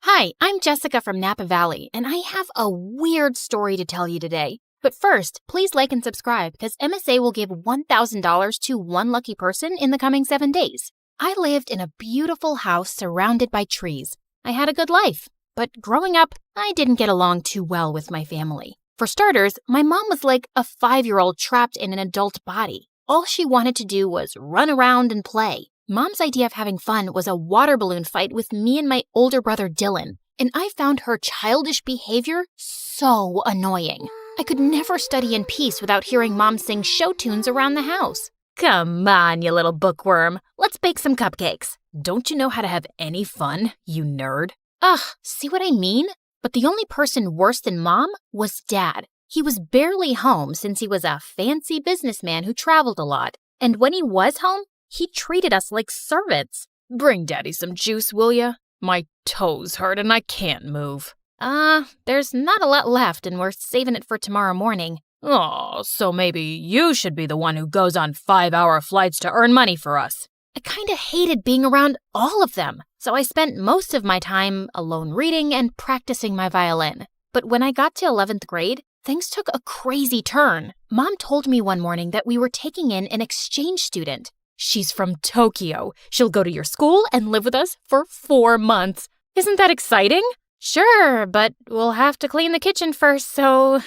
Hi, I'm Jessica from Napa Valley, and I have a weird story to tell you today. But first, please like and subscribe because MSA will give $1,000 to one lucky person in the coming 7 days. I lived in a beautiful house surrounded by trees. I had a good life, but growing up, I didn't get along too well with my family. For starters, my mom was like a 5-year-old trapped in an adult body. All she wanted to do was run around and play. Mom's idea of having fun was a water balloon fight with me and my older brother Dylan, and I found her childish behavior so annoying. I could never study in peace without hearing Mom sing show tunes around the house. Come on, you little bookworm. Let's bake some cupcakes. Don't you know how to have any fun, you nerd? Ugh, see what I mean? But the only person worse than Mom was Dad. He was barely home since he was a fancy businessman who traveled a lot. And when he was home, he treated us like servants. Bring Daddy some juice, will ya? My toes hurt and I can't move. There's not a lot left and we're saving it for tomorrow morning. Oh, so maybe you should be the one who goes on 5-hour flights to earn money for us. I kinda hated being around all of them, so I spent most of my time alone reading and practicing my violin. But when I got to 11th grade, things took a crazy turn. Mom told me one morning that we were taking in an exchange student. She's from Tokyo. She'll go to your school and live with us for 4 months. Isn't that exciting? Sure, but we'll have to clean the kitchen first so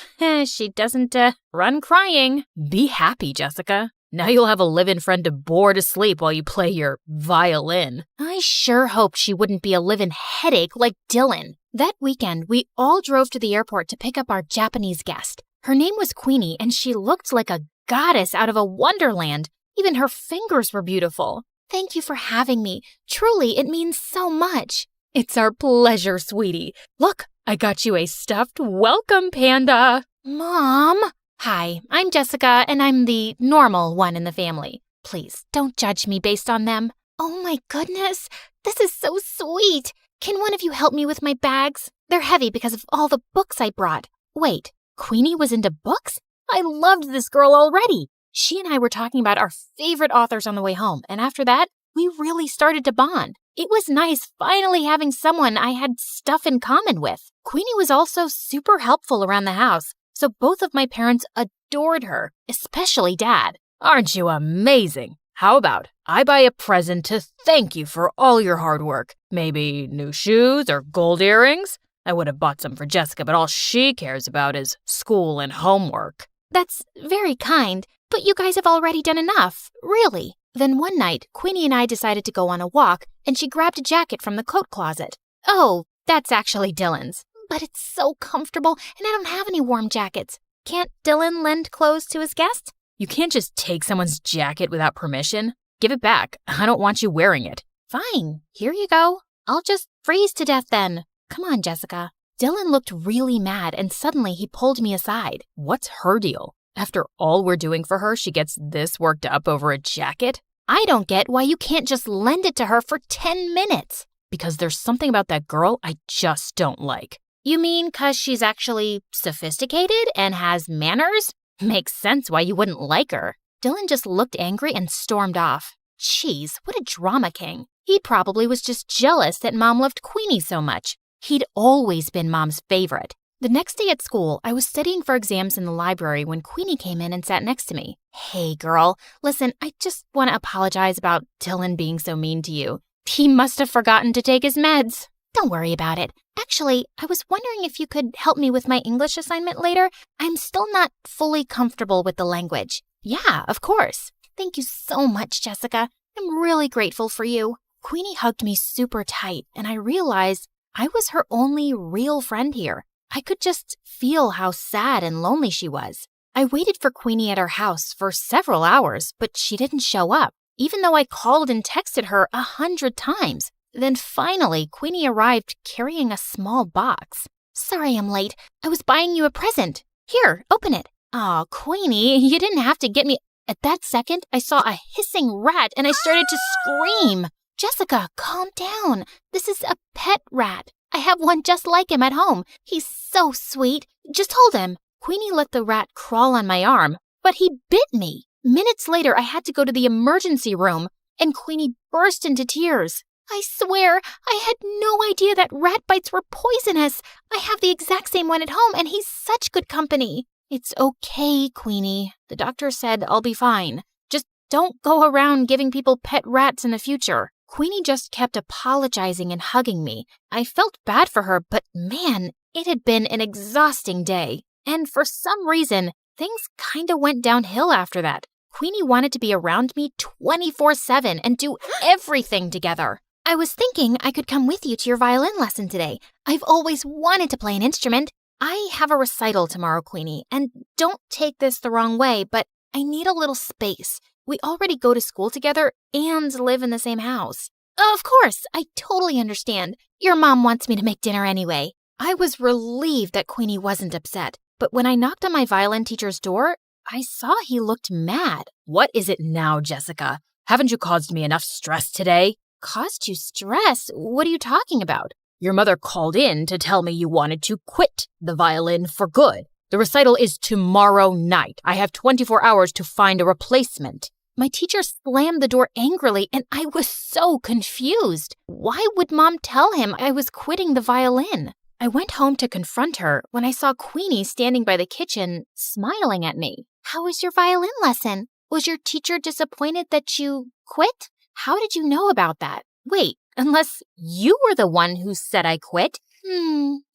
she doesn't run crying. Be happy, Jessica. Now you'll have a live-in friend to bore to sleep while you play your violin. I sure hoped she wouldn't be a live-in headache like Dylan. That weekend, we all drove to the airport to pick up our Japanese guest. Her name was Queenie, and she looked like a goddess out of a wonderland. Even her fingers were beautiful. Thank you for having me. Truly, it means so much. It's our pleasure, sweetie. Look, I got you a stuffed welcome panda. Mom? Hi, I'm Jessica, and I'm the normal one in the family. Please, don't judge me based on them. Oh my goodness, this is so sweet. Can one of you help me with my bags? They're heavy because of all the books I brought. Wait, Queenie was into books? I loved this girl already. She and I were talking about our favorite authors on the way home, and after that, we really started to bond. It was nice finally having someone I had stuff in common with. Queenie was also super helpful around the house, so both of my parents adored her, especially Dad. Aren't you amazing? How about I buy a present to thank you for all your hard work? Maybe new shoes or gold earrings? I would have bought some for Jessica, but all she cares about is school and homework. That's very kind. But you guys have already done enough, really. Then one night, Queenie and I decided to go on a walk, and she grabbed a jacket from the coat closet. Oh, that's actually Dylan's. But it's so comfortable, and I don't have any warm jackets. Can't Dylan lend clothes to his guests? You can't just take someone's jacket without permission. Give it back. I don't want you wearing it. Fine, here you go. I'll just freeze to death then. Come on, Jessica. Dylan looked really mad, and suddenly he pulled me aside. What's her deal? After all we're doing for her, she gets this worked up over a jacket? I don't get why you can't just lend it to her for 10 minutes. Because there's something about that girl I just don't like. You mean 'cause she's actually sophisticated and has manners? Makes sense why you wouldn't like her. Dylan just looked angry and stormed off. Jeez, what a drama king. He probably was just jealous that Mom loved Queenie so much. He'd always been Mom's favorite. The next day at school, I was studying for exams in the library when Queenie came in and sat next to me. Hey, girl. Listen, I just want to apologize about Dylan being so mean to you. He must have forgotten to take his meds. Don't worry about it. Actually, I was wondering if you could help me with my English assignment later. I'm still not fully comfortable with the language. Yeah, of course. Thank you so much, Jessica. I'm really grateful for you. Queenie hugged me super tight, and I realized I was her only real friend here. I could just feel how sad and lonely she was. I waited for Queenie at her house for several hours, but she didn't show up, even though I called and texted her 100 times. Then finally, Queenie arrived carrying a small box. Sorry I'm late. I was buying you a present. Here, open it. Aw, Queenie, you didn't have to get me. At that second, I saw a hissing rat and I started to scream. Jessica, calm down. This is a pet rat. I have one just like him at home. He's so sweet. Just hold him. Queenie let the rat crawl on my arm, but he bit me. Minutes later, I had to go to the emergency room, and Queenie burst into tears. I swear, I had no idea that rat bites were poisonous. I have the exact same one at home, and he's such good company. It's okay, Queenie. The doctor said I'll be fine. Just don't go around giving people pet rats in the future. Queenie just kept apologizing and hugging me. I felt bad for her, but man, it had been an exhausting day. And for some reason, things kinda went downhill after that. Queenie wanted to be around me 24/7 and do everything together. I was thinking I could come with you to your violin lesson today. I've always wanted to play an instrument. I have a recital tomorrow, Queenie, and don't take this the wrong way, but I need a little space. We already go to school together and live in the same house. Of course, I totally understand. Your mom wants me to make dinner anyway. I was relieved that Queenie wasn't upset, but when I knocked on my violin teacher's door, I saw he looked mad. What is it now, Jessica? Haven't you caused me enough stress today? Caused you stress? What are you talking about? Your mother called in to tell me you wanted to quit the violin for good. The recital is tomorrow night. I have 24 hours to find a replacement. My teacher slammed the door angrily, and I was so confused. Why would Mom tell him I was quitting the violin? I went home to confront her when I saw Queenie standing by the kitchen, smiling at me. How was your violin lesson? Was your teacher disappointed that you quit? How did you know about that? Wait, unless you were the one who said I quit?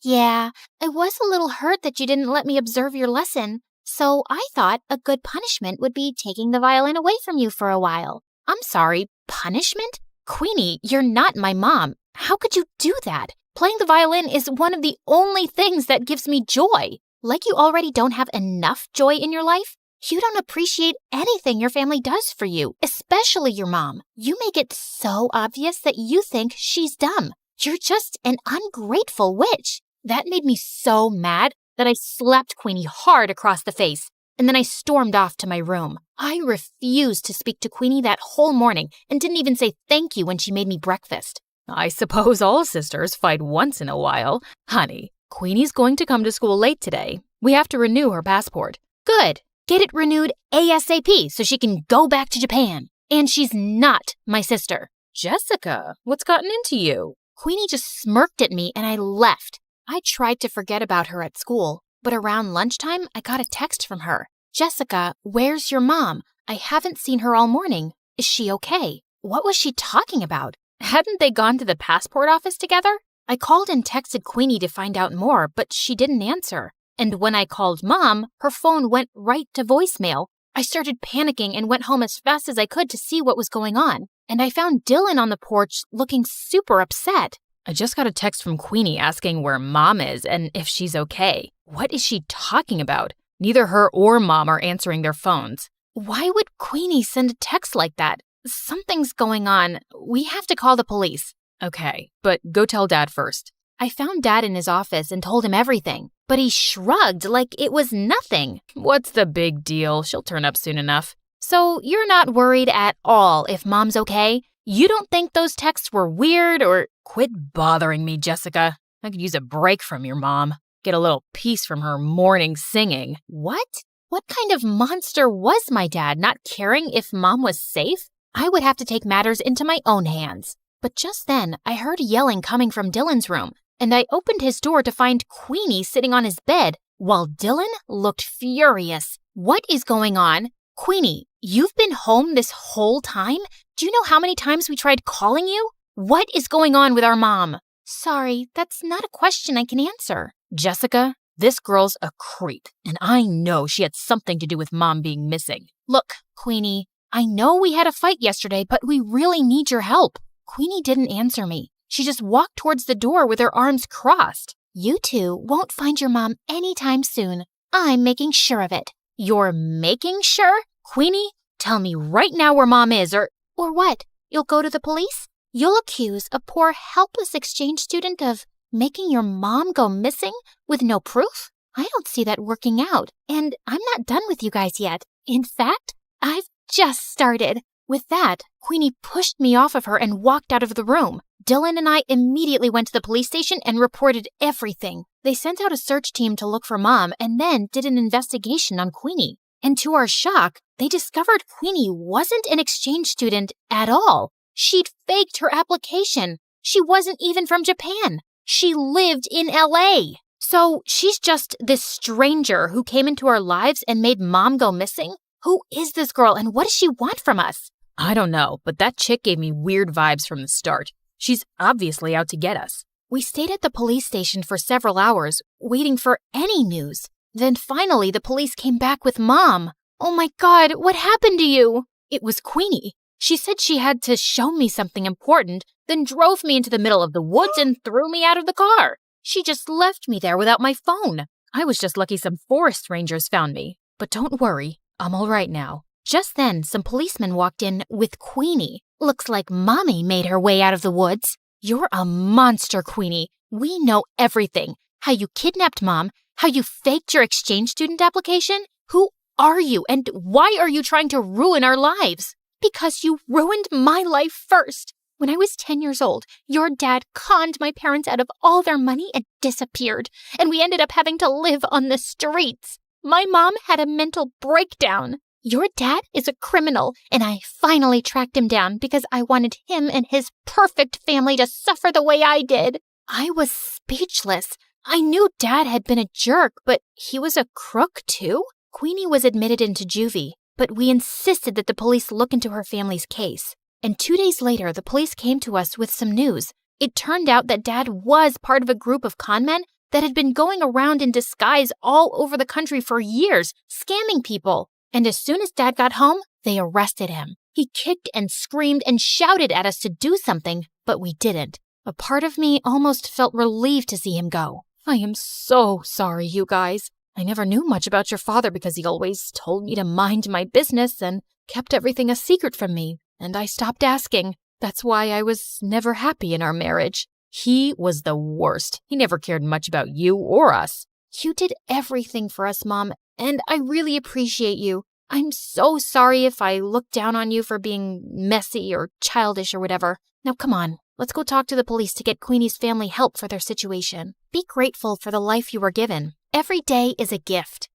Yeah, I was a little hurt that you didn't let me observe your lesson. So I thought a good punishment would be taking the violin away from you for a while. I'm sorry, punishment? Queenie, you're not my mom. How could you do that? Playing the violin is one of the only things that gives me joy. Like you already don't have enough joy in your life? You don't appreciate anything your family does for you, especially your mom. You make it so obvious that you think she's dumb. You're just an ungrateful witch. That made me so mad that I slapped Queenie hard across the face, and then I stormed off to my room. I refused to speak to Queenie that whole morning and didn't even say thank you when she made me breakfast. I suppose all sisters fight once in a while. Honey, Queenie's going to come to school late today. We have to renew her passport. Good. Get it renewed ASAP so she can go back to Japan. And she's not my sister. Jessica, what's gotten into you? Queenie just smirked at me and I left. I tried to forget about her at school, but around lunchtime, I got a text from her. Jessica, where's your mom? I haven't seen her all morning. Is she okay? What was she talking about? Hadn't they gone to the passport office together? I called and texted Queenie to find out more, but she didn't answer. And when I called Mom, her phone went right to voicemail. I started panicking and went home as fast as I could to see what was going on. And I found Dylan on the porch looking super upset. I just got a text from Queenie asking where Mom is and if she's okay. What is she talking about? Neither her or Mom are answering their phones. Why would Queenie send a text like that? Something's going on. We have to call the police. Okay, but go tell Dad first. I found Dad in his office and told him everything, but he shrugged like it was nothing. What's the big deal? She'll turn up soon enough. So you're not worried at all if Mom's okay? You don't think those texts were weird or... Quit bothering me, Jessica. I could use a break from your mom. Get a little peace from her morning singing. What? What kind of monster was my dad, not caring if Mom was safe? I would have to take matters into my own hands. But just then, I heard yelling coming from Dylan's room, and I opened his door to find Queenie sitting on his bed, while Dylan looked furious. What is going on? Queenie, you've been home this whole time? Do you know how many times we tried calling you? What is going on with our mom? Sorry, that's not a question I can answer. Jessica, this girl's a creep, and I know she had something to do with Mom being missing. Look, Queenie, I know we had a fight yesterday, but we really need your help. Queenie didn't answer me. She just walked towards the door with her arms crossed. You two won't find your mom anytime soon. I'm making sure of it. You're making sure? Queenie, tell me right now where Mom is or what? You'll go to the police? You'll accuse a poor helpless exchange student of making your mom go missing with no proof? I don't see that working out, and I'm not done with you guys yet. In fact, I've just started. With that, Queenie pushed me off of her and walked out of the room. Dylan and I immediately went to the police station and reported everything. They sent out a search team to look for Mom and then did an investigation on Queenie. And to our shock, they discovered Queenie wasn't an exchange student at all. She'd faked her application. She wasn't even from Japan. She lived in LA. So she's just this stranger who came into our lives and made Mom go missing? Who is this girl and what does she want from us? I don't know, but that chick gave me weird vibes from the start. She's obviously out to get us. We stayed at the police station for several hours, waiting for any news. Then finally the police came back with Mom. Oh my God, what happened to you? It was Queenie. She said she had to show me something important, then drove me into the middle of the woods and threw me out of the car. She just left me there without my phone. I was just lucky some forest rangers found me. But don't worry, I'm all right now. Just then, some policemen walked in with Queenie. Looks like Mommy made her way out of the woods. You're a monster, Queenie. We know everything. How you kidnapped Mom, how you faked your exchange student application. Who are you and why are you trying to ruin our lives? Because you ruined my life first. When I was 10 years old, your dad conned my parents out of all their money and disappeared, and we ended up having to live on the streets. My mom had a mental breakdown. Your dad is a criminal, and I finally tracked him down because I wanted him and his perfect family to suffer the way I did. I was speechless. I knew Dad had been a jerk, but he was a crook too? Queenie was admitted into juvie, but we insisted that the police look into her family's case. And 2 days later, the police came to us with some news. It turned out that Dad was part of a group of con men that had been going around in disguise all over the country for years, scamming people. And as soon as Dad got home, they arrested him. He kicked and screamed and shouted at us to do something, but we didn't. A part of me almost felt relieved to see him go. I am so sorry, you guys. I never knew much about your father because he always told me to mind my business and kept everything a secret from me, and I stopped asking. That's why I was never happy in our marriage. He was the worst. He never cared much about you or us. You did everything for us, Mom, and I really appreciate you. I'm so sorry if I looked down on you for being messy or childish or whatever. Now come on, let's go talk to the police to get Queenie's family help for their situation. Be grateful for the life you were given. Every day is a gift.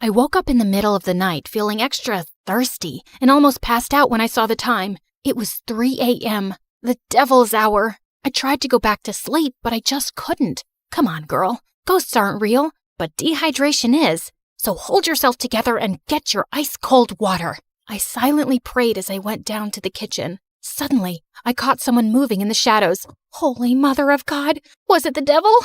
I woke up in the middle of the night feeling extra thirsty and almost passed out when I saw the time. It was 3 a.m., the devil's hour. I tried to go back to sleep, but I just couldn't. Come on, girl. Ghosts aren't real, but dehydration is. So hold yourself together and get your ice-cold water. I silently prayed as I went down to the kitchen. Suddenly, I caught someone moving in the shadows. Holy Mother of God! Was it the devil?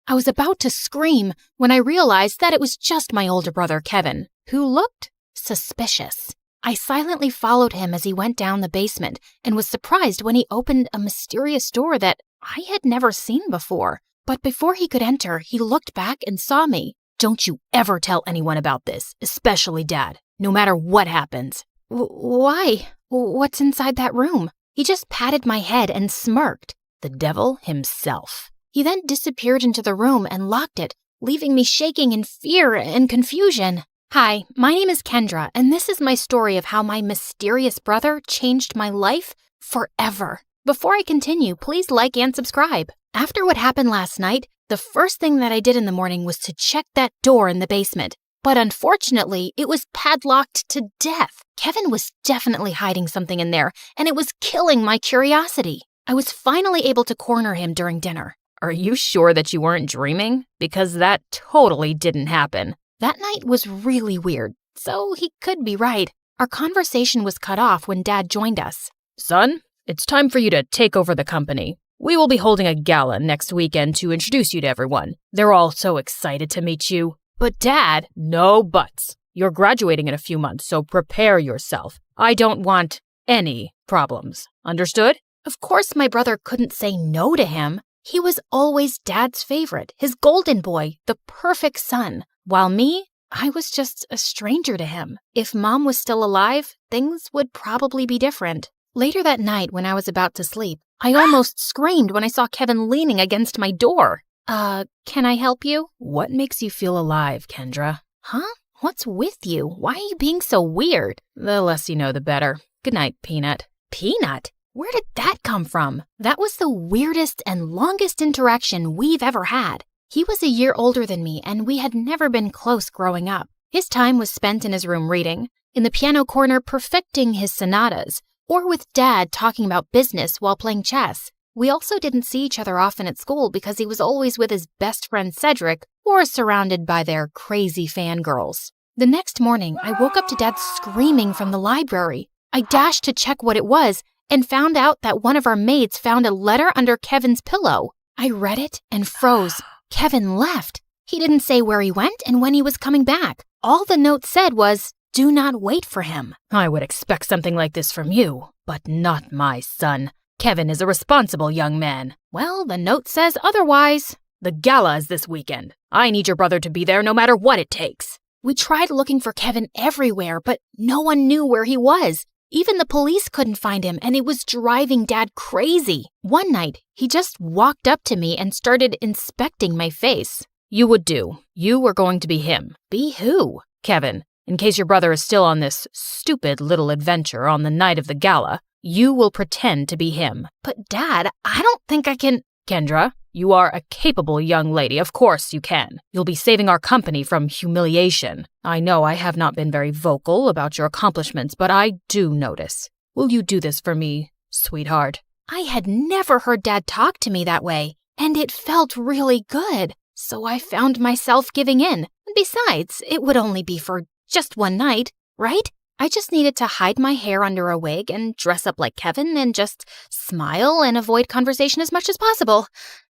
I was about to scream when I realized that it was just my older brother, Kevin, who looked suspicious. I silently followed him as he went down the basement and was surprised when he opened a mysterious door that I had never seen before. But before he could enter, he looked back and saw me. Don't you ever tell anyone about this, especially Dad, no matter what happens. Why? What's inside that room? He just patted my head and smirked. The devil himself. He then disappeared into the room and locked it, leaving me shaking in fear and confusion. Hi, my name is Kendra, and this is my story of how my mysterious brother changed my life forever. Before I continue, please like and subscribe. After what happened last night, the first thing that I did in the morning was to check that door in the basement. But unfortunately, it was padlocked to death. Kevin was definitely hiding something in there, and it was killing my curiosity. I was finally able to corner him during dinner. Are you sure that you weren't dreaming? Because that totally didn't happen. That night was really weird, so he could be right. Our conversation was cut off when Dad joined us. Son, it's time for you to take over the company. We will be holding a gala next weekend to introduce you to everyone. They're all so excited to meet you. But Dad, no buts. You're graduating in a few months, so prepare yourself. I don't want any problems. Understood? Of course my brother couldn't say no to him. He was always Dad's favorite, his golden boy, the perfect son. While me, I was just a stranger to him. If Mom was still alive, things would probably be different. Later that night, when I was about to sleep, I almost screamed when I saw Kevin leaning against my door. Can I help you? What makes you feel alive, Kendra? Huh? What's with you? Why are you being so weird? The less you know, the better. Good night, Peanut. Peanut? Where did that come from? That was the weirdest and longest interaction we've ever had. He was a year older than me, and we had never been close growing up. His time was spent in his room reading, in the piano corner perfecting his sonatas, or with Dad talking about business while playing chess. We also didn't see each other often at school because he was always with his best friend Cedric or surrounded by their crazy fangirls. The next morning, I woke up to Dad screaming from the library. I dashed to check what it was and found out that one of our maids found a letter under Kevin's pillow. I read it and froze. Kevin left. He didn't say where he went and when he was coming back. All the note said was, "Do not wait for him." I would expect something like this from you, but not my son. Kevin is a responsible young man. Well, the note says otherwise. The gala is this weekend. I need your brother to be there no matter what it takes. We tried looking for Kevin everywhere, but no one knew where he was. Even the police couldn't find him, and it was driving Dad crazy. One night, he just walked up to me and started inspecting my face. You would do. You were going to be him. Be who? Kevin. In case your brother is still on this stupid little adventure on the night of the gala, you will pretend to be him. But Dad, I don't think I can... Kendra, you are a capable young lady. Of course you can. You'll be saving our company from humiliation. I know I have not been very vocal about your accomplishments, but I do notice. Will you do this for me, sweetheart? I had never heard Dad talk to me that way, and it felt really good. So I found myself giving in. Besides, it would only be for just one night, right? I just needed to hide my hair under a wig and dress up like Kevin and just smile and avoid conversation as much as possible.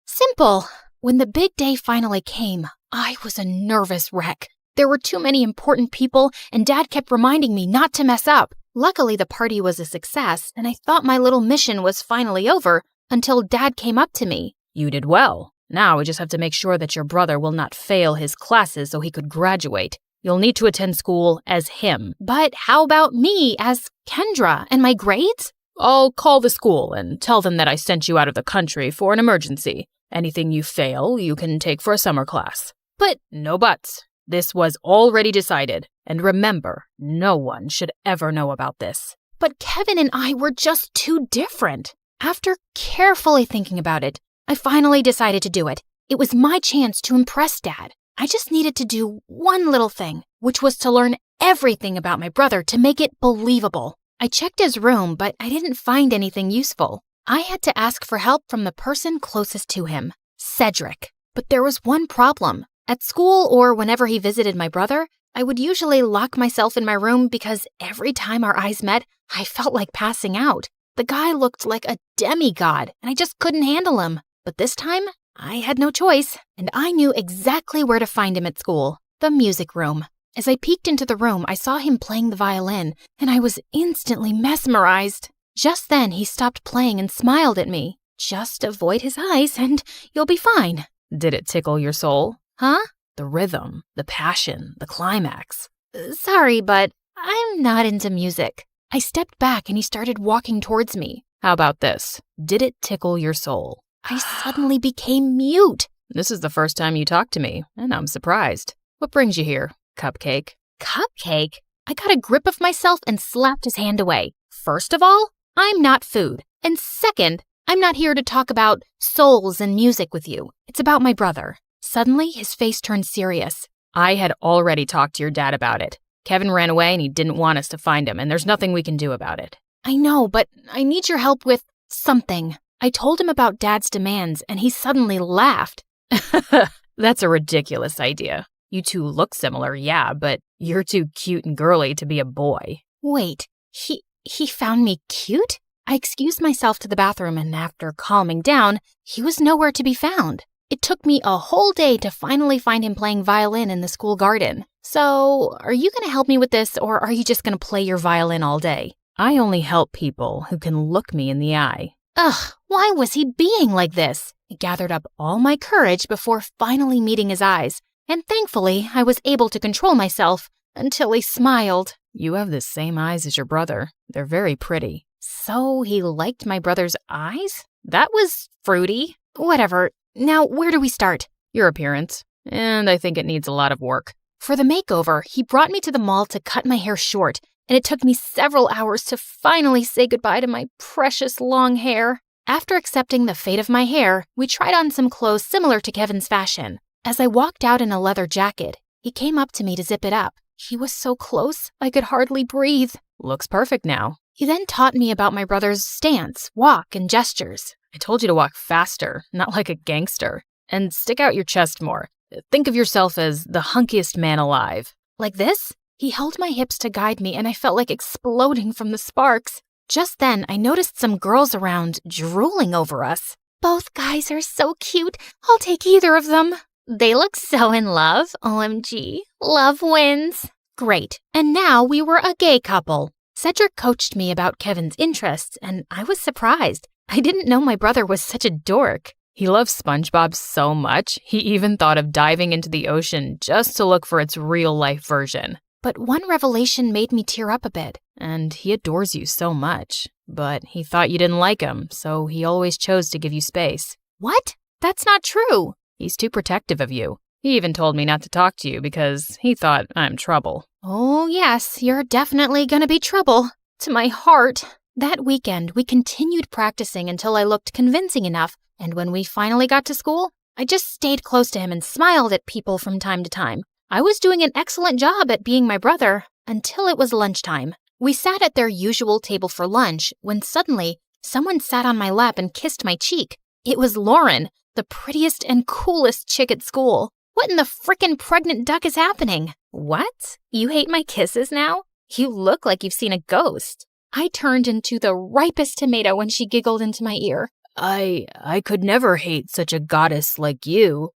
Simple. When the big day finally came, I was a nervous wreck. There were too many important people, and Dad kept reminding me not to mess up. Luckily, the party was a success, and I thought my little mission was finally over until Dad came up to me. You did well. Now we just have to make sure that your brother will not fail his classes so he could graduate. You'll need to attend school as him. But how about me as Kendra and my grades? I'll call the school and tell them that I sent you out of the country for an emergency. Anything you fail, you can take for a summer class. But no buts. This was already decided. And remember, no one should ever know about this. But Kevin and I were just too different. After carefully thinking about it, I finally decided to do it. It was my chance to impress Dad. I just needed to do one little thing, which was to learn everything about my brother to make it believable. I checked his room, but I didn't find anything useful. I had to ask for help from the person closest to him, Cedric. But there was one problem. At school or whenever he visited my brother, I would usually lock myself in my room because every time our eyes met, I felt like passing out. The guy looked like a demigod, and I just couldn't handle him. But this time, I had no choice, and I knew exactly where to find him at school, the music room. As I peeked into the room, I saw him playing the violin, and I was instantly mesmerized. Just then, he stopped playing and smiled at me. Just avoid his eyes, and you'll be fine. Did it tickle your soul? Huh? The rhythm, the passion, the climax. Sorry, but I'm not into music. I stepped back, and he started walking towards me. How about this? Did it tickle your soul? I suddenly became mute. This is the first time you talked to me, and I'm surprised. What brings you here, Cupcake? Cupcake? I got a grip of myself and slapped his hand away. First of all, I'm not food. And second, I'm not here to talk about souls and music with you. It's about my brother. Suddenly, his face turned serious. I had already talked to your dad about it. Kevin ran away and he didn't want us to find him, and there's nothing we can do about it. I know, but I need your help with something. I told him about Dad's demands, and he suddenly laughed. That's a ridiculous idea. You two look similar, yeah, but you're too cute and girly to be a boy. Wait, he found me cute? I excused myself to the bathroom, and after calming down, he was nowhere to be found. It took me a whole day to finally find him playing violin in the school garden. So, are you going to help me with this, or are you just going to play your violin all day? I only help people who can look me in the eye. Ugh, why was he being like this? I gathered up all my courage before finally meeting his eyes, and thankfully I was able to control myself until he smiled. You have the same eyes as your brother. They're very pretty. So he liked my brother's eyes? That was fruity. Whatever. Now, where do we start? Your appearance. And I think it needs a lot of work. For the makeover, he brought me to the mall to cut my hair short, and it took me several hours to finally say goodbye to my precious long hair. After accepting the fate of my hair, we tried on some clothes similar to Kevin's fashion. As I walked out in a leather jacket, he came up to me to zip it up. He was so close, I could hardly breathe. Looks perfect now. He then taught me about my brother's stance, walk, and gestures. I told you to walk faster, not like a gangster. And stick out your chest more. Think of yourself as the hunkiest man alive. Like this? He held my hips to guide me, and I felt like exploding from the sparks. Just then, I noticed some girls around drooling over us. Both guys are so cute. I'll take either of them. They look so in love. OMG. Love wins. Great. And now we were a gay couple. Cedric coached me about Kevin's interests, and I was surprised. I didn't know my brother was such a dork. He loves SpongeBob so much, he even thought of diving into the ocean just to look for its real-life version. But one revelation made me tear up a bit. And he adores you so much. But he thought you didn't like him, so he always chose to give you space. What? That's not true. He's too protective of you. He even told me not to talk to you because he thought I'm trouble. Oh, yes, you're definitely gonna be trouble. To my heart. That weekend, we continued practicing until I looked convincing enough, and when we finally got to school, I just stayed close to him and smiled at people from time to time. I was doing an excellent job at being my brother until it was lunchtime. We sat at their usual table for lunch when suddenly someone sat on my lap and kissed my cheek. It was Lauren, the prettiest and coolest chick at school. What in the frickin' pregnant duck is happening? What? You hate my kisses now? You look like you've seen a ghost. I turned into the ripest tomato when she giggled into my ear. I could never hate such a goddess like you.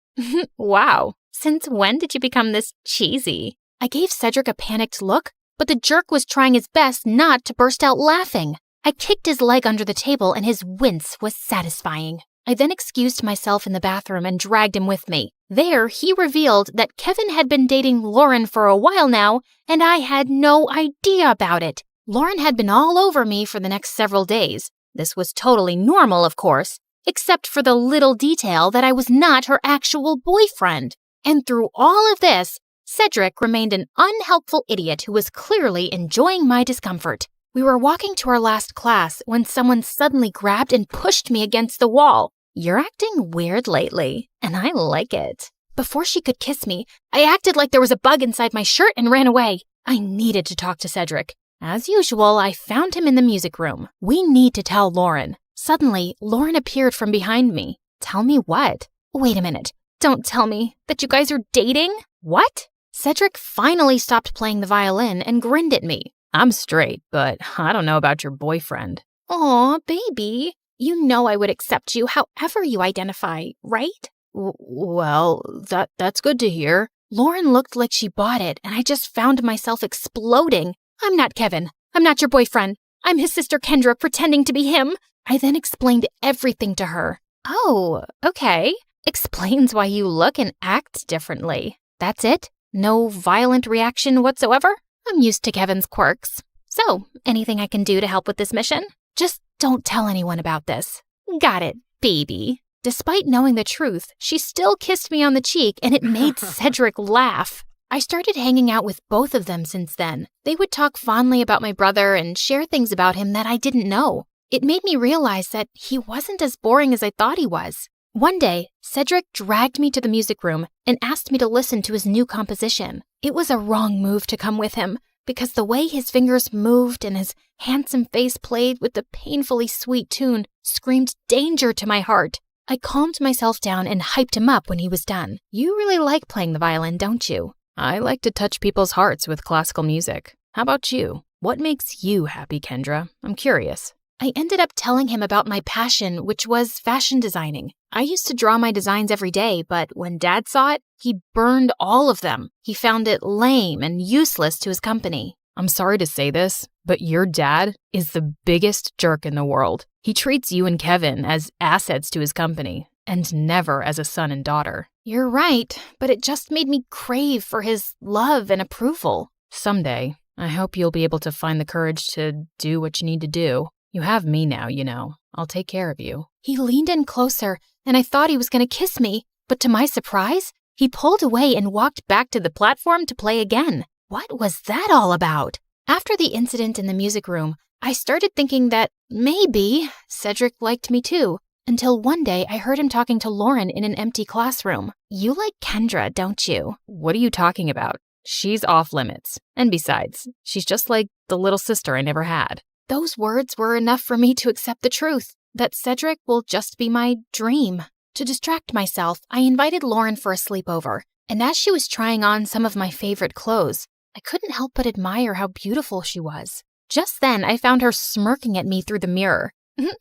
Wow. Since when did you become this cheesy? I gave Cedric a panicked look, but the jerk was trying his best not to burst out laughing. I kicked his leg under the table and his wince was satisfying. I then excused myself in the bathroom and dragged him with me. There, he revealed that Kevin had been dating Lauren for a while now, and I had no idea about it. Lauren had been all over me for the next several days. This was totally normal, of course, except for the little detail that I was not her actual boyfriend. And through all of this, Cedric remained an unhelpful idiot who was clearly enjoying my discomfort. We were walking to our last class when someone suddenly grabbed and pushed me against the wall. You're acting weird lately, and I like it. Before she could kiss me, I acted like there was a bug inside my shirt and ran away. I needed to talk to Cedric. As usual, I found him in the music room. We need to tell Lauren. Suddenly, Lauren appeared from behind me. Tell me what? Wait a minute. Don't tell me that you guys are dating? What? Cedric finally stopped playing the violin and grinned at me. I'm straight, but I don't know about your boyfriend. Aw, baby. You know I would accept you however you identify, right? Well, that's good to hear. Lauren looked like she bought it, and I just found myself exploding. I'm not Kevin. I'm not your boyfriend. I'm his sister Kendra pretending to be him. I then explained everything to her. Oh, okay. Explains why you look and act differently. That's it? No violent reaction whatsoever? I'm used to Kevin's quirks. So, anything I can do to help with this mission? Just don't tell anyone about this. Got it, baby. Despite knowing the truth, she still kissed me on the cheek and it made Cedric laugh. I started hanging out with both of them since then. They would talk fondly about my brother and share things about him that I didn't know. It made me realize that he wasn't as boring as I thought he was. One day, Cedric dragged me to the music room and asked me to listen to his new composition. It was a wrong move to come with him, because the way his fingers moved and his handsome face played with the painfully sweet tune screamed danger to my heart. I calmed myself down and hyped him up when he was done. You really like playing the violin, don't you? I like to touch people's hearts with classical music. How about you? What makes you happy, Kendra? I'm curious. I ended up telling him about my passion, which was fashion designing. I used to draw my designs every day, but when Dad saw it, he burned all of them. He found it lame and useless to his company. I'm sorry to say this, but your dad is the biggest jerk in the world. He treats you and Kevin as assets to his company, and never as a son and daughter. You're right, but it just made me crave for his love and approval. Someday, I hope you'll be able to find the courage to do what you need to do. You have me now, you know. I'll take care of you. He leaned in closer, and I thought he was going to kiss me, but to my surprise, he pulled away and walked back to the platform to play again. What was that all about? After the incident in the music room, I started thinking that maybe Cedric liked me too, until one day I heard him talking to Lauren in an empty classroom. You like Kendra, don't you? What are you talking about? She's off limits. And besides, she's just like the little sister I never had. Those words were enough for me to accept the truth, that Cedric will just be my dream. To distract myself, I invited Lauren for a sleepover, and as she was trying on some of my favorite clothes, I couldn't help but admire how beautiful she was. Just then, I found her smirking at me through the mirror.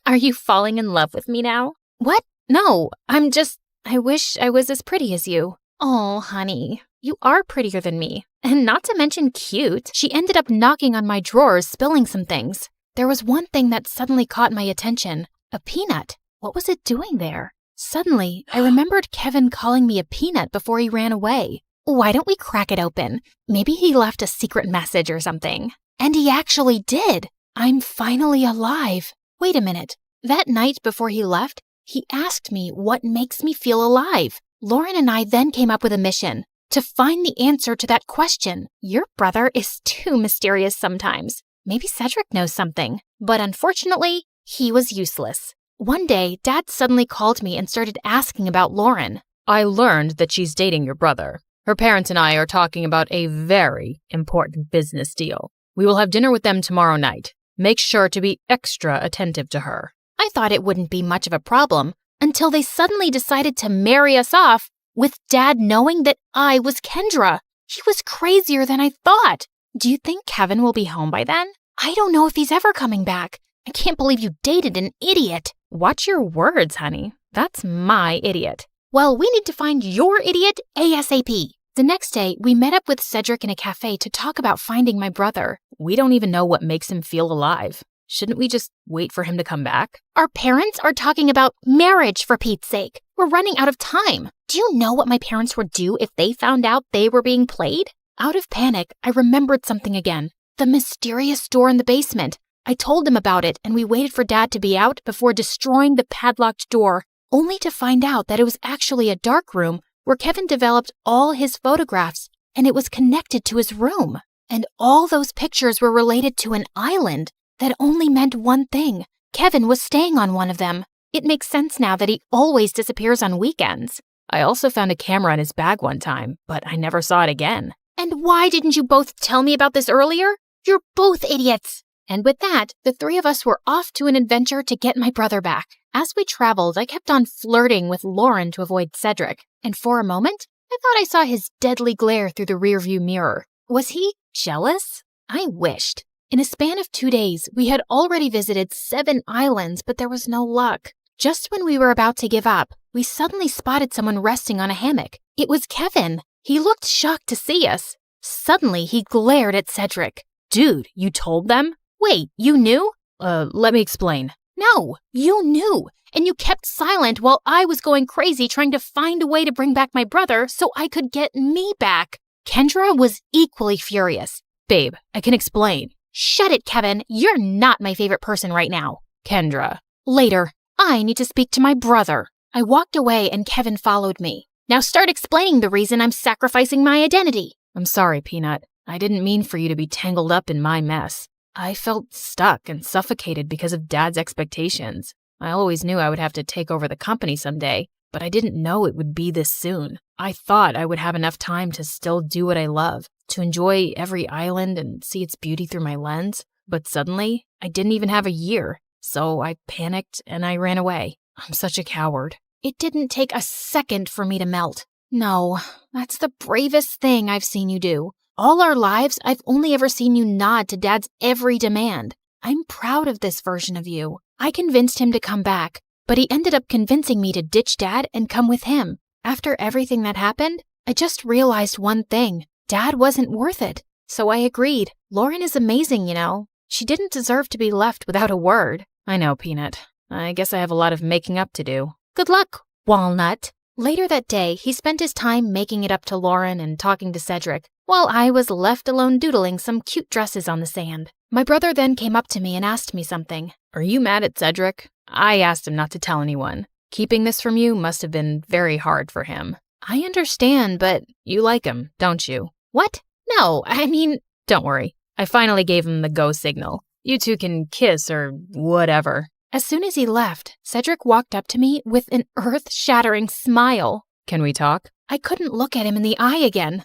Are you falling in love with me now? What? No, I wish I was as pretty as you. Oh, honey, you are prettier than me. And not to mention cute. She ended up knocking on my drawers, spilling some things. There was one thing that suddenly caught my attention. A peanut. What was it doing there? Suddenly, I remembered Kevin calling me a peanut before he ran away. Why don't we crack it open? Maybe he left a secret message or something. And he actually did. I'm finally alive. Wait a minute. That night before he left, he asked me what makes me feel alive. Lauren and I then came up with a mission to find the answer to that question. Your brother is too mysterious sometimes. Maybe Cedric knows something. But unfortunately, he was useless. One day, Dad suddenly called me and started asking about Lauren. I learned that she's dating your brother. Her parents and I are talking about a very important business deal. We will have dinner with them tomorrow night. Make sure to be extra attentive to her. I thought it wouldn't be much of a problem until they suddenly decided to marry us off with Dad knowing that I was Kendra. He was crazier than I thought. Do you think Kevin will be home by then? I don't know if he's ever coming back. I can't believe you dated an idiot. Watch your words, honey. That's my idiot. Well, we need to find your idiot ASAP. The next day, we met up with Cedric in a cafe to talk about finding my brother. We don't even know what makes him feel alive. Shouldn't we just wait for him to come back? Our parents are talking about marriage, for Pete's sake. We're running out of time. Do you know what my parents would do if they found out they were being played? Out of panic, I remembered something again. The mysterious door in the basement. I told them about it, and we waited for Dad to be out before destroying the padlocked door, only to find out that it was actually a dark room where Kevin developed all his photographs, and it was connected to his room. And all those pictures were related to an island that only meant one thing. Kevin was staying on one of them. It makes sense now that he always disappears on weekends. I also found a camera in his bag one time, but I never saw it again. And why didn't you both tell me about this earlier? You're both idiots. And with that, the three of us were off to an adventure to get my brother back. As we traveled, I kept on flirting with Lauren to avoid Cedric. And for a moment, I thought I saw his deadly glare through the rearview mirror. Was he jealous? I wished. In a span of 2 days, we had already visited 7 islands, but there was no luck. Just when we were about to give up, we suddenly spotted someone resting on a hammock. It was Kevin. He looked shocked to see us. Suddenly, he glared at Cedric. Dude, you told them? Wait, you knew? Let me explain. No, you knew. And you kept silent while I was going crazy trying to find a way to bring back my brother so I could get me back. Kendra was equally furious. Babe, I can explain. Shut it, Kevin. You're not my favorite person right now. Kendra. Later. I need to speak to my brother. I walked away and Kevin followed me. Now start explaining the reason I'm sacrificing my identity. I'm sorry, Peanut. I didn't mean for you to be tangled up in my mess. I felt stuck and suffocated because of Dad's expectations. I always knew I would have to take over the company someday, but I didn't know it would be this soon. I thought I would have enough time to still do what I love, to enjoy every island and see its beauty through my lens. But suddenly, I didn't even have a year, so I panicked and I ran away. I'm such a coward. It didn't take a second for me to melt. No, that's the bravest thing I've seen you do. All our lives, I've only ever seen you nod to Dad's every demand. I'm proud of this version of you. I convinced him to come back, but he ended up convincing me to ditch Dad and come with him. After everything that happened, I just realized one thing. Dad wasn't worth it. So I agreed. Lauren is amazing, you know. She didn't deserve to be left without a word. I know, Peanut. I guess I have a lot of making up to do. Good luck, Walnut. Later that day, he spent his time making it up to Lauren and talking to Cedric, while I was left alone doodling some cute dresses on the sand. My brother then came up to me and asked me something. Are you mad at Cedric? I asked him not to tell anyone. Keeping this from you must have been very hard for him. I understand, but you like him, don't you? What? No, I mean... Don't worry. I finally gave him the go signal. You two can kiss or whatever. As soon as he left, Cedric walked up to me with an earth-shattering smile. Can we talk? I couldn't look at him in the eye again.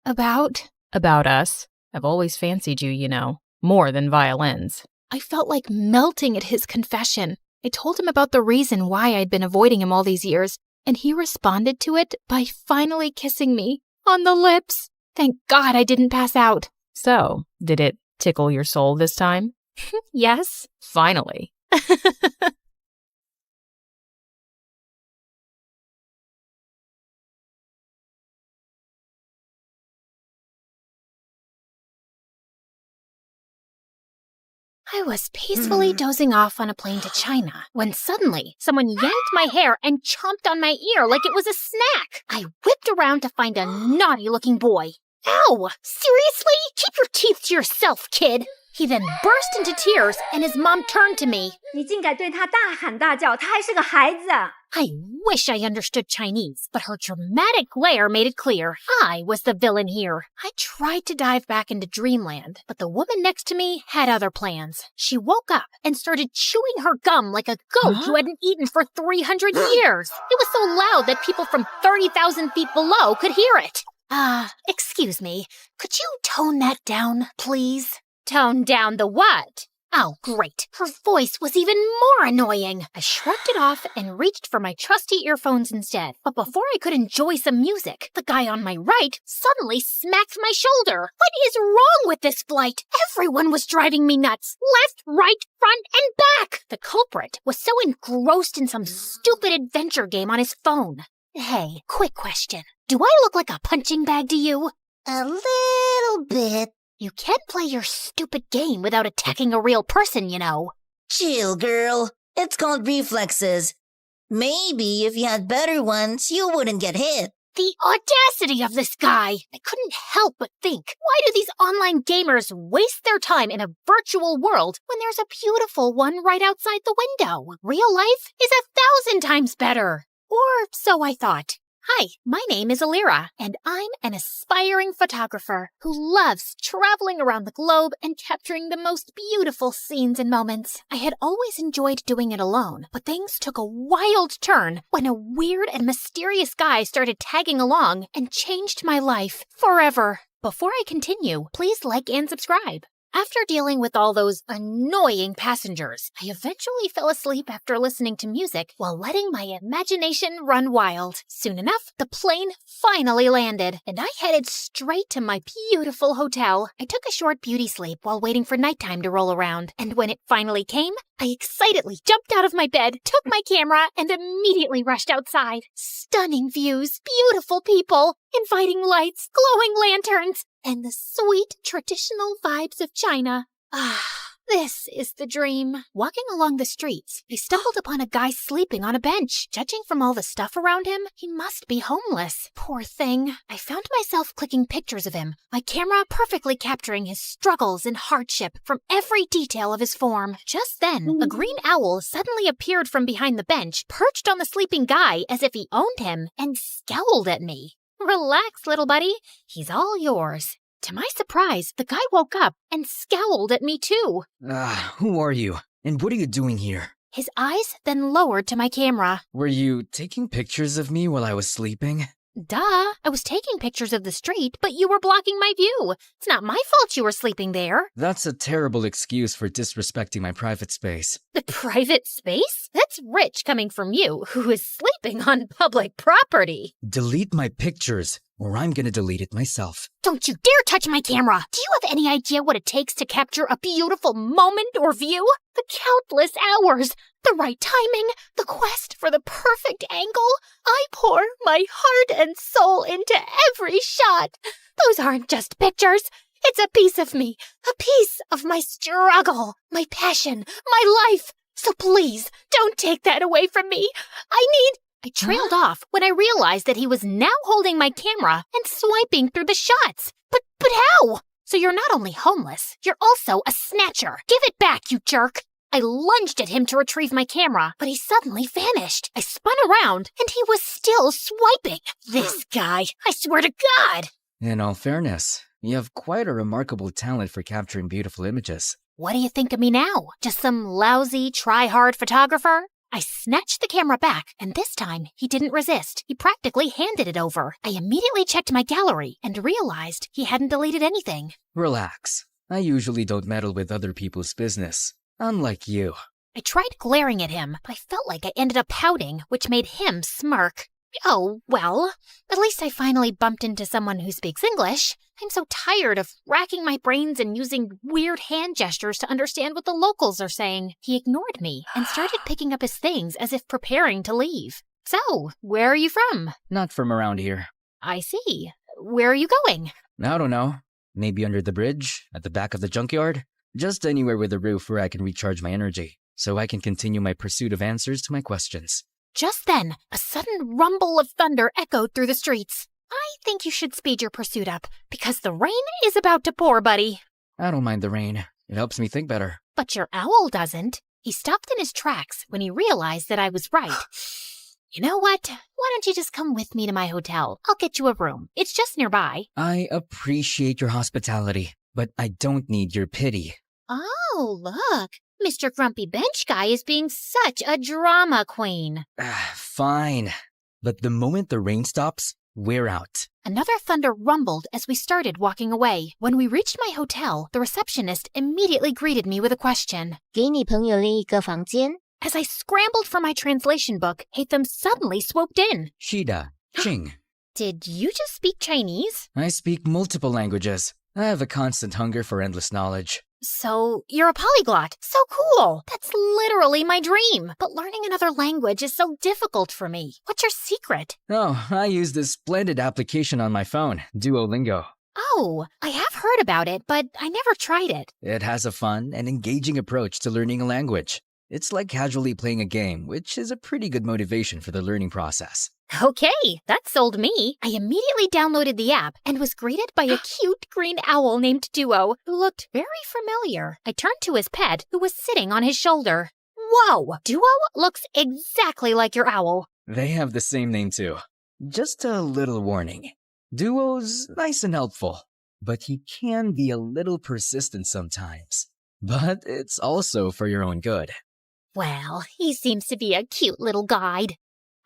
About? About us. I've always fancied you, more than violins. I felt like melting at his confession. I told him about the reason why I'd been avoiding him all these years, and he responded to it by finally kissing me on the lips. Thank God I didn't pass out. So, did it tickle your soul this time? Yes. Finally. I was peacefully dozing off on a plane to China when suddenly someone yanked my hair and chomped on my ear like it was a snack. I whipped around to find a naughty-looking boy. Ow! Seriously? Keep your teeth to yourself, kid! He then burst into tears and his mom turned to me. 你竟敢对他大喊大叫，他还是个孩子。 I wish I understood Chinese, but her dramatic glare made it clear I was the villain here. I tried to dive back into dreamland, but the woman next to me had other plans. She woke up and started chewing her gum like a goat who hadn't eaten for 300 years. It was so loud that people from 30,000 feet below could hear it. Excuse me, could you tone that down, please? Tone down the what? Oh, great. Her voice was even more annoying. I shrugged it off and reached for my trusty earphones instead. But before I could enjoy some music, the guy on my right suddenly smacked my shoulder. What is wrong with this flight? Everyone was driving me nuts. Left, right, front, and back. The culprit was so engrossed in some stupid adventure game on his phone. Hey, quick question. Do I look like a punching bag to you? A little bit. You can't play your stupid game without attacking a real person, you know. Chill, girl. It's called reflexes. Maybe if you had better ones, you wouldn't get hit. The audacity of this guy! I couldn't help but think, why do these online gamers waste their time in a virtual world when there's a beautiful one right outside the window? Real life is 1,000 times better. Or so I thought. Hi, my name is Alira, and I'm an aspiring photographer who loves traveling around the globe and capturing the most beautiful scenes and moments. I had always enjoyed doing it alone, but things took a wild turn when a weird and mysterious guy started tagging along and changed my life forever. Before I continue, please like and subscribe. After dealing with all those annoying passengers, I eventually fell asleep after listening to music while letting my imagination run wild. Soon enough, the plane finally landed, and I headed straight to my beautiful hotel. I took a short beauty sleep while waiting for nighttime to roll around, and when it finally came, I excitedly jumped out of my bed, took my camera, and immediately rushed outside. Stunning views, beautiful people, inviting lights, glowing lanterns, and the sweet traditional vibes of China. This is the dream. Walking along the streets, I stumbled upon a guy sleeping on a bench. Judging from all the stuff around him, he must be homeless. Poor thing. I found myself clicking pictures of him, my camera perfectly capturing his struggles and hardship from every detail of his form. Just then, a green owl suddenly appeared from behind the bench, perched on the sleeping guy as if he owned him, and scowled at me. Relax, little buddy. He's all yours. To my surprise, the guy woke up and scowled at me too. Who are you? And what are you doing here? His eyes then lowered to my camera. Were you taking pictures of me while I was sleeping? Duh, I was taking pictures of the street, but you were blocking my view. It's not my fault you were sleeping there. That's a terrible excuse for disrespecting my private space. The private space? That's rich coming from you, who is sleeping on public property. Delete my pictures, or I'm gonna delete it myself. Don't you dare touch my camera! Do you have any idea what it takes to capture a beautiful moment or view? The countless hours, the right timing, the quest for the perfect angle. I pour my heart and soul into every shot. Those aren't just pictures. It's a piece of me, a piece of my struggle, my passion, my life. So please, don't take that away from me. I trailed off when I realized that he was now holding my camera and swiping through the shots. But how? So you're not only homeless, you're also a snatcher. Give it back, you jerk. I lunged at him to retrieve my camera, but he suddenly vanished. I spun around, and he was still swiping. This guy, I swear to God. In all fairness, you have quite a remarkable talent for capturing beautiful images. What do you think of me now? Just some lousy, try-hard photographer? I snatched the camera back, and this time he didn't resist. He practically handed it over. I immediately checked my gallery and realized he hadn't deleted anything. Relax. I usually don't meddle with other people's business. Unlike you. I tried glaring at him, but I felt like I ended up pouting, which made him smirk. Oh, well, at least I finally bumped into someone who speaks English. I'm so tired of racking my brains and using weird hand gestures to understand what the locals are saying. He ignored me and started picking up his things as if preparing to leave. So, where are you from? Not from around here. I see. Where are you going? I don't know. Maybe under the bridge? At the back of the junkyard? Just anywhere with a roof where I can recharge my energy, so I can continue my pursuit of answers to my questions. Just then, a sudden rumble of thunder echoed through the streets. I think you should speed your pursuit up, because the rain is about to pour, buddy. I don't mind the rain. It helps me think better. But your owl doesn't. He stopped in his tracks when he realized that I was right. You know what? Why don't you just come with me to my hotel? I'll get you a room. It's just nearby. I appreciate your hospitality, but I don't need your pity. Oh, look. Mr. Grumpy Bench Guy is being such a drama queen. Fine. But the moment the rain stops, we're out. Another thunder rumbled as we started walking away. When we reached my hotel, the receptionist immediately greeted me with a question. 给你朋友另一个房间。 As I scrambled for my translation book, Hatham suddenly swooped in. Shida, Ching. Did you just speak Chinese? I speak multiple languages. I have a constant hunger for endless knowledge. So, you're a polyglot. So cool. That's literally my dream. But learning another language is so difficult for me. What's your secret? Oh, I use this splendid application on my phone, Duolingo. Oh, I have heard about it, but I never tried it. It has a fun and engaging approach to learning a language. It's like casually playing a game, which is a pretty good motivation for the learning process. Okay, that sold me. I immediately downloaded the app and was greeted by a cute green owl named Duo, who looked very familiar. I turned to his pet, who was sitting on his shoulder. Whoa, Duo looks exactly like your owl. They have the same name too. Just a little warning. Duo's nice and helpful, but he can be a little persistent sometimes. But it's also for your own good. Well, he seems to be a cute little guide.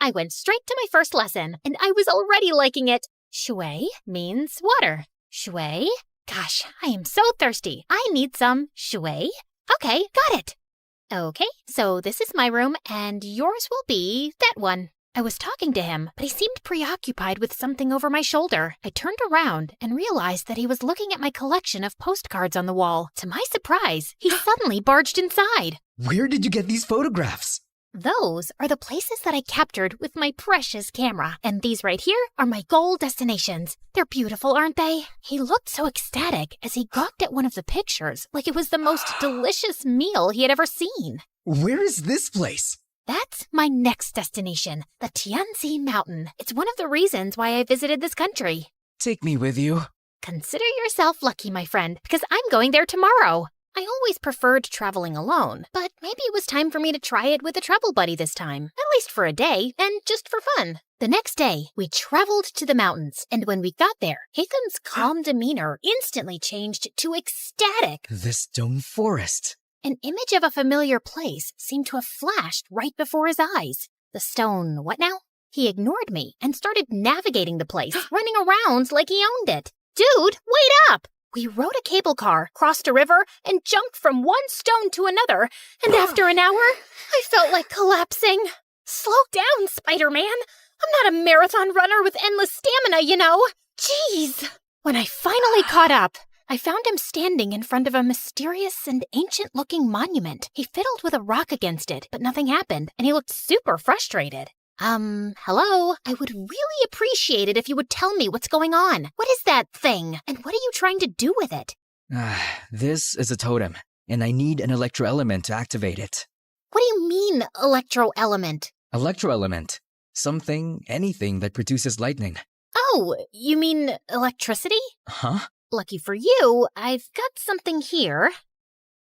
I went straight to my first lesson, and I was already liking it. Shui means water. Shui? Gosh, I am so thirsty. I need some shui. Okay, got it. Okay, so this is my room, and yours will be that one. I was talking to him, but he seemed preoccupied with something over my shoulder. I turned around and realized that he was looking at my collection of postcards on the wall. To my surprise, he suddenly barged inside. Where did you get these photographs? Those are the places that I captured with my precious camera. And these right here are my goal destinations. They're beautiful, aren't they? He looked so ecstatic as he gawked at one of the pictures, like it was the most delicious meal he had ever seen. Where is this place? That's my next destination, the Tianzi Mountain. It's one of the reasons why I visited this country. Take me with you. Consider yourself lucky, my friend, because I'm going there tomorrow. I always preferred traveling alone, but maybe it was time for me to try it with a travel buddy this time, at least for a day, and just for fun. The next day, we traveled to the mountains, and when we got there, Hatham's calm demeanor instantly changed to ecstatic. The stone forest. An image of a familiar place seemed to have flashed right before his eyes. The stone, what now? He ignored me and started navigating the place, running around like he owned it. Dude, wait up! We rode a cable car, crossed a river, and jumped from one stone to another, and after an hour, I felt like collapsing. Slow down, Spider-Man. I'm not a marathon runner with endless stamina, you know. Jeez. When I finally caught up, I found him standing in front of a mysterious and ancient-looking monument. He fiddled with a rock against it, but nothing happened, and he looked super frustrated. Hello? I would really appreciate it if you would tell me what's going on. What is that thing? And what are you trying to do with it? This is a totem, and I need an electroelement to activate it. What do you mean, electro-element? Electroelement. Something, anything that produces lightning. Oh, you mean electricity? Huh? Lucky for you, I've got something here.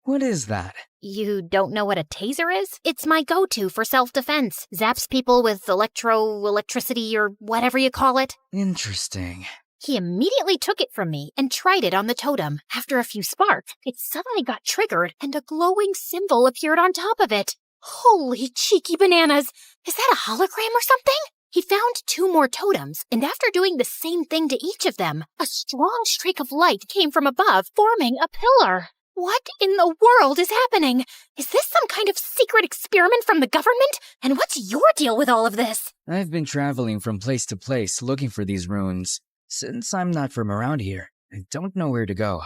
What is that? You don't know what a taser is? It's my go-to for self-defense. Zaps people with electricity or whatever you call it. Interesting. He immediately took it from me and tried it on the totem. After a few sparks, it suddenly got triggered and a glowing symbol appeared on top of it. Holy cheeky bananas! Is that a hologram or something? He found 2 more totems, and after doing the same thing to each of them, a strong streak of light came from above, forming a pillar. What in the world is happening? Is this some kind of secret experiment from the government? And what's your deal with all of this? I've been traveling from place to place looking for these runes. Since I'm not from around here, I don't know where to go.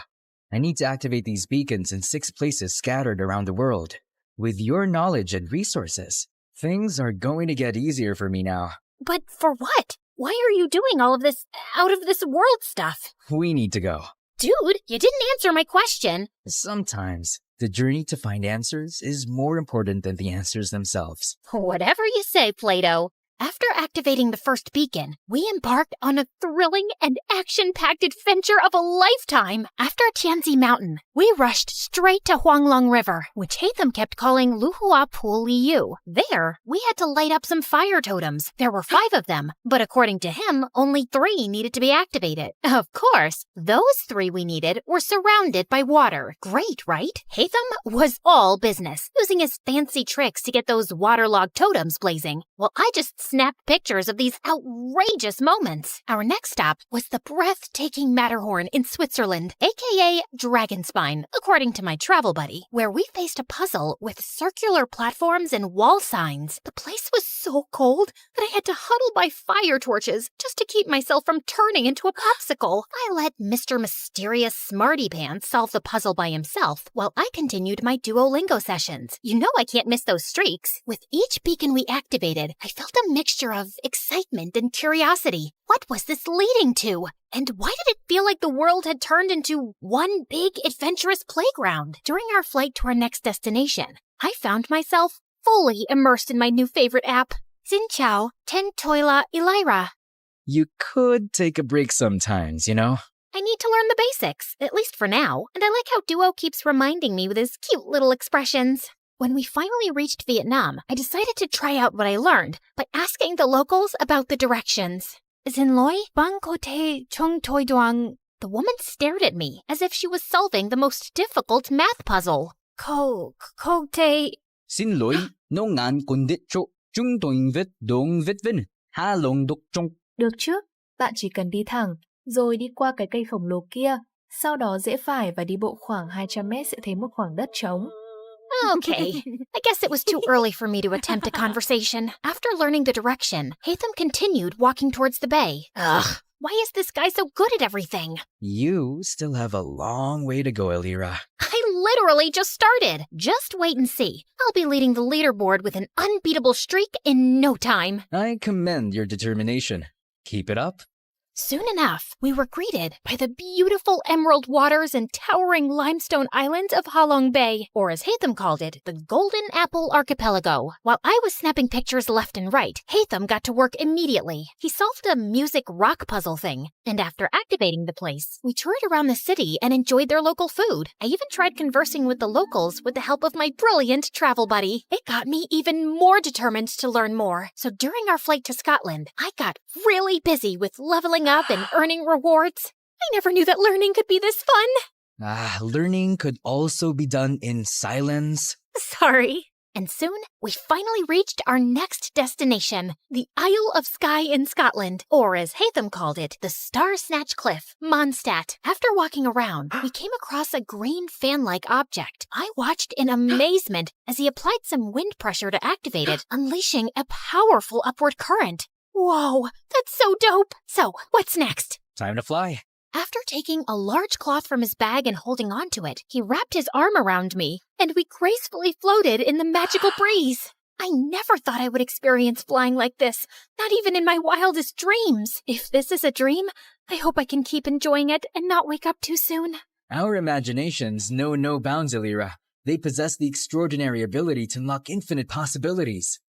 I need to activate these beacons in 6 places scattered around the world. With your knowledge and resources, things are going to get easier for me now. But for what? Why are you doing all of this out-of-this-world stuff? We need to go. Dude, you didn't answer my question. Sometimes, the journey to find answers is more important than the answers themselves. Whatever you say, Plato. After activating the first beacon, we embarked on a thrilling and action-packed adventure of a lifetime. After Tianzi Mountain, we rushed straight to Huanglong River, which Hatham kept calling Luhua Pool Liu. There, we had to light up some fire totems. There were 5 of them, but according to him, only 3 needed to be activated. Of course, those 3 we needed were surrounded by water. Great, right? Hatham was all business, using his fancy tricks to get those waterlogged totems blazing, while I just snapped pictures of these outrageous moments. Our next stop was the breathtaking Matterhorn in Switzerland, aka Dragonspine, according to my travel buddy, where we faced a puzzle with circular platforms and wall signs. The place was so cold that I had to huddle by fire torches just to keep myself from turning into a popsicle. I let Mr. Mysterious Smarty Pants solve the puzzle by himself, while I continued my Duolingo sessions. You know I can't miss those streaks. With each beacon we activated, I felt a mixture of excitement and curiosity. What was this leading to? And why did it feel like the world had turned into one big adventurous playground? During our flight to our next destination, I found myself fully immersed in my new favorite app, Xin Chao Ten Toila Elira. You could take a break sometimes, you know? I need to learn the basics, at least for now, and I like how Duo keeps reminding me with his cute little expressions. When we finally reached Vietnam, I decided to try out what I learned by asking the locals about the directions. Xin Loi, Bang Ko Te Chung Toi Duang. The woman stared at me as if she was solving the most difficult math puzzle. Ko Te... Xin lỗi, no ngàn con đít chỗ, chúng tôi viết đông viết vinh, ha lòng đục trong. Được chứ, bạn chỉ cần đi thẳng, rồi đi qua cái cây khổng lồ kia, sau đó rẽ phải và đi bộ khoảng 200 mét sẽ thấy một khoảng đất trống. Okay, I guess it was too early for me to attempt a conversation. After learning the direction, Hatham continued walking towards the bay. Ugh, why is this guy so good at everything? You still have a long way to go, Elira. I literally just started. Just wait and see. I'll be leading the leaderboard with an unbeatable streak in no time. I commend your determination. Keep it up. Soon enough, we were greeted by the beautiful emerald waters and towering limestone islands of Halong Bay, or as Hatham called it, the Golden Apple Archipelago. While I was snapping pictures left and right, Hatham got to work immediately. He solved a music rock puzzle thing, and after activating the place, we toured around the city and enjoyed their local food. I even tried conversing with the locals with the help of my brilliant travel buddy. It got me even more determined to learn more. So during our flight to Scotland, I got really busy with leveling up and earning rewards. I never knew that learning could be this fun. Learning could also be done in silence. Sorry. And soon, we finally reached our next destination, the Isle of Skye in Scotland, or as Hatham called it, the Star Snatch Cliff, Mondstadt. After walking around, we came across a green fan-like object. I watched in amazement as he applied some wind pressure to activate it, unleashing a powerful upward current. Whoa, that's so dope! So, what's next? Time to fly. After taking a large cloth from his bag and holding onto it, he wrapped his arm around me, and we gracefully floated in the magical breeze. I never thought I would experience flying like this, not even in my wildest dreams. If this is a dream, I hope I can keep enjoying it and not wake up too soon. Our imaginations know no bounds, Elira. They possess the extraordinary ability to unlock infinite possibilities.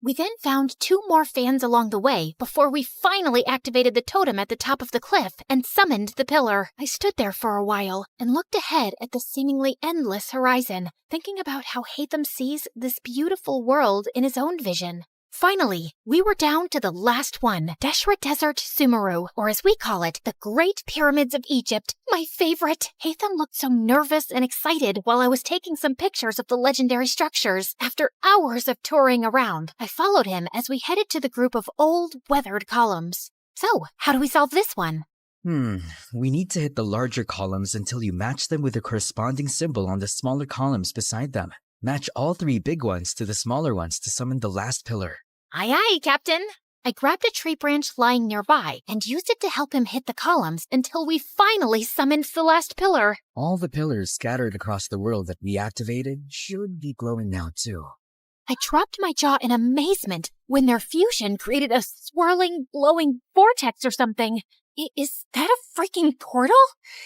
We then found 2 more fans along the way before we finally activated the totem at the top of the cliff and summoned the pillar. I stood there for a while and looked ahead at the seemingly endless horizon, thinking about how Hatham sees this beautiful world in his own vision. Finally, we were down to the last one, Deshra Desert Sumeru, or as we call it, the Great Pyramids of Egypt. My favorite. Haytham looked so nervous and excited while I was taking some pictures of the legendary structures. After hours of touring around, I followed him as we headed to the group of old, weathered columns. So, how do we solve this one? We need to hit the larger columns until you match them with the corresponding symbol on the smaller columns beside them. Match all 3 big ones to the smaller ones to summon the last pillar. Aye, aye, Captain. I grabbed a tree branch lying nearby and used it to help him hit the columns until we finally summoned the last pillar. All the pillars scattered across the world that we activated should be glowing now too. I dropped my jaw in amazement when their fusion created a swirling, glowing vortex or something. Is that a freaking portal?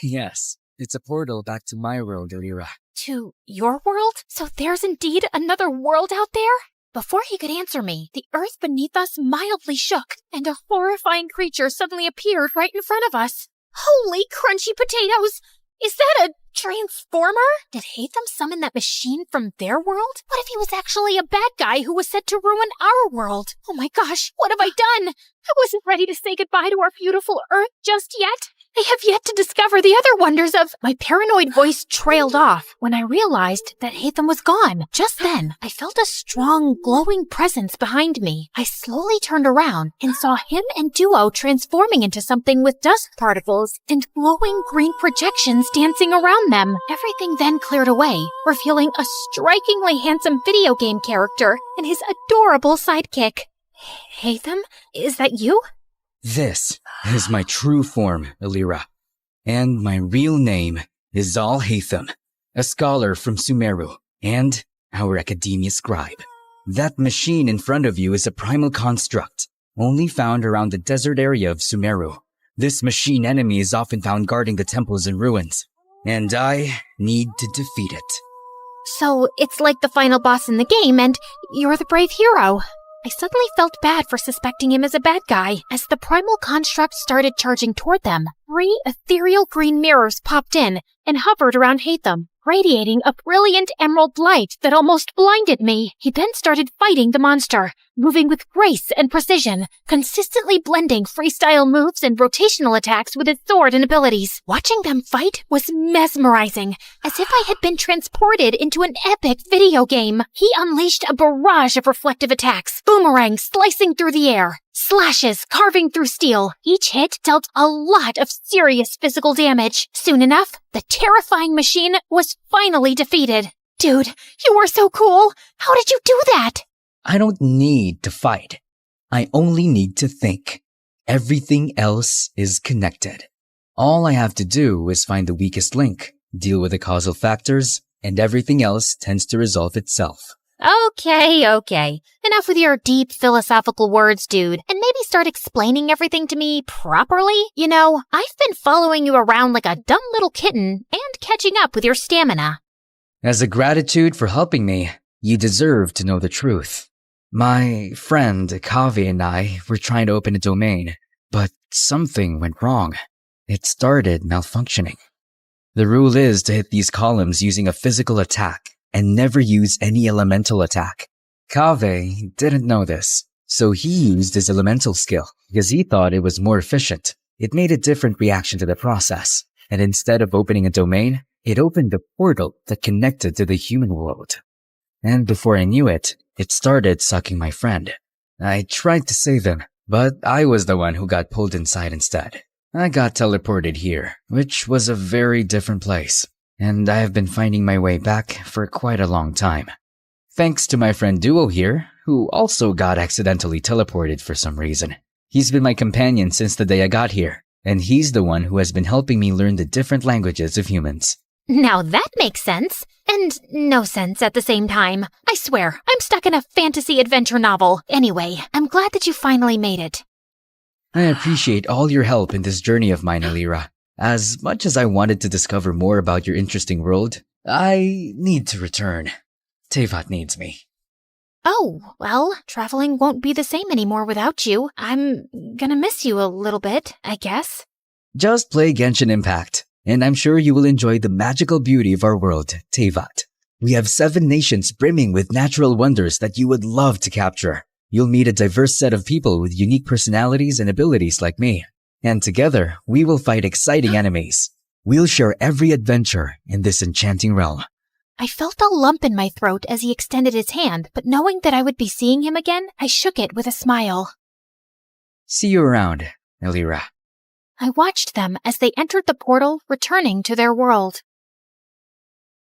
Yes, it's a portal back to my world, Elira. To your world? So there's indeed another world out there? Before he could answer me, the earth beneath us mildly shook, and a horrifying creature suddenly appeared right in front of us. Holy crunchy potatoes! Is that a transformer? Did Haytham summon that machine from their world? What if he was actually a bad guy who was set to ruin our world? Oh my gosh, what have I done? I wasn't ready to say goodbye to our beautiful Earth just yet. I have yet to discover the other wonders of... My paranoid voice trailed off when I realized that Haytham was gone. Just then, I felt a strong, glowing presence behind me. I slowly turned around and saw him and Duo transforming into something with dust particles and glowing green projections dancing around them. Everything then cleared away, revealing a strikingly handsome video game character and his adorable sidekick. Haytham, is that you? This is my true form, Elira. And my real name is Zal Haytham, a scholar from Sumeru, and our academia scribe. That machine in front of you is a primal construct, only found around the desert area of Sumeru. This machine enemy is often found guarding the temples and ruins, and I need to defeat it. So it's like the final boss in the game, and you're the brave hero. I suddenly felt bad for suspecting him as a bad guy. As the primal construct started charging toward them, 3 ethereal green mirrors popped in and hovered around Haytham, radiating a brilliant emerald light that almost blinded me. He then started fighting the monster, moving with grace and precision, consistently blending freestyle moves and rotational attacks with his sword and abilities. Watching them fight was mesmerizing, as if I had been transported into an epic video game. He unleashed a barrage of reflective attacks, boomerangs slicing through the air, slashes carving through steel. Each hit dealt a lot of serious physical damage. Soon enough, the terrifying machine was finally defeated. Dude, you were so cool! How did you do that? I don't need to fight. I only need to think. Everything else is connected. All I have to do is find the weakest link, deal with the causal factors, and everything else tends to resolve itself. Okay. Enough with your deep philosophical words, dude, and maybe start explaining everything to me properly. You know, I've been following you around like a dumb little kitten and catching up with your stamina. As a gratitude for helping me, you deserve to know the truth. My friend Kavi and I were trying to open a domain, but something went wrong. It started malfunctioning. The rule is to hit these columns using a physical attack and never use any elemental attack. Kaveh didn't know this, so he used his elemental skill because he thought it was more efficient. It made a different reaction to the process, and instead of opening a domain, it opened a portal that connected to the human world. And before I knew it, it started sucking my friend. I tried to save him, but I was the one who got pulled inside instead. I got teleported here, which was a very different place, and I have been finding my way back for quite a long time. Thanks to my friend Duo here, who also got accidentally teleported for some reason. He's been my companion since the day I got here, and he's the one who has been helping me learn the different languages of humans. Now that makes sense, and no sense at the same time. I swear, I'm stuck in a fantasy adventure novel. Anyway, I'm glad that you finally made it. I appreciate all your help in this journey of mine, Elira. As much as I wanted to discover more about your interesting world, I need to return. Tevat needs me. Oh, well, traveling won't be the same anymore without you. I'm gonna miss you a little bit, I guess. Just play Genshin Impact, and I'm sure you will enjoy the magical beauty of our world, Tevat. We have 7 nations brimming with natural wonders that you would love to capture. You'll meet a diverse set of people with unique personalities and abilities like me. And together, we will fight exciting enemies. We'll share every adventure in this enchanting realm. I felt a lump in my throat as he extended his hand, but knowing that I would be seeing him again, I shook it with a smile. See you around, Elira. I watched them as they entered the portal, returning to their world.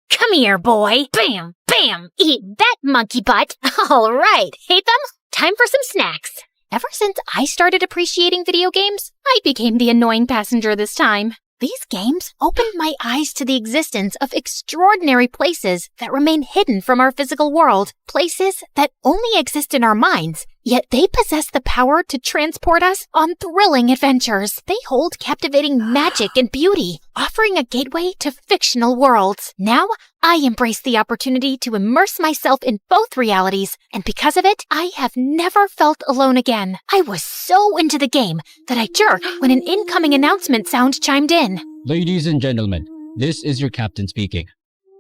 Come here, boy. Bam, bam, eat that monkey butt. All right, Hatham, time for some snacks. Ever since I started appreciating video games, I became the annoying passenger this time. These games opened my eyes to the existence of extraordinary places that remain hidden from our physical world, places that only exist in our minds, yet they possess the power to transport us on thrilling adventures. They hold captivating magic and beauty, offering a gateway to fictional worlds. Now, I embrace the opportunity to immerse myself in both realities, and because of it, I have never felt alone again. I was so into the game that I jerked when an incoming announcement sound chimed in. Ladies and gentlemen, this is your captain speaking.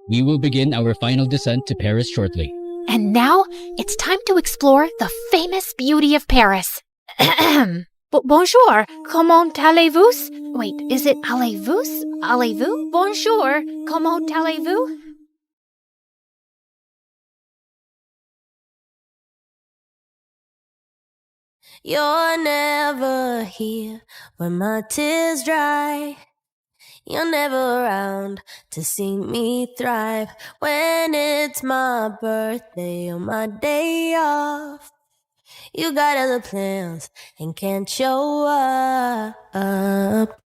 We will begin our final descent to Paris shortly. And now, it's time to explore the famous beauty of Paris. Bonjour, comment allez-vous? Wait, is it allez-vous? Allez-vous? Bonjour, comment allez-vous? You're never here when my tears dry. You're never around to see me thrive. When it's my birthday or my day off, you got other plans and can't show up.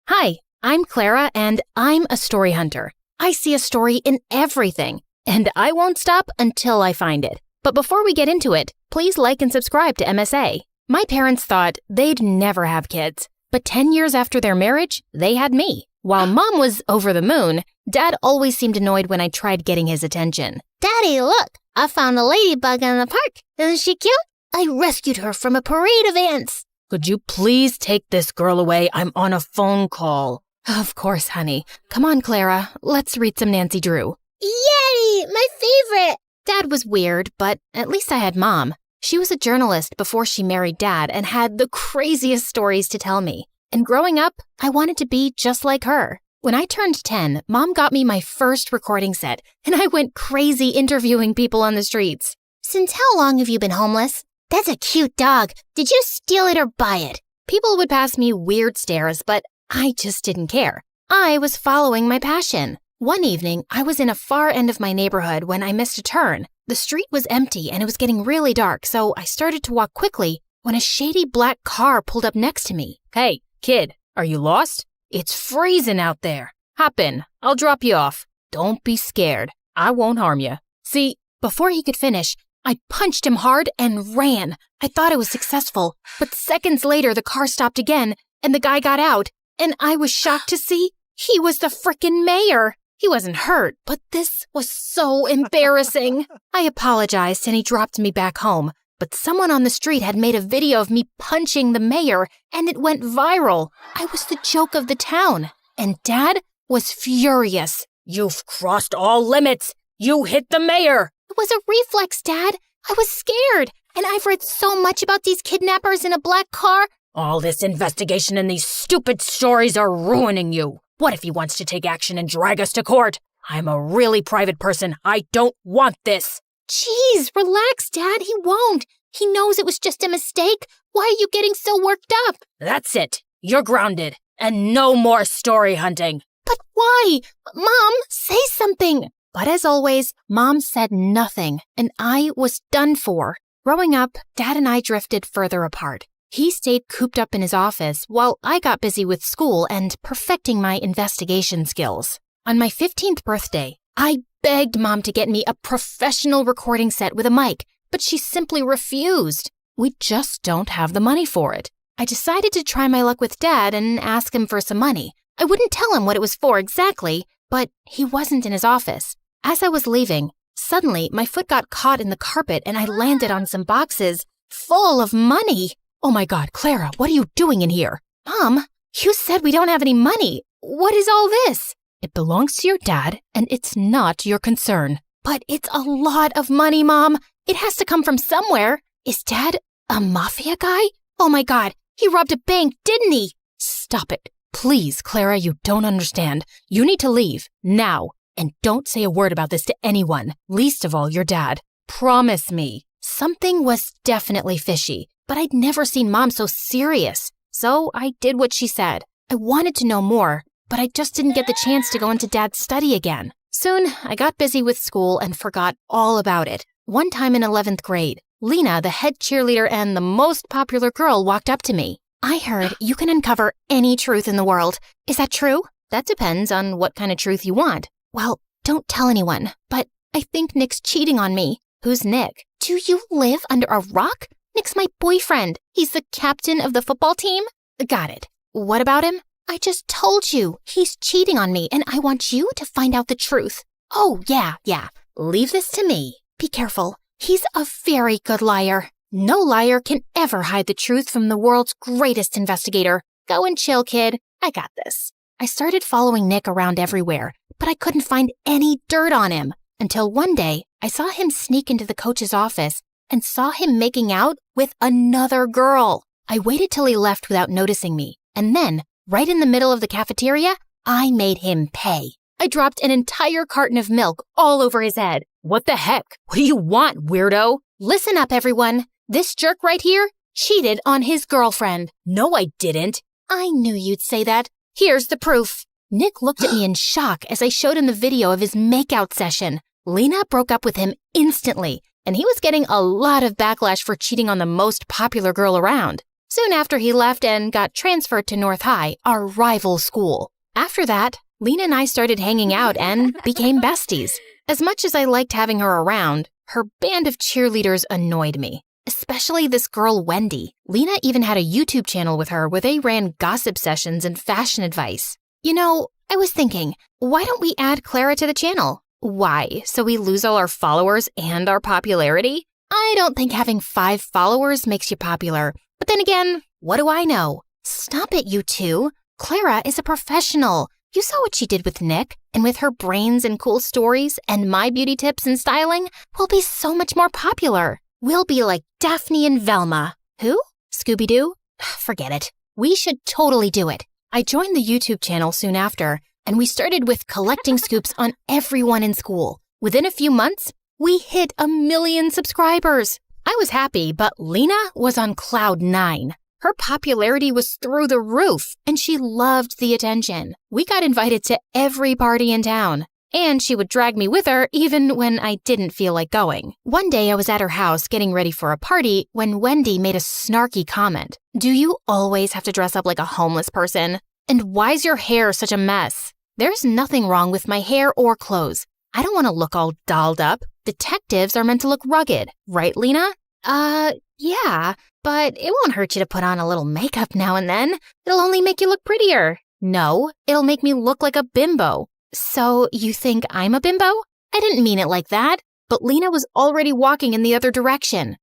Hi, I'm Clara, and I'm a story hunter. I see a story in everything, and I won't stop until I find it. But before we get into it, please like and subscribe to MSA. My parents thought they'd never have kids, but 10 years after their marriage, they had me. While Mom was over the moon, Dad always seemed annoyed when I tried getting his attention. Daddy, look! I found a ladybug in the park. Isn't she cute? I rescued her from a parade of ants. Could you please take this girl away? I'm on a phone call. Of course, honey. Come on, Clara. Let's read some Nancy Drew. Yay! My favorite! Dad was weird, but at least I had Mom. She was a journalist before she married Dad and had the craziest stories to tell me. And growing up, I wanted to be just like her. When I turned 10, Mom got me my first recording set, and I went crazy interviewing people on the streets. Since how long have you been homeless? That's a cute dog. Did you steal it or buy it? People would pass me weird stares, but I just didn't care. I was following my passion. One evening, I was in a far end of my neighborhood when I missed a turn. The street was empty and it was getting really dark, so I started to walk quickly when a shady black car pulled up next to me. Hey, kid, are you lost? It's freezing out there. Hop in. I'll drop you off. Don't be scared. I won't harm you. See, before he could finish, I punched him hard and ran. I thought I was successful, but seconds later the car stopped again and the guy got out, and I was shocked to see he was the frickin' mayor. He wasn't hurt, but this was so embarrassing. I apologized and he dropped me back home, but someone on the street had made a video of me punching the mayor and it went viral. I was the joke of the town, and Dad was furious. You've crossed all limits. You hit the mayor. It was a reflex, Dad. I was scared, and I've read so much about these kidnappers in a black car. All this investigation and these stupid stories are ruining you. What if he wants to take action and drag us to court? I'm a really private person. I don't want this. Jeez, relax, Dad. He won't. He knows it was just a mistake. Why are you getting so worked up? That's it. You're grounded. And no more story hunting. But why? Mom, say something. But as always, Mom said nothing, and I was done for. Growing up, Dad and I drifted further apart. He stayed cooped up in his office while I got busy with school and perfecting my investigation skills. On my 15th birthday, I begged Mom to get me a professional recording set with a mic, but she simply refused. We just don't have the money for it. I decided to try my luck with Dad and ask him for some money. I wouldn't tell him what it was for exactly, but he wasn't in his office. As I was leaving, suddenly my foot got caught in the carpet and I landed on some boxes full of money. Oh my God, Clara, what are you doing in here? Mom, you said we don't have any money. What is all this? It belongs to your dad, and it's not your concern. But it's a lot of money, Mom. It has to come from somewhere. Is Dad a mafia guy? Oh my God, he robbed a bank, didn't he? Stop it. Please, Clara, you don't understand. You need to leave, now. And don't say a word about this to anyone, least of all your dad. Promise me. Something was definitely fishy, but I'd never seen Mom so serious. So I did what she said. I wanted to know more, but I just didn't get the chance to go into Dad's study again. Soon, I got busy with school and forgot all about it. One time in 11th grade, Lena, the head cheerleader and the most popular girl, walked up to me. I heard you can uncover any truth in the world. Is that true? That depends on what kind of truth you want. Well, don't tell anyone, but I think Nick's cheating on me. Who's Nick? Do you live under a rock? Nick's my boyfriend. He's the captain of the football team. Got it. What about him? I just told you. He's cheating on me, and I want you to find out the truth. Oh, yeah. Leave this to me. Be careful. He's a very good liar. No liar can ever hide the truth from the world's greatest investigator. Go and chill, kid. I got this. I started following Nick around everywhere, but I couldn't find any dirt on him. Until one day, I saw him sneak into the coach's office and saw him making out with another girl. I waited till he left without noticing me, and then, right in the middle of the cafeteria, I made him pay. I dropped an entire carton of milk all over his head. What the heck? What do you want, weirdo? Listen up, everyone. This jerk right here cheated on his girlfriend. No, I didn't. I knew you'd say that. Here's the proof. Nick looked at me in shock as I showed him the video of his makeout session. Lena broke up with him instantly, and he was getting a lot of backlash for cheating on the most popular girl around. Soon after, he left and got transferred to North High, our rival school. After that, Lena and I started hanging out and became besties. As much as I liked having her around, her band of cheerleaders annoyed me. Especially this girl, Wendy. Lena even had a YouTube channel with her where they ran gossip sessions and fashion advice. You know, I was thinking, why don't we add Clara to the channel? Why? So we lose all our followers and our popularity? I don't think having 5 followers makes you popular. But then again, what do I know? Stop it, you two. Clara is a professional. You saw what she did with Nick, and with her brains and cool stories and my beauty tips and styling, we'll be so much more popular. We'll be like Daphne and Velma. Who? Scooby-Doo? Forget it. We should totally do it. I joined the YouTube channel soon after, and we started with collecting scoops on everyone in school. Within a few months, we hit 1 million subscribers. I was happy, but Lena was on cloud 9. Her popularity was through the roof, and she loved the attention. We got invited to every party in town, and she would drag me with her even when I didn't feel like going. One day I was at her house getting ready for a party when Wendy made a snarky comment. Do you always have to dress up like a homeless person? And why's your hair such a mess? There's nothing wrong with my hair or clothes. I don't want to look all dolled up. Detectives are meant to look rugged, right, Lena? Yeah, but it won't hurt you to put on a little makeup now and then. It'll only make you look prettier. No, it'll make me look like a bimbo. So you think I'm a bimbo? I didn't mean it like that. But Lena was already walking in the other direction.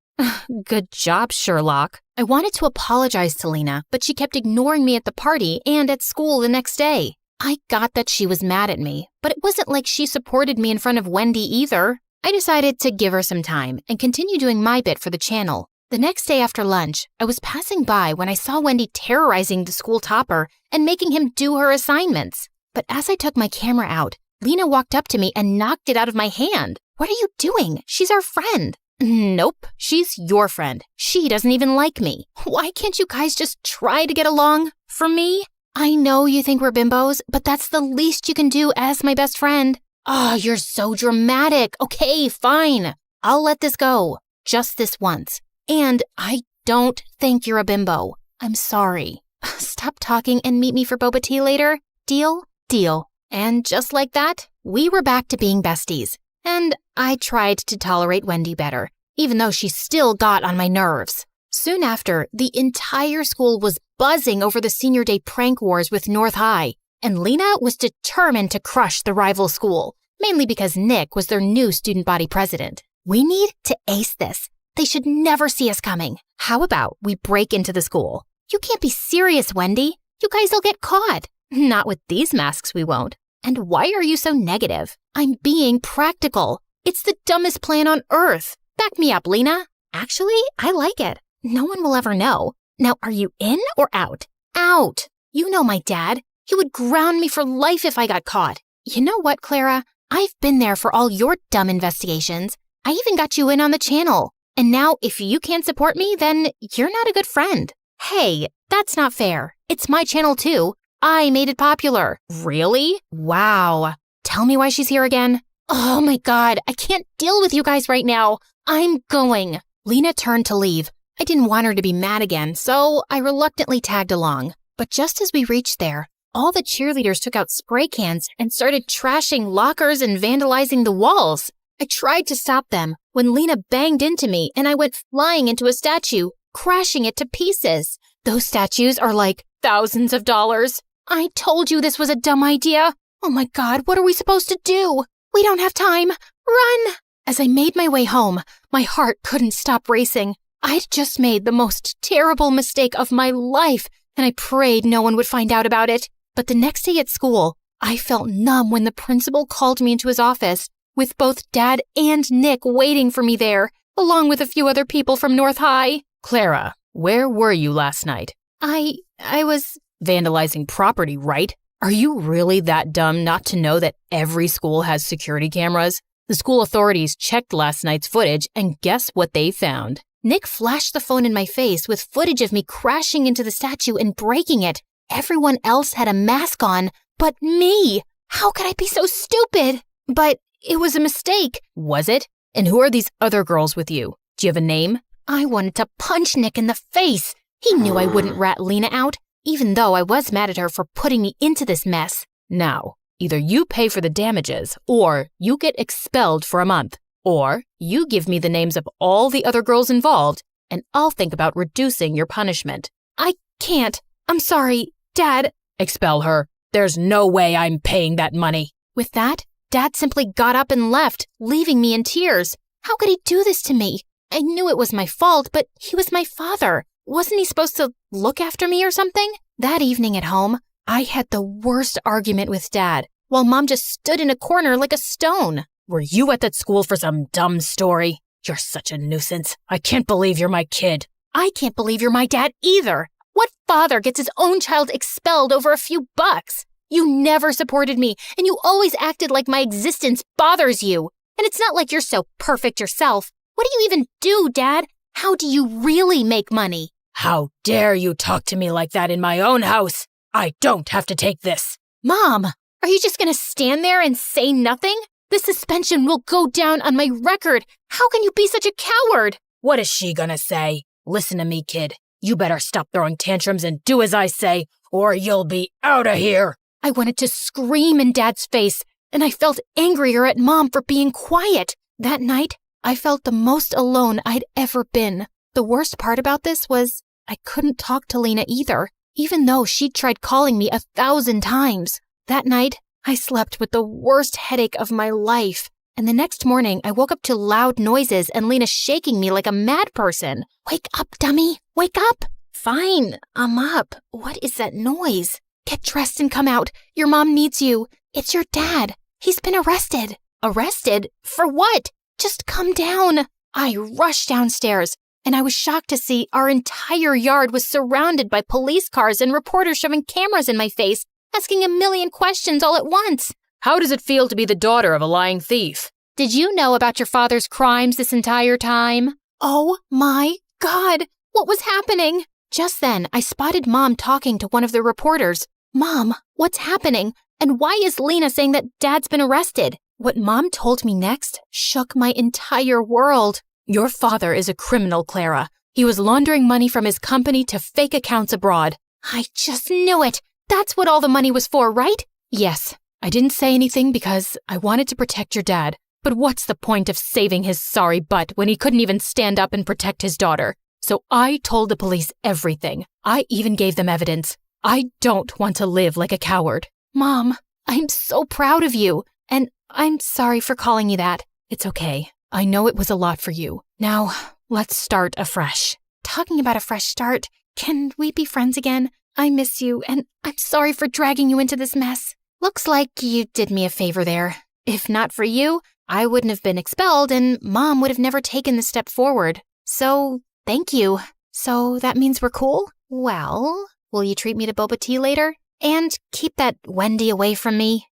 Good job, Sherlock. I wanted to apologize to Lena, but she kept ignoring me at the party and at school the next day. I got that she was mad at me, but it wasn't like she supported me in front of Wendy either. I decided to give her some time and continue doing my bit for the channel. The next day after lunch, I was passing by when I saw Wendy terrorizing the school topper and making him do her assignments. But as I took my camera out, Lena walked up to me and knocked it out of my hand. What are you doing? She's our friend. Nope, she's your friend. She doesn't even like me. Why can't you guys just try to get along? For me? I know you think we're bimbos, but that's the least you can do as my best friend. Oh, you're so dramatic. Okay, fine. I'll let this go. Just this once. And I don't think you're a bimbo. I'm sorry. Stop talking and meet me for boba tea later. Deal? Deal. And just like that, we were back to being besties. And I tried to tolerate Wendy better, even though she still got on my nerves. Soon after, the entire school was buzzing over the senior day prank wars with North High, and Lena was determined to crush the rival school, mainly because Nick was their new student body president. We need to ace this. They should never see us coming. How about we break into the school? You can't be serious, Wendy. You guys will get caught. Not with these masks, we won't. And why are you so negative? I'm being practical. It's the dumbest plan on earth. Back me up, Lena. Actually, I like it. No one will ever know. Now, are you in or out? Out. You know my dad. He would ground me for life if I got caught. You know what, Clara? I've been there for all your dumb investigations. I even got you in on the channel. And now, if you can't support me, then you're not a good friend. Hey, that's not fair. It's my channel too. I made it popular. Really? Wow. Tell me why she's here again. Oh my God, I can't deal with you guys right now. I'm going. Lena turned to leave. I didn't want her to be mad again, so I reluctantly tagged along. But just as we reached there, all the cheerleaders took out spray cans and started trashing lockers and vandalizing the walls. I tried to stop them when Lena banged into me and I went flying into a statue, crashing it to pieces. Those statues are like thousands of dollars. I told you this was a dumb idea. Oh my God, what are we supposed to do? We don't have time. Run! As I made my way home, my heart couldn't stop racing. I'd just made the most terrible mistake of my life, and I prayed no one would find out about it. But the next day at school, I felt numb when the principal called me into his office, with both Dad and Nick waiting for me there, along with a few other people from North High. Clara, where were you last night? I was... Vandalizing property, right? Are you really that dumb not to know that every school has security cameras? The school authorities checked last night's footage, and guess what they found? Nick flashed the phone in my face with footage of me crashing into the statue and breaking it. Everyone else had a mask on, but me. How could I be so stupid? But it was a mistake. Was it? And who are these other girls with you? Do you have a name? I wanted to punch Nick in the face. He knew I wouldn't rat Lena out, even though I was mad at her for putting me into this mess. Now, either you pay for the damages, or you get expelled for a month, or you give me the names of all the other girls involved, and I'll think about reducing your punishment. I can't. I'm sorry, Dad. Expel her. There's no way I'm paying that money. With that, Dad simply got up and left, leaving me in tears. How could he do this to me? I knew it was my fault, but he was my father. Wasn't he supposed to look after me or something? That evening at home, I had the worst argument with Dad, while Mom just stood in a corner like a stone. Were you at that school for some dumb story? You're such a nuisance. I can't believe you're my kid. I can't believe you're my dad either. What father gets his own child expelled over a few bucks? You never supported me, and you always acted like my existence bothers you. And it's not like you're so perfect yourself. What do you even do, Dad? How do you really make money? How dare you talk to me like that in my own house? I don't have to take this. Mom, are you just going to stand there and say nothing? This suspension will go down on my record. How can you be such a coward? What is she gonna say? Listen to me, kid. You better stop throwing tantrums and do as I say, or you'll be out of here. I wanted to scream in Dad's face, and I felt angrier at Mom for being quiet. That night, I felt the most alone I'd ever been. The worst part about this was I couldn't talk to Lena either, even though she'd tried calling me 1,000 times. That night, I slept with the worst headache of my life. And the next morning, I woke up to loud noises and Lena shaking me like a mad person. Wake up, dummy. Wake up. Fine, I'm up. What is that noise? Get dressed and come out. Your mom needs you. It's your dad. He's been arrested. Arrested? For what? Just come down. I rushed downstairs, and I was shocked to see our entire yard was surrounded by police cars and reporters shoving cameras in my face, asking a million questions all at once. How does it feel to be the daughter of a lying thief? Did you know about your father's crimes this entire time? Oh my God, what was happening? Just then, I spotted Mom talking to one of the reporters. Mom, what's happening? And why is Lena saying that Dad's been arrested? What Mom told me next shook my entire world. Your father is a criminal, Clara. He was laundering money from his company to fake accounts abroad. I just knew it. That's what all the money was for, right? Yes. I didn't say anything because I wanted to protect your dad. But what's the point of saving his sorry butt when he couldn't even stand up and protect his daughter? So I told the police everything. I even gave them evidence. I don't want to live like a coward. Mom, I'm so proud of you. And I'm sorry for calling you that. It's okay. I know it was a lot for you. Now, let's start afresh. Talking about a fresh start, can we be friends again? I miss you, and I'm sorry for dragging you into this mess. Looks like you did me a favor there. If not for you, I wouldn't have been expelled and Mom would have never taken this step forward. So, thank you. So that means we're cool? Well, will you treat me to boba tea later? And keep that Wendy away from me?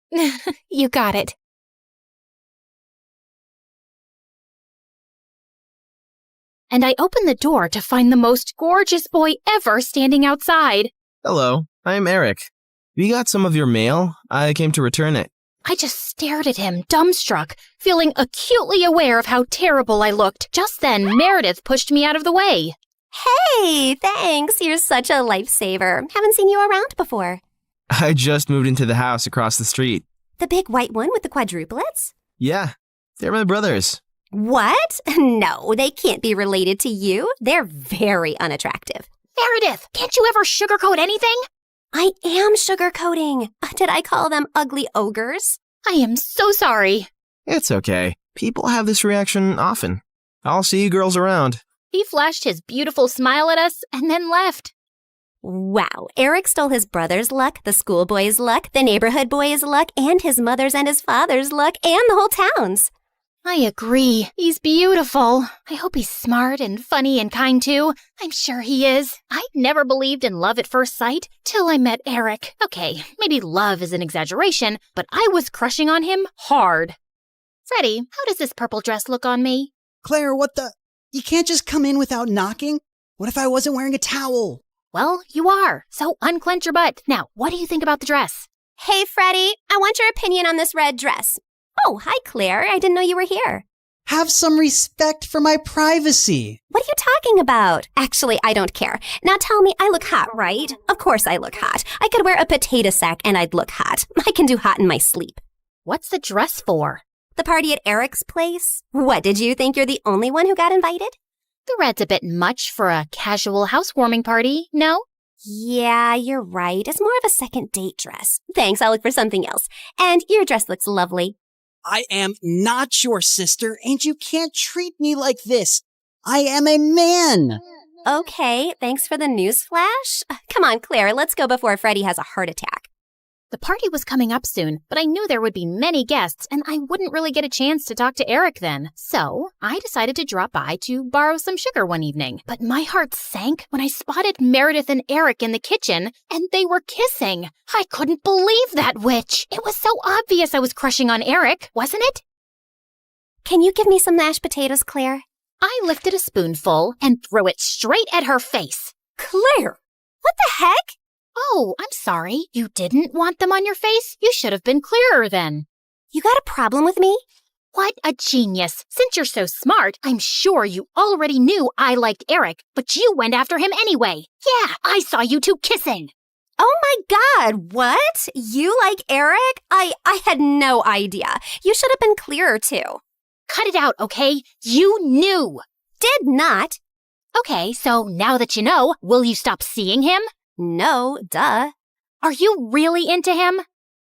You got it. And I opened the door to find the most gorgeous boy ever standing outside. Hello, I'm Eric. We got some of your mail. I came to return it. I just stared at him, dumbstruck, feeling acutely aware of how terrible I looked. Just then, Meredith pushed me out of the way. Hey, thanks. You're such a lifesaver. Haven't seen you around before. I just moved into the house across the street. The big white one with the quadruplets? Yeah, they're my brothers. What? No, they can't be related to you. They're very unattractive. Meredith, can't you ever sugarcoat anything? I am sugarcoating. Did I call them ugly ogres? I am so sorry. It's okay. People have this reaction often. I'll see you girls around. He flashed his beautiful smile at us and then left. Wow, Eric stole his brother's luck, the schoolboy's luck, the neighborhood boy's luck, and his mother's and his father's luck, and the whole town's. I agree. He's beautiful. I hope he's smart and funny and kind too. I'm sure he is. I never believed in love at first sight till I met Eric. Okay, maybe love is an exaggeration, but I was crushing on him hard. Freddie, how does this purple dress look on me? Claire, what the? You can't just come in without knocking? What if I wasn't wearing a towel? Well, you are. So unclench your butt. Now, what do you think about the dress? Hey, Freddie, I want your opinion on this red dress. Oh, hi, Claire. I didn't know you were here. Have some respect for my privacy. What are you talking about? Actually, I don't care. Now tell me, I look hot, right? Of course I look hot. I could wear a potato sack and I'd look hot. I can do hot in my sleep. What's the dress for? The party at Eric's place? What, did you think you're the only one who got invited? The red's a bit much for a casual housewarming party, no? Yeah, you're right. It's more of a second date dress. Thanks, I'll look for something else. And your dress looks lovely. I am not your sister, and you can't treat me like this. I am a man. Okay, thanks for the news flash. Come on, Claire, let's go before Freddie has a heart attack. The party was coming up soon, but I knew there would be many guests, and I wouldn't really get a chance to talk to Eric then. So I decided to drop by to borrow some sugar one evening. But my heart sank when I spotted Meredith and Eric in the kitchen, and they were kissing. I couldn't believe that witch. It was so obvious I was crushing on Eric, wasn't it? Can you give me some mashed potatoes, Claire? I lifted a spoonful and threw it straight at her face. Claire! What the heck? Oh, I'm sorry. You didn't want them on your face? You should have been clearer then. You got a problem with me? What a genius. Since you're so smart, I'm sure you already knew I liked Eric, but you went after him anyway. Yeah, I saw you two kissing. Oh my God, what? You like Eric? I had no idea. You should have been clearer too. Cut it out, okay? You knew. Did not. Okay, so now that you know, will you stop seeing him? No, duh. Are you really into him?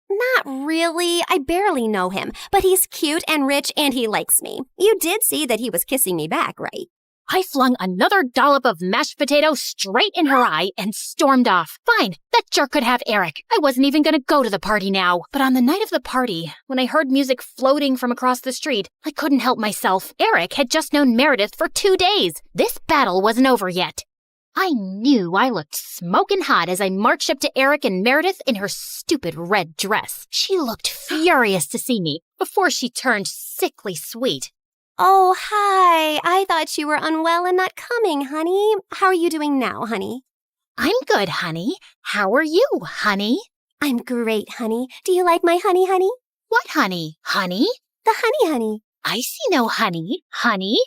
Not really. I barely know him, but he's cute and rich and he likes me. You did see that he was kissing me back, right? I flung another dollop of mashed potato straight in her eye and stormed off. Fine, that jerk could have Eric. I wasn't even going to go to the party now. But on the night of the party, when I heard music floating from across the street, I couldn't help myself. Eric had just known Meredith for 2 days. This battle wasn't over yet. I knew I looked smoking hot as I marched up to Eric and Meredith in her stupid red dress. She looked furious to see me before she turned sickly sweet. Oh, hi. I thought you were unwell and not coming, honey. How are you doing now, honey? I'm good, honey. How are you, honey? I'm great, honey. Do you like my honey, honey? What honey? Honey? The honey. I see no honey. Honey?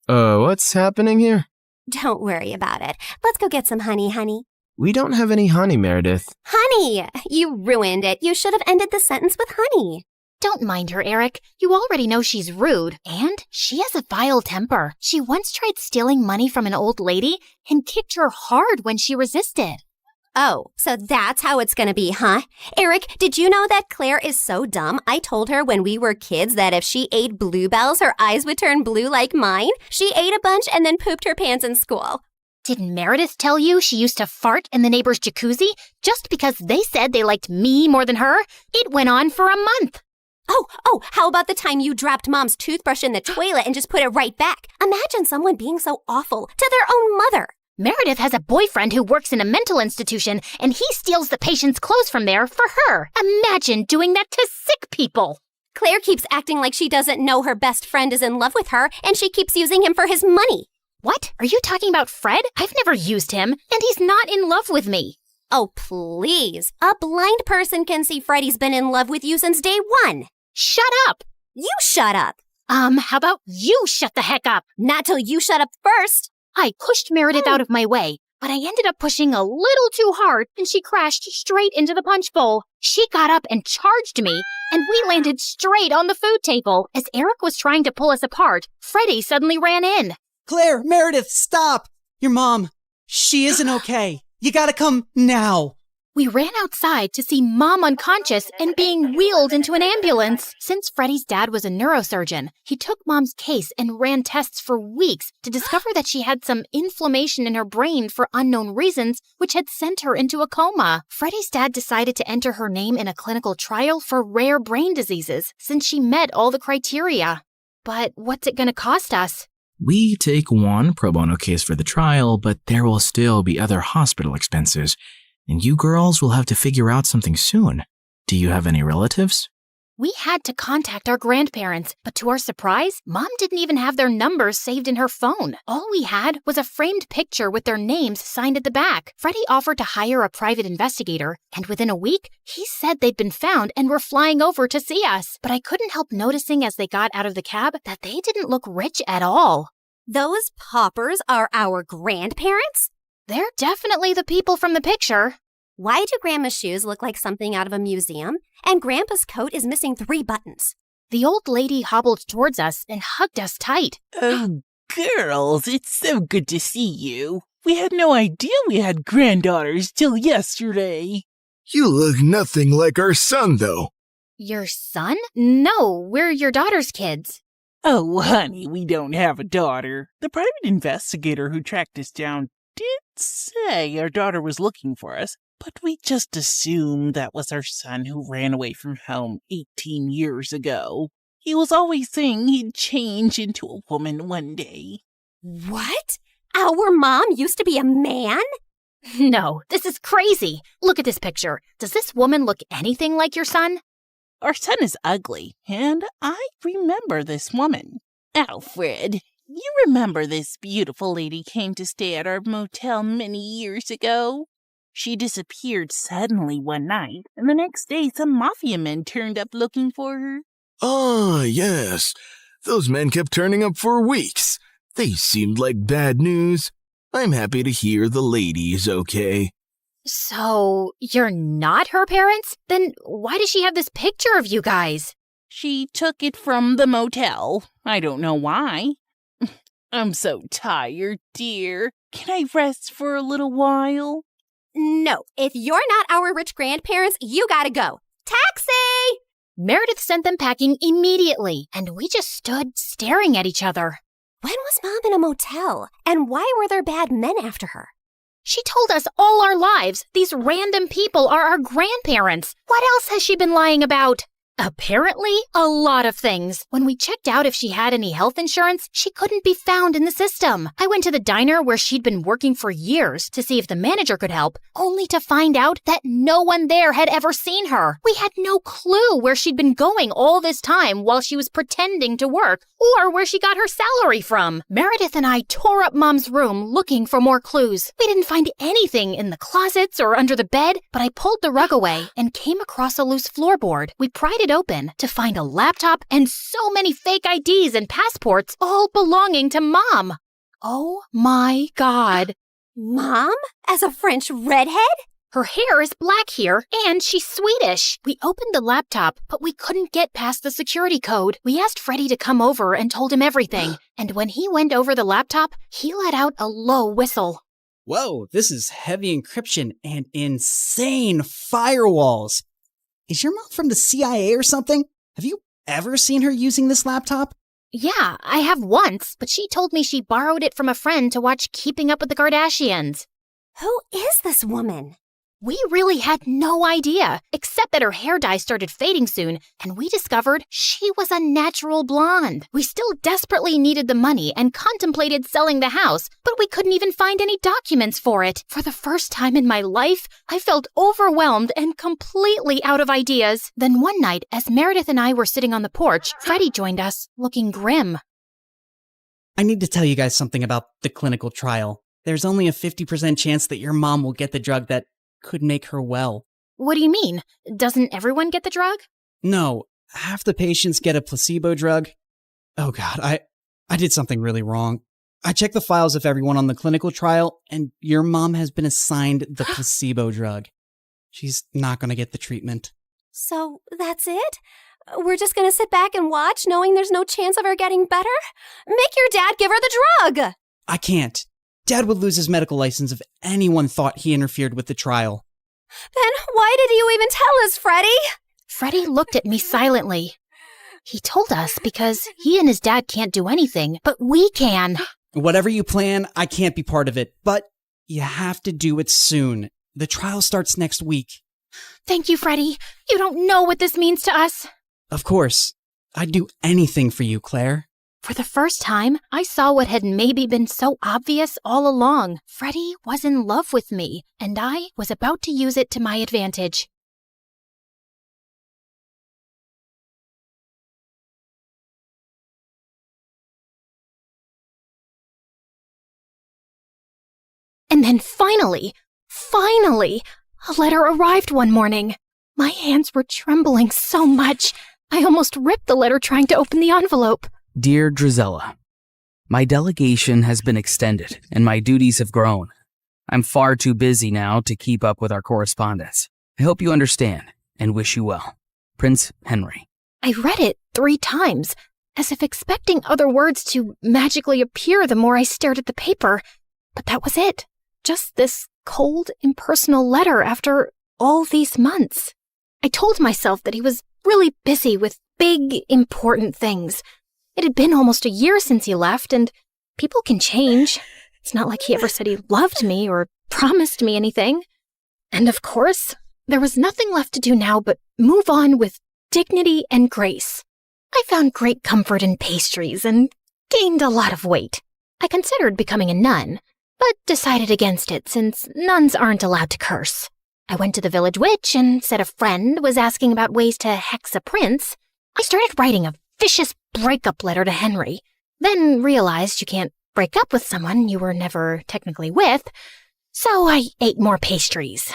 What's happening here? Don't worry about it. Let's go get some honey. We don't have any honey, Meredith. Honey! You ruined it. You should have ended the sentence with honey. Don't mind her, Eric. You already know she's rude. And she has a vile temper. She once tried stealing money from an old lady and kicked her hard when she resisted. Oh, so that's how it's gonna be, huh? Eric, did you know that Claire is so dumb? I told her when we were kids that if she ate bluebells, her eyes would turn blue like mine. She ate a bunch and then pooped her pants in school. Didn't Meredith tell you she used to fart in the neighbor's jacuzzi just because they said they liked me more than her? It went on for a month. Oh, how about the time you dropped Mom's toothbrush in the toilet and just put it right back? Imagine someone being so awful to their own mother. Meredith has a boyfriend who works in a mental institution, and he steals the patient's clothes from there for her. Imagine doing that to sick people. Claire keeps acting like she doesn't know her best friend is in love with her, and she keeps using him for his money. What? Are you talking about Fred? I've never used him, and he's not in love with me. Oh, please. A blind person can see Freddie's been in love with you since day one. Shut up. You shut up. How about you shut the heck up? Not till you shut up first. I pushed Meredith out of my way, but I ended up pushing a little too hard, and she crashed straight into the punch bowl. She got up and charged me, and we landed straight on the food table. As Eric was trying to pull us apart, Freddie suddenly ran in. Claire, Meredith, stop! Your mom, she isn't okay. You gotta come now. We ran outside to see Mom unconscious and being wheeled into an ambulance. Since Freddie's dad was a neurosurgeon, he took Mom's case and ran tests for weeks to discover that she had some inflammation in her brain for unknown reasons, which had sent her into a coma. Freddie's dad decided to enter her name in a clinical trial for rare brain diseases since she met all the criteria. But what's it going to cost us? We take one pro bono case for the trial, but there will still be other hospital expenses. And you girls will have to figure out something soon. Do you have any relatives? We had to contact our grandparents, but to our surprise, Mom didn't even have their numbers saved in her phone. All we had was a framed picture with their names signed at the back. Freddie offered to hire a private investigator, and within a week, he said they'd been found and were flying over to see us. But I couldn't help noticing as they got out of the cab that they didn't look rich at all. Those paupers are our grandparents? They're definitely the people from the picture. Why do Grandma's shoes look like something out of a museum? And Grandpa's coat is missing 3 buttons. The old lady hobbled towards us and hugged us tight. Oh, girls, it's so good to see you. We had no idea we had granddaughters till yesterday. You look nothing like our son, though. Your son? No, we're your daughter's kids. Oh, honey, we don't have a daughter. The private investigator who tracked us down did say our daughter was looking for us, but we just assumed that was our son who ran away from home 18 years ago. He was always saying he'd change into a woman one day. What? Our mom used to be a man? No, this is crazy. Look at this picture. Does this woman look anything like your son? Our son is ugly, and I remember this woman. Alfred, you remember this beautiful lady came to stay at our motel many years ago? She disappeared suddenly one night, and the next day some mafia men turned up looking for her. Ah, yes. Those men kept turning up for weeks. They seemed like bad news. I'm happy to hear the lady is okay. So, you're not her parents? Then why does she have this picture of you guys? She took it from the motel. I don't know why. I'm so tired, dear. Can I rest for a little while? No, if you're not our rich grandparents, you gotta go. Taxi! Meredith sent them packing immediately, and we just stood staring at each other. When was Mom in a motel? And why were there bad men after her? She told us all our lives these random people are our grandparents. What else has she been lying about? Apparently, a lot of things. When we checked out if she had any health insurance, she couldn't be found in the system. I went to the diner where she'd been working for years to see if the manager could help, only to find out that no one there had ever seen her. We had no clue where she'd been going all this time while she was pretending to work, or where she got her salary from. Meredith and I tore up Mom's room looking for more clues. We didn't find anything in the closets or under the bed, but I pulled the rug away and came across a loose floorboard. We pried it open to find a laptop and so many fake IDs and passports, all belonging to Mom. Oh my God. Mom? As a French redhead? Her hair is black here, and she's Swedish. We opened the laptop, but we couldn't get past the security code. We asked Freddie to come over and told him everything. And when he went over the laptop, he let out a low whistle. Whoa, this is heavy encryption and insane firewalls. Is your mom from the CIA or something? Have you ever seen her using this laptop? Yeah, I have once, but she told me she borrowed it from a friend to watch Keeping Up with the Kardashians. Who is this woman? We really had no idea, except that her hair dye started fading soon, and we discovered she was a natural blonde. We still desperately needed the money and contemplated selling the house, but we couldn't even find any documents for it. For the first time in my life, I felt overwhelmed and completely out of ideas. Then one night, as Meredith and I were sitting on the porch, Freddie joined us, looking grim. I need to tell you guys something about the clinical trial. There's only a 50% chance that your mom will get the drug that could make her well. What do you mean? Doesn't everyone get the drug? No, half the patients get a placebo drug. Oh God, I did something really wrong. I checked the files of everyone on the clinical trial, and your mom has been assigned the placebo drug. She's not going to get the treatment. So that's it? We're just gonna sit back and watch, knowing there's no chance of her getting better? Make your dad give her the drug! I can't. Dad would lose his medical license if anyone thought he interfered with the trial. Then why did you even tell us, Freddie? Freddie looked at me silently. He told us because he and his dad can't do anything, but we can. Whatever you plan, I can't be part of it, but you have to do it soon. The trial starts next week. Thank you, Freddie. You don't know what this means to us. Of course. I'd do anything for you, Claire. For the first time, I saw what had maybe been so obvious all along. Freddie was in love with me, and I was about to use it to my advantage. And then finally, a letter arrived one morning. My hands were trembling so much, I almost ripped the letter trying to open the envelope. Dear Drizella, my delegation has been extended and my duties have grown. I'm far too busy now to keep up with our correspondence. I hope you understand and wish you well. Prince Henry. I read it 3 times, as if expecting other words to magically appear the more I stared at the paper. But that was it. Just this cold, impersonal letter after all these months. I told myself that he was really busy with big, important things. It had been almost a year since he left, and people can change. It's not like he ever said he loved me or promised me anything. And of course, there was nothing left to do now but move on with dignity and grace. I found great comfort in pastries and gained a lot of weight. I considered becoming a nun, but decided against it since nuns aren't allowed to curse. I went to the village witch and said a friend was asking about ways to hex a prince. I started writing a vicious breakup letter to Henry, then realized you can't break up with someone you were never technically with, so I ate more pastries.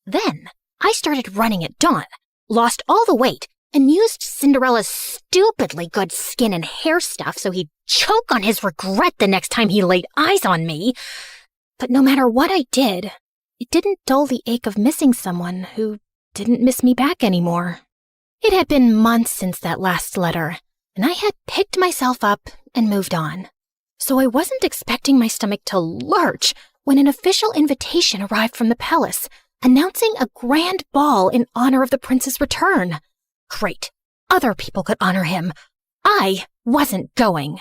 Then I started running at dawn, lost all the weight, and used Cinderella's stupidly good skin and hair stuff so he'd choke on his regret the next time he laid eyes on me. But no matter what I did, it didn't dull the ache of missing someone who didn't miss me back anymore. It had been months since that last letter, and I had picked myself up and moved on. So I wasn't expecting my stomach to lurch when an official invitation arrived from the palace, announcing a grand ball in honor of the prince's return. Great. Other people could honor him. I wasn't going.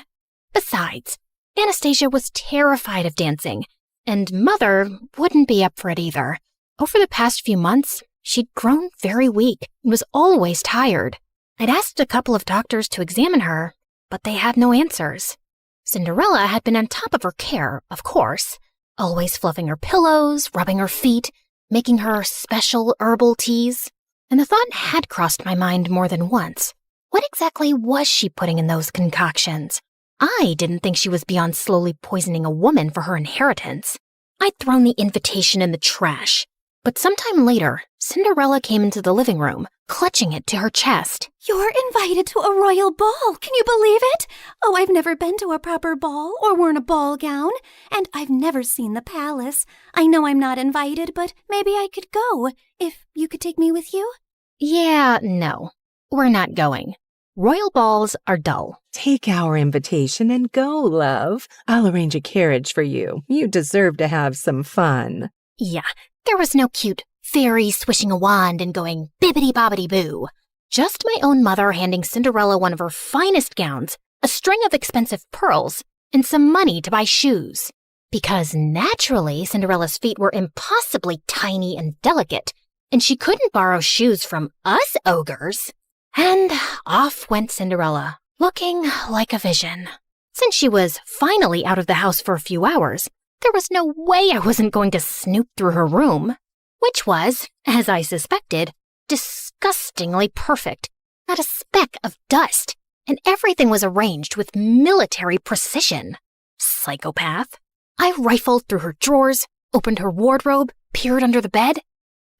Besides, Anastasia was terrified of dancing, and Mother wouldn't be up for it either. Over the past few months, she'd grown very weak and was always tired. I'd asked a couple of doctors to examine her, but they had no answers. Cinderella had been on top of her care, of course, always fluffing her pillows, rubbing her feet, making her special herbal teas. And the thought had crossed my mind more than once. What exactly was she putting in those concoctions? I didn't think she was beyond slowly poisoning a woman for her inheritance. I'd thrown the invitation in the trash. But sometime later, Cinderella came into the living room, clutching it to her chest. You're invited to a royal ball. Can you believe it? Oh, I've never been to a proper ball or worn a ball gown, and I've never seen the palace. I know I'm not invited, but maybe I could go, if you could take me with you. Yeah, no, we're not going. Royal balls are dull. Take our invitation and go, love. I'll arrange a carriage for you. You deserve to have some fun. Yeah, there was no cute fairy swishing a wand and going bibbidi-bobbidi-boo. Just my own mother handing Cinderella one of her finest gowns, a string of expensive pearls, and some money to buy shoes. Because naturally, Cinderella's feet were impossibly tiny and delicate, and she couldn't borrow shoes from us ogres. And off went Cinderella, looking like a vision. Since she was finally out of the house for a few hours, there was no way I wasn't going to snoop through her room, which was, as I suspected, disgustingly perfect. Not a speck of dust, and everything was arranged with military precision. Psychopath. I rifled through her drawers, opened her wardrobe, peered under the bed.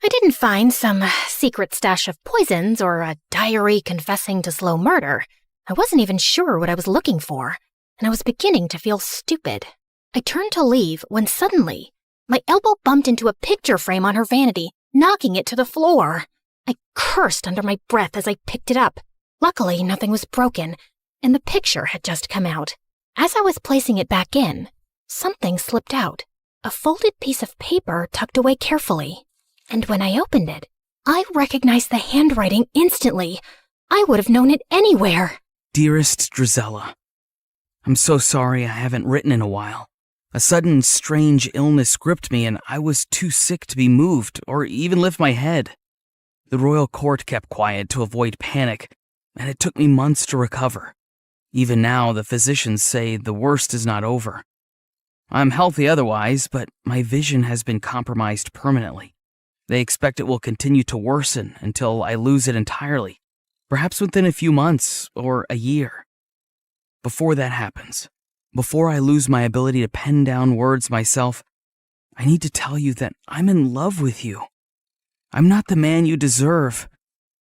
I didn't find some secret stash of poisons or a diary confessing to slow murder. I wasn't even sure what I was looking for, and I was beginning to feel stupid. I turned to leave when suddenly, my elbow bumped into a picture frame on her vanity, knocking it to the floor. I cursed under my breath as I picked it up. Luckily, nothing was broken, and the picture had just come out. As I was placing it back in, something slipped out, a folded piece of paper tucked away carefully. And when I opened it, I recognized the handwriting instantly. I would have known it anywhere. Dearest Drizella, I'm so sorry I haven't written in a while. A sudden, strange illness gripped me and I was too sick to be moved or even lift my head. The royal court kept quiet to avoid panic, and it took me months to recover. Even now, the physicians say the worst is not over. I'm healthy otherwise, but my vision has been compromised permanently. They expect it will continue to worsen until I lose it entirely, perhaps within a few months or a year. Before that happens, before I lose my ability to pen down words myself, I need to tell you that I'm in love with you. I'm not the man you deserve,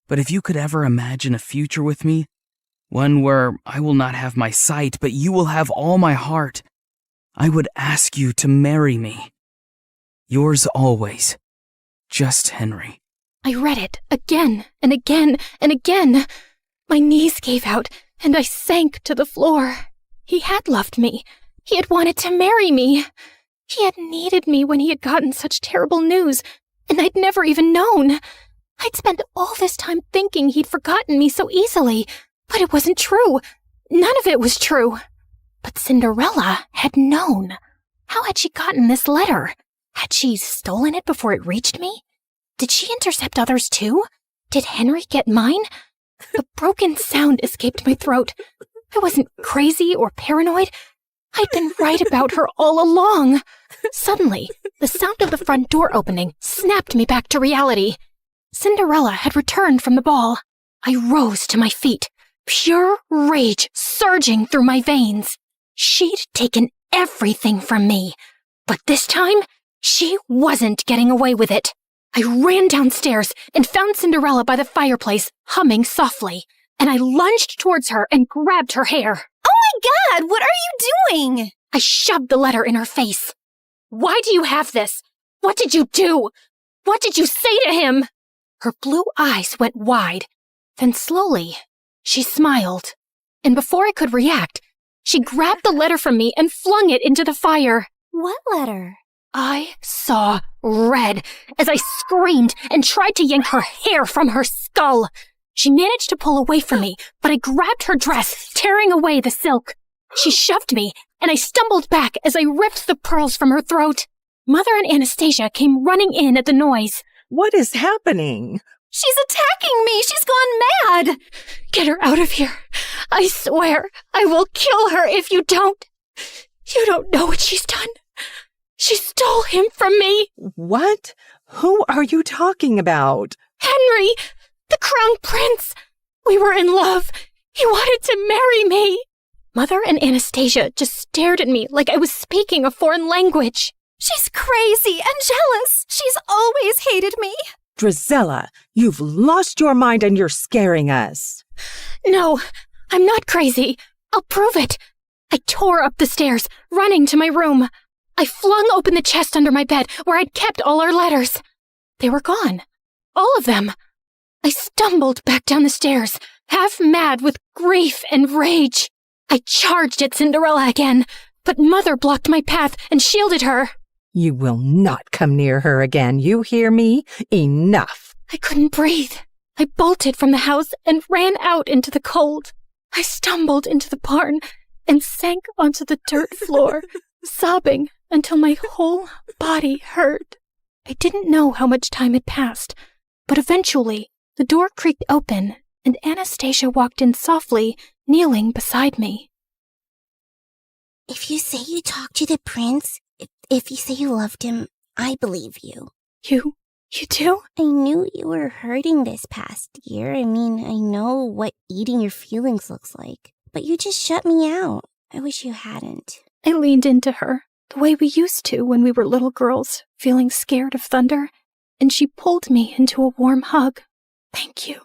but if you could ever imagine a future with me, one where I will not have my sight, but you will have all my heart, I would ask you to marry me. Yours always, Just Henry. I read it again and again and again. My knees gave out and I sank to the floor. He had loved me. He had wanted to marry me. He had needed me when he had gotten such terrible news, and I'd never even known. I'd spent all this time thinking he'd forgotten me so easily, but it wasn't true. None of it was true. But Cinderella had known. How had she gotten this letter? Had she stolen it before it reached me? Did she intercept others too? Did Henry get mine? A broken sound escaped my throat. I wasn't crazy or paranoid. I'd been right about her all along. Suddenly, the sound of the front door opening snapped me back to reality. Cinderella had returned from the ball. I rose to my feet, pure rage surging through my veins. She'd taken everything from me, but this time, she wasn't getting away with it. I ran downstairs and found Cinderella by the fireplace, humming softly, and I lunged towards her and grabbed her hair. Oh my God, what are you doing? I shoved the letter in her face. Why do you have this? What did you do? What did you say to him? Her blue eyes went wide. Then slowly, she smiled. And before I could react, she grabbed the letter from me and flung it into the fire. What letter? I saw red as I screamed and tried to yank her hair from her skull. She managed to pull away from me, but I grabbed her dress, tearing away the silk. She shoved me, and I stumbled back as I ripped the pearls from her throat. Mother and Anastasia came running in at the noise. What is happening? She's attacking me! She's gone mad! Get her out of here. I swear I will kill her if you don't. You don't know what she's done. She stole him from me. What? Who are you talking about? Henry, the crown prince. We were in love. He wanted to marry me. Mother and Anastasia just stared at me like I was speaking a foreign language. She's crazy and jealous. She's always hated me. Drizella, you've lost your mind and you're scaring us. No, I'm not crazy. I'll prove it. I tore up the stairs, running to my room. I flung open the chest under my bed where I'd kept all our letters. They were gone. All of them. I stumbled back down the stairs, half mad with grief and rage. I charged at Cinderella again, but Mother blocked my path and shielded her. You will not come near her again, you hear me? Enough. I couldn't breathe. I bolted from the house and ran out into the cold. I stumbled into the barn and sank onto the dirt floor, sobbing until my whole body hurt. I didn't know how much time had passed, but eventually the door creaked open and Anastasia walked in softly, kneeling beside me. If you say you talked to the prince, if you say you loved him, I believe you. You do? I knew you were hurting this past year. I mean, I know what eating your feelings looks like. But you just shut me out. I wish you hadn't. I leaned into her, the way we used to when we were little girls, feeling scared of thunder, and she pulled me into a warm hug. Thank you.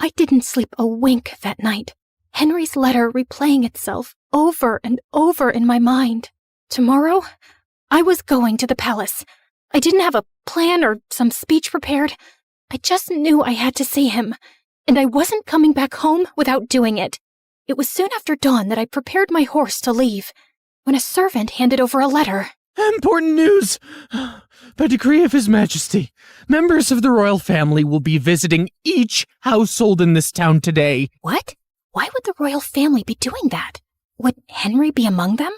I didn't sleep a wink that night. Henry's letter replaying itself over and over in my mind. Tomorrow, I was going to the palace. I didn't have a plan or some speech prepared. I just knew I had to see him, and I wasn't coming back home without doing it. It was soon after dawn that I prepared my horse to leave, when a servant handed over a letter. Important news! By decree of His Majesty, members of the royal family will be visiting each household in this town today. What? Why would the royal family be doing that? Would Henry be among them?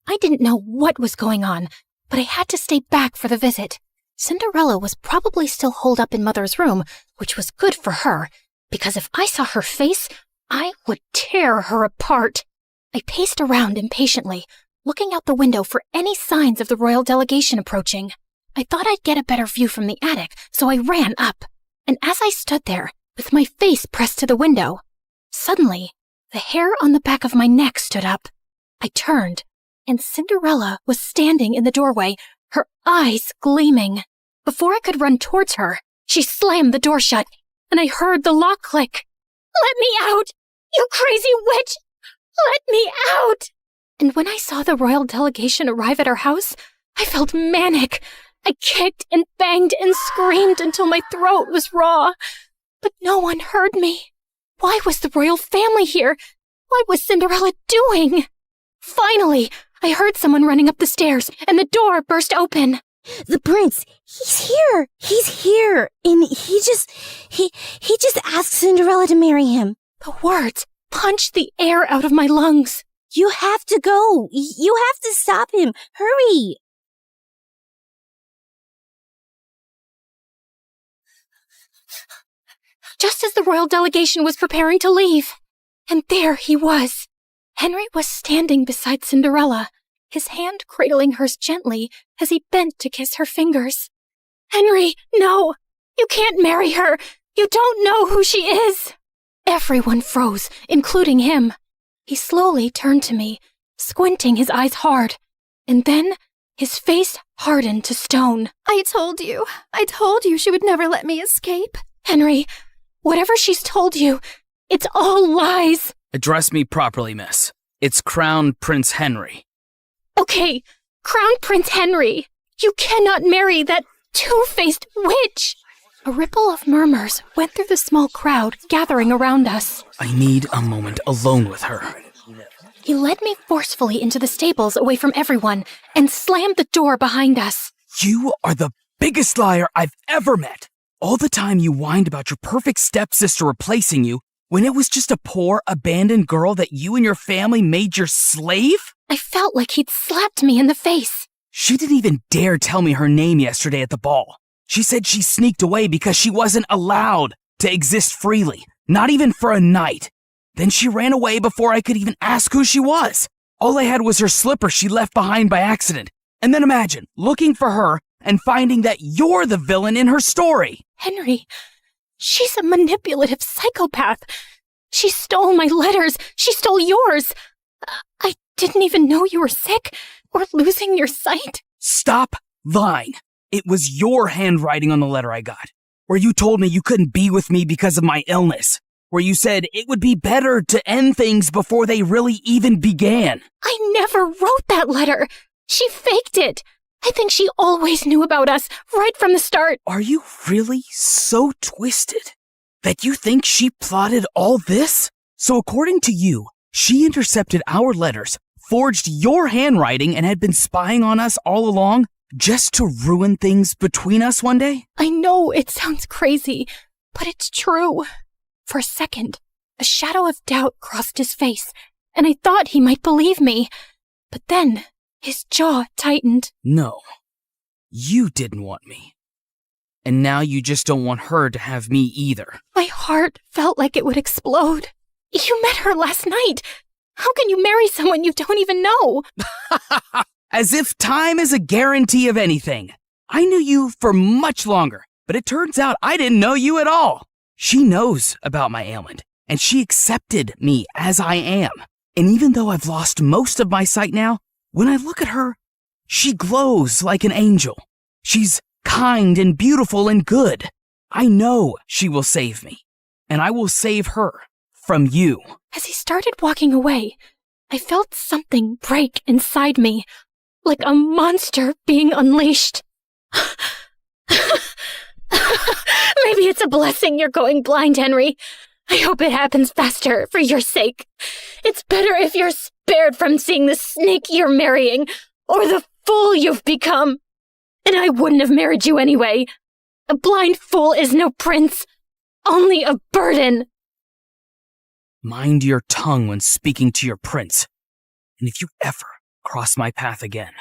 I didn't know what was going on, but I had to stay back for the visit. Cinderella was probably still holed up in Mother's room, which was good for her, because if I saw her face, I would tear her apart. I paced around impatiently, looking out the window for any signs of the royal delegation approaching. I thought I'd get a better view from the attic, so I ran up. And as I stood there, with my face pressed to the window, suddenly, the hair on the back of my neck stood up. I turned, and Cinderella was standing in the doorway, her eyes gleaming. Before I could run towards her, she slammed the door shut, and I heard the lock click. "Let me out! You crazy witch! Let me out!" And when I saw the royal delegation arrive at our house, I felt manic. I kicked and banged and screamed until my throat was raw. But no one heard me. Why was the royal family here? What was Cinderella doing? Finally, I heard someone running up the stairs, and the door burst open. The prince, he's here. He's here. And he just asked Cinderella to marry him. The words punched the air out of my lungs. You have to go. You have to stop him. Hurry. Just as the royal delegation was preparing to leave. And there he was. Henry was standing beside Cinderella, his hand cradling hers gently as he bent to kiss her fingers. "Henry, no! You can't marry her! You don't know who she is!" Everyone froze, including him. He slowly turned to me, squinting his eyes hard, and then his face hardened to stone. I told you she would never let me escape. Henry, whatever she's told you, it's all lies. Address me properly, miss. It's Crown Prince Henry. Okay, Crown Prince Henry. You cannot marry that two-faced witch. A ripple of murmurs went through the small crowd gathering around us. I need a moment alone with her. He led me forcefully into the stables away from everyone and slammed the door behind us. You are the biggest liar I've ever met. All the time you whined about your perfect stepsister replacing you when it was just a poor, abandoned girl that you and your family made your slave? I felt like he'd slapped me in the face. She didn't even dare tell me her name yesterday at the ball. She said she sneaked away because she wasn't allowed to exist freely, not even for a night. Then she ran away before I could even ask who she was. All I had was her slipper she left behind by accident. And then imagine looking for her and finding that you're the villain in her story. Henry, she's a manipulative psychopath. She stole my letters. She stole yours. I didn't even know you were sick or losing your sight. Stop lying. It was your handwriting on the letter I got, where you told me you couldn't be with me because of my illness, where you said it would be better to end things before they really even began. I never wrote that letter. She faked it. I think she always knew about us right from the start. Are you really so twisted that you think she plotted all this? So according to you, she intercepted our letters, forged your handwriting, and had been spying on us all along just to ruin things between us one day? I know it sounds crazy, but it's true. For a second, a shadow of doubt crossed his face, and I thought he might believe me. But then, His jaw tightened. No, you didn't want me. And now you just don't want her to have me either. My heart felt like it would explode. You met her last night. How can you marry someone you don't even know? As if time is a guarantee of anything. I knew you for much longer, but it turns out I didn't know you at all. She knows about my ailment, and she accepted me as I am. And even though I've lost most of my sight now, when I look at her, she glows like an angel. She's kind and beautiful and good. I know she will save me, and I will save her from you. As he started walking away, I felt something break inside me, like a monster being unleashed. Maybe it's a blessing you're going blind, Henry. I hope it happens faster for your sake. It's better if you're spared from seeing the snake you're marrying, or the fool you've become. And I wouldn't have married you anyway. A blind fool is no prince, only a burden. Mind your tongue when speaking to your prince. And if you ever cross my path again,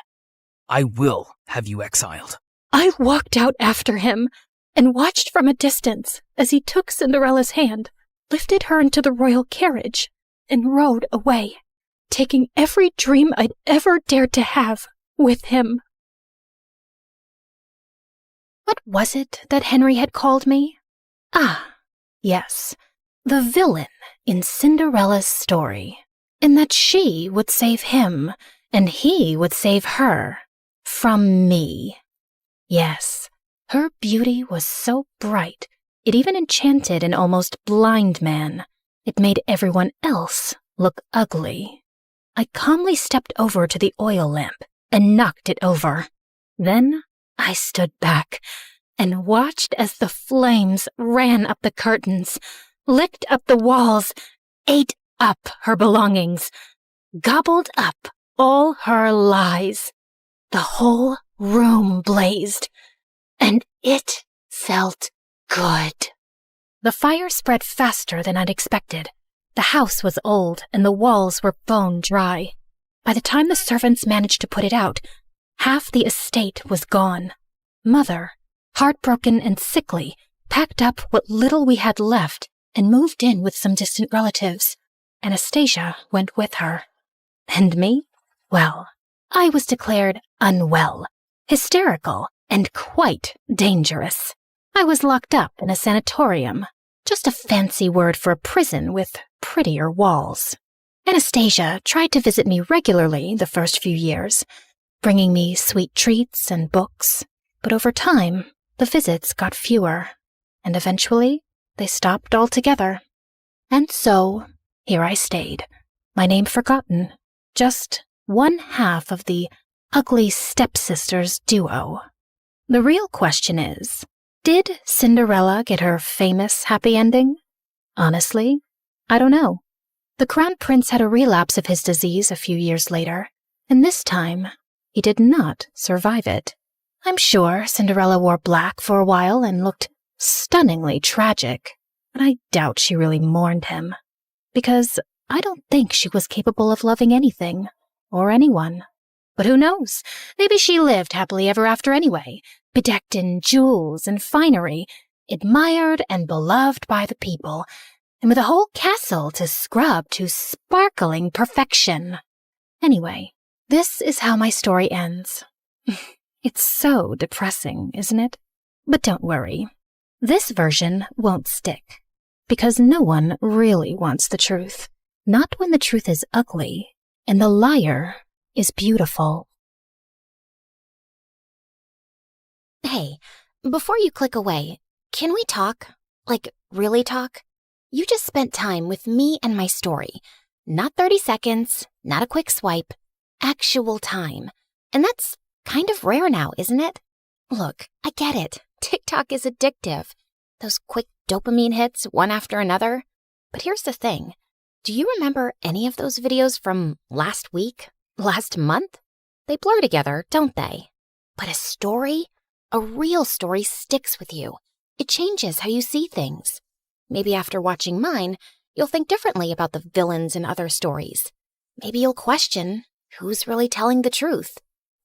I will have you exiled. I walked out after him and watched from a distance as he took Cinderella's hand, lifted her into the royal carriage, and rode away, taking every dream I'd ever dared to have with him. What was it that Henry had called me? Ah, yes, the villain in Cinderella's story, in that she would save him and he would save her from me. Yes, her beauty was so bright, it even enchanted an almost blind man. It made everyone else look ugly. I calmly stepped over to the oil lamp and knocked it over. Then I stood back and watched as the flames ran up the curtains, licked up the walls, ate up her belongings, gobbled up all her lies. The whole room blazed, and it felt good. The fire spread faster than I'd expected. The house was old, and the walls were bone dry. By the time the servants managed to put it out, half the estate was gone. Mother, heartbroken and sickly, packed up what little we had left and moved in with some distant relatives. Anastasia went with her. And me? Well, I was declared unwell, hysterical, and quite dangerous. I was locked up in a sanatorium, just a fancy word for a prison with prettier walls. Anastasia tried to visit me regularly the first few years, bringing me sweet treats and books. But over time, the visits got fewer, and eventually they stopped altogether. And so, here I stayed, my name forgotten, just one half of the ugly stepsisters duo. The real question is, did Cinderella get her famous happy ending? Honestly, I don't know. The Crown Prince had a relapse of his disease a few years later, and this time, he did not survive it. I'm sure Cinderella wore black for a while and looked stunningly tragic, but I doubt she really mourned him, because I don't think she was capable of loving anything or anyone. But who knows? Maybe she lived happily ever after anyway, bedecked in jewels and finery, admired and beloved by the people, and with a whole castle to scrub to sparkling perfection. Anyway, this is how my story ends. It's so depressing, isn't it? But don't worry. This version won't stick, because no one really wants the truth. Not when the truth is ugly, and the liar is beautiful. Hey, before you click away, can we talk? Like, really talk? You just spent time with me and my story. Not 30 seconds, not a quick swipe, actual time. And that's kind of rare now, isn't it? Look, I get it. TikTok is addictive. Those quick dopamine hits, one after another. But here's the thing. Do you remember any of those videos from last week? Last month? They blur together, don't they? But a story? A real story sticks with you. It changes how you see things. Maybe after watching mine, you'll think differently about the villains in other stories. Maybe you'll question, who's really telling the truth?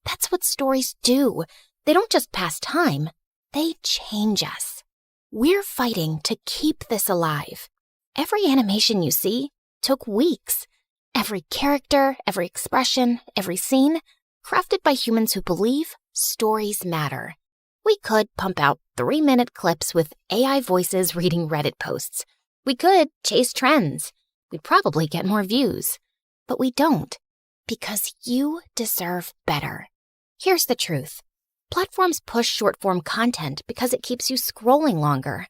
That's what stories do. They don't just pass time, they change us. We're fighting to keep this alive. Every animation you see took weeks. Every character, every expression, every scene, crafted by humans who believe stories matter. We could pump out 3-minute clips with AI voices reading Reddit posts. We could chase trends. We'd probably get more views. But we don't, because you deserve better. Here's the truth. Platforms push short-form content because it keeps you scrolling longer.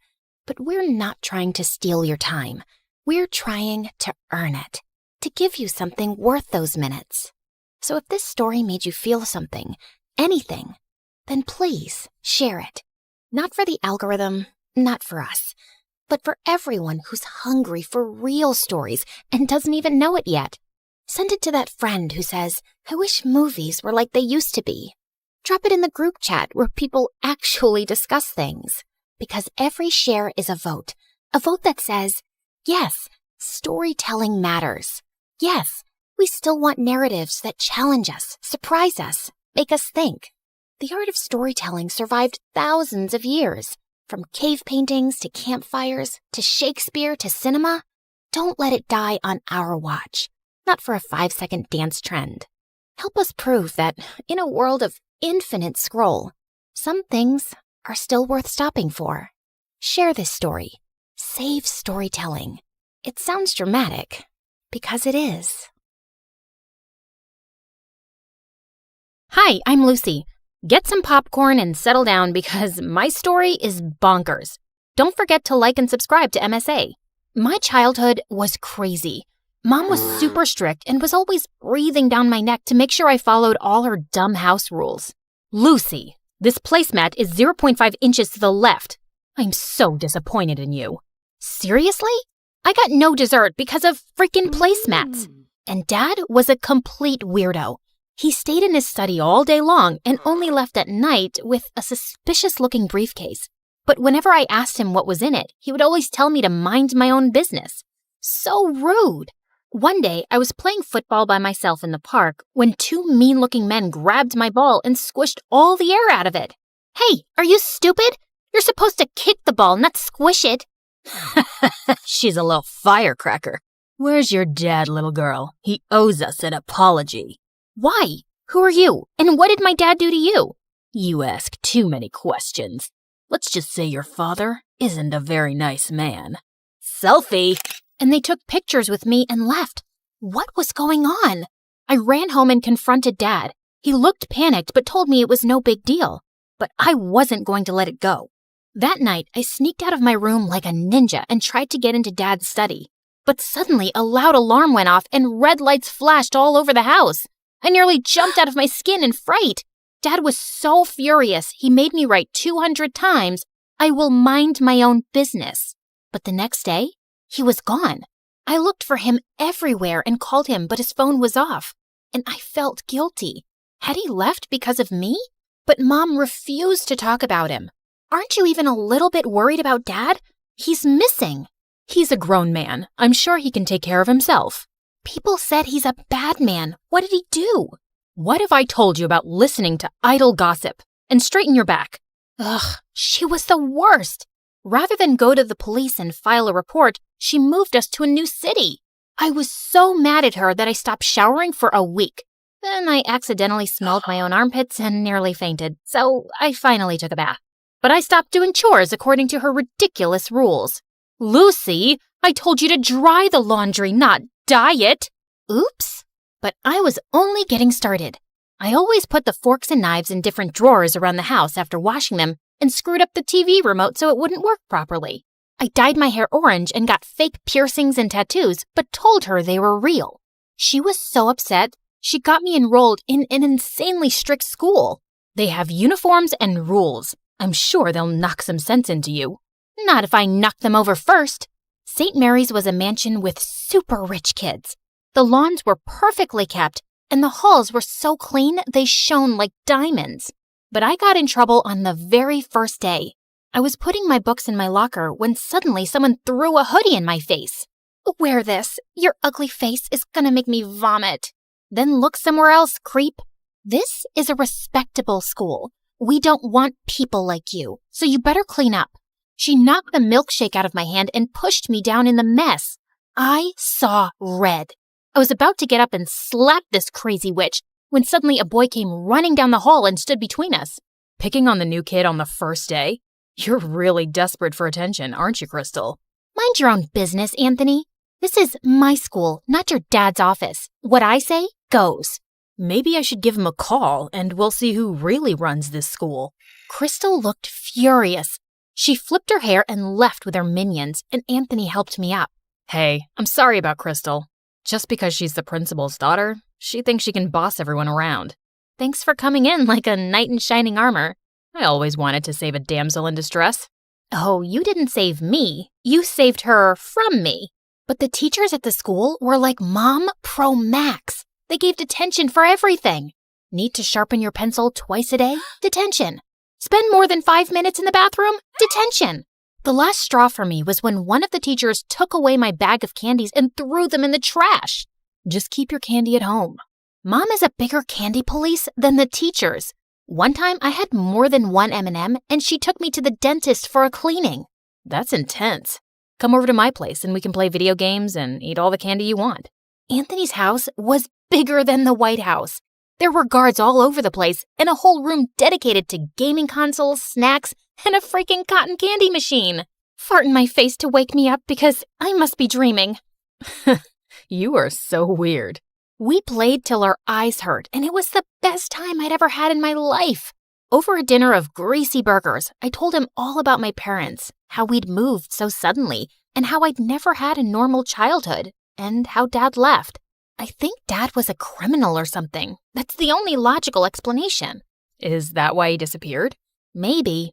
But we're not trying to steal your time. We're trying to earn it, to give you something worth those minutes. So if this story made you feel something, anything, then please share it. Not for the algorithm, not for us, but for everyone who's hungry for real stories and doesn't even know it yet. Send it to that friend who says, I wish movies were like they used to be. Drop it in the group chat where people actually discuss things. Because every share is a vote that says, yes, storytelling matters. Yes, we still want narratives that challenge us, surprise us, make us think. The art of storytelling survived thousands of years. From cave paintings to campfires to Shakespeare to cinema. Don't let it die on our watch. Not for a 5-second dance trend. Help us prove that in a world of infinite scroll, some things are still worth stopping for. Share this story. Save storytelling. It sounds dramatic, because it is. Hi, I'm Lucy. Get some popcorn and settle down because my story is bonkers. Don't forget to like and subscribe to MSA. My childhood was crazy. Mom was super strict and was always breathing down my neck to make sure I followed all her dumb house rules. Lucy, this placemat is 0.5 inches to the left. I'm so disappointed in you. Seriously? I got no dessert because of freaking placemats. And Dad was a complete weirdo. He stayed in his study all day long and only left at night with a suspicious-looking briefcase. But whenever I asked him what was in it, he would always tell me to mind my own business. So rude. One day, I was playing football by myself in the park when 2 mean-looking men grabbed my ball and squished all the air out of it. Hey, are you stupid? You're supposed to kick the ball, not squish it. She's a little firecracker. Where's your dad, little girl? He owes us an apology. Why? Who are you? And what did my dad do to you? You ask too many questions. Let's just say your father isn't a very nice man. Selfie! And they took pictures with me and left. What was going on? I ran home and confronted Dad. He looked panicked but told me it was no big deal. But I wasn't going to let it go. That night, I sneaked out of my room like a ninja and tried to get into Dad's study. But suddenly, a loud alarm went off and red lights flashed all over the house. I nearly jumped out of my skin in fright. Dad was so furious, he made me write 200 times, I will mind my own business. But the next day, he was gone. I looked for him everywhere and called him, but his phone was off. And I felt guilty. Had he left because of me? But Mom refused to talk about him. Aren't you even a little bit worried about Dad? He's missing. He's a grown man. I'm sure he can take care of himself. People said he's a bad man. What did he do? What have I told you about listening to idle gossip? And straighten your back. Ugh, she was the worst. Rather than go to the police and file a report, she moved us to a new city. I was so mad at her that I stopped showering for a week. Then I accidentally smelled my own armpits and nearly fainted, so I finally took a bath. But I stopped doing chores according to her ridiculous rules. Lucy, I told you to dry the laundry, not dye it. Oops. But I was only getting started. I always put the forks and knives in different drawers around the house after washing them and screwed up the TV remote so it wouldn't work properly. I dyed my hair orange and got fake piercings and tattoos, but told her they were real. She was so upset, she got me enrolled in an insanely strict school. They have uniforms and rules. I'm sure they'll knock some sense into you. Not if I knock them over first. St. Mary's was a mansion with super rich kids. The lawns were perfectly kept, and the halls were so clean they shone like diamonds. But I got in trouble on the very first day. I was putting my books in my locker when suddenly someone threw a hoodie in my face. Wear this. Your ugly face is gonna make me vomit. Then look somewhere else, creep. This is a respectable school. We don't want people like you, so you better clean up. She knocked the milkshake out of my hand and pushed me down in the mess. I saw red. I was about to get up and slap this crazy witch when suddenly a boy came running down the hall and stood between us. Picking on the new kid on the first day? You're really desperate for attention, aren't you, Crystal? Mind your own business, Anthony. This is my school, not your dad's office. What I say goes. Maybe I should give him a call and we'll see who really runs this school. Crystal looked furious. She flipped her hair and left with her minions, and Anthony helped me up. Hey, I'm sorry about Crystal. Just because she's the principal's daughter, she thinks she can boss everyone around. Thanks for coming in like a knight in shining armor. I always wanted to save a damsel in distress. Oh, you didn't save me. You saved her from me. But the teachers at the school were like Mom Pro Max. They gave detention for everything. Need to sharpen your pencil twice a day? Detention. Spend more than 5 minutes in the bathroom? Detention. The last straw for me was when one of the teachers took away my bag of candies and threw them in the trash. Just keep your candy at home. Mom is a bigger candy police than the teachers. One time I had more than one M&M and she took me to the dentist for a cleaning. That's intense. Come over to my place and we can play video games and eat all the candy you want. Anthony's house was bigger than the White House. There were guards all over the place and a whole room dedicated to gaming consoles, snacks, and a freaking cotton candy machine. Fart in my face to wake me up because I must be dreaming. You are so weird. We played till our eyes hurt, and it was the best time I'd ever had in my life. Over a dinner of greasy burgers, I told him all about my parents, how we'd moved so suddenly, and how I'd never had a normal childhood, and how Dad left. I think Dad was a criminal or something. That's the only logical explanation. Is that why he disappeared? Maybe.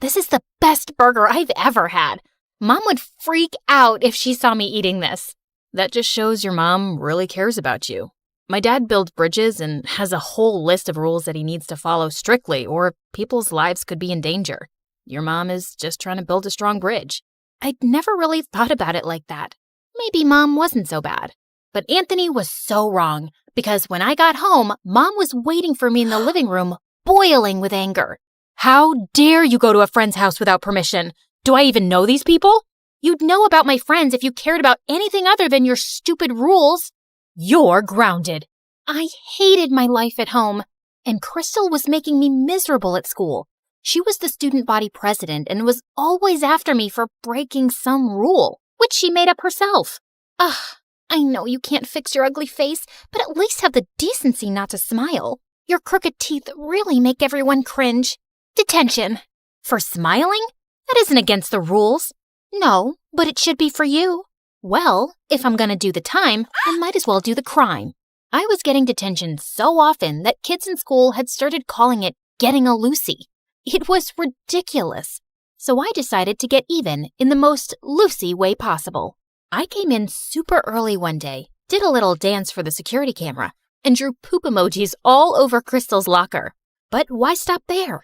This is the best burger I've ever had. Mom would freak out if she saw me eating this. That just shows your mom really cares about you. My dad builds bridges and has a whole list of rules that he needs to follow strictly or people's lives could be in danger. Your mom is just trying to build a strong bridge. I'd never really thought about it like that. Maybe Mom wasn't so bad. But Anthony was so wrong, because when I got home, Mom was waiting for me in the living room, boiling with anger. How dare you go to a friend's house without permission? Do I even know these people? You'd know about my friends if you cared about anything other than your stupid rules. You're grounded. I hated my life at home, and Crystal was making me miserable at school. She was the student body president and was always after me for breaking some rule, which she made up herself. Ugh, I know you can't fix your ugly face, but at least have the decency not to smile. Your crooked teeth really make everyone cringe. Detention. For smiling? That isn't against the rules. No, but it should be for you. Well, if I'm gonna do the time, I might as well do the crime. I was getting detention so often that kids in school had started calling it getting a Lucy. It was ridiculous. So I decided to get even in the most Lucy way possible. I came in super early one day, did a little dance for the security camera, and drew poop emojis all over Crystal's locker. But why stop there?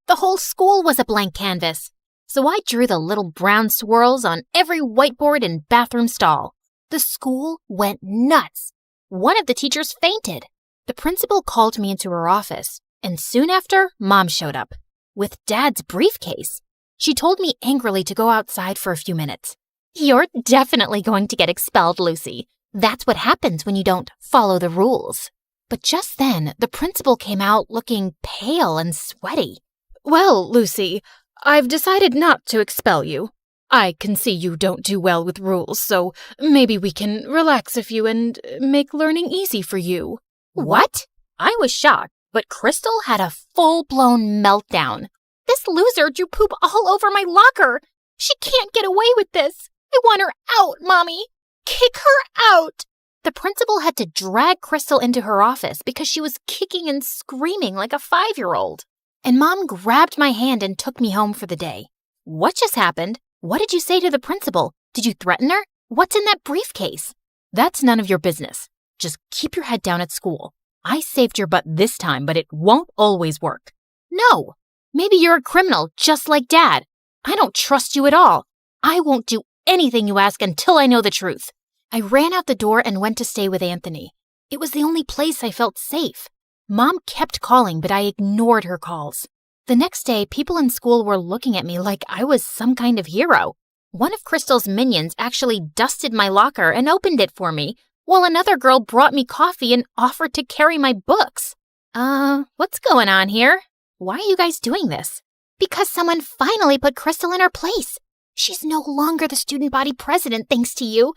The whole school was a blank canvas. So I drew the little brown swirls on every whiteboard and bathroom stall. The school went nuts. One of the teachers fainted. The principal called me into her office, and soon after, Mom showed up with Dad's briefcase. She told me angrily to go outside for a few minutes. You're definitely going to get expelled, Lucy. That's what happens when you don't follow the rules. But just then, the principal came out looking pale and sweaty. Well, Lucy, I've decided not to expel you. I can see you don't do well with rules, so maybe we can relax a few and make learning easy for you. What? I was shocked, but Crystal had a full-blown meltdown. This loser drew poop all over my locker. She can't get away with this. I want her out, Mommy. Kick her out. The principal had to drag Crystal into her office because she was kicking and screaming like a 5-year-old. And Mom grabbed my hand and took me home for the day. What just happened? What did you say to the principal? Did you threaten her? What's in that briefcase? That's none of your business. Just keep your head down at school. I saved your butt this time, but it won't always work. No. Maybe you're a criminal, just like Dad. I don't trust you at all. I won't do anything you ask until I know the truth. I ran out the door and went to stay with Anthony. It was the only place I felt safe. Mom kept calling, but I ignored her calls. The next day, people in school were looking at me like I was some kind of hero. One of Crystal's minions actually dusted my locker and opened it for me, while another girl brought me coffee and offered to carry my books. What's going on here? Why are you guys doing this? Because someone finally put Crystal in her place. She's no longer the student body president thanks to you.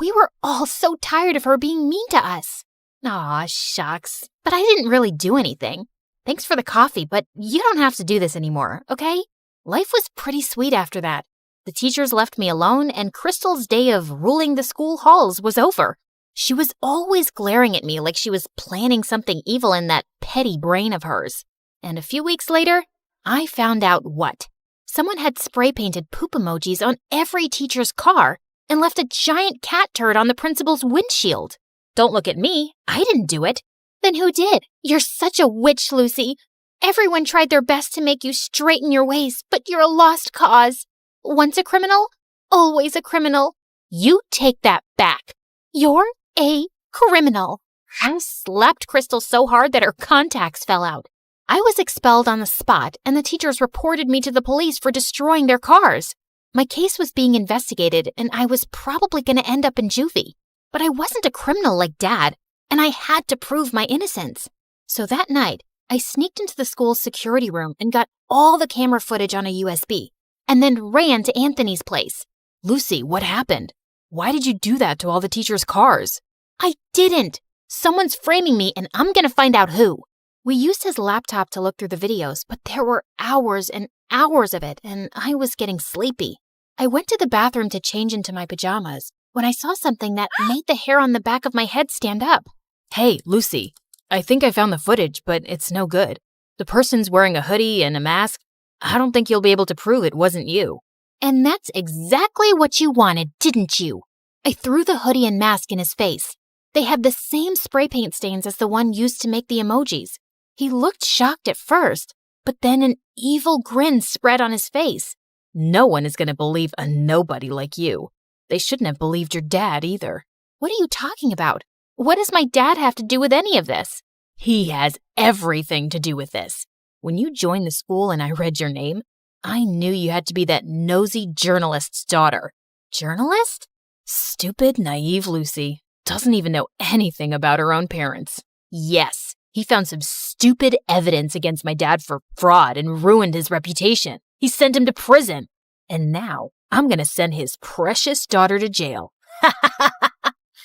We were all so tired of her being mean to us. Aw, shucks. But I didn't really do anything. Thanks for the coffee, but you don't have to do this anymore, okay? Life was pretty sweet after that. The teachers left me alone, and Crystal's day of ruling the school halls was over. She was always glaring at me like she was planning something evil in that petty brain of hers. And a few weeks later, I found out what. Someone had spray-painted poop emojis on every teacher's car and left a giant cat turd on the principal's windshield. Don't look at me. I didn't do it. Then who did? You're such a witch, Lucy. Everyone tried their best to make you straighten your ways, but you're a lost cause. Once a criminal, always a criminal. You take that back. You're a criminal. I slapped Crystal so hard that her contacts fell out. I was expelled on the spot, and the teachers reported me to the police for destroying their cars. My case was being investigated, and I was probably going to end up in juvie. But I wasn't a criminal like Dad, and I had to prove my innocence. So that night, I sneaked into the school's security room and got all the camera footage on a USB, and then ran to Anthony's place. Lucy, what happened? Why did you do that to all the teachers' cars? I didn't. Someone's framing me, and I'm going to find out who. We used his laptop to look through the videos, but there were hours and hours of it, and I was getting sleepy. I went to the bathroom to change into my pajamas when I saw something that made the hair on the back of my head stand up. Hey, Lucy, I think I found the footage, but it's no good. The person's wearing a hoodie and a mask. I don't think you'll be able to prove it wasn't you. And that's exactly what you wanted, didn't you? I threw the hoodie and mask in his face. They had the same spray paint stains as the one used to make the emojis. He looked shocked at first, but then an evil grin spread on his face. No one is going to believe a nobody like you. They shouldn't have believed your dad either. What are you talking about? What does my dad have to do with any of this? He has everything to do with this. When you joined the school and I read your name, I knew you had to be that nosy journalist's daughter. Journalist? Stupid, naive Lucy. Doesn't even know anything about her own parents. Yes, he found some stupid evidence against my dad for fraud and ruined his reputation. He sent him to prison. And now I'm going to send his precious daughter to jail.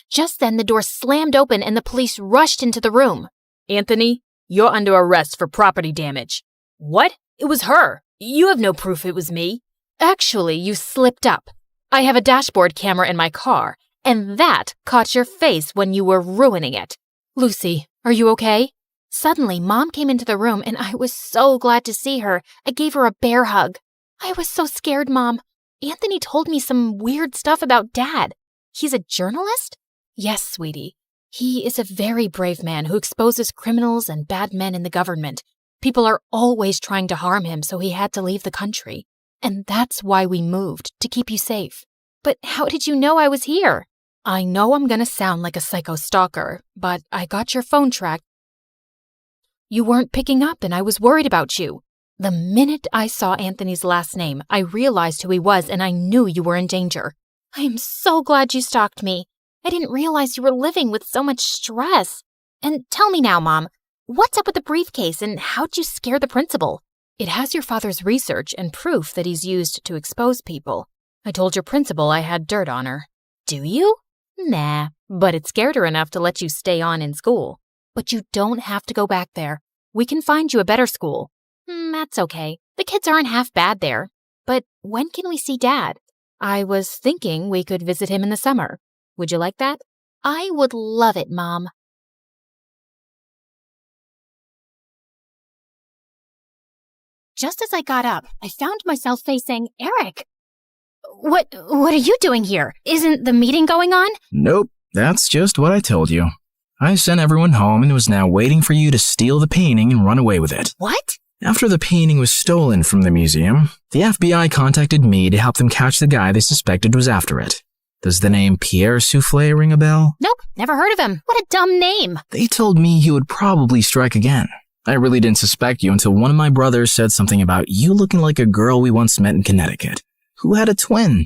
Just then the door slammed open and the police rushed into the room. Anthony, you're under arrest for property damage. What? It was her. You have no proof it was me. Actually, you slipped up. I have a dashboard camera in my car, and that caught your face when you were ruining it. Lucy, are you okay? Suddenly, Mom came into the room, and I was so glad to see her. I gave her a bear hug. I was so scared, Mom. Anthony told me some weird stuff about Dad. He's a journalist? Yes, sweetie. He is a very brave man who exposes criminals and bad men in the government. People are always trying to harm him, so he had to leave the country. And that's why we moved, to keep you safe. But how did you know I was here? I know I'm gonna sound like a psycho stalker, but I got your phone tracked. You weren't picking up and I was worried about you. The minute I saw Anthony's last name, I realized who he was and I knew you were in danger. I am so glad you stalked me. I didn't realize you were living with so much stress. And tell me now, Mom, what's up with the briefcase and how'd you scare the principal? It has your father's research and proof that he's used to expose people. I told your principal I had dirt on her. Do you? Nah, but it scared her enough to let you stay on in school. But you don't have to go back there. We can find you a better school. That's okay. The kids aren't half bad there. But when can we see Dad? I was thinking we could visit him in the summer. Would you like that? I would love it, Mom. Just as I got up, I found myself facing Eric. What are you doing here? Isn't the meeting going on? Nope, that's just what I told you. I sent everyone home and was now waiting for you to steal the painting and run away with it. What? After the painting was stolen from the museum, the FBI contacted me to help them catch the guy they suspected was after it. Does the name Pierre Souffle ring a bell? Nope, never heard of him. What a dumb name. They told me you would probably strike again. I really didn't suspect you until one of my brothers said something about you looking like a girl we once met in Connecticut, who had a twin.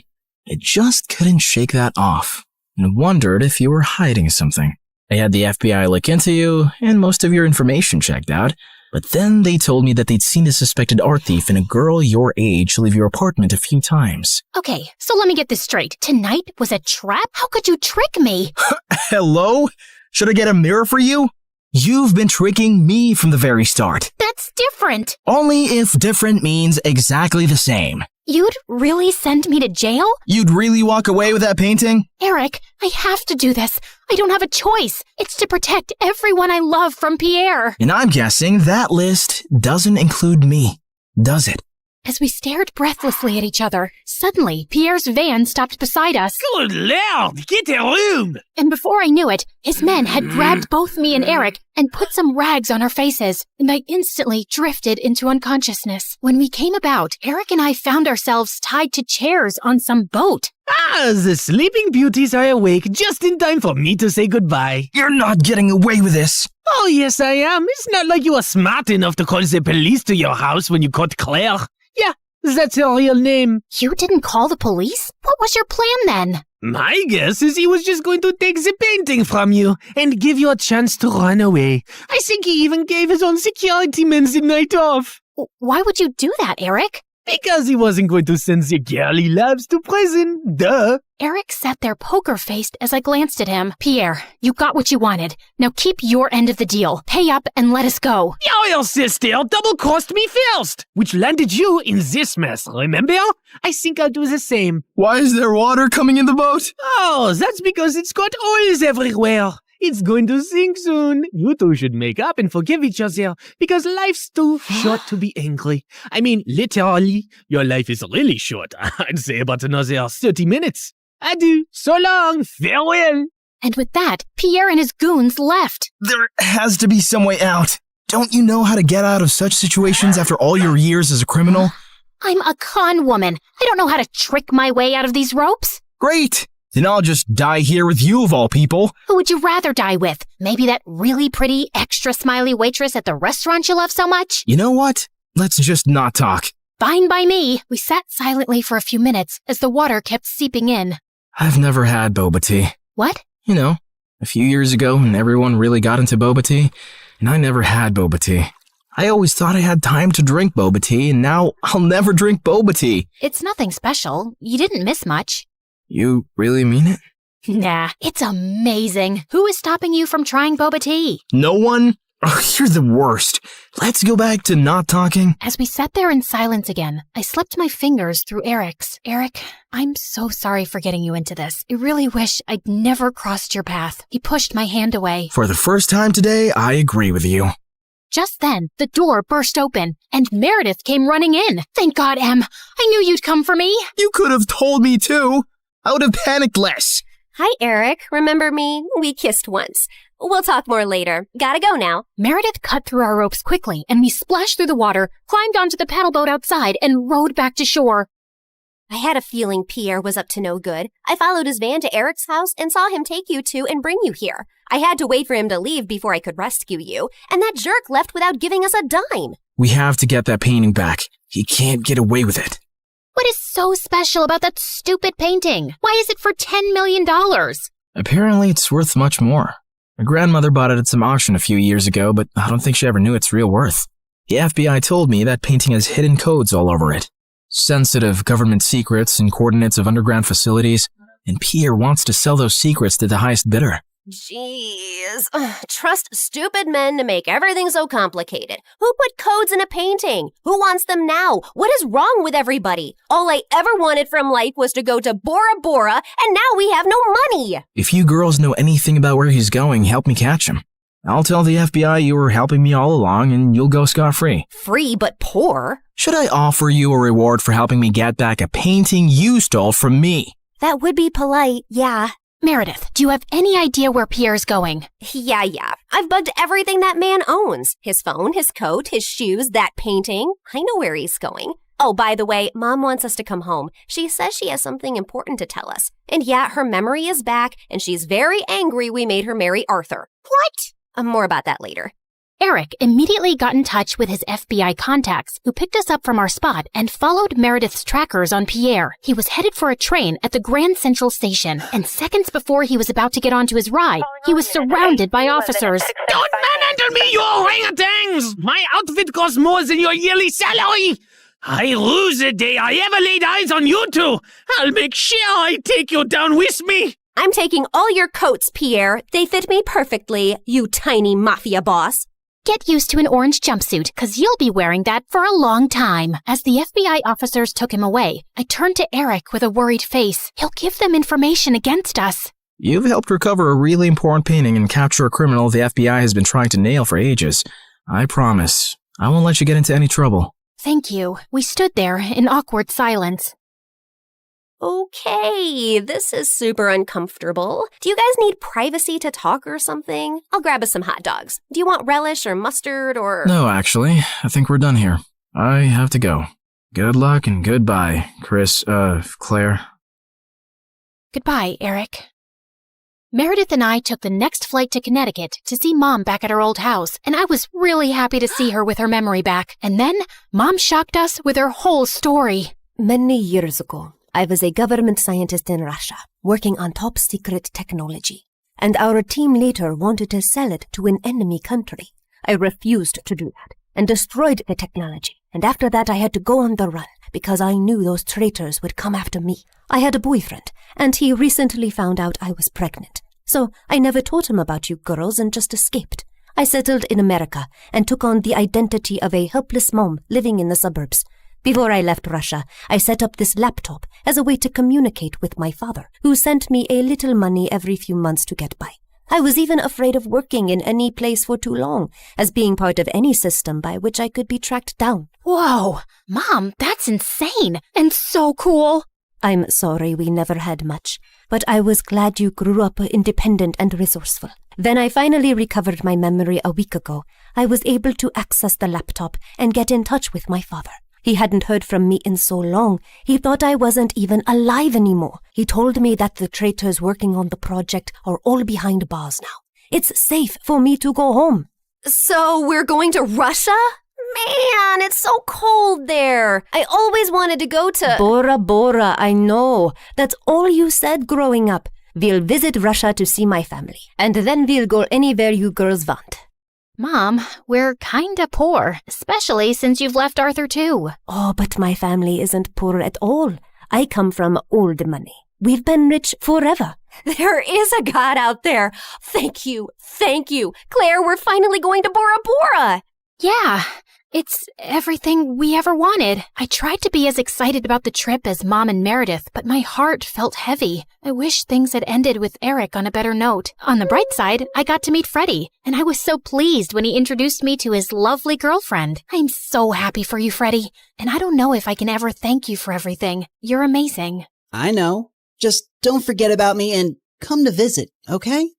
I just couldn't shake that off, and wondered if you were hiding something. I had the FBI look into you, and most of your information checked out, but then they told me that they'd seen the suspected art thief and a girl your age leave your apartment a few times. Okay, so let me get this straight. Tonight was a trap? How could you trick me? Hello? Should I get a mirror for you? You've been tricking me from the very start. That's different. Only if different means exactly the same. You'd really send me to jail? You'd really walk away with that painting? Eric, I have to do this. I don't have a choice. It's to protect everyone I love from Pierre. And I'm guessing that list doesn't include me, does it? As we stared breathlessly at each other, suddenly Pierre's van stopped beside us. Good Lord, get a room! And before I knew it, his men had grabbed both me and Eric and put some rags on our faces, and I instantly drifted into unconsciousness. When we came about, Eric and I found ourselves tied to chairs on some boat. Ah, the Sleeping Beauties are awake just in time for me to say goodbye. You're not getting away with this. Oh, yes, I am. It's not like you were smart enough to call the police to your house when you caught Claire. Yeah, that's her real name. You didn't call the police? What was your plan then? My guess is he was just going to take the painting from you and give you a chance to run away. I think he even gave his own security men the night off. Why would you do that, Eric? Because he wasn't going to send the girly labs to prison. Duh. Eric sat there poker-faced as I glanced at him. Pierre, you got what you wanted. Now keep your end of the deal. Pay up and let us go. Your sister double-crossed me first, which landed you in this mess, remember? I think I'll do the same. Why is there water coming in the boat? Oh, that's because it's got oils everywhere. It's going to sink soon. You two should make up and forgive each other because life's too short to be angry. I mean, literally, your life is really short. I'd say about another 30 minutes. Adieu. So long. Farewell. And with that, Pierre and his goons left. There has to be some way out. Don't you know how to get out of such situations after all your years as a criminal? I'm a con woman. I don't know how to trick my way out of these ropes. Great. Then I'll just die here with you of all people. Who would you rather die with? Maybe that really pretty, extra smiley waitress at the restaurant you love so much? You know what? Let's just not talk. Fine by me. We sat silently for a few minutes as the water kept seeping in. I've never had boba tea. What? You know, a few years ago when everyone really got into boba tea, and I never had boba tea. I always thought I had time to drink boba tea, and now I'll never drink boba tea. It's nothing special. You didn't miss much. You really mean it? Nah, it's amazing. Who is stopping you from trying boba tea? No one? Oh, you're the worst. Let's go back to not talking. As we sat there in silence again, I slipped my fingers through Eric's. Eric, I'm so sorry for getting you into this. I really wish I'd never crossed your path. He pushed my hand away. For the first time today, I agree with you. Just then, the door burst open, and Meredith came running in. Thank God, Em. I knew you'd come for me. You could have told me too. I would have panicked less. Hi, Eric. Remember me? We kissed once. We'll talk more later. Gotta go now. Meredith cut through our ropes quickly, and we splashed through the water, climbed onto the paddle boat outside, and rowed back to shore. I had a feeling Pierre was up to no good. I followed his van to Eric's house and saw him take you two and bring you here. I had to wait for him to leave before I could rescue you, and that jerk left without giving us a dime. We have to get that painting back. He can't get away with it. What is so special about that stupid painting? Why is it for $10 million? Apparently, it's worth much more. My grandmother bought it at some auction a few years ago, but I don't think she ever knew its real worth. The FBI told me that painting has hidden codes all over it. Sensitive government secrets and coordinates of underground facilities, and Pierre wants to sell those secrets to the highest bidder. Jeez. Trust stupid men to make everything so complicated. Who put codes in a painting? Who wants them now? What is wrong with everybody? All I ever wanted from life was to go to Bora Bora, and now we have no money. If you girls know anything about where he's going, help me catch him. I'll tell the FBI you were helping me all along, and you'll go scot-free. Free but poor? Should I offer you a reward for helping me get back a painting you stole from me? That would be polite, yeah. Meredith, do you have any idea where Pierre's going? Yeah. I've bugged everything that man owns. His phone, his coat, his shoes, that painting. I know where he's going. Oh, by the way, Mom wants us to come home. She says she has something important to tell us. And yeah, her memory is back, and she's very angry we made her marry Arthur. What? More about that later. Eric immediately got in touch with his FBI contacts, who picked us up from our spot and followed Meredith's trackers on Pierre. He was headed for a train at the Grand Central Station, and seconds before he was about to get onto his ride, he was surrounded by officers. Don't manhandle me, you orangutans! My outfit costs more than your yearly salary! I lose the day I ever laid eyes on you two! I'll make sure I take you down with me! I'm taking all your coats, Pierre. They fit me perfectly, you tiny mafia boss. Get used to an orange jumpsuit, cause you'll be wearing that for a long time. As the FBI officers took him away, I turned to Eric with a worried face. He'll give them information against us. You've helped recover a really important painting and capture a criminal the FBI has been trying to nail for ages. I promise, I won't let you get into any trouble. Thank you. We stood there in awkward silence. Okay, this is super uncomfortable. Do you guys need privacy to talk or something? I'll grab us some hot dogs. Do you want relish or mustard or... No, actually, I think we're done here. I have to go. Good luck and goodbye, Claire. Goodbye, Eric. Meredith and I took the next flight to Connecticut to see Mom back at her old house, and I was really happy to see her with her memory back. And then, Mom shocked us with her whole story. Many years ago, I was a government scientist in Russia, working on top secret technology. And our team later wanted to sell it to an enemy country. I refused to do that and destroyed the technology. And after that, I had to go on the run because I knew those traitors would come after me. I had a boyfriend, and he recently found out I was pregnant. So I never told him about you girls and just escaped. I settled in America and took on the identity of a helpless mom living in the suburbs. Before I left Russia, I set up this laptop as a way to communicate with my father, who sent me a little money every few months to get by. I was even afraid of working in any place for too long, as being part of any system by which I could be tracked down. Whoa! Mom, that's insane and so cool! I'm sorry we never had much, but I was glad you grew up independent and resourceful. When I finally recovered my memory a week ago, I was able to access the laptop and get in touch with my father. He hadn't heard from me in so long, he thought I wasn't even alive anymore. He told me that the traitors working on the project are all behind bars now. It's safe for me to go home. So we're going to Russia? Man, it's so cold there. I always wanted to go to... Bora Bora, I know. That's all you said growing up. We'll visit Russia to see my family, and then we'll go anywhere you girls want. Mom, we're kinda poor, especially since you've left Arthur too. Oh, but my family isn't poor at all. I come from old money. We've been rich forever. There is a God out there. Thank you. Claire, we're finally going to Bora Bora. Yeah, it's everything we ever wanted. I tried to be as excited about the trip as Mom and Meredith, but my heart felt heavy. I wish things had ended with Eric on a better note. On the bright side, I got to meet Freddie, and I was so pleased when he introduced me to his lovely girlfriend. I'm so happy for you, Freddie, and I don't know if I can ever thank you for everything. You're amazing. I know. Just don't forget about me and come to visit, okay?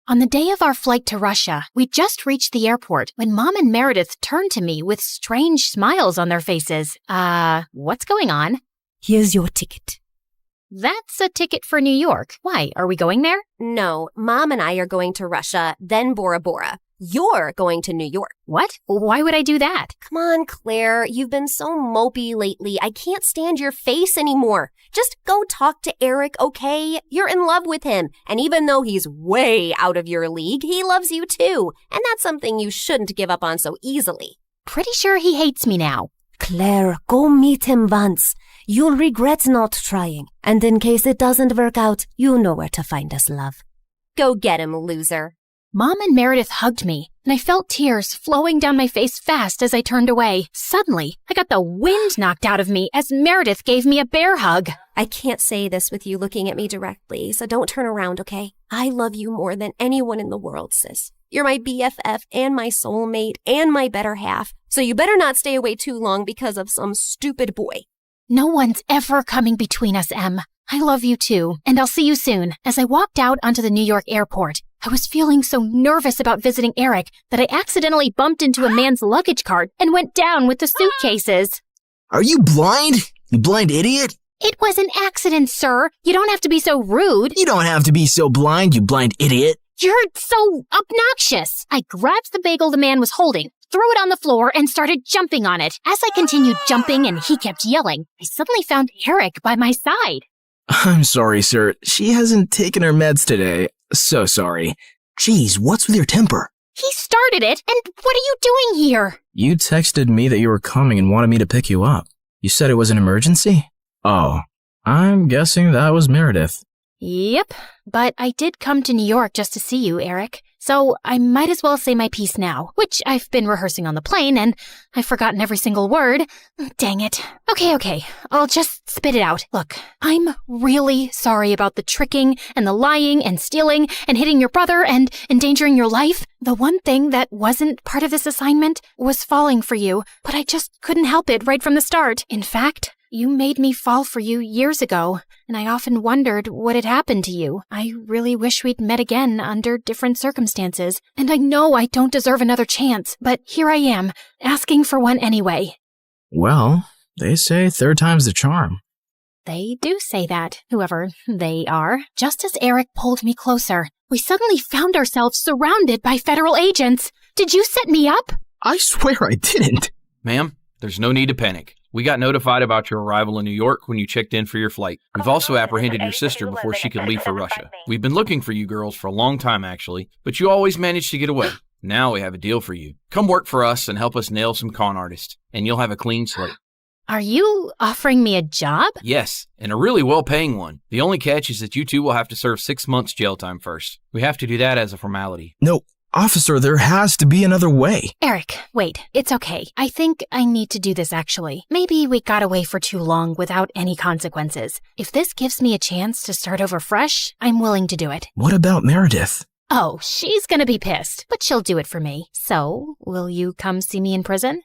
On the day of our flight to Russia, we just reached the airport when Mom and Meredith turned to me with strange smiles on their faces. What's going on? Here's your ticket. That's a ticket for New York. Why, are we going there? No, Mom and I are going to Russia, then Bora Bora. You're going to New York. What? Why would I do that? Come on, Claire. You've been so mopey lately. I can't stand your face anymore. Just go talk to Eric, okay? You're in love with him. And even though he's way out of your league, he loves you too. And that's something you shouldn't give up on so easily. Pretty sure he hates me now. Claire, go meet him once. You'll regret not trying. And in case it doesn't work out, you know where to find us, love. Go get him, loser. Mom and Meredith hugged me, and I felt tears flowing down my face fast as I turned away. Suddenly, I got the wind knocked out of me as Meredith gave me a bear hug. I can't say this with you looking at me directly, so don't turn around, okay? I love you more than anyone in the world, sis. You're my BFF and my soulmate and my better half, so you better not stay away too long because of some stupid boy. No one's ever coming between us, Em. I love you too, and I'll see you soon. As I walked out onto the New York airport, I was feeling so nervous about visiting Eric that I accidentally bumped into a man's luggage cart and went down with the suitcases. Are you blind? You blind idiot? It was an accident, sir. You don't have to be so rude. You don't have to be so blind, you blind idiot. You're so obnoxious. I grabbed the bagel the man was holding, threw it on the floor, and started jumping on it. As I continued jumping and he kept yelling, I suddenly found Eric by my side. I'm sorry, sir. She hasn't taken her meds today. So sorry. Jeez, what's with your temper? He started it, and what are you doing here? You texted me that you were coming and wanted me to pick you up. You said it was an emergency? Oh, I'm guessing that was Meredith. Yep, but I did come to New York just to see you, Eric. So I might as well say my piece now, which I've been rehearsing on the plane, and I've forgotten every single word. Dang it. Okay, I'll just spit it out. Look, I'm really sorry about the tricking and the lying and stealing and hitting your brother and endangering your life. The one thing that wasn't part of this assignment was falling for you, but I just couldn't help it right from the start. In fact, you made me fall for you years ago, and I often wondered what had happened to you. I really wish we'd met again under different circumstances, and I know I don't deserve another chance, but here I am, asking for one anyway. Well, they say third time's the charm. They do say that, whoever they are. Just as Eric pulled me closer, we suddenly found ourselves surrounded by federal agents. Did you set me up? I swear I didn't. Ma'am, there's no need to panic. We got notified about your arrival in New York when you checked in for your flight. We've also apprehended your sister before she could leave for Russia. We've been looking for you girls for a long time, actually, but you always managed to get away. Now we have a deal for you. Come work for us and help us nail some con artists, and you'll have a clean slate. Are you offering me a job? Yes, and a really well-paying one. The only catch is that you two will have to serve 6 months jail time first. We have to do that as a formality. No, officer, there has to be another way. Eric, wait, it's okay. I think I need to do this actually. Maybe we got away for too long without any consequences. If this gives me a chance to start over fresh, I'm willing to do it. What about Meredith? Oh, she's gonna be pissed, but she'll do it for me. So, will you come see me in prison?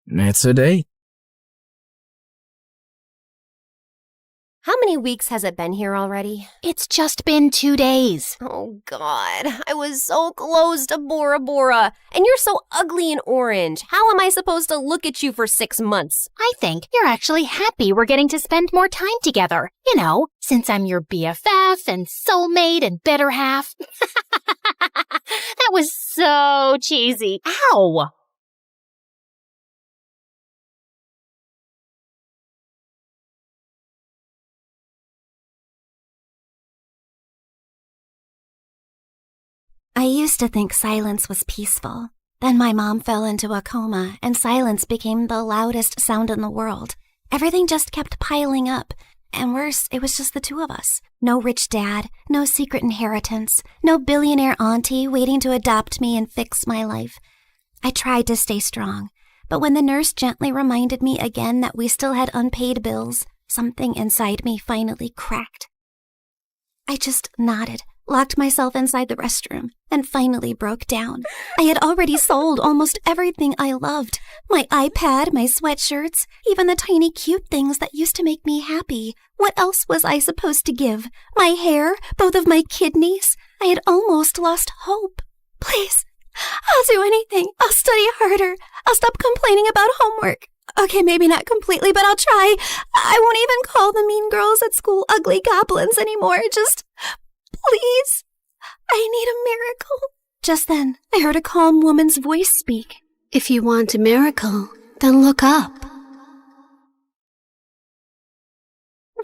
It's a date. How many weeks has it been here already? It's just been 2 days. Oh, God. I was so close to Bora Bora. And you're so ugly and orange. How am I supposed to look at you for 6 months? I think you're actually happy we're getting to spend more time together. You know, since I'm your BFF and soulmate and better half. That was so cheesy. Ow! I used to think silence was peaceful. Then my mom fell into a coma, and silence became the loudest sound in the world. Everything just kept piling up. And worse, it was just the two of us. No rich dad, no secret inheritance, no billionaire auntie waiting to adopt me and fix my life. I tried to stay strong, but when the nurse gently reminded me again that we still had unpaid bills, something inside me finally cracked. I just nodded, locked myself inside the restroom, and finally broke down. I had already sold almost everything I loved. My iPad, my sweatshirts, even the tiny cute things that used to make me happy. What else was I supposed to give? My hair, both of my kidneys? I had almost lost hope. Please, I'll do anything. I'll study harder. I'll stop complaining about homework. Okay, maybe not completely, but I'll try. I won't even call the mean girls at school ugly goblins anymore. Just... please, I need a miracle. Just then, I heard a calm woman's voice speak. If you want a miracle, then look up.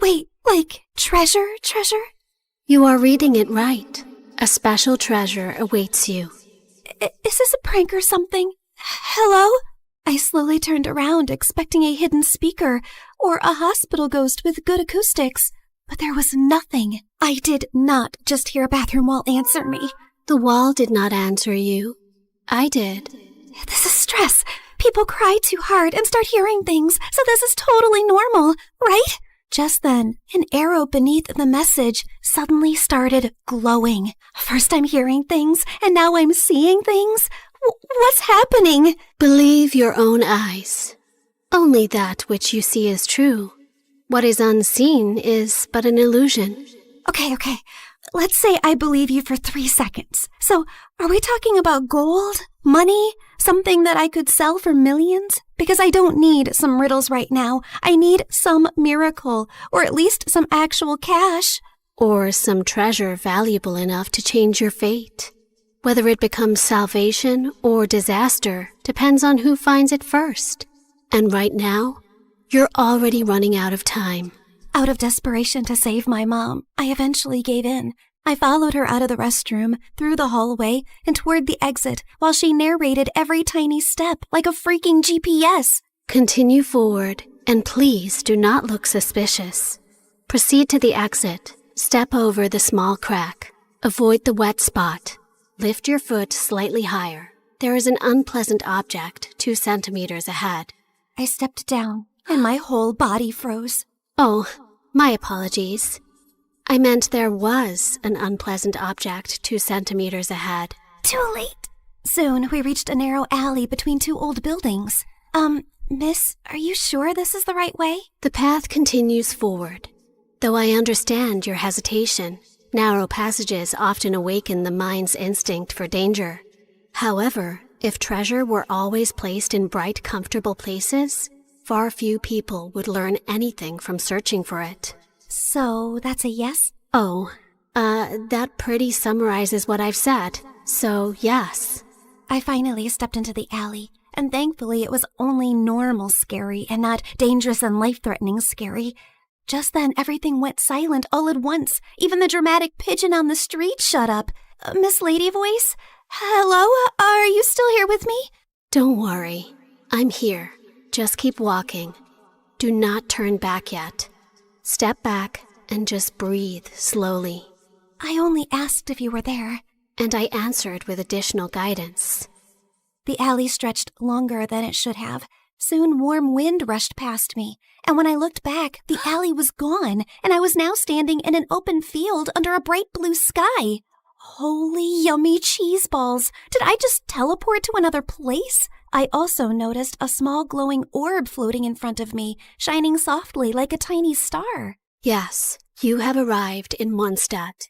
Wait, like treasure? You are reading it right. A special treasure awaits you. Is this a prank or something? Hello? I slowly turned around, expecting a hidden speaker or a hospital ghost with good acoustics. But there was nothing. I did not just hear a bathroom wall answer me. The wall did not answer you. I did. This is stress. People cry too hard and start hearing things, so this is totally normal, right? Just then, an arrow beneath the message suddenly started glowing. First I'm hearing things, and now I'm seeing things. What's happening? Believe your own eyes. Only that which you see is true. What is unseen is but an illusion. Okay. Let's say I believe you for 3 seconds. So, are we talking about gold? Money? Something that I could sell for millions? Because I don't need some riddles right now. I need some miracle, or at least some actual cash. Or some treasure valuable enough to change your fate. Whether it becomes salvation or disaster depends on who finds it first. And right now, you're already running out of time. Out of desperation to save my mom, I eventually gave in. I followed her out of the restroom, through the hallway, and toward the exit while she narrated every tiny step like a freaking GPS. Continue forward, and please do not look suspicious. Proceed to the exit. Step over the small crack. Avoid the wet spot. Lift your foot slightly higher. There is an unpleasant object 2 centimeters ahead. I stepped down, and my whole body froze. Oh, my apologies. I meant there was an unpleasant object 2 centimeters ahead. Too late. Soon, we reached a narrow alley between 2 old buildings. Miss, are you sure this is the right way? The path continues forward. Though I understand your hesitation, narrow passages often awaken the mind's instinct for danger. However, if treasure were always placed in bright, comfortable places, far few people would learn anything from searching for it. So, that's a yes? Oh, that pretty summarizes what I've said. So, yes. I finally stepped into the alley, and thankfully it was only normal scary and not dangerous and life-threatening scary. Just then, everything went silent all at once. Even the dramatic pigeon on the street shut up. Miss Lady Voice? Hello? Are you still here with me? Don't worry. I'm here. Just keep walking. Do not turn back yet. Step back and just breathe slowly. I only asked if you were there. And I answered with additional guidance. The alley stretched longer than it should have. Soon warm wind rushed past me, and when I looked back, the alley was gone, and I was now standing in an open field under a bright blue sky. Holy yummy cheese balls! Did I just teleport to another place? I also noticed a small glowing orb floating in front of me, shining softly like a tiny star. Yes, you have arrived in Mondstadt,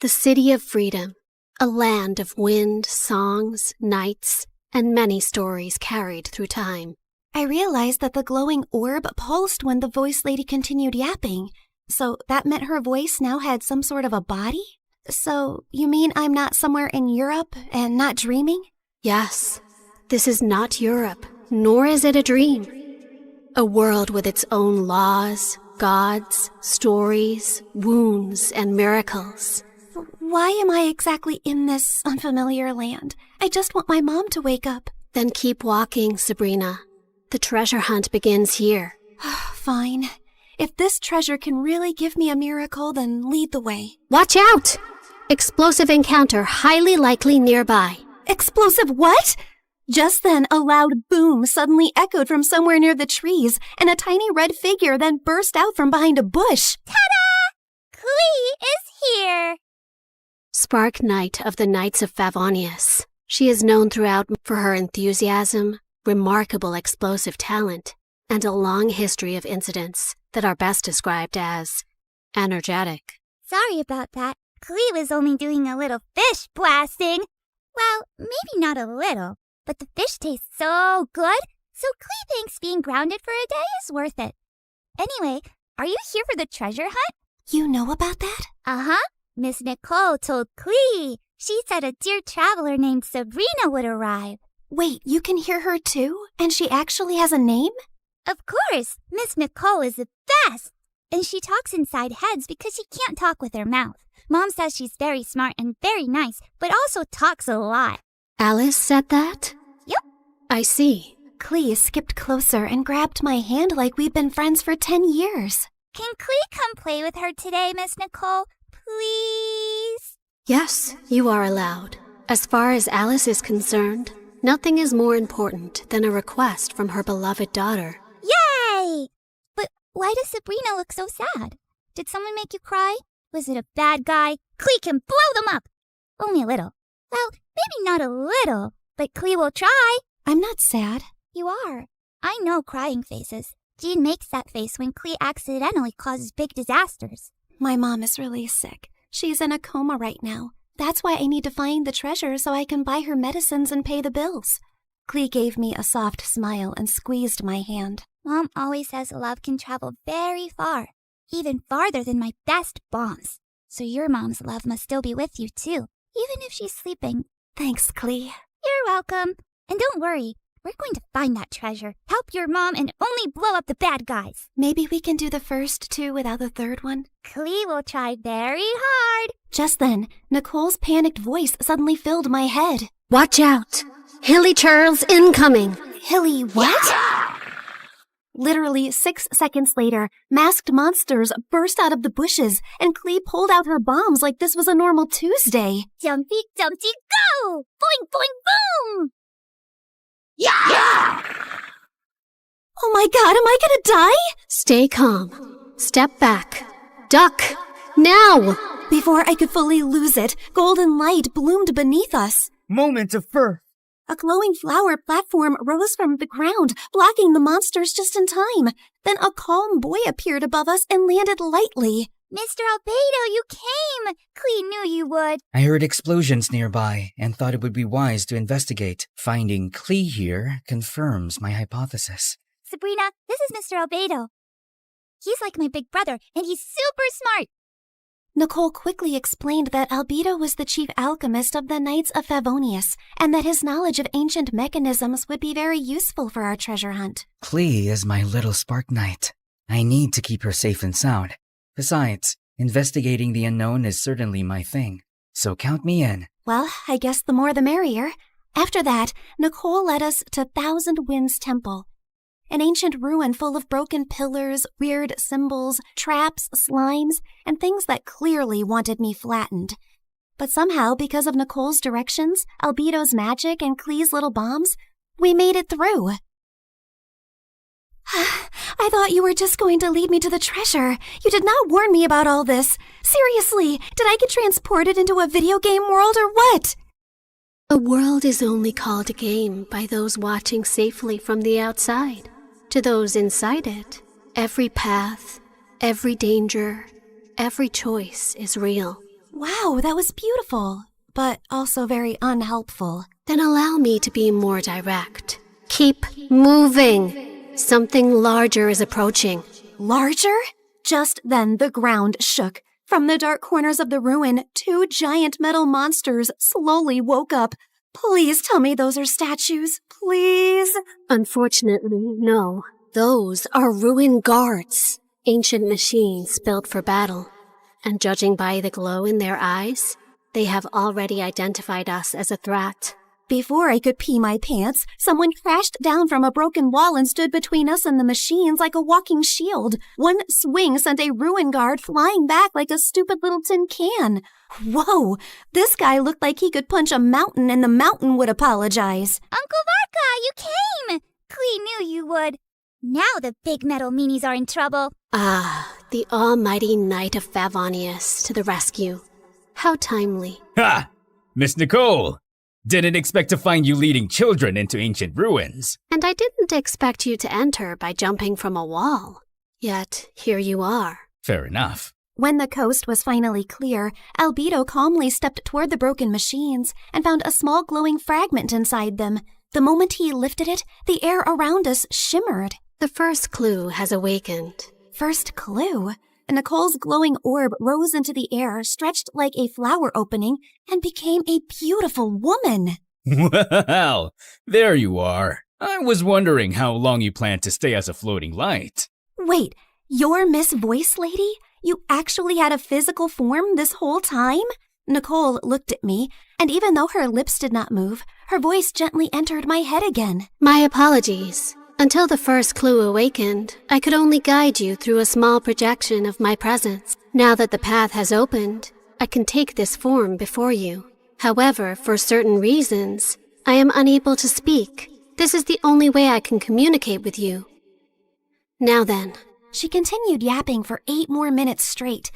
the city of freedom, a land of wind, songs, nights, and many stories carried through time. I realized that the glowing orb pulsed when the voice lady continued yapping. So that meant her voice now had some sort of a body? So you mean I'm not somewhere in Europe and not dreaming? Yes. This is not Europe, nor is it a dream. A world with its own laws, gods, stories, wounds, and miracles. Why am I exactly in this unfamiliar land? I just want my mom to wake up. Then keep walking, Sabrina. The treasure hunt begins here. Fine. If this treasure can really give me a miracle, then lead the way. Watch out! Explosive encounter highly likely nearby. Explosive what? Just then, a loud boom suddenly echoed from somewhere near the trees, and a tiny red figure then burst out from behind a bush. Ta-da! Clee is here! Spark Knight of the Knights of Favonius. She is known throughout for her enthusiasm, remarkable explosive talent, and a long history of incidents that are best described as energetic. Sorry about that. Clee was only doing a little fish blasting. Well, maybe not a little, but the fish tastes so good, so Clee thinks being grounded for a day is worth it. Anyway, are you here for the treasure hunt? You know about that? Uh-huh. Miss Nicole told Clee. She said a dear traveler named Sabrina would arrive. Wait, you can hear her too? And she actually has a name? Of course. Miss Nicole is the best. And she talks inside heads because she can't talk with her mouth. Mom says she's very smart and very nice, but also talks a lot. Alice said that? Yep. I see. Clee skipped closer and grabbed my hand like we'd been friends for 10 years. Can Clee come play with her today, Miss Nicole? Please? Yes, you are allowed. As far as Alice is concerned, nothing is more important than a request from her beloved daughter. Yay! But why does Sabrina look so sad? Did someone make you cry? Was it a bad guy? Clee can blow them up! Only a little. Well, maybe not a little, but Clee will try. I'm not sad. You are. I know crying faces. Jean makes that face when Clee accidentally causes big disasters. My mom is really sick. She's in a coma right now. That's why I need to find the treasure so I can buy her medicines and pay the bills. Klee gave me a soft smile and squeezed my hand. Mom always says love can travel very far, even farther than my best bombs. So your mom's love must still be with you too, even if she's sleeping. Thanks, Klee. You're welcome. And don't worry, we're going to find that treasure, help your mom, and only blow up the bad guys. Maybe we can do the first two without the third one? Klee will try very hard. Just then, Nicole's panicked voice suddenly filled my head. Watch out! Hilly Charles incoming! Hilly what? Literally 6 seconds later, masked monsters burst out of the bushes, and Klee pulled out her bombs like this was a normal Tuesday. Jumpy, jumpy, go! Boing, boing, boom! Yeah! Oh my god, am I gonna die? Stay calm. Step back. Duck! Now! Before I could fully lose it, golden light bloomed beneath us. Moment of birth. A glowing flower platform rose from the ground, blocking the monsters just in time. Then a calm boy appeared above us and landed lightly. Mr. Albedo, you came! Klee knew you would. I heard explosions nearby and thought it would be wise to investigate. Finding Klee here confirms my hypothesis. Sabrina, this is Mr. Albedo. He's like my big brother, and he's super smart. Nicole quickly explained that Albedo was the chief alchemist of the Knights of Favonius, and that his knowledge of ancient mechanisms would be very useful for our treasure hunt. Klee is my little spark knight. I need to keep her safe and sound. Besides, investigating the unknown is certainly my thing, so count me in. Well, I guess the more the merrier. After that, Nicole led us to Thousand Winds Temple, an ancient ruin full of broken pillars, weird symbols, traps, slimes, and things that clearly wanted me flattened. But somehow, because of Nicole's directions, Albedo's magic, and Klee's little bombs, we made it through. I thought you were just going to lead me to the treasure. You did not warn me about all this. Seriously, did I get transported into a video game world or what? A world is only called a game by those watching safely from the outside. To those inside it, every path, every danger, every choice is real. Wow, that was beautiful, but also very unhelpful. Then allow me to be more direct. Keep moving. Something larger is approaching. Larger? Just then the ground shook. From the dark corners of the ruin, 2 giant metal monsters slowly woke up. Please tell me those are statues. Please. Unfortunately, no. Those are ruin guards. Ancient machines built for battle. And judging by the glow in their eyes, they have already identified us as a threat. Before I could pee my pants, someone crashed down from a broken wall and stood between us and the machines like a walking shield. One swing sent a ruin guard flying back like a stupid little tin can. Whoa, this guy looked like he could punch a mountain and the mountain would apologize. Uncle Varka, you came! Klee knew you would. Now the big metal meanies are in trouble. Ah, the almighty Knight of Favonius to the rescue. How timely. Ha! Miss Nicole! Didn't expect to find you leading children into ancient ruins. And I didn't expect you to enter by jumping from a wall. Yet, here you are. Fair enough. When the coast was finally clear, Albedo calmly stepped toward the broken machines and found a small glowing fragment inside them. The moment he lifted it, the air around us shimmered. The first clue has awakened. First clue? Nicole's glowing orb rose into the air, stretched like a flower opening, and became a beautiful woman. Well, there you are. I was wondering how long you planned to stay as a floating light. Wait, you're Miss Voice Lady? You actually had a physical form this whole time? Nicole looked at me, and even though her lips did not move, her voice gently entered my head again. My apologies. Until the first clue awakened, I could only guide you through a small projection of my presence. Now that the path has opened, I can take this form before you. However, for certain reasons, I am unable to speak. This is the only way I can communicate with you. Now then. She continued yapping for 8 more minutes straight.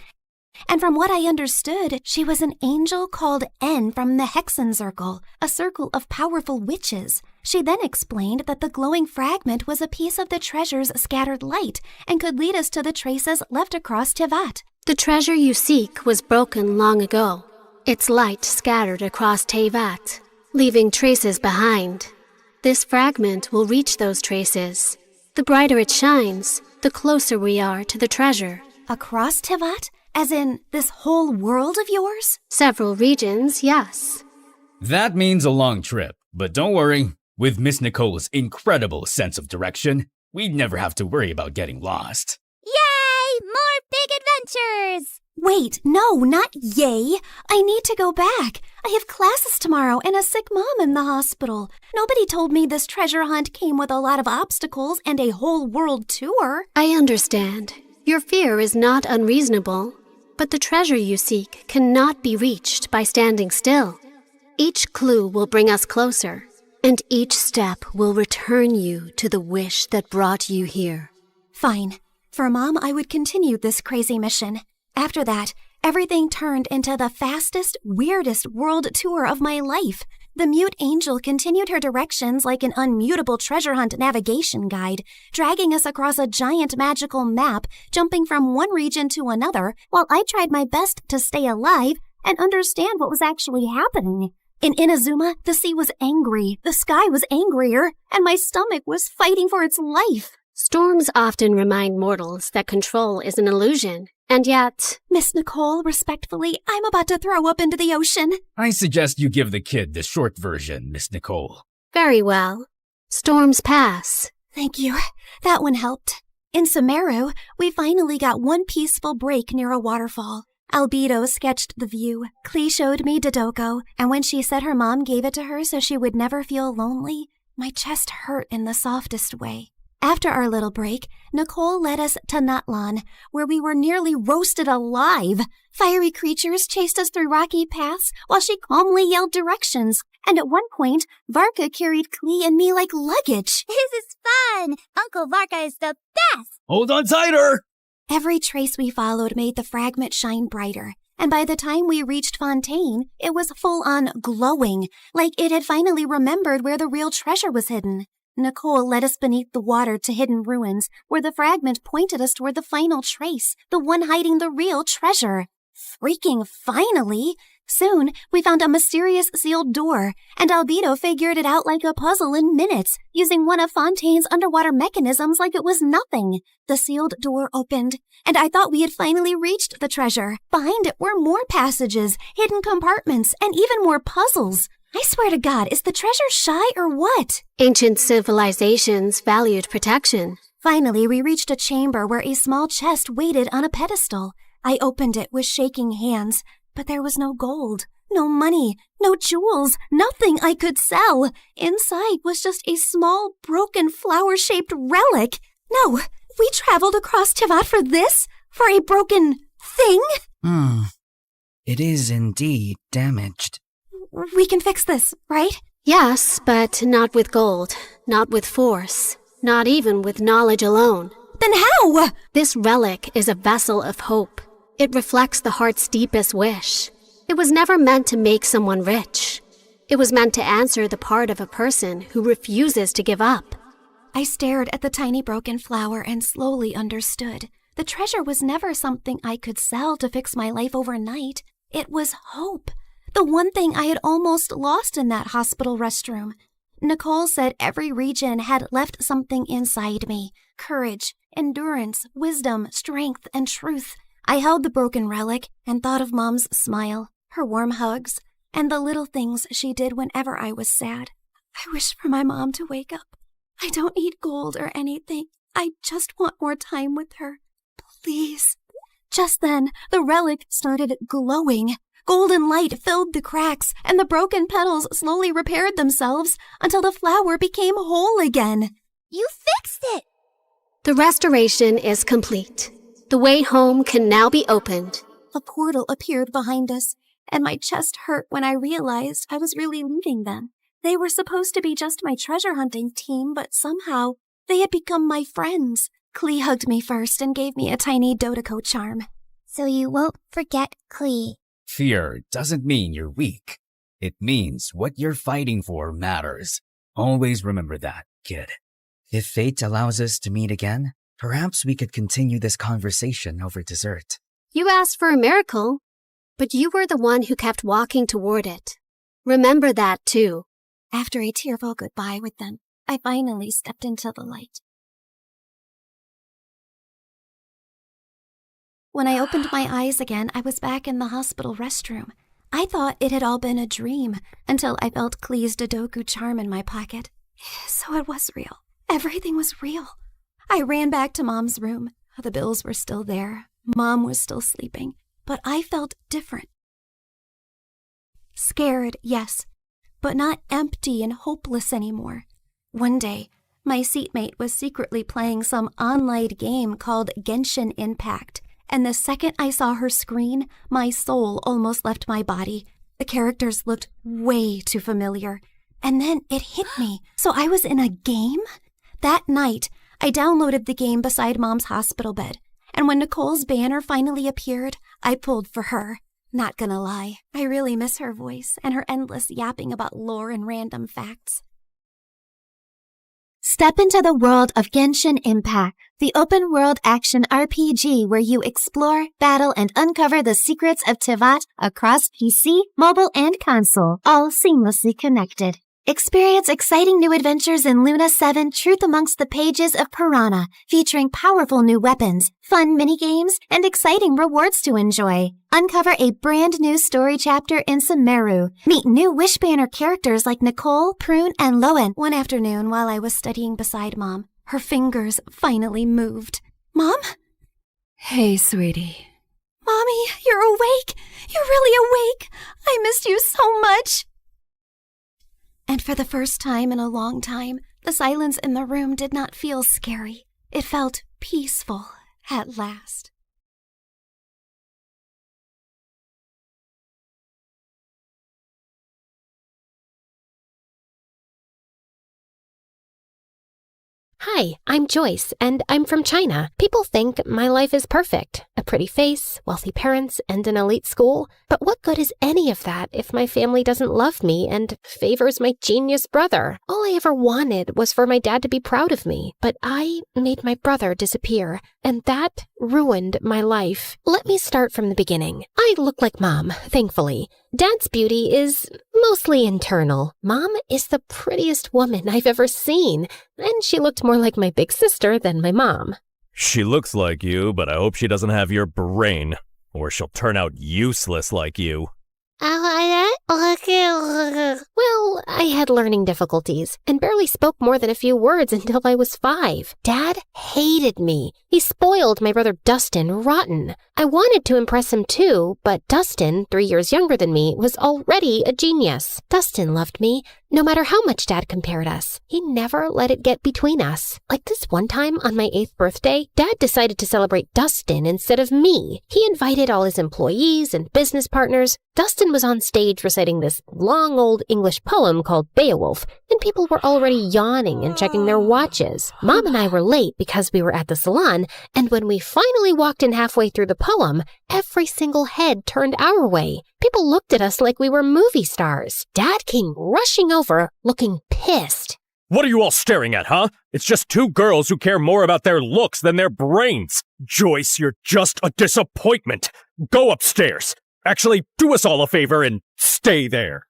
And from what I understood, she was an angel called N from the Hexen Circle, a circle of powerful witches. She then explained that the glowing fragment was a piece of the treasure's scattered light and could lead us to the traces left across Tivat. The treasure you seek was broken long ago. its light scattered across Tevat, leaving traces behind. This fragment will reach those traces. The brighter it shines, the closer we are to the treasure. Across Tevat? As in this whole world of yours? Several regions, yes. That means a long trip, but don't worry. With Miss Nicole's incredible sense of direction, we'd never have to worry about getting lost. Yay! More big adventures! Wait, no, not yay. I need to go back. I have classes tomorrow and a sick mom in the hospital. Nobody told me this treasure hunt came with a lot of obstacles and a whole world tour. I understand. Your fear is not unreasonable, but the treasure you seek cannot be reached by standing still. Each clue will bring us closer, and each step will return you to the wish that brought you here. Fine. For Mom, I would continue this crazy mission. After that, everything turned into the fastest, weirdest world tour of my life. The mute angel continued her directions like an unmutable treasure hunt navigation guide, dragging us across a giant magical map, jumping from one region to another, while I tried my best to stay alive and understand what was actually happening. In Inazuma, the sea was angry, the sky was angrier, and my stomach was fighting for its life. Storms often remind mortals that control is an illusion, and yet... Miss Nicole, respectfully, I'm about to throw up into the ocean. I suggest you give the kid the short version, Miss Nicole. Very well. Storms pass. Thank you. That one helped. In Sumeru, we finally got one peaceful break near a waterfall. Albedo sketched the view. Klee showed me Dodoko, and when she said her mom gave it to her so she would never feel lonely, my chest hurt in the softest way. After our little break, Nicole led us to Natlan, where we were nearly roasted alive. Fiery creatures chased us through rocky paths while she calmly yelled directions. And at one point, Varka carried Klee and me like luggage. This is fun! Uncle Varka is the best! Hold on tighter! Every trace we followed made the fragment shine brighter. And by the time we reached Fontaine, it was full-on glowing, like it had finally remembered where the real treasure was hidden. Nicole led us beneath the water to hidden ruins, where the fragment pointed us toward the final trace, the one hiding the real treasure. Freaking finally! Soon, we found a mysterious sealed door, and Albedo figured it out like a puzzle in minutes, using one of Fontaine's underwater mechanisms like it was nothing. The sealed door opened, and I thought we had finally reached the treasure. Behind it were more passages, hidden compartments, and even more puzzles. I swear to God, is the treasure shy or what? Ancient civilizations valued protection. Finally, we reached a chamber where a small chest waited on a pedestal. I opened it with shaking hands, but there was no gold, no money, no jewels, nothing I could sell. Inside was just a small, broken, flower-shaped relic. No, we traveled across Tevat for this? For a broken thing? It is indeed damaged. We can fix this, right? Yes, but not with gold, not with force, not even with knowledge alone. Then how? This relic is a vessel of hope. It reflects the heart's deepest wish. It was never meant to make someone rich. It was meant to answer the part of a person who refuses to give up. I stared at the tiny broken flower and slowly understood. The treasure was never something I could sell to fix my life overnight. It was hope. The one thing I had almost lost in that hospital restroom. Nicole said every region had left something inside me. Courage, endurance, wisdom, strength, and truth. I held the broken relic and thought of Mom's smile, her warm hugs, and the little things she did whenever I was sad. I wish for my mom to wake up. I don't need gold or anything. I just want more time with her. Please. Just then, the relic started glowing. Golden light filled the cracks, and the broken petals slowly repaired themselves until the flower became whole again. You fixed it! The restoration is complete. The way home can now be opened. A portal appeared behind us, and my chest hurt when I realized I was really leaving them. They were supposed to be just my treasure hunting team, but somehow they had become my friends. Klee hugged me first and gave me a tiny Dodoko charm. So you won't forget Klee. Fear doesn't mean you're weak. It means what you're fighting for matters. Always remember that, kid. If fate allows us to meet again, perhaps we could continue this conversation over dessert. You asked for a miracle. but you were the one who kept walking toward it. Remember that, too. After a tearful goodbye with them, I finally stepped into the light. When I opened my eyes again, I was back in the hospital restroom. I thought it had all been a dream until I felt Clee's Dodoku charm in my pocket. So it was real. Everything was real. I ran back to Mom's room. The bills were still there. Mom was still sleeping. But I felt different. Scared, yes, but not empty and hopeless anymore. One day, my seatmate was secretly playing some online game called Genshin Impact, and the second I saw her screen, my soul almost left my body. The characters looked way too familiar. And then it hit me. So I was in a game? That night, I downloaded the game beside Mom's hospital bed. And when Nicole's banner finally appeared, I pulled for her. Not gonna lie, I really miss her voice and her endless yapping about lore and random facts. Step into the world of Genshin Impact, the open-world action RPG where you explore, battle, and uncover the secrets of Tivat across PC, mobile, and console, all seamlessly connected. Experience exciting new adventures in Luna 7 Truth Amongst the Pages of Piranha, featuring powerful new weapons, fun minigames, and exciting rewards to enjoy. Uncover a brand new story chapter in Sumeru. Meet new Wishbanner characters like Nicole, Prune, and Lowen. One afternoon while I was studying beside Mom, her fingers finally moved. Mom? Hey, sweetie. Mommy, you're awake. You're really awake. I missed you so much. And for the first time in a long time, the silence in the room did not feel scary. It felt peaceful at last. Hi, I'm Joyce, and I'm from China. People think my life is perfect. A pretty face, wealthy parents, and an elite school. But what good is any of that if my family doesn't love me and favors my genius brother? All I ever wanted was for my dad to be proud of me. But I made my brother disappear, and that ruined my life. Let me start from the beginning. I look like Mom, thankfully. Dad's beauty is mostly internal. Mom is the prettiest woman I've ever seen, and she looked more like my big sister than my mom. She looks like you, but I hope she doesn't have your brain, or she'll turn out useless like you. Well, I had learning difficulties and barely spoke more than a few words until I was 5. Dad hated me. He spoiled my brother Dustin rotten. I wanted to impress him too, but Dustin, 3 years younger than me, was already a genius. Dustin loved me, no matter how much Dad compared us. He never let it get between us. Like this one time on my 8th birthday, Dad decided to celebrate Dustin instead of me. He invited all his employees and business partners. Dustin was on stage reciting this long old English poem called Beowulf, and people were already yawning and checking their watches. Mom and I were late because we were at the salon, and when we finally walked in halfway through the poem, every single head turned our way. People looked at us like we were movie stars. Dad came rushing over, looking pissed. What are you all staring at, huh? It's just two girls who care more about their looks than their brains. Joyce, you're just a disappointment. Go upstairs. Actually, do us all a favor and stay there.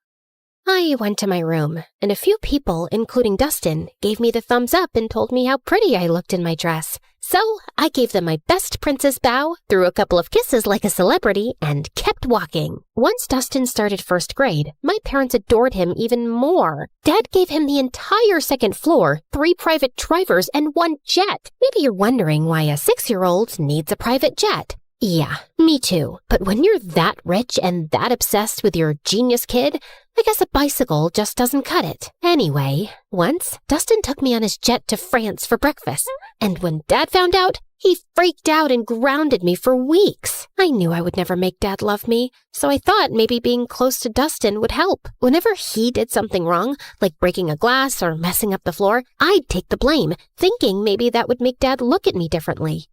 I went to my room, and a few people, including Dustin, gave me the thumbs up and told me how pretty I looked in my dress. So I gave them my best princess bow, threw a couple of kisses like a celebrity, and kept walking. Once Dustin started first grade, my parents adored him even more. Dad gave him the entire second floor, 3 private drivers, and 1 jet. Maybe you're wondering why a 6-year-old needs a private jet. Yeah, me too. But when you're that rich and that obsessed with your genius kid, I guess a bicycle just doesn't cut it. Anyway, once, Dustin took me on his jet to France for breakfast. And when Dad found out, he freaked out and grounded me for weeks. I knew I would never make Dad love me, so I thought maybe being close to Dustin would help. Whenever he did something wrong, like breaking a glass or messing up the floor, I'd take the blame, thinking maybe that would make Dad look at me differently.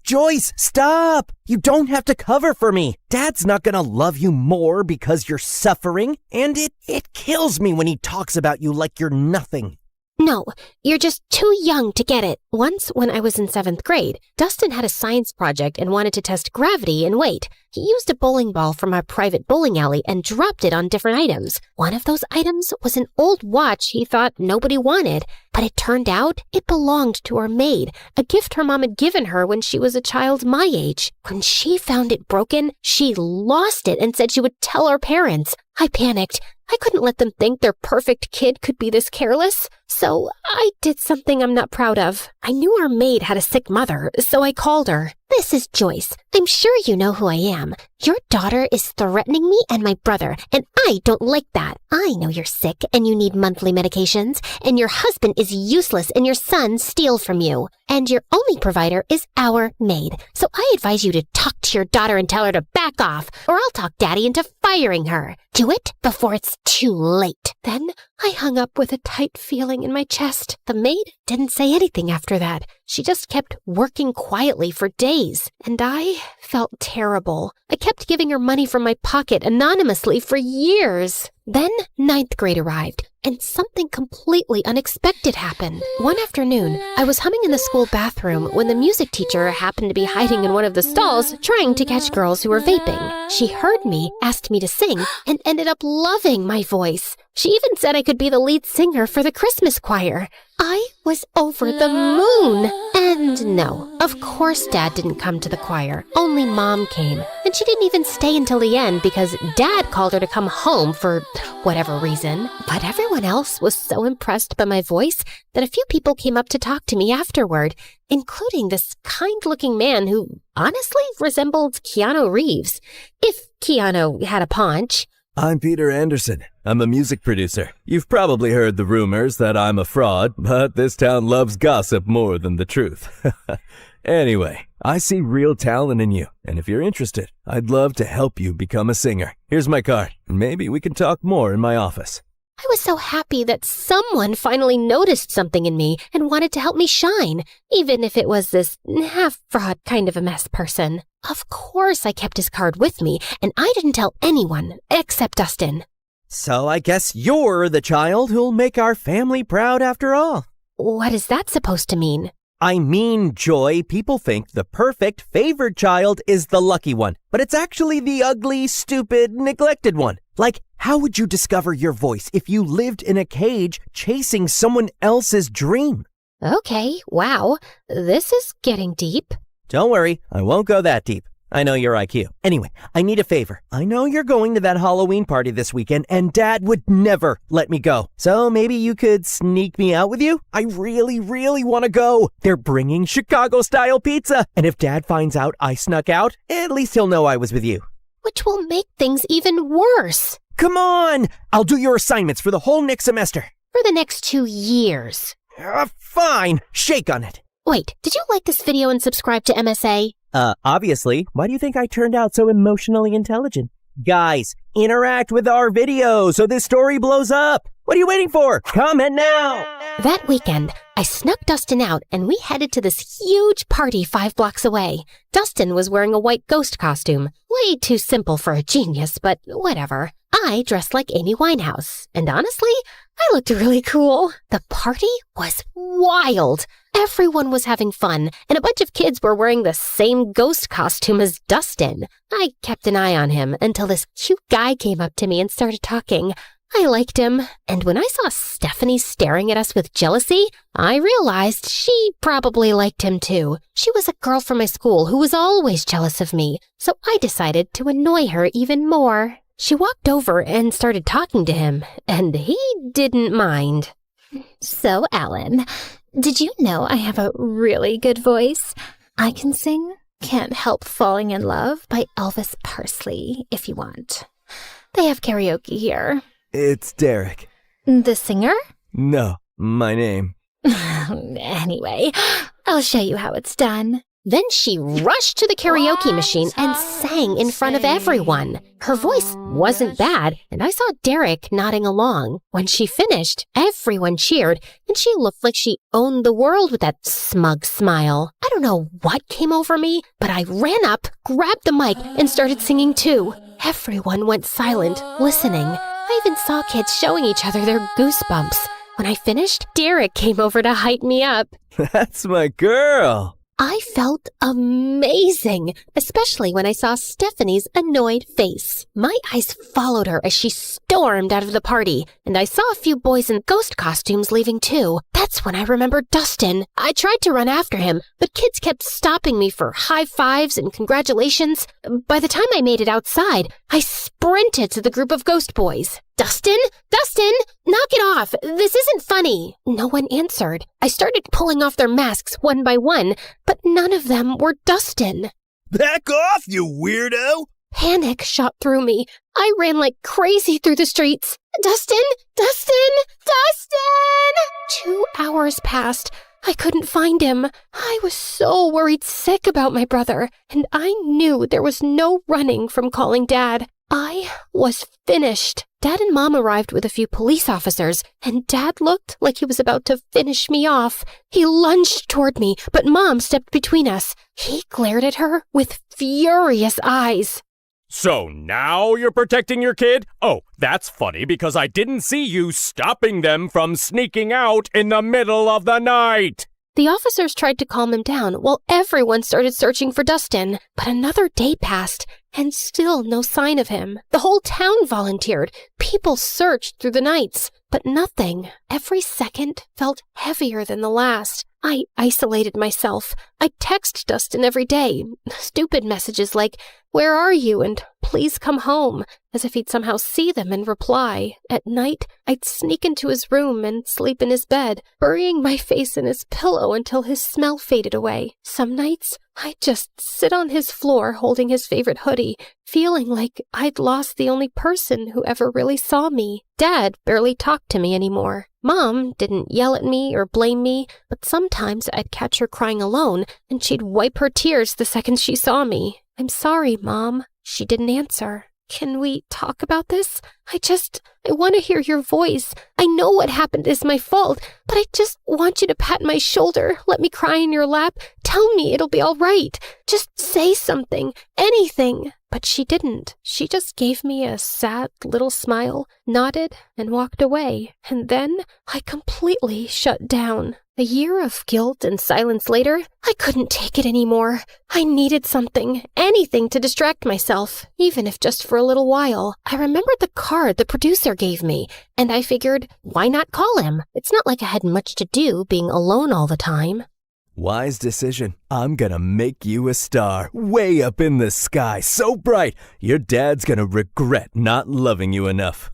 Joyce, stop! You don't have to cover for me. Dad's not gonna love you more because you're suffering, and it kills me when he talks about you like you're nothing. No, you're just too young to get it. Once, when I was in 7th grade, Dustin had a science project and wanted to test gravity and weight. He used a bowling ball from our private bowling alley and dropped it on different items. One of those items was an old watch he thought nobody wanted, but it turned out it belonged to our maid, a gift her mom had given her when she was a child my age. When she found it broken, she lost it and said she would tell our parents. I panicked. I couldn't let them think their perfect kid could be this careless. So I did something I'm not proud of. I knew our maid had a sick mother, so I called her. This is Joyce. I'm sure you know who I am. Your daughter is threatening me and my brother, and I don't like that. I know you're sick and you need monthly medications, and your husband is useless and your son steals from you. And your only provider is our maid. So I advise you to talk to your daughter and tell her to back off, or I'll talk Daddy into firing her. Do it before it's too late. Then I hung up with a tight feeling in my chest. The maid didn't say anything after that. She just kept working quietly for days, and I felt terrible. I kept giving her money from my pocket anonymously for years. Then 9th grade arrived, and something completely unexpected happened. One afternoon, I was humming in the school bathroom when the music teacher happened to be hiding in one of the stalls trying to catch girls who were vaping. She heard me, asked me to sing, and ended up loving my voice. She even said I could be the lead singer for the Christmas choir. I was over the moon. And no, of course Dad didn't come to the choir. Only Mom came. And she didn't even stay until the end because Dad called her to come home for whatever reason. But everyone else was so impressed by my voice that a few people came up to talk to me afterward, including this kind-looking man who honestly resembled Keanu Reeves. If Keanu had a paunch. I'm Peter Anderson. I'm a music producer. You've probably heard the rumors that I'm a fraud, but this town loves gossip more than the truth. Anyway, I see real talent in you, and if you're interested, I'd love to help you become a singer. Here's my card. Maybe we can talk more in my office. I was so happy that someone finally noticed something in me and wanted to help me shine, even if it was this half-fraud kind of a mess person. Of course I kept his card with me, and I didn't tell anyone except Dustin. So I guess you're the child who'll make our family proud after all. What is that supposed to mean? I mean, Joy, people think the perfect, favored child is the lucky one, but it's actually the ugly, stupid, neglected one. Like, how would you discover your voice if you lived in a cage chasing someone else's dream? Okay, wow, this is getting deep. Don't worry, I won't go that deep. I know your IQ. Anyway, I need a favor. I know you're going to that Halloween party this weekend, and Dad would never let me go. So maybe you could sneak me out with you? I really, really want to go. They're bringing Chicago-style pizza. And if Dad finds out I snuck out, at least he'll know I was with you. Which will make things even worse. Come on! I'll do your assignments for the whole next semester. For the next 2 years. Fine. Shake on it. Wait, did you like this video and subscribe to MSA? Obviously. Why do you think I turned out so emotionally intelligent? Guys, interact with our video so this story blows up. What are you waiting for? Comment now! That weekend, I snuck Dustin out and we headed to this huge party 5 blocks away. Dustin was wearing a white ghost costume. Way too simple for a genius, but whatever. I dressed like Amy Winehouse, and honestly, I looked really cool. The party was wild. Everyone was having fun, and a bunch of kids were wearing the same ghost costume as Dustin. I kept an eye on him until this cute guy came up to me and started talking. I liked him, and when I saw Stephanie staring at us with jealousy, I realized she probably liked him too. She was a girl from my school who was always jealous of me, so I decided to annoy her even more. She walked over and started talking to him, and he didn't mind. So, Alan, did you know I have a really good voice? I can sing Can't Help Falling in Love by Elvis Presley, if you want. They have karaoke here. It's Derek. The singer? No, my name. Anyway, I'll show you how it's done. Then she rushed to the karaoke machine and sang in front of everyone. Her voice wasn't bad, and I saw Derek nodding along. When she finished, everyone cheered, and she looked like she owned the world with that smug smile. I don't know what came over me, but I ran up, grabbed the mic, and started singing too. Everyone went silent, listening. I even saw kids showing each other their goosebumps. When I finished, Derek came over to hype me up. That's my girl. I felt amazing, especially when I saw Stephanie's annoyed face. My eyes followed her as she stormed out of the party, and I saw a few boys in ghost costumes leaving too. That's when I remembered Dustin. I tried to run after him, but kids kept stopping me for high fives and congratulations. By the time I made it outside, I sprinted to the group of ghost boys. Dustin? Dustin! Knock it off! This isn't funny! No one answered. I started pulling off their masks one by one, but none of them were Dustin. Back off, you weirdo! Panic shot through me. I ran like crazy through the streets. Dustin! Dustin! Dustin! 2 hours passed. I couldn't find him. I was so worried sick about my brother, and I knew there was no running from calling Dad. I was finished. Dad and Mom arrived with a few police officers, and Dad looked like he was about to finish me off. He lunged toward me, but Mom stepped between us. He glared at her with furious eyes. So now you're protecting your kid? Oh, that's funny because I didn't see you stopping them from sneaking out in the middle of the night. The officers tried to calm him down while everyone started searching for Dustin. But another day passed, and still no sign of him. The whole town volunteered. People searched through the nights, but nothing. Every second felt heavier than the last. I isolated myself. I text Dustin every day. Stupid messages like, "Where are you?" and "Please come home," as if he'd somehow see them and reply. At night, I'd sneak into his room and sleep in his bed, burying my face in his pillow until his smell faded away. Some nights, I'd just sit on his floor holding his favorite hoodie, feeling like I'd lost the only person who ever really saw me. Dad barely talked to me anymore. Mom didn't yell at me or blame me, but sometimes I'd catch her crying alone, and she'd wipe her tears the second she saw me. "I'm sorry, Mom." She didn't answer. "Can we talk about this? I want to hear your voice. I know what happened is my fault, but I just want you to pat my shoulder, let me cry in your lap, tell me it'll be all right. Just say something, anything." But she didn't. She just gave me a sad little smile, nodded, and walked away. And then I completely shut down. A year of guilt and silence later, I couldn't take it anymore. I needed something, anything to distract myself, even if just for a little while. I remembered the card the producer gave me, and I figured, why not call him? It's not like I had much to do being alone all the time. Wise decision. I'm gonna make you a star, way up in the sky, so bright, your dad's gonna regret not loving you enough.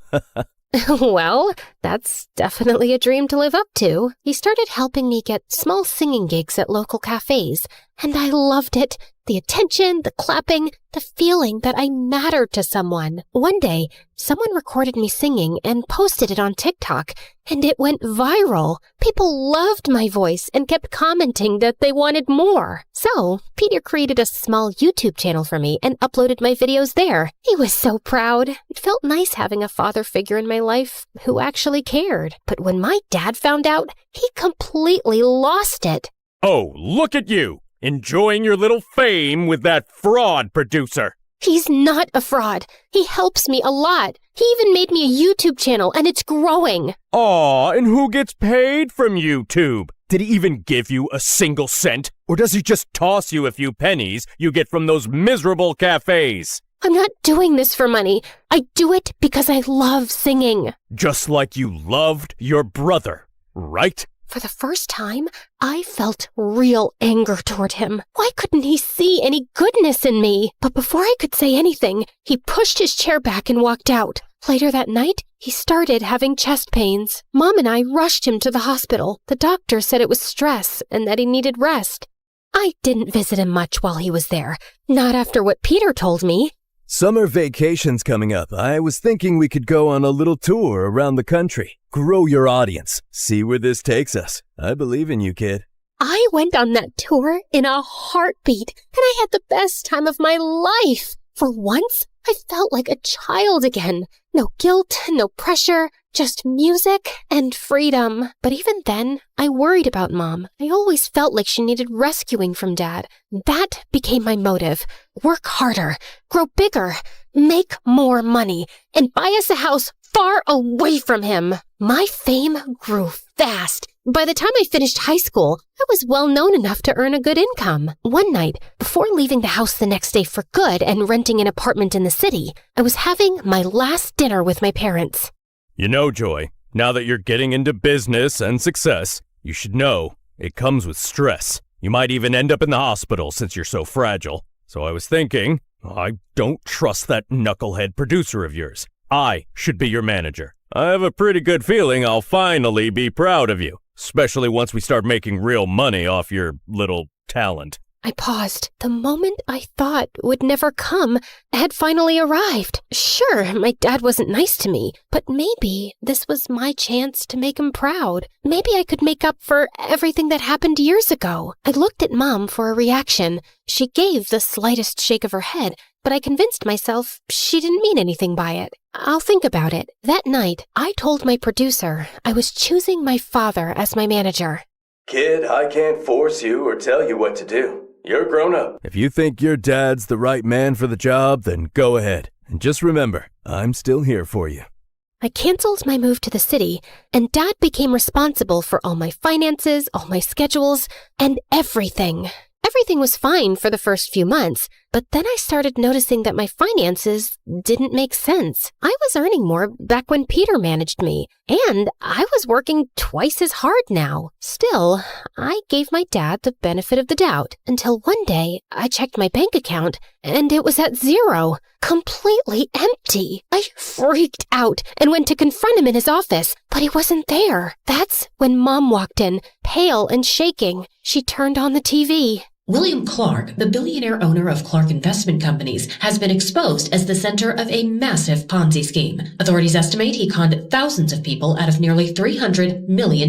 Well, that's definitely a dream to live up to. He started helping me get small singing gigs at local cafes, and I loved it. The attention, the clapping, the feeling that I mattered to someone. One day, someone recorded me singing and posted it on TikTok, and it went viral. People loved my voice and kept commenting that they wanted more. So, Peter created a small YouTube channel for me and uploaded my videos there. He was so proud. It felt nice having a father figure in my life who actually cared. But when my dad found out, he completely lost it. Oh, look at you! Enjoying your little fame with that fraud producer. He's not a fraud. He helps me a lot. He even made me a YouTube channel, and it's growing. Aw, and who gets paid from YouTube? Did he even give you a single cent? Or does he just toss you a few pennies you get from those miserable cafes? I'm not doing this for money. I do it because I love singing. Just like you loved your brother, right? For the first time, I felt real anger toward him. Why couldn't he see any goodness in me? But before I could say anything, he pushed his chair back and walked out. Later that night, he started having chest pains. Mom and I rushed him to the hospital. The doctor said it was stress and that he needed rest. I didn't visit him much while he was there. Not after what Peter told me. Summer vacation's coming up. I was thinking we could go on a little tour around the country. Grow your audience. See where this takes us. I believe in you, kid. I went on that tour in a heartbeat, and I had the best time of my life. For once, I felt like a child again. No guilt, no pressure, just music and freedom. But even then, I worried about Mom. I always felt like she needed rescuing from Dad. That became my motive. Work harder, grow bigger, make more money, and buy us a house far away from him. My fame grew fast. By the time I finished high school, I was well known enough to earn a good income. One night, before leaving the house the next day for good and renting an apartment in the city, I was having my last dinner with my parents. You know, Joy, now that you're getting into business and success, you should know it comes with stress. You might even end up in the hospital since you're so fragile. So I was thinking, I don't trust that knucklehead producer of yours. I should be your manager. I have a pretty good feeling I'll finally be proud of you, especially once we start making real money off your little talent. I paused. The moment I thought would never come had finally arrived. Sure, my dad wasn't nice to me, but maybe this was my chance to make him proud. Maybe I could make up for everything that happened years ago. I looked at Mom for a reaction. She gave the slightest shake of her head, but I convinced myself she didn't mean anything by it. I'll think about it. That night, I told my producer I was choosing my father as my manager. Kid, I can't force you or tell you what to do. You're grown up. If you think your dad's the right man for the job, then go ahead. And just remember, I'm still here for you. I canceled my move to the city, and Dad became responsible for all my finances, all my schedules, and everything. Everything was fine for the first few months, but then I started noticing that my finances didn't make sense. I was earning more back when Peter managed me, and I was working twice as hard now. Still, I gave my dad the benefit of the doubt until one day I checked my bank account and it was at zero, completely empty. I freaked out and went to confront him in his office, but he wasn't there. That's when Mom walked in, pale and shaking. She turned on the TV. William Clark, the billionaire owner of Clark Investment Companies, has been exposed as the center of a massive Ponzi scheme. Authorities estimate he conned thousands of people out of nearly $300 million.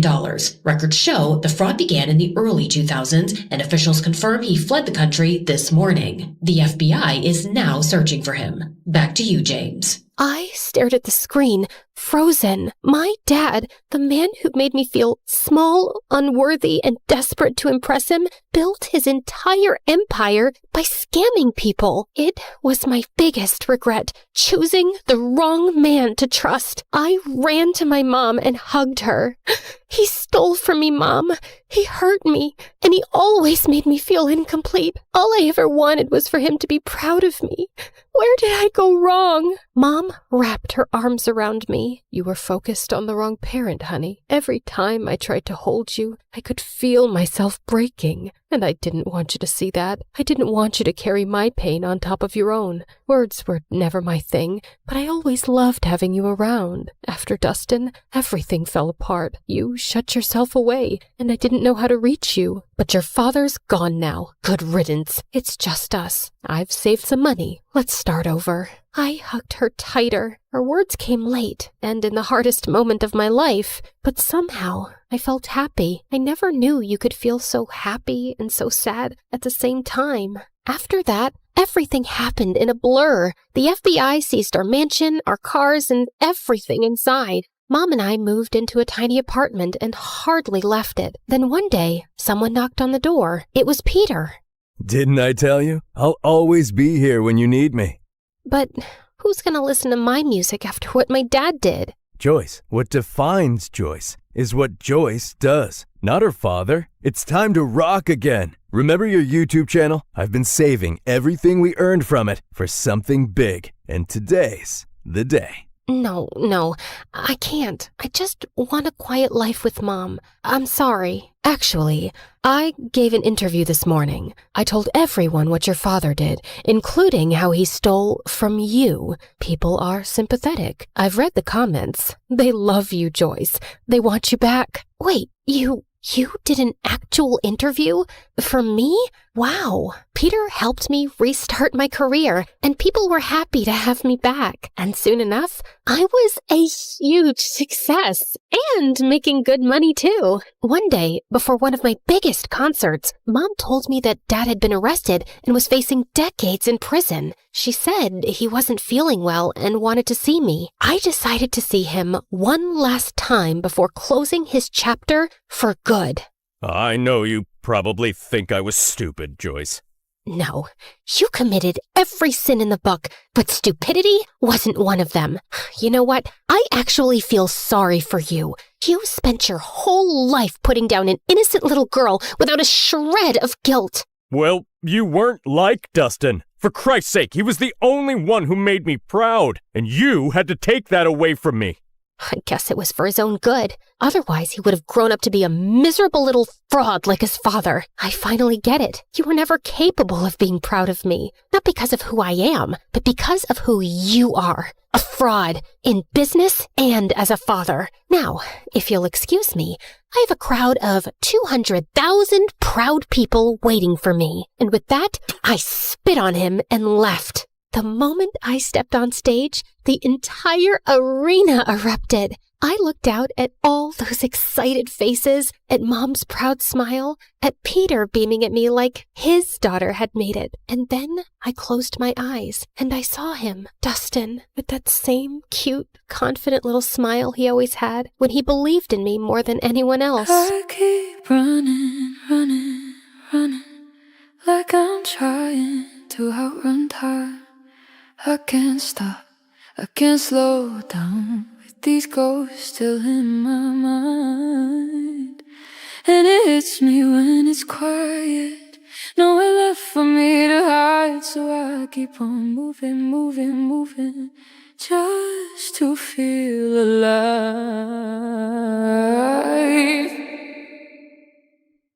Records show the fraud began in the early 2000s, and officials confirm he fled the country this morning. The FBI is now searching for him. Back to you, James. I stared at the screen, frozen. My dad, the man who made me feel small, unworthy, and desperate to impress him, built his entire empire by scamming people. It was my biggest regret, choosing the wrong man to trust. I ran to my mom and hugged her. He stole from me, Mom. He hurt me, and he always made me feel incomplete. All I ever wanted was for him to be proud of me. Where did I go wrong? Mom wrapped her arms around me. You were focused on the wrong parent, honey. Every time I tried to hold you, I could feel myself breaking. And I didn't want you to see that. I didn't want you to carry my pain on top of your own. Words were never my thing, but I always loved having you around. After Dustin, everything fell apart. You shut yourself away, and I didn't know how to reach you. But your father's gone now. Good riddance. It's just us. I've saved some money. Let's start over. I hugged her tighter. Her words came late, and in the hardest moment of my life, but somehow I felt happy. I never knew you could feel so happy and so sad at the same time. After that, everything happened in a blur. The FBI seized our mansion, our cars, and everything inside. Mom and I moved into a tiny apartment and hardly left it. Then one day, someone knocked on the door. It was Peter. Didn't I tell you? I'll always be here when you need me. But who's gonna listen to my music after what my dad did? Joyce, what defines Joyce is what Joyce does, not her father. It's time to rock again. Remember your YouTube channel? I've been saving everything we earned from it for something big, and today's the day. No, I can't. I just want a quiet life with Mom. I'm sorry. Actually, I gave an interview this morning. I told everyone what your father did, including how he stole from you. People are sympathetic. I've read the comments. They love you, Joyce. They want you back. Wait, you did an actual interview? For me? Wow. Peter helped me restart my career, and people were happy to have me back. And soon enough, I was a huge success and making good money too. One day, before one of my biggest concerts, Mom told me that Dad had been arrested and was facing decades in prison. She said he wasn't feeling well and wanted to see me. I decided to see him one last time before closing his chapter for good. I know you probably think I was stupid, Joyce. No, you committed every sin in the book, but stupidity wasn't one of them. You know what? I actually feel sorry for you. You spent your whole life putting down an innocent little girl without a shred of guilt. Well, you weren't like Dustin. For Christ's sake, he was the only one who made me proud, and you had to take that away from me. I guess it was for his own good. Otherwise, he would have grown up to be a miserable little fraud like his father. I finally get it. You were never capable of being proud of me. Not because of who I am, but because of who you are. A fraud, in business and as a father. Now, if you'll excuse me, I have a crowd of 200,000 proud people waiting for me. And with that, I spit on him and left. The moment I stepped on stage, the entire arena erupted. I looked out at all those excited faces, at Mom's proud smile, at Peter beaming at me like his daughter had made it. And then I closed my eyes, and I saw him, Dustin, with that same cute, confident little smile he always had when he believed in me more than anyone else. I keep running, running, running, like I'm trying to outrun time. I can't stop, I can't slow down, with these ghosts still in my mind. And it hits me when it's quiet, nowhere left for me to hide. So I keep on moving, moving, moving, just to feel alive.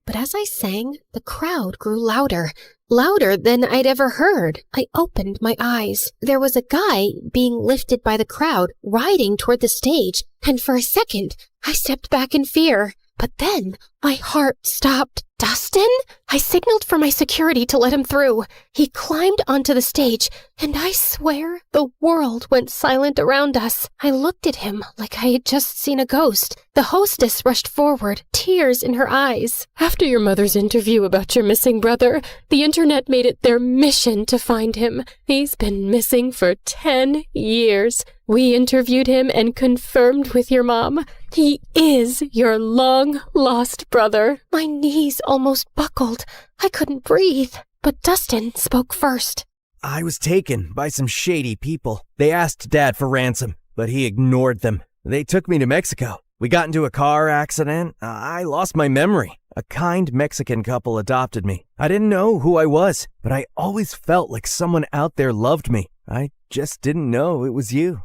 But as I sang, the crowd grew louder, louder than I'd ever heard. I opened my eyes. There was a guy being lifted by the crowd, riding toward the stage, and for a second, I stepped back in fear. But then, my heart stopped. Dustin? I signaled for my security to let him through. He climbed onto the stage, and I swear the world went silent around us. I looked at him like I had just seen a ghost. The hostess rushed forward, tears in her eyes. After your mother's interview about your missing brother, the internet made it their mission to find him. He's been missing for 10 years. We interviewed him and confirmed with your mom. He is your long-lost brother. My knees almost buckled. I couldn't breathe. But Dustin spoke first. I was taken by some shady people. They asked Dad for ransom, but he ignored them. They took me to Mexico. We got into a car accident. I lost my memory. A kind Mexican couple adopted me. I didn't know who I was, but I always felt like someone out there loved me. I just didn't know it was you.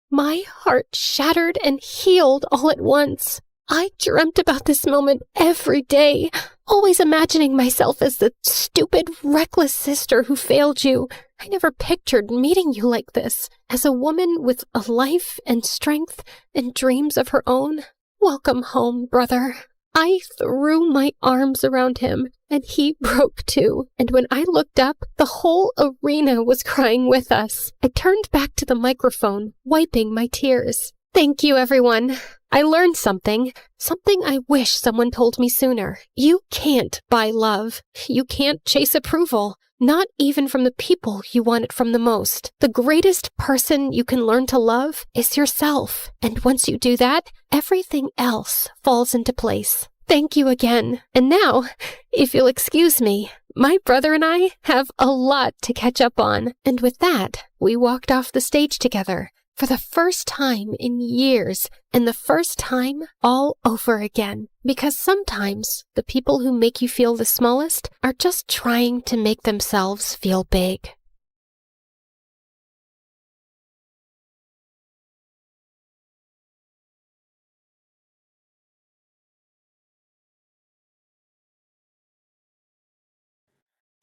My heart shattered and healed all at once. I dreamt about this moment every day, always imagining myself as the stupid, reckless sister who failed you. I never pictured meeting you like this, as a woman with a life and strength and dreams of her own. Welcome home, brother. I threw my arms around him, and he broke too. And when I looked up, the whole arena was crying with us. I turned back to the microphone, wiping my tears. Thank you, everyone. I learned something I wish someone told me sooner. You can't buy love. You can't chase approval. Not even from the people you want it from the most. The greatest person you can learn to love is yourself. And once you do that, everything else falls into place. Thank you again. And now, if you'll excuse me, my brother and I have a lot to catch up on. And with that, we walked off the stage together for the first time in years, and the first time all over again. Because sometimes the people who make you feel the smallest are just trying to make themselves feel big.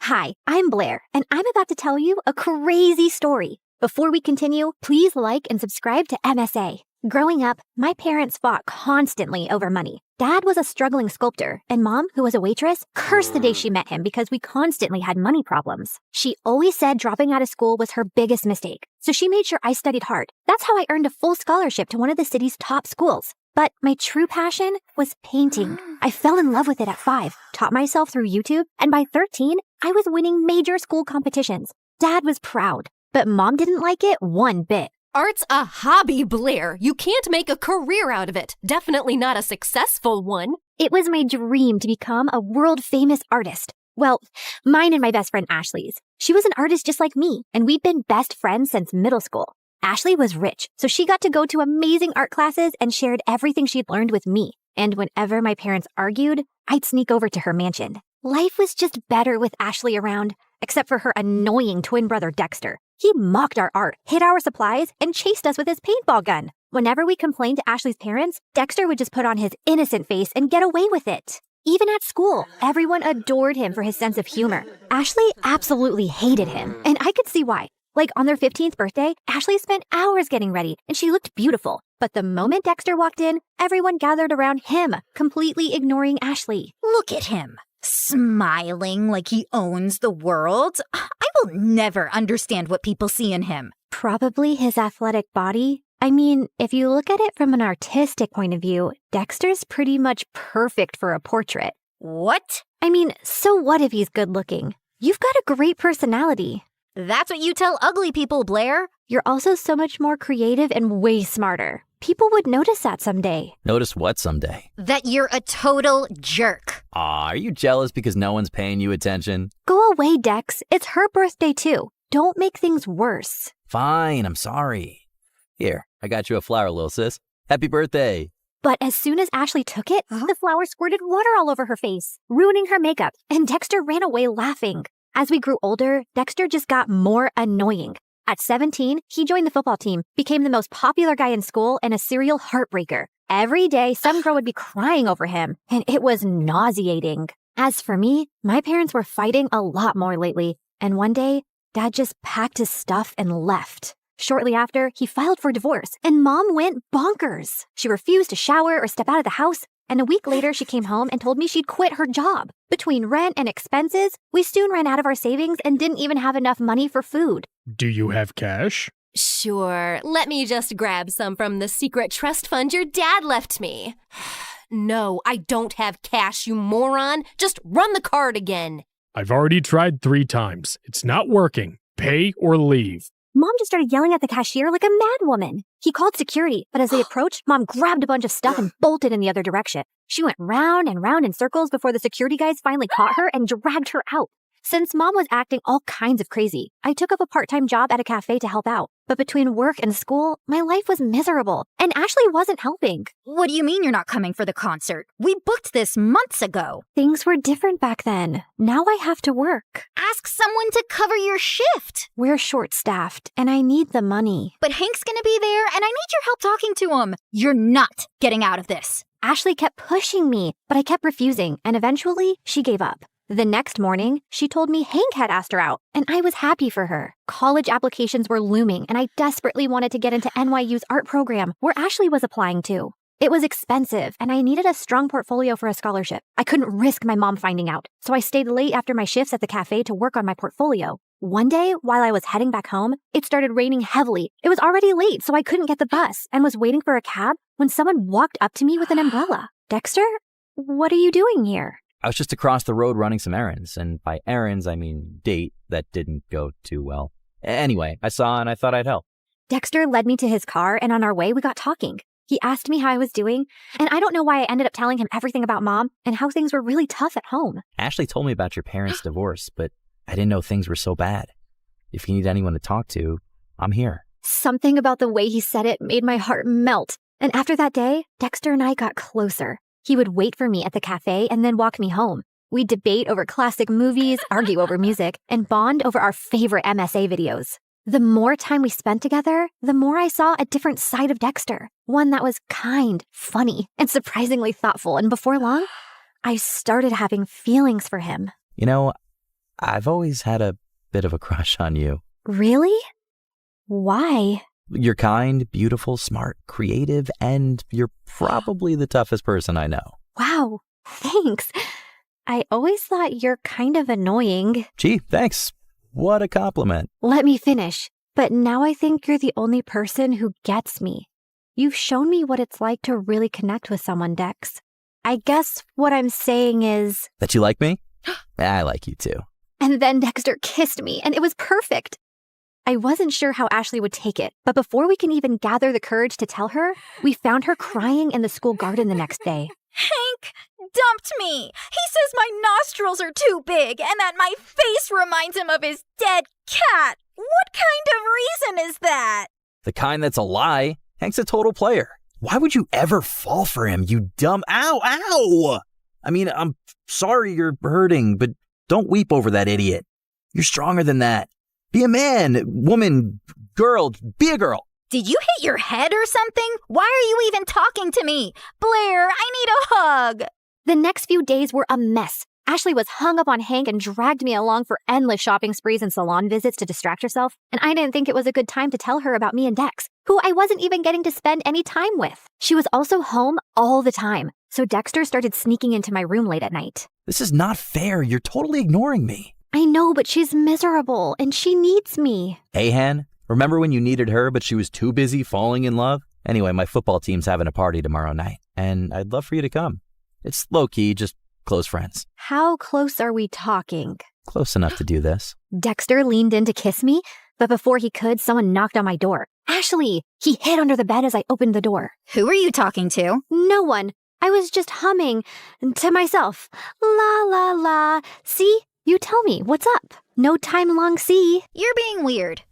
Hi, I'm Blair, and I'm about to tell you a crazy story. Before we continue, please like and subscribe to MSA. Growing up, my parents fought constantly over money. Dad was a struggling sculptor, and Mom, who was a waitress, cursed the day she met him because we constantly had money problems. She always said dropping out of school was her biggest mistake, so she made sure I studied hard. That's how I earned a full scholarship to one of the city's top schools. But my true passion was painting. I fell in love with it at 5, taught myself through YouTube, and by 13, I was winning major school competitions. Dad was proud, but Mom didn't like it one bit. Art's a hobby, Blair. You can't make a career out of it. Definitely not a successful one. It was my dream to become a world-famous artist. Well, mine and my best friend Ashley's. She was an artist just like me, and we'd been best friends since middle school. Ashley was rich, so she got to go to amazing art classes and shared everything she'd learned with me. And whenever my parents argued, I'd sneak over to her mansion. Life was just better with Ashley around, except for her annoying twin brother Dexter. He mocked our art, hid our supplies, and chased us with his paintball gun. Whenever we complained to Ashley's parents, Dexter would just put on his innocent face and get away with it. Even at school, everyone adored him for his sense of humor. Ashley absolutely hated him, and I could see why. Like on their 15th birthday, Ashley spent hours getting ready, and she looked beautiful. But the moment Dexter walked in, everyone gathered around him, completely ignoring Ashley. Look at him, smiling like he owns the world. I will never understand what people see in him. Probably his athletic body. I mean, if you look at it from an artistic point of view, Dexter's pretty much perfect for a portrait. What? I mean, so what if he's good looking? You've got a great personality. That's what you tell ugly people, Blair. You're also so much more creative and way smarter. People would notice that someday. Notice what someday? That you're a total jerk. Aw, are you jealous because no one's paying you attention? Go away, Dex. It's her birthday too. Don't make things worse. Fine, I'm sorry. Here, I got you a flower, little sis. Happy birthday. But as soon as Ashley took it, the flower squirted water all over her face, ruining her makeup, and Dexter ran away laughing. As we grew older, Dexter just got more annoying. At 17, he joined the football team, became the most popular guy in school, and a serial heartbreaker. Every day, some girl would be crying over him, and it was nauseating. As for me, my parents were fighting a lot more lately, and one day, Dad just packed his stuff and left. Shortly after, he filed for divorce, and Mom went bonkers. She refused to shower or step out of the house, and a week later, she came home and told me she'd quit her job. Between rent and expenses, we soon ran out of our savings and didn't even have enough money for food. Do you have cash? Sure, let me just grab some from the secret trust fund your dad left me. No, I don't have cash, you moron. Just run the card again. I've already tried 3 times. It's not working. Pay or leave. Mom just started yelling at the cashier like a madwoman. He called security, but as they approached, Mom grabbed a bunch of stuff and bolted in the other direction. She went round and round in circles before the security guys finally caught her and dragged her out. Since Mom was acting all kinds of crazy, I took up a part-time job at a cafe to help out. But between work and school, my life was miserable, and Ashley wasn't helping. What do you mean you're not coming for the concert? We booked this months ago. Things were different back then. Now I have to work. Ask someone to cover your shift. We're short-staffed, and I need the money. But Hank's gonna be there, and I need your help talking to him. You're not getting out of this. Ashley kept pushing me, but I kept refusing, and eventually she gave up. The next morning, she told me Hank had asked her out, and I was happy for her. College applications were looming, and I desperately wanted to get into NYU's art program, where Ashley was applying to. It was expensive, and I needed a strong portfolio for a scholarship. I couldn't risk my mom finding out, so I stayed late after my shifts at the cafe to work on my portfolio. One day, while I was heading back home, it started raining heavily. It was already late, so I couldn't get the bus, and was waiting for a cab when someone walked up to me with an umbrella. Dexter, what are you doing here? I was just across the road running some errands, and by errands, I mean date that didn't go too well. Anyway, I saw and I thought I'd help. Dexter led me to his car, and on our way, we got talking. He asked me how I was doing, and I don't know why I ended up telling him everything about Mom and how things were really tough at home. Ashley told me about your parents' divorce, but I didn't know things were so bad. If you need anyone to talk to, I'm here. Something about the way he said it made my heart melt. And after that day, Dexter and I got closer. He would wait for me at the cafe and then walk me home. We'd debate over classic movies, argue over music, and bond over our favorite MSA videos. The more time we spent together, the more I saw a different side of Dexter. One that was kind, funny, and surprisingly thoughtful. And before long, I started having feelings for him. You know, I've always had a bit of a crush on you. Really? Why? You're kind, beautiful, smart, creative, and you're probably the toughest person I know. Wow, thanks. I always thought you're kind of annoying. Gee, thanks. What a compliment. Let me finish. But now I think you're the only person who gets me. You've shown me what it's like to really connect with someone, Dex. I guess what I'm saying is... That you like me? I like you too. And then Dexter kissed me, and it was perfect. I wasn't sure how Ashley would take it, but before we can even gather the courage to tell her, we found her crying in the school garden the next day. Hank, dumped me. He says my nostrils are too big and that my face reminds him of his dead cat. What kind of reason is that? The kind that's a lie. Hank's a total player. Why would you ever fall for him, you dumb... Ow! I mean, I'm sorry you're hurting, but don't weep over that idiot. You're stronger than that. Be a man, woman, girl, be a girl. Did you hit your head or something? Why are you even talking to me? Blair, I need a hug. The next few days were a mess. Ashley was hung up on Hank and dragged me along for endless shopping sprees and salon visits to distract herself, and I didn't think it was a good time to tell her about me and Dex, who I wasn't even getting to spend any time with. She was also home all the time, so Dexter started sneaking into my room late at night. This is not fair. You're totally ignoring me. I know, but she's miserable, and she needs me. Hey, Han, remember when you needed her, but she was too busy falling in love? Anyway, my football team's having a party tomorrow night, and I'd love for you to come. It's low-key, just close friends. How close are we talking? Close enough to do this. Dexter leaned in to kiss me, but before he could, someone knocked on my door. Ashley! He hid under the bed as I opened the door. Who are you talking to? No one. I was just humming to myself. La la la. See? You tell me, what's up? No time long see. You're being weird.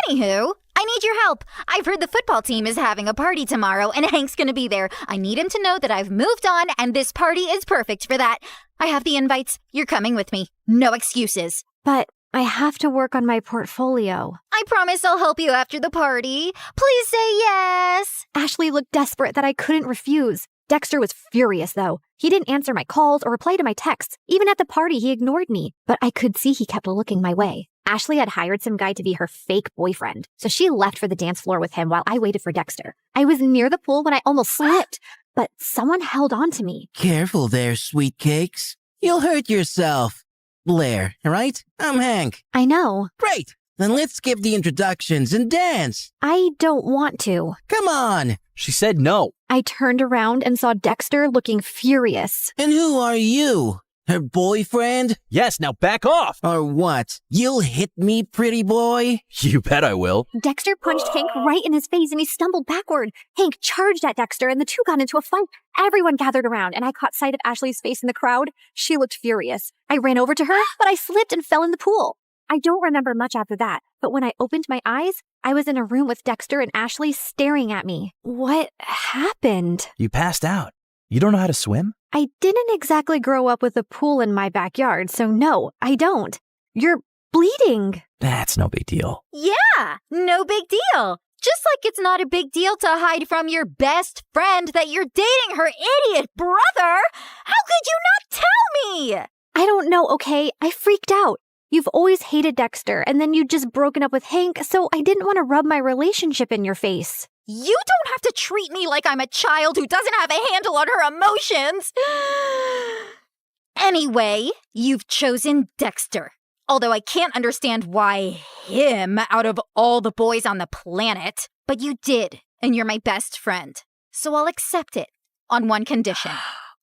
Anywho, I need your help. I've heard the football team is having a party tomorrow and Hank's gonna be there. I need him to know that I've moved on and this party is perfect for that. I have the invites. You're coming with me. No excuses. But I have to work on my portfolio. I promise I'll help you after the party. Please say yes. Ashley looked desperate that I couldn't refuse. Dexter was furious, though. He didn't answer my calls or reply to my texts. Even at the party, he ignored me. But I could see he kept looking my way. Ashley had hired some guy to be her fake boyfriend, so she left for the dance floor with him while I waited for Dexter. I was near the pool when I almost slipped, but someone held on to me. Careful there, sweet cakes. You'll hurt yourself. Blair, right? I'm Hank. I know. Great. Then let's skip the introductions and dance. I don't want to. Come on. She said no. I turned around and saw Dexter looking furious. And who are you? Her boyfriend? Yes, now back off! Or what? You'll hit me, pretty boy? You bet I will. Dexter punched Hank right in his face and he stumbled backward. Hank charged at Dexter and the two got into a fight. Everyone gathered around and I caught sight of Ashley's face in the crowd. She looked furious. I ran over to her, but I slipped and fell in the pool. I don't remember much after that, but when I opened my eyes, I was in a room with Dexter and Ashley staring at me. What happened? You passed out. You don't know how to swim? I didn't exactly grow up with a pool in my backyard, so no, I don't. You're bleeding. That's no big deal. Yeah, no big deal. Just like it's not a big deal to hide from your best friend that you're dating her idiot brother. How could you not tell me? I don't know, okay? I freaked out. You've always hated Dexter, and then you'd just broken up with Hank, so I didn't want to rub my relationship in your face. You don't have to treat me like I'm a child who doesn't have a handle on her emotions. Anyway, you've chosen Dexter. Although I can't understand why him out of all the boys on the planet. But you did, and you're my best friend. So I'll accept it on one condition.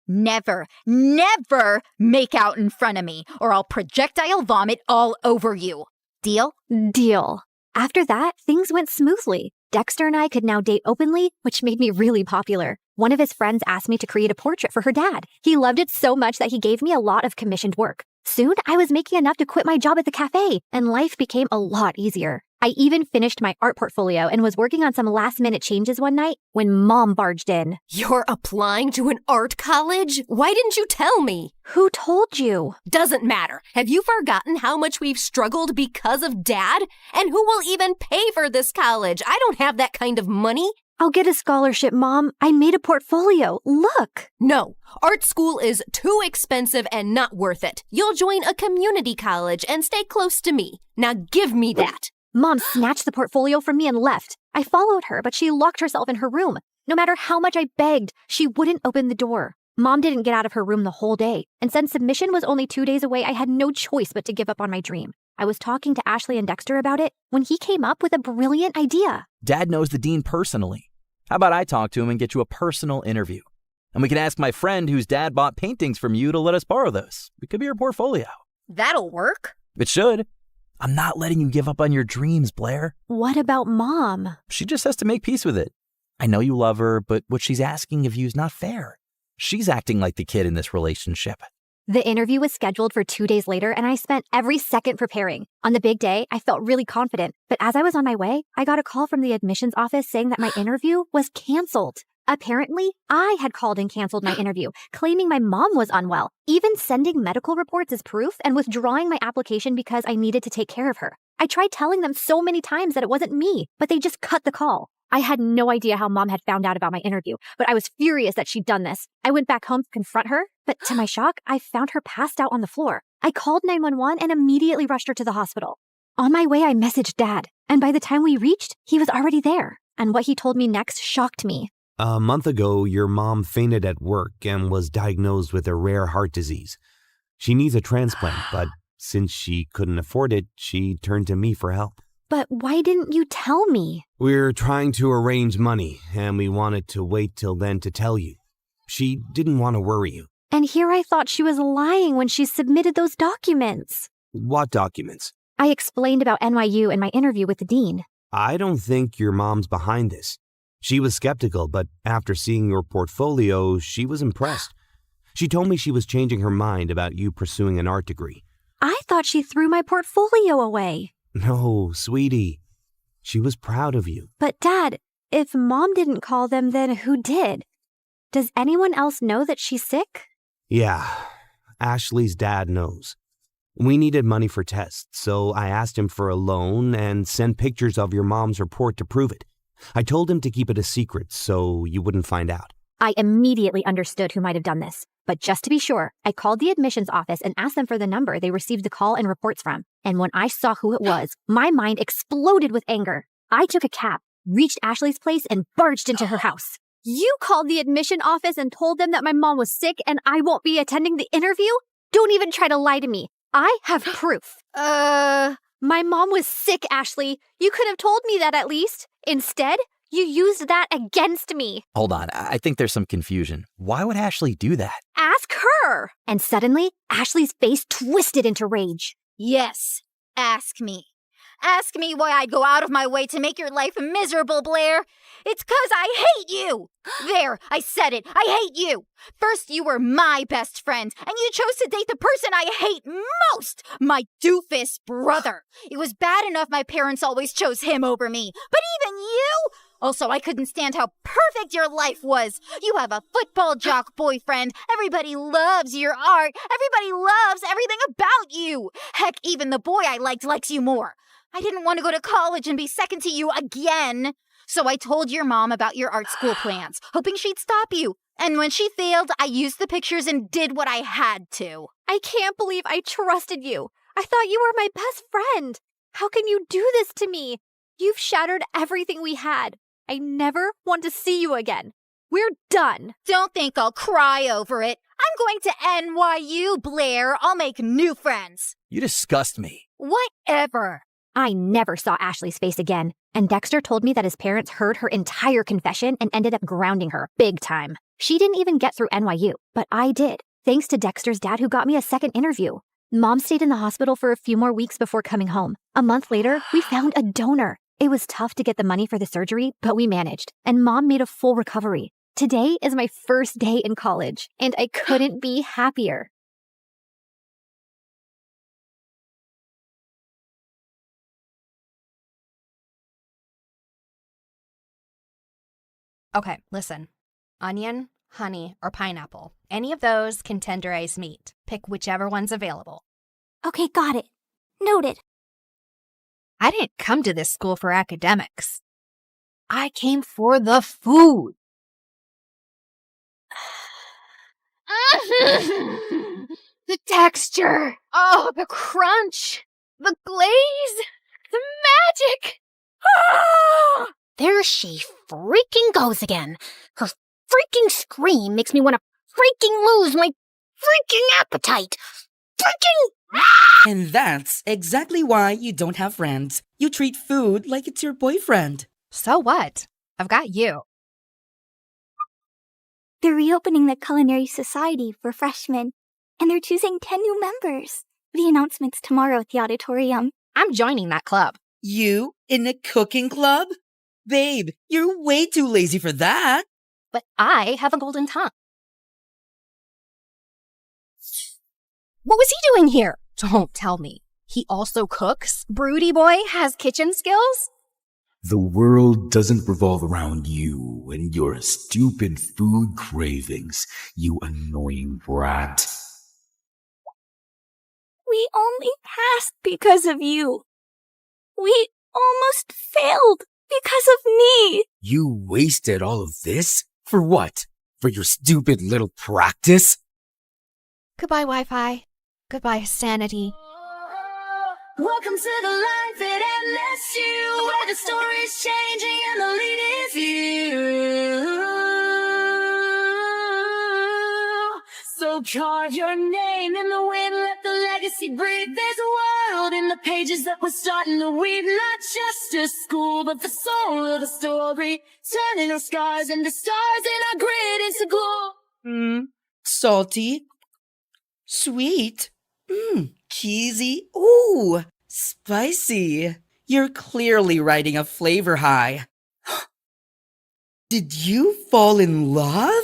Never, never make out in front of me, or I'll projectile vomit all over you. Deal? Deal. After that, things went smoothly. Dexter and I could now date openly, which made me really popular. One of his friends asked me to create a portrait for her dad. He loved it so much that he gave me a lot of commissioned work. Soon, I was making enough to quit my job at the cafe, and life became a lot easier. I even finished my art portfolio and was working on some last-minute changes one night when Mom barged in. You're applying to an art college? Why didn't you tell me? Who told you? Doesn't matter. Have you forgotten how much we've struggled because of Dad? And who will even pay for this college? I don't have that kind of money. I'll get a scholarship, Mom. I made a portfolio. Look. No, art school is too expensive and not worth it. You'll join a community college and stay close to me. Now give me that. Mom snatched the portfolio from me and left. I followed her, but she locked herself in her room. No matter how much I begged, she wouldn't open the door. Mom didn't get out of her room the whole day, and since submission was only 2 days away, I had no choice but to give up on my dream. I was talking to Ashley and Dexter about it when he came up with a brilliant idea. Dad knows the dean personally. How about I talk to him and get you a personal interview? And we can ask my friend whose dad bought paintings from you to let us borrow those. It could be your portfolio. That'll work. It should. I'm not letting you give up on your dreams, Blair. What about Mom? She just has to make peace with it. I know you love her, but what she's asking of you is not fair. She's acting like the kid in this relationship. The interview was scheduled for 2 days later, and I spent every second preparing. On the big day, I felt really confident. But as I was on my way, I got a call from the admissions office saying that my interview was canceled. Apparently, I had called and canceled my interview, claiming my mom was unwell, even sending medical reports as proof and withdrawing my application because I needed to take care of her. I tried telling them so many times that it wasn't me, but they just cut the call. I had no idea how mom had found out about my interview, but I was furious that she'd done this. I went back home to confront her, but to my shock, I found her passed out on the floor. I called 911 and immediately rushed her to the hospital. On my way, I messaged Dad, and by the time we reached, he was already there. And what he told me next shocked me. A month ago, your mom fainted at work and was diagnosed with a rare heart disease. She needs a transplant, but since she couldn't afford it, she turned to me for help. But why didn't you tell me? We're trying to arrange money, and we wanted to wait till then to tell you. She didn't want to worry you. And here I thought she was lying when she submitted those documents. What documents? I explained about NYU and my interview with the dean. I don't think your mom's behind this. She was skeptical, but after seeing your portfolio, she was impressed. She told me she was changing her mind about you pursuing an art degree. I thought she threw my portfolio away. No, sweetie. She was proud of you. But Dad, if Mom didn't call them, then who did? Does anyone else know that she's sick? Yeah, Ashley's dad knows. We needed money for tests, so I asked him for a loan and sent pictures of your mom's report to prove it. I told him to keep it a secret so you wouldn't find out. I immediately understood who might have done this. But just to be sure, I called the admissions office and asked them for the number they received the call and reports from. And when I saw who it was, my mind exploded with anger. I took a cab, reached Ashley's place, and barged into her house. You called the admission office and told them that my mom was sick and I won't be attending the interview? Don't even try to lie to me. I have proof. My mom was sick, Ashley. You could have told me that at least. Instead, you used that against me. Hold on, I think there's some confusion. Why would Ashley do that? Ask her. And suddenly, Ashley's face twisted into rage. Yes, ask me. Ask me why I'd go out of my way to make your life miserable, Blair. It's 'cause I hate you. There, I said it. I hate you. First, you were my best friend, and you chose to date the person I hate most, my doofus brother. It was bad enough my parents always chose him over me, but even you? Also, I couldn't stand how perfect your life was. You have a football jock boyfriend. Everybody loves your art. Everybody loves everything about you. Heck, even the boy I likes you more. I didn't want to go to college and be second to you again. So I told your mom about your art school plans, hoping she'd stop you. And when she failed, I used the pictures and did what I had to. I can't believe I trusted you. I thought you were my best friend. How can you do this to me? You've shattered everything we had. I never want to see you again. We're done. Don't think I'll cry over it. I'm going to NYU, Blair. I'll make new friends. You disgust me. Whatever. I never saw Ashley's face again, and Dexter told me that his parents heard her entire confession and ended up grounding her big time. She didn't even get through NYU, but I did, thanks to Dexter's dad who got me a second interview. Mom stayed in the hospital for a few more weeks before coming home. A month later, we found a donor. It was tough to get the money for the surgery, but we managed, and Mom made a full recovery. Today is my first day in college, and I couldn't be happier. Okay, listen. Onion, honey, or pineapple. Any of those can tenderize meat. Pick whichever one's available. Okay, got it. Noted. I didn't come to this school for academics. I came for the food. The texture. Oh, the crunch. The glaze. The magic. Ah! There she freaking goes again. Her freaking scream makes me want to freaking lose my freaking appetite. Freaking... And that's exactly why you don't have friends. You treat food like it's your boyfriend. So what? I've got you. They're reopening the Culinary Society for freshmen, and they're choosing 10 new members. The announcement's tomorrow at the auditorium. I'm joining that club. You in a cooking club? Babe, you're way too lazy for that. But I have a golden tongue. What was he doing here? Don't tell me. He also cooks? Broody boy has kitchen skills? The world doesn't revolve around you and your stupid food cravings, you annoying brat. We only passed because of you. We almost failed because of me. You wasted all of this? For what? For your stupid little practice? Goodbye, Wi-Fi. Goodbye, sanity. Welcome to the life at MSU, where the story's changing and the lead is you. So carve your name in the wind, let the legacy breathe. There's a world in the pages that we're starting to weave. Not just a school, but the soul of the story. Turning our scars into stars and our grit into glory. Salty. Sweet. Cheesy. Ooh, spicy. You're clearly riding a flavor high. Did you fall in love?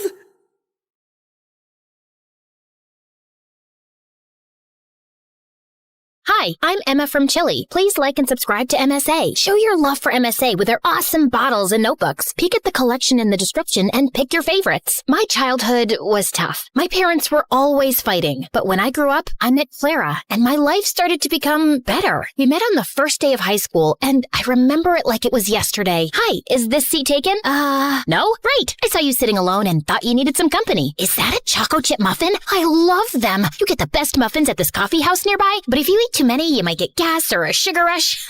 Hi, I'm Emma from Chile. Please like and subscribe to MSA. Show your love for MSA with their awesome bottles and notebooks. Peek at the collection in the description and pick your favorites. My childhood was tough. My parents were always fighting. But when I grew up, I met Clara, and my life started to become better. We met on the first day of high school, and I remember it like it was yesterday. Hi, is this seat taken? No? Great. I saw you sitting alone and thought you needed some company. Is that a choco chip muffin? I love them. You get the best muffins at this coffee house nearby, but if you eat too many, you might get gas or a sugar rush.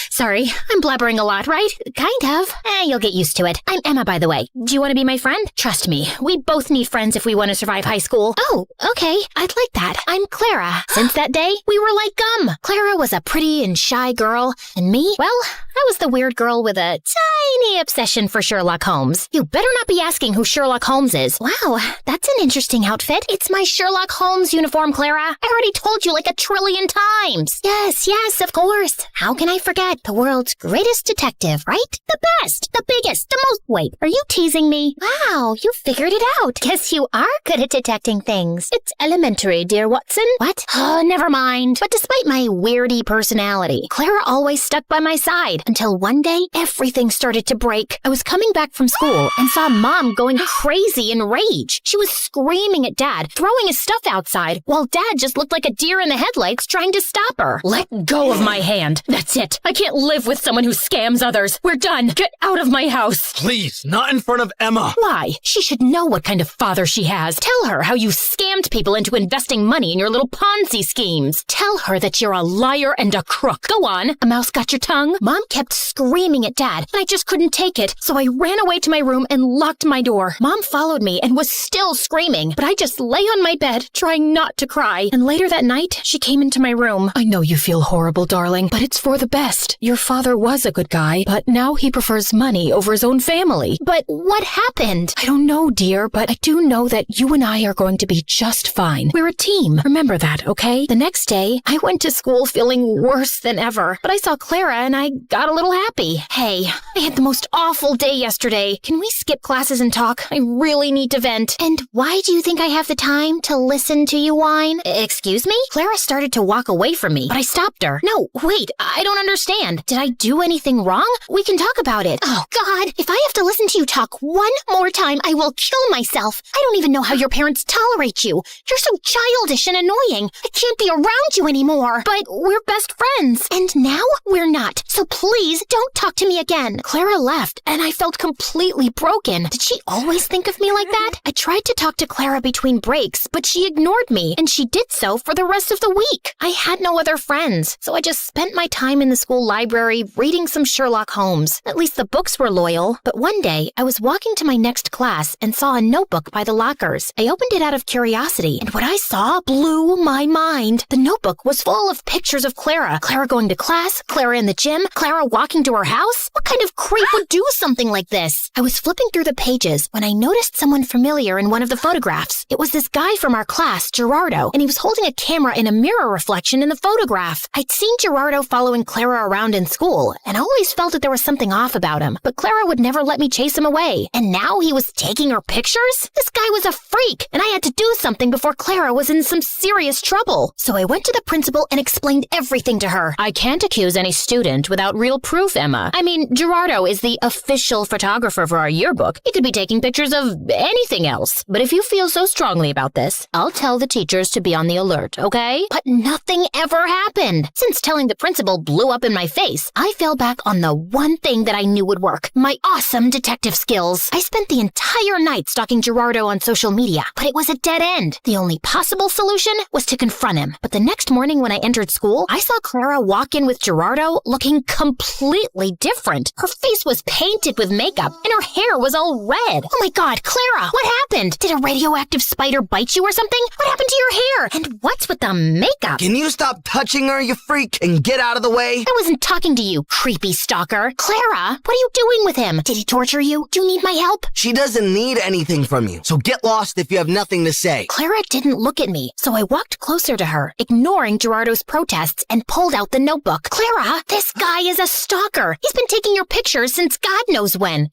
Sorry, I'm blabbering a lot, right? Kind of. You'll get used to it. I'm Emma, by the way. Do you want to be my friend? Trust me, we both need friends if we want to survive high school. Oh, okay. I'd like that. I'm Clara. Since that day, we were like gum. Clara was a pretty and shy girl, and me, well, I was the weird girl with a tiny obsession for Sherlock Holmes. You better not be asking who Sherlock Holmes is. Wow, that's an interesting outfit. It's my Sherlock Holmes uniform, Clara. I already told you like 1 trillion times. Yes, of course. How can I forget? The world's greatest detective, right? The best, the biggest, the most... Wait, are you teasing me? Wow, you figured it out. Guess you are good at detecting things. It's elementary, dear Watson. What? Oh, never mind. But despite my weirdy personality, Clara always stuck by my side until one day, everything started to break. I was coming back from school and saw Mom going crazy in rage. She was screaming at Dad, throwing his stuff outside, while Dad just looked like a deer in the headlights trying to stop her. Let go of my hand. That's it. I can't live with someone who scams others. We're done. Get out of my house. Please, not in front of Emma. Why? She should know what kind of father she has. Tell her how you scammed people into investing money in your little Ponzi schemes. Tell her that you're a liar and a crook. Go on. A mouse got your tongue? Mom kept screaming at Dad, and I just couldn't take it. So I ran away to my room and locked my door. Mom followed me and was still screaming, but I just lay on my bed, trying not to cry. And later that night, she came into my room. I know you feel horrible, darling, but it's for the best. Your father was a good guy, but now he prefers money over his own family. But what happened? I don't know, dear, but I do know that you and I are going to be just fine. We're a team. Remember that, okay? The next day, I went to school feeling worse than ever, but I saw Clara and I got a little happy. Hey, I had the most awful day yesterday. Can we skip classes and talk? I really need to vent. And why do you think I have the time to listen to you whine? Excuse me? Clara started to walk away from me, but I stopped her. No, wait, I don't understand. Did I do anything wrong? We can talk about it. Oh, God, if I have to listen to you talk one more time, I will kill myself. I don't even know how your parents tolerate you. You're so childish and annoying. I can't be around you anymore. But we're best friends. And now we're not. So please don't talk to me again. Clara left, and I felt completely broken. Did she always think of me like that? I tried to talk to Clara between breaks, but she ignored me, and she did so for the rest of the week. I had no other friends, so I just spent my time in the school library reading some Sherlock Holmes. At least the books were loyal. But one day, I was walking to my next class and saw a notebook by the lockers. I opened it out of curiosity, and what I saw blew my mind. The notebook was full of pictures of Clara. Clara going to class, Clara in the gym, Clara Clara walking to her house? What kind of creep would do something like this? I was flipping through the pages when I noticed someone familiar in one of the photographs. It was this guy from our class, Gerardo, and he was holding a camera in a mirror reflection in the photograph. I'd seen Gerardo following Clara around in school, and I always felt that there was something off about him, but Clara would never let me chase him away. And now he was taking her pictures? This guy was a freak, and I had to do something before Clara was in some serious trouble. So I went to the principal and explained everything to her. I can't accuse any student without real proof, Emma. I mean, Gerardo is the official photographer for our yearbook. He could be taking pictures of anything else. But if you feel so strongly about this, I'll tell the teachers to be on the alert, okay? But nothing ever happened. Since telling the principal blew up in my face, I fell back on the one thing that I knew would work, my awesome detective skills. I spent the entire night stalking Gerardo on social media, but it was a dead end. The only possible solution was to confront him. But the next morning when I entered school, I saw Clara walk in with Gerardo looking completely different. Her face was painted with makeup, and her hair was all red. Oh my God, Clara, what happened? Did a radioactive spider bite you or something? What happened to your hair? And what's with the makeup? Can you stop touching her, you freak, and get out of the way? I wasn't talking to you, creepy stalker. Clara, what are you doing with him? Did he torture you? Do you need my help? She doesn't need anything from you, so get lost if you have nothing to say. Clara didn't look at me, so I walked closer to her, ignoring Gerardo's protests, and pulled out the notebook. Clara, this guy is a stalker. He's been taking your pictures since God knows when.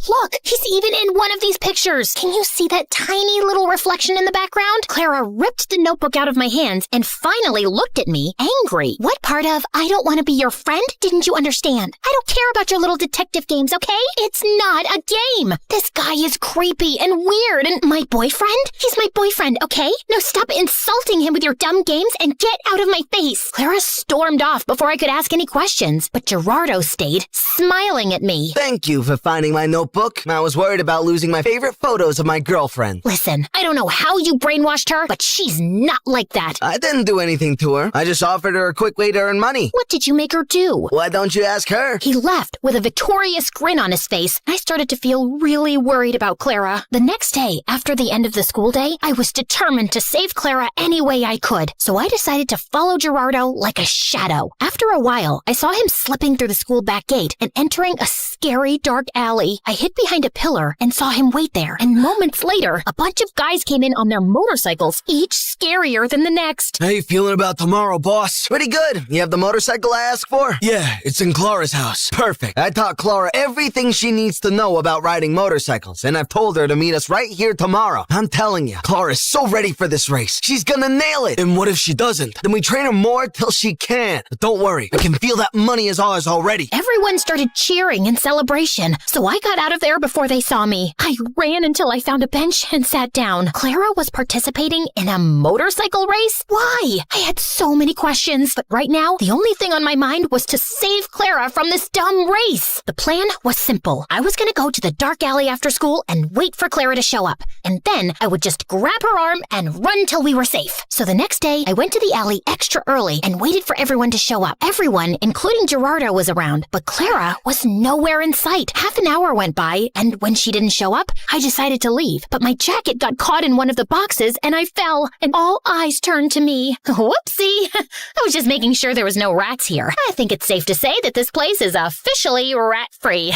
Look, he's even in one of these pictures. Can you see that tiny little reflection in the background? Clara ripped the notebook out of my hands and finally looked at me, angry. What part of I don't want to be your friend didn't you understand? I don't care about your little detective games, okay? It's not a game. This guy is creepy and weird and my boyfriend? He's my boyfriend, okay? Now stop insulting him with your dumb games and get out of my face. Clara stormed off before I could ask any questions, but Gerardo stayed, smiling at me. Thank you for finding my notebook. I was worried about losing my favorite photos of my girlfriend. Listen, I don't know how you brainwashed her, but she's not like that. I didn't do anything to her. I just offered her a quick way to earn money. What did you make her do? Why don't you ask her? He left with a victorious grin on his face. I started to feel really worried about Clara. The next day, after the end of the school day, I was determined to save Clara any way I could. So I decided to follow Gerardo like a shadow. After a while, I saw him slipping through the school back gate and entering a scary dark alley. I hid behind a pillar and saw him wait there. And moments later, a bunch of guys came in on their motorcycles, each scarier than the next. How you feeling about tomorrow, boss? Pretty good. You have the motorcycle I asked for? Yeah, it's in Clara's house. Perfect. I taught Clara everything she needs to know about riding motorcycles, and I've told her to meet us right here tomorrow. I'm telling you, Clara's so ready for this race. She's gonna nail it. And what if she doesn't? Then we train her more till she can. But don't worry, I can feel that money is ours already. Everyone started cheering in celebration, so I got out of there before they saw me. I ran until I found a bench and sat down. Clara was participating in a motorcycle race? Why? I had so many questions, but right now, the only thing on my mind was to save Clara from this dumb race. The plan was simple. I was gonna go to the dark alley after school and wait for Clara to show up, and then I would just grab her arm and run till we were safe. So the next day, I went to the alley extra early and waited for everyone to show up. Everyone, including Gerardo, was around, but Clara was nowhere in sight. Half an hour went by, and when she didn't show up, I decided to leave. But my jacket got caught in one of the boxes, and I fell, and all eyes turned to me. Whoopsie! I was just making sure there was no rats here. I think it's safe to say that this place is officially rat-free.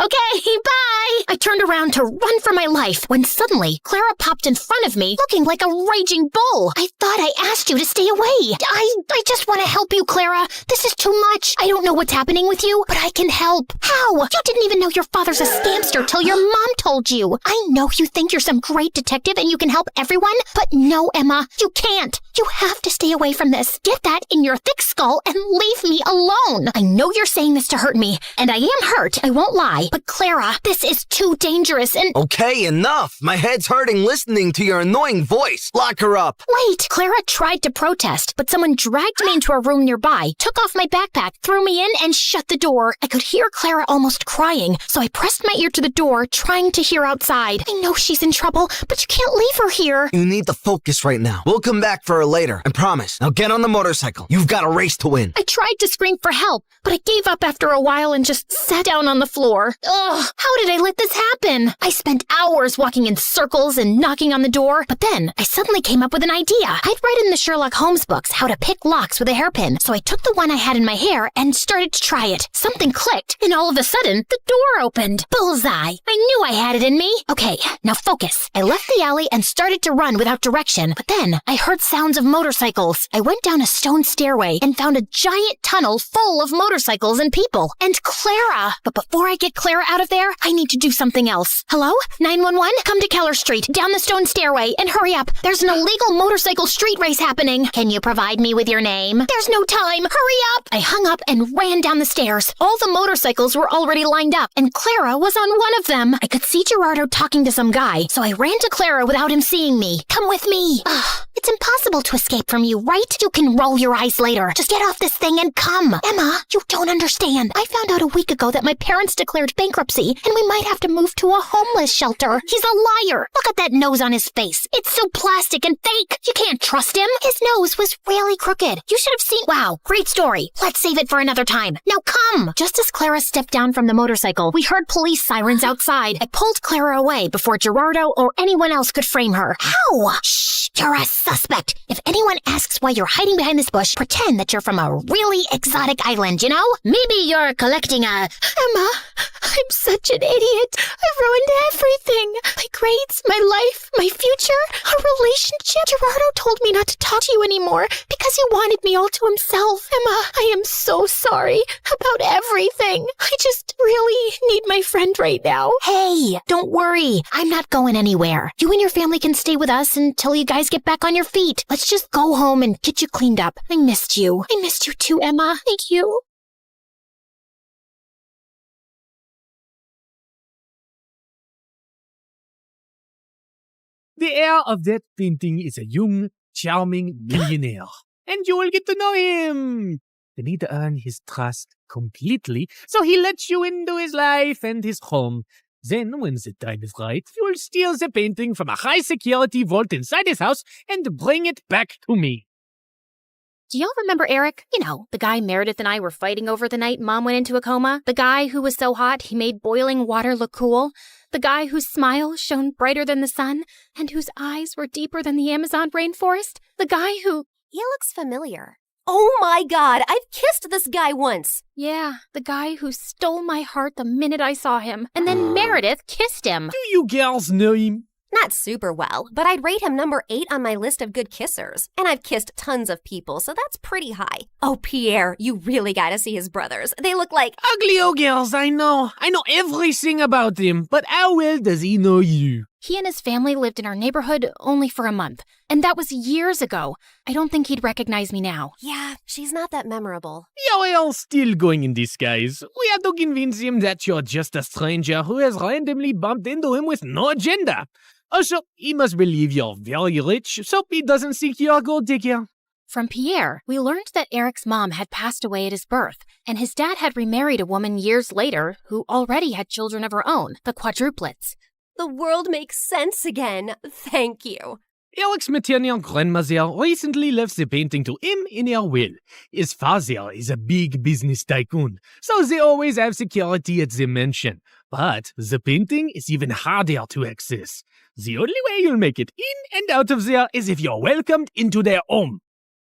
Okay, bye! I turned around to run for my life when suddenly Clara popped in front of me, looking like a raging bull. I thought I asked you to stay away. I just want to help you, Clara. This is too much. I don't know what's happening with you, but I can help. How? You didn't even know your father's a scamster till your mom told you. I know you think you're some great detective and you can help everyone, but no, Emma, you can't. You have to stay away from this. Get that in your thick skull and leave me alone. I know you're saying this to hurt me, and I am hurt, I won't lie. But Clara, this is too dangerous and— Okay, enough. My head's hurting listening to your annoying voice. Lock her up. Wait! Clara tried to protest, but someone dragged me into a room nearby, took off my backpack, threw me in, and shut the door. I could hear Clara almost crying, so I pressed my ear to the door, trying to hear outside. I know she's in trouble, but you can't leave her here. You need to focus right now. We'll come back for her later. I promise. Now get on the motorcycle. You've got a race to win. I tried to scream for help, but I gave up after a while and just sat down on the floor. Ugh, how did I let this happen? I spent hours walking in circles and knocking on the door, but then I suddenly came up with an idea. I'd read in the Sherlock Holmes books how to pick locks with a hairpin, so I took the one I had in my hair and started to try it. Something clicked, and all of a sudden, the door opened. Bullseye! I knew I had it in me. Okay, now focus. I left the alley and started to run without direction, but then I heard sounds of motorcycles. I went down a stone stairway and found a giant tunnel full of motorcycles and people. And Clara! But before I get Clara out of there, I need to do something else. Hello? 911? Come to Keller Street, down the stone stairway, and hurry up. There's an illegal motorcycle street race happening. Can you provide me with your name? There's no time. Hurry up! I hung up and ran down the stairs. All the motorcycles were already lined up, and Clara was on one of them. I could see Gerardo talking to some guy, so I ran to Clara without him seeing me. Come with me. Ugh, it's impossible to escape from you, right? You can roll your eyes later. Just get off this thing and come. Emma, you don't understand. I found out a week ago that my parents declared bankruptcy, and we might have to move to a homeless shelter. He's a liar. Look at that nose on his face. It's so plastic and fake. You can't trust him. His nose was really crooked. You should have seen. Wow, great story. Let's save it for another time. Now come. Just as Clara stepped down from the motorcycle, we heard police sirens outside. I pulled Clara away before Gerardo or anyone else could frame her. How? Shh, you're a suspect. If anyone asks why you're hiding behind this bush, pretend that you're from a really exotic island, you know? Maybe you're collecting a... Emma, I'm such an idiot. I've ruined everything. My grades, my life, my future, our relationship. Gerardo told me not to talk to you anymore because he wanted me all to himself. Emma, I am so sorry about everything. I just really need my friend right now. Hey, don't worry. I'm not going anywhere. You and your family can stay with us until you guys get back on your feet. Let's just go home and get you cleaned up. I missed you. I missed you too, Emma. Thank you. The heir of that painting is a young, charming millionaire, and you will get to know him. You need to earn his trust completely, so he lets you into his life and his home. Then, when the time is right, you will steal the painting from a high-security vault inside his house and bring it back to me. Do y'all remember Eric? You know, the guy Meredith and I were fighting over the night Mom went into a coma? The guy who was so hot he made boiling water look cool? The guy whose smile shone brighter than the sun and whose eyes were deeper than the Amazon rainforest? The guy who... He looks familiar. Oh my God, I've kissed this guy once. Yeah, the guy who stole my heart the minute I saw him. And then Meredith kissed him. Do you girls know him? Not super well, but I'd rate him number 8 on my list of good kissers. And I've kissed tons of people, so that's pretty high. Oh, Pierre, you really gotta see his brothers. They look like... Ugly old girls, I know. I know everything about him, but how well does he know you? He and his family lived in our neighborhood only for a month, and that was years ago. I don't think he'd recognize me now. Yeah, she's not that memorable. You're all still going in disguise. We have to convince him that you're just a stranger who has randomly bumped into him with no agenda. Also, he must believe you're very rich, so he doesn't think you're a gold digger. From Pierre, we learned that Eric's mom had passed away at his birth, and his dad had remarried a woman years later who already had children of her own, the quadruplets. The world makes sense again. Thank you. Eric's maternal grandmother recently left the painting to him in her will. His father is a big business tycoon, so they always have security at the mansion. But the painting is even harder to access. The only way you'll make it in and out of there is if you're welcomed into their home.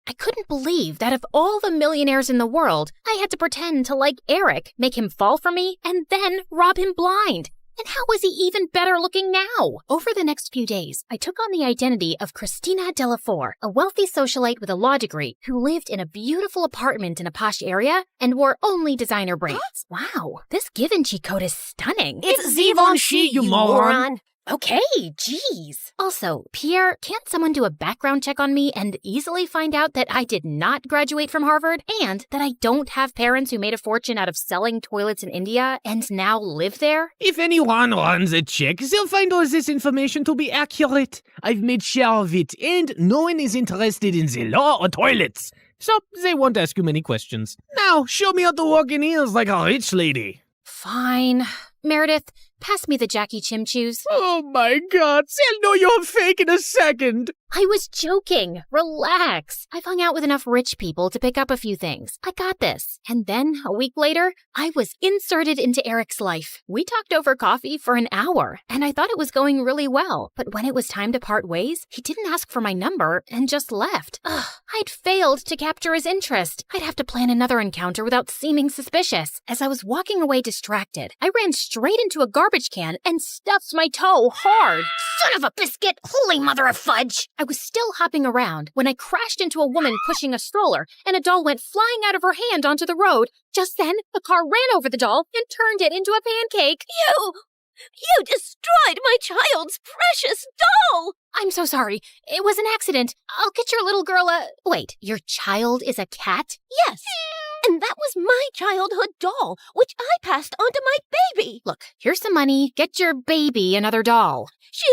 I couldn't believe that of all the millionaires in the world, I had to pretend to like Eric, make him fall for me, and then rob him blind. And how was he even better looking now? Over the next few days, I took on the identity of Christina Delafour, a wealthy socialite with a law degree who lived in a beautiful apartment in a posh area and wore only designer braids. Wow, this Givenchy coat is stunning. It's Givenchy, you moron. Okay, geez. Also, Pierre, can't someone do a background check on me and easily find out that I did not graduate from Harvard and that I don't have parents who made a fortune out of selling toilets in India and now live there? If anyone runs a check, they'll find all this information to be accurate. I've made sure of it, and no one is interested in the law or toilets. So they won't ask you many questions. Now, show me how to walk in heels like a rich lady. Fine. Meredith, pass me the Jackie Chim Chews. Oh my god, I'll know you're fake in a second. I was joking. Relax. I've hung out with enough rich people to pick up a few things. I got this. And then, a week later, I was inserted into Eric's life. We talked over coffee for an hour, and I thought it was going really well. But when it was time to part ways, he didn't ask for my number and just left. Ugh, I'd failed to capture his interest. I'd have to plan another encounter without seeming suspicious. As I was walking away distracted, I ran straight into a garbage can and stuffed my toe hard. Son of a biscuit! Holy mother of fudge! I was still hopping around when I crashed into a woman pushing a stroller, and a doll went flying out of her hand onto the road. Just then, a car ran over the doll and turned it into a pancake. You destroyed my child's precious doll! I'm so sorry. It was an accident. I'll get your little girl a... Wait, your child is a cat? Yes. And that was my childhood doll, which I passed on to my baby. Look, here's some money. Get your baby another doll. She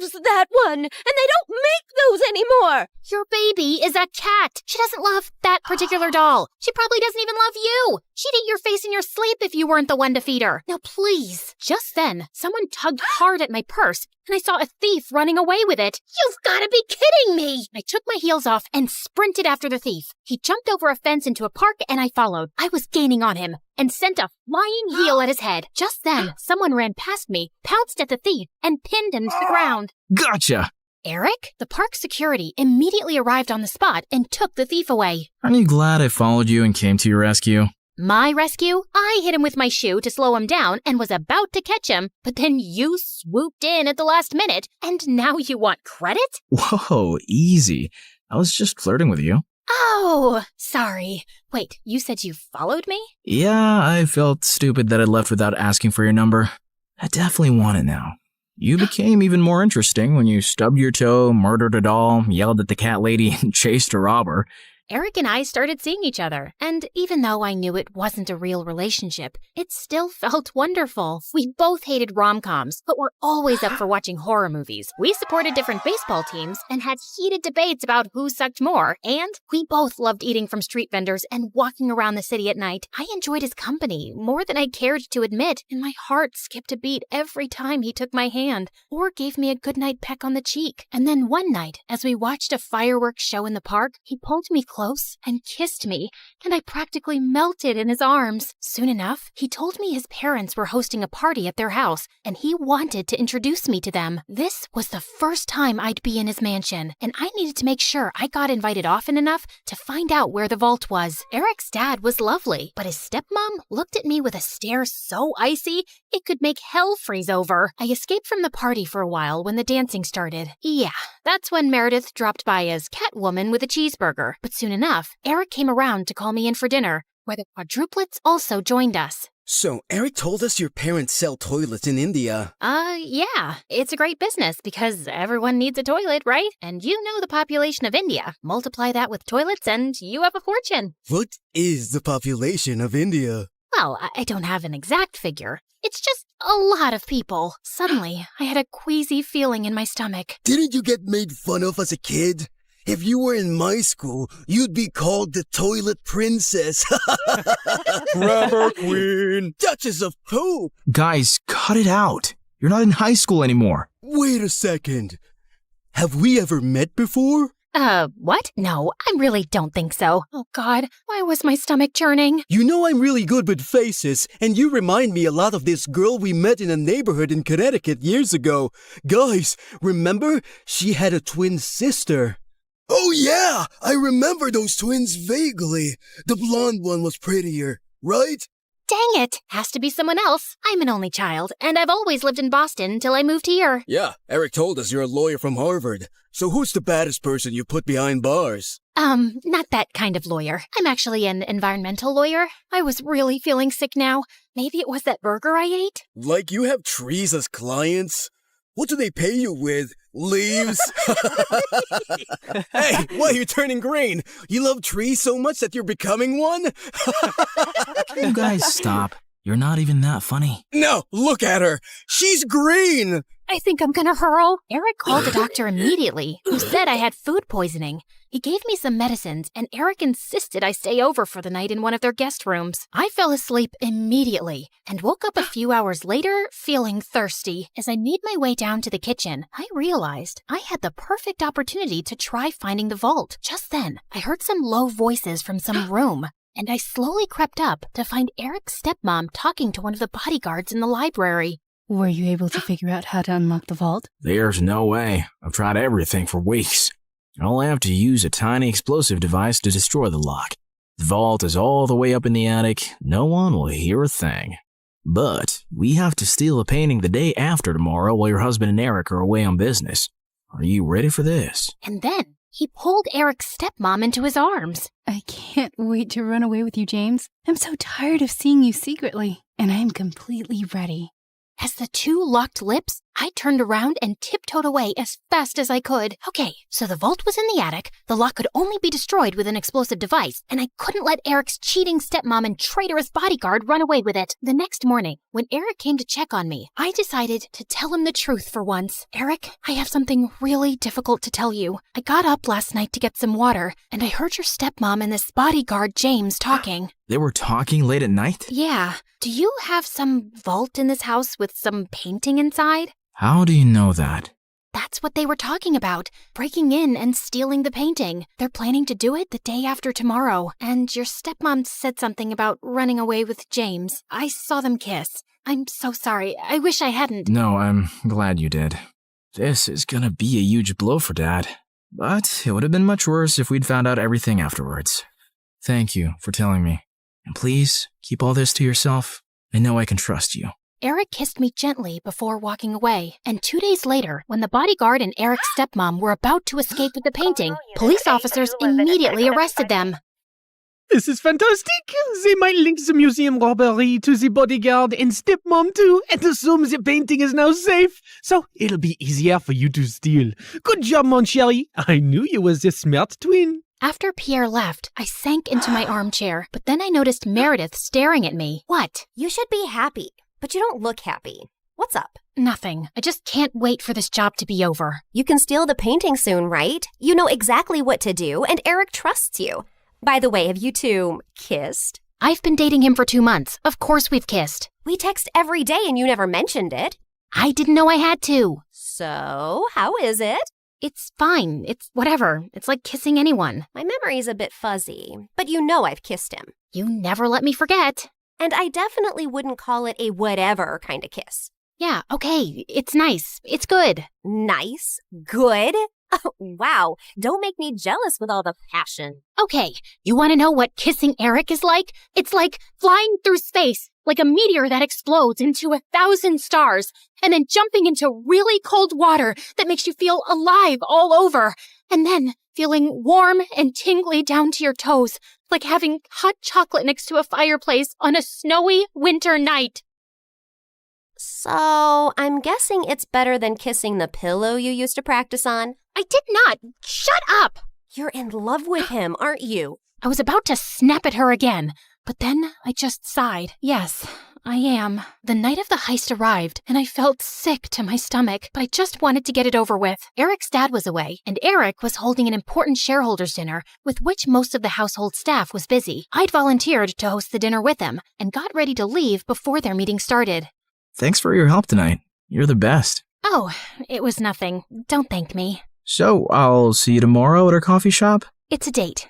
loves that one, and they don't make those anymore. Your baby is a cat. She doesn't love that particular doll. She probably doesn't even love you. She'd eat your face in your sleep if you weren't the one to feed her. Now, please. Just then, someone tugged hard at my purse, and I saw a thief running away with it. You've got to be kidding me! I took my heels off and sprinted after the thief. He jumped over a fence into a park, and I followed. I was gaining on him and sent a flying heel at his head. Just then, someone ran past me, pounced at the thief, and pinned him to the ground. Gotcha! Eric, the park security, immediately arrived on the spot and took the thief away. Aren't you glad I followed you and came to your rescue? My rescue? I hit him with my shoe to slow him down and was about to catch him, but then you swooped in at the last minute, and now you want credit? Whoa, easy. I was just flirting with you. Oh, sorry. Wait, you said you followed me? Yeah, I felt stupid that I left without asking for your number. I definitely want it now. You became even more interesting when you stubbed your toe, murdered a doll, yelled at the cat lady, and chased a robber. Eric and I started seeing each other, and even though I knew it wasn't a real relationship, it still felt wonderful. We both hated rom-coms, but were always up for watching horror movies. We supported different baseball teams and had heated debates about who sucked more, and we both loved eating from street vendors and walking around the city at night. I enjoyed his company more than I cared to admit, and my heart skipped a beat every time he took my hand or gave me a goodnight peck on the cheek. And then one night, as we watched a fireworks show in the park, he pulled me close and kissed me, and I practically melted in his arms. Soon enough, he told me his parents were hosting a party at their house, and he wanted to introduce me to them. This was the first time I'd be in his mansion, and I needed to make sure I got invited often enough to find out where the vault was. Eric's dad was lovely, but his stepmom looked at me with a stare so icy it could make hell freeze over. I escaped from the party for a while when the dancing started. Yeah, that's when Meredith dropped by as Catwoman with a cheeseburger, but soon enough, Eric came around to call me in for dinner, where the quadruplets also joined us. So, Eric told us your parents sell toilets in India. Yeah. It's a great business because everyone needs a toilet, right? And you know the population of India. Multiply that with toilets and you have a fortune. What is the population of India? Well, I don't have an exact figure. It's just a lot of people. Suddenly, I had a queasy feeling in my stomach. Didn't you get made fun of as a kid? If you were in my school, you'd be called the Toilet Princess. Rubber Queen. Duchess of Poop. Guys, cut it out. You're not in high school anymore. Wait a second. Have we ever met before? What? No, I really don't think so. Oh God, why was my stomach churning? You know I'm really good with faces, and you remind me a lot of this girl we met in a neighborhood in Connecticut years ago. Guys, remember? She had a twin sister. Oh yeah, I remember those twins vaguely. The blonde one was prettier, right? Dang it! Has to be someone else. I'm an only child, and I've always lived in Boston until I moved here. Yeah, Eric told us you're a lawyer from Harvard. So who's the baddest person you put behind bars? Not that kind of lawyer. I'm actually an environmental lawyer. I was really feeling sick now. Maybe it was that burger I ate? Like you have trees as clients? What do they pay you with? Leaves? Hey, why are you turning green? You love trees so much that you're becoming one? You guys stop. You're not even that funny. No, look at her. She's green. I think I'm gonna hurl. Eric called a doctor immediately, who said I had food poisoning. He gave me some medicines, and Eric insisted I stay over for the night in one of their guest rooms. I fell asleep immediately and woke up a few hours later feeling thirsty. As I made my way down to the kitchen, I realized I had the perfect opportunity to try finding the vault. Just then, I heard some low voices from some room, and I slowly crept up to find Eric's stepmom talking to one of the bodyguards in the library. Were you able to figure out how to unlock the vault? There's no way. I've tried everything for weeks. I'll have to use a tiny explosive device to destroy the lock. The vault is all the way up in the attic. No one will hear a thing. But we have to steal a painting the day after tomorrow while your husband and Eric are away on business. Are you ready for this? And then he pulled Eric's stepmom into his arms. I can't wait to run away with you, James. I'm so tired of seeing you secretly, and I am completely ready. As the two locked lips, I turned around and tiptoed away as fast as I could. Okay, so the vault was in the attic, the lock could only be destroyed with an explosive device, and I couldn't let Eric's cheating stepmom and traitorous bodyguard run away with it. The next morning, when Eric came to check on me, I decided to tell him the truth for once. Eric, I have something really difficult to tell you. I got up last night to get some water, and I heard your stepmom and this bodyguard James talking. They were talking late at night? Yeah. Do you have some vault in this house with some painting inside? How do you know that? That's what they were talking about, breaking in and stealing the painting. They're planning to do it the day after tomorrow, and your stepmom said something about running away with James. I saw them kiss. I'm so sorry. I wish I hadn't. No, I'm glad you did. This is gonna be a huge blow for Dad. But it would have been much worse if we'd found out everything afterwards. Thank you for telling me. And please, keep all this to yourself. I know I can trust you. Eric kissed me gently before walking away, and 2 days later, when the bodyguard and Eric's stepmom were about to escape with the painting, police officers immediately arrested them. This is fantastic. They might link the museum robbery to the bodyguard and stepmom too, and assume the painting is now safe. So it'll be easier for you to steal. Good job, mon chéri. I knew you was a smart twin. After Pierre left, I sank into my armchair, but then I noticed Meredith staring at me. What? You should be happy, but you don't look happy. What's up? Nothing. I just can't wait for this job to be over. You can steal the painting soon, right? You know exactly what to do, and Eric trusts you. By the way, have you two kissed? I've been dating him for 2 months. Of course we've kissed. We text every day and you never mentioned it. I didn't know I had to. So, how is it? It's fine. It's whatever. It's like kissing anyone. My memory's a bit fuzzy, but you know I've kissed him. You never let me forget. And I definitely wouldn't call it a whatever kind of kiss. Yeah, okay. It's nice. It's good. Nice? Good? Oh, wow. Don't make me jealous with all the passion. Okay, you want to know what kissing Eric is like? It's like flying through space, like a meteor that explodes into 1,000 stars, and then jumping into really cold water that makes you feel alive all over, and then feeling warm and tingly down to your toes, like having hot chocolate next to a fireplace on a snowy winter night. So, I'm guessing it's better than kissing the pillow you used to practice on? I did not. Shut up. You're in love with him, aren't you? I was about to snap at her again, but then I just sighed. Yes, I am. The night of the heist arrived, and I felt sick to my stomach, but I just wanted to get it over with. Eric's dad was away, and Eric was holding an important shareholders' dinner with which most of the household staff was busy. I'd volunteered to host the dinner with him and got ready to leave before their meeting started. Thanks for your help tonight. You're the best. Oh, it was nothing. Don't thank me. So, I'll see you tomorrow at our coffee shop? It's a date.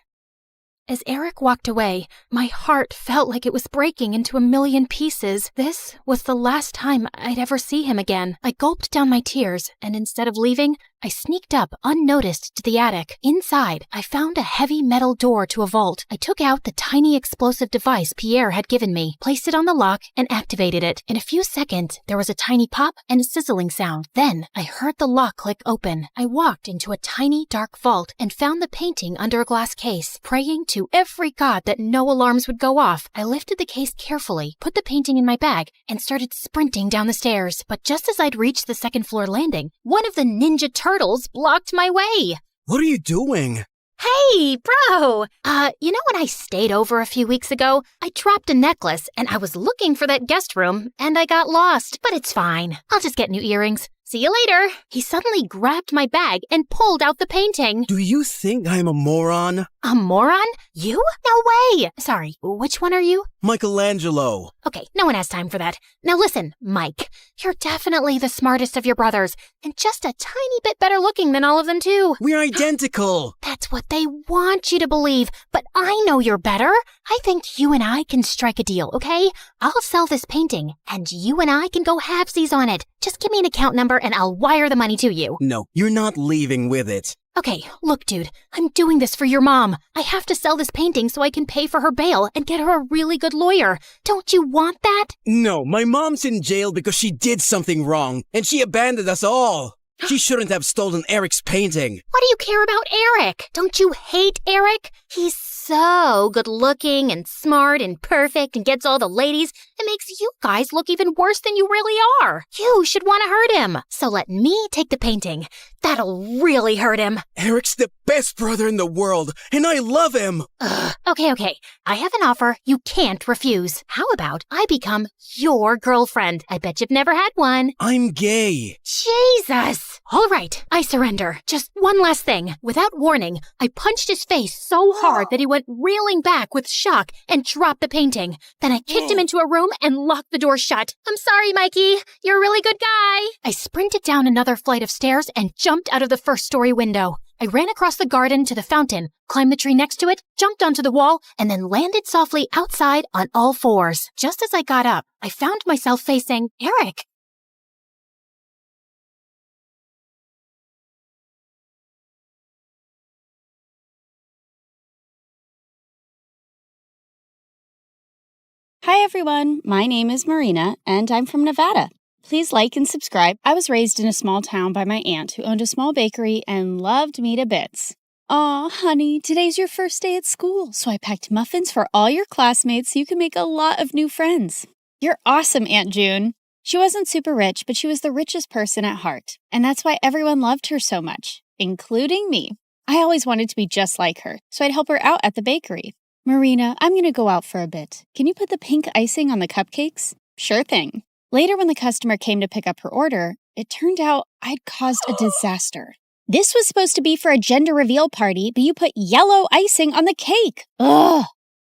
As Eric walked away, my heart felt like it was breaking into a million pieces. This was the last time I'd ever see him again. I gulped down my tears, and instead of leaving, I sneaked up unnoticed to the attic. Inside, I found a heavy metal door to a vault. I took out the tiny explosive device Pierre had given me, placed it on the lock, and activated it. In a few seconds, there was a tiny pop and a sizzling sound. Then, I heard the lock click open. I walked into a tiny, dark vault and found the painting under a glass case. Praying to every god that no alarms would go off, I lifted the case carefully, put the painting in my bag, and started sprinting down the stairs. But just as I'd reached the second-floor landing, one of the Ninja Turtles blocked my way. What are you doing? Hey, bro! You know when I stayed over a few weeks ago? I dropped a necklace, and I was looking for that guest room, and I got lost. But it's fine. I'll just get new earrings. See you later. He suddenly grabbed my bag and pulled out the painting. Do you think I'm a moron? A moron? You? No way! Sorry, which one are you? Michelangelo. Okay, no one has time for that. Now listen, Mike. You're definitely the smartest of your brothers, and just a tiny bit better looking than all of them too. We're identical. That's what they want you to believe, but I know you're better. I think you and I can strike a deal, okay? I'll sell this painting, and you and I can go halvesies on it. Just give me an account number and I'll wire the money to you. No, you're not leaving with it. Okay, look, dude, I'm doing this for your mom. I have to sell this painting so I can pay for her bail and get her a really good lawyer. Don't you want that? No, my mom's in jail because she did something wrong, and she abandoned us all. She shouldn't have stolen Eric's painting. What do you care about Eric? Don't you hate Eric? He's so good looking and smart and perfect and gets all the ladies. It makes you guys look even worse than you really are. You should want to hurt him. So let me take the painting. That'll really hurt him. Eric's the best brother in the world, and I love him. Okay. I have an offer you can't refuse. How about I become your girlfriend? I bet you've never had one. I'm gay. Jesus! All right, I surrender. Just one last thing. Without warning, I punched his face so hard that he went reeling back with shock and dropped the painting. Then I kicked him into a room and locked the door shut. I'm sorry, Mikey. You're a really good guy. I sprinted down another flight of stairs and jumped out of the first-story window. I ran across the garden to the fountain, climbed the tree next to it, jumped onto the wall, and then landed softly outside on all fours. Just as I got up, I found myself facing Eric. Hi everyone, my name is Marina, and I'm from Nevada. Please like and subscribe. I was raised in a small town by my aunt who owned a small bakery and loved me to bits. Aw, honey, today's your first day at school, so I packed muffins for all your classmates so you can make a lot of new friends. You're awesome, Aunt June. She wasn't super rich, but she was the richest person at heart, and that's why everyone loved her so much, including me. I always wanted to be just like her, so I'd help her out at the bakery. Marina, I'm going to go out for a bit. Can you put the pink icing on the cupcakes? Sure thing. Later, when the customer came to pick up her order, it turned out I'd caused a disaster. This was supposed to be for a gender reveal party, but you put yellow icing on the cake. Ugh!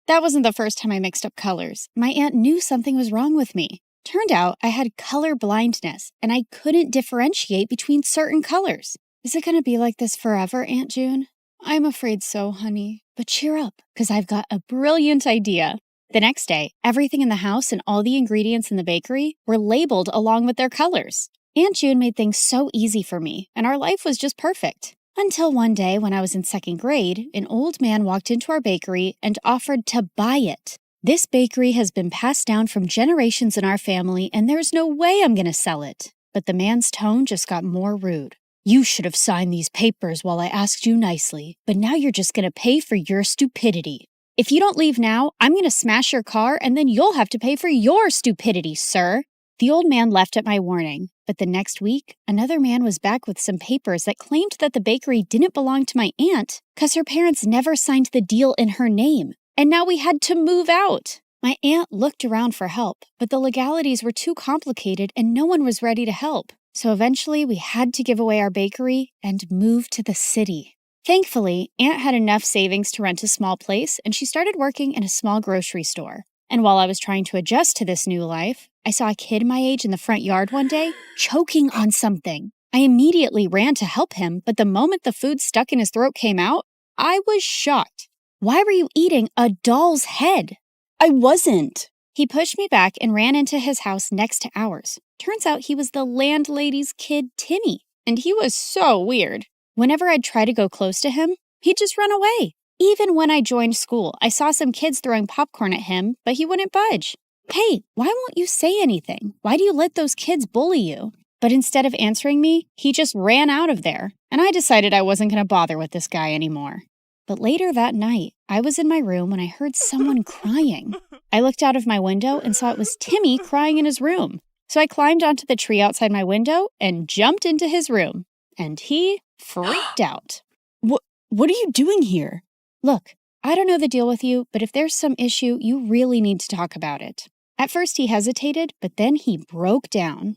That wasn't the first time I mixed up colors. My aunt knew something was wrong with me. Turned out I had color blindness, and I couldn't differentiate between certain colors. Is it going to be like this forever, Aunt June? I'm afraid so, honey. But cheer up, because I've got a brilliant idea. The next day, everything in the house and all the ingredients in the bakery were labeled along with their colors. Aunt June made things so easy for me, and our life was just perfect. Until one day, when I was in second grade, an old man walked into our bakery and offered to buy it. This bakery has been passed down from generations in our family, and there's no way I'm going to sell it. But the man's tone just got more rude. You should have signed these papers while I asked you nicely, but now you're just going to pay for your stupidity. If you don't leave now, I'm going to smash your car and then you'll have to pay for your stupidity, sir. The old man left at my warning, but the next week, another man was back with some papers that claimed that the bakery didn't belong to my aunt because her parents never signed the deal in her name, and now we had to move out. My aunt looked around for help, but the legalities were too complicated and no one was ready to help. So eventually we had to give away our bakery and move to the city. Thankfully, Aunt had enough savings to rent a small place and she started working in a small grocery store. And while I was trying to adjust to this new life, I saw a kid my age in the front yard one day choking on something. I immediately ran to help him, but the moment the food stuck in his throat came out, I was shocked. Why were you eating a doll's head? I wasn't. He pushed me back and ran into his house next to ours. Turns out he was the landlady's kid, Timmy, and he was so weird. Whenever I'd try to go close to him, he'd just run away. Even when I joined school, I saw some kids throwing popcorn at him, but he wouldn't budge. Hey, why won't you say anything? Why do you let those kids bully you? But instead of answering me, he just ran out of there, and I decided I wasn't going to bother with this guy anymore. But later that night, I was in my room when I heard someone crying. I looked out of my window and saw it was Timmy crying in his room. So I climbed onto the tree outside my window and jumped into his room. And he freaked out. What are you doing here? Look, I don't know the deal with you, but if there's some issue, you really need to talk about it. At first he hesitated, but then he broke down.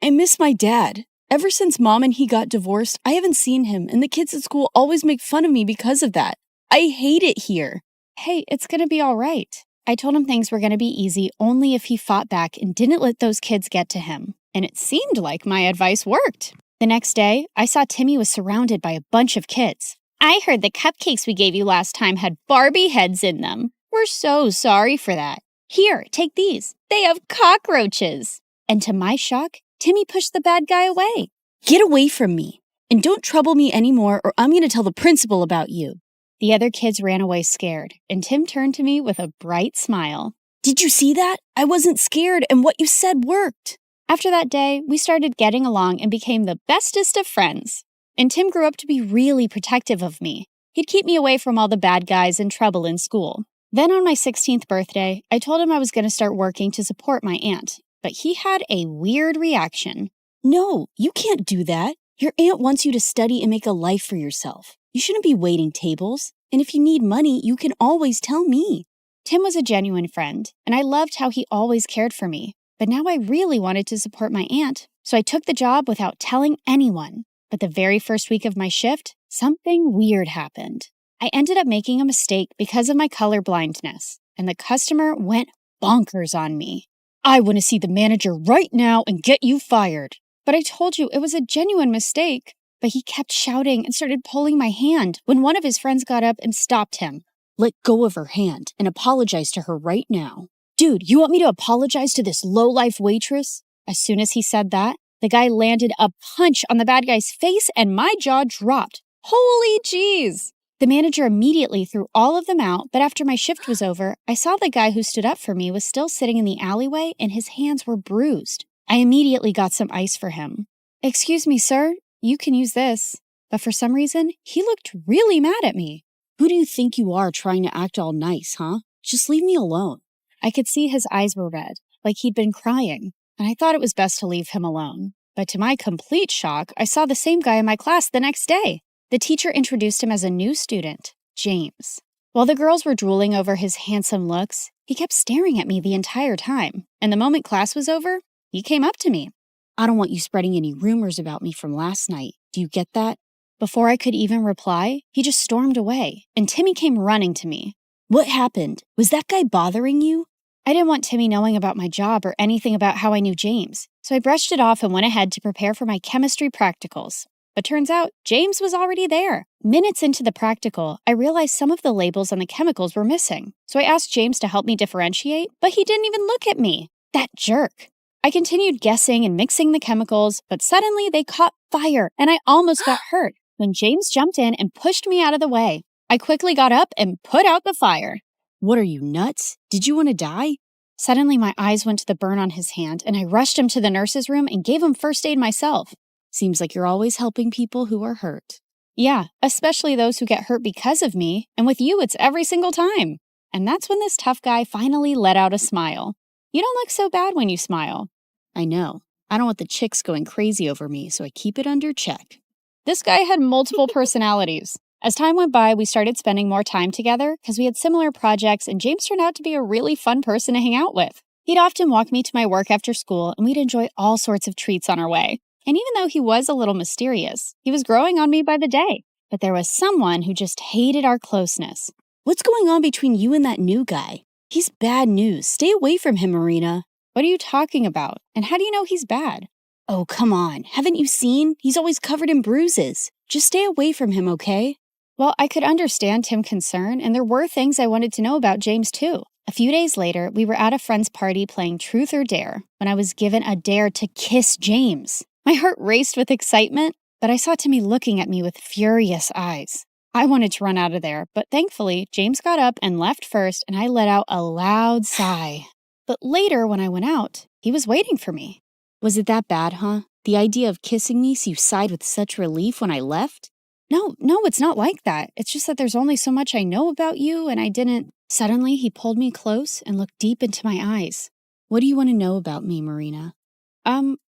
I miss my dad. Ever since Mom and he got divorced, I haven't seen him, and the kids at school always make fun of me because of that. I hate it here. Hey, it's gonna be all right. I told him things were gonna be easy only if he fought back and didn't let those kids get to him. And it seemed like my advice worked. The next day, I saw Timmy was surrounded by a bunch of kids. I heard the cupcakes we gave you last time had Barbie heads in them. We're so sorry for that. Here, take these. They have cockroaches. And to my shock, Timmy pushed the bad guy away. Get away from me. And don't trouble me anymore or I'm going to tell the principal about you. The other kids ran away scared, and Tim turned to me with a bright smile. Did you see that? I wasn't scared, and what you said worked. After that day, we started getting along and became the bestest of friends. And Tim grew up to be really protective of me. He'd keep me away from all the bad guys and trouble in school. Then on my 16th birthday, I told him I was going to start working to support my aunt. But he had a weird reaction. No, you can't do that. Your aunt wants you to study and make a life for yourself. You shouldn't be waiting tables. And if you need money, you can always tell me. Tim was a genuine friend, and I loved how he always cared for me. But now I really wanted to support my aunt, so I took the job without telling anyone. But the very first week of my shift, something weird happened. I ended up making a mistake because of my color blindness, and the customer went bonkers on me. I want to see the manager right now and get you fired. But I told you it was a genuine mistake. But he kept shouting and started pulling my hand when one of his friends got up and stopped him. Let go of her hand and apologize to her right now. Dude, you want me to apologize to this low-life waitress? As soon as he said that, the guy landed a punch on the bad guy's face and my jaw dropped. Holy jeez! The manager immediately threw all of them out, but after my shift was over, I saw the guy who stood up for me was still sitting in the alleyway and his hands were bruised. I immediately got some ice for him. Excuse me, sir. You can use this. But for some reason, he looked really mad at me. Who do you think you are trying to act all nice, huh? Just leave me alone. I could see his eyes were red, like he'd been crying, and I thought it was best to leave him alone. But to my complete shock, I saw the same guy in my class the next day. The teacher introduced him as a new student, James. While the girls were drooling over his handsome looks, he kept staring at me the entire time, and the moment class was over, he came up to me. I don't want you spreading any rumors about me from last night. Do you get that? Before I could even reply, he just stormed away, and Timmy came running to me. What happened? Was that guy bothering you? I didn't want Timmy knowing about my job or anything about how I knew James, so I brushed it off and went ahead to prepare for my chemistry practicals. But turns out, James was already there. Minutes into the practical, I realized some of the labels on the chemicals were missing, so I asked James to help me differentiate, but he didn't even look at me. That jerk. I continued guessing and mixing the chemicals, but suddenly they caught fire, and I almost got hurt when James jumped in and pushed me out of the way. I quickly got up and put out the fire. What are you, nuts? Did you want to die? Suddenly my eyes went to the burn on his hand, and I rushed him to the nurse's room and gave him first aid myself. Seems like you're always helping people who are hurt. Yeah, especially those who get hurt because of me, and with you it's every single time. And that's when this tough guy finally let out a smile. You don't look so bad when you smile. I know. I don't want the chicks going crazy over me, so I keep it under check. This guy had multiple personalities. As time went by, we started spending more time together because we had similar projects, and James turned out to be a really fun person to hang out with. He'd often walk me to my work after school, and we'd enjoy all sorts of treats on our way. And even though he was a little mysterious, he was growing on me by the day. But there was someone who just hated our closeness. What's going on between you and that new guy? He's bad news. Stay away from him, Marina. What are you talking about? And how do you know he's bad? Oh, come on. Haven't you seen? He's always covered in bruises. Just stay away from him, okay? Well, I could understand Tim's concern, and there were things I wanted to know about James, too. A few days later, we were at a friend's party playing Truth or Dare when I was given a dare to kiss James. My heart raced with excitement, but I saw Timmy looking at me with furious eyes. I wanted to run out of there, but thankfully, James got up and left first, and I let out a loud sigh. But later, when I went out, he was waiting for me. Was it that bad, huh? The idea of kissing me so you sighed with such relief when I left? No, it's not like that. It's just that there's only so much I know about you, and I didn't... Suddenly, he pulled me close and looked deep into my eyes. What do you want to know about me, Marina?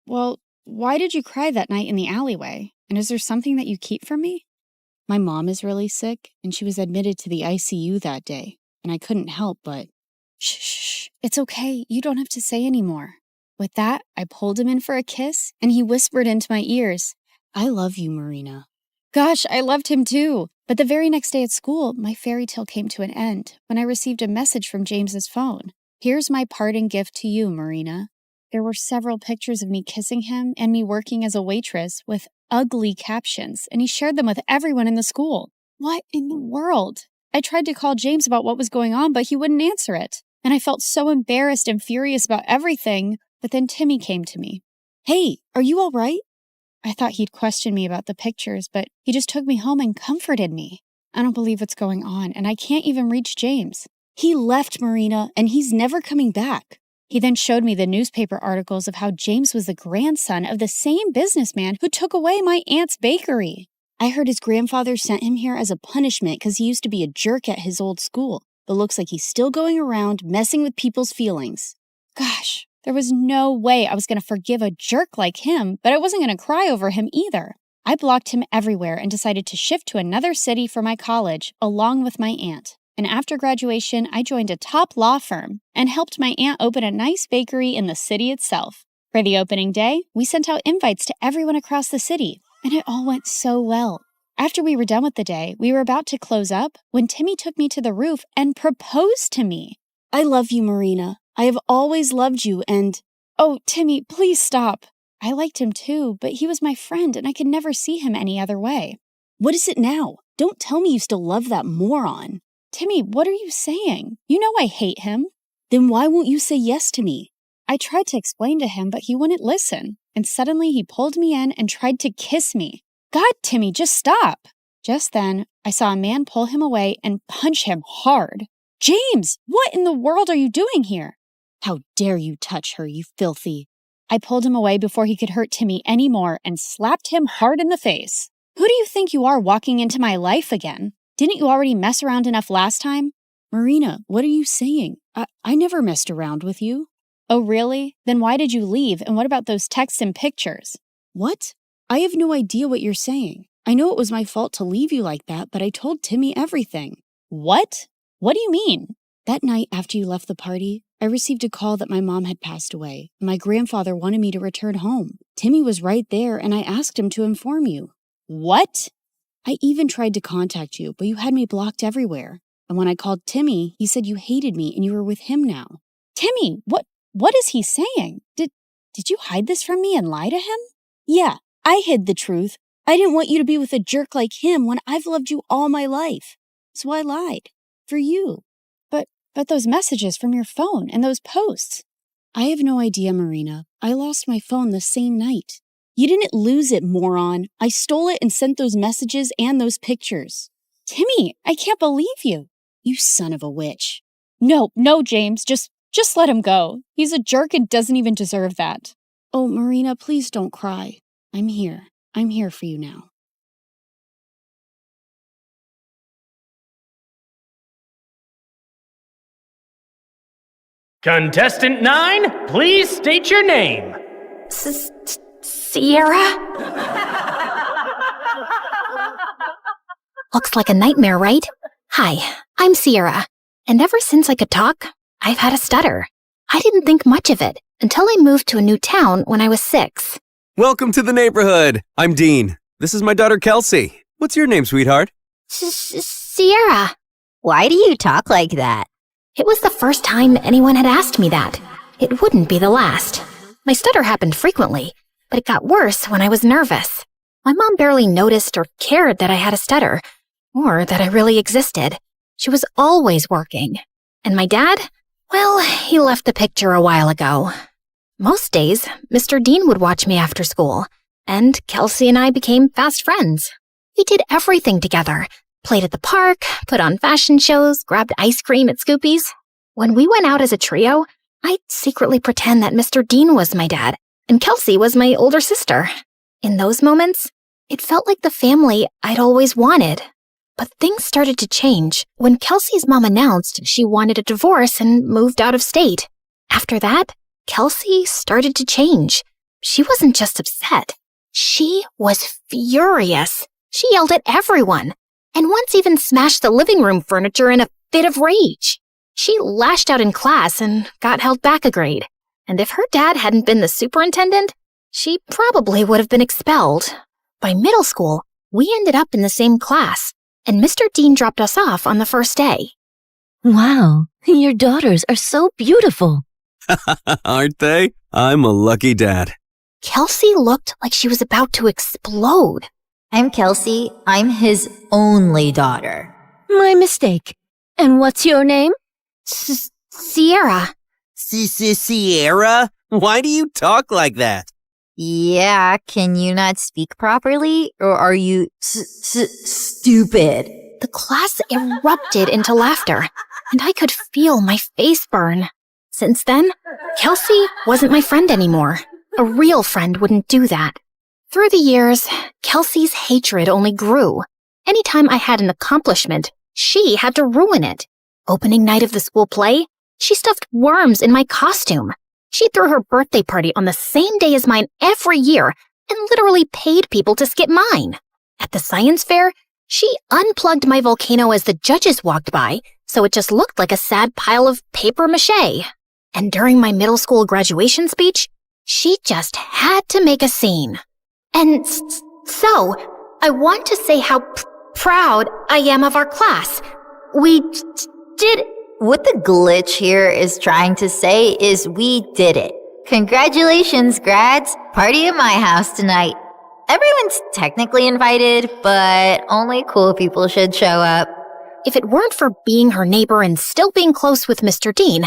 Well, why did you cry that night in the alleyway? And is there something that you keep from me? My mom is really sick, and she was admitted to the ICU that day, and I couldn't help but... Shh, it's okay. You don't have to say anymore. With that, I pulled him in for a kiss, and he whispered into my ears, "I love you, Marina." Gosh, I loved him too. But the very next day at school, my fairy tale came to an end when I received a message from James's phone. "Here's my parting gift to you, Marina." There were several pictures of me kissing him and me working as a waitress with ugly captions, and he shared them with everyone in the school. What in the world? I tried to call James about what was going on, but he wouldn't answer it. And I felt so embarrassed and furious about everything. But then Timmy came to me. "Hey, are you all right?" I thought he'd question me about the pictures, but he just took me home and comforted me. I don't believe what's going on, and I can't even reach James. He left, Marina, and he's never coming back. He then showed me the newspaper articles of how James was the grandson of the same businessman who took away my aunt's bakery. I heard his grandfather sent him here as a punishment because he used to be a jerk at his old school, but looks like he's still going around messing with people's feelings. Gosh, there was no way I was going to forgive a jerk like him, but I wasn't going to cry over him either. I blocked him everywhere and decided to shift to another city for my college, along with my aunt. And after graduation, I joined a top law firm and helped my aunt open a nice bakery in the city itself. For the opening day, we sent out invites to everyone across the city, and it all went so well. After we were done with the day, we were about to close up when Timmy took me to the roof and proposed to me. "I love you, Marina. I have always loved you and—" "Oh, Timmy, please stop." I liked him too, but he was my friend and I could never see him any other way. "What is it now? Don't tell me you still love that moron." "Timmy, what are you saying? You know I hate him." "Then why won't you say yes to me?" I tried to explain to him, but he wouldn't listen. And suddenly he pulled me in and tried to kiss me. "God, Timmy, just stop." Just then, I saw a man pull him away and punch him hard. "James, what in the world are you doing here?" "How dare you touch her, you filthy." I pulled him away before he could hurt Timmy anymore and slapped him hard in the face. "Who do you think you are walking into my life again? Didn't you already mess around enough last time?" "Marina, what are you saying? I never messed around with you." "Oh, really? Then why did you leave, and what about those texts and pictures?" "What? I have no idea what you're saying. I know it was my fault to leave you like that, but I told Timmy everything." "What? What do you mean?" "That night after you left the party, I received a call that my mom had passed away. My grandfather wanted me to return home. Timmy was right there, and I asked him to inform you." "What?" "I even tried to contact you, but you had me blocked everywhere. And when I called Timmy, he said you hated me and you were with him now." "Timmy, what is he saying? Did you hide this from me and lie to him?" "Yeah, I hid the truth. I didn't want you to be with a jerk like him when I've loved you all my life. So I lied. For you." But those messages from your phone and those posts." "I have no idea, Marina. I lost my phone the same night." "You didn't lose it, moron. I stole it and sent those messages and those pictures." "Timmy, I can't believe you." "You son of a witch." No, James, just let him go. He's a jerk and doesn't even deserve that." "Oh, Marina, please don't cry. I'm here. I'm here for you now." Contestant 9, please state your name. Sierra? Looks like a nightmare, right? Hi, I'm Sierra, and ever since I could talk, I've had a stutter. I didn't think much of it until I moved to a new town when I was 6. Welcome to the neighborhood. I'm Dean. This is my daughter, Kelsey. What's your name, sweetheart? Sierra. Why do you talk like that? It was the first time anyone had asked me that. It wouldn't be the last. My stutter happened frequently, but it got worse when I was nervous. My mom barely noticed or cared that I had a stutter, or that I really existed. She was always working. And my dad? Well, he left the picture a while ago. Most days, Mr. Dean would watch me after school, and Kelsey and I became fast friends. We did everything together. Played at the park, put on fashion shows, grabbed ice cream at Scoopy's. When we went out as a trio, I'd secretly pretend that Mr. Dean was my dad, and Kelsey was my older sister. In those moments, it felt like the family I'd always wanted. But things started to change when Kelsey's mom announced she wanted a divorce and moved out of state. After that, Kelsey started to change. She wasn't just upset. She was furious. She yelled at everyone, and once even smashed the living room furniture in a fit of rage. She lashed out in class and got held back a grade. And if her dad hadn't been the superintendent, she probably would have been expelled. By middle school, we ended up in the same class, and Mr. Dean dropped us off on the first day. Wow, your daughters are so beautiful. Aren't they? I'm a lucky dad. Kelsey looked like she was about to explode. I'm Kelsey. I'm his only daughter. My mistake. And what's your name? Sierra. Sierra? Why do you talk like that? Yeah, can you not speak properly? Or are you stupid? The class erupted into laughter, and I could feel my face burn. Since then, Kelsey wasn't my friend anymore. A real friend wouldn't do that. Through the years, Kelsey's hatred only grew. Anytime I had an accomplishment, she had to ruin it. Opening night of the school play, she stuffed worms in my costume. She threw her birthday party on the same day as mine every year and literally paid people to skip mine. At the science fair, she unplugged my volcano as the judges walked by, so it just looked like a sad pile of paper mache. And during my middle school graduation speech, she just had to make a scene. And so, I want to say how proud I am of our class. We did... What the glitch here is trying to say is we did it. Congratulations, grads. Party at my house tonight. Everyone's technically invited, but only cool people should show up. If it weren't for being her neighbor and still being close with Mr. Dean,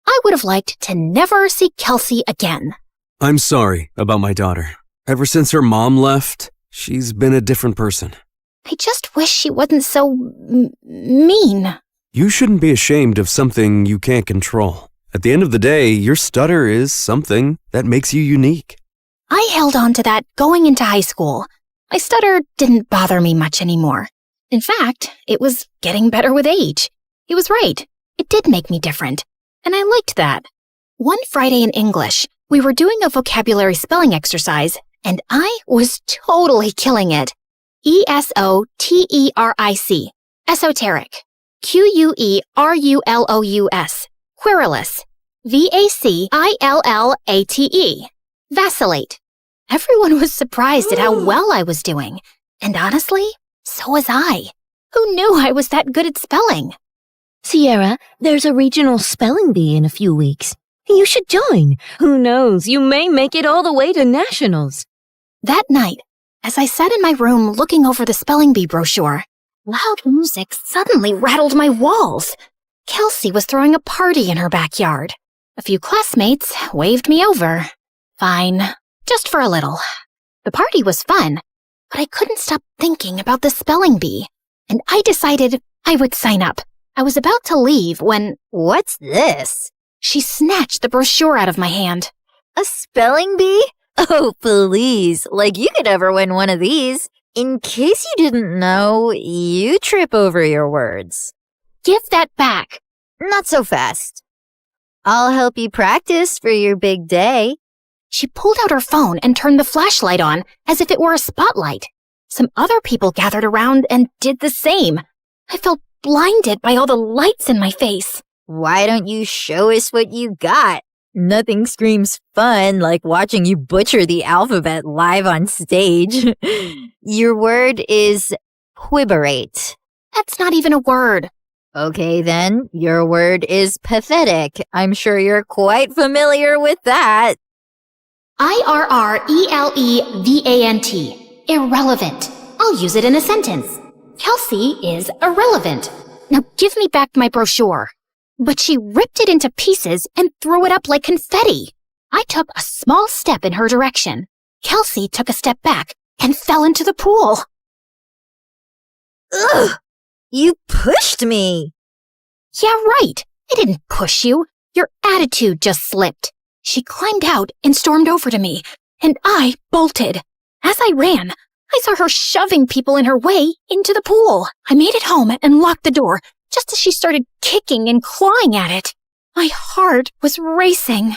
I would have liked to never see Kelsey again. I'm sorry about my daughter. Ever since her mom left, she's been a different person. I just wish she wasn't so mean. You shouldn't be ashamed of something you can't control. At the end of the day, your stutter is something that makes you unique. I held on to that going into high school. My stutter didn't bother me much anymore. In fact, it was getting better with age. He was right. It did make me different. And I liked that. One Friday in English, we were doing a vocabulary spelling exercise, and I was totally killing it. ESOTERIC. Esoteric. QUERULOUS. Querulous. VACILLATE. Vacillate. Everyone was surprised at how well I was doing. And honestly, so was I. Who knew I was that good at spelling? Sierra, there's a regional spelling bee in a few weeks. You should join. Who knows, you may make it all the way to nationals. That night, as I sat in my room looking over the spelling bee brochure, loud music suddenly rattled my walls. Kelsey was throwing a party in her backyard. A few classmates waved me over. Fine, just for a little. The party was fun, but I couldn't stop thinking about the spelling bee, and I decided I would sign up. I was about to leave when... What's this? She snatched the brochure out of my hand. A spelling bee? Oh, please. Like you could ever win one of these. In case you didn't know, you trip over your words. Give that back. Not so fast. I'll help you practice for your big day. She pulled out her phone and turned the flashlight on as if it were a spotlight. Some other people gathered around and did the same. I felt blinded by all the lights in my face. Why don't you show us what you got? Nothing screams fun like watching you butcher the alphabet live on stage. Your word is quiberate. That's not even a word. Okay then, your word is pathetic. I'm sure you're quite familiar with that. IRRELEVANT. Irrelevant. I'll use it in a sentence. Kelsey is irrelevant. Now give me back my brochure. But she ripped it into pieces and threw it up like confetti. I took a small step in her direction. Kelsey took a step back and fell into the pool. Ugh! You pushed me! Yeah, right. I didn't push you. Your attitude just slipped. She climbed out and stormed over to me, and I bolted. As I ran, I saw her shoving people in her way into the pool. I made it home and locked the door just as she started kicking and clawing at it. My heart was racing.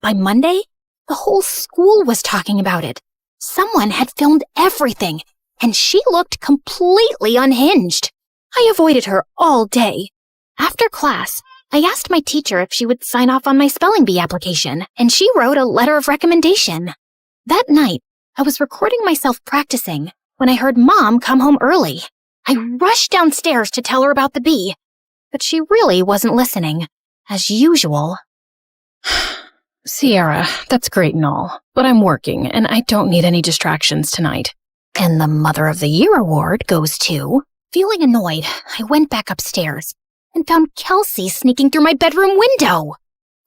By Monday, the whole school was talking about it. Someone had filmed everything, and she looked completely unhinged. I avoided her all day. After class, I asked my teacher if she would sign off on my spelling bee application, and she wrote a letter of recommendation. That night, I was recording myself practicing when I heard Mom come home early. I rushed downstairs to tell her about the bee, but she really wasn't listening, as usual. Sierra, that's great and all, but I'm working and I don't need any distractions tonight. And the Mother of the Year award goes to... Feeling annoyed, I went back upstairs and found Kelsey sneaking through my bedroom window. What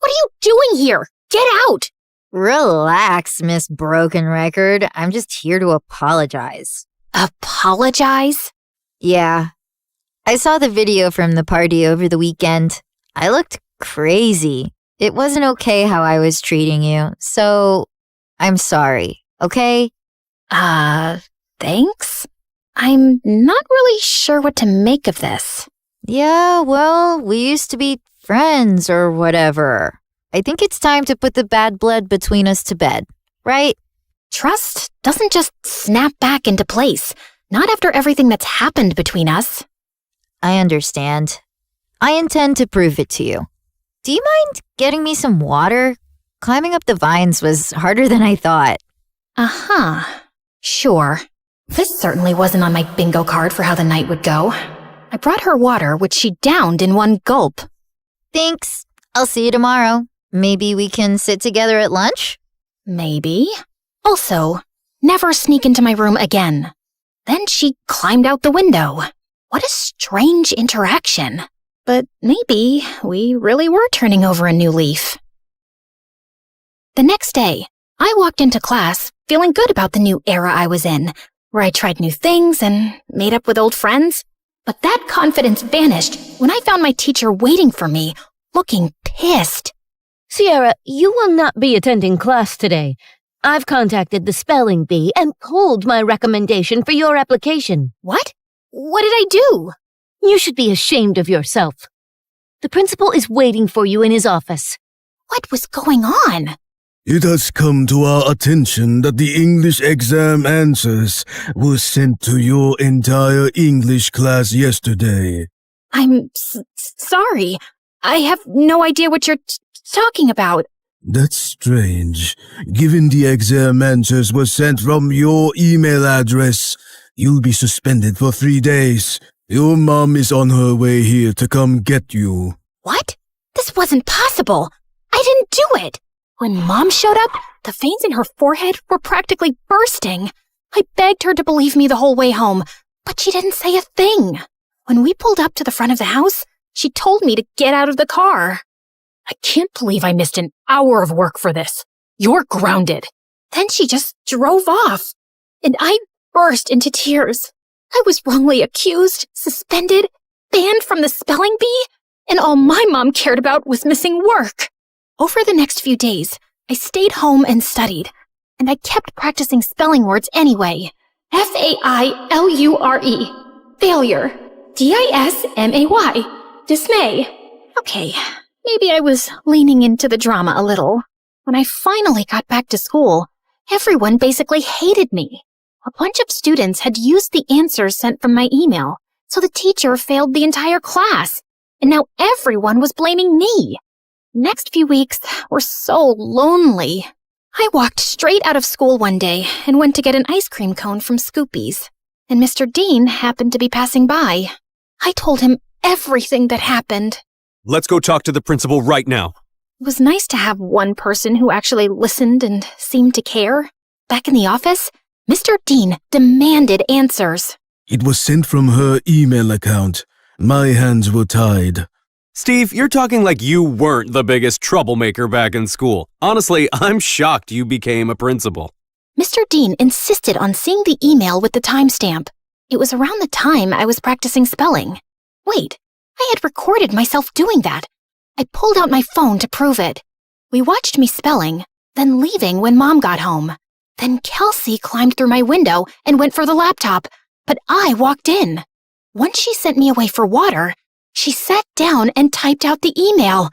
are you doing here? Get out! Relax, Miss Broken Record. I'm just here to apologize. Apologize? Yeah. I saw the video from the party over the weekend. I looked crazy. It wasn't okay how I was treating you, so I'm sorry, okay? Thanks? I'm not really sure what to make of this. Yeah, well, we used to be friends or whatever. I think it's time to put the bad blood between us to bed, right? Trust doesn't just snap back into place, not after everything that's happened between us. I understand. I intend to prove it to you. Do you mind getting me some water? Climbing up the vines was harder than I thought. Uh-huh. Sure. This certainly wasn't on my bingo card for how the night would go. I brought her water, which she downed in one gulp. Thanks. I'll see you tomorrow. Maybe we can sit together at lunch? Maybe. Also, never sneak into my room again. Then she climbed out the window. What a strange interaction. But maybe we really were turning over a new leaf. The next day, I walked into class feeling good about the new era I was in, where I tried new things and made up with old friends. But that confidence vanished when I found my teacher waiting for me, looking pissed. Sierra, you will not be attending class today. I've contacted the spelling bee and pulled my recommendation for your application. What? What did I do? You should be ashamed of yourself. The principal is waiting for you in his office. What was going on? It has come to our attention that the English exam answers were sent to your entire English class yesterday. I'm sorry. I have no idea what you're talking about. That's strange. Given the exam answers were sent from your email address, you'll be suspended for 3 days. Your mom is on her way here to come get you. What? This wasn't possible. I didn't do it. When Mom showed up, the veins in her forehead were practically bursting. I begged her to believe me the whole way home, but she didn't say a thing. When we pulled up to the front of the house, she told me to get out of the car. I can't believe I missed an hour of work for this. You're grounded. Then she just drove off, and I burst into tears. I was wrongly accused, suspended, banned from the spelling bee, and all my mom cared about was missing work. Over the next few days, I stayed home and studied, and I kept practicing spelling words anyway. Failure. Failure. Dismay. Dismay. Okay, maybe I was leaning into the drama a little. When I finally got back to school, everyone basically hated me. A bunch of students had used the answers sent from my email, so the teacher failed the entire class, and now everyone was blaming me. Next few weeks were so lonely. I walked straight out of school one day and went to get an ice cream cone from Scoopy's, and Mr. Dean happened to be passing by. I told him everything that happened. Let's go talk to the principal right now. It was nice to have one person who actually listened and seemed to care. Back in the office, Mr. Dean demanded answers. It was sent from her email account. My hands were tied. Steve, you're talking like you weren't the biggest troublemaker back in school. Honestly, I'm shocked you became a principal. Mr. Dean insisted on seeing the email with the timestamp. It was around the time I was practicing spelling. Wait, I had recorded myself doing that. I pulled out my phone to prove it. We watched me spelling, then leaving when Mom got home. Then Kelsey climbed through my window and went for the laptop, but I walked in. Once she sent me away for water, she sat down and typed out the email.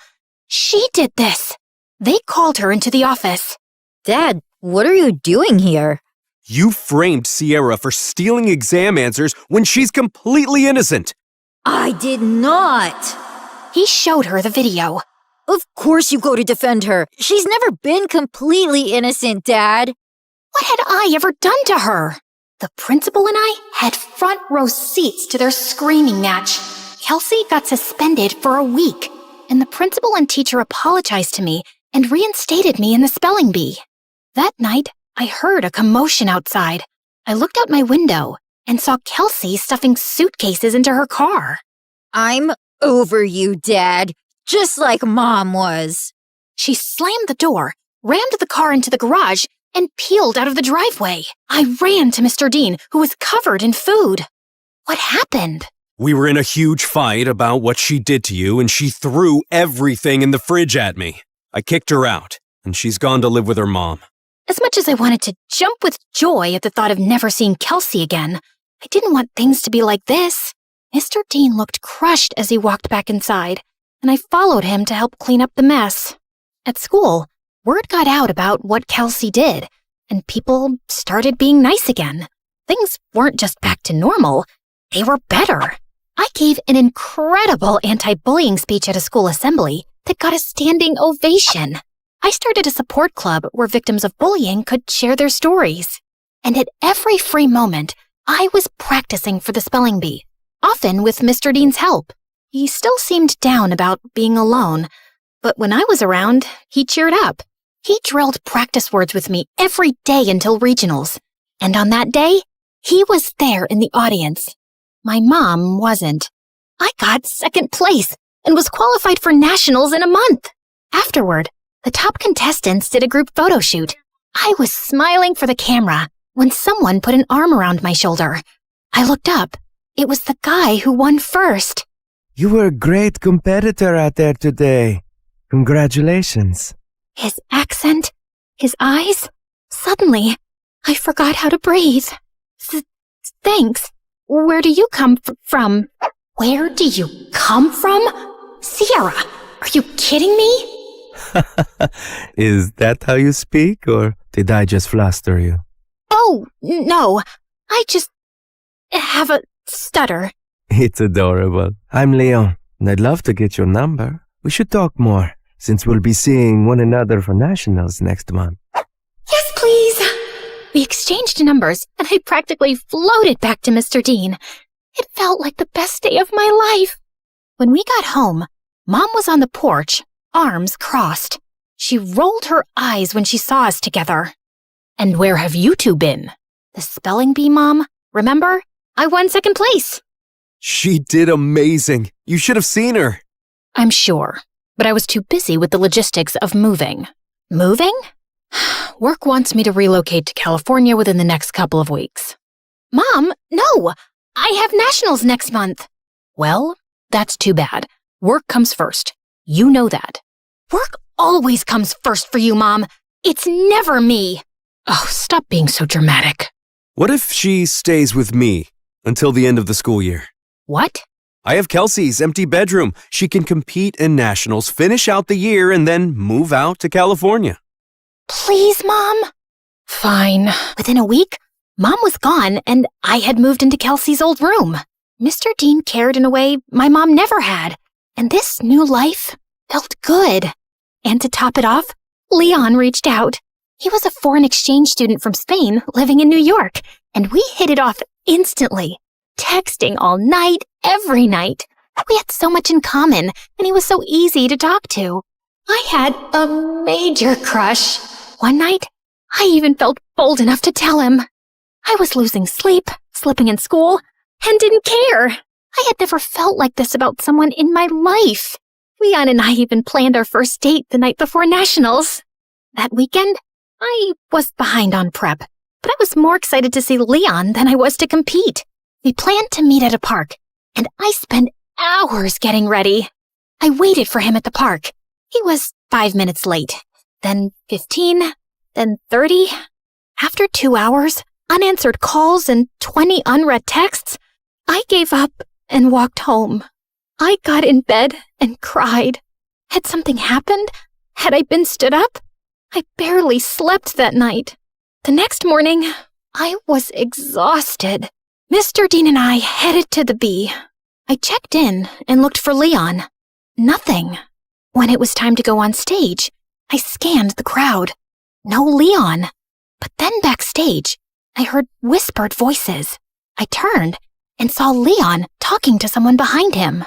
She did this. They called her into the office. Dad, what are you doing here? You framed Sierra for stealing exam answers when she's completely innocent. I did not. He showed her the video. Of course you go to defend her. She's never been completely innocent, Dad. What had I ever done to her? The principal and I had front row seats to their screaming match. Kelsey got suspended for a week, and the principal and teacher apologized to me and reinstated me in the spelling bee. That night, I heard a commotion outside. I looked out my window and saw Kelsey stuffing suitcases into her car. I'm over you, Dad, just like Mom was. She slammed the door, rammed the car into the garage, and peeled out of the driveway. I ran to Mr. Dean, who was covered in food. What happened? We were in a huge fight about what she did to you, and she threw everything in the fridge at me. I kicked her out, and she's gone to live with her mom. As much as I wanted to jump with joy at the thought of never seeing Kelsey again, I didn't want things to be like this. Mr. Dean looked crushed as he walked back inside, and I followed him to help clean up the mess. At school, word got out about what Kelsey did, and people started being nice again. Things weren't just back to normal, they were better. I gave an incredible anti-bullying speech at a school assembly that got a standing ovation. I started a support club where victims of bullying could share their stories. And at every free moment, I was practicing for the spelling bee, often with Mr. Dean's help. He still seemed down about being alone, but when I was around, he cheered up. He drilled practice words with me every day until regionals. And on that day, he was there in the audience. My mom wasn't. I got second place and was qualified for nationals in a month. Afterward, the top contestants did a group photo shoot. I was smiling for the camera when someone put an arm around my shoulder. I looked up. It was the guy who won first. You were a great competitor out there today. Congratulations. His accent, his eyes. Suddenly, I forgot how to breathe. Thanks. Where do you come from? Where do you come from? Sierra, are you kidding me? Is that how you speak, or did I just fluster you? Oh, no. I just have a stutter. It's adorable. I'm Leon, and I'd love to get your number. We should talk more, since we'll be seeing one another for nationals next month. Yes, please. We exchanged numbers, and I practically floated back to Mr. Dean. It felt like the best day of my life. When we got home, Mom was on the porch, arms crossed. She rolled her eyes when she saw us together. And where have you two been? The spelling bee, Mom. Remember? I won second place. She did amazing. You should have seen her. I'm sure, but I was too busy with the logistics of moving. Moving? Work wants me to relocate to California within the next couple of weeks. Mom, no! I have nationals next month. Well, that's too bad. Work comes first. You know that. Work always comes first for you, Mom. It's never me. Oh, stop being so dramatic. What if she stays with me until the end of the school year? What? I have Kelsey's empty bedroom. She can compete in nationals, finish out the year, and then move out to California. Please, Mom? Fine. Within a week, Mom was gone, and I had moved into Kelsey's old room. Mr. Dean cared in a way my mom never had, and this new life felt good. And to top it off, Leon reached out. He was a foreign exchange student from Spain living in New York, and we hit it off instantly, texting all night, every night. We had so much in common, and he was so easy to talk to. I had a major crush. One night, I even felt bold enough to tell him. I was losing sleep, slipping in school, and didn't care. I had never felt like this about someone in my life. Leon and I even planned our first date the night before nationals. That weekend, I was behind on prep, but I was more excited to see Leon than I was to compete. We planned to meet at a park, and I spent hours getting ready. I waited for him at the park. He was 5 minutes late, then 15, then 30. After 2 hours, unanswered calls, and 20 unread texts, I gave up and walked home. I got in bed and cried. Had something happened? Had I been stood up? I barely slept that night. The next morning, I was exhausted. Mr. Dean and I headed to the bee. I checked in and looked for Leon. nothing. When it was time to go on stage, I scanned the crowd. No Leon. But then backstage, I heard whispered voices. I turned and saw Leon talking to someone behind him.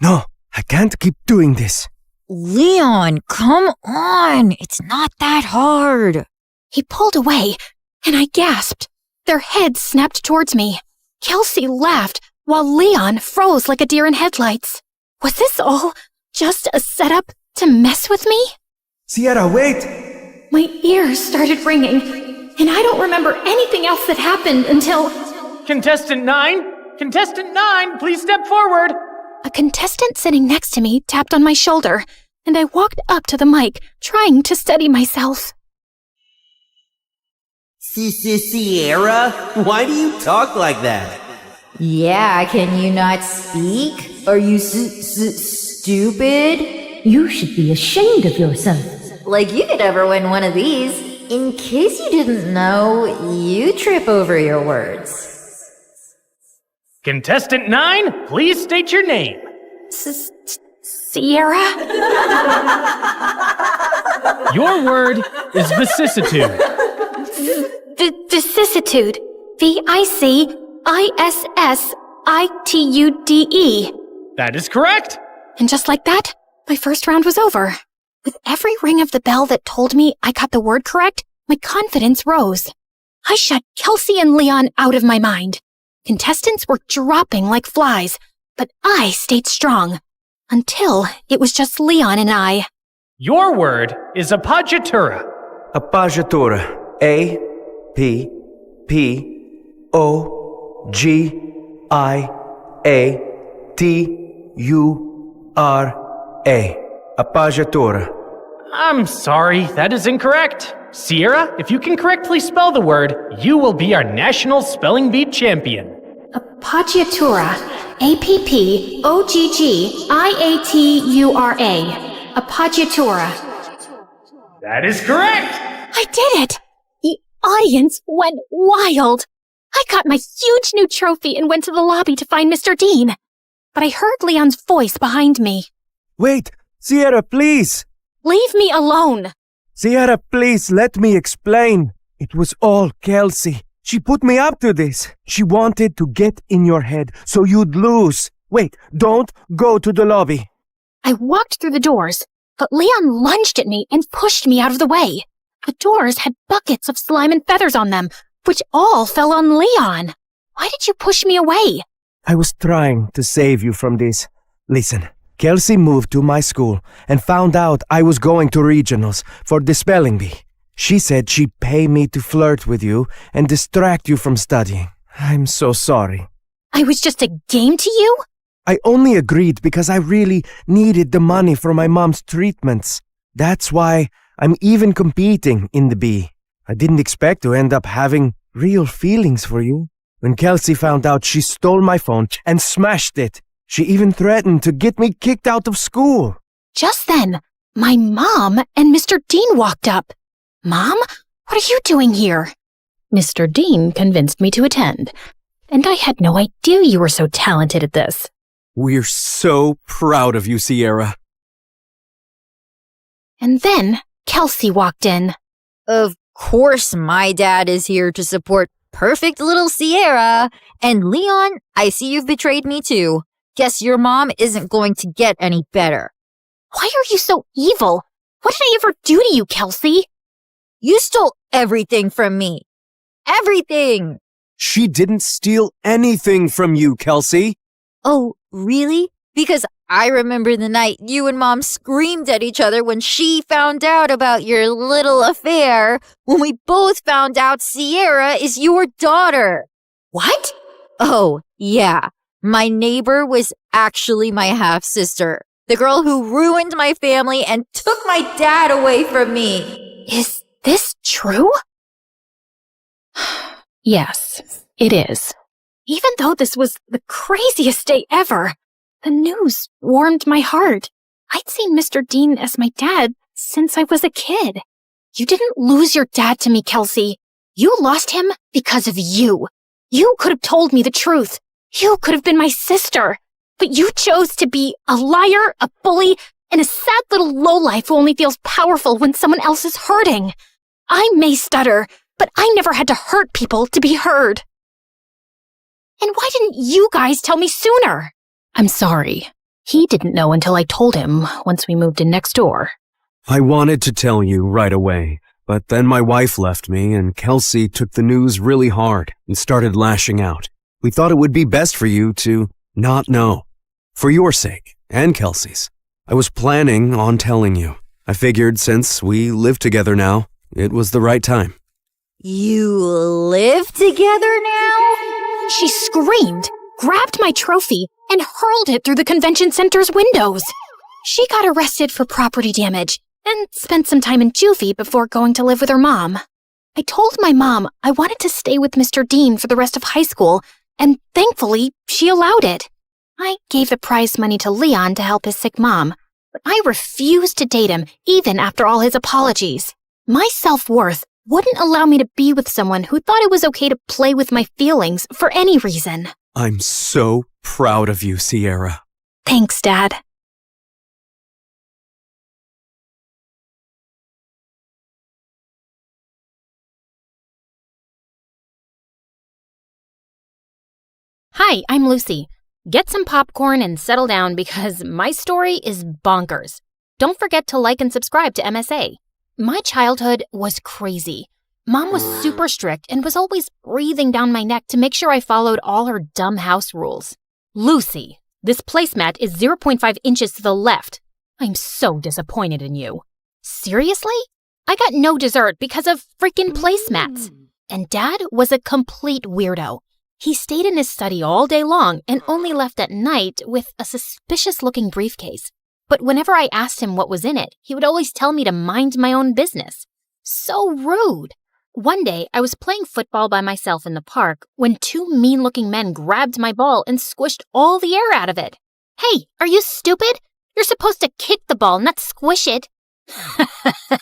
No, I can't keep doing this. Leon, come on! It's not that hard. He pulled away, and I gasped. Their heads snapped towards me. Kelsey laughed, while Leon froze like a deer in headlights. Was this all just a setup to mess with me? Sierra, wait! My ears started ringing, and I don't remember anything else that happened until... Contestant 9? Contestant 9, please step forward! A contestant sitting next to me tapped on my shoulder, and I walked up to the mic, trying to steady myself. Sierra? Why do you talk like that? Yeah, can you not speak? Are you stupid? You should be ashamed of yourself. Like you could ever win one of these. In case you didn't know, you trip over your words. Contestant 9, please state your name. Sierra? Your word is vicissitude. Vicissitude. VICISSITUDE. That is correct. And just like that, my first round was over. With every ring of the bell that told me I got the word correct, my confidence rose. I shut Kelsey and Leon out of my mind. Contestants were dropping like flies, but I stayed strong. Until it was just Leon and I. Your word is appoggiatura. Appoggiatura. A-P-P-O-G-I-A-T-U-R-A. Appoggiatura. I'm sorry, that is incorrect. Sierra, if you can correctly spell the word, you will be our national spelling bee champion. Appoggiatura. A-P-P-O-G-G-I-A-T-U-R-A. Appoggiatura. That is correct! I did it! The audience went wild. I got my huge new trophy and went to the lobby to find Mr. Dean. But I heard Leon's voice behind me. Wait, Sierra, please! Leave me alone! Sierra, please, let me explain. It was all Kelsey. She put me up to this. She wanted to get in your head so you'd lose. Wait, don't go to the lobby. I walked through the doors, but Leon lunged at me and pushed me out of the way. The doors had buckets of slime and feathers on them, which all fell on Leon. Why did you push me away? I was trying to save you from this. Listen, Kelsey moved to my school and found out I was going to regionals for the spelling bee. She said she'd pay me to flirt with you and distract you from studying. I'm so sorry. I was just a game to you? I only agreed because I really needed the money for my mom's treatments. That's why I'm even competing in the bee. I didn't expect to end up having real feelings for you. When Kelsey found out, she stole my phone and smashed it. She even threatened to get me kicked out of school. Just then, my mom and Mr. Dean walked up. Mom, what are you doing here? Mr. Dean convinced me to attend, and I had no idea you were so talented at this. We're so proud of you, Sierra. And then Kelsey walked in. Of course my dad is here to support perfect little Sierra. And Leon, I see you've betrayed me too. Guess your mom isn't going to get any better. Why are you so evil? What did I ever do to you, Kelsey? You stole everything from me. Everything! She didn't steal anything from you, Kelsey. Oh, really? Because I remember the night you and Mom screamed at each other when she found out about your little affair, when we both found out Sierra is your daughter. What? Oh, yeah. My neighbor was actually my half-sister. The girl who ruined my family and took my dad away from me. Is this true? Yes, it is. Even though this was the craziest day ever, the news warmed my heart. I'd seen Mr. Dean as my dad since I was a kid. You didn't lose your dad to me, Kelsey. You lost him because of you. You could have told me the truth. You could have been my sister. But you chose to be a liar, a bully, and a sad little lowlife who only feels powerful when someone else is hurting. I may stutter, but I never had to hurt people to be heard. And why didn't you guys tell me sooner? I'm sorry. He didn't know until I told him once we moved in next door. I wanted to tell you right away, but then my wife left me and Kelsey took the news really hard and started lashing out. We thought it would be best for you to not know. For your sake, and Kelsey's. I was planning on telling you. I figured since we live together now, it was the right time. You live together now? She screamed, grabbed my trophy, and hurled it through the convention center's windows. She got arrested for property damage and spent some time in juvie before going to live with her mom. I told my mom I wanted to stay with Mr. Dean for the rest of high school, and thankfully, she allowed it. I gave the prize money to Leon to help his sick mom, but I refused to date him even after all his apologies. My self-worth wouldn't allow me to be with someone who thought it was okay to play with my feelings for any reason. I'm so proud of you, Sierra. Thanks, Dad. Hi, I'm Lucy. Get some popcorn and settle down because my story is bonkers. Don't forget to like and subscribe to MSA. My childhood was crazy. Mom was super strict and was always breathing down my neck to make sure I followed all her dumb house rules. Lucy, this placemat is 0.5 inches to the left. I'm so disappointed in you. Seriously? I got no dessert because of freaking placemats. And Dad was a complete weirdo. He stayed in his study all day long and only left at night with a suspicious-looking briefcase. But whenever I asked him what was in it, he would always tell me to mind my own business. So rude. One day, I was playing football by myself in the park when two mean-looking men grabbed my ball and squished all the air out of it. Hey, are you stupid? You're supposed to kick the ball, not squish it.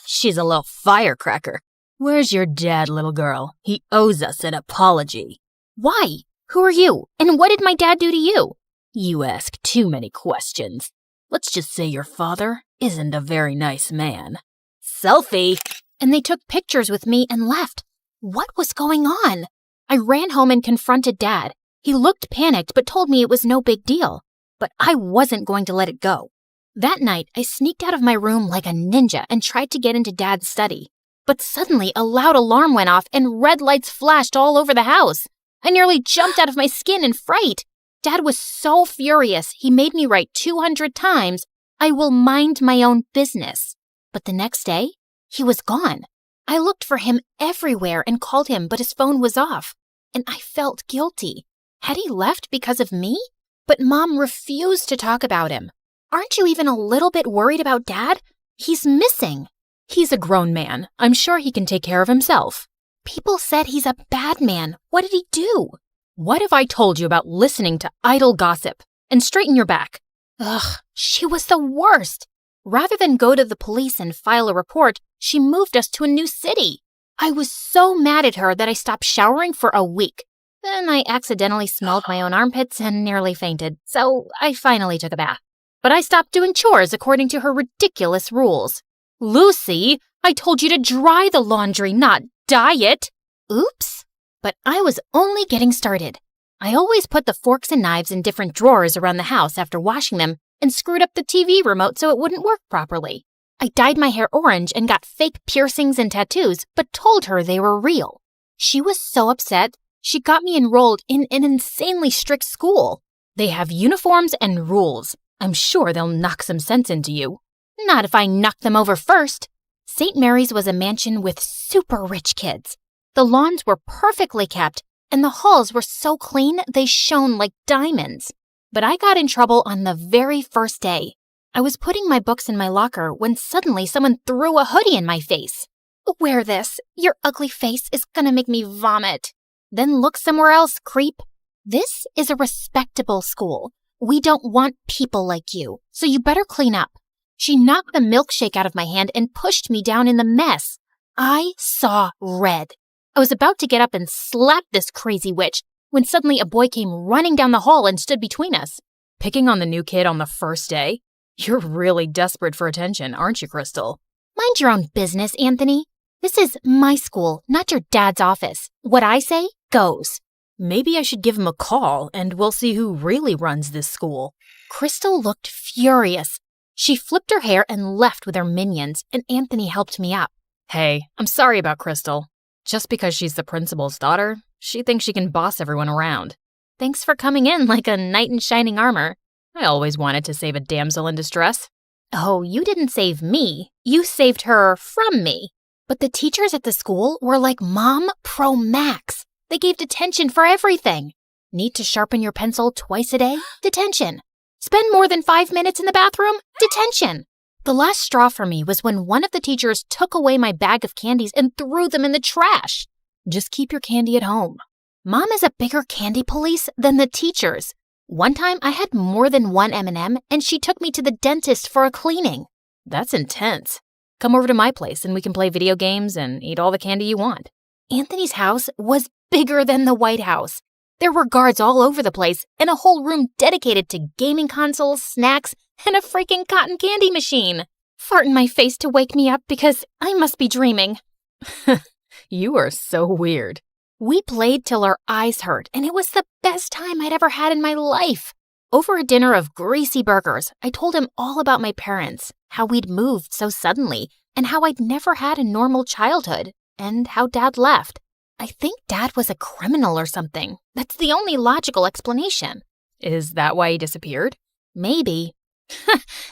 She's a little firecracker. Where's your dad, little girl? He owes us an apology. Why? Who are you? And what did my dad do to you? You ask too many questions. Let's just say your father isn't a very nice man. Selfie! And they took pictures with me and left. What was going on? I ran home and confronted Dad. He looked panicked but told me it was no big deal. But I wasn't going to let it go. That night, I sneaked out of my room like a ninja and tried to get into Dad's study. But suddenly, a loud alarm went off and red lights flashed all over the house. I nearly jumped out of my skin in fright. Dad was so furious, he made me write 200 times, "I will mind my own business." But the next day, he was gone. I looked for him everywhere and called him, but his phone was off. And I felt guilty. Had he left because of me? But Mom refused to talk about him. Aren't you even a little bit worried about Dad? He's missing. He's a grown man. I'm sure he can take care of himself. People said he's a bad man. What did he do? What if I told you about listening to idle gossip? And straighten your back. Ugh, she was the worst. Rather than go to the police and file a report, she moved us to a new city. I was so mad at her that I stopped showering for a week. Then I accidentally smelled my own armpits and nearly fainted, so I finally took a bath. But I stopped doing chores according to her ridiculous rules. Lucy, I told you to dry the laundry, not dye it. Oops. But I was only getting started. I always put the forks and knives in different drawers around the house after washing them and screwed up the TV remote so it wouldn't work properly. I dyed my hair orange and got fake piercings and tattoos, but told her they were real. She was so upset, she got me enrolled in an insanely strict school. They have uniforms and rules. I'm sure they'll knock some sense into you. Not if I knock them over first. St. Mary's was a mansion with super rich kids. The lawns were perfectly kept, and the halls were so clean they shone like diamonds. But I got in trouble on the very first day. I was putting my books in my locker when suddenly someone threw a hoodie in my face. Wear this. Your ugly face is gonna make me vomit. Then look somewhere else, creep. This is a respectable school. We don't want people like you, so you better clean up. She knocked the milkshake out of my hand and pushed me down in the mess. I saw red. I was about to get up and slap this crazy witch when suddenly a boy came running down the hall and stood between us. Picking on the new kid on the first day? You're really desperate for attention, aren't you, Crystal? Mind your own business, Anthony. This is my school, not your dad's office. What I say goes. Maybe I should give him a call and we'll see who really runs this school. Crystal looked furious. She flipped her hair and left with her minions, and Anthony helped me up. Hey, I'm sorry about Crystal. Just because she's the principal's daughter, she thinks she can boss everyone around. Thanks for coming in like a knight in shining armor. I always wanted to save a damsel in distress. Oh, you didn't save me. You saved her from me. But the teachers at the school were like Mom Pro Max. They gave detention for everything. Need to sharpen your pencil twice a day? Detention. Spend more than 5 minutes in the bathroom? Detention. The last straw for me was when one of the teachers took away my bag of candies and threw them in the trash. Just keep your candy at home. Mom is a bigger candy police than the teachers. One time I had more than one M&M and she took me to the dentist for a cleaning. That's intense. Come over to my place and we can play video games and eat all the candy you want. Anthony's house was bigger than the White House. There were guards all over the place and a whole room dedicated to gaming consoles, snacks, and a freaking cotton candy machine. Fart in my face to wake me up because I must be dreaming. You are so weird. We played till our eyes hurt, and it was the best time I'd ever had in my life. Over a dinner of greasy burgers, I told him all about my parents, how we'd moved so suddenly, and how I'd never had a normal childhood, and how Dad left. I think Dad was a criminal or something. That's the only logical explanation. Is that why he disappeared? Maybe.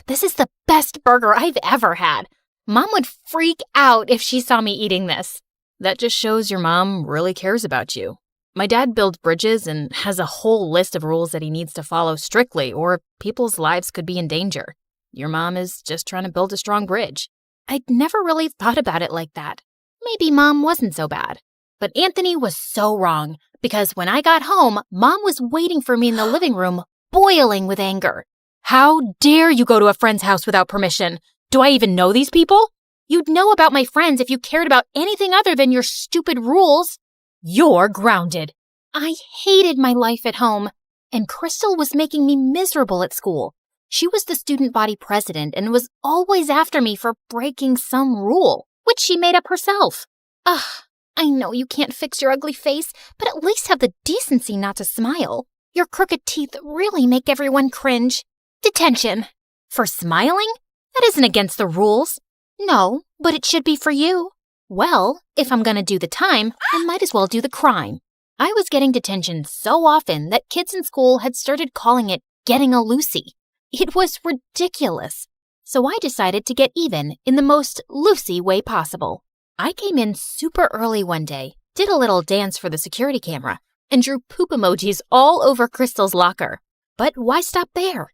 This is the best burger I've ever had. Mom would freak out if she saw me eating this. That just shows your mom really cares about you. My dad builds bridges and has a whole list of rules that he needs to follow strictly or people's lives could be in danger. Your mom is just trying to build a strong bridge. I'd never really thought about it like that. Maybe Mom wasn't so bad. But Anthony was so wrong, because when I got home, Mom was waiting for me in the living room, boiling with anger. How dare you go to a friend's house without permission? Do I even know these people? You'd know about my friends if you cared about anything other than your stupid rules. You're grounded. I hated my life at home, and Crystal was making me miserable at school. She was the student body president and was always after me for breaking some rule, which she made up herself. Ugh, I know you can't fix your ugly face, but at least have the decency not to smile. Your crooked teeth really make everyone cringe. Detention. For smiling? That isn't against the rules. No, but it should be for you. Well, if I'm gonna do the time, I might as well do the crime. I was getting detention so often that kids in school had started calling it getting a Lucy. It was ridiculous. So I decided to get even in the most Lucy way possible. I came in super early one day, did a little dance for the security camera, and drew poop emojis all over Crystal's locker. But why stop there?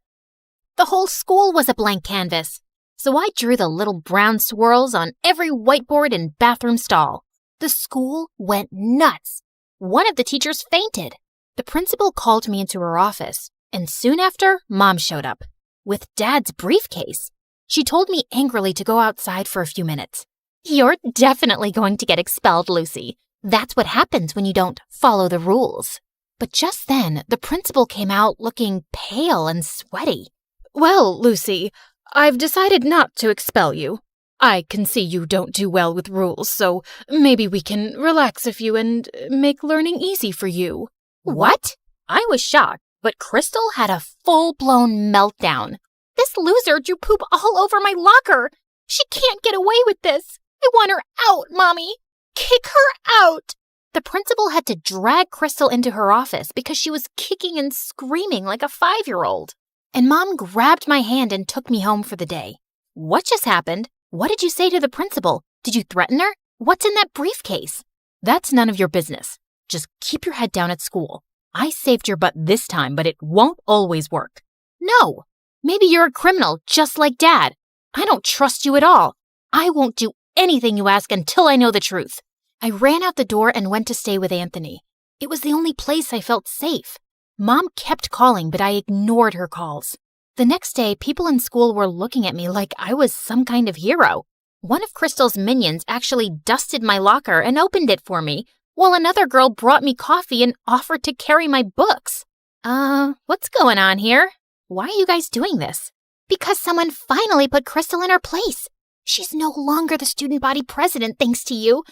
The whole school was a blank canvas. So I drew the little brown swirls on every whiteboard and bathroom stall. The school went nuts. One of the teachers fainted. The principal called me into her office, and soon after, Mom showed up with Dad's briefcase. She told me angrily to go outside for a few minutes. You're definitely going to get expelled, Lucy. That's what happens when you don't follow the rules. But just then, the principal came out looking pale and sweaty. Well, Lucy, I've decided not to expel you. I can see you don't do well with rules, so maybe we can relax a few and make learning easy for you. What? I was shocked, but Crystal had a full-blown meltdown. This loser drew poop all over my locker. She can't get away with this. I want her out, Mommy. Kick her out. The principal had to drag Crystal into her office because she was kicking and screaming like a 5-year-old. And Mom grabbed my hand and took me home for the day. What just happened? What did you say to the principal? Did you threaten her? What's in that briefcase? That's none of your business. Just keep your head down at school. I saved your butt this time, but it won't always work. No. Maybe you're a criminal, just like Dad. I don't trust you at all. I won't do anything you ask until I know the truth. I ran out the door and went to stay with Anthony. It was the only place I felt safe. Mom kept calling, but I ignored her calls. The next day, people in school were looking at me like I was some kind of hero. One of Crystal's minions actually dusted my locker and opened it for me, while another girl brought me coffee and offered to carry my books. What's going on here? Why are you guys doing this? Because someone finally put Crystal in her place. She's no longer the student body president thanks to you.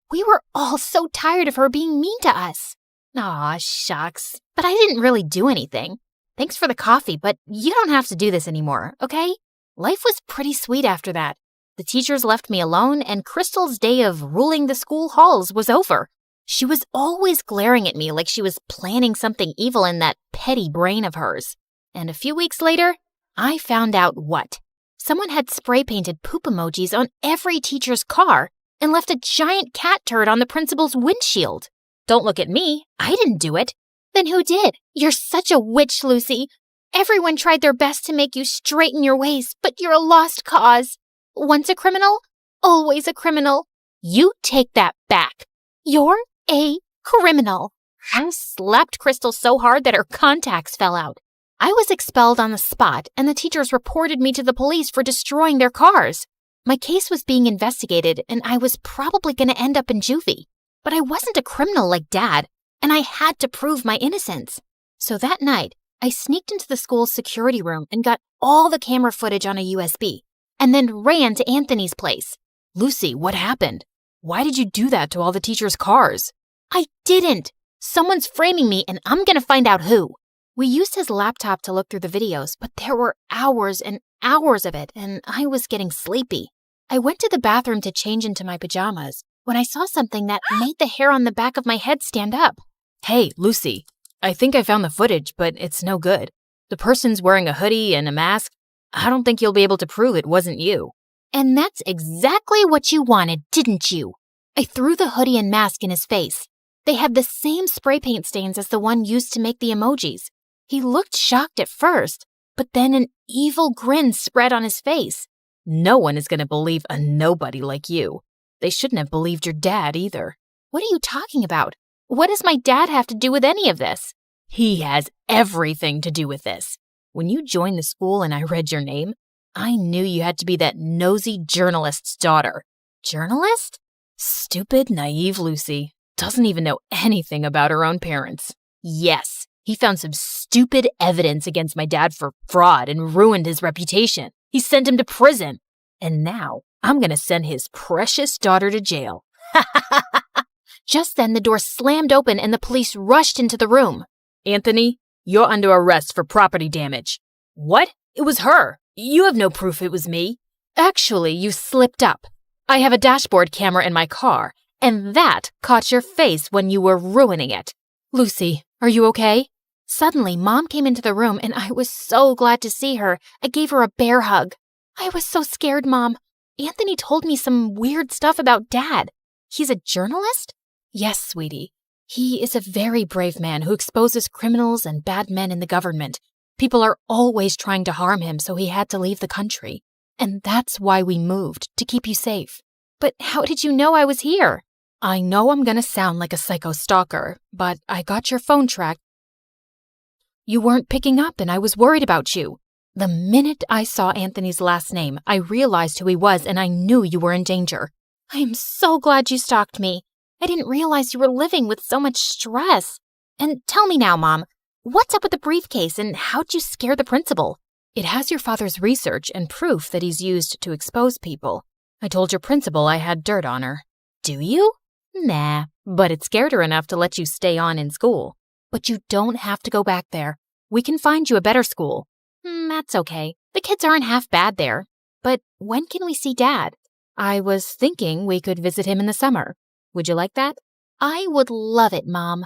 We were all so tired of her being mean to us. Aw, shucks. But I didn't really do anything. Thanks for the coffee, but you don't have to do this anymore, okay? Life was pretty sweet after that. The teachers left me alone, and Crystal's day of ruling the school halls was over. She was always glaring at me like she was planning something evil in that petty brain of hers. And a few weeks later, I found out what. Someone had spray-painted poop emojis on every teacher's car and left a giant cat turd on the principal's windshield. Don't look at me. I didn't do it. Then who did? You're such a witch, Lucy. Everyone tried their best to make you straighten your ways, but you're a lost cause. Once a criminal, always a criminal. You take that back. You're a criminal. I slapped Crystal so hard that her contacts fell out. I was expelled on the spot, and the teachers reported me to the police for destroying their cars. My case was being investigated, and I was probably going to end up in juvie. But I wasn't a criminal like Dad, and I had to prove my innocence. So that night, I sneaked into the school's security room and got all the camera footage on a USB, and then ran to Anthony's place. Lucy, what happened? Why did you do that to all the teachers' cars? I didn't. Someone's framing me, and I'm going to find out who. We used his laptop to look through the videos, but there were hours and hours of it, and I was getting sleepy. I went to the bathroom to change into my pajamas when I saw something that made the hair on the back of my head stand up. Hey, Lucy, I think I found the footage, but it's no good. The person's wearing a hoodie and a mask. I don't think you'll be able to prove it wasn't you. And that's exactly what you wanted, didn't you? I threw the hoodie and mask in his face. They had the same spray paint stains as the one used to make the emojis. He looked shocked at first, but then an evil grin spread on his face. No one is going to believe a nobody like you. They shouldn't have believed your dad either. What are you talking about? What does my dad have to do with any of this? He has everything to do with this. When you joined the school and I read your name, I knew you had to be that nosy journalist's daughter. Journalist? Stupid, naive Lucy. Doesn't even know anything about her own parents. Yes, he found some stupid evidence against my dad for fraud and ruined his reputation. He sent him to prison. And now I'm going to send his precious daughter to jail. Just then, the door slammed open and the police rushed into the room. Anthony, you're under arrest for property damage. What? It was her. You have no proof it was me. Actually, you slipped up. I have a dashboard camera in my car, and that caught your face when you were ruining it. Lucy, are you okay? Suddenly, Mom came into the room, and I was so glad to see her. I gave her a bear hug. I was so scared, Mom. Anthony told me some weird stuff about Dad. He's a journalist? Yes, sweetie. He is a very brave man who exposes criminals and bad men in the government. People are always trying to harm him, so he had to leave the country. And that's why we moved, to keep you safe. But how did you know I was here? I know I'm gonna sound like a psycho stalker, but I got your phone tracked. You weren't picking up, and I was worried about you. The minute I saw Anthony's last name, I realized who he was, and I knew you were in danger. I am so glad you stalked me. I didn't realize you were living with so much stress. And tell me now, Mom, what's up with the briefcase, and how'd you scare the principal? It has your father's research and proof that he's used to expose people. I told your principal I had dirt on her. Do you? Nah, but it scared her enough to let you stay on in school. But you don't have to go back there. We can find you a better school. That's okay. The kids aren't half bad there. But when can we see Dad? I was thinking we could visit him in the summer. Would you like that? I would love it, Mom.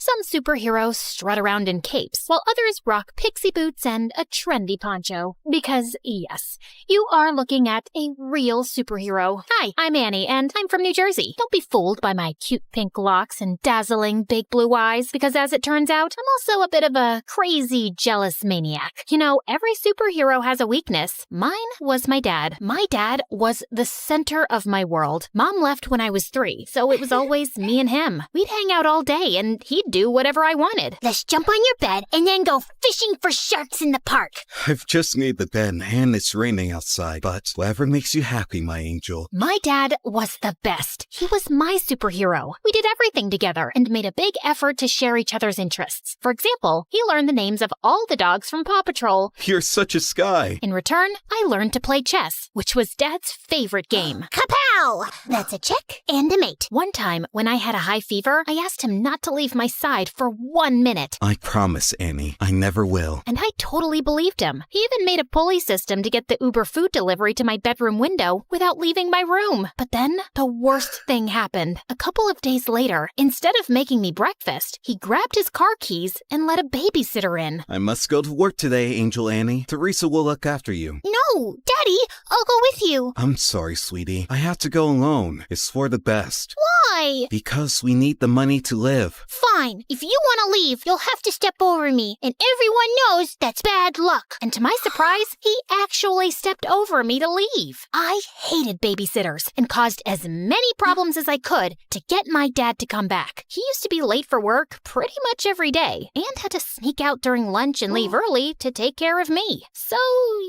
Some superheroes strut around in capes, while others rock pixie boots and a trendy poncho. Because, yes, you are looking at a real superhero. Hi, I'm Annie, and I'm from New Jersey. Don't be fooled by my cute pink locks and dazzling big blue eyes, because as it turns out, I'm also a bit of a crazy, jealous maniac. You know, every superhero has a weakness. Mine was my dad. My dad was the center of my world. Mom left when I was 3, so it was always me and him. We'd hang out all day, and he'd do do whatever I wanted. Let's jump on your bed and then go fishing for sharks in the park. I've just made the bed and it's raining outside, but whatever makes you happy, my angel. My dad was the best. He was my superhero. We did everything together and made a big effort to share each other's interests. For example, he learned the names of all the dogs from Paw Patrol. You're such a Sky. In return, I learned to play chess, which was Dad's favorite game. Kapow! That's a chick and a mate. One time, when I had a high fever, I asked him not to leave my side for 1 minute. I promise, Annie, I never will. And I totally believed him. He even made a pulley system to get the Uber food delivery to my bedroom window without leaving my room. But then, the worst thing happened. A couple of days later, instead of making me breakfast, he grabbed his car keys and let a babysitter in. I must go to work today, Angel Annie. Teresa will look after you. No, Daddy, I'll go with you. I'm sorry, sweetie. I have to go alone. It's for the best. Why? Because we need the money to live. Fine. If you want to leave, you'll have to step over me, and everyone knows that's bad luck. And to my surprise, he actually stepped over me to leave. I hated babysitters and caused as many problems as I could to get my dad to come back. He used to be late for work pretty much every day and had to sneak out during lunch and leave early to take care of me. So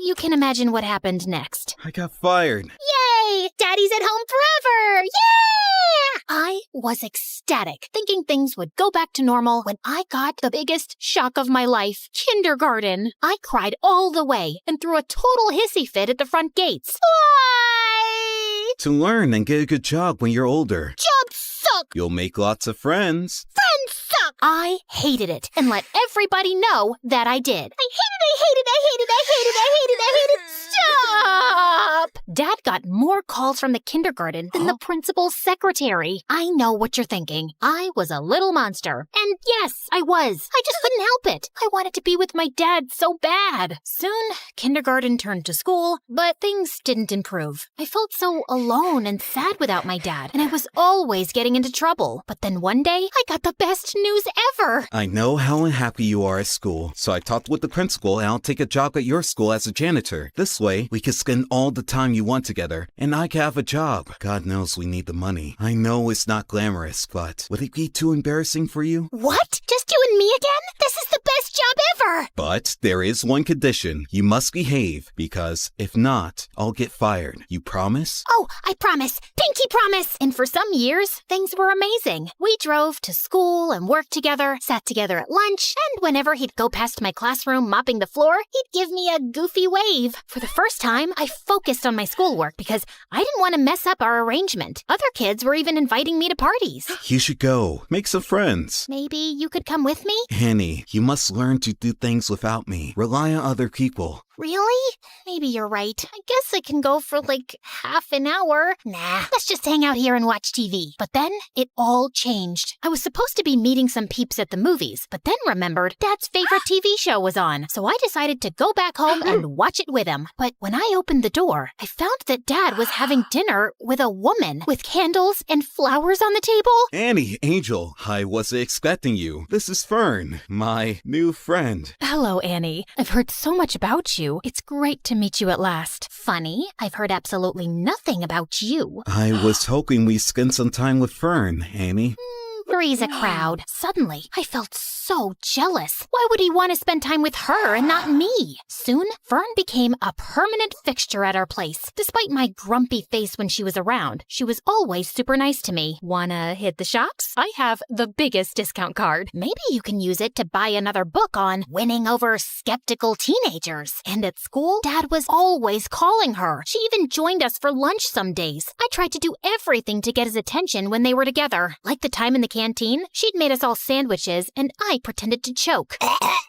you can imagine what happened next. I got fired. Yay! Daddy's at home forever! Yeah! I was ecstatic, thinking things would go back to normal when I got the biggest shock of my life, kindergarten. I cried all the way and threw a total hissy fit at the front gates. Why? To learn and get a good job when you're older. Jobs suck! You'll make lots of friends. Friends suck! I hated it and let everybody know that I did. I hate it! Stop! Dad got more calls from the kindergarten than the principal's secretary. I know what you're thinking. I was a little monster. And yes, I was. I just couldn't help it. I wanted to be with my dad so bad. Soon, kindergarten turned to school, but things didn't improve. I felt so alone and sad without my dad, and I was always getting into trouble. But then one day, I got the best news ever. I know how unhappy you are at school, so I talked with the principal and I'll take a job at your school as a janitor. This way, we can spend all the time you want together, and I can have a job. God knows we need the money. I know it's not glamorous, but would it be too embarrassing for you? What? Just you and me again? This is the best job ever! But there is one condition. You must behave, because if not, I'll get fired. You promise? Oh, I promise. Pinky promise! And for some years, things were amazing. We drove to school and worked together, sat together at lunch, and whenever he'd go past my classroom mopping the floor, he'd give me a goofy wave. For the first time, I focused on my schoolwork because I didn't want to mess up our arrangement. Other kids were even inviting me to parties. You should go. Make some friends. Maybe you could come with me? Annie, you must learn to do things without me. Rely on other people. Really? Maybe you're right. I guess I can go for like half an hour. Nah, let's just hang out here and watch TV. But then it all changed. I was supposed to be meeting some peeps at the movies, but then remembered Dad's favorite TV show was on. So I decided to go back home and watch it with him. But when I opened the door, I found that Dad was having dinner with a woman with candles and flowers on the table. Annie, Angel, I wasn't expecting you. This is Fern, my new friend. Hello, Annie. I've heard so much about you. It's great to meet you at last. Funny, I've heard absolutely nothing about you. I was hoping we'd spend some time with Fern, Annie. Three's a crowd. Suddenly, I felt so jealous. Why would he want to spend time with her and not me? Soon, Fern became a permanent fixture at our place. Despite my grumpy face when she was around, she was always super nice to me. Wanna hit the shops? I have the biggest discount card. Maybe you can use it to buy another book on winning over skeptical teenagers. And at school, Dad was always calling her. She even joined us for lunch some days. I tried to do everything to get his attention when they were together. Like the time in the canteen, she'd made us all sandwiches, and I pretended to choke.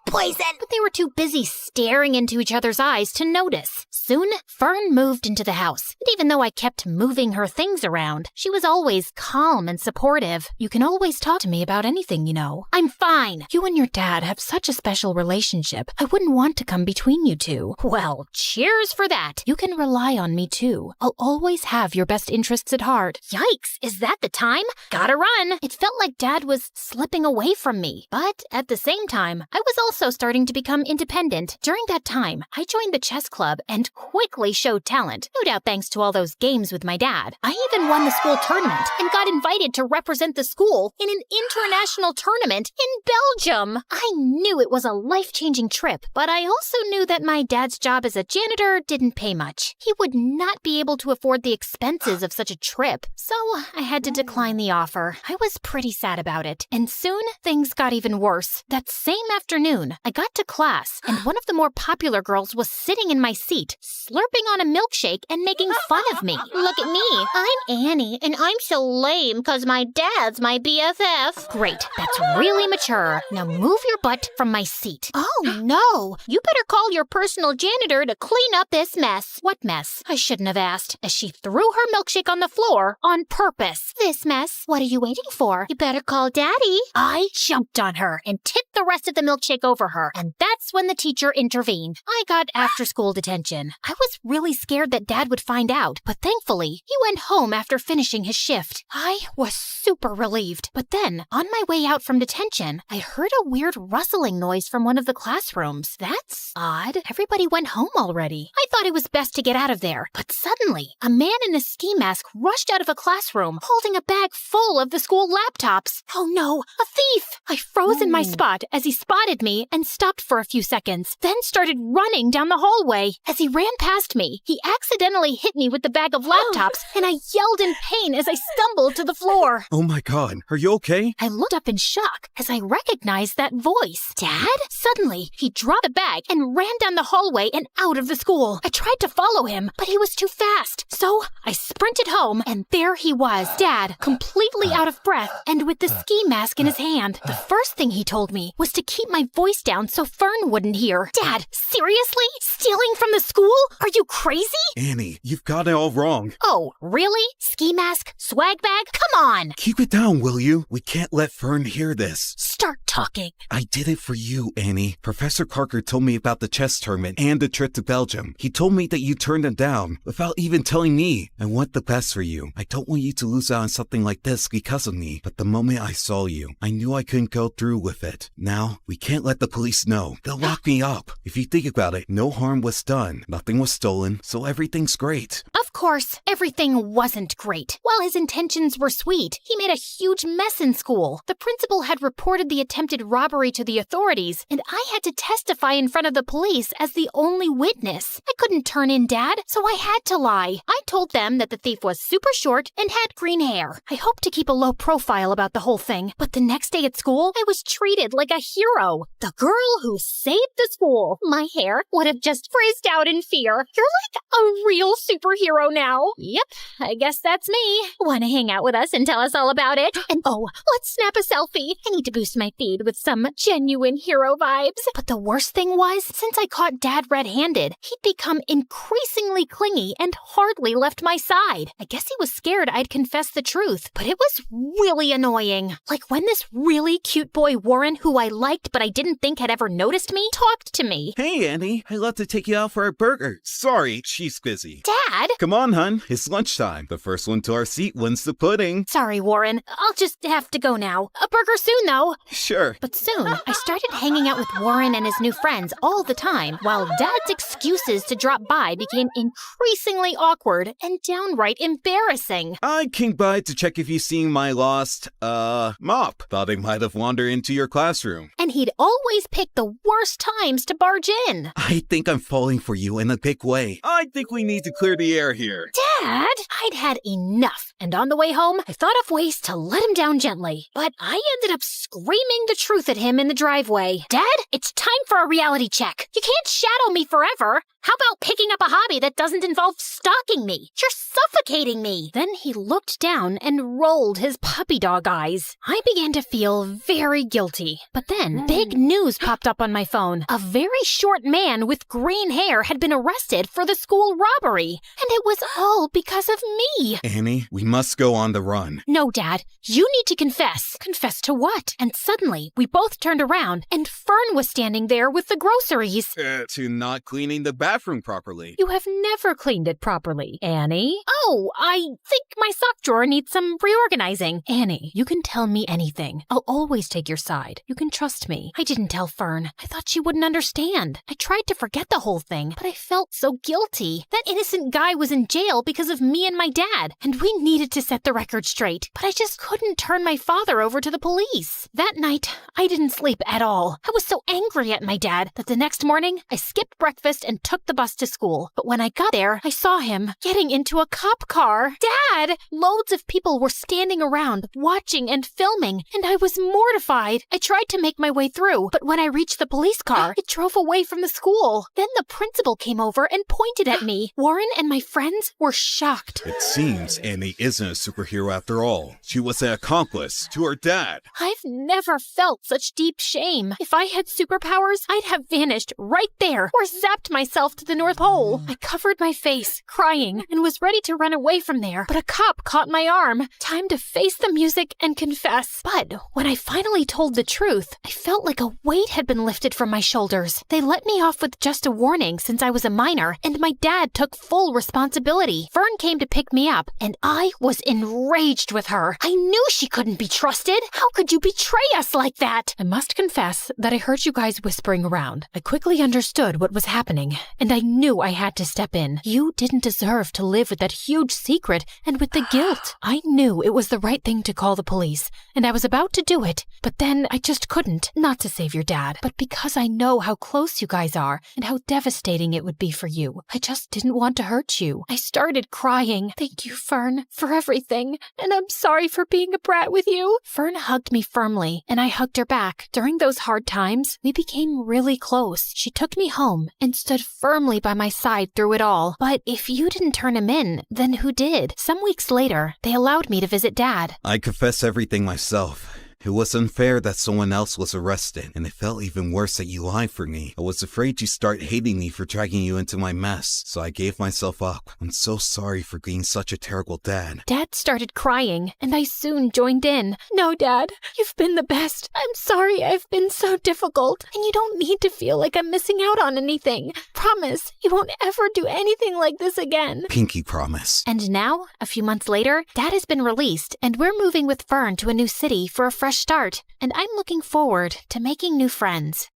Poison! But they were too busy staring into each other's eyes to notice. Soon, Fern moved into the house. And even though I kept moving her things around, she was always calm and supportive. You can always talk to me about anything, you know. I'm fine. You and your dad have such a special relationship. I wouldn't want to come between you two. Well, cheers for that. You can rely on me too. I'll always have your best interests at heart. Yikes, is that the time? Gotta run. It felt like Dad was slipping away from me. But at the same time, I was also starting to become independent. During that time, I joined the chess club and quickly showed talent, no doubt thanks to all those games with my dad. I even won the school tournament and got invited to represent the school in an international tournament in Belgium. I knew it was a life-changing trip, but I also knew that my dad's job as a janitor didn't pay much. He would not be able to afford the expenses of such a trip, so I had to decline the offer. I was pretty sad about it, and soon things got even worse. That same afternoon, I got to class, and one of the more popular girls was sitting in my seat, slurping on a milkshake and making fun of me. Look at me. I'm Annie, and I'm so lame because my dad's my BFF. Great, that's really mature. Now move your butt from my seat. Oh, no. You better call your personal janitor to clean up this mess. What mess? I shouldn't have asked, as she threw her milkshake on the floor on purpose. This mess. What are you waiting for? You better call Daddy. I jumped on her and tipped the rest of the milkshake over her, and that's when the teacher intervened. I got after-school detention. I was really scared that Dad would find out, but thankfully, he went home after finishing his shift. I was super relieved. But then, on my way out from detention, I heard a weird rustling noise from one of the classrooms. That's odd. Everybody went home already. I thought it was best to get out of there, but suddenly, a man in a ski mask rushed out of a classroom, holding a bag full of the school laptops. Oh no, a thief! I froze in my spot as he spotted me and stopped for a few seconds, then started running down the hallway. As he ran past me, he accidentally hit me with the bag of laptops, and I yelled in pain as I stumbled to the floor. Oh my god, are you okay? I looked up in shock as I recognized that voice. Dad? Suddenly, he dropped the bag and ran down the hallway and out of the school. I tried to follow him, but he was too fast. So I sprinted home, and there he was, Dad, completely out of breath and with the ski mask in his hand. The first thing he told me was to keep my voice down so Fern wouldn't hear. Dad, seriously? Stealing from the school? Are you crazy? Annie, you've got it all wrong. Oh, really? Ski mask? Swag bag? Come on! Keep it down, will you? We can't let Fern hear this. Start talking. I did it for you, Annie. Professor Parker told me about the chess tournament and the trip to Belgium. He told me that you turned him down without even telling me. I want the best for you. I don't want you to lose out on something like this because of me. But the moment I saw you, I knew I couldn't go through with it. Now, we can't let the police know. They'll lock me up. If you think about it, no harm was done. Nothing was stolen, so everything's great. Of course, everything wasn't great. While his intentions were sweet, he made a huge mess in school. The principal had reported the attempted robbery to the authorities, and I had to testify in front of the police as the only witness. I couldn't turn in Dad, so I had to lie. I told them that the thief was super short and had green hair. I hoped to keep a low profile about the whole thing, but the next day at school, I was treated like a hero. The girl who saved the school. My hair would have just frizzed out in fear. You're like a real superhero now. Yep, I guess that's me. Want to hang out with us and tell us all about it? And oh, let's snap a selfie. I need to boost my feed with some genuine hero vibes. But the worst thing was, since I caught Dad red-handed, he'd become increasingly clingy and hardly left my side. I guess he was scared I'd confess the truth, but it was really annoying. Like when this really cute boy Warren, who I liked but I didn't think had ever noticed me, talked to me. Hey, Annie. I'd love to take you out for a burger. Sorry, she's busy. Dad? Come on, hun. It's lunchtime. The first one to our seat wins the pudding. Sorry, Warren. I'll just have to go now. A burger soon, though. Sure. But soon, I started hanging out with Warren and his new friends all the time, while Dad's excuses to drop by became increasingly awkward and downright embarrassing. I came by to check if you seen my lost, mop. Thought I might have wandered into your classroom. And he'd always pick the worst times to barge in. I think I'm falling for you in a big way. I think we need to clear the air here. Dad! I'd had enough, and on the way home, I thought of ways to let him down gently. But I ended up screaming the truth at him in the driveway. Dad, it's time for a reality check. You can't shadow me forever. How about picking up a hobby that doesn't involve stalking me? You're suffocating me. Then he looked down and rolled his puppy dog eyes. I began to feel very guilty. But then big news popped up on my phone. A very short man with green hair had been arrested for the school robbery. And it was all because of me. Annie, we must go on the run. No, Dad. You need to confess. Confess to what? And suddenly, we both turned around, and Fern was standing there with the groceries. To not cleaning the bathroom. bathroom properly. You have never cleaned it properly, Annie. Oh, I think my sock drawer needs some reorganizing. Annie, you can tell me anything. I'll always take your side. You can trust me. I didn't tell Fern. I thought she wouldn't understand. I tried to forget the whole thing, but I felt so guilty. That innocent guy was in jail because of me and my dad, and we needed to set the record straight. But I just couldn't turn my father over to the police. That night, I didn't sleep at all. I was so angry at my dad that the next morning, I skipped breakfast and took the bus to school. But when I got there, I saw him getting into a cop car. Dad! Loads of people were standing around, watching and filming, and I was mortified. I tried to make my way through, but when I reached the police car, it drove away from the school. Then the principal came over and pointed at me. Warren and my friends were shocked. It seems Annie isn't a superhero after all. She was an accomplice to her dad. I've never felt such deep shame. If I had superpowers, I'd have vanished right there or zapped myself to the North Pole. I covered my face, crying, and was ready to run away from there, but a cop caught my arm. Time to face the music and confess. But when I finally told the truth, I felt like a weight had been lifted from my shoulders. They let me off with just a warning since I was a minor, and my dad took full responsibility. Fern came to pick me up, and I was enraged with her. I knew she couldn't be trusted. How could you betray us like that? I must confess that I heard you guys whispering around. I quickly understood what was happening, and I knew I had to step in. You didn't deserve to live with that huge secret and with the guilt. I knew it was the right thing to call the police, and I was about to do it, but then I just couldn't. Not to save your dad, but because I know how close you guys are and how devastating it would be for you. I just didn't want to hurt you. I started crying. Thank you, Fern, for everything, and I'm sorry for being a brat with you. Fern hugged me firmly, and I hugged her back. During those hard times, we became really close. She took me home and stood firmly by my side through it all. But if you didn't turn him in, then who did? Some weeks later, they allowed me to visit Dad. I confess everything myself. It was unfair that someone else was arrested, and it felt even worse that you lied for me. I was afraid you'd start hating me for dragging you into my mess, so I gave myself up. I'm so sorry for being such a terrible dad. Dad started crying, and I soon joined in. No, Dad, you've been the best. I'm sorry I've been so difficult, and you don't need to feel like I'm missing out on anything. Promise, you won't ever do anything like this again. Pinky promise. And now, a few months later, Dad has been released, and we're moving with Fern to a new city for a fresh start, and I'm looking forward to making new friends.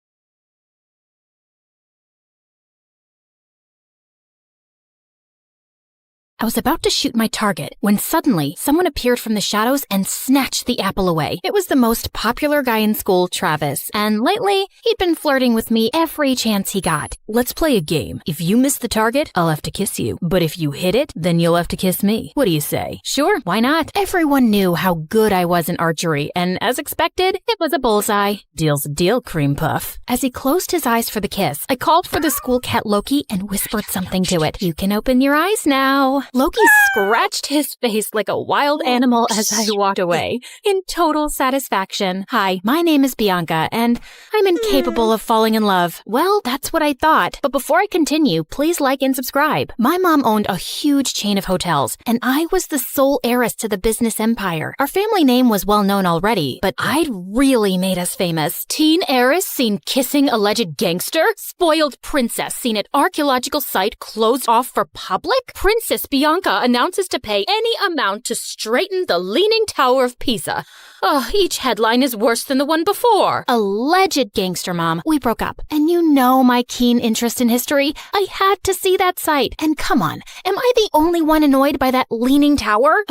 I was about to shoot my target when suddenly someone appeared from the shadows and snatched the apple away. It was the most popular guy in school, Travis, and lately he'd been flirting with me every chance he got. Let's play a game. If you miss the target, I'll have to kiss you. But if you hit it, then you'll have to kiss me. What do you say? Sure, why not? Everyone knew how good I was in archery, and as expected, it was a bullseye. Deal's a deal, cream puff. As he closed his eyes for the kiss, I called for the school cat Loki and whispered something to it. You can open your eyes now. Loki scratched his face like a wild animal as I walked away, in total satisfaction. Hi, my name is Bianca, and I'm incapable of falling in love. Well, that's what I thought. But before I continue, please like and subscribe. My mom owned a huge chain of hotels, and I was the sole heiress to the business empire. Our family name was well known already, but I'd really made us famous. Teen heiress seen kissing alleged gangster? Spoiled princess seen at archaeological site closed off for public? Princess Bianca announces to pay any amount to straighten the Leaning Tower of Pisa. Oh, each headline is worse than the one before. Alleged gangster mom. We broke up. And you know my keen interest in history. I had to see that site. And come on, am I the only one annoyed by that Leaning Tower?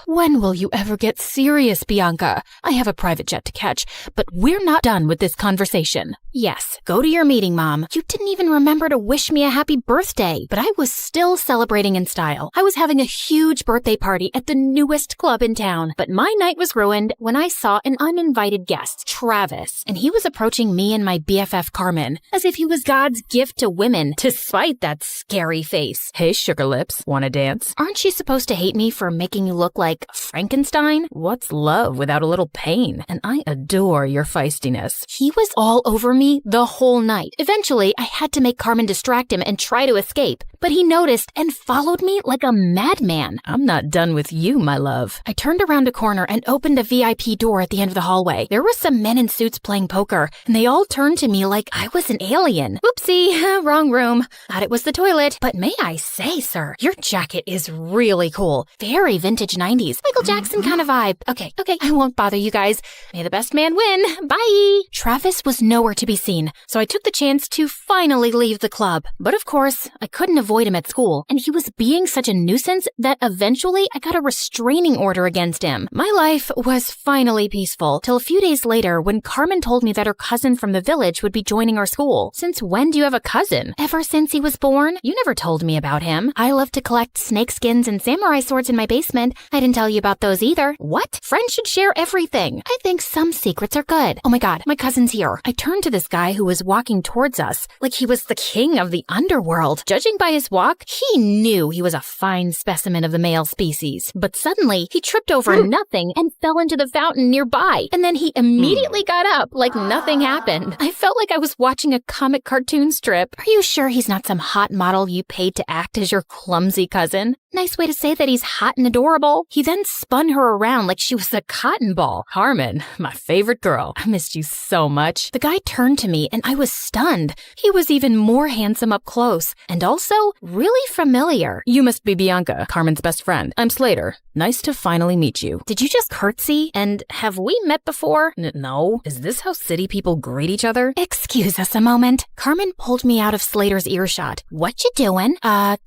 When will you ever get serious, Bianca? I have a private jet to catch, but we're not done with this conversation. Yes, go to your meeting, Mom. You didn't even remember to wish me a happy birthday, but I was still celebrating in style. I was having a huge birthday party at the newest club in town, but my night was ruined when I saw an uninvited guest, Travis, and he was approaching me and my BFF Carmen as if he was God's gift to women, despite that scary face. Hey, sugar lips, wanna dance? Aren't you supposed to hate me for making you look like like Frankenstein? What's love without a little pain? And I adore your feistiness. He was all over me the whole night. Eventually, I had to make Carmen distract him and try to escape, but he noticed and followed me like a madman. I'm not done with you, my love. I turned around a corner and opened a VIP door at the end of the hallway. There were some men in suits playing poker, and they all turned to me like I was an alien. Oopsie, wrong room. Thought it was the toilet. But may I say, sir, your jacket is really cool. Very vintage 90s. Michael Jackson kind of vibe. Okay, I won't bother you guys. May the best man win. Bye. Travis was nowhere to be seen, so I took the chance to finally leave the club. But of course, I couldn't avoid him at school, and he was being such a nuisance that eventually I got a restraining order against him. My life was finally peaceful, till a few days later when Carmen told me that her cousin from the village would be joining our school. Since when do you have a cousin? Ever since he was born. You never told me about him. I love to collect snake skins and samurai swords in my basement. I didn't tell you about those either. What? Friends should share everything. I think some secrets are good. Oh my god, my cousin's here. I turned to this guy who was walking towards us like he was the king of the underworld. Judging by his walk, he knew he was a fine specimen of the male species. But suddenly, he tripped over nothing and fell into the fountain nearby. And then he immediately got up like nothing happened. I felt like I was watching a comic cartoon strip. Are you sure he's not some hot model you paid to act as your clumsy cousin? Nice way to say that he's hot and adorable. He then spun her around like she was a cotton ball. Carmen, my favorite girl. I missed you so much. The guy turned to me and I was stunned. He was even more handsome up close and also really familiar. You must be Bianca, Carmen's best friend. I'm Slater. Nice to finally meet you. Did you just curtsy? And have we met before? No. Is this how city people greet each other? Excuse us a moment. Carmen pulled me out of Slater's earshot. What you doing?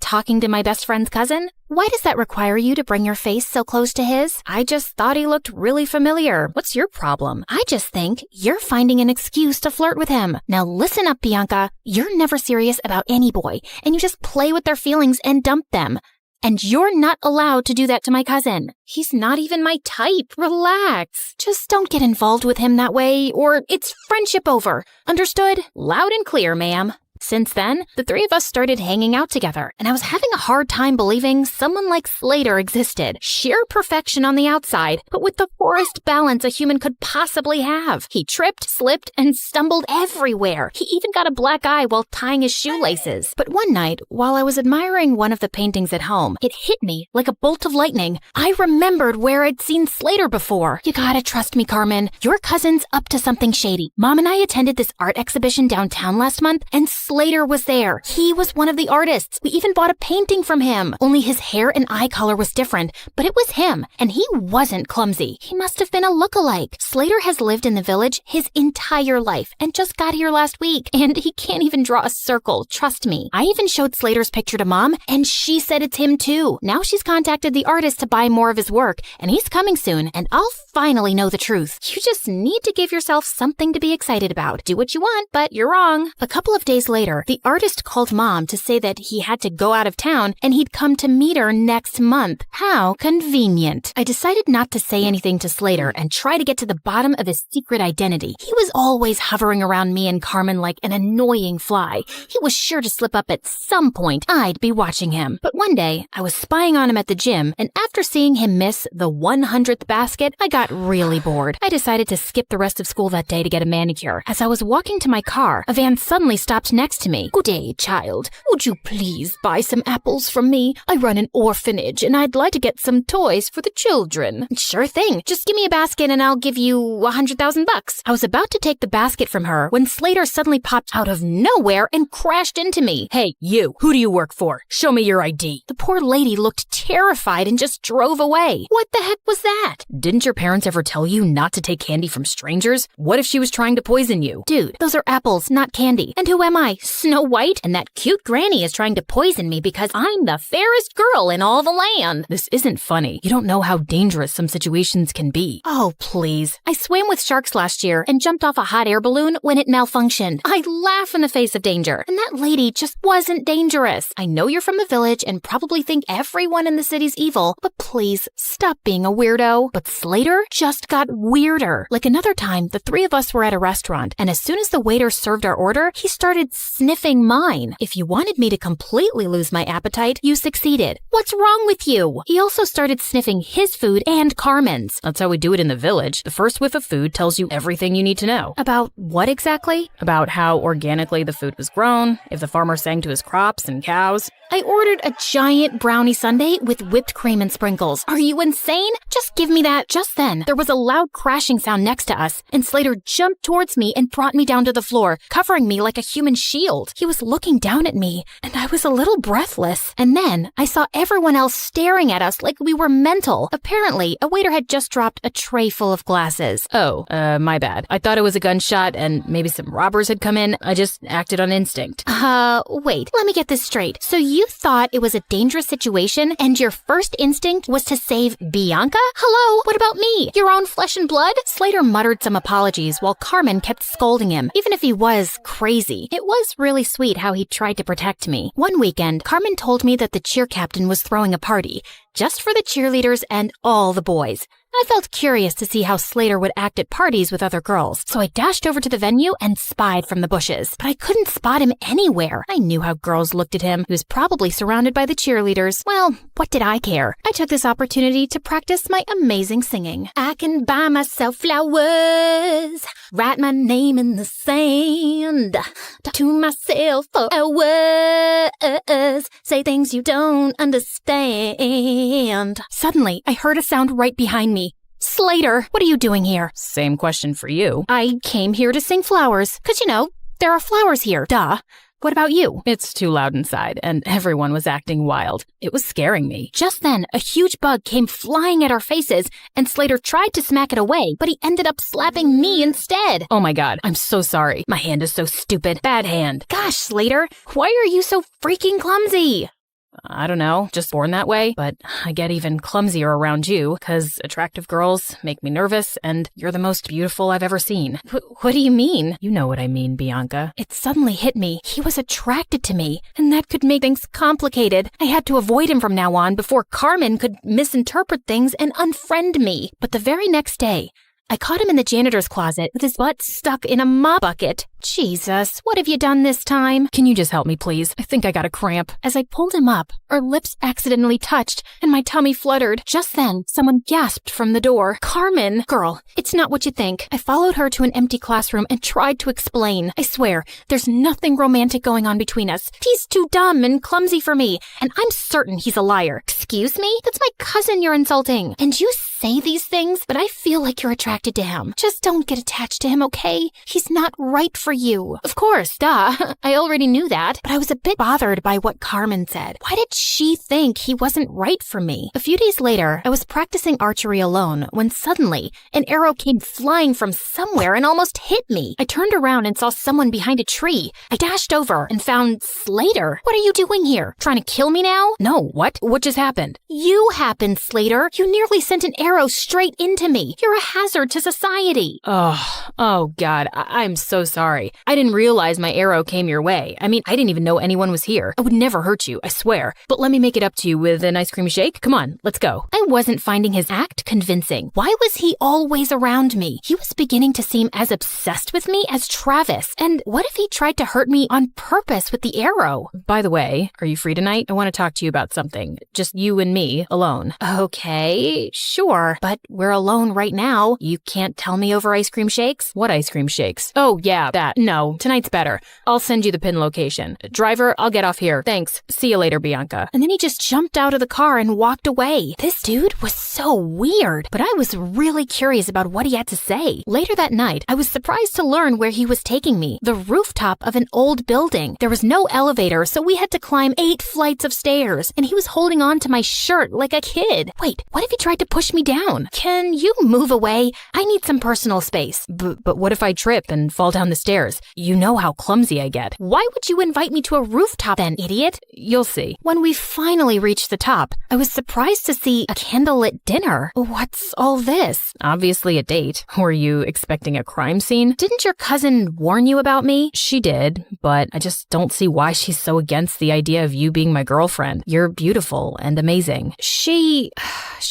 Talking to my best friend's cousin? Why does that require you to bring your face so close to his? I just thought he looked really familiar. What's your problem? I just think you're finding an excuse to flirt with him. Now listen up, Bianca. You're never serious about any boy, and you just play with their feelings and dump them. And you're not allowed to do that to my cousin. He's not even my type. Relax. Just don't get involved with him that way, or it's friendship over. Understood? Loud and clear, ma'am. Since then, the three of us started hanging out together, and I was having a hard time believing someone like Slater existed. Sheer perfection on the outside, but with the poorest balance a human could possibly have. He tripped, slipped, and stumbled everywhere. He even got a black eye while tying his shoelaces. But one night, while I was admiring one of the paintings at home, it hit me like a bolt of lightning. I remembered where I'd seen Slater before. You gotta trust me, Carmen. Your cousin's up to something shady. Mom and I attended this art exhibition downtown last month, and Slater was there. He was one of the artists. We even bought a painting from him. Only his hair and eye color was different, but it was him, and he wasn't clumsy. He must have been a look-alike. Slater has lived in the village his entire life and just got here last week, and he can't even draw a circle, trust me. I even showed Slater's picture to Mom, and she said it's him too. Now she's contacted the artist to buy more of his work, and he's coming soon, and I'll finally know the truth. You just need to give yourself something to be excited about. Do what you want, but you're wrong. A couple of days later, the artist called Mom to say that he had to go out of town and he'd come to meet her next month. How convenient. I decided not to say anything to Slater and try to get to the bottom of his secret identity. He was always hovering around me and Carmen like an annoying fly. He was sure to slip up at some point. I'd be watching him. But one day, I was spying on him at the gym, and after seeing him miss the 100th basket, I got really bored. I decided to skip the rest of school that day to get a manicure. As I was walking to my car, a van suddenly stopped next to me. Good day, child. Would you please buy some apples from me? I run an orphanage and I'd like to get some toys for the children. Sure thing. Just give me a basket and I'll give you $100,000. I was about to take the basket from her when Slater suddenly popped out of nowhere and crashed into me. Hey, you. Who do you work for? Show me your ID. The poor lady looked terrified and just drove away. What the heck was that? Didn't your parents ever tell you not to take candy from strangers? What if she was trying to poison you? Dude, those are apples, not candy. And who am I? Snow White? And that cute granny is trying to poison me because I'm the fairest girl in all the land. This isn't funny. You don't know how dangerous some situations can be. Oh, please. I swam with sharks last year and jumped off a hot air balloon when it malfunctioned. I laugh in the face of danger. And that lady just wasn't dangerous. I know you're from the village and probably think everyone in the city's evil, but please stop being a weirdo. But Slater just got weirder. Like another time, the three of us were at a restaurant, and as soon as the waiter served our order, he started sniffing mine. If you wanted me to completely lose my appetite, you succeeded. What's wrong with you? He also started sniffing his food and Carmen's. That's how we do it in the village. The first whiff of food tells you everything you need to know. About what exactly? About how organically the food was grown, if the farmer sang to his crops and cows. I ordered a giant brownie sundae with whipped cream and sprinkles. Are you insane? Just give me that. Just then, there was a loud crashing sound next to us, and Slater jumped towards me and brought me down to the floor, covering me like a human shield. He was looking down at me, and I was a little breathless. And then I saw everyone else staring at us like we were mental. Apparently, a waiter had just dropped a tray full of glasses. Oh, my bad. I thought it was a gunshot and maybe some robbers had come in. I just acted on instinct. Wait, let me get this straight. So you thought it was a dangerous situation and your first instinct was to save Bianca? Hello, what about me? Your own flesh and blood? Slater muttered some apologies while Carmen kept scolding him, even if he was crazy. It was really sweet how he tried to protect me. One weekend, Carmen told me that the cheer captain was throwing a party, just for the cheerleaders and all the boys. I felt curious to see how Slater would act at parties with other girls, so I dashed over to the venue and spied from the bushes. But I couldn't spot him anywhere. I knew how girls looked at him. He was probably surrounded by the cheerleaders. Well, what did I care? I took this opportunity to practice my amazing singing. I can buy myself flowers, write my name in the sand, talk to myself for hours, say things you don't understand. Suddenly, I heard a sound right behind me. Slater, what are you doing here? Same question for you. I came here to sing flowers, 'cause there are flowers here. Duh. What about you? It's too loud inside, and everyone was acting wild. It was scaring me. Just then, a huge bug came flying at our faces, and Slater tried to smack it away, but he ended up slapping me instead. Oh my god, I'm so sorry. My hand is so stupid. Bad hand. Gosh, Slater, why are you so freaking clumsy? I don't know, just born that way, but I get even clumsier around you, 'cause attractive girls make me nervous, and you're the most beautiful I've ever seen. What do you mean? You know what I mean, Bianca. It suddenly hit me. He was attracted to me, and that could make things complicated. I had to avoid him from now on before Carmen could misinterpret things and unfriend me. But the very next day, I caught him in the janitor's closet with his butt stuck in a mop bucket. Jesus, what have you done this time? Can you just help me, please? I think I got a cramp. As I pulled him up, our lips accidentally touched, and my tummy fluttered. Just then, someone gasped from the door. Carmen! Girl, it's not what you think. I followed her to an empty classroom and tried to explain. I swear, there's nothing romantic going on between us. He's too dumb and clumsy for me, and I'm certain he's a liar. Excuse me? That's my cousin you're insulting. And you say these things, but I feel like you're attracted to him. Just don't get attached to him, okay? He's not right for you. Of course, duh. I already knew that, but I was a bit bothered by what Carmen said. Why did she think he wasn't right for me? A few days later, I was practicing archery alone when suddenly an arrow came flying from somewhere and almost hit me. I turned around and saw someone behind a tree. I dashed over and found Slater. What are you doing here? Trying to kill me now? No, what? What just happened? You happened, Slater. You nearly sent an arrow straight into me. You're a hazard to society. Oh God, I'm so sorry. I didn't realize my arrow came your way. I mean, I didn't even know anyone was here. I would never hurt you, I swear. But let me make it up to you with an ice cream shake. Come on, let's go. I wasn't finding his act convincing. Why was he always around me? He was beginning to seem as obsessed with me as Travis. And what if he tried to hurt me on purpose with the arrow? By the way, are you free tonight? I want to talk to you about something. Just you and me, alone. Okay, sure. But we're alone right now. You can't tell me over ice cream shakes? What ice cream shakes? Oh, yeah, that. No, tonight's better. I'll send you the pin location. Driver, I'll get off here. Thanks. See you later, Bianca. And then he just jumped out of the car and walked away. This dude was so weird, but I was really curious about what he had to say. Later that night, I was surprised to learn where he was taking me. The rooftop of an old building. There was no elevator, so we had to climb 8 flights of stairs, and he was holding on to my shirt like a kid. Wait, what if he tried to push me down? Can you move away? I need some personal space. But what if I trip and fall down the stairs? You know how clumsy I get. Why would you invite me to a rooftop then, idiot? You'll see. When we finally reached the top, I was surprised to see a candlelit dinner. What's all this? Obviously a date. Were you expecting a crime scene? Didn't your cousin warn you about me? She did, but I just don't see why she's so against the idea of you being my girlfriend. You're beautiful and amazing. She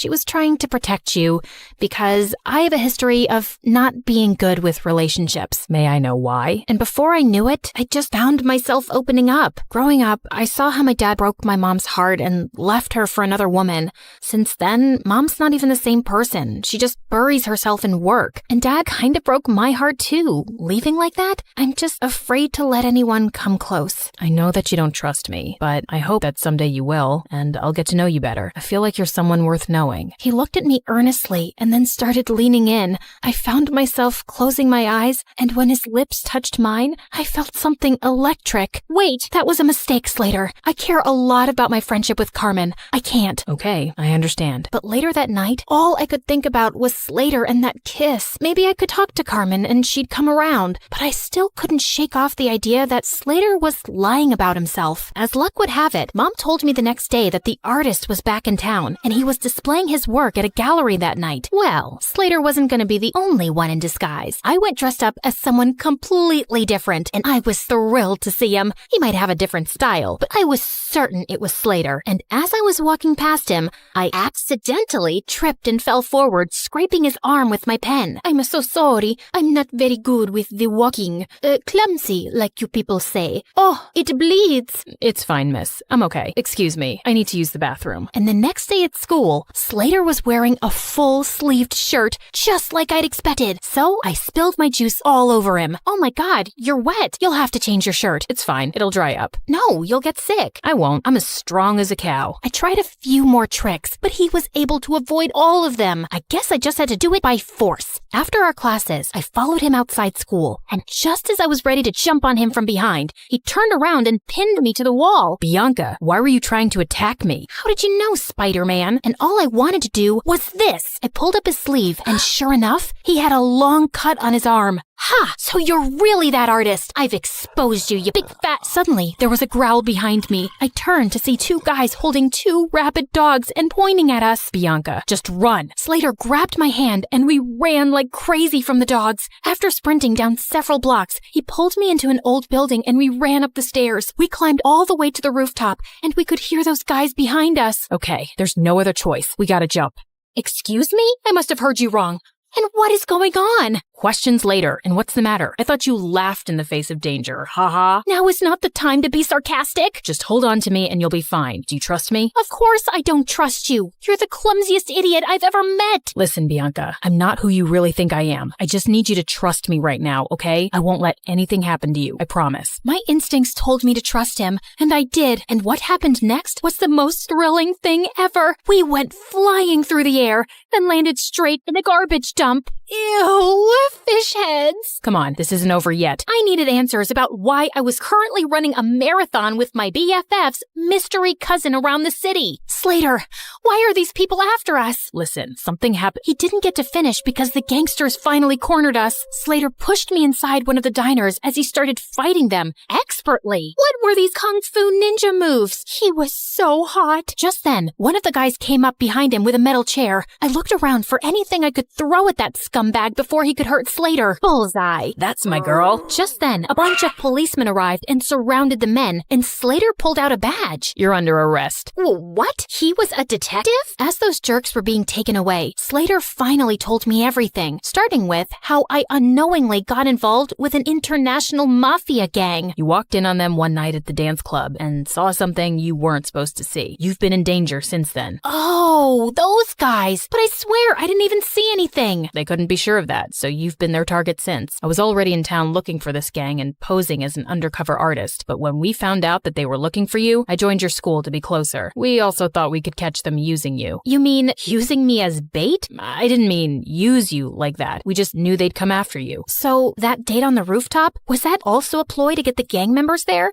was trying to protect you because I have a history of not being good with relationships. May I know why? And before I knew it, I just found myself opening up. Growing up, I saw how my dad broke my mom's heart and left her for another woman. Since then, Mom's not even the same person. She just buries herself in work. And Dad kind of broke my heart too. Leaving like that, I'm just afraid to let anyone come close. I know that you don't trust me, but I hope that someday you will, and I'll get to know you better. I feel like you're someone worth knowing. He looked at me earnestly and then started leaning in. I found myself closing my eyes, and when his lips touched mine, I felt something electric. Wait, that was a mistake, Slater. I care a lot about my friendship with Carmen. I can't. Okay, I understand. But later that night, all I could think about was Slater and that kiss. Maybe I could talk to Carmen and she'd come around, but I still couldn't shake off the idea that Slater was lying about himself. As luck would have it, Mom told me the next day that the artist was back in town and he was displaying his work at a gallery that night. Well, Slater wasn't going to be the only one in disguise. I went dressed up as someone completely different, and I was thrilled to see him. He might have a different style, but I was certain it was Slater. And as I was walking past him, I accidentally tripped and fell forward, scraping his arm with my pen. I'm so sorry. I'm not very good with the walking. Clumsy, like you people say. Oh, it bleeds. It's fine, miss. I'm okay. Excuse me. I need to use the bathroom. And the next day at school, Slater was wearing a full-sleeved shirt, just like I'd expected. So I spilled my juice all over him. Oh my God, you're wet. You'll have to change your shirt. It's fine. It'll dry up. No, you'll get sick. I won't. I'm as strong as a cow. I tried a few more tricks, but he was able to avoid all of them. I guess I just had to do it by force. After our classes, I followed him outside school, and just as I was ready to jump on him from behind, he turned around and pinned me to the wall. Bianca, why were you trying to attack me? How did you know, Spider-Man? And all I wanted to do was this. I pulled up his sleeve, and sure enough, he had a long cut on his arm. Ha! So you're really that artist. I've exposed you, you big fat... Suddenly, there was a growl behind me. I turned to see two guys holding two rabid dogs and pointing at us. Bianca, just run. Slater grabbed my hand and we ran like crazy from the dogs. After sprinting down several blocks, he pulled me into an old building and we ran up the stairs. We climbed all the way to the rooftop and we could hear those guys behind us. Okay, there's no other choice. We gotta jump. Excuse me? I must have heard you wrong. And what is going on? Questions later. And what's the matter? I thought you laughed in the face of danger. Ha. Now is not the time to be sarcastic. Just hold on to me and you'll be fine. Do you trust me? Of course I don't trust you. You're the clumsiest idiot I've ever met. Listen, Bianca, I'm not who you really think I am. I just need you to trust me right now, okay? I won't let anything happen to you. I promise. My instincts told me to trust him, and I did. And what happened next was the most thrilling thing ever. We went flying through the air, then landed straight in a garbage dump. Ew, fish heads. Come on, this isn't over yet. I needed answers about why I was currently running a marathon with my BFF's mystery cousin around the city. Slater, why are these people after us? Listen, something happened. He didn't get to finish because the gangsters finally cornered us. Slater pushed me inside one of the diners as he started fighting them expertly. What were these kung fu ninja moves? He was so hot. Just then, one of the guys came up behind him with a metal chair. I looked around for anything I could throw at that scumbag before he could hurt Slater. Bullseye. That's my girl. Just then, a bunch of policemen arrived and surrounded the men, and Slater pulled out a badge. You're under arrest. What? He was a detective? As those jerks were being taken away, Slater finally told me everything, starting with how I unknowingly got involved with an international mafia gang. You walked in on them one night at the dance club and saw something you weren't supposed to see. You've been in danger since then. Oh, those guys. But I swear I didn't even see anything. They couldn't be sure of that, so you've been their target since. I was already in town looking for this gang and posing as an undercover artist, but when we found out that they were looking for you, I joined your school to be closer. We also thought we could catch them using you. You mean using me as bait? I didn't mean use you like that. We just knew they'd come after you. So that date on the rooftop, was that also a ploy to get the gang members there?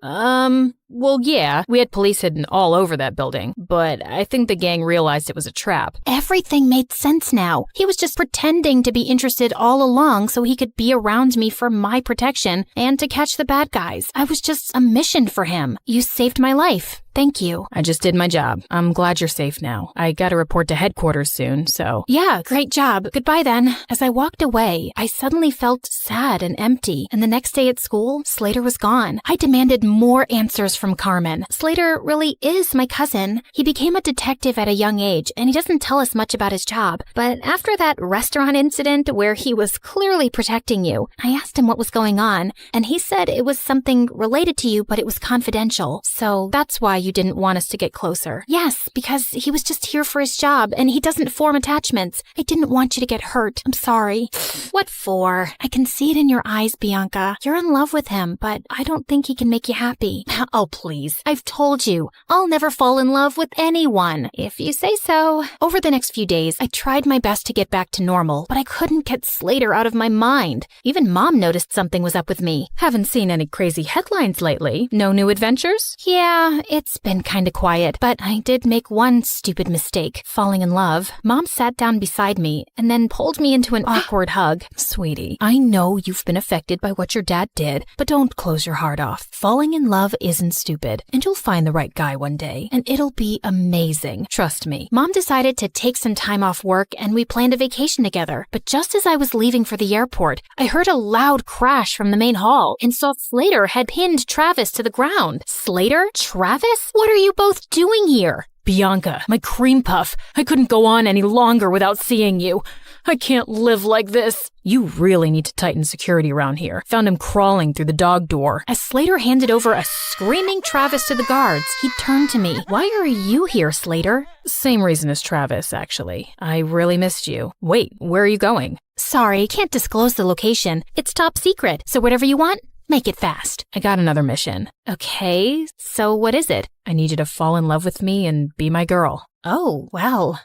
Well, yeah, we had police hidden all over that building, but I think the gang realized it was a trap. Everything made sense now. He was just pretending to be interested all along so he could be around me for my protection and to catch the bad guys. I was just a mission for him. You saved my life. Thank you. I just did my job. I'm glad you're safe now. I gotta report to headquarters soon, so... Yeah, great job. Goodbye then. As I walked away, I suddenly felt sad and empty. And the next day at school, Slater was gone. I demanded more answers from Carmen. Slater really is my cousin. He became a detective at a young age, and he doesn't tell us much about his job. But after that restaurant incident where he was clearly protecting you, I asked him what was going on, and he said it was something related to you, but it was confidential. So that's why you didn't want us to get closer. Yes, because he was just here for his job, and he doesn't form attachments. I didn't want you to get hurt. I'm sorry. What for? I can see it in your eyes, Bianca. You're in love with him, but I don't think he can make you happy. Oh, please. I've told you, I'll never fall in love with anyone, if you say so. Over the next few days, I tried my best to get back to normal, but I couldn't get Slater out of my mind. Even Mom noticed something was up with me. Haven't seen any crazy headlines lately. No new adventures? Yeah, it's been kinda quiet, but I did make one stupid mistake, falling in love. Mom sat down beside me and then pulled me into an awkward hug. Sweetie, I know you've been affected by what your dad did, but don't close your heart off. Falling in love isn't stupid, and you'll find the right guy one day, and it'll be amazing. Trust me. Mom decided to take some time off work, and we planned a vacation together. But just as I was leaving for the airport, I heard a loud crash from the main hall and saw Slater had pinned Travis to the ground. Slater? Travis? What are you both doing here? Bianca, my cream puff, I couldn't go on any longer without seeing you. I can't live like this. You really need to tighten security around here. Found him crawling through the dog door. As Slater handed over a screaming Travis to the guards, he turned to me. Why are you here, Slater? Same reason as Travis, actually. I really missed you. Wait, where are you going? Sorry, can't disclose the location. It's top secret, so whatever you want, make it fast. I got another mission. Okay, so what is it? I need you to fall in love with me and be my girl. Oh, well,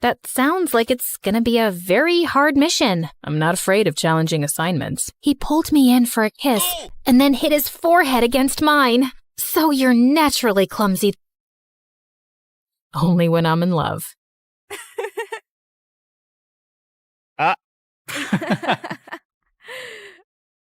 that sounds like it's gonna be a very hard mission. I'm not afraid of challenging assignments. He pulled me in for a kiss and then hit his forehead against mine. So you're naturally clumsy. Only when I'm in love.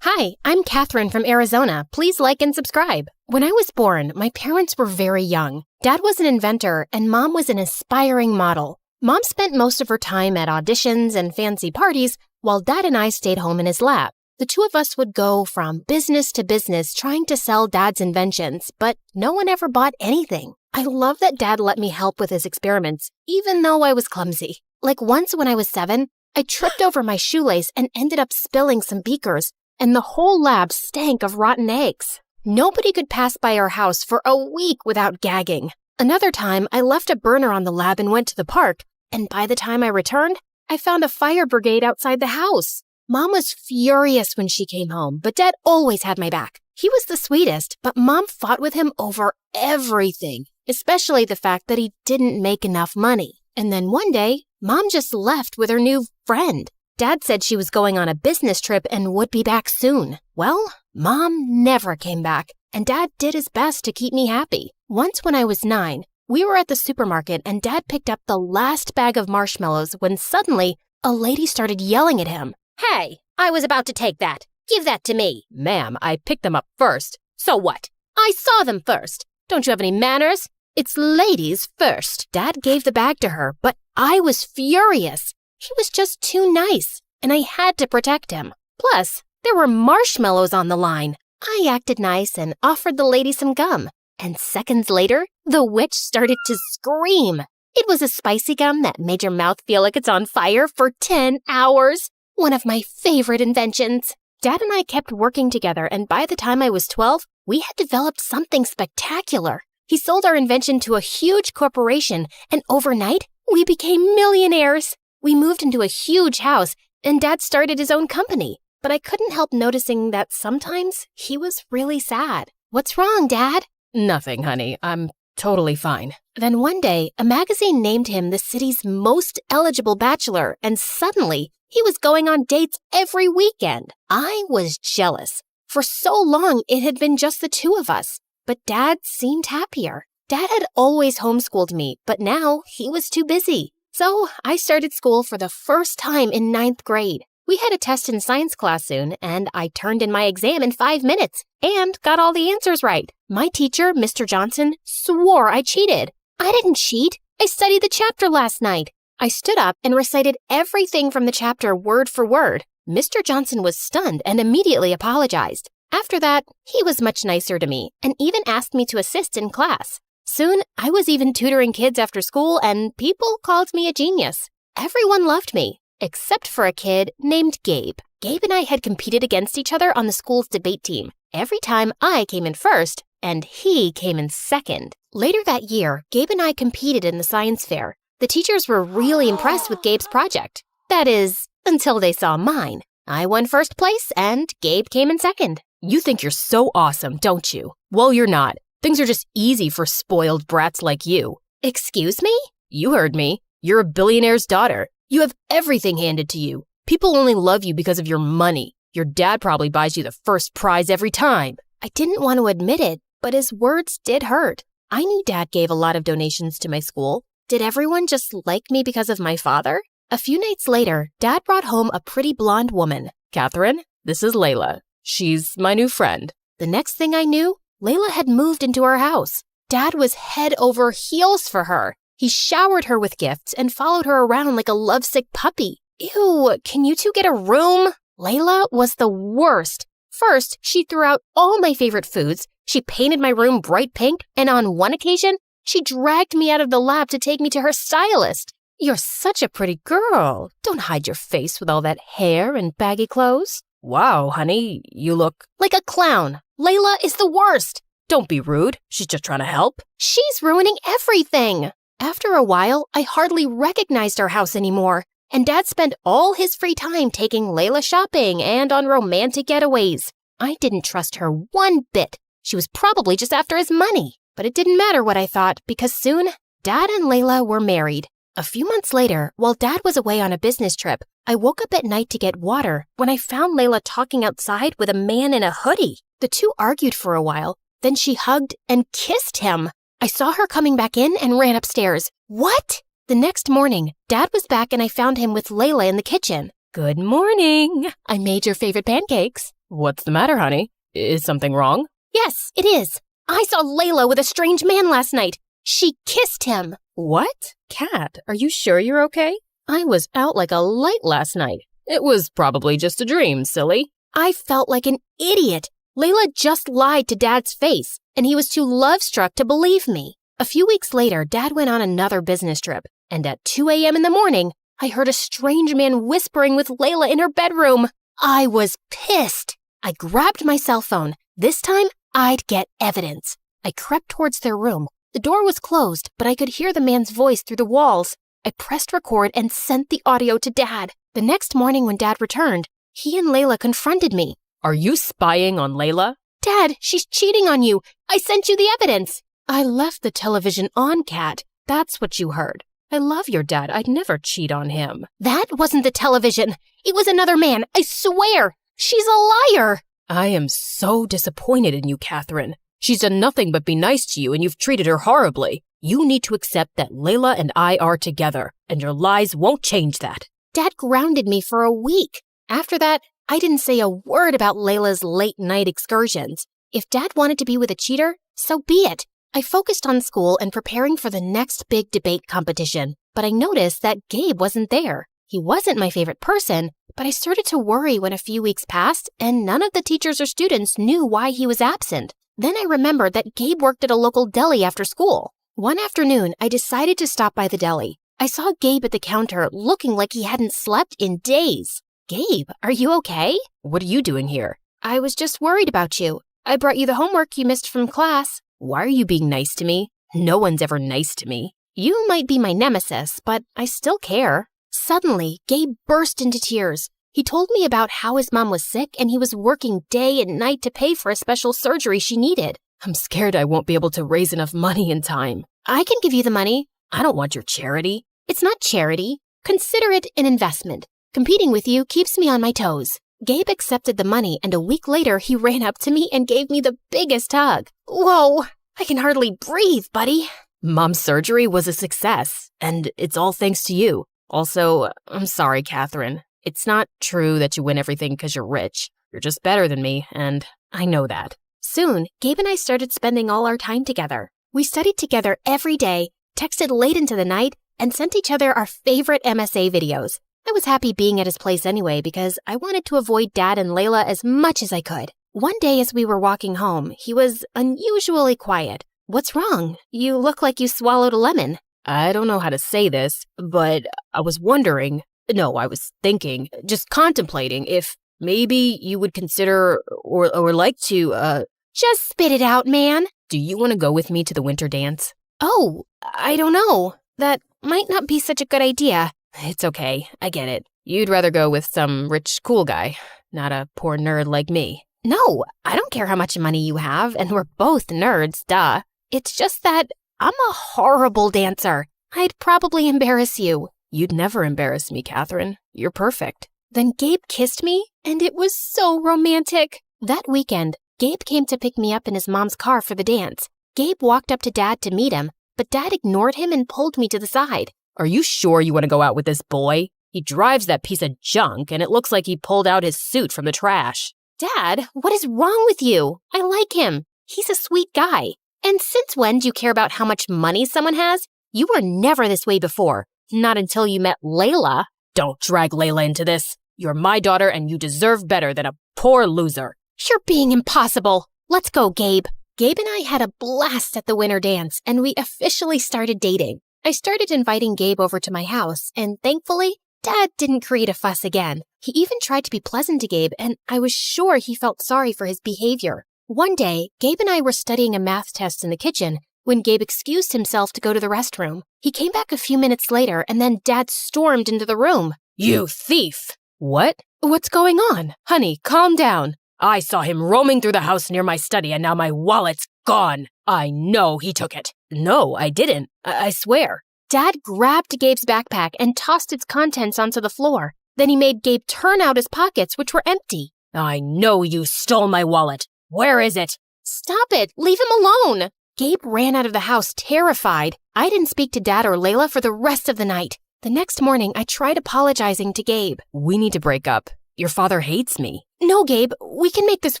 Hi, I'm Catherine from Arizona. Please like and subscribe. When I was born, my parents were very young. Dad was an inventor and Mom was an aspiring model. Mom spent most of her time at auditions and fancy parties, while Dad and I stayed home in his lab. The two of us would go from business to business trying to sell Dad's inventions, but no one ever bought anything. I love that Dad let me help with his experiments, even though I was clumsy. Like once when I was 7, I tripped over my shoelace and ended up spilling some beakers, and the whole lab stank of rotten eggs. Nobody could pass by our house for a week without gagging. Another time, I left a burner on the lab and went to the park, and by the time I returned, I found a fire brigade outside the house. Mom was furious when she came home, but Dad always had my back. He was the sweetest, but Mom fought with him over everything, especially the fact that he didn't make enough money. And then one day, Mom just left with her new friend. Dad said she was going on a business trip and would be back soon. Well, Mom never came back, and Dad did his best to keep me happy. Once when I was 9, we were at the supermarket and Dad picked up the last bag of marshmallows when suddenly a lady started yelling at him. Hey, I was about to take that. Give that to me. Ma'am, I picked them up first. So what? I saw them first. Don't you have any manners? It's ladies first. Dad gave the bag to her, but I was furious. He was just too nice, and I had to protect him. Plus, there were marshmallows on the line. I acted nice and offered the lady some gum. And seconds later, the witch started to scream. It was a spicy gum that made your mouth feel like it's on fire for 10 hours. One of my favorite inventions. Dad and I kept working together, and by the time I was 12, we had developed something spectacular. He sold our invention to a huge corporation, and overnight, we became millionaires. We moved into a huge house, and Dad started his own company. But I couldn't help noticing that sometimes he was really sad. What's wrong, Dad? Nothing, honey. I'm totally fine. Then one day, a magazine named him the city's most eligible bachelor, and suddenly, he was going on dates every weekend. I was jealous. For so long, it had been just the two of us. But Dad seemed happier. Dad had always homeschooled me, but now he was too busy. So I started school for the first time in 9th grade. We had a test in science class soon, and I turned in my exam in 5 minutes and got all the answers right. My teacher, Mr. Johnson, swore I cheated. I didn't cheat. I studied the chapter last night. I stood up and recited everything from the chapter word for word. Mr. Johnson was stunned and immediately apologized. After that, he was much nicer to me and even asked me to assist in class. Soon, I was even tutoring kids after school, and people called me a genius. Everyone loved me, except for a kid named Gabe. Gabe and I had competed against each other on the school's debate team. Every time I came in first, and he came in second. Later that year, Gabe and I competed in the science fair. The teachers were really impressed with Gabe's project. That is, until they saw mine. I won first place, and Gabe came in second. You think you're so awesome, don't you? Well, you're not. Things are just easy for spoiled brats like you. Excuse me? You heard me. You're a billionaire's daughter. You have everything handed to you. People only love you because of your money. Your dad probably buys you the first prize every time. I didn't want to admit it, but his words did hurt. I knew Dad gave a lot of donations to my school. Did everyone just like me because of my father? A few nights later, Dad brought home a pretty blonde woman. Catherine, this is Layla. She's my new friend. The next thing I knew, Layla had moved into our house. Dad was head over heels for her. He showered her with gifts and followed her around like a lovesick puppy. Ew, can you two get a room? Layla was the worst. First, she threw out all my favorite foods. She painted my room bright pink, and on one occasion, she dragged me out of the lab to take me to her stylist. You're such a pretty girl. Don't hide your face with all that hair and baggy clothes. Wow, honey, you look like a clown. Layla is the worst. Don't be rude. She's just trying to help. She's ruining everything. After a while, I hardly recognized our house anymore, and Dad spent all his free time taking Layla shopping and on romantic getaways. I didn't trust her one bit. She was probably just after his money. But it didn't matter what I thought, because soon, Dad and Layla were married. A few months later, while Dad was away on a business trip, I woke up at night to get water when I found Layla talking outside with a man in a hoodie. The two argued for a while, then she hugged and kissed him. I saw her coming back in and ran upstairs. What? The next morning, Dad was back and I found him with Layla in the kitchen. Good morning. I made your favorite pancakes. What's the matter, honey? Is something wrong? Yes, it is. I saw Layla with a strange man last night. She kissed him. What? Kat, are you sure you're okay? I was out like a light last night. It was probably just a dream, silly. I felt like an idiot. Layla just lied to Dad's face, and he was too love-struck to believe me. A few weeks later, Dad went on another business trip, and at 2 a.m. in the morning, I heard a strange man whispering with Layla in her bedroom. I was pissed. I grabbed my cell phone. This time, I'd get evidence. I crept towards their room. The door was closed, but I could hear the man's voice through the walls. I pressed record and sent the audio to Dad. The next morning when Dad returned, he and Layla confronted me. Are you spying on Layla? Dad, she's cheating on you. I sent you the evidence. I left the television on, Kat. That's what you heard. I love your dad. I'd never cheat on him. That wasn't the television. It was another man. I swear. She's a liar. I am so disappointed in you, Catherine. She's done nothing but be nice to you, and you've treated her horribly. You need to accept that Layla and I are together, and your lies won't change that. Dad grounded me for a week. After that, I didn't say a word about Layla's late-night excursions. If Dad wanted to be with a cheater, so be it. I focused on school and preparing for the next big debate competition, but I noticed that Gabe wasn't there. He wasn't my favorite person, but I started to worry when a few weeks passed and none of the teachers or students knew why he was absent. Then I remembered that Gabe worked at a local deli after school. One afternoon, I decided to stop by the deli. I saw Gabe at the counter looking like he hadn't slept in days. Gabe, are you okay? What are you doing here? I was just worried about you. I brought you the homework you missed from class. Why are you being nice to me? No one's ever nice to me. You might be my nemesis, but I still care. Suddenly, Gabe burst into tears. He told me about how his mom was sick and he was working day and night to pay for a special surgery she needed. I'm scared I won't be able to raise enough money in time. I can give you the money. I don't want your charity. It's not charity. Consider it an investment. Competing with you keeps me on my toes. Gabe accepted the money, and a week later, he ran up to me and gave me the biggest hug. Whoa, I can hardly breathe, buddy. Mom's surgery was a success, and it's all thanks to you. Also, I'm sorry, Catherine. It's not true that you win everything because you're rich. You're just better than me, and I know that. Soon, Gabe and I started spending all our time together. We studied together every day, texted late into the night, and sent each other our favorite MSA videos. I was happy being at his place anyway because I wanted to avoid Dad and Layla as much as I could. One day as we were walking home, he was unusually quiet. What's wrong? You look like you swallowed a lemon. I don't know how to say this, but I was wondering, I was thinking, just contemplating if maybe you would consider or like to, Just spit it out, man. Do you want to go with me to the winter dance? Oh, I don't know. That might not be such a good idea. It's okay, I get it. You'd rather go with some rich, cool guy, not a poor nerd like me. No, I don't care how much money you have, and we're both nerds, duh. It's just that I'm a horrible dancer. I'd probably embarrass you. You'd never embarrass me, Catherine. You're perfect. Then Gabe kissed me, and it was so romantic. That weekend, Gabe came to pick me up in his mom's car for the dance. Gabe walked up to Dad to meet him, but Dad ignored him and pulled me to the side. Are you sure you want to go out with this boy? He drives that piece of junk, and it looks like he pulled out his suit from the trash. Dad, what is wrong with you? I like him. He's a sweet guy. And since when do you care about how much money someone has? You were never this way before. Not until you met Layla. Don't drag Layla into this. You're my daughter, and you deserve better than a poor loser. You're being impossible. Let's go, Gabe. Gabe and I had a blast at the winter dance, and we officially started dating. I started inviting Gabe over to my house, and thankfully, Dad didn't create a fuss again. He even tried to be pleasant to Gabe, and I was sure he felt sorry for his behavior. One day, Gabe and I were studying a math test in the kitchen when Gabe excused himself to go to the restroom. He came back a few minutes later, and then Dad stormed into the room. You thief! What? What's going on? Honey, calm down. I saw him roaming through the house near my study, and now my wallet's gone. I know he took it. No, I didn't. I swear. Dad grabbed Gabe's backpack and tossed its contents onto the floor. Then he made Gabe turn out his pockets, which were empty. I know you stole my wallet. Where is it? Stop it! Leave him alone! Gabe ran out of the house terrified. I didn't speak to Dad or Layla for the rest of the night. The next morning, I tried apologizing to Gabe. We need to break up. Your father hates me. No, Gabe, we can make this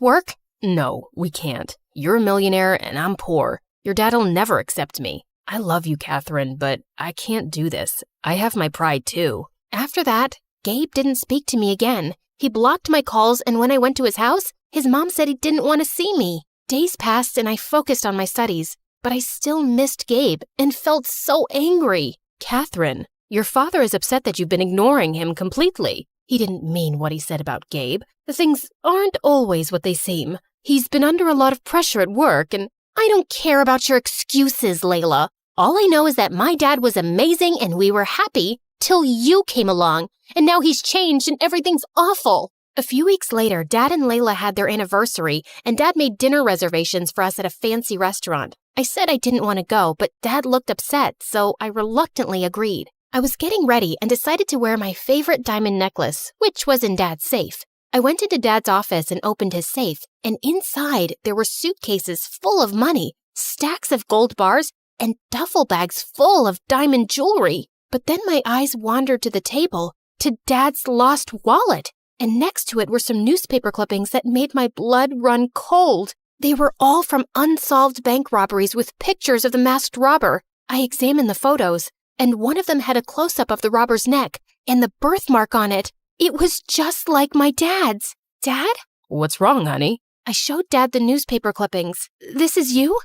work. No, we can't. You're a millionaire and I'm poor. Your dad'll never accept me. I love you, Catherine, but I can't do this. I have my pride too. After that, Gabe didn't speak to me again. He blocked my calls, and when I went to his house, his mom said he didn't want to see me. Days passed and I focused on my studies, but I still missed Gabe and felt so angry. Catherine, your father is upset that you've been ignoring him completely. He didn't mean what he said about Gabe. The things aren't always what they seem. He's been under a lot of pressure at work, and I don't care about your excuses, Layla. All I know is that my dad was amazing and we were happy till you came along, and now he's changed and everything's awful. A few weeks later, Dad and Layla had their anniversary, and Dad made dinner reservations for us at a fancy restaurant. I said I didn't want to go, but Dad looked upset, so I reluctantly agreed. I was getting ready and decided to wear my favorite diamond necklace, which was in Dad's safe. I went into Dad's office and opened his safe, and inside there were suitcases full of money, stacks of gold bars, and duffel bags full of diamond jewelry. But then my eyes wandered to the table, to Dad's lost wallet, and next to it were some newspaper clippings that made my blood run cold. They were all from unsolved bank robberies with pictures of the masked robber. I examined the photos, and one of them had a close-up of the robber's neck and the birthmark on it. It was just like my dad's. Dad? What's wrong, honey? I showed Dad the newspaper clippings. This is you?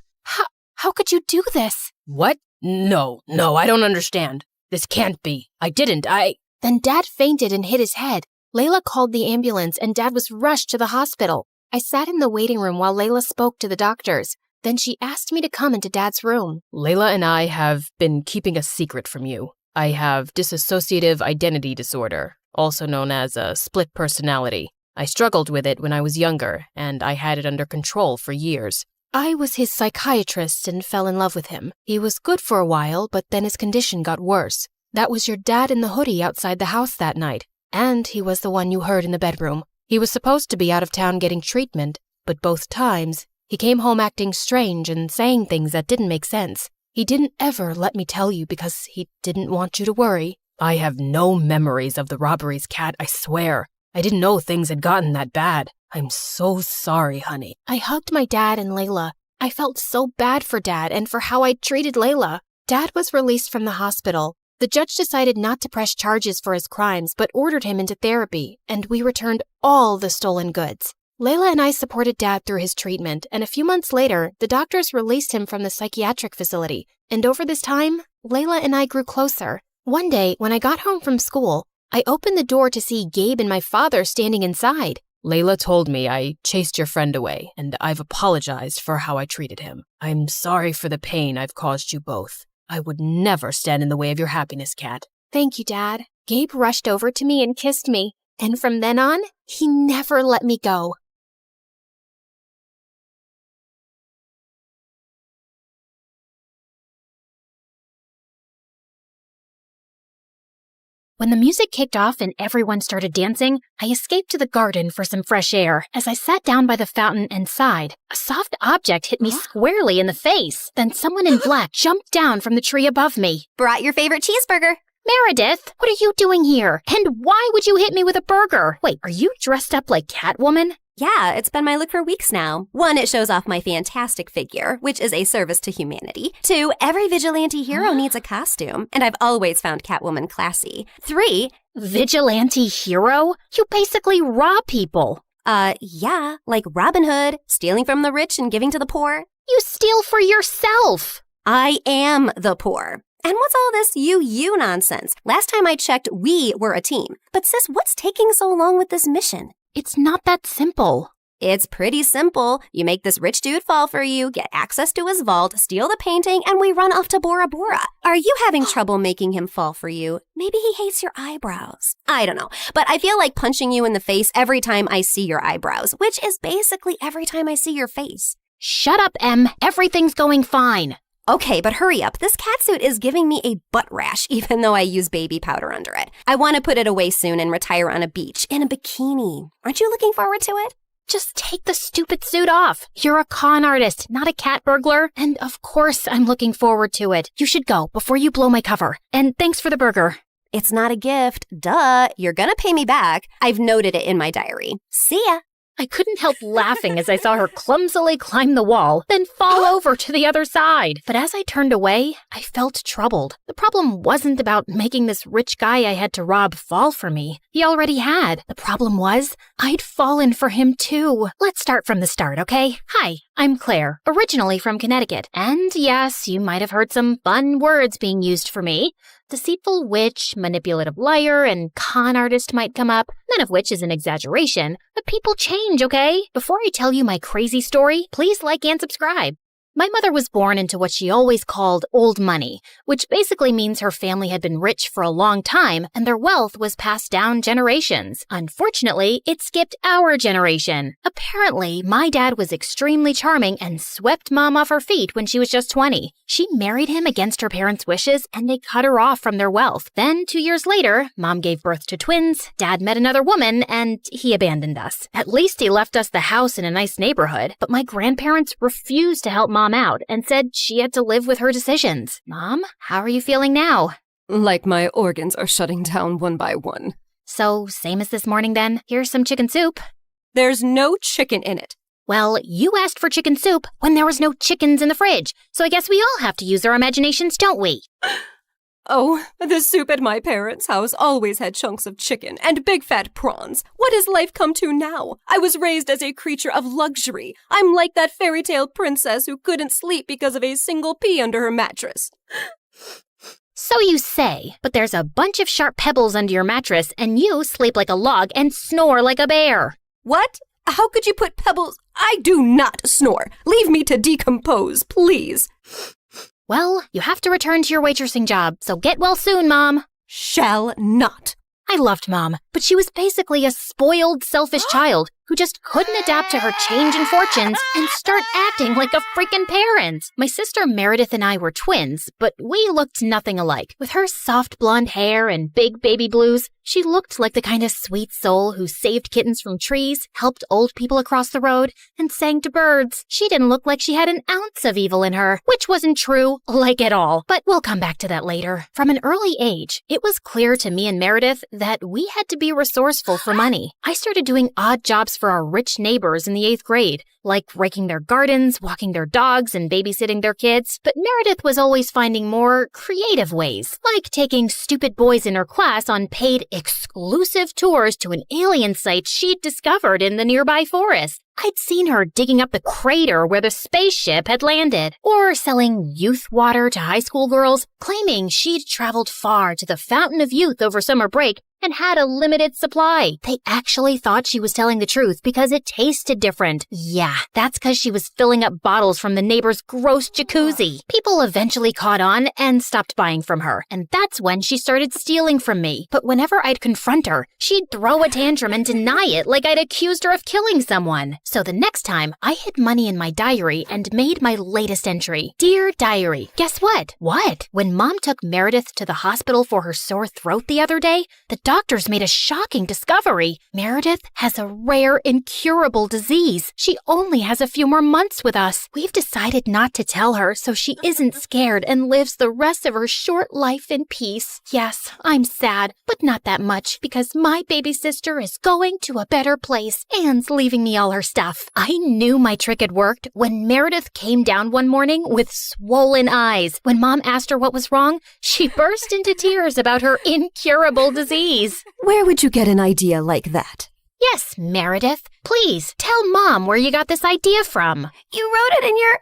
How could you do this? What? No, I don't understand. This can't be. I didn't. Then Dad fainted and hit his head. Layla called the ambulance and Dad was rushed to the hospital. I sat in the waiting room while Layla spoke to the doctors. Then she asked me to come into Dad's room. Layla and I have been keeping a secret from you. I have dissociative identity disorder, also known as a split personality. I struggled with it when I was younger, and I had it under control for years. I was his psychiatrist and fell in love with him. He was good for a while, but then his condition got worse. That was your dad in the hoodie outside the house that night, and he was the one you heard in the bedroom. He was supposed to be out of town getting treatment, but both times, he came home acting strange and saying things that didn't make sense. He didn't ever let me tell you because he didn't want you to worry. I have no memories of the robberies, Kat, I swear. I didn't know things had gotten that bad. I'm so sorry, honey. I hugged my dad and Layla. I felt so bad for Dad and for how I'd treated Layla. Dad was released from the hospital. The judge decided not to press charges for his crimes, but ordered him into therapy, and we returned all the stolen goods. Layla and I supported Dad through his treatment, and a few months later, the doctors released him from the psychiatric facility. And over this time, Layla and I grew closer. One day, when I got home from school, I opened the door to see Gabe and my father standing inside. Layla told me I chased your friend away, and I've apologized for how I treated him. I'm sorry for the pain I've caused you both. I would never stand in the way of your happiness, Kat. Thank you, Dad. Gabe rushed over to me and kissed me, and from then on, he never let me go. When the music kicked off and everyone started dancing, I escaped to the garden for some fresh air. As I sat down by the fountain and sighed, a soft object hit me squarely in the face. Then someone in black jumped down from the tree above me. Brought your favorite cheeseburger. Meredith, what are you doing here? And why would you hit me with a burger? Wait, are you dressed up like Catwoman? Yeah, it's been my look for weeks now. 1, it shows off my fantastic figure, which is a service to humanity. 2, every vigilante hero needs a costume, and I've always found Catwoman classy. 3, vigilante hero? You basically rob people. Yeah, like Robin Hood, stealing from the rich and giving to the poor. You steal for yourself. I am the poor. And what's all this you nonsense? Last time I checked, we were a team. But sis, what's taking so long with this mission? It's not that simple. It's pretty simple. You make this rich dude fall for you, get access to his vault, steal the painting, and we run off to Bora Bora. Are you having trouble making him fall for you? Maybe he hates your eyebrows. I don't know, but I feel like punching you in the face every time I see your eyebrows, which is basically every time I see your face. Shut up, Em. Everything's going fine. Okay, but hurry up. This catsuit is giving me a butt rash, even though I use baby powder under it. I want to put it away soon and retire on a beach in a bikini. Aren't you looking forward to it? Just take the stupid suit off. You're a con artist, not a cat burglar. And of course I'm looking forward to it. You should go before you blow my cover. And thanks for the burger. It's not a gift. Duh. You're gonna pay me back. I've noted it in my diary. See ya. I couldn't help laughing as I saw her clumsily climb the wall, then fall over to the other side. But as I turned away, I felt troubled. The problem wasn't about making this rich guy I had to rob fall for me. He already had. The problem was, I'd fallen for him too. Let's start from the start, okay? Hi, I'm Claire, originally from Connecticut. And yes, you might have heard some fun words being used for me. Deceitful witch, manipulative liar, and con artist might come up, none of which is an exaggeration. But people change, okay? Before I tell you my crazy story, please like and subscribe. My mother was born into what she always called old money, which basically means her family had been rich for a long time and their wealth was passed down generations. Unfortunately, it skipped our generation. Apparently, my dad was extremely charming and swept Mom off her feet when she was just 20. She married him against her parents' wishes and they cut her off from their wealth. Then, 2 years later, Mom gave birth to twins, Dad met another woman, and he abandoned us. At least he left us the house in a nice neighborhood, but my grandparents refused to help Mom out and said she had to live with her decisions. Mom, how are you feeling now? Like my organs are shutting down one by one. So, same as this morning then? Here's some chicken soup. There's no chicken in it. Well, you asked for chicken soup when there was no chickens in the fridge, so I guess we all have to use our imaginations, don't we? Oh, the soup at my parents' house always had chunks of chicken and big fat prawns. What has life come to now? I was raised as a creature of luxury. I'm like that fairy tale princess who couldn't sleep because of a single pea under her mattress. So you say, but there's a bunch of sharp pebbles under your mattress and you sleep like a log and snore like a bear. What? How could you put pebbles? I do not snore. Leave me to decompose, please. Well, you have to return to your waitressing job, so get well soon, Mom. Shall not. I loved Mom, but she was basically a spoiled, selfish child who just couldn't adapt to her changing fortunes and start acting like a freaking parent. My sister Meredith and I were twins, but we looked nothing alike. With her soft blonde hair and big baby blues, she looked like the kind of sweet soul who saved kittens from trees, helped old people across the road, and sang to birds. She didn't look like she had an ounce of evil in her, which wasn't true, like at all. But we'll come back to that later. From an early age, it was clear to me and Meredith that we had to be resourceful for money. I started doing odd jobs for our rich neighbors in the 8th grade, like raking their gardens, walking their dogs, and babysitting their kids. But Meredith was always finding more creative ways, like taking stupid boys in her class on paid exclusive tours to an alien site she'd discovered in the nearby forest. I'd seen her digging up the crater where the spaceship had landed, or selling youth water to high school girls, claiming she'd traveled far to the Fountain of Youth over summer break and had a limited supply. They actually thought she was telling the truth because it tasted different. Yeah, that's because she was filling up bottles from the neighbor's gross jacuzzi. People eventually caught on and stopped buying from her, and that's when she started stealing from me. But whenever I'd confront her, she'd throw a tantrum and deny it like I'd accused her of killing someone. So the next time, I hid money in my diary and made my latest entry. Dear Diary, guess what? What? When Mom took Meredith to the hospital for her sore throat the other day, the doctors made a shocking discovery. Meredith has a rare, incurable disease. She only has a few more months with us. We've decided not to tell her so she isn't scared and lives the rest of her short life in peace. Yes, I'm sad, but not that much because my baby sister is going to a better place and leaving me all her stuff. I knew my trick had worked when Meredith came down one morning with swollen eyes. When Mom asked her what was wrong, she burst into tears about her incurable disease. Where would you get an idea like that? Yes, Meredith. Please, tell Mom where you got this idea from. You wrote it in your...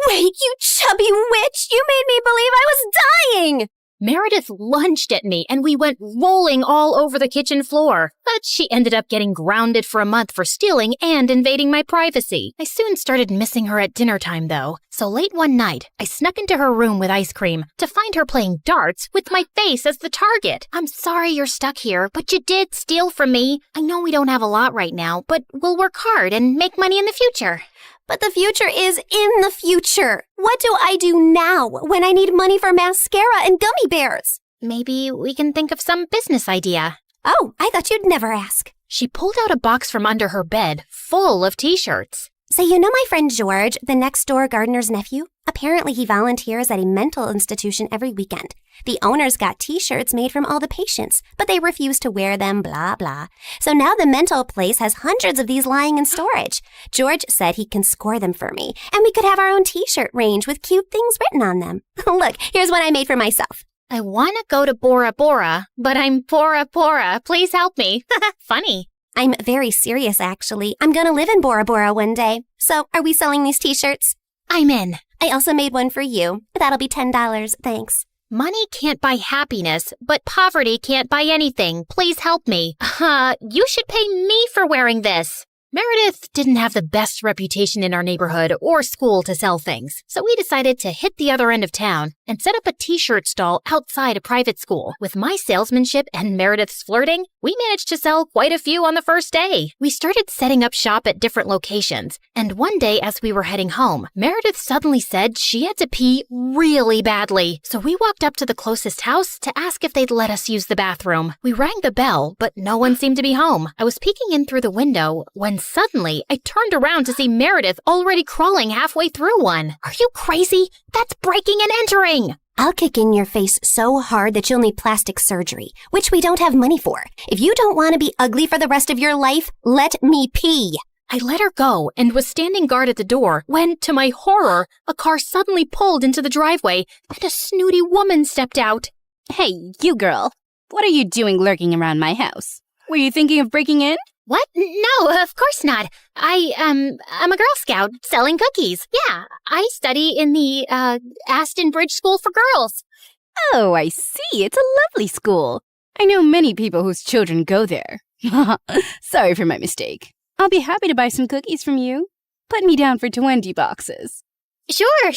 Wait, you chubby witch! You made me believe I was dying! Meredith lunged at me and we went rolling all over the kitchen floor. But she ended up getting grounded for a month for stealing and invading my privacy. I soon started missing her at dinner time, though. So late one night, I snuck into her room with ice cream to find her playing darts with my face as the target. I'm sorry you're stuck here, but you did steal from me. I know we don't have a lot right now, but we'll work hard and make money in the future. But the future is in the future. What do I do now when I need money for mascara and gummy bears? Maybe we can think of some business idea. Oh, I thought you'd never ask. She pulled out a box from under her bed full of t-shirts. So you know my friend George, the next-door gardener's nephew? Apparently he volunteers at a mental institution every weekend. The owners got t-shirts made from all the patients, but they refuse to wear them, blah, blah. So now the mental place has hundreds of these lying in storage. George said he can score them for me, and we could have our own t-shirt range with cute things written on them. Look, here's one I made for myself. I want to go to Bora Bora, but I'm Bora Bora. Please help me. Funny. I'm very serious, actually. I'm gonna live in Bora Bora one day. So, are we selling these t-shirts? I'm in. I also made one for you. That'll be $10, thanks. Money can't buy happiness, but poverty can't buy anything. Please help me. You should pay me for wearing this. Meredith didn't have the best reputation in our neighborhood or school to sell things, so we decided to hit the other end of town and set up a t-shirt stall outside a private school. With my salesmanship and Meredith's flirting, we managed to sell quite a few on the first day. We started setting up shop at different locations, and one day as we were heading home, Meredith suddenly said she had to pee really badly. So we walked up to the closest house to ask if they'd let us use the bathroom. We rang the bell, but no one seemed to be home. I was peeking in through the window when suddenly I turned around to see Meredith already crawling halfway through one. Are you crazy? That's breaking and entering! I'll kick in your face so hard that you'll need plastic surgery, which we don't have money for. If you don't want to be ugly for the rest of your life, let me pee. I let her go and was standing guard at the door when, to my horror, a car suddenly pulled into the driveway and a snooty woman stepped out. Hey, you girl. What are you doing lurking around my house? Were you thinking of breaking in? What? No, of course not. I'm a Girl Scout selling cookies. Yeah, I study in the, Aston Bridge School for Girls. Oh, I see. It's a lovely school. I know many people whose children go there. Sorry for my mistake. I'll be happy to buy some cookies from you. Put me down for 20 boxes. Sure.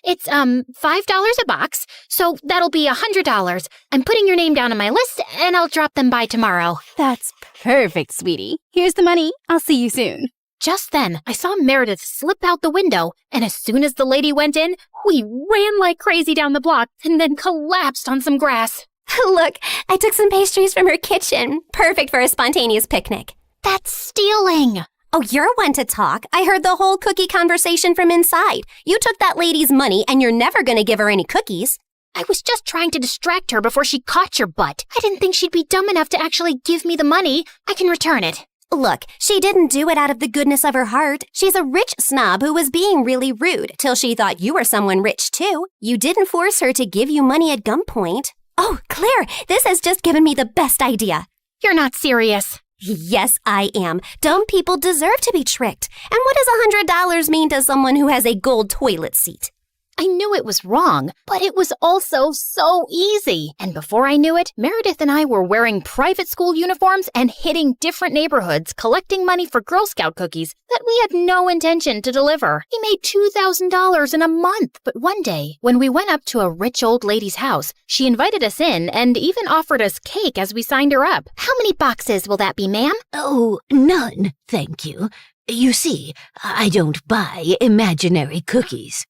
It's, $5 a box, so that'll be $100. I'm putting your name down on my list, and I'll drop them by tomorrow. That's perfect, sweetie. Here's the money. I'll see you soon. Just then, I saw Meredith slip out the window, and as soon as the lady went in, we ran like crazy down the block and then collapsed on some grass. Look, I took some pastries from her kitchen. Perfect for a spontaneous picnic. That's stealing. Oh, you're one to talk. I heard the whole cookie conversation from inside. You took that lady's money, and you're never going to give her any cookies. I was just trying to distract her before she caught your butt. I didn't think she'd be dumb enough to actually give me the money. I can return it. Look, she didn't do it out of the goodness of her heart. She's a rich snob who was being really rude till she thought you were someone rich too. You didn't force her to give you money at gunpoint. Oh, Claire, this has just given me the best idea. You're not serious. Yes, I am. Dumb people deserve to be tricked. And what does $100 mean to someone who has a gold toilet seat? I knew it was wrong, but it was also so easy. And before I knew it, Meredith and I were wearing private school uniforms and hitting different neighborhoods, collecting money for Girl Scout cookies that we had no intention to deliver. We made $2,000 in a month. But one day, when we went up to a rich old lady's house, she invited us in and even offered us cake as we signed her up. How many boxes will that be, ma'am? Oh, none, thank you. You see, I don't buy imaginary cookies.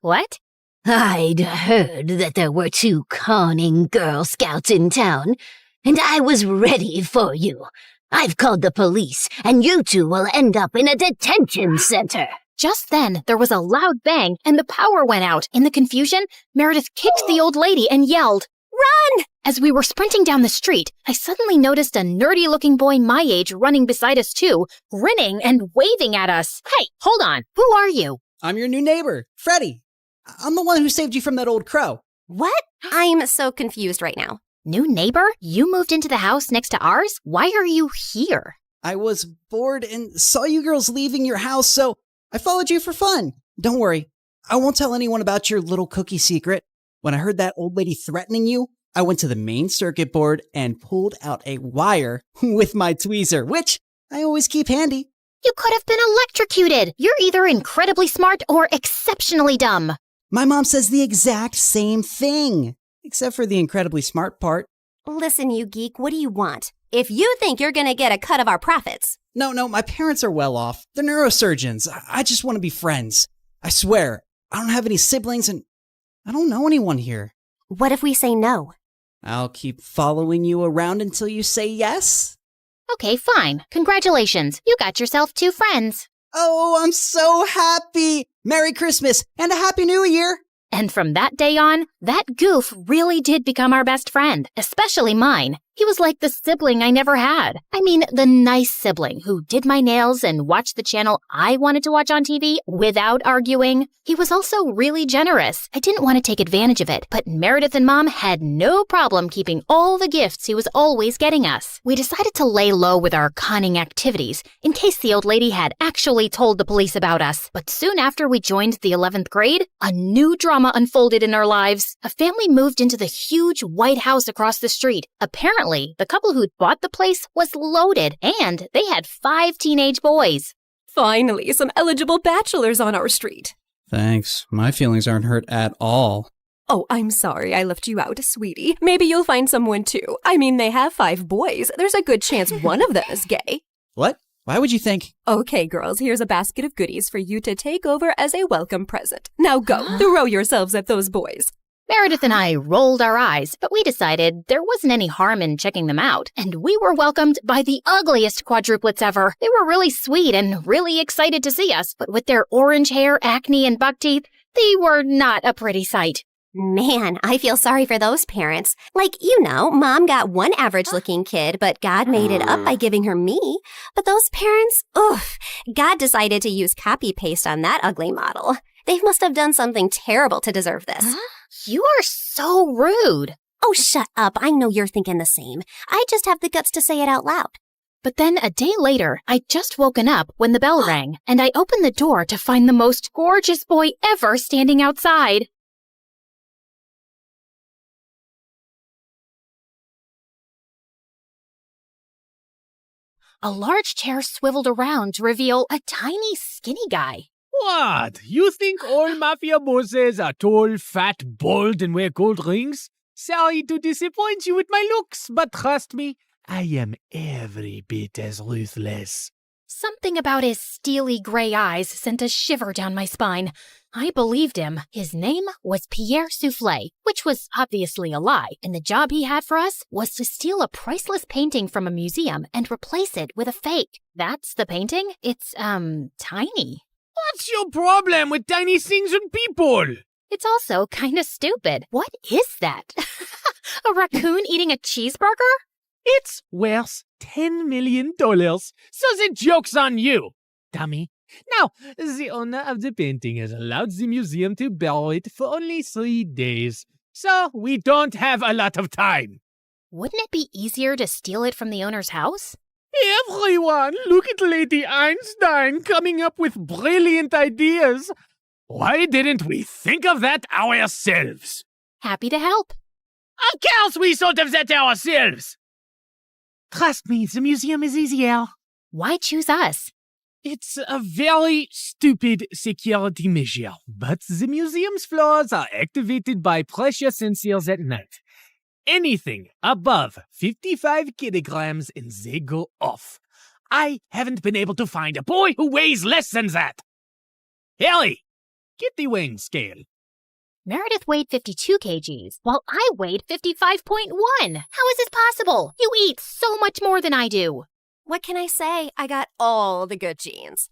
What? I'd heard that there were 2 conning Girl Scouts in town, and I was ready for you. I've called the police, and you 2 will end up in a detention center. Just then, there was a loud bang, and the power went out. In the confusion, Meredith kicked the old lady and yelled, "Run!" As we were sprinting down the street, I suddenly noticed a nerdy-looking boy my age running beside us too, grinning and waving at us. Hey, hold on. Who are you? I'm your new neighbor, Freddie. I'm the one who saved you from that old crow. What? I'm so confused right now. New neighbor? You moved into the house next to ours? Why are you here? I was bored and saw you girls leaving your house, so I followed you for fun. Don't worry, I won't tell anyone about your little cookie secret. When I heard that old lady threatening you, I went to the main circuit board and pulled out a wire with my tweezer, which I always keep handy. You could have been electrocuted. You're either incredibly smart or exceptionally dumb. My mom says the exact same thing, except for the incredibly smart part. Listen, you geek, what do you want? If you think you're going to get a cut of our profits. No, my parents are well off. They're neurosurgeons. I just want to be friends. I swear, I don't have any siblings and I don't know anyone here. What if we say no? I'll keep following you around until you say yes. Okay, fine. Congratulations. You got yourself 2 friends. Oh, I'm so happy. Merry Christmas and a Happy New Year. And from that day on, that goof really did become our best friend, especially mine. He was like the sibling I never had. I mean, the nice sibling who did my nails and watched the channel I wanted to watch on TV without arguing. He was also really generous. I didn't want to take advantage of it, but Meredith and Mom had no problem keeping all the gifts he was always getting us. We decided to lay low with our conning activities in case the old lady had actually told the police about us. But soon after we joined the 11th grade, a new drama unfolded in our lives. A family moved into the huge white house across the street. Apparently, the couple who'd bought the place was loaded, and they had 5 teenage boys. Finally, some eligible bachelors on our street. Thanks. My feelings aren't hurt at all. Oh, I'm sorry I left you out, sweetie. Maybe you'll find someone too. I mean, they have 5 boys. There's a good chance one of them is gay. What? Why would you think? Okay, girls, here's a basket of goodies for you to take over as a welcome present. Now go, throw yourselves at those boys. Meredith and I rolled our eyes, but we decided there wasn't any harm in checking them out, and we were welcomed by the ugliest quadruplets ever. They were really sweet and really excited to see us, but with their orange hair, acne, and buck teeth, they were not a pretty sight. Man, I feel sorry for those parents. Like, you know, Mom got one average-looking kid, but God made it up by giving her me. But those parents, oof, God decided to use copy-paste on that ugly model. They must have done something terrible to deserve this. Huh? You are so rude. Oh, shut up. I know you're thinking the same. I just have the guts to say it out loud. But then a day later, I'd just woken up when the bell rang, and I opened the door to find the most gorgeous boy ever standing outside. A large chair swiveled around to reveal a tiny, skinny guy. What? You think all mafia bosses are tall, fat, bald, and wear gold rings? Sorry to disappoint you with my looks, but trust me, I am every bit as ruthless. Something about his steely gray eyes sent a shiver down my spine. I believed him. His name was Pierre Soufflé, which was obviously a lie, and the job he had for us was to steal a priceless painting from a museum and replace it with a fake. That's the painting? It's, tiny. What's your problem with tiny things and people? It's also kinda stupid. What is that? A raccoon eating a cheeseburger? It's worth $10 million, so the joke's on you, dummy. Now, the owner of the painting has allowed the museum to borrow it for only 3 days, so we don't have a lot of time. Wouldn't it be easier to steal it from the owner's house? Everyone, look at Lady Einstein coming up with brilliant ideas. Why didn't we think of that ourselves? Happy to help. Of course we thought of that ourselves. Trust me, the museum is easier. Why choose us? It's a very stupid security measure, but the museum's floors are activated by pressure sensors at night. Anything above 55 kilograms and they go off. I haven't been able to find a boy who weighs less than that. Ellie, get the weighing scale. Meredith weighed 52 kgs, while I weighed 55.1. How is this possible? You eat so much more than I do. What can I say? I got all the good genes.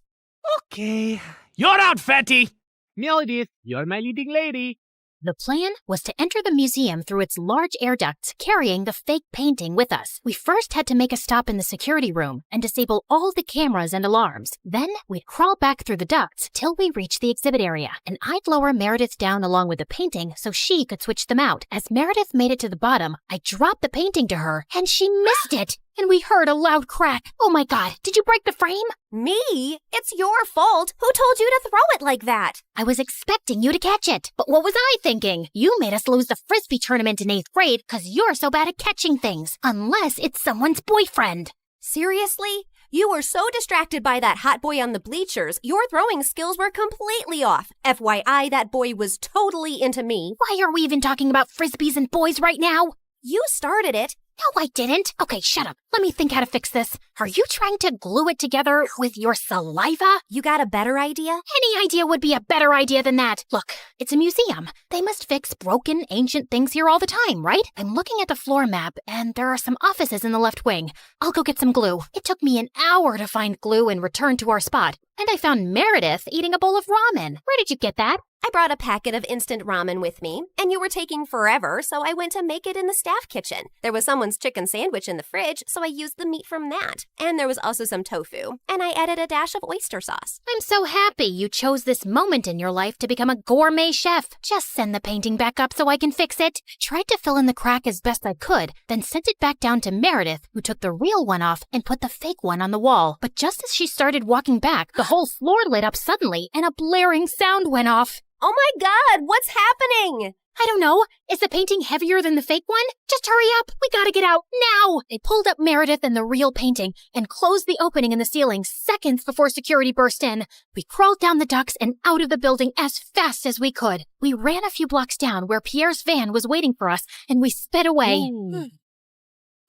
Okay, you're out, fatty. Meredith, you're my leading lady. The plan was to enter the museum through its large air ducts, carrying the fake painting with us. We first had to make a stop in the security room and disable all the cameras and alarms. Then we'd crawl back through the ducts till we reached the exhibit area, and I'd lower Meredith down along with the painting so she could switch them out. As Meredith made it to the bottom, I dropped the painting to her, and she missed it. And we heard a loud crack. Oh my God, did you break the frame? Me? It's your fault. Who told you to throw it like that? I was expecting you to catch it. But what was I thinking? You made us lose the Frisbee tournament in 8th grade because you're so bad at catching things. Unless it's someone's boyfriend. Seriously? You were so distracted by that hot boy on the bleachers, your throwing skills were completely off. FYI, that boy was totally into me. Why are we even talking about Frisbees and boys right now? You started it. No, I didn't. Okay, shut up. Let me think how to fix this. Are you trying to glue it together with your saliva? You got a better idea? Any idea would be a better idea than that. Look, it's a museum. They must fix broken, ancient things here all the time, right? I'm looking at the floor map, and there are some offices in the left wing. I'll go get some glue. It took me an hour to find glue and return to our spot. And I found Meredith eating a bowl of ramen. Where did you get that? I brought a packet of instant ramen with me, and you were taking forever, so I went to make it in the staff kitchen. There was someone's chicken sandwich in the fridge, so I used the meat from that. And there was also some tofu, and I added a dash of oyster sauce. I'm so happy you chose this moment in your life to become a gourmet chef. Just send the painting back up so I can fix it. Tried to fill in the crack as best I could, then sent it back down to Meredith, who took the real one off and put the fake one on the wall. But just as she started walking back, the whole floor lit up suddenly, and a blaring sound went off. Oh my God, what's happening? I don't know. Is the painting heavier than the fake one? Just hurry up. We gotta get out now. I pulled up Meredith and the real painting and closed the opening in the ceiling seconds before security burst in. We crawled down the ducts and out of the building as fast as we could. We ran a few blocks down where Pierre's van was waiting for us, and we sped away.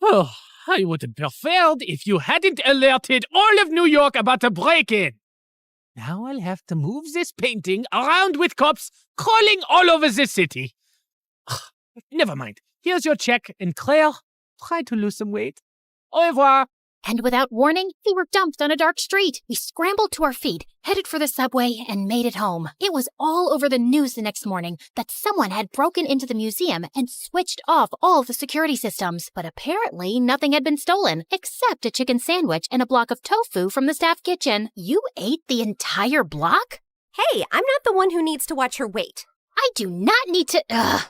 Oh, I would have preferred if you hadn't alerted all of New York about the break-in. Now I'll have to move this painting around with cops crawling all over the city. Never mind. Here's your check, and Claire, try to lose some weight. Au revoir. And without warning, we were dumped on a dark street. We scrambled to our feet, headed for the subway, and made it home. It was all over the news the next morning that someone had broken into the museum and switched off all the security systems. But apparently nothing had been stolen, except a chicken sandwich and a block of tofu from the staff kitchen. You ate the entire block? Hey, I'm not the one who needs to watch her weight. I do not need to...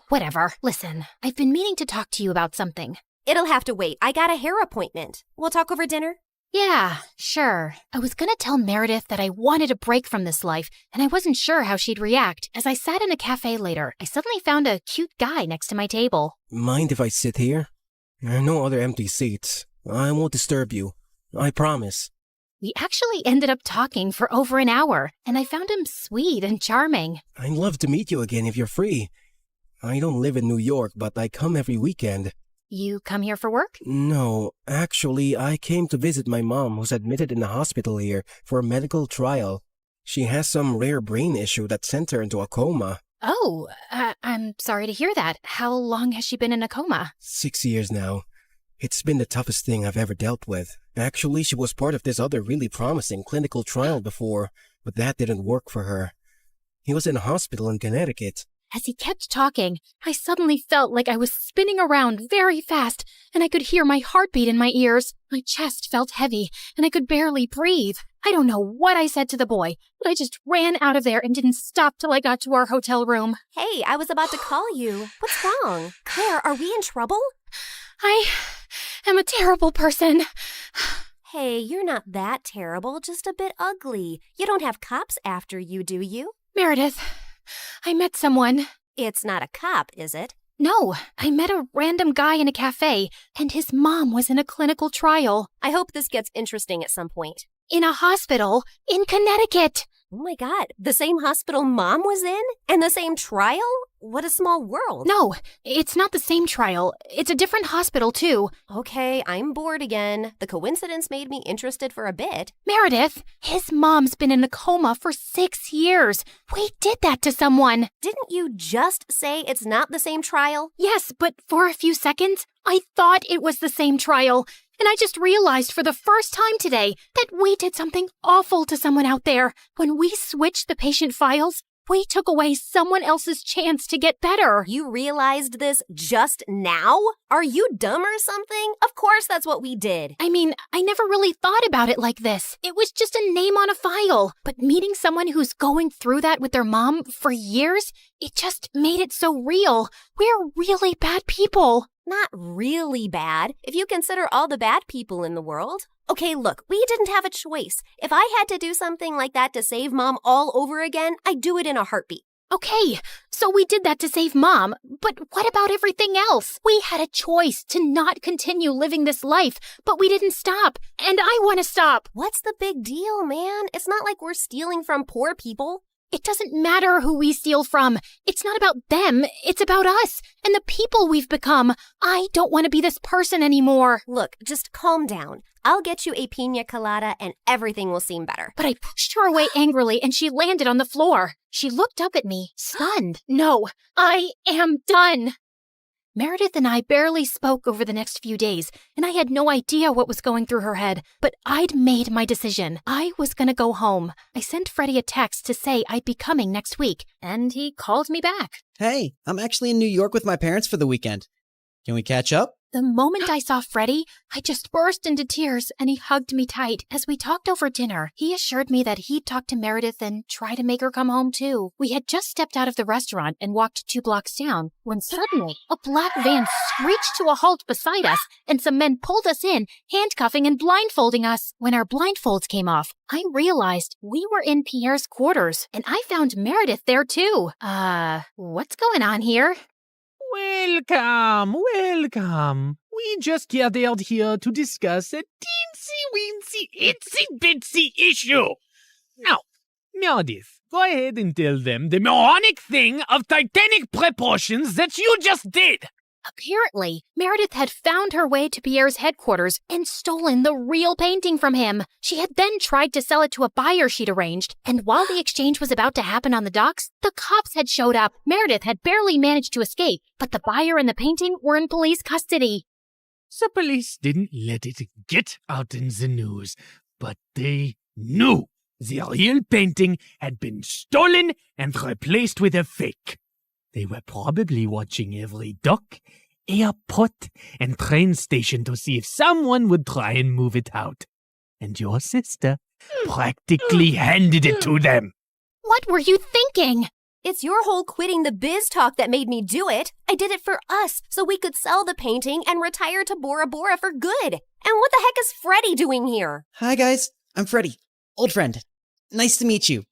whatever. Listen, I've been meaning to talk to you about something. It'll have to wait. I got a hair appointment. We'll talk over dinner? Yeah, sure. I was gonna tell Meredith that I wanted a break from this life, and I wasn't sure how she'd react. As I sat in a cafe later, I suddenly found a cute guy next to my table. Mind if I sit here? There are no other empty seats. I won't disturb you. I promise. We actually ended up talking for over an hour, and I found him sweet and charming. I'd love to meet you again if you're free. I don't live in New York, but I come every weekend. You come here for work? No, actually, I came to visit my mom, who's admitted in the hospital here for a medical trial. She has some rare brain issue that sent her into a coma. Oh, I'm sorry to hear that. How long has she been in a coma? 6 years now. It's been the toughest thing I've ever dealt with. Actually, she was part of this other really promising clinical trial before, but that didn't work for her. He was in a hospital in Connecticut. As he kept talking, I suddenly felt like I was spinning around very fast, and I could hear my heartbeat in my ears. My chest felt heavy, and I could barely breathe. I don't know what I said to the boy, but I just ran out of there and didn't stop till I got to our hotel room. Hey, I was about to call you. What's wrong? Claire, are we in trouble? I am a terrible person. Hey, you're not that terrible, just a bit ugly. You don't have cops after you, do you? Meredith, I met someone. It's not a cop, is it? No, I met a random guy in a cafe, and his mom was in a clinical trial. I hope this gets interesting at some point. In a hospital in Connecticut. Oh my God, the same hospital Mom was in? And the same trial? What a small world. No, it's not the same trial. It's a different hospital, too. Okay, I'm bored again. The coincidence made me interested for a bit. Meredith, his mom's been in a coma for 6 years. We did that to someone. Didn't you just say it's not the same trial? Yes, but for a few seconds, I thought it was the same trial. And I just realized for the first time today that we did something awful to someone out there. When we switched the patient files, we took away someone else's chance to get better. You realized this just now? Are you dumb or something? Of course that's what we did. I mean, I never really thought about it like this. It was just a name on a file. But meeting someone who's going through that with their mom for years, it just made it so real. We're really bad people. Not really bad, if you consider all the bad people in the world. Okay, look, we didn't have a choice. If I had to do something like that to save Mom all over again, I'd do it in a heartbeat. Okay, so we did that to save Mom, but what about everything else? We had a choice to not continue living this life, but we didn't stop, and I want to stop. What's the big deal, man? It's not like we're stealing from poor people. It doesn't matter who we steal from. It's not about them. It's about us and the people we've become. I don't want to be this person anymore. Look, just calm down. I'll get you a pina colada and everything will seem better. But I pushed her away angrily and she landed on the floor. She looked up at me, stunned. No, I am done. Meredith and I barely spoke over the next few days, and I had no idea what was going through her head. But I'd made my decision. I was going to go home. I sent Freddie a text to say I'd be coming next week, and he called me back. Hey, I'm actually in New York with my parents for the weekend. Can we catch up? The moment I saw Freddie, I just burst into tears, and he hugged me tight. As we talked over dinner, he assured me that he'd talk to Meredith and try to make her come home too. We had just stepped out of the restaurant and walked 2 blocks down when suddenly a black van screeched to a halt beside us, and some men pulled us in, handcuffing and blindfolding us. When our blindfolds came off, I realized we were in Pierre's quarters, and I found Meredith there too. What's going on here? Welcome. We just gathered here to discuss a teensy-weensy, itsy-bitsy issue. Now, Meredith, go ahead and tell them the moronic thing of titanic proportions that you just did. Apparently, Meredith had found her way to Pierre's headquarters and stolen the real painting from him. She had then tried to sell it to a buyer she'd arranged, and while the exchange was about to happen on the docks, the cops had showed up. Meredith had barely managed to escape, but the buyer and the painting were in police custody. The police didn't let it get out in the news, but they knew the real painting had been stolen and replaced with a fake. They were probably watching every dock, airport, and train station to see if someone would try and move it out. And your sister practically handed it to them. What were you thinking? It's your whole quitting the biz talk that made me do it. I did it for us, so we could sell the painting and retire to Bora Bora for good. And what the heck is Freddie doing here? Hi, guys. I'm Freddie. Old friend. Nice to meet you.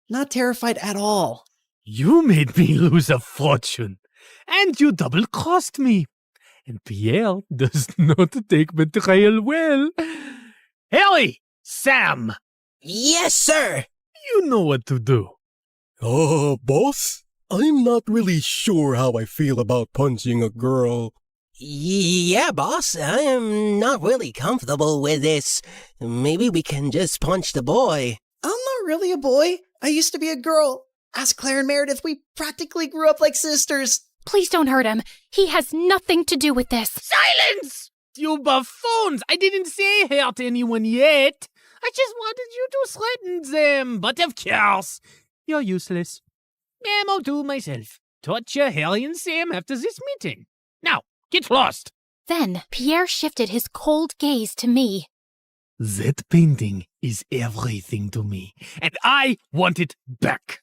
Not terrified at all. You made me lose a fortune, and you double-crossed me. And Pierre does not take betrayal well. Harry, Sam! Yes, sir! You know what to do. Boss? I'm not really sure how I feel about punching a girl. Yeah, boss, I am not really comfortable with this. Maybe we can just punch the boy. I'm not really a boy. I used to be a girl. Ask Claire and Meredith, we practically grew up like sisters. Please don't hurt him. He has nothing to do with this. Silence! You buffoons! I didn't say hurt anyone yet. I just wanted you to threaten them. But of course, you're useless. I'll do myself. Torture Harry and Sam after this meeting. Now, get lost. Then Pierre shifted his cold gaze to me. That painting is everything to me, and I want it back.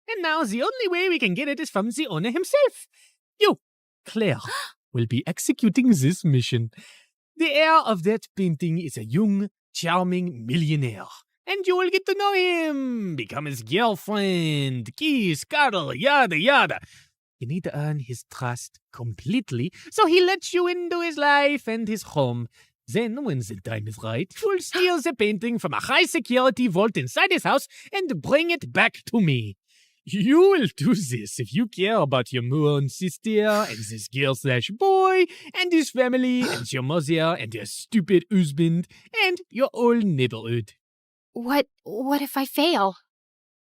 And now the only way we can get it is from the owner himself. You, Claire, will be executing this mission. The heir of that painting is a young, charming millionaire, and you will get to know him, become his girlfriend, kiss, cuddle, yada yada. You need to earn his trust completely, so he lets you into his life and his home. Then, when the time is right, you'll steal the painting from a high-security vault inside his house and bring it back to me. You will do this if you care about your moon sister and this girl/boy and his family and your mother and your stupid husband and your whole neighborhood. What if I fail?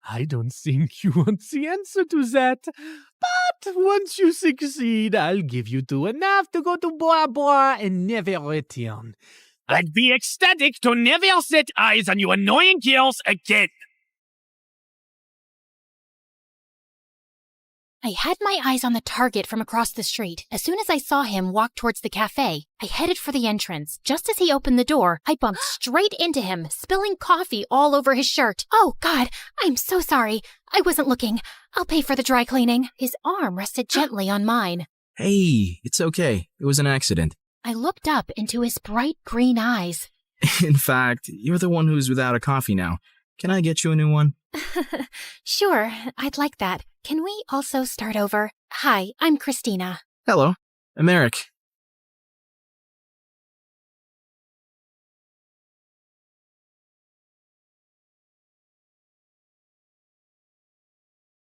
I don't think you want the answer to that. But once you succeed, I'll give you two enough to go to Bora Bora and never return. I'd be ecstatic to never set eyes on you annoying girls again. I had my eyes on the target from across the street. As soon as I saw him walk towards the cafe, I headed for the entrance. Just as he opened the door, I bumped straight into him, spilling coffee all over his shirt. Oh, God, I'm so sorry. I wasn't looking. I'll pay for the dry cleaning. His arm rested gently on mine. Hey, it's okay. It was an accident. I looked up into his bright green eyes. In fact, you're the one who's without a coffee now. Can I get you a new one? Sure, I'd like that. Can we also start over? Hi, I'm Christina. Hello, I'm Eric.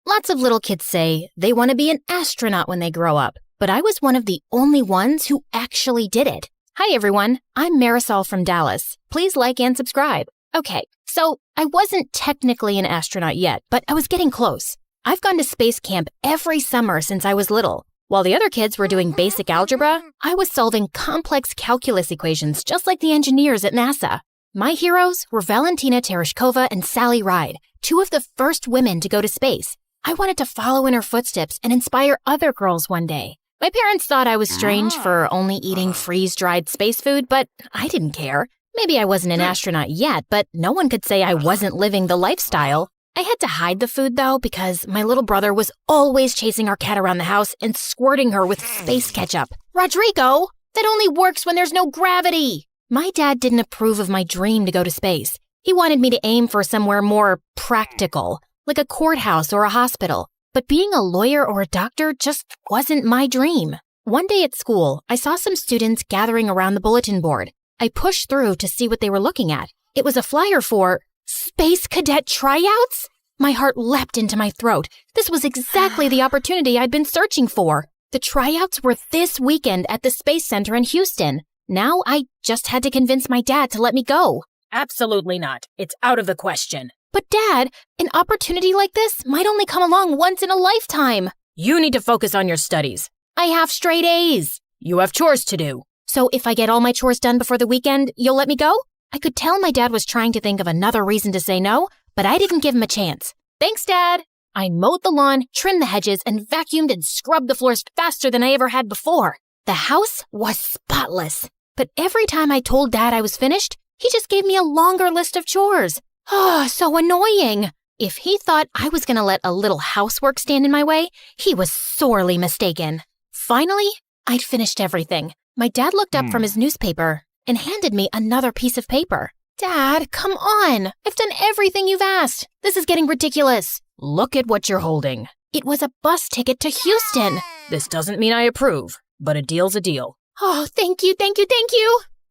Lots of little kids say they want to be an astronaut when they grow up, but I was one of the only ones who actually did it. Hi everyone, I'm Marisol from Dallas. Please like and subscribe. Okay, so I wasn't technically an astronaut yet, but I was getting close. I've gone to space camp every summer since I was little. While the other kids were doing basic algebra, I was solving complex calculus equations just like the engineers at NASA. My heroes were Valentina Tereshkova and Sally Ride, two of the first women to go to space. I wanted to follow in her footsteps and inspire other girls one day. My parents thought I was strange for only eating freeze-dried space food, but I didn't care. Maybe I wasn't an astronaut yet, but no one could say I wasn't living the lifestyle. I had to hide the food, though, because my little brother was always chasing our cat around the house and squirting her with space ketchup. Rodrigo, that only works when there's no gravity. My dad didn't approve of my dream to go to space. He wanted me to aim for somewhere more practical, like a courthouse or a hospital. But being a lawyer or a doctor just wasn't my dream. One day at school, I saw some students gathering around the bulletin board. I pushed through to see what they were looking at. It was a flyer for Space Cadet Tryouts? My heart leapt into my throat. This was exactly the opportunity I'd been searching for. The tryouts were this weekend at the Space Center in Houston. Now I just had to convince my dad to let me go. Absolutely not. It's out of the question. But Dad, an opportunity like this might only come along once in a lifetime. You need to focus on your studies. I have straight A's. You have chores to do. So if I get all my chores done before the weekend, you'll let me go? I could tell my dad was trying to think of another reason to say no, but I didn't give him a chance. Thanks, Dad. I mowed the lawn, trimmed the hedges, and vacuumed and scrubbed the floors faster than I ever had before. The house was spotless. But every time I told Dad I was finished, he just gave me a longer list of chores. Oh, so annoying. If he thought I was going to let a little housework stand in my way, he was sorely mistaken. Finally, I'd finished everything. My dad looked up from his newspaper and handed me another piece of paper. Dad, come on. I've done everything you've asked. This is getting ridiculous. Look at what you're holding. It was a bus ticket to Houston. This doesn't mean I approve, but a deal's a deal. Oh, thank you.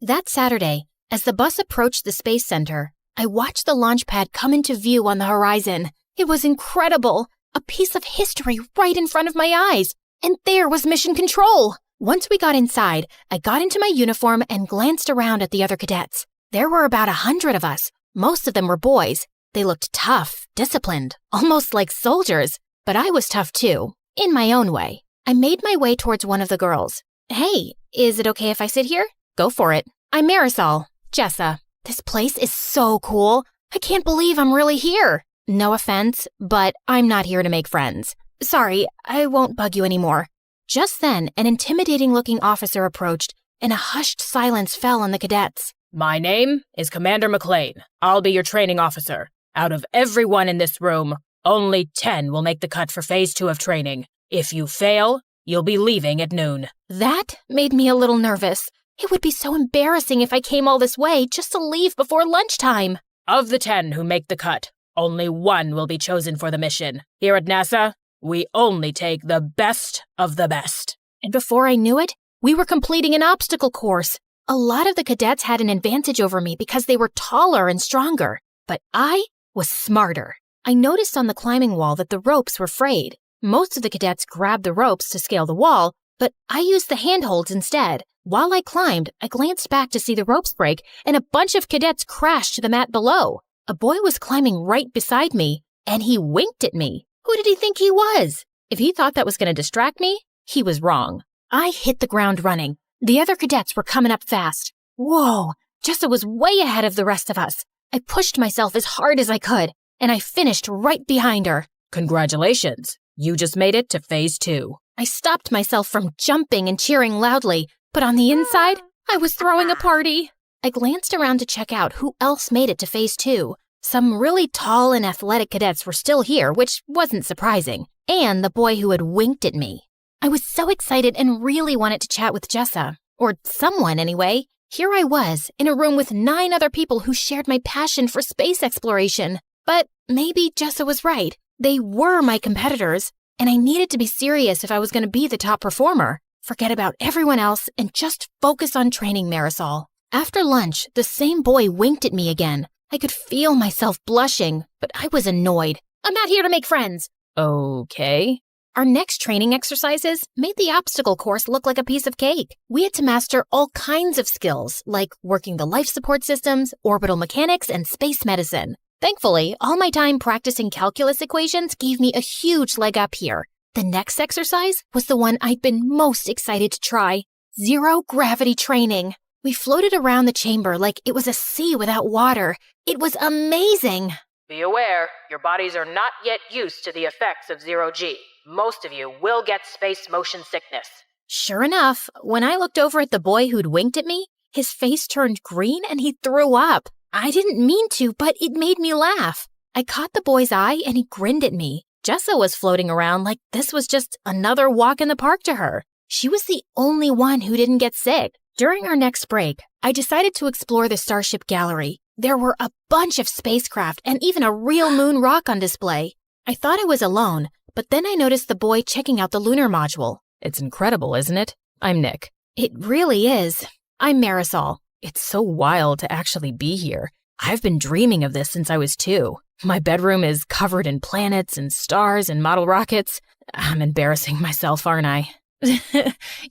That Saturday, As the bus approached the space center, I watched the launch pad come into view on the horizon. It was incredible. A piece of history right in front of my eyes. And there was Mission Control. Once we got inside, I got into my uniform and glanced around at the other cadets. There were about 100 of us. Most of them were boys. They looked tough, disciplined, almost like soldiers. But I was tough too, in my own way. I made my way towards one of the girls. Hey, is it okay if I sit here? Go for it. I'm Marisol, Jessa. This place is so cool. I can't believe I'm really here. No offense, but I'm not here to make friends. Sorry, I won't bug you anymore. Just then, an intimidating-looking officer approached, and a hushed silence fell on the cadets. My name is Commander McLean. I'll be your training officer. Out of everyone in this room, only 10 will make the cut for Phase 2 of training. If you fail, you'll be leaving at noon. That made me a little nervous. It would be so embarrassing if I came all this way just to leave before lunchtime. Of the 10 who make the cut, only 1 will be chosen for the mission. Here at NASA, we only take the best of the best. And before I knew it, we were completing an obstacle course. A lot of the cadets had an advantage over me because they were taller and stronger. But I was smarter. I noticed on the climbing wall that the ropes were frayed. Most of the cadets grabbed the ropes to scale the wall, but I used the handholds instead. While I climbed, I glanced back to see the ropes break, and a bunch of cadets crashed to the mat below. A boy was climbing right beside me, and he winked at me. Who did he think he was? If he thought that was going to distract me, he was wrong. I hit the ground running. The other cadets were coming up fast. Whoa, Jessa was way ahead of the rest of us. I pushed myself as hard as I could, and I finished right behind her. Congratulations. You just made it to Phase 2. I stopped myself from jumping and cheering loudly, but on the inside, I was throwing a party. I glanced around to check out who else made it to Phase 2. Some really tall and athletic cadets were still here, which wasn't surprising, and the boy who had winked at me. I was so excited and really wanted to chat with Jessa, or someone anyway. Here I was, in a room with 9 other people who shared my passion for space exploration. But maybe Jessa was right. They were my competitors, and I needed to be serious if I was going to be the top performer. Forget about everyone else and just focus on training Marisol. After lunch, the same boy winked at me again. I could feel myself blushing, but I was annoyed. I'm not here to make friends. Okay. Our next training exercises made the obstacle course look like a piece of cake. We had to master all kinds of skills, like working the life support systems, orbital mechanics, and space medicine. Thankfully, all my time practicing calculus equations gave me a huge leg up here. The next exercise was the one I'd been most excited to try. Zero gravity training. We floated around the chamber like it was a sea without water. It was amazing. Be aware, your bodies are not yet used to the effects of zero-G. Most of you will get space motion sickness. Sure enough, when I looked over at the boy who'd winked at me, his face turned green and he threw up. I didn't mean to, but it made me laugh. I caught the boy's eye and he grinned at me. Jessa was floating around like this was just another walk in the park to her. She was the only one who didn't get sick. During our next break, I decided to explore the Starship Gallery. There were a bunch of spacecraft and even a real moon rock on display. I thought I was alone, but then I noticed the boy checking out the lunar module. It's incredible, isn't it? I'm Nick. It really is. I'm Marisol. It's so wild to actually be here. I've been dreaming of this since I was 2. My bedroom is covered in planets and stars and model rockets. I'm embarrassing myself, aren't I?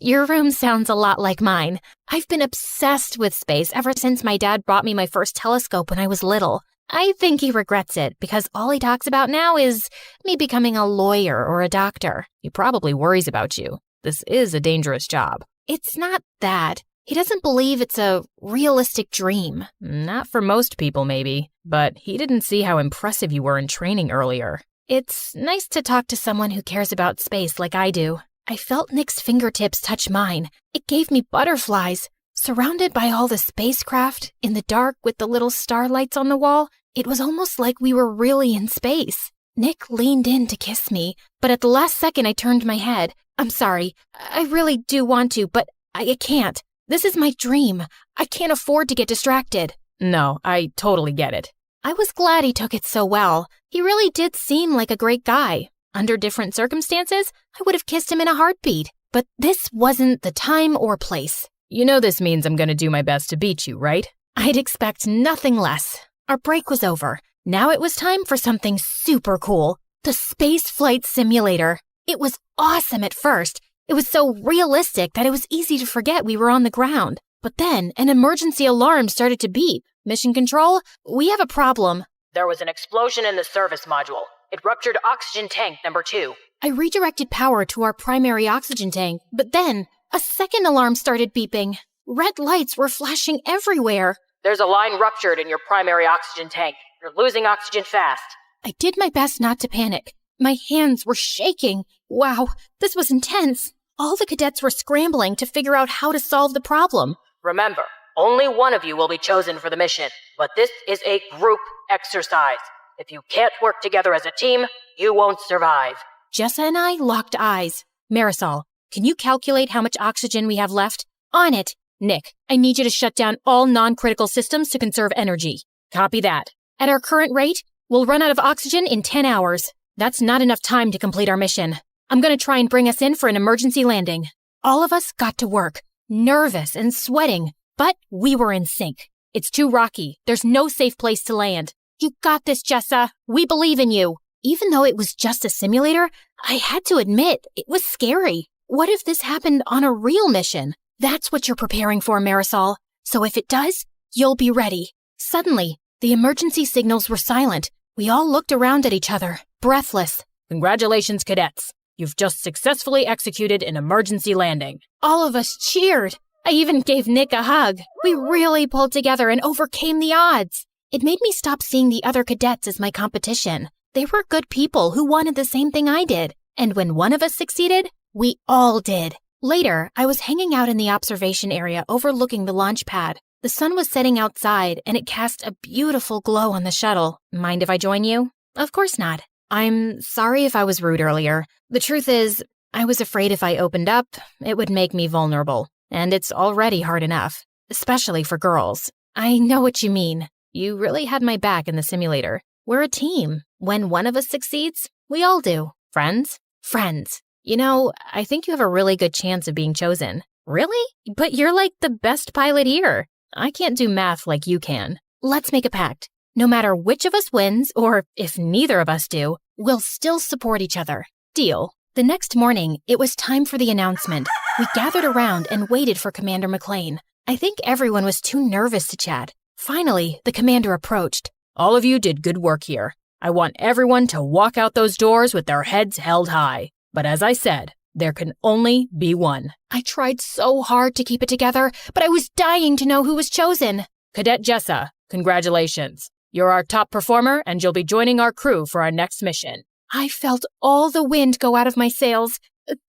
Your room sounds a lot like mine. I've been obsessed with space ever since my dad bought me my first telescope when I was little. I think he regrets it because all he talks about now is me becoming a lawyer or a doctor. He probably worries about you. This is a dangerous job. It's not that. He doesn't believe it's a realistic dream. Not for most people, maybe. But he didn't see how impressive you were in training earlier. It's nice to talk to someone who cares about space like I do. I felt Nick's fingertips touch mine. It gave me butterflies. Surrounded by all the spacecraft, in the dark with the little starlights on the wall, it was almost like we were really in space. Nick leaned in to kiss me, but at the last second I turned my head. I'm sorry. I really do want to, but I can't. This is my dream. I can't afford to get distracted. No, I totally get it. I was glad he took it so well. He really did seem like a great guy. Under different circumstances, I would have kissed him in a heartbeat. But this wasn't the time or place. You know this means I'm going to do my best to beat you, right? I'd expect nothing less. Our break was over. Now it was time for something super cool. The space flight simulator. It was awesome at first. It was so realistic that it was easy to forget we were on the ground. But then an emergency alarm started to beep. Mission Control, we have a problem. There was an explosion in the service module. It ruptured oxygen tank number 2. I redirected power to our primary oxygen tank, but then a second alarm started beeping. Red lights were flashing everywhere. There's a line ruptured in your primary oxygen tank. You're losing oxygen fast. I did my best not to panic. My hands were shaking. Wow, this was intense. All the cadets were scrambling to figure out how to solve the problem. Remember, only one of you will be chosen for the mission, but this is a group exercise. If you can't work together as a team, you won't survive. Jessa and I locked eyes. Marisol, can you calculate how much oxygen we have left? On it. Nick, I need you to shut down all non-critical systems to conserve energy. Copy that. At our current rate, we'll run out of oxygen in 10 hours. That's not enough time to complete our mission. I'm going to try and bring us in for an emergency landing. All of us got to work, nervous and sweating, but we were in sync. It's too rocky. There's no safe place to land. You got this, Jessa. We believe in you. Even though it was just a simulator, I had to admit, it was scary. What if this happened on a real mission? That's what you're preparing for, Marisol. So if it does, you'll be ready. Suddenly, the emergency signals were silent. We all looked around at each other, breathless. Congratulations, cadets. You've just successfully executed an emergency landing. All of us cheered. I even gave Nick a hug. We really pulled together and overcame the odds. It made me stop seeing the other cadets as my competition. They were good people who wanted the same thing I did. And when one of us succeeded, we all did. Later, I was hanging out in the observation area overlooking the launch pad. The sun was setting outside, and it cast a beautiful glow on the shuttle. Mind if I join you? Of course not. I'm sorry if I was rude earlier. The truth is, I was afraid if I opened up, it would make me vulnerable. And it's already hard enough, especially for girls. I know what you mean. You really had my back in the simulator. We're a team. When one of us succeeds, we all do. Friends? Friends. You know, I think you have a really good chance of being chosen. Really? But you're like the best pilot here. I can't do math like you can. Let's make a pact. No matter which of us wins, or if neither of us do, we'll still support each other. Deal. The next morning, it was time for the announcement. We gathered around and waited for Commander McLean. I think everyone was too nervous to chat. Finally, the commander approached. All of you did good work here. I want everyone to walk out those doors with their heads held high. But as I said, there can only be one. I tried so hard to keep it together, but I was dying to know who was chosen. Cadet Jessa, congratulations. You're our top performer, and you'll be joining our crew for our next mission. I felt all the wind go out of my sails.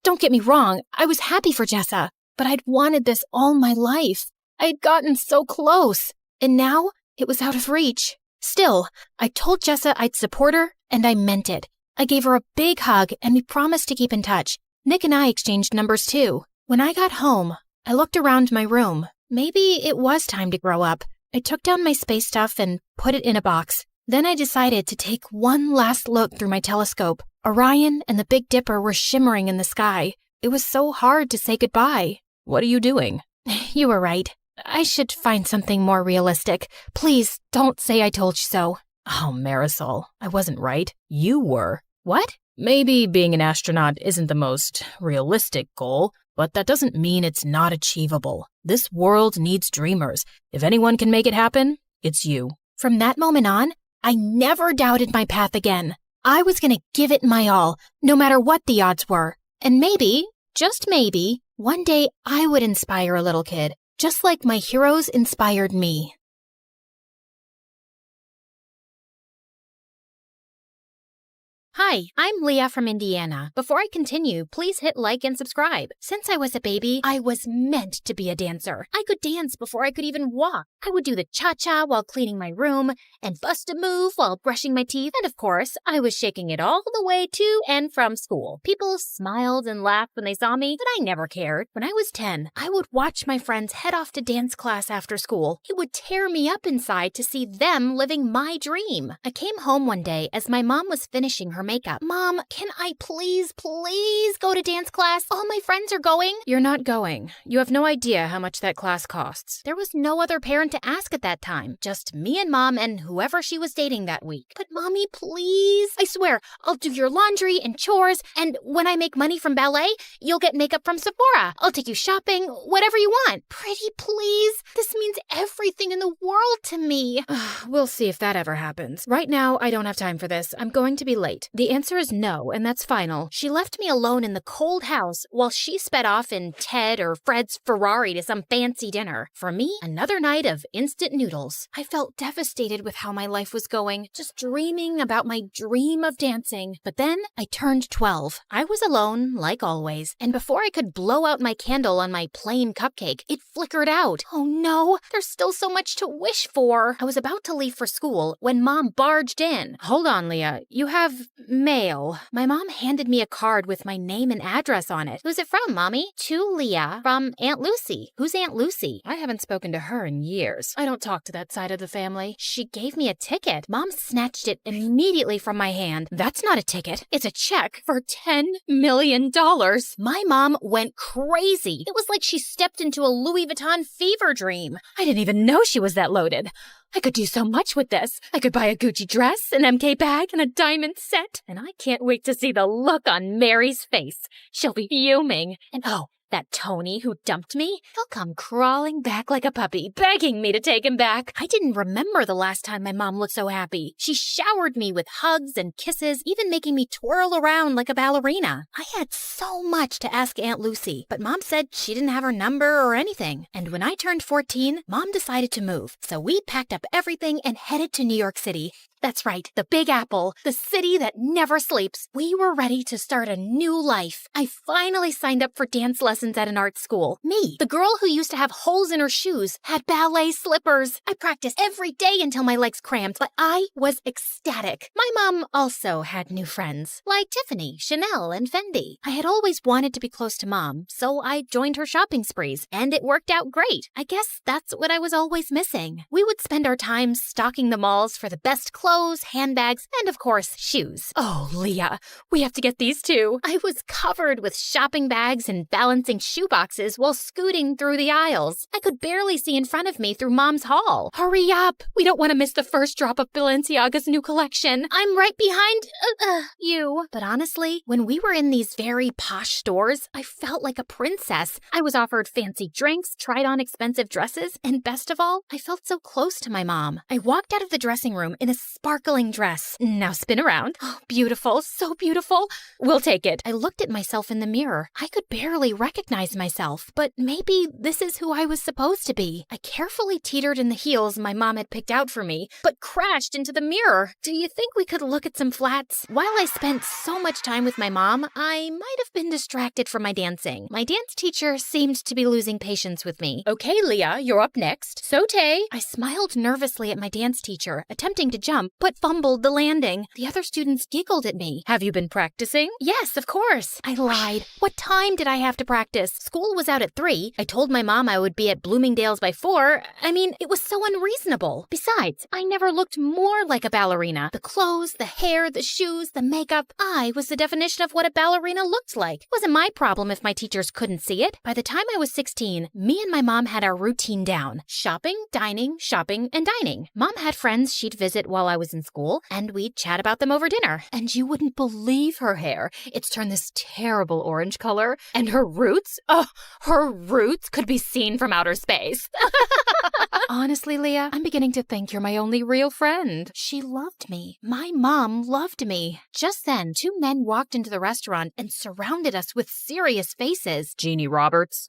Don't get me wrong, I was happy for Jessa, but I'd wanted this all my life. I'd gotten so close, and now it was out of reach. Still, I told Jessa I'd support her, and I meant it. I gave her a big hug, and we promised to keep in touch. Nick and I exchanged numbers too. When I got home, I looked around my room. Maybe it was time to grow up. I took down my space stuff and put it in a box. Then I decided to take one last look through my telescope. Orion and the Big Dipper were shimmering in the sky. It was so hard to say goodbye. What are you doing? You were right. I should find something more realistic. Please, don't say I told you so. Oh, Marisol, I wasn't right. You were. What? Maybe being an astronaut isn't the most realistic goal, but that doesn't mean it's not achievable. This world needs dreamers. If anyone can make it happen, it's you. From that moment on, I never doubted my path again. I was going to give it my all, no matter what the odds were. And maybe, just maybe, one day I would inspire a little kid, just like my heroes inspired me. Hi, I'm Leah from Indiana. Before I continue, please hit like and subscribe. Since I was a baby, I was meant to be a dancer. I could dance before I could even walk. I would do the cha-cha while cleaning my room, and bust a move while brushing my teeth, and of course, I was shaking it all the way to and from school. People smiled and laughed when they saw me, but I never cared. When I was 10, I would watch my friends head off to dance class after school. It would tear me up inside to see them living my dream. I came home one day as my mom was finishing her makeup. Mom, can I please go to dance class? All my friends are going. You're not going. You have no idea how much that class costs. There was no other parent to ask at that time. Just me and Mom and whoever she was dating that week. But Mommy, please. I swear, I'll do your laundry and chores, and when I make money from ballet, you'll get makeup from Sephora. I'll take you shopping, whatever you want. Pretty please. This means everything in the world to me. We'll see if that ever happens. Right now, I don't have time for this. I'm going to be late. The answer is no, and that's final. She left me alone in the cold house while she sped off in Ted or Fred's Ferrari to some fancy dinner. For me, another night of instant noodles. I felt devastated with how my life was going, just dreaming about my dream of dancing. But then I turned 12. I was alone, like always, and before I could blow out my candle on my plain cupcake, it flickered out. Oh no, there's still so much to wish for. I was about to leave for school when Mom barged in. Hold on, Leah. You have mail. My mom handed me a card with my name and address on it. Who's it from, Mommy? To Leah, from Aunt Lucy. Who's Aunt Lucy? I haven't spoken to her in years. I don't talk to that side of the family. She gave me a ticket. Mom snatched it immediately from my hand. That's not a ticket. It's a check for $10 million. My mom went crazy. It was like she stepped into a Louis Vuitton fever dream. I didn't even know she was that loaded. I could do so much with this. I could buy a Gucci dress, an MK bag, and a diamond set. And I can't wait to see the look on Mary's face. She'll be fuming. And oh, that Tony who dumped me, he'll come crawling back like a puppy, begging me to take him back. I didn't remember the last time my mom looked so happy. She showered me with hugs and kisses, even making me twirl around like a ballerina. I had so much to ask Aunt Lucy, but Mom said she didn't have her number or anything. And when I turned 14, Mom decided to move. So we packed up everything and headed to New York City. That's right, the Big Apple, the city that never sleeps. We were ready to start a new life. I finally signed up for dance lessons at an art school. Me, the girl who used to have holes in her shoes, had ballet slippers. I practiced every day until my legs cramped, but I was ecstatic. My mom also had new friends, like Tiffany, Chanel, and Fendi. I had always wanted to be close to Mom, so I joined her shopping sprees, and it worked out great. I guess that's what I was always missing. We would spend our time stocking the malls for the best clothes, handbags, and of course, shoes. Oh, Leah, we have to get these too. I was covered with shopping bags and balancing shoe boxes while scooting through the aisles. I could barely see in front of me through Mom's haul. Hurry up! We don't want to miss the first drop of Balenciaga's new collection. I'm right behind you. But honestly, when we were in these very posh stores, I felt like a princess. I was offered fancy drinks, tried on expensive dresses, and best of all, I felt so close to my mom. I walked out of the dressing room in a sparkling dress. Now spin around. Oh, beautiful, so beautiful. We'll take it. I looked at myself in the mirror. I could barely recognize myself, but maybe this is who I was supposed to be. I carefully teetered in the heels my mom had picked out for me, but crashed into the mirror. Do you think we could look at some flats? While I spent so much time with my mom, I might have been distracted from my dancing. My dance teacher seemed to be losing patience with me. Okay, Leah, you're up next. Saute. I smiled nervously at my dance teacher, attempting to jump, but fumbled the landing. The other students giggled at me. Have you been practicing? Yes, of course. I lied. What time did I have to practice? School was out at 3. I told my mom I would be at Bloomingdale's by 4. I mean, it was so unreasonable. Besides, I never looked more like a ballerina. The clothes, the hair, the shoes, the makeup. I was the definition of what a ballerina looked like. It wasn't my problem if my teachers couldn't see it. By the time I was 16, me and my mom had our routine down. Shopping, dining, and dining. Mom had friends she'd visit while I was in school, and we'd chat about them over dinner. And you wouldn't believe her hair. It's turned this terrible orange color. And her roots? Oh, her roots could be seen from outer space. Honestly, Leah, I'm beginning to think you're my only real friend. She loved me. My mom loved me. Just then, 2 men walked into the restaurant and surrounded us with serious faces. Jeannie Roberts?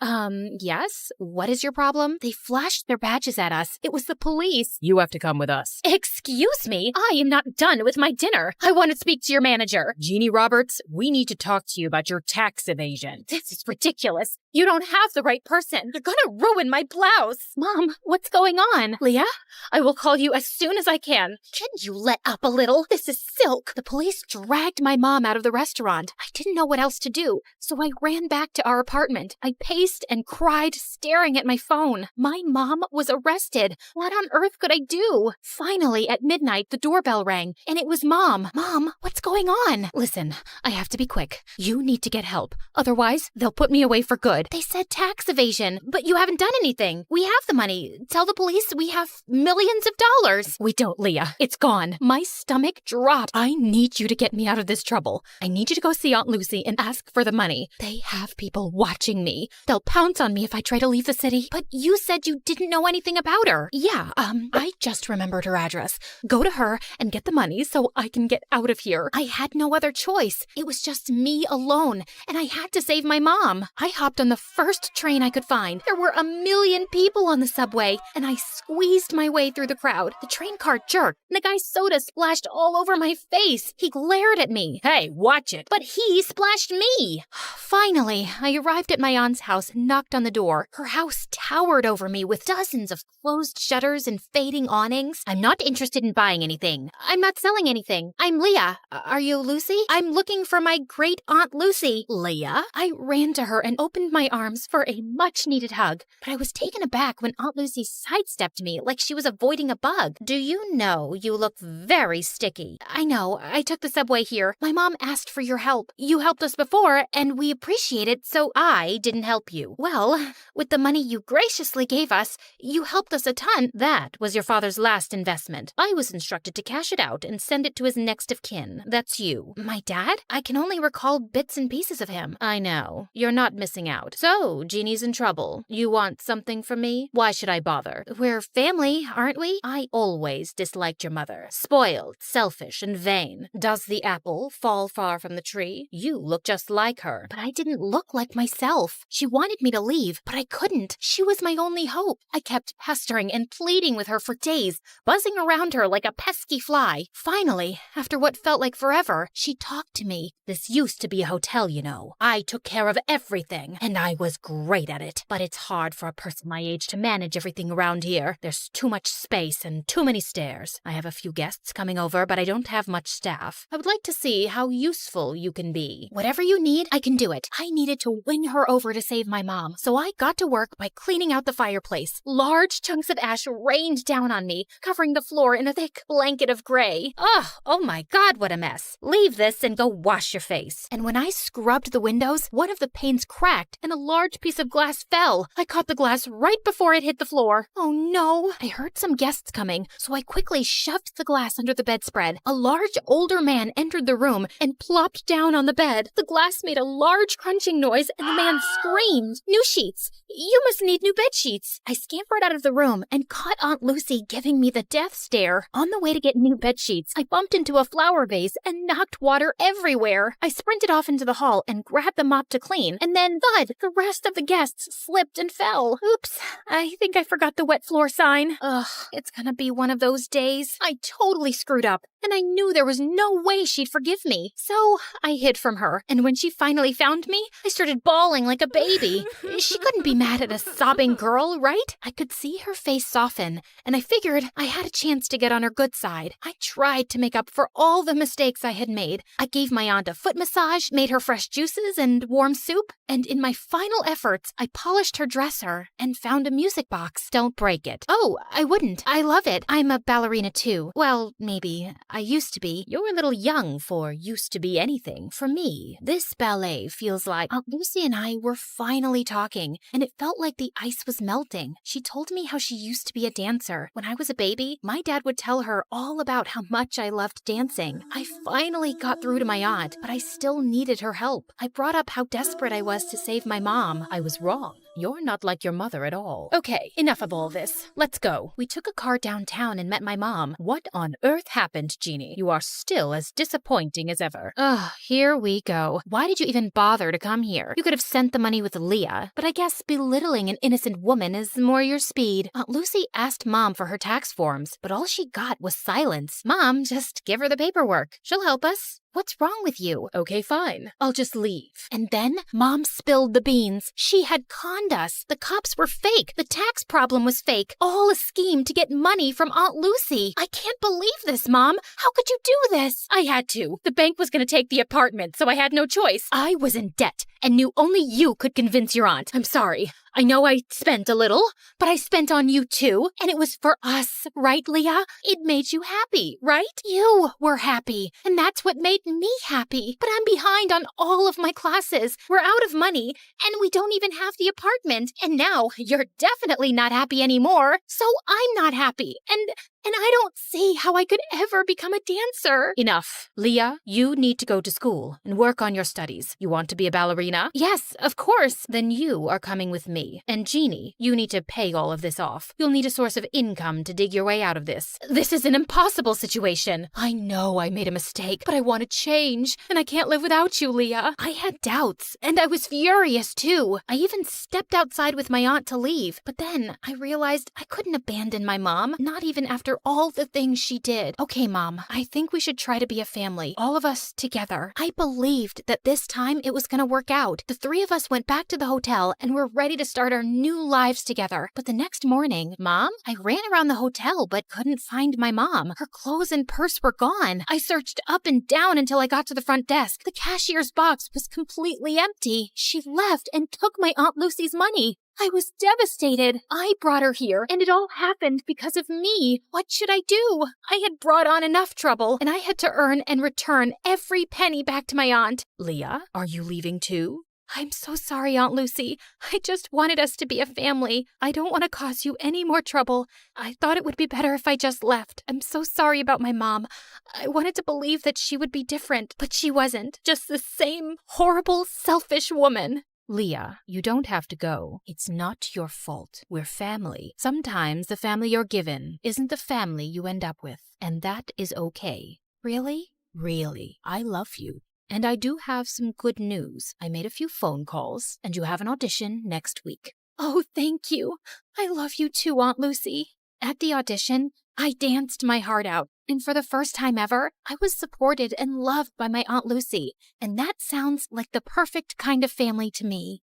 Yes? What is your problem? They flashed their badges at us. It was the police. You have to come with us. Excuse me? I am not done with my dinner. I want to speak to your manager. Jeannie Roberts, we need to talk to you about your tax evasion. This is ridiculous. You don't have the right person. You're gonna ruin my blouse. Mom, what's going on? Leah, I will call you as soon as I can. Can you let up a little? This is silk. The police dragged my mom out of the restaurant. I didn't know what else to do, so I ran back to our apartment. I paced and cried, staring at my phone. My mom was arrested. What on earth could I do? Finally, at midnight, night, the doorbell rang, and it was Mom. Mom, what's going on? Listen, I have to be quick. You need to get help. Otherwise, they'll put me away for good. They said tax evasion, but you haven't done anything. We have the money. Tell the police we have millions of dollars. We don't, Leah. It's gone. My stomach dropped. I need you to get me out of this trouble. I need you to go see Aunt Lucy and ask for the money. They have people watching me. They'll pounce on me if I try to leave the city. But you said you didn't know anything about her. Yeah, I just remembered her address. Go to her and get the money so I can get out of here. I had no other choice. It was just me alone, and I had to save my mom. I hopped on the first train I could find. There were 1 million people on the subway, and I squeezed my way through the crowd. The train car jerked, and the guy's soda splashed all over my face. He glared at me. Hey, watch it. But he splashed me. Finally, I arrived at my aunt's house and knocked on the door. Her house towered over me with dozens of closed shutters and fading awnings. I'm not interested in buying anything. I'm not selling anything. I'm Leah. Are you Lucy? I'm looking for my great Aunt Lucy. Leah? I ran to her and opened my arms for a much-needed hug, but I was taken aback when Aunt Lucy sidestepped me like she was avoiding a bug. Do you know you look very sticky? I know. I took the subway here. My mom asked for your help. You helped us before, and we appreciate it, so I didn't help you. Well, with the money you graciously gave us, you helped us a ton. That was your father's last investment. I was instructed to cash it out and send it to his next of kin. That's you. My dad? I can only recall bits and pieces of him. I know. You're not missing out. So, Jeannie's in trouble. You want something from me? Why should I bother? We're family, aren't we? I always disliked your mother. Spoiled, selfish, and vain. Does the apple fall far from the tree? You look just like her. But I didn't look like myself. She wanted me to leave, but I couldn't. She was my only hope. I kept pestering and pleading with her for days, buzzing around her like a pesky fly. Finally, after what felt like forever, she talked to me. This used to be a hotel, you know. I took care of everything, and I was great at it. But it's hard for a person my age to manage everything around here. There's too much space and too many stairs. I have a few guests coming over, but I don't have much staff. I would like to see how useful you can be. Whatever you need, I can do it. I needed to win her over to save my mom, so I got to work by cleaning out the fireplace. Large chunks of ash rained down on me, covering the floor in a thick blanket of gray. Ugh, oh my God, what a mess. Leave this and go wash your face. And when I scrubbed the windows, one of the panes cracked and a large piece of glass fell. I caught the glass right before it hit the floor. Oh no. I heard some guests coming, so I quickly shoved the glass under the bedspread. A large older man entered the room and plopped down on the bed. The glass made a large crunching noise and the man screamed, "New sheets! You must need new bed sheets!" I scampered out of the room and caught Aunt Lucy giving me the death stare. On the way to get new bed sheets, I bumped into a flower vase and knocked water everywhere. I sprinted off into the hall and grabbed the mop to clean, and then thud! The rest of the guests slipped and fell. Oops, I think I forgot the wet floor sign. Ugh, it's gonna be one of those days. I totally screwed up, and I knew there was no way she'd forgive me. So I hid from her, and when she finally found me, I started bawling like a baby. She couldn't be mad at a sobbing girl, right? I could see her face soften, and I figured I had a chance to get on her good side. I tried to make up for all the mistakes I had made. I gave my aunt a foot massage, made her fresh juices and warm soup, and in my final efforts, I polished her dresser and found a music box. Don't break it. Oh, I wouldn't. I love it. I'm a ballerina too. Well, maybe. I used to be. You're a little young for used to be anything. For me, this ballet feels like Aunt Lucy and I were finally talking, and it felt like the ice was melting. She told me how she used to be a dancer. When I was a baby, my dad would tell her all about how much I loved dancing. I finally got through to my aunt, but I still needed her help. I brought up how desperate I was to save my mom. I was wrong. You're not like your mother at all. Okay, enough of all this. Let's go. We took a car downtown and met my mom. What on earth happened, Jeannie? You are still as disappointing as ever. Ugh, here we go. Why did you even bother to come here? You could have sent the money with Leah, but I guess belittling an innocent woman is more your speed. Aunt Lucy asked Mom for her tax forms, but all she got was silence. Mom, just give her the paperwork. She'll help us. What's wrong with you? Okay, fine. I'll just leave. And then Mom spilled the beans. She had conned us. The cops were fake. The tax problem was fake. All a scheme to get money from Aunt Lucy. I can't believe this, Mom. How could you do this? I had to. The bank was going to take the apartment, so I had no choice. I was in debt and knew only you could convince your aunt. I'm sorry. I know I spent a little. But I spent on you too, and it was for us, right, Leah? It made you happy, right? You were happy, and that's what made me happy. But I'm behind on all of my classes. We're out of money, and we don't even have the apartment. And now you're definitely not happy anymore, so I'm not happy. And I don't see how I could ever become a dancer. Enough. Leah, you need to go to school and work on your studies. You want to be a ballerina? Yes, of course. Then you are coming with me. And Jeannie, you need to pay all of this off. You'll need a source of income to dig your way out of this. This is an impossible situation. I know I made a mistake, but I want to change, and I can't live without you, Leah. I had doubts, and I was furious too. I even stepped outside with my aunt to leave, but then I realized I couldn't abandon my mom, not even after all the things she did. Okay, Mom, I think we should try to be a family, all of us together. I believed that this time it was going to work out. The three of us went back to the hotel and were ready to start our new lives together. But the next morning, Mom, I ran around the hotel but couldn't find my mom. Her clothes and purse were gone. I searched up and down until I got to the front desk. The cashier's box was completely empty. She left and took my Aunt Lucy's money. I was devastated. I brought her here, and it all happened because of me. What should I do? I had brought on enough trouble, and I had to earn and return every penny back to my aunt. Leah, are you leaving too? I'm so sorry, Aunt Lucy. I just wanted us to be a family. I don't want to cause you any more trouble. I thought it would be better if I just left. I'm so sorry about my mom. I wanted to believe that she would be different, but she wasn't. Just the same horrible, selfish woman. Leah, you don't have to go. It's not your fault. We're family. Sometimes the family you're given isn't the family you end up with, and that is okay. Really? Really. I love you. And I do have some good news. I made a few phone calls, and you have an audition next week. Oh, thank you. I love you too, Aunt Lucy. At the audition, I danced my heart out, and for the first time ever, I was supported and loved by my Aunt Lucy, and that sounds like the perfect kind of family to me.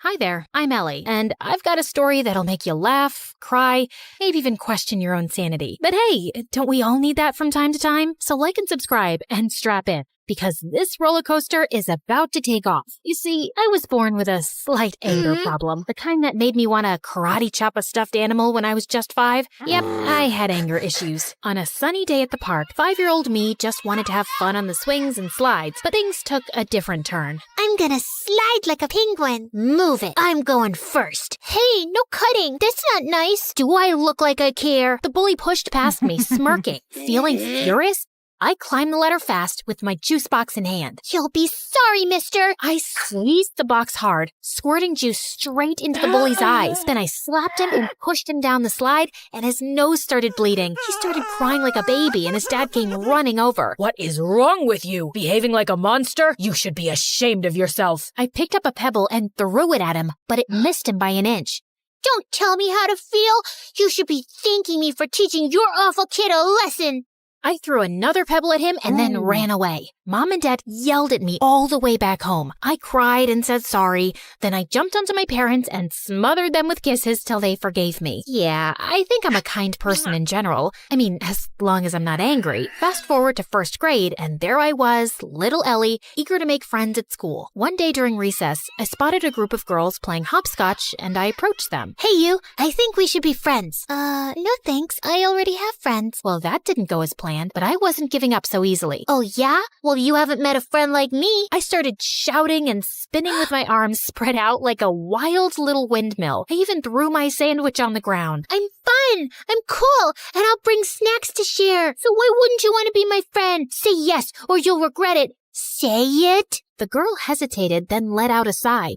Hi there, I'm Ellie, and I've got a story that'll make you laugh, cry, maybe even question your own sanity. But hey, don't we all need that from time to time? So like and subscribe and strap in, because this roller coaster is about to take off. You see, I was born with a slight anger problem, the kind that made me want to karate chop a stuffed animal when I was just 5. Yep, I had anger issues. On a sunny day at the park, 5-year-old me just wanted to have fun on the swings and slides, but things took a different turn. I'm gonna slide like a penguin. Move it. I'm going first. Hey, no cutting. That's not nice. Do I look like I care? The bully pushed past me, smirking. Feeling furious, I climbed the ladder fast with my juice box in hand. You'll be sorry, mister. I squeezed the box hard, squirting juice straight into the bully's eyes. Then I slapped him and pushed him down the slide, and his nose started bleeding. He started crying like a baby, and his dad came running over. What is wrong with you? Behaving like a monster? You should be ashamed of yourself. I picked up a pebble and threw it at him, but it missed him by an inch. Don't tell me how to feel. You should be thanking me for teaching your awful kid a lesson. I threw another pebble at him and then ran away. Mom and Dad yelled at me all the way back home. I cried and said sorry. Then I jumped onto my parents and smothered them with kisses till they forgave me. Yeah, I think I'm a kind person in general. I mean, as long as I'm not angry. Fast forward to 1st grade, and there I was, little Ellie, eager to make friends at school. One day during recess, I spotted a group of girls playing hopscotch, and I approached them. Hey you, I think we should be friends. No thanks, I already have friends. Well, that didn't go as planned, but I wasn't giving up so easily. Oh yeah? Well, you haven't met a friend like me. I started shouting and spinning with my arms spread out like a wild little windmill. I even threw my sandwich on the ground. I'm fun, I'm cool, and I'll bring snacks to share. So why wouldn't you want to be my friend? Say yes, or you'll regret it. Say it. The girl hesitated, then let out a sigh.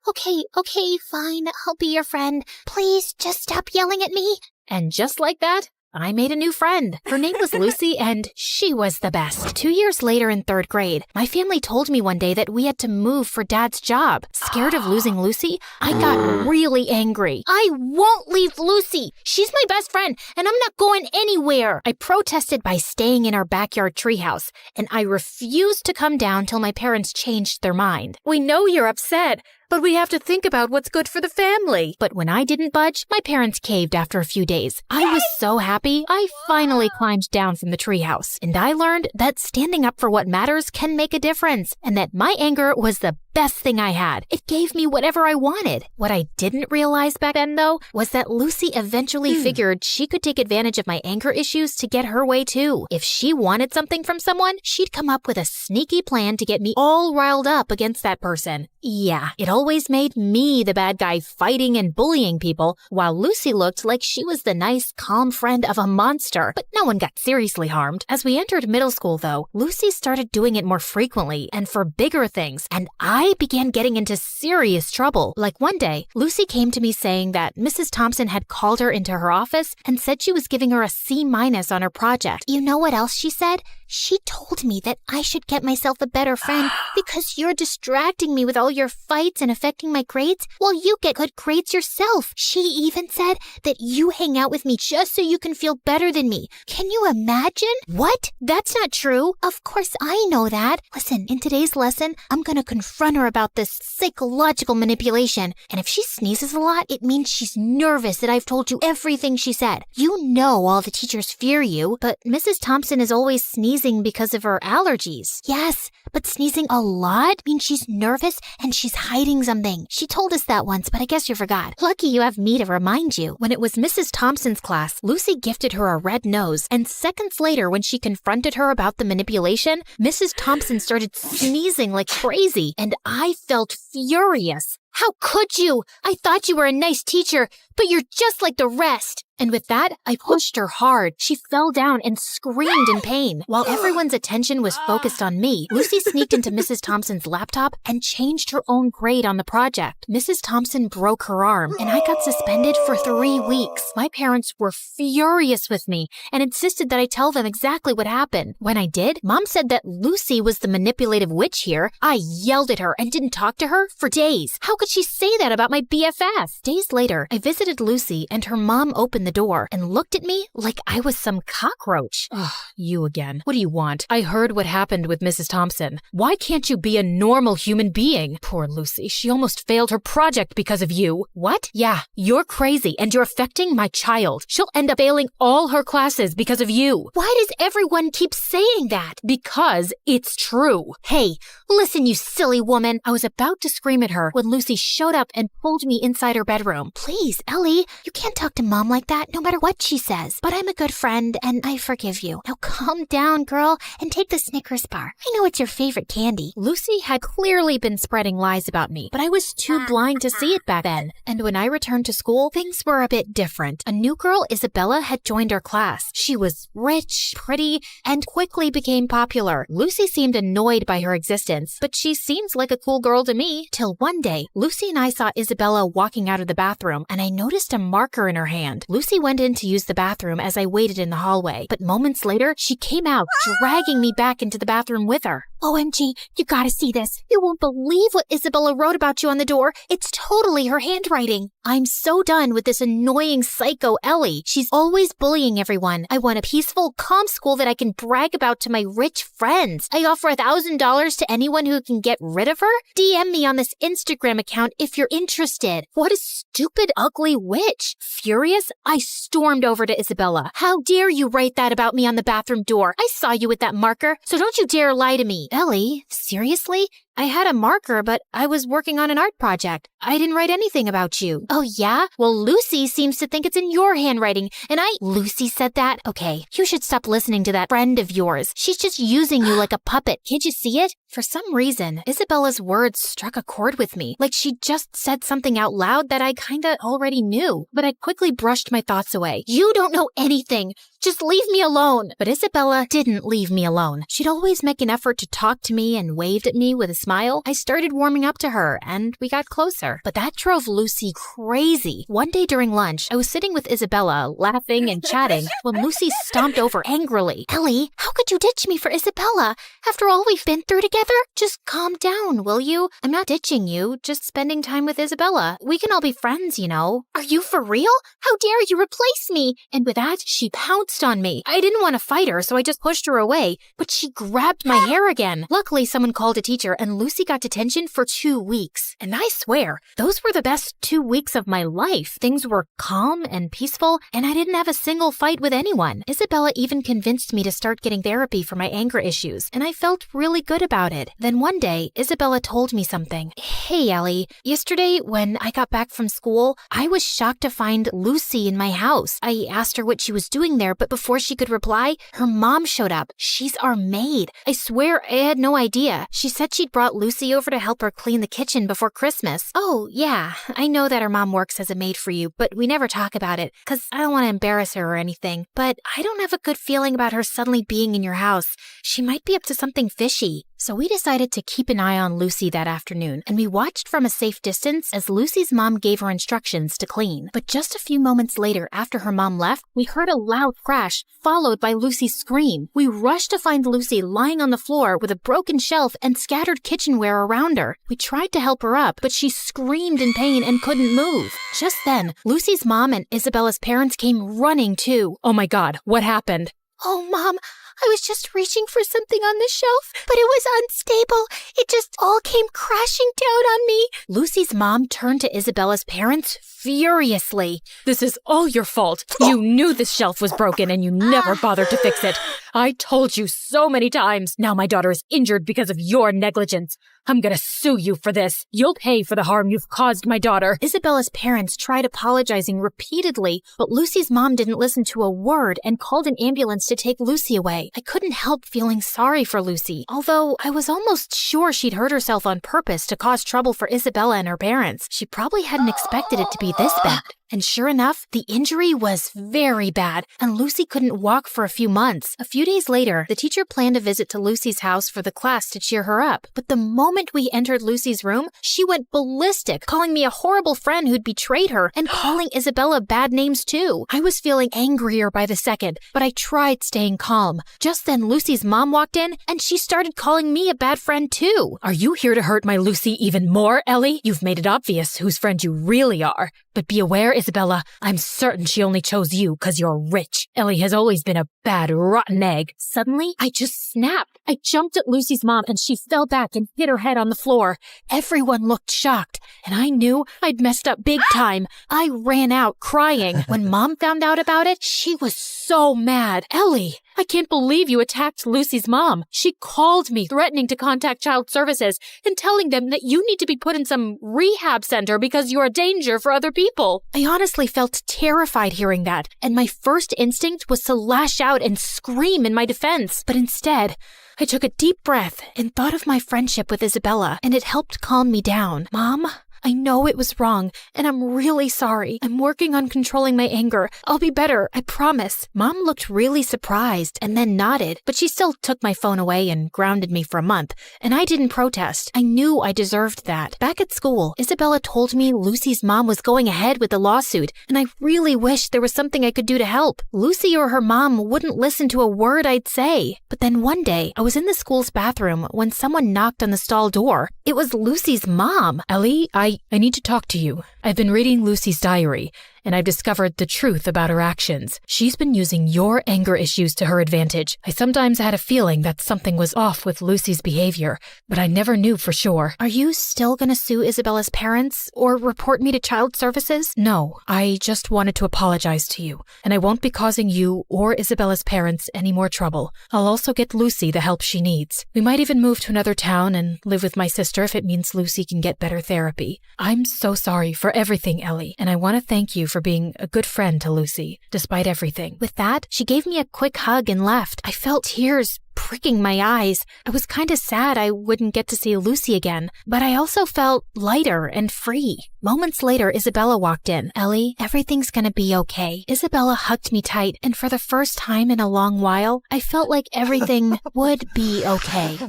Okay, fine, I'll be your friend. Please, just stop yelling at me. And just like that, I made a new friend. Her name was Lucy, and she was the best. 2 years later in 3rd grade, my family told me one day that we had to move for Dad's job. Scared of losing Lucy, I got really angry. I won't leave Lucy. She's my best friend, and I'm not going anywhere. I protested by staying in our backyard treehouse, and I refused to come down till my parents changed their mind. We know you're upset, but we have to think about what's good for the family. But when I didn't budge, my parents caved after a few days. I was so happy, I finally climbed down from the treehouse. And I learned that standing up for what matters can make a difference, and that my anger was the best thing I had. It gave me whatever I wanted. What I didn't realize back then, though, was that Lucy eventually figured she could take advantage of my anger issues to get her way, too. If she wanted something from someone, she'd come up with a sneaky plan to get me all riled up against that person. Yeah, it always made me the bad guy fighting and bullying people, while Lucy looked like she was the nice, calm friend of a monster. But no one got seriously harmed. As we entered middle school, though, Lucy started doing it more frequently and for bigger things, and I began getting into serious trouble. Like one day, Lucy came to me saying that Mrs. Thompson had called her into her office and said she was giving her a C- on her project. You know what else she said? She told me that I should get myself a better friend because you're distracting me with all your fights and affecting my grades while you get good grades yourself. She even said that you hang out with me just so you can feel better than me. Can you imagine? What? That's not true. Of course I know that. Listen, in today's lesson, I'm gonna confront her about this psychological manipulation. And if she sneezes a lot, it means she's nervous that I've told you everything she said. You know all the teachers fear you, but Mrs. Thompson is always sneezing because of her allergies. Yes, but sneezing a lot means she's nervous and she's hiding something. She told us that once, but I guess you forgot. Lucky you have me to remind you. When it was Mrs. Thompson's class, Lucy gifted her a red nose, and seconds later, when she confronted her about the manipulation, Mrs. Thompson started sneezing like crazy, and I felt furious. How could you? I thought you were a nice teacher, but you're just like the rest. And with that, I pushed her hard. She fell down and screamed in pain. While everyone's attention was focused on me, Lucy sneaked into Mrs. Thompson's laptop and changed her own grade on the project. Mrs. Thompson broke her arm, and I got suspended for 3 weeks. My parents were furious with me and insisted that I tell them exactly what happened. When I did, Mom said that Lucy was the manipulative witch here. I yelled at her and didn't talk to her for days. How could she say that about my BFF? Days later, I visited Lucy, and her mom opened the door and looked at me like I was some cockroach. Ugh, you again. What do you want? I heard what happened with Mrs. Thompson. Why can't you be a normal human being? Poor Lucy, she almost failed her project because of you. What? Yeah, you're crazy and you're affecting my child. She'll end up failing all her classes because of you. Why does everyone keep saying that? Because it's true. Hey, listen, you silly woman. I was about to scream at her when Lucy showed up and pulled me inside her bedroom. Please, Ellie, you can't talk to Mom like that no matter what she says. But I'm a good friend and I forgive you. Now calm down, girl, and take the Snickers bar. I know it's your favorite candy. Lucy had clearly been spreading lies about me, but I was too blind to see it back then. And when I returned to school, things were a bit different. A new girl, Isabella, had joined our class. She was rich, pretty, and quickly became popular. Lucy seemed annoyed by her existence, but she seems like a cool girl to me. Till one day, Lucy and I saw Isabella walking out of the bathroom, and I noticed a marker in her hand. Lucy went in to use the bathroom as I waited in the hallway, but moments later, she came out, dragging me back into the bathroom with her. OMG, you gotta see this. You won't believe what Isabella wrote about you on the door. It's totally her handwriting. I'm so done with this annoying psycho Ellie. She's always bullying everyone. I want a peaceful, calm school that I can brag about to my rich friends. I offer $1,000 to anyone who can get rid of her. DM me on this Instagram account if you're interested. What a stupid, ugly witch. Furious, I stormed over to Isabella. How dare you write that about me on the bathroom door? I saw you with that marker, so don't you dare lie to me. Ellie, seriously? I had a marker, but I was working on an art project. I didn't write anything about you. Oh, yeah? Well, Lucy seems to think it's in your handwriting, and Lucy said that? Okay, you should stop listening to that friend of yours. She's just using you like a puppet. Can't you see it? For some reason, Isabella's words struck a chord with me, like she just said something out loud that I kinda already knew. But I quickly brushed my thoughts away. You don't know anything. Just leave me alone. But Isabella didn't leave me alone. She'd always make an effort to talk to me and waved at me with a smile, I started warming up to her and we got closer. But that drove Lucy crazy. One day during lunch, I was sitting with Isabella, laughing and chatting, when Lucy stomped over angrily. Ellie, how could you ditch me for Isabella? After all we've been through together? Just calm down, will you? I'm not ditching you, just spending time with Isabella. We can all be friends, you know. Are you for real? How dare you replace me? And with that, she pounced on me. I didn't want to fight her, so I just pushed her away, but she grabbed my hair again. Luckily, someone called a teacher and Lucy got detention for 2 weeks. And I swear, those were the best 2 weeks of my life. Things were calm and peaceful, and I didn't have a single fight with anyone. Isabella even convinced me to start getting therapy for my anger issues, and I felt really good about it. Then one day, Isabella told me something. Hey, Ellie, yesterday when I got back from school, I was shocked to find Lucy in my house. I asked her what she was doing there, but before she could reply, her mom showed up. She's our maid. I swear I had no idea. She said she'd brought Lucy over to help her clean the kitchen before Christmas. Oh, yeah, I know that her mom works as a maid for you, but we never talk about it, because I don't want to embarrass her or anything. But I don't have a good feeling about her suddenly being in your house. She might be up to something fishy. So we decided to keep an eye on Lucy that afternoon, and we watched from a safe distance as Lucy's mom gave her instructions to clean. But just a few moments later, after her mom left, we heard a loud crash, followed by Lucy's scream. We rushed to find Lucy lying on the floor with a broken shelf and scattered kitchenware around her. We tried to help her up, but she screamed in pain and couldn't move. Just then, Lucy's mom and Isabella's parents came running too. Oh my God, what happened? Oh, Mom, I was just reaching for something on the shelf, but it was unstable. It just all came crashing down on me. Lucy's mom turned to Isabella's parents furiously. This is all your fault. You knew this shelf was broken and you never bothered to fix it. I told you so many times. Now my daughter is injured because of your negligence. I'm gonna sue you for this. You'll pay for the harm you've caused my daughter. Isabella's parents tried apologizing repeatedly, but Lucy's mom didn't listen to a word and called an ambulance to take Lucy away. I couldn't help feeling sorry for Lucy, although I was almost sure she'd hurt herself on purpose to cause trouble for Isabella and her parents. She probably hadn't expected it to be this bad. And sure enough, the injury was very bad, and Lucy couldn't walk for a few months. A few days later, the teacher planned a visit to Lucy's house for the class to cheer her up. But the moment we entered Lucy's room, she went ballistic, calling me a horrible friend who'd betrayed her, and calling Isabella bad names too. I was feeling angrier by the second, but I tried staying calm. Just then, Lucy's mom walked in, and she started calling me a bad friend too. Are you here to hurt my Lucy even more, Ellie? You've made it obvious whose friend you really are. But be aware, Isabella, I'm certain she only chose you because you're rich. Ellie has always been a bad, rotten egg. Suddenly, I just snapped. I jumped at Lucy's mom and she fell back and hit her head on the floor. Everyone looked shocked, and I knew I'd messed up big time. I ran out crying. When Mom found out about it, she was so mad. Ellie, I can't believe you attacked Lucy's mom. She called me, threatening to contact child services and telling them that you need to be put in some rehab center because you're a danger for other people. I honestly felt terrified hearing that, and my first instinct was to lash out and scream in my defense. But instead, I took a deep breath and thought of my friendship with Isabella, and it helped calm me down. Mom, I know it was wrong, and I'm really sorry. I'm working on controlling my anger. I'll be better, I promise. Mom looked really surprised and then nodded, but she still took my phone away and grounded me for a month, and I didn't protest. I knew I deserved that. Back at school, Isabella told me Lucy's mom was going ahead with the lawsuit, and I really wished there was something I could do to help. Lucy or her mom wouldn't listen to a word I'd say. But then one day, I was in the school's bathroom when someone knocked on the stall door. It was Lucy's mom. Ellie, I need to talk to you. I've been reading Lucy's diary, and I've discovered the truth about her actions. She's been using your anger issues to her advantage. I sometimes had a feeling that something was off with Lucy's behavior, but I never knew for sure. Are you still gonna sue Isabella's parents or report me to child services? No, I just wanted to apologize to you, and I won't be causing you or Isabella's parents any more trouble. I'll also get Lucy the help she needs. We might even move to another town and live with my sister if it means Lucy can get better therapy. I'm so sorry for everything, Ellie, and I want to thank you for being a good friend to Lucy, despite everything. With that, she gave me a quick hug and left. I felt tears pricking my eyes. I was kind of sad I wouldn't get to see Lucy again, but I also felt lighter and free. Moments later, Isabella walked in. Ellie, everything's gonna be okay. Isabella hugged me tight, and for the first time in a long while, I felt like everything would be okay.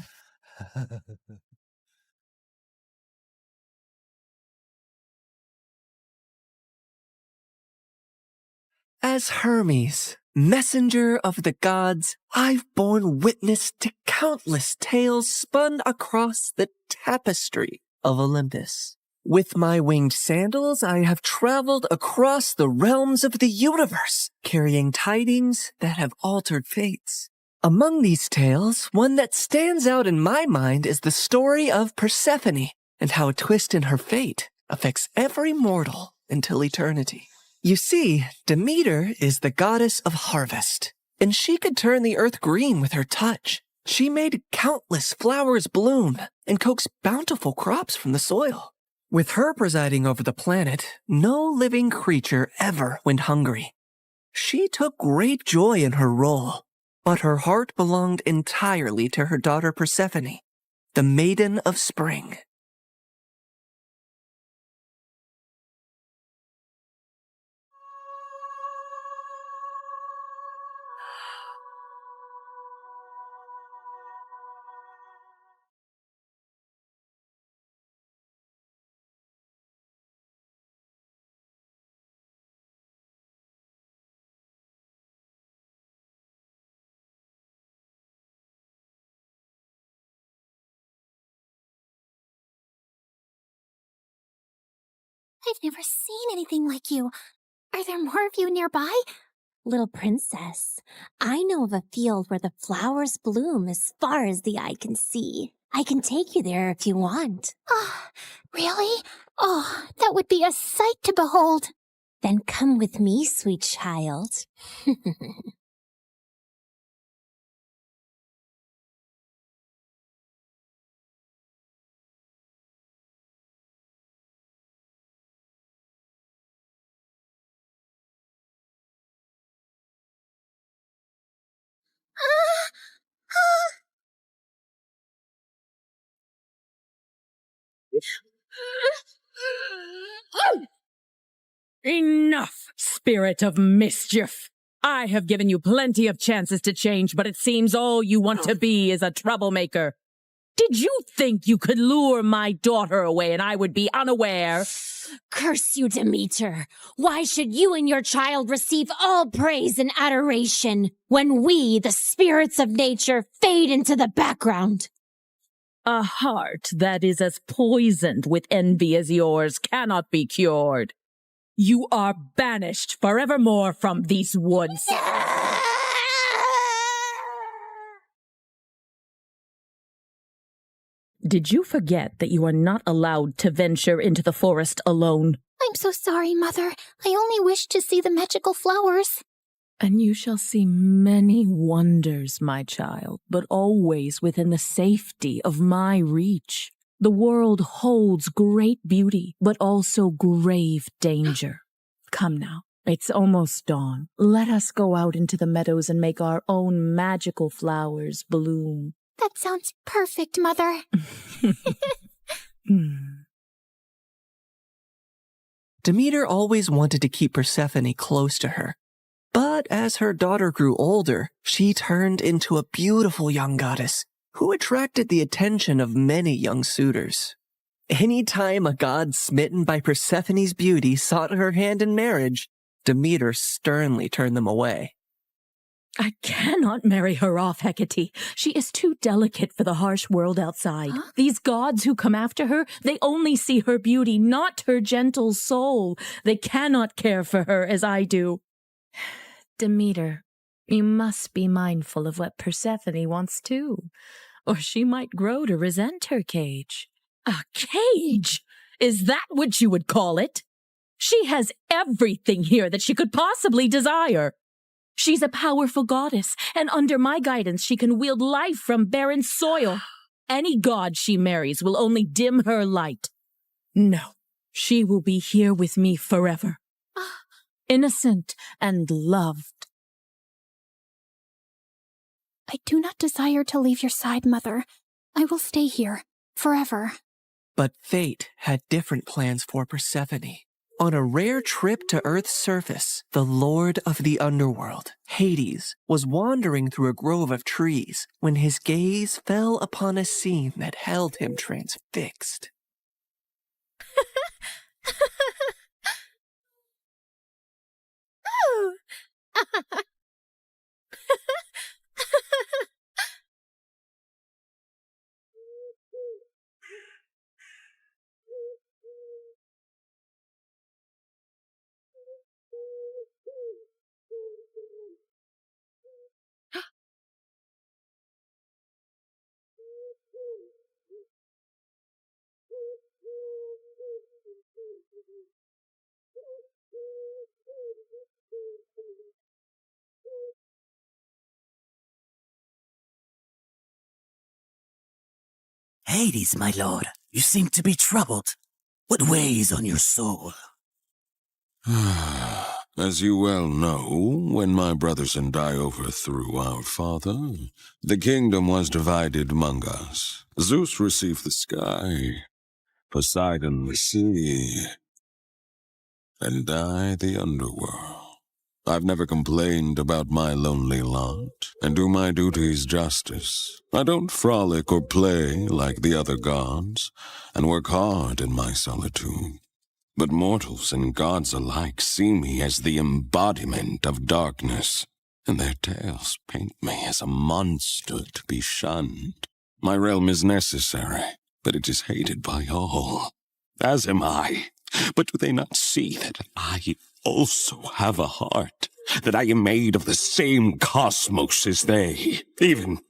As Hermes, messenger of the gods, I've borne witness to countless tales spun across the tapestry of Olympus. With my winged sandals, I have traveled across the realms of the universe, carrying tidings that have altered fates. Among these tales, one that stands out in my mind is the story of Persephone and how a twist in her fate affects every mortal until eternity. You see, Demeter is the goddess of harvest, and she could turn the earth green with her touch. She made countless flowers bloom and coaxed bountiful crops from the soil. With her presiding over the planet, no living creature ever went hungry. She took great joy in her role, but her heart belonged entirely to her daughter Persephone, the Maiden of Spring. I've never seen anything like you. Are there more of you nearby? Little princess, I know of a field where the flowers bloom as far as the eye can see. I can take you there if you want. Oh, really? Oh, that would be a sight to behold. Then come with me, sweet child. Enough, spirit of mischief! I have given you plenty of chances to change, but it seems all you want to be is a troublemaker. Did you think you could lure my daughter away and I would be unaware? Curse you, Demeter! Why should you and your child receive all praise and adoration when we, the spirits of nature, fade into the background? A heart that is as poisoned with envy as yours cannot be cured. You are banished forevermore from these woods. Did you forget that you are not allowed to venture into the forest alone? I'm so sorry, Mother. I only wished to see the magical flowers. And you shall see many wonders, my child, but always within the safety of my reach. The world holds great beauty, but also grave danger. Come now, it's almost dawn. Let us go out into the meadows and make our own magical flowers bloom. That sounds perfect, Mother. Demeter always wanted to keep Persephone close to her. But as her daughter grew older, she turned into a beautiful young goddess who attracted the attention of many young suitors. Anytime a god smitten by Persephone's beauty sought her hand in marriage, Demeter sternly turned them away. I cannot marry her off, Hecate. She is too delicate for the harsh world outside. Huh? These gods who come after her, they only see her beauty, not her gentle soul. They cannot care for her as I do. Demeter, you must be mindful of what Persephone wants too, or she might grow to resent her cage. A cage? Is that what you would call it? She has everything here that she could possibly desire. She's a powerful goddess, and under my guidance she can wield life from barren soil. Any god she marries will only dim her light. No, she will be here with me forever. Innocent and loved. I do not desire to leave your side, Mother. I will stay here, forever. But fate had different plans for Persephone. On a rare trip to Earth's surface, the Lord of the Underworld, Hades, was wandering through a grove of trees when his gaze fell upon a scene that held him transfixed. Hades, my lord, you seem to be troubled. What weighs on your soul? As you well know, when my brothers and I overthrew our father, the kingdom was divided among us. Zeus received the sky, Poseidon the sea, and I the underworld. I've never complained about my lonely lot, and do my duties justice. I don't frolic or play like the other gods, and work hard in my solitude. But mortals and gods alike see me as the embodiment of darkness, and their tales paint me as a monster to be shunned. My realm is necessary, but it is hated by all, as am I. But do they not see that I also have a heart, that I am made of the same cosmos as they, even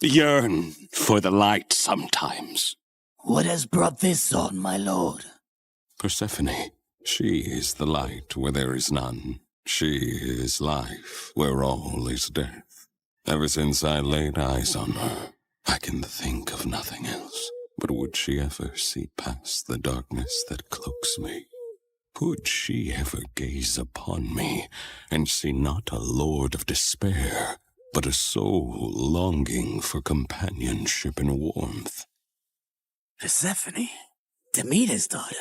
yearn for the light sometimes? What has brought this on, my lord? Persephone, she is the light where there is none. She is life where all is death. Ever since I laid eyes on her, I can think of nothing else. But would she ever see past the darkness that cloaks me? Could she ever gaze upon me and see not a lord of despair, but a soul longing for companionship and warmth? Persephone, Demeter's daughter.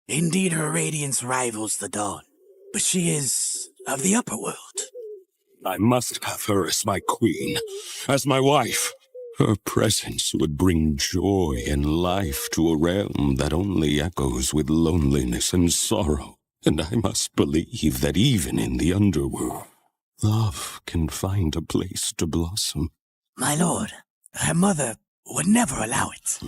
Indeed, her radiance rivals the dawn, but she is of the upper world. I must have her as my queen, as my wife. Her presence would bring joy and life to a realm that only echoes with loneliness and sorrow. And I must believe that even in the underworld, love can find a place to blossom. My lord, her mother would never allow it.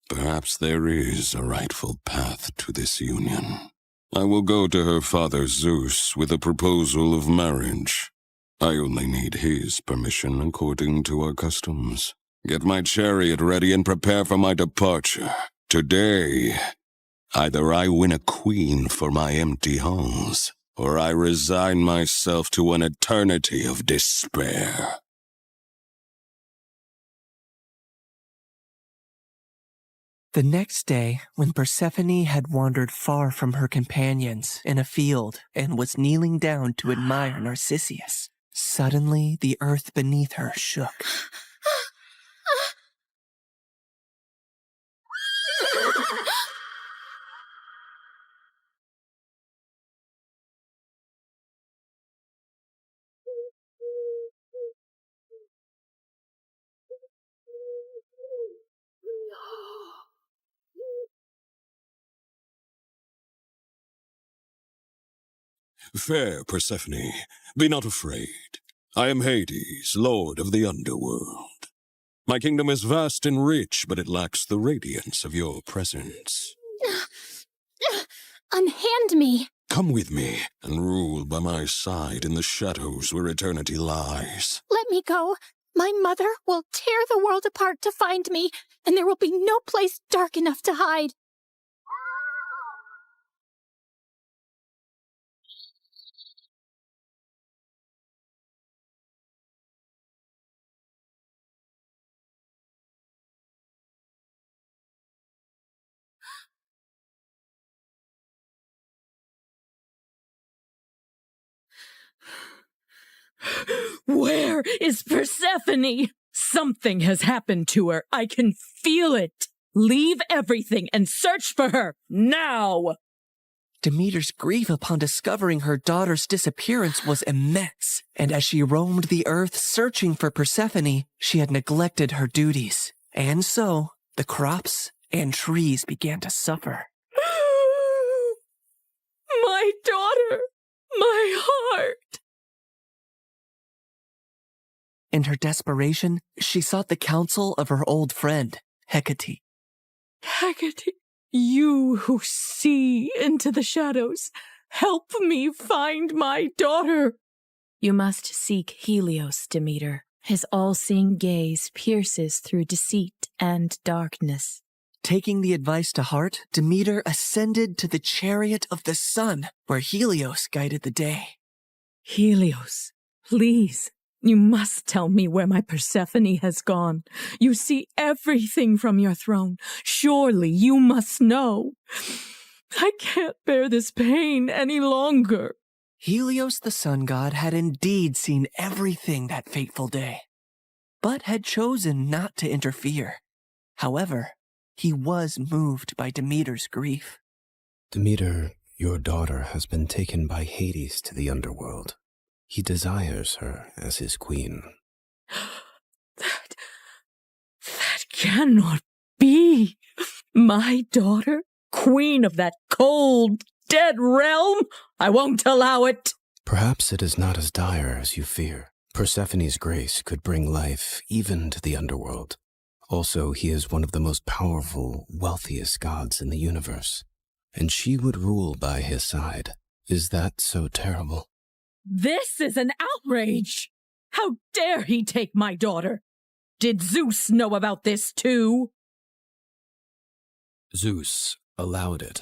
Perhaps there is a rightful path to this union. I will go to her father Zeus with a proposal of marriage. I only need his permission according to our customs. Get my chariot ready and prepare for my departure. Today, either I win a queen for my empty halls, or I resign myself to an eternity of despair. The next day, when Persephone had wandered far from her companions in a field and was kneeling down to admire Narcissus, suddenly the earth beneath her shook. Fair Persephone, be not afraid. I am Hades, lord of the underworld. My kingdom is vast and rich, but it lacks the radiance of your presence. Unhand me! Come with me, and rule by my side in the shadows where eternity lies. Let me go. My mother will tear the world apart to find me, and there will be no place dark enough to hide. Where is Persephone? Something has happened to her. I can feel it. Leave everything and search for her now. Demeter's grief upon discovering her daughter's disappearance was immense, and as she roamed the earth searching for Persephone, she had neglected her duties. And so, the crops and trees began to suffer. My daughter! My heart! In her desperation, she sought the counsel of her old friend, Hecate. Hecate, you who see into the shadows, help me find my daughter. You must seek Helios, Demeter. His all-seeing gaze pierces through deceit and darkness. Taking the advice to heart, Demeter ascended to the chariot of the sun, where Helios guided the day. Helios, please, you must tell me where my Persephone has gone. You see everything from your throne. Surely you must know. I can't bear this pain any longer. Helios the sun god had indeed seen everything that fateful day, but had chosen not to interfere. However, he was moved by Demeter's grief. Demeter, your daughter has been taken by Hades to the underworld. He desires her as his queen. That cannot be. My daughter, queen of that cold, dead realm? I won't allow it. Perhaps it is not as dire as you fear. Persephone's grace could bring life even to the underworld. Also, he is one of the most powerful, wealthiest gods in the universe, and she would rule by his side. Is that so terrible? This is an outrage! How dare he take my daughter? Did Zeus know about this too? Zeus allowed it.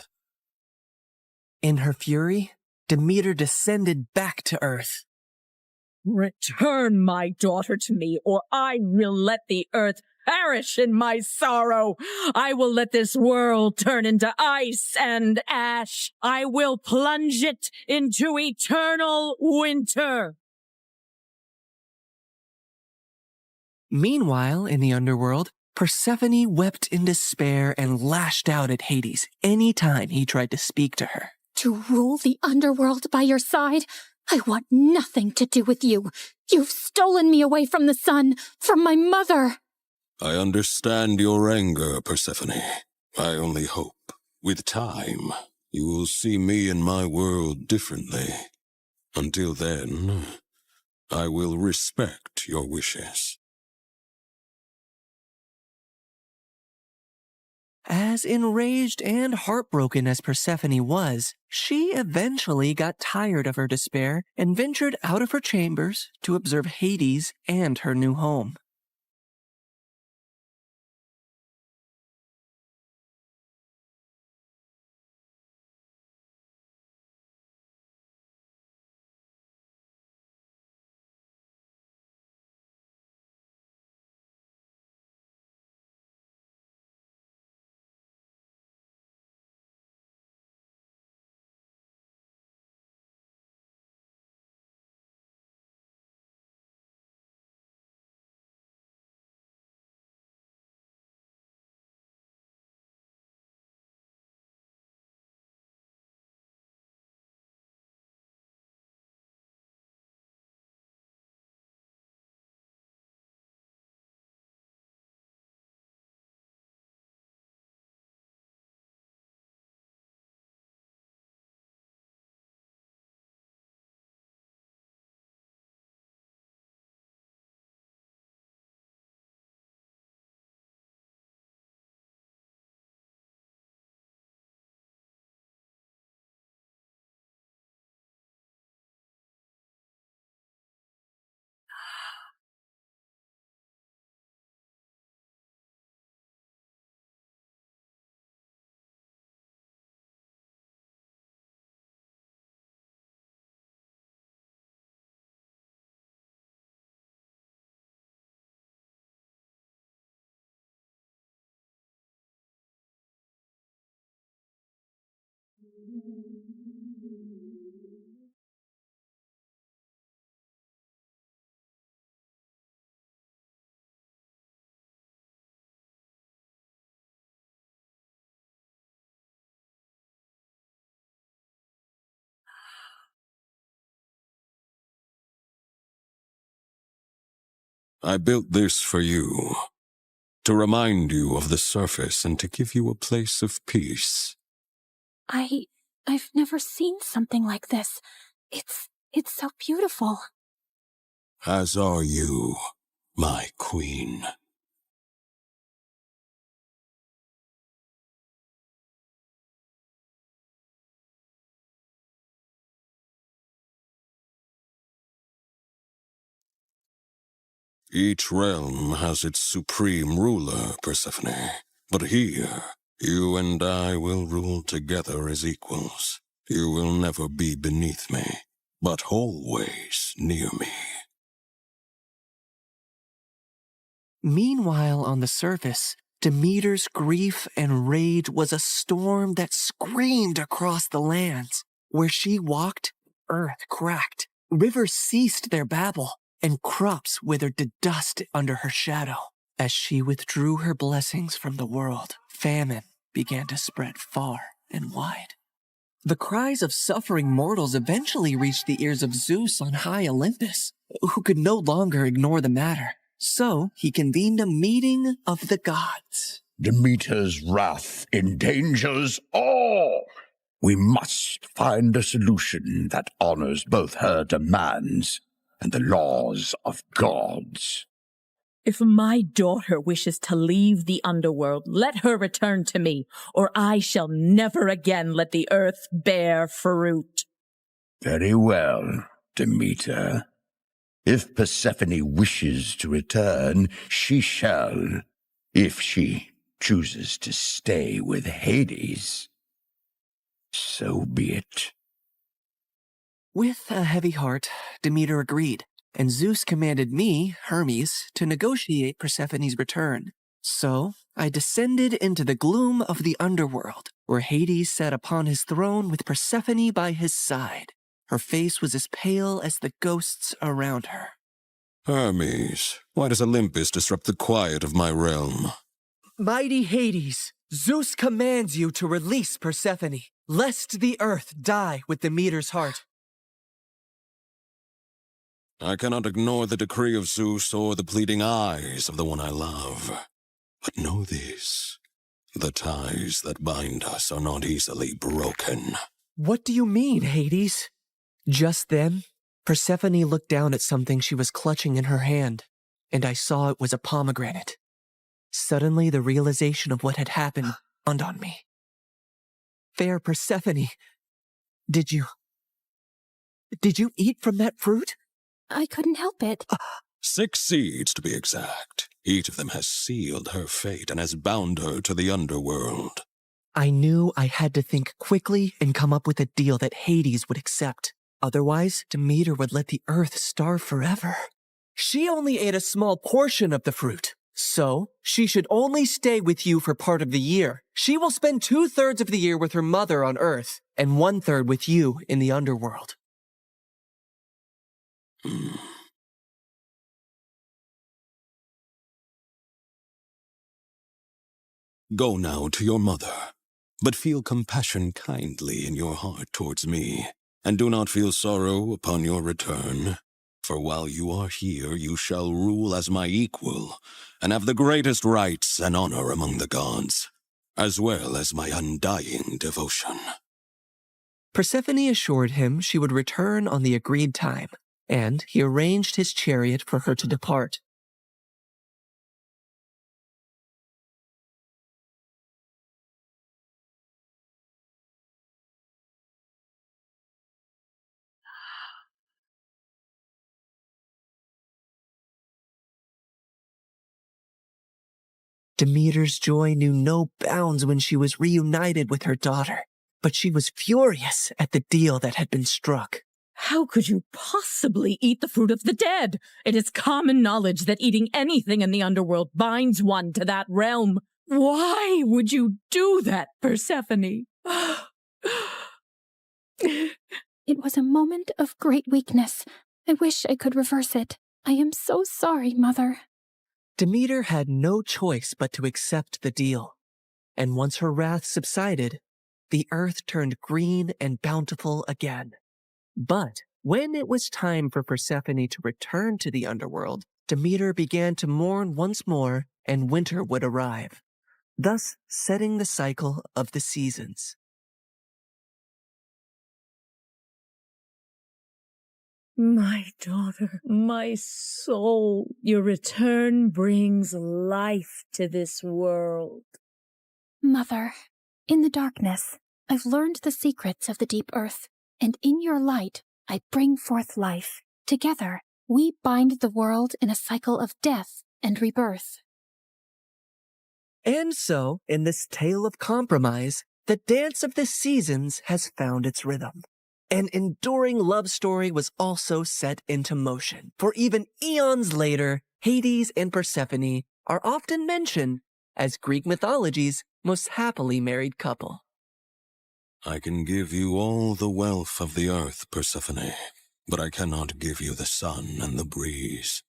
In her fury, Demeter descended back to earth. Return my daughter to me, or I will let the earth perish in my sorrow. I will let this world turn into ice and ash. I will plunge it into eternal winter. Meanwhile, in the underworld, Persephone wept in despair and lashed out at Hades any time he tried to speak to her. To rule the underworld by your side? I want nothing to do with you. You've stolen me away from the sun, from my mother. I understand your anger, Persephone. I only hope, with time, you will see me and my world differently. Until then, I will respect your wishes. As enraged and heartbroken as Persephone was, she eventually got tired of her despair and ventured out of her chambers to observe Hades and her new home. I built this for you, to remind you of the surface and to give you a place of peace. I've never seen something like this. It's so beautiful. As are you, my queen. Each realm has its supreme ruler, Persephone. But here, you and I will rule together as equals. You will never be beneath me, but always near me. Meanwhile, on the surface, Demeter's grief and rage was a storm that screamed across the lands. Where she walked, earth cracked, rivers ceased their babble, and crops withered to dust under her shadow. As she withdrew her blessings from the world, famine began to spread far and wide. The cries of suffering mortals eventually reached the ears of Zeus on high Olympus, who could no longer ignore the matter. So he convened a meeting of the gods. Demeter's wrath endangers all. We must find a solution that honors both her demands and the laws of gods. If my daughter wishes to leave the underworld, let her return to me, or I shall never again let the earth bear fruit. Very well, Demeter. If Persephone wishes to return, she shall, if she chooses to stay with Hades. So be it. With a heavy heart, Demeter agreed, and Zeus commanded me, Hermes, to negotiate Persephone's return. So I descended into the gloom of the underworld, where Hades sat upon his throne with Persephone by his side. Her face was as pale as the ghosts around her. Hermes, why does Olympus disrupt the quiet of my realm? Mighty Hades, Zeus commands you to release Persephone, lest the earth die with Demeter's heart. I cannot ignore the decree of Zeus or the pleading eyes of the one I love. But know this, the ties that bind us are not easily broken. What do you mean, Hades? Just then, Persephone looked down at something she was clutching in her hand, and I saw it was a pomegranate. Suddenly, the realization of what had happened dawned on me. Fair Persephone, did you eat from that fruit? I couldn't help it. 6 seeds, to be exact. Each of them has sealed her fate and has bound her to the underworld. I knew I had to think quickly and come up with a deal that Hades would accept. Otherwise, Demeter would let the earth starve forever. She only ate a small portion of the fruit, so she should only stay with you for part of the year. She will spend 2/3 of the year with her mother on Earth, and 1/3 with you in the underworld. Go now to your mother, but feel compassion kindly in your heart towards me, and do not feel sorrow upon your return. For while you are here, you shall rule as my equal, and have the greatest rights and honor among the gods, as well as my undying devotion. Persephone assured him she would return on the agreed time, and he arranged his chariot for her to depart. Demeter's joy knew no bounds when she was reunited with her daughter, but she was furious at the deal that had been struck. How could you possibly eat the fruit of the dead? It is common knowledge that eating anything in the underworld binds one to that realm. Why would you do that, Persephone? It was a moment of great weakness. I wish I could reverse it. I am so sorry, Mother. Demeter had no choice but to accept the deal. And once her wrath subsided, the earth turned green and bountiful again. But when it was time for Persephone to return to the underworld, Demeter began to mourn once more, and winter would arrive, thus setting the cycle of the seasons. My daughter, my soul, your return brings life to this world. Mother, in the darkness, I've learned the secrets of the deep earth, and in your light, I bring forth life. Together, we bind the world in a cycle of death and rebirth. And so, in this tale of compromise, the dance of the seasons has found its rhythm. An enduring love story was also set into motion. For even eons later, Hades and Persephone are often mentioned as Greek mythology's most happily married couple. I can give you all the wealth of the earth, Persephone, but I cannot give you the sun and the breeze.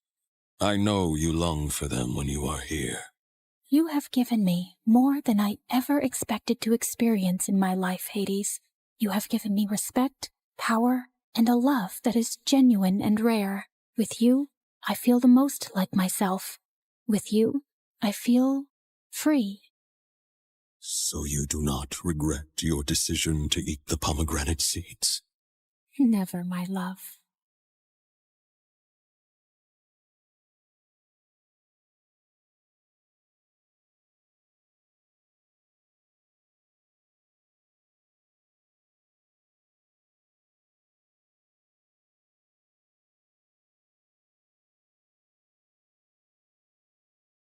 I know you long for them when you are here. You have given me more than I ever expected to experience in my life, Hades. You have given me respect, power, and a love that is genuine and rare. With you, I feel the most like myself. With you, I feel free. So you do not regret your decision to eat the pomegranate seeds? Never, my love.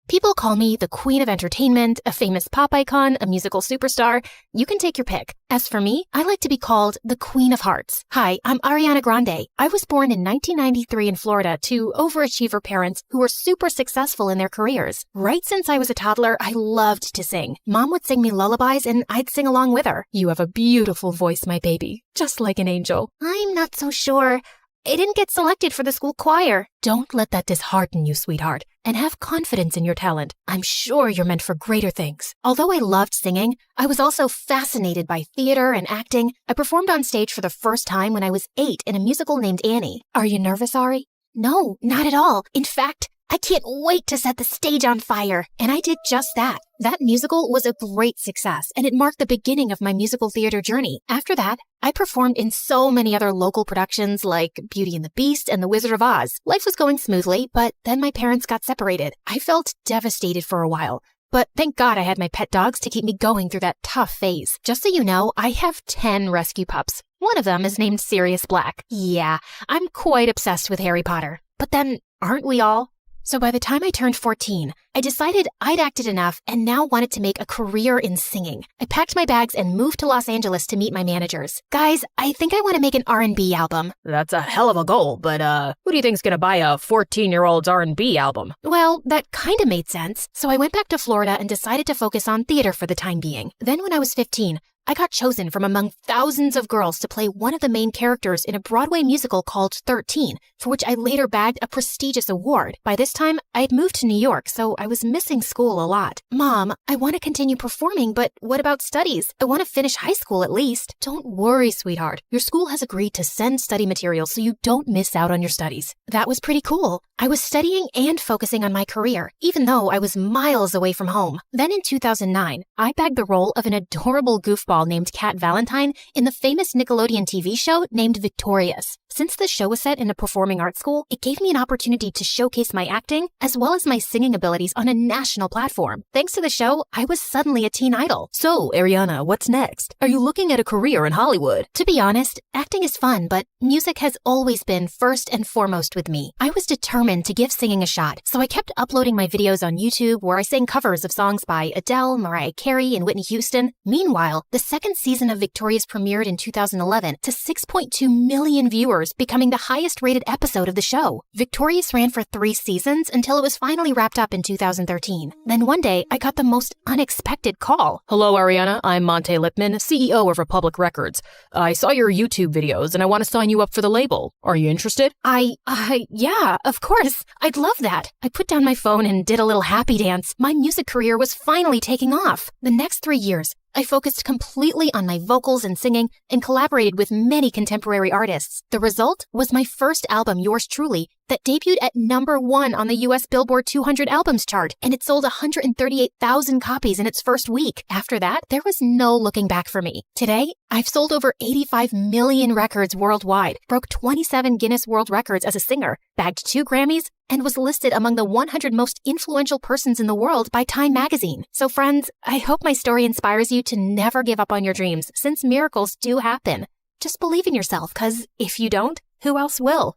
People call me the queen of entertainment, a famous pop icon, a musical superstar. You can take your pick. As for me, I like to be called the Queen of Hearts. Hi, I'm Ariana Grande. I was born in 1993 in Florida to overachiever parents who were super successful in their careers. Right since I was a toddler, I loved to sing. Mom would sing me lullabies and I'd sing along with her. You have a beautiful voice, my baby. Just like an angel. I'm not so sure. I didn't get selected for the school choir. Don't let that dishearten you, sweetheart, and have confidence in your talent. I'm sure you're meant for greater things. Although I loved singing, I was also fascinated by theater and acting. I performed on stage for the first time when I was 8 in a musical named Annie. Are you nervous, Ari? No, not at all. In fact, I can't wait to set the stage on fire. And I did just that. That musical was a great success, and it marked the beginning of my musical theater journey. After that, I performed in so many other local productions like Beauty and the Beast and The Wizard of Oz. Life was going smoothly, but then my parents got separated. I felt devastated for a while. But thank God I had my pet dogs to keep me going through that tough phase. Just so you know, I have 10 rescue pups. One of them is named Sirius Black. Yeah, I'm quite obsessed with Harry Potter. But then, aren't we all? So by the time I turned 14, I decided I'd acted enough and now wanted to make a career in singing. I packed my bags and moved to Los Angeles to meet my managers. Guys, I think I want to make an R&B album. That's a hell of a goal, but who do you think's gonna buy a 14-year-old's R&B album? Well, that kind of made sense. So I went back to Florida and decided to focus on theater for the time being. Then when I was 15, I got chosen from among thousands of girls to play one of the main characters in a Broadway musical called 13, for which I later bagged a prestigious award. By this time, I had moved to New York, so I was missing school a lot. Mom, I want to continue performing, but what about studies? I want to finish high school at least. Don't worry, sweetheart. Your school has agreed to send study materials so you don't miss out on your studies. That was pretty cool. I was studying and focusing on my career, even though I was miles away from home. Then in 2009, I bagged the role of an adorable goofball named Kat Valentine in the famous Nickelodeon TV show named Victorious. Since the show was set in a performing arts school, it gave me an opportunity to showcase my acting as well as my singing abilities on a national platform. Thanks to the show, I was suddenly a teen idol. So, Ariana, what's next? Are you looking at a career in Hollywood? To be honest, acting is fun, but music has always been first and foremost with me. I was determined to give singing a shot, so I kept uploading my videos on YouTube where I sang covers of songs by Adele, Mariah Carey, and Whitney Houston. Meanwhile, the second season of Victorious premiered in 2011 to 6.2 million viewers, becoming the highest-rated episode of the show. Victorious ran for 3 seasons until it was finally wrapped up in 2013. Then one day, I got the most unexpected call. Hello, Ariana. I'm Monte Lipman, CEO of Republic Records. I saw your YouTube videos, and I want to sign you up for the label. Are you interested? Yeah, of course. I'd love that. I put down my phone and did a little happy dance. My music career was finally taking off. The next 3 years, I focused completely on my vocals and singing and collaborated with many contemporary artists. The result was my first album, Yours Truly, that debuted at #1 on the US Billboard 200 albums chart, and it sold 138,000 copies in its first week. After that, there was no looking back for me. Today, I've sold over 85 million records worldwide, broke 27 Guinness World Records as a singer, bagged 2 Grammys, and was listed among the 100 most influential persons in the world by Time magazine. So friends, I hope my story inspires you to never give up on your dreams, since miracles do happen. Just believe in yourself, because if you don't, who else will?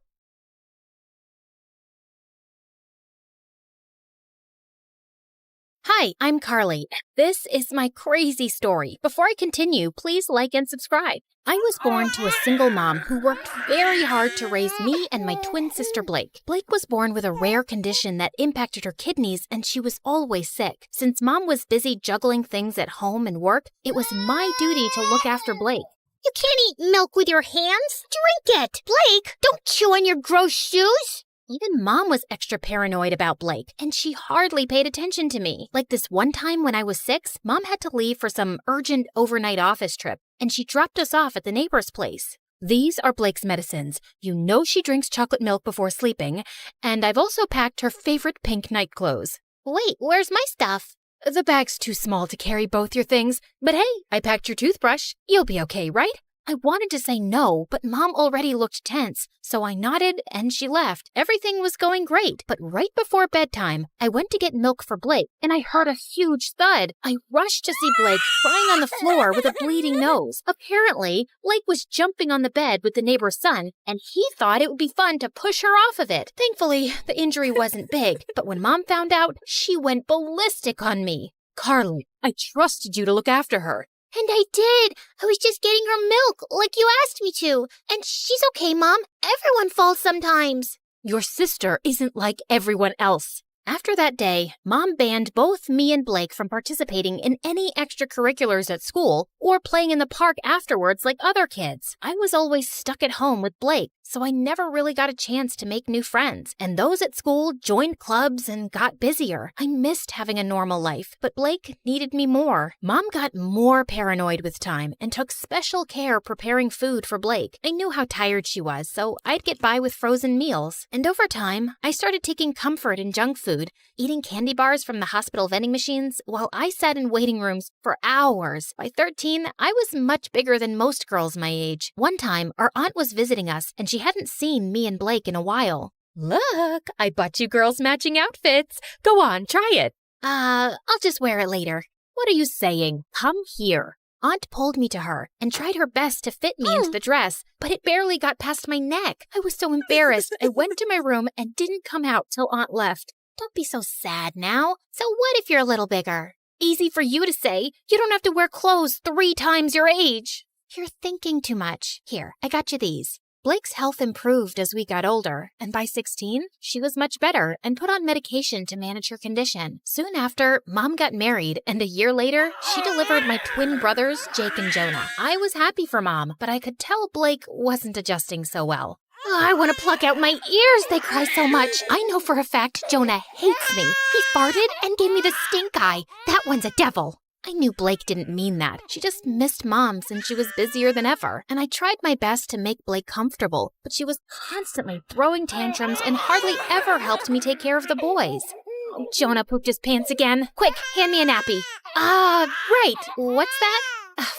Hi, I'm Carly. This is my crazy story. Before I continue, please like and subscribe. I was born to a single mom who worked very hard to raise me and my twin sister Blake. Blake was born with a rare condition that impacted her kidneys, and she was always sick. Since Mom was busy juggling things at home and work, it was my duty to look after Blake. You can't eat milk with your hands. Drink it. Blake, don't chew on your gross shoes. Even Mom was extra paranoid about Blake, and she hardly paid attention to me. Like this one time when I was 6, Mom had to leave for some urgent overnight office trip, and she dropped us off at the neighbor's place. These are Blake's medicines. You know she drinks chocolate milk before sleeping, and I've also packed her favorite pink night clothes. Wait, where's my stuff? The bag's too small to carry both your things, but hey, I packed your toothbrush. You'll be okay, right? I wanted to say no, but Mom already looked tense, so I nodded and she left. Everything was going great, but right before bedtime, I went to get milk for Blake, and I heard a huge thud. I rushed to see Blake crying on the floor with a bleeding nose. Apparently, Blake was jumping on the bed with the neighbor's son, and he thought it would be fun to push her off of it. Thankfully, the injury wasn't big, but when Mom found out, she went ballistic on me. Carly, I trusted you to look after her. And I did. I was just getting her milk, like you asked me to. And she's okay, Mom. Everyone falls sometimes. Your sister isn't like everyone else. After that day, Mom banned both me and Blake from participating in any extracurriculars at school or playing in the park afterwards like other kids. I was always stuck at home with Blake, so I never really got a chance to make new friends. And those at school joined clubs and got busier. I missed having a normal life, but Blake needed me more. Mom got more paranoid with time and took special care preparing food for Blake. I knew how tired she was, so I'd get by with frozen meals. And over time, I started taking comfort in junk food, eating candy bars from the hospital vending machines while I sat in waiting rooms for hours. By 13, I was much bigger than most girls my age. One time, our aunt was visiting us, and she hadn't seen me and Blake in a while. Look, I bought you girls matching outfits. Go on, try it. I'll just wear it later. What are you saying? Come here. Aunt pulled me to her and tried her best to fit me into the dress, but it barely got past my neck. I was so embarrassed. I went to my room and didn't come out till Aunt left. Don't be so sad now. So what if you're a little bigger? Easy for you to say. You don't have to wear clothes 3 times your age. You're thinking too much. Here, I got you these. Blake's health improved as we got older, and by 16, she was much better and put on medication to manage her condition. Soon after, Mom got married, and a year later, she delivered my twin brothers, Jake and Jonah. I was happy for Mom, but I could tell Blake wasn't adjusting so well. I want to pluck out my ears. They cry so much. I know for a fact Jonah hates me. He farted and gave me the stink eye. That one's a devil. I knew Blake didn't mean that. She just missed Mom since she was busier than ever. And I tried my best to make Blake comfortable, but she was constantly throwing tantrums and hardly ever helped me take care of the boys. Oh, Jonah pooped his pants again. Quick, hand me a nappy. Right. What's that?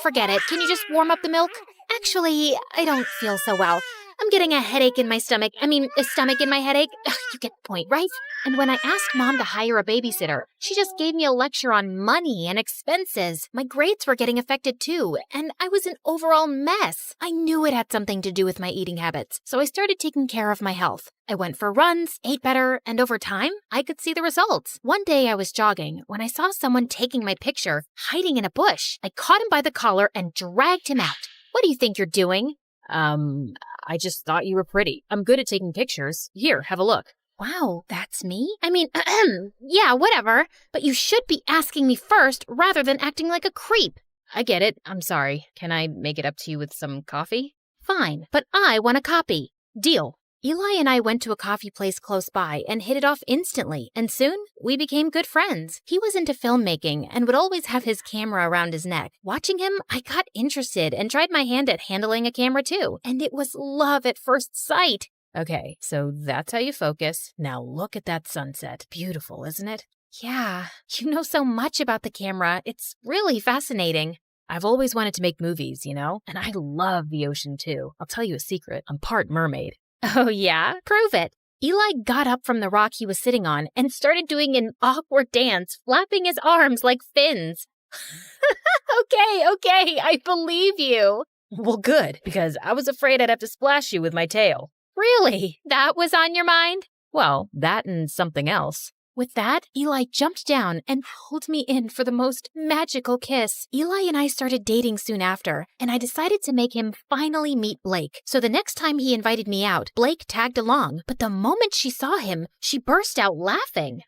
Forget it. Can you just warm up the milk? Actually, I don't feel so well. I'm getting a headache in my stomach. A stomach in my headache. You get the point, right? And when I asked Mom to hire a babysitter, she just gave me a lecture on money and expenses. My grades were getting affected too, and I was an overall mess. I knew it had something to do with my eating habits, so I started taking care of my health. I went for runs, ate better, and over time, I could see the results. One day I was jogging when I saw someone taking my picture, hiding in a bush. I caught him by the collar and dragged him out. What do you think you're doing? I just thought you were pretty. I'm good at taking pictures. Here, have a look. Wow, that's me? Yeah, whatever. But you should be asking me first rather than acting like a creep. I get it. I'm sorry. Can I make it up to you with some coffee? Fine, but I want a copy. Deal. Eli and I went to a coffee place close by and hit it off instantly, and soon we became good friends. He was into filmmaking and would always have his camera around his neck. Watching him, I got interested and tried my hand at handling a camera too, and it was love at first sight. Okay, so that's how you focus. Now look at that sunset. Beautiful, isn't it? Yeah, you know so much about the camera. It's really fascinating. I've always wanted to make movies, and I love the ocean too. I'll tell you a secret. I'm part mermaid. Oh, yeah? Prove it. Eli got up from the rock he was sitting on and started doing an awkward dance, flapping his arms like fins. Okay, I believe you. Well, good, because I was afraid I'd have to splash you with my tail. Really? That was on your mind? Well, that and something else. With that, Eli jumped down and pulled me in for the most magical kiss. Eli and I started dating soon after, and I decided to make him finally meet Blake. So the next time he invited me out, Blake tagged along, but the moment she saw him, she burst out laughing.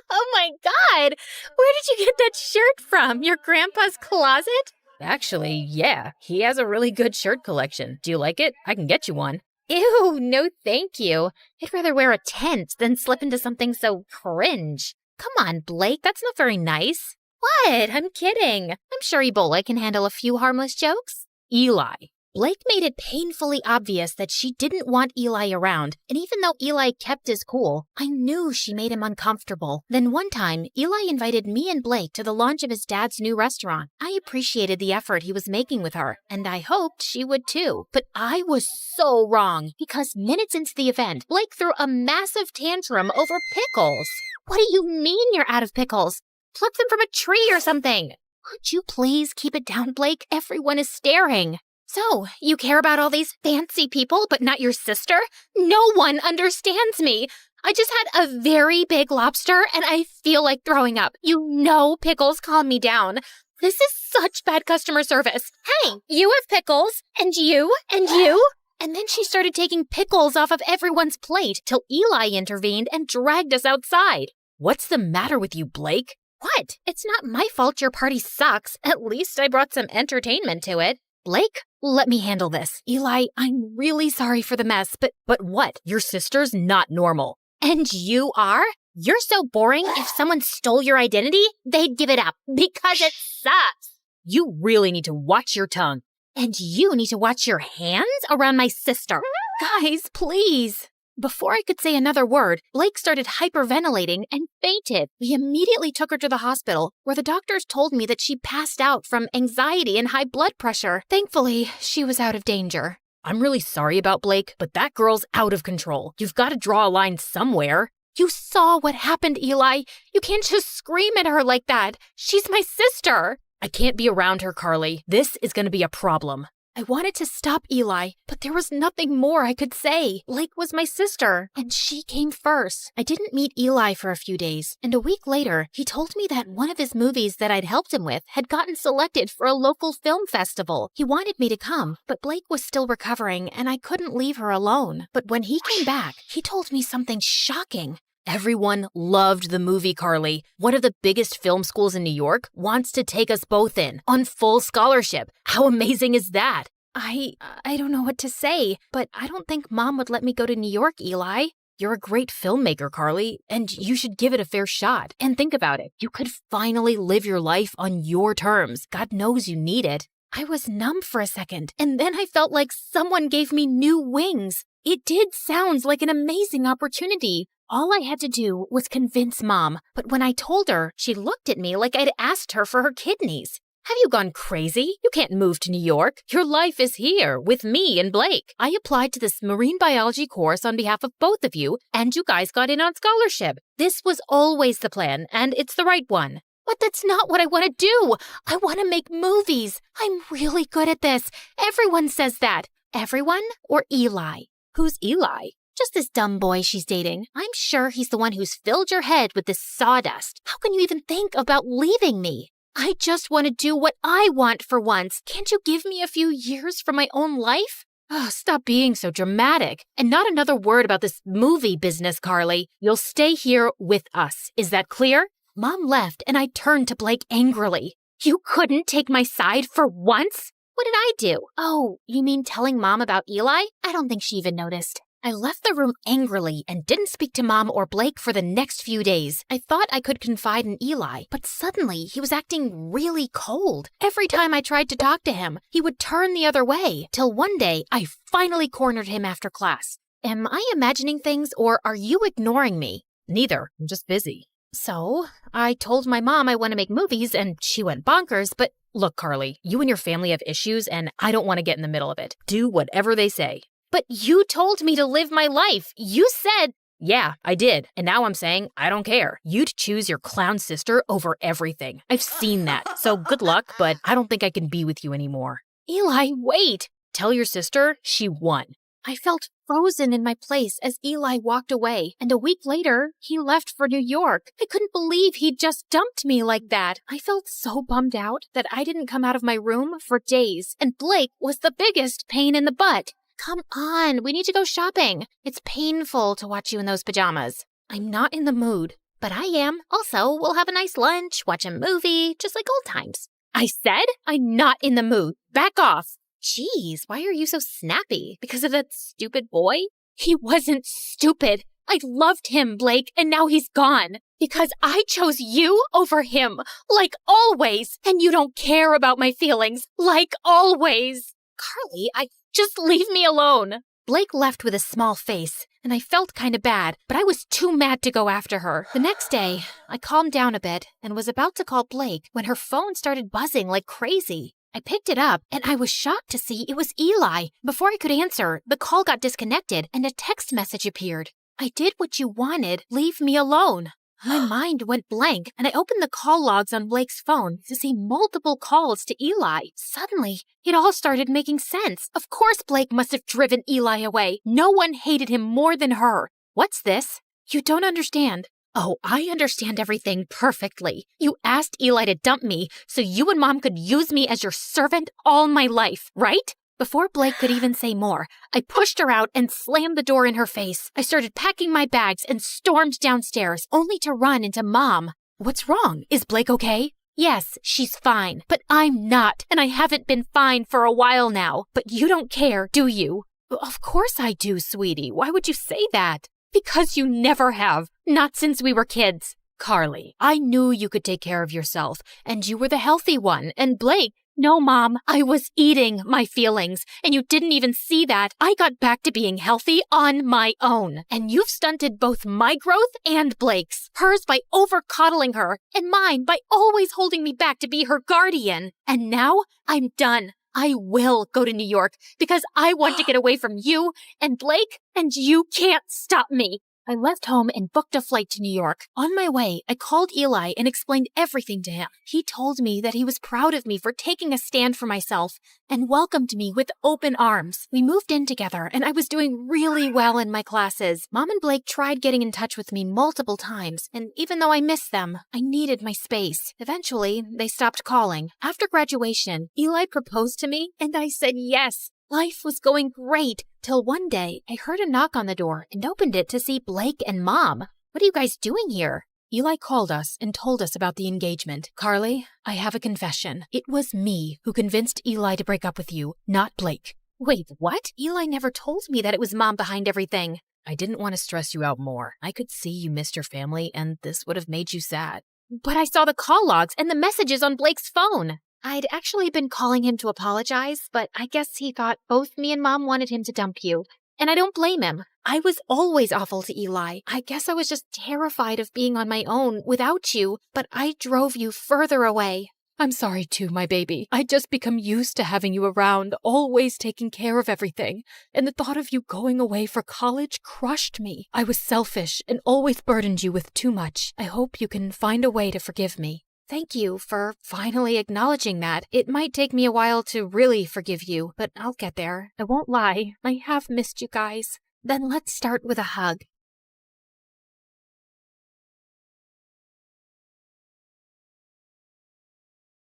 Oh my God! Where did you get that shirt from? Your grandpa's closet? Actually, yeah, he has a really good shirt collection. Do you like it? I can get you one. Ew, no thank you. I'd rather wear a tent than slip into something so cringe. Come on, Blake, that's not very nice. What? I'm kidding. I'm sure Ebola can handle a few harmless jokes. Eli. Blake made it painfully obvious that she didn't want Eli around, and even though Eli kept his cool, I knew she made him uncomfortable. Then one time, Eli invited me and Blake to the launch of his dad's new restaurant. I appreciated the effort he was making with her, and I hoped she would too. But I was so wrong, because minutes into the event, Blake threw a massive tantrum over pickles. What do you mean you're out of pickles? Pluck them from a tree or something. Could you please keep it down, Blake? Everyone is staring. So, you care about all these fancy people, but not your sister? No one understands me. I just had a very big lobster, and I feel like throwing up. You know pickles calm me down. This is such bad customer service. Hey, you have pickles, and you, and you. And then she started taking pickles off of everyone's plate till Eli intervened and dragged us outside. What's the matter with you, Blake? What? It's not my fault your party sucks. At least I brought some entertainment to it. Blake, let me handle this. Eli, I'm really sorry for the mess, but what? Your sister's not normal. And you are? You're so boring, if someone stole your identity, they'd give it up because it sucks. You really need to watch your tongue. And you need to watch your hands around my sister. Guys, please. Before I could say another word, Blake started hyperventilating and fainted. We immediately took her to the hospital, where the doctors told me that she passed out from anxiety and high blood pressure. Thankfully, she was out of danger. I'm really sorry about Blake, but that girl's out of control. You've got to draw a line somewhere. You saw what happened, Eli. You can't just scream at her like that. She's my sister. I can't be around her, Carly. This is going to be a problem. I wanted to stop Eli, but there was nothing more I could say. Blake was my sister, and she came first. I didn't meet Eli for a few days, and a week later, he told me that one of his movies that I'd helped him with had gotten selected for a local film festival. He wanted me to come, but Blake was still recovering, and I couldn't leave her alone. But when he came back, he told me something shocking. Everyone loved the movie, Carly. One of the biggest film schools in New York wants to take us both in on full scholarship. How amazing is that? I don't know what to say, but I don't think Mom would let me go to New York, Eli. You're a great filmmaker, Carly, and you should give it a fair shot. And think about it. You could finally live your life on your terms. God knows you need it. I was numb for a second, and then I felt like someone gave me new wings. It did sound like an amazing opportunity. All I had to do was convince Mom, but when I told her, she looked at me like I'd asked her for her kidneys. Have you gone crazy? You can't move to New York. Your life is here with me and Blake. I applied to this marine biology course on behalf of both of you, and you guys got in on scholarship. This was always the plan, and it's the right one. But that's not what I want to do. I want to make movies. I'm really good at this. Everyone says that. Everyone or Eli? Who's Eli? Just this dumb boy she's dating. I'm sure he's the one who's filled your head with this sawdust. How can you even think about leaving me? I just want to do what I want for once. Can't you give me a few years for my own life? Oh, stop being so dramatic. And not another word about this movie business, Carly. You'll stay here with us. Is that clear? Mom left and I turned to Blake angrily. You couldn't take my side for once? What did I do? Oh, you mean telling Mom about Eli? I don't think she even noticed. I left the room angrily and didn't speak to Mom or Blake for the next few days. I thought I could confide in Eli, but suddenly he was acting really cold. Every time I tried to talk to him, he would turn the other way, till one day I finally cornered him after class. Am I imagining things or are you ignoring me? Neither. I'm just busy. So, I told my mom I want to make movies and she went bonkers, but look, Carly, you and your family have issues and I don't want to get in the middle of it. Do whatever they say. But you told me to live my life. You said... Yeah, I did. And now I'm saying I don't care. You'd choose your clown sister over everything. I've seen that. So good luck, but I don't think I can be with you anymore. Eli, wait. Tell your sister she won. I felt frozen in my place as Eli walked away, and a week later, he left for New York. I couldn't believe he'd just dumped me like that. I felt so bummed out that I didn't come out of my room for days, and Blake was the biggest pain in the butt. Come on, we need to go shopping. It's painful to watch you in those pajamas. I'm not in the mood, but I am. Also, we'll have a nice lunch, watch a movie, just like old times. I said I'm not in the mood. Back off. Jeez, why are you so snappy? Because of that stupid boy? He wasn't stupid. I loved him, Blake, and now he's gone. Because I chose you over him, like always. And you don't care about my feelings, like always. Carly, just leave me alone. Blake left with a small face, and I felt kind of bad, but I was too mad to go after her. The next day, I calmed down a bit and was about to call Blake when her phone started buzzing like crazy. I picked it up, and I was shocked to see it was Eli. Before I could answer, the call got disconnected, and a text message appeared. I did what you wanted. Leave me alone. My mind went blank, and I opened the call logs on Blake's phone to see multiple calls to Eli. Suddenly, it all started making sense. Of course Blake must have driven Eli away. No one hated him more than her. What's this? You don't understand. Oh, I understand everything perfectly. You asked Eli to dump me so you and Mom could use me as your servant all my life, right? Before Blake could even say more, I pushed her out and slammed the door in her face. I started packing my bags and stormed downstairs, only to run into Mom. What's wrong? Is Blake okay? Yes, she's fine, but I'm not, and I haven't been fine for a while now. But you don't care, do you? Of course I do, sweetie. Why would you say that? Because you never have. Not since we were kids. Carly, I knew you could take care of yourself, and you were the healthy one, and Blake... No, Mom, I was eating my feelings, and you didn't even see that. I got back to being healthy on my own, and you've stunted both my growth and Blake's. Hers by over-coddling her, and mine by always holding me back to be her guardian. And now, I'm done. I will go to New York, because I want to get away from you and Blake, and you can't stop me. I left home and booked a flight to New York. On my way, I called Eli and explained everything to him. He told me that he was proud of me for taking a stand for myself and welcomed me with open arms. We moved in together, and I was doing really well in my classes. Mom and Blake tried getting in touch with me multiple times, and even though I missed them, I needed my space. Eventually, they stopped calling. After graduation, Eli proposed to me, and I said yes. Life was going great, till one day I heard a knock on the door and opened it to see Blake and Mom. What are you guys doing here? Eli called us and told us about the engagement. Carly, I have a confession. It was me who convinced Eli to break up with you, not Blake. Wait, what? Eli never told me that it was Mom behind everything. I didn't want to stress you out more. I could see you missed your family, and this would have made you sad. But I saw the call logs and the messages on Blake's phone. I'd actually been calling him to apologize, but I guess he thought both me and Mom wanted him to dump you. And I don't blame him. I was always awful to Eli. I guess I was just terrified of being on my own without you, but I drove you further away. I'm sorry too, my baby. I'd just become used to having you around, always taking care of everything. And the thought of you going away for college crushed me. I was selfish and always burdened you with too much. I hope you can find a way to forgive me. Thank you for finally acknowledging that. It might take me a while to really forgive you, but I'll get there. I won't lie. I have missed you guys. Then let's start with a hug.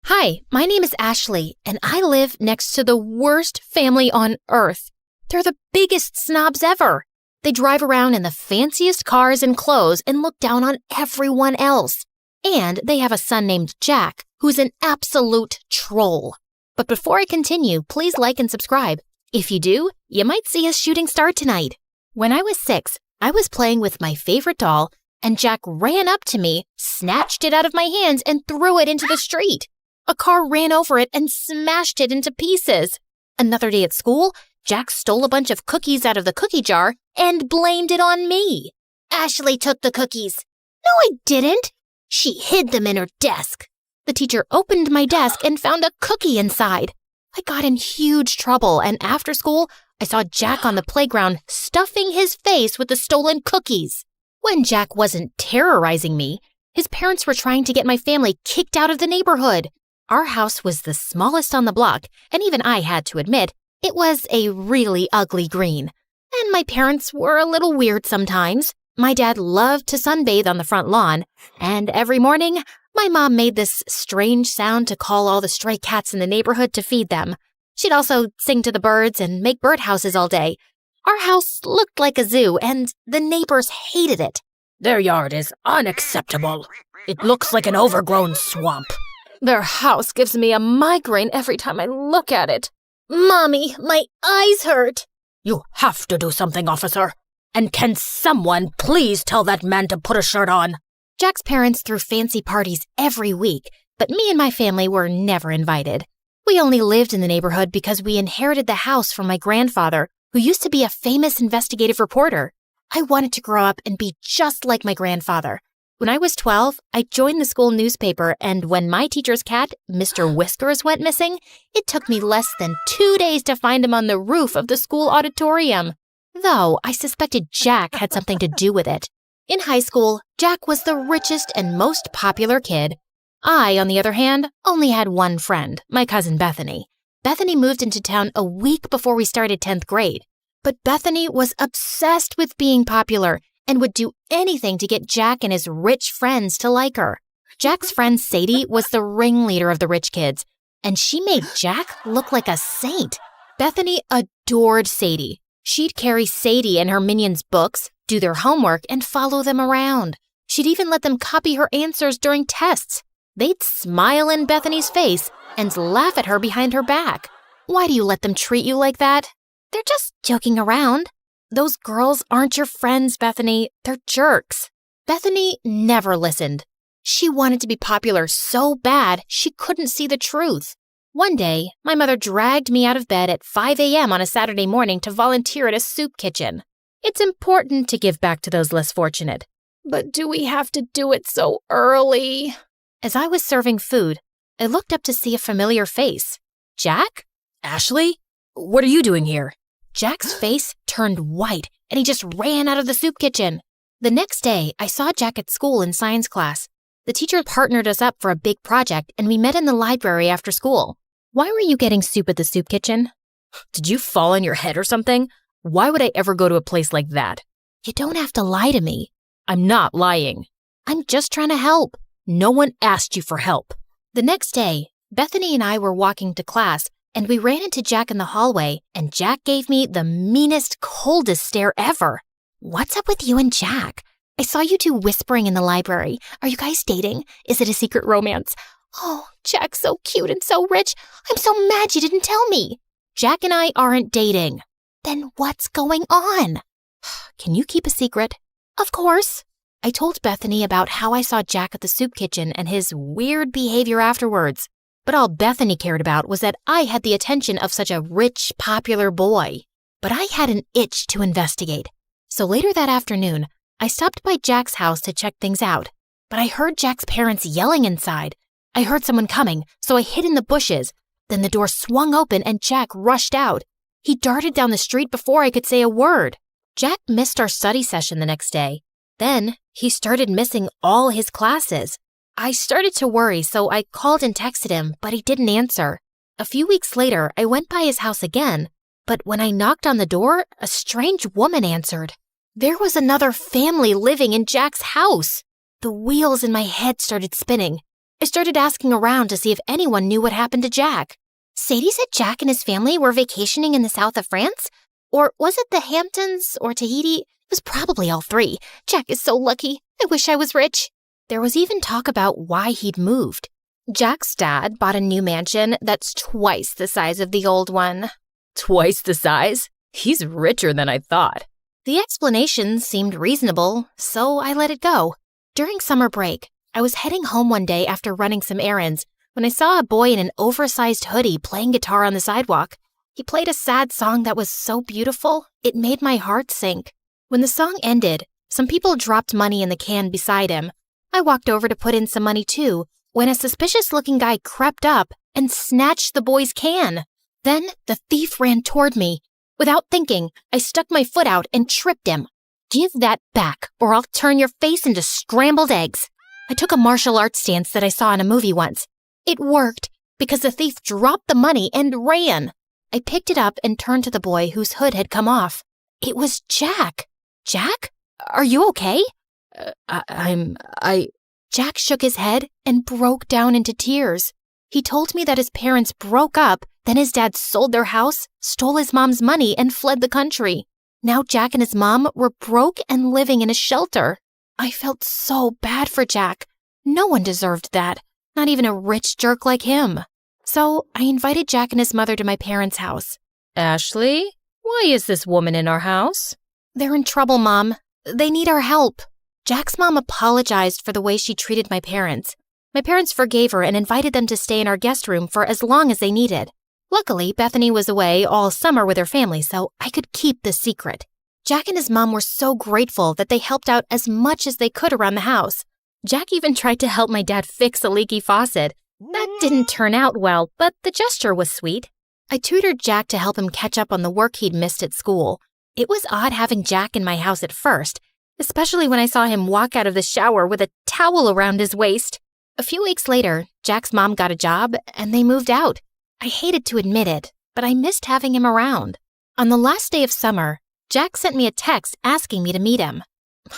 Hi, my name is Ashley, and I live next to the worst family on earth. They're the biggest snobs ever. They drive around in the fanciest cars and clothes and look down on everyone else. And they have a son named Jack, who's an absolute troll. But before I continue, please like and subscribe. If you do, you might see us shooting star tonight. When I was 6, I was playing with my favorite doll, and Jack ran up to me, snatched it out of my hands, and threw it into the street. A car ran over it and smashed it into pieces. Another day at school, Jack stole a bunch of cookies out of the cookie jar and blamed it on me. Ashley took the cookies. No, I didn't. She hid them in her desk. The teacher opened my desk and found a cookie inside. I got in huge trouble, and after school, I saw Jack on the playground stuffing his face with the stolen cookies. When Jack wasn't terrorizing me, his parents were trying to get my family kicked out of the neighborhood. Our house was the smallest on the block, and even I had to admit, it was a really ugly green. And my parents were a little weird sometimes. My dad loved to sunbathe on the front lawn, and every morning, my mom made this strange sound to call all the stray cats in the neighborhood to feed them. She'd also sing to the birds and make birdhouses all day. Our house looked like a zoo, and the neighbors hated it. Their yard is unacceptable. It looks like an overgrown swamp. Their house gives me a migraine every time I look at it. Mommy, my eyes hurt. You have to do something, officer. And can someone please tell that man to put a shirt on? Jack's parents threw fancy parties every week, but me and my family were never invited. We only lived in the neighborhood because we inherited the house from my grandfather, who used to be a famous investigative reporter. I wanted to grow up and be just like my grandfather. When I was 12, I joined the school newspaper, and when my teacher's cat, Mr. Whiskers, went missing, it took me less than 2 days to find him on the roof of the school auditorium. Though I suspected Jack had something to do with it. In high school, Jack was the richest and most popular kid. I, on the other hand, only had one friend, my cousin Bethany. Bethany moved into town a week before we started 10th grade. But Bethany was obsessed with being popular and would do anything to get Jack and his rich friends to like her. Jack's friend Sadie was the ringleader of the rich kids, and she made Jack look like a saint. Bethany adored Sadie. She'd carry Sadie and her minions' books, do their homework, and follow them around. She'd even let them copy her answers during tests. They'd smile in Bethany's face and laugh at her behind her back. Why do you let them treat you like that? They're just joking around. Those girls aren't your friends, Bethany. They're jerks. Bethany never listened. She wanted to be popular so bad she couldn't see the truth. One day, my mother dragged me out of bed at 5 a.m. on a Saturday morning to volunteer at a soup kitchen. It's important to give back to those less fortunate. But do we have to do it so early? As I was serving food, I looked up to see a familiar face. Jack? Ashley? What are you doing here? Jack's face turned white, and he just ran out of the soup kitchen. The next day, I saw Jack at school in science class. The teacher partnered us up for a big project, and we met in the library after school. Why were you getting soup at the soup kitchen? Did you fall on your head or something? Why would I ever go to a place like that? You don't have to lie to me. I'm not lying. I'm just trying to help. No one asked you for help. The next day, Bethany and I were walking to class, and we ran into Jack in the hallway, and Jack gave me the meanest, coldest stare ever. What's up with you and Jack? I saw you two whispering in the library. Are you guys dating? Is it a secret romance? Oh, Jack's so cute and so rich. I'm so mad you didn't tell me. Jack and I aren't dating. Then what's going on? Can you keep a secret? Of course. I told Bethany about how I saw Jack at the soup kitchen and his weird behavior afterwards. But all Bethany cared about was that I had the attention of such a rich, popular boy. But I had an itch to investigate. So later that afternoon, I stopped by Jack's house to check things out. But I heard Jack's parents yelling inside. I heard someone coming, so I hid in the bushes. Then the door swung open and Jack rushed out. He darted down the street before I could say a word. Jack missed our study session the next day. Then he started missing all his classes. I started to worry, so I called and texted him, but he didn't answer. A few weeks later, I went by his house again, but when I knocked on the door, a strange woman answered. There was another family living in Jack's house. The wheels in my head started spinning. I started asking around to see if anyone knew what happened to Jack. Sadie said Jack and his family were vacationing in the south of France? Or was it the Hamptons or Tahiti? It was probably all three. Jack is so lucky. I wish I was rich. There was even talk about why he'd moved. Jack's dad bought a new mansion that's twice the size of the old one. Twice the size? He's richer than I thought. The explanation seemed reasonable, so I let it go. During summer break, I was heading home one day after running some errands when I saw a boy in an oversized hoodie playing guitar on the sidewalk. He played a sad song that was so beautiful, it made my heart sink. When the song ended, some people dropped money in the can beside him. I walked over to put in some money too, when a suspicious-looking guy crept up and snatched the boy's can. Then the thief ran toward me. Without thinking, I stuck my foot out and tripped him. Give that back, or I'll turn your face into scrambled eggs. I took a martial arts stance that I saw in a movie once. It worked, because the thief dropped the money and ran. I picked it up and turned to the boy whose hood had come off. It was Jack. Jack? Are you okay? Jack shook his head and broke down into tears. He told me that his parents broke up, then his dad sold their house, stole his mom's money, and fled the country. Now Jack and his mom were broke and living in a shelter. I felt so bad for Jack. No one deserved that, not even a rich jerk like him. So I invited Jack and his mother to my parents' house. Ashley, why is this woman in our house? They're in trouble, Mom. They need our help. Jack's mom apologized for the way she treated my parents. My parents forgave her and invited them to stay in our guest room for as long as they needed. Luckily, Bethany was away all summer with her family, so I could keep the secret. Jack and his mom were so grateful that they helped out as much as they could around the house. Jack even tried to help my dad fix a leaky faucet. That didn't turn out well, but the gesture was sweet. I tutored Jack to help him catch up on the work he'd missed at school. It was odd having Jack in my house at first, especially when I saw him walk out of the shower with a towel around his waist. A few weeks later, Jack's mom got a job and they moved out. I hated to admit it, but I missed having him around. On the last day of summer, Jack sent me a text asking me to meet him.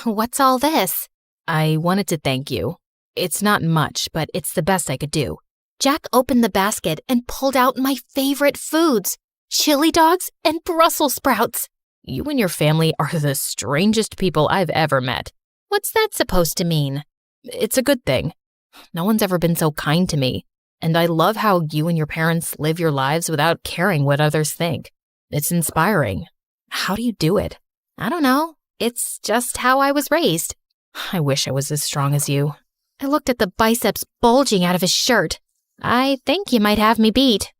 What's all this? I wanted to thank you. It's not much, but it's the best I could do. Jack opened the basket and pulled out my favorite foods, chili dogs and Brussels sprouts. You and your family are the strangest people I've ever met. What's that supposed to mean? It's a good thing. No one's ever been so kind to me, and I love how you and your parents live your lives without caring what others think. It's inspiring. How do you do it? I don't know. It's just how I was raised. I wish I was as strong as you. I looked at the biceps bulging out of his shirt. I think you might have me beat.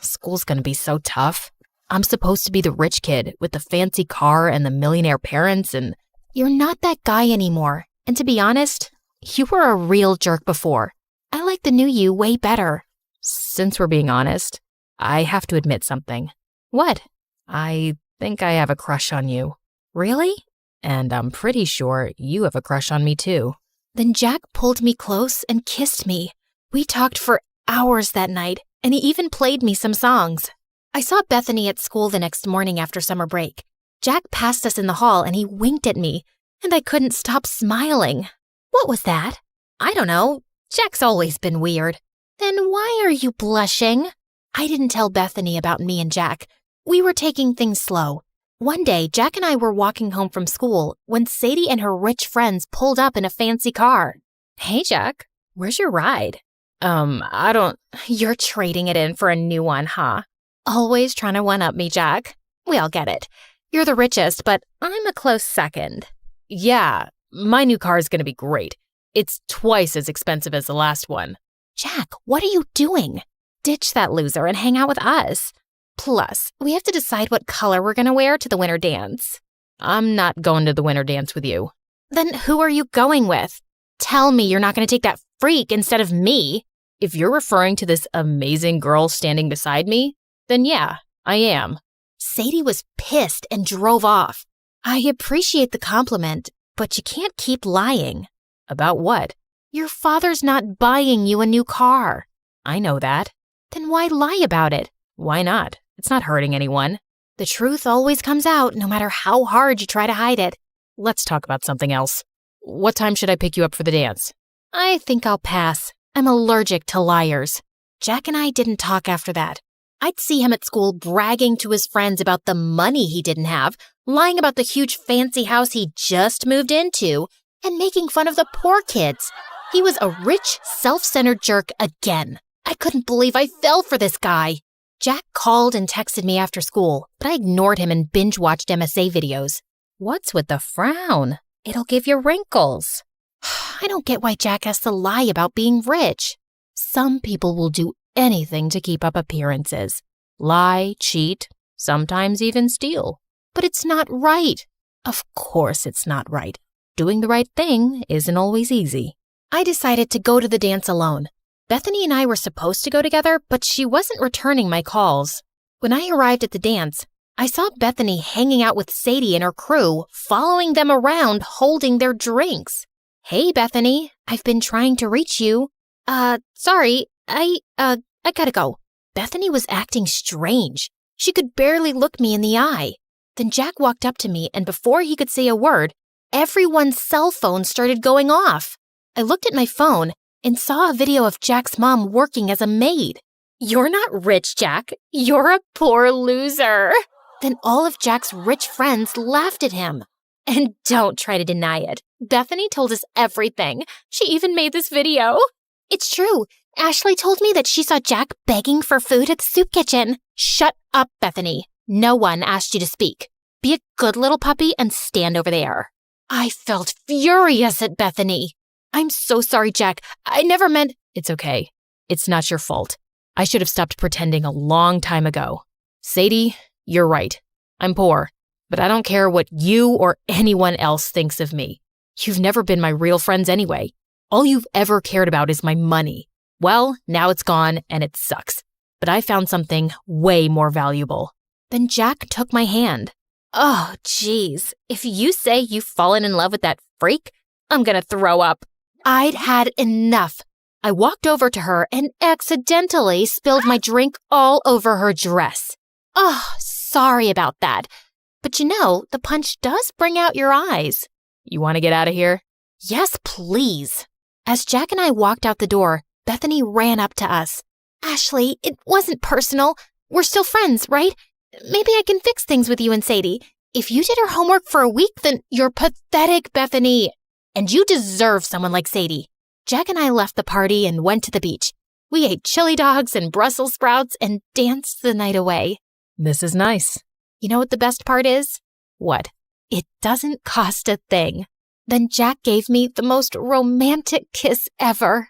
School's gonna be so tough. I'm supposed to be the rich kid with the fancy car and the millionaire parents and... You're not that guy anymore. And to be honest, you were a real jerk before. I like the new you way better. Since we're being honest, I have to admit something. What? I think I have a crush on you. Really? And I'm pretty sure you have a crush on me too. Then Jack pulled me close and kissed me. We talked for hours that night, and he even played me some songs. I saw Bethany at school the next morning after summer break. Jack passed us in the hall and he winked at me, and I couldn't stop smiling. What was that? I don't know. Jack's always been weird. Then why are you blushing? I didn't tell Bethany about me and Jack. We were taking things slow. One day, Jack and I were walking home from school when Sadie and her rich friends pulled up in a fancy car. Hey, Jack, where's your ride? I don't... You're trading it in for a new one, huh? Always trying to one-up me, Jack. We all get it. You're the richest, but I'm a close second. Yeah, my new car is gonna be great. It's twice as expensive as the last one. Jack, what are you doing? Ditch that loser and hang out with us. Plus, we have to decide what color we're gonna wear to the winter dance. I'm not going to the winter dance with you. Then who are you going with? Tell me you're not gonna take that freak instead of me. If you're referring to this amazing girl standing beside me, then yeah, I am. Sadie was pissed and drove off. I appreciate the compliment, but you can't keep lying. About what? Your father's not buying you a new car. I know that. Then why lie about it? Why not? It's not hurting anyone. The truth always comes out, no matter how hard you try to hide it. Let's talk about something else. What time should I pick you up for the dance? I think I'll pass. I'm allergic to liars. Jack and I didn't talk after that. I'd see him at school bragging to his friends about the money he didn't have, lying about the huge fancy house he just moved into, and making fun of the poor kids. He was a rich, self-centered jerk again. I couldn't believe I fell for this guy. Jack called and texted me after school, but I ignored him and binge-watched MSA videos. What's with the frown? It'll give you wrinkles. I don't get why Jack has to lie about being rich. Some people will do anything to keep up appearances. Lie, cheat, sometimes even steal. But it's not right. Of course it's not right. Doing the right thing isn't always easy. I decided to go to the dance alone. Bethany and I were supposed to go together, but she wasn't returning my calls. When I arrived at the dance, I saw Bethany hanging out with Sadie and her crew, following them around, holding their drinks. Hey, Bethany, I've been trying to reach you. Sorry, I gotta go. Bethany was acting strange. She could barely look me in the eye. Then Jack walked up to me, and before he could say a word, everyone's cell phone started going off. I looked at my phone and saw a video of Jack's mom working as a maid. You're not rich, Jack. You're a poor loser. Then all of Jack's rich friends laughed at him. And don't try to deny it. Bethany told us everything. She even made this video. It's true. Ashley told me that she saw Jack begging for food at the soup kitchen. Shut up, Bethany. No one asked you to speak. Be a good little puppy and stand over there. I felt furious at Bethany. I'm so sorry, Jack. I never meant... It's okay. It's not your fault. I should have stopped pretending a long time ago. Sadie, you're right. I'm poor, but I don't care what you or anyone else thinks of me. You've never been my real friends anyway. All you've ever cared about is my money. Well, now it's gone and it sucks. But I found something way more valuable. Then Jack took my hand. Oh, geez. If you say you've fallen in love with that freak, I'm gonna throw up. I'd had enough. I walked over to her and accidentally spilled my drink all over her dress. Oh, sorry about that. But you know, the punch does bring out your eyes. You want to get out of here? Yes, please. As Jack and I walked out the door, Bethany ran up to us. Ashley, it wasn't personal. We're still friends, right? Maybe I can fix things with you and Sadie. If you did her homework for a week, then you're pathetic, Bethany. And you deserve someone like Sadie. Jack and I left the party and went to the beach. We ate chili dogs and Brussels sprouts and danced the night away. This is nice. You know what the best part is? What? It doesn't cost a thing. Then Jack gave me the most romantic kiss ever.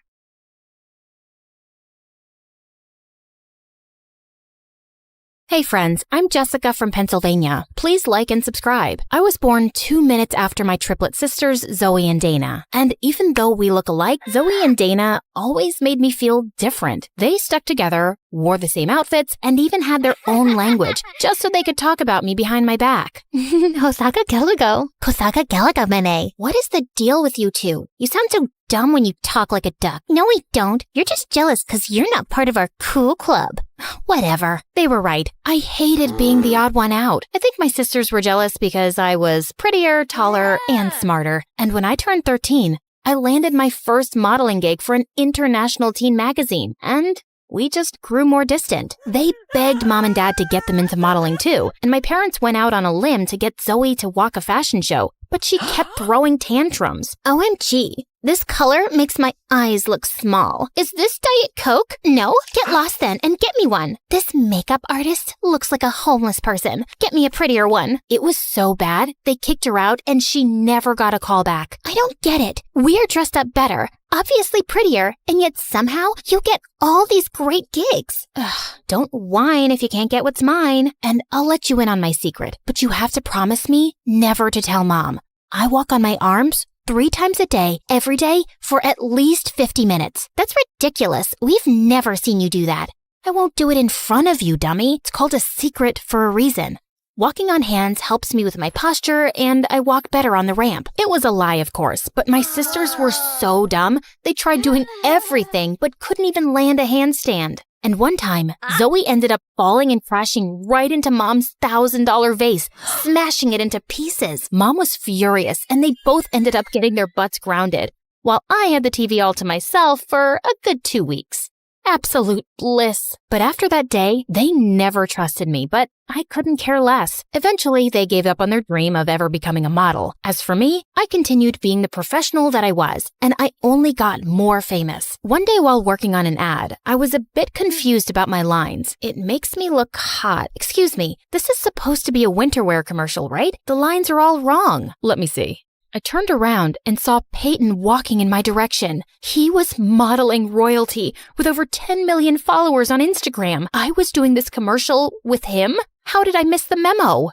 Hey friends, I'm Jessica from Pennsylvania. Please like and subscribe. I was born 2 minutes after my triplet sisters, Zoe and Dana. And even though we look alike, Zoe and Dana always made me feel different. They stuck together, wore the same outfits, and even had their own language, just so they could talk about me behind my back. Hosaga Gelago. Kosaga Gelaga Mene. What is the deal with you two? You sound so dumb when you talk like a duck. No, we don't. You're just jealous because you're not part of our cool club. Whatever. They were right. I hated being the odd one out. I think my sisters were jealous because I was prettier, taller, and smarter. And when I turned 13, I landed my first modeling gig for an international teen magazine. And we just grew more distant. They begged Mom and Dad to get them into modeling too. And my parents went out on a limb to get Zoe to walk a fashion show. But she kept throwing tantrums. OMG. This color makes my eyes look small. Is this Diet Coke? No? Get lost then and get me one. This makeup artist looks like a homeless person. Get me a prettier one. It was so bad, they kicked her out and she never got a call back. I don't get it. We're dressed up better, obviously prettier, and yet somehow you get all these great gigs. Ugh, don't whine if you can't get what's mine. And I'll let you in on my secret, but you have to promise me never to tell Mom. I walk on my arms 3 times a day, every day, for at least 50 minutes. That's ridiculous. We've never seen you do that. I won't do it in front of you, dummy. It's called a secret for a reason. Walking on hands helps me with my posture, and I walk better on the ramp. It was a lie, of course, but my sisters were so dumb. They tried doing everything, but couldn't even land a handstand. And one time, Zoe ended up falling and crashing right into Mom's $1,000 vase, smashing it into pieces. Mom was furious, and they both ended up getting their butts grounded, while I had the TV all to myself for a good 2 weeks. Absolute bliss. But after that day, they never trusted me, but I couldn't care less. Eventually, they gave up on their dream of ever becoming a model. As for me, I continued being the professional that I was, and I only got more famous. One day while working on an ad, I was a bit confused about my lines. It makes me look hot. Excuse me, this is supposed to be a winter wear commercial, right? The lines are all wrong. Let me see. I turned around and saw Peyton walking in my direction. He was modeling royalty with over 10 million followers on Instagram. I was doing this commercial with him? How did I miss the memo?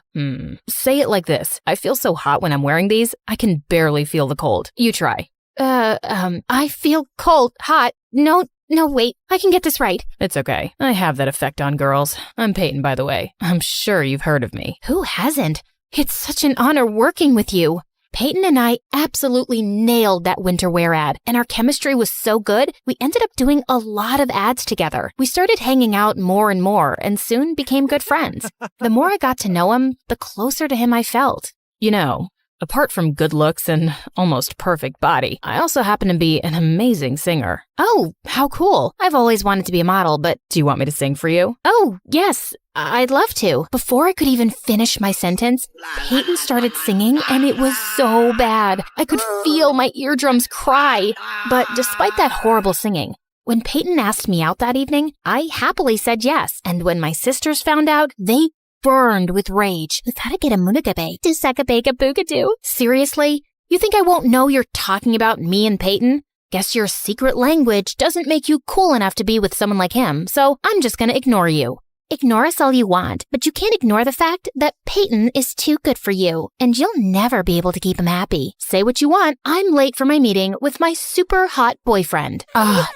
Say it like this. I feel so hot when I'm wearing these, I can barely feel the cold. You try. I feel cold, hot. No, wait. I can get this right. It's okay. I have that effect on girls. I'm Peyton, by the way. I'm sure you've heard of me. Who hasn't? It's such an honor working with you. Peyton and I absolutely nailed that winter wear ad, and our chemistry was so good, we ended up doing a lot of ads together. We started hanging out more and more, and soon became good friends. The more I got to know him, the closer to him I felt. You know, apart from good looks and almost perfect body, I also happen to be an amazing singer. Oh, how cool. I've always wanted to be a model, but... Do you want me to sing for you? Oh, yes. I'd love to. Before I could even finish my sentence, Peyton started singing, and it was so bad. I could feel my eardrums cry. But despite that horrible singing, when Peyton asked me out that evening, I happily said yes. And when my sisters found out, they burned with rage. Seriously? You think I won't know you're talking about me and Peyton? Guess your secret language doesn't make you cool enough to be with someone like him, so I'm just gonna ignore you. Ignore us all you want, but you can't ignore the fact that Peyton is too good for you, and you'll never be able to keep him happy. Say what you want, I'm late for my meeting with my super hot boyfriend.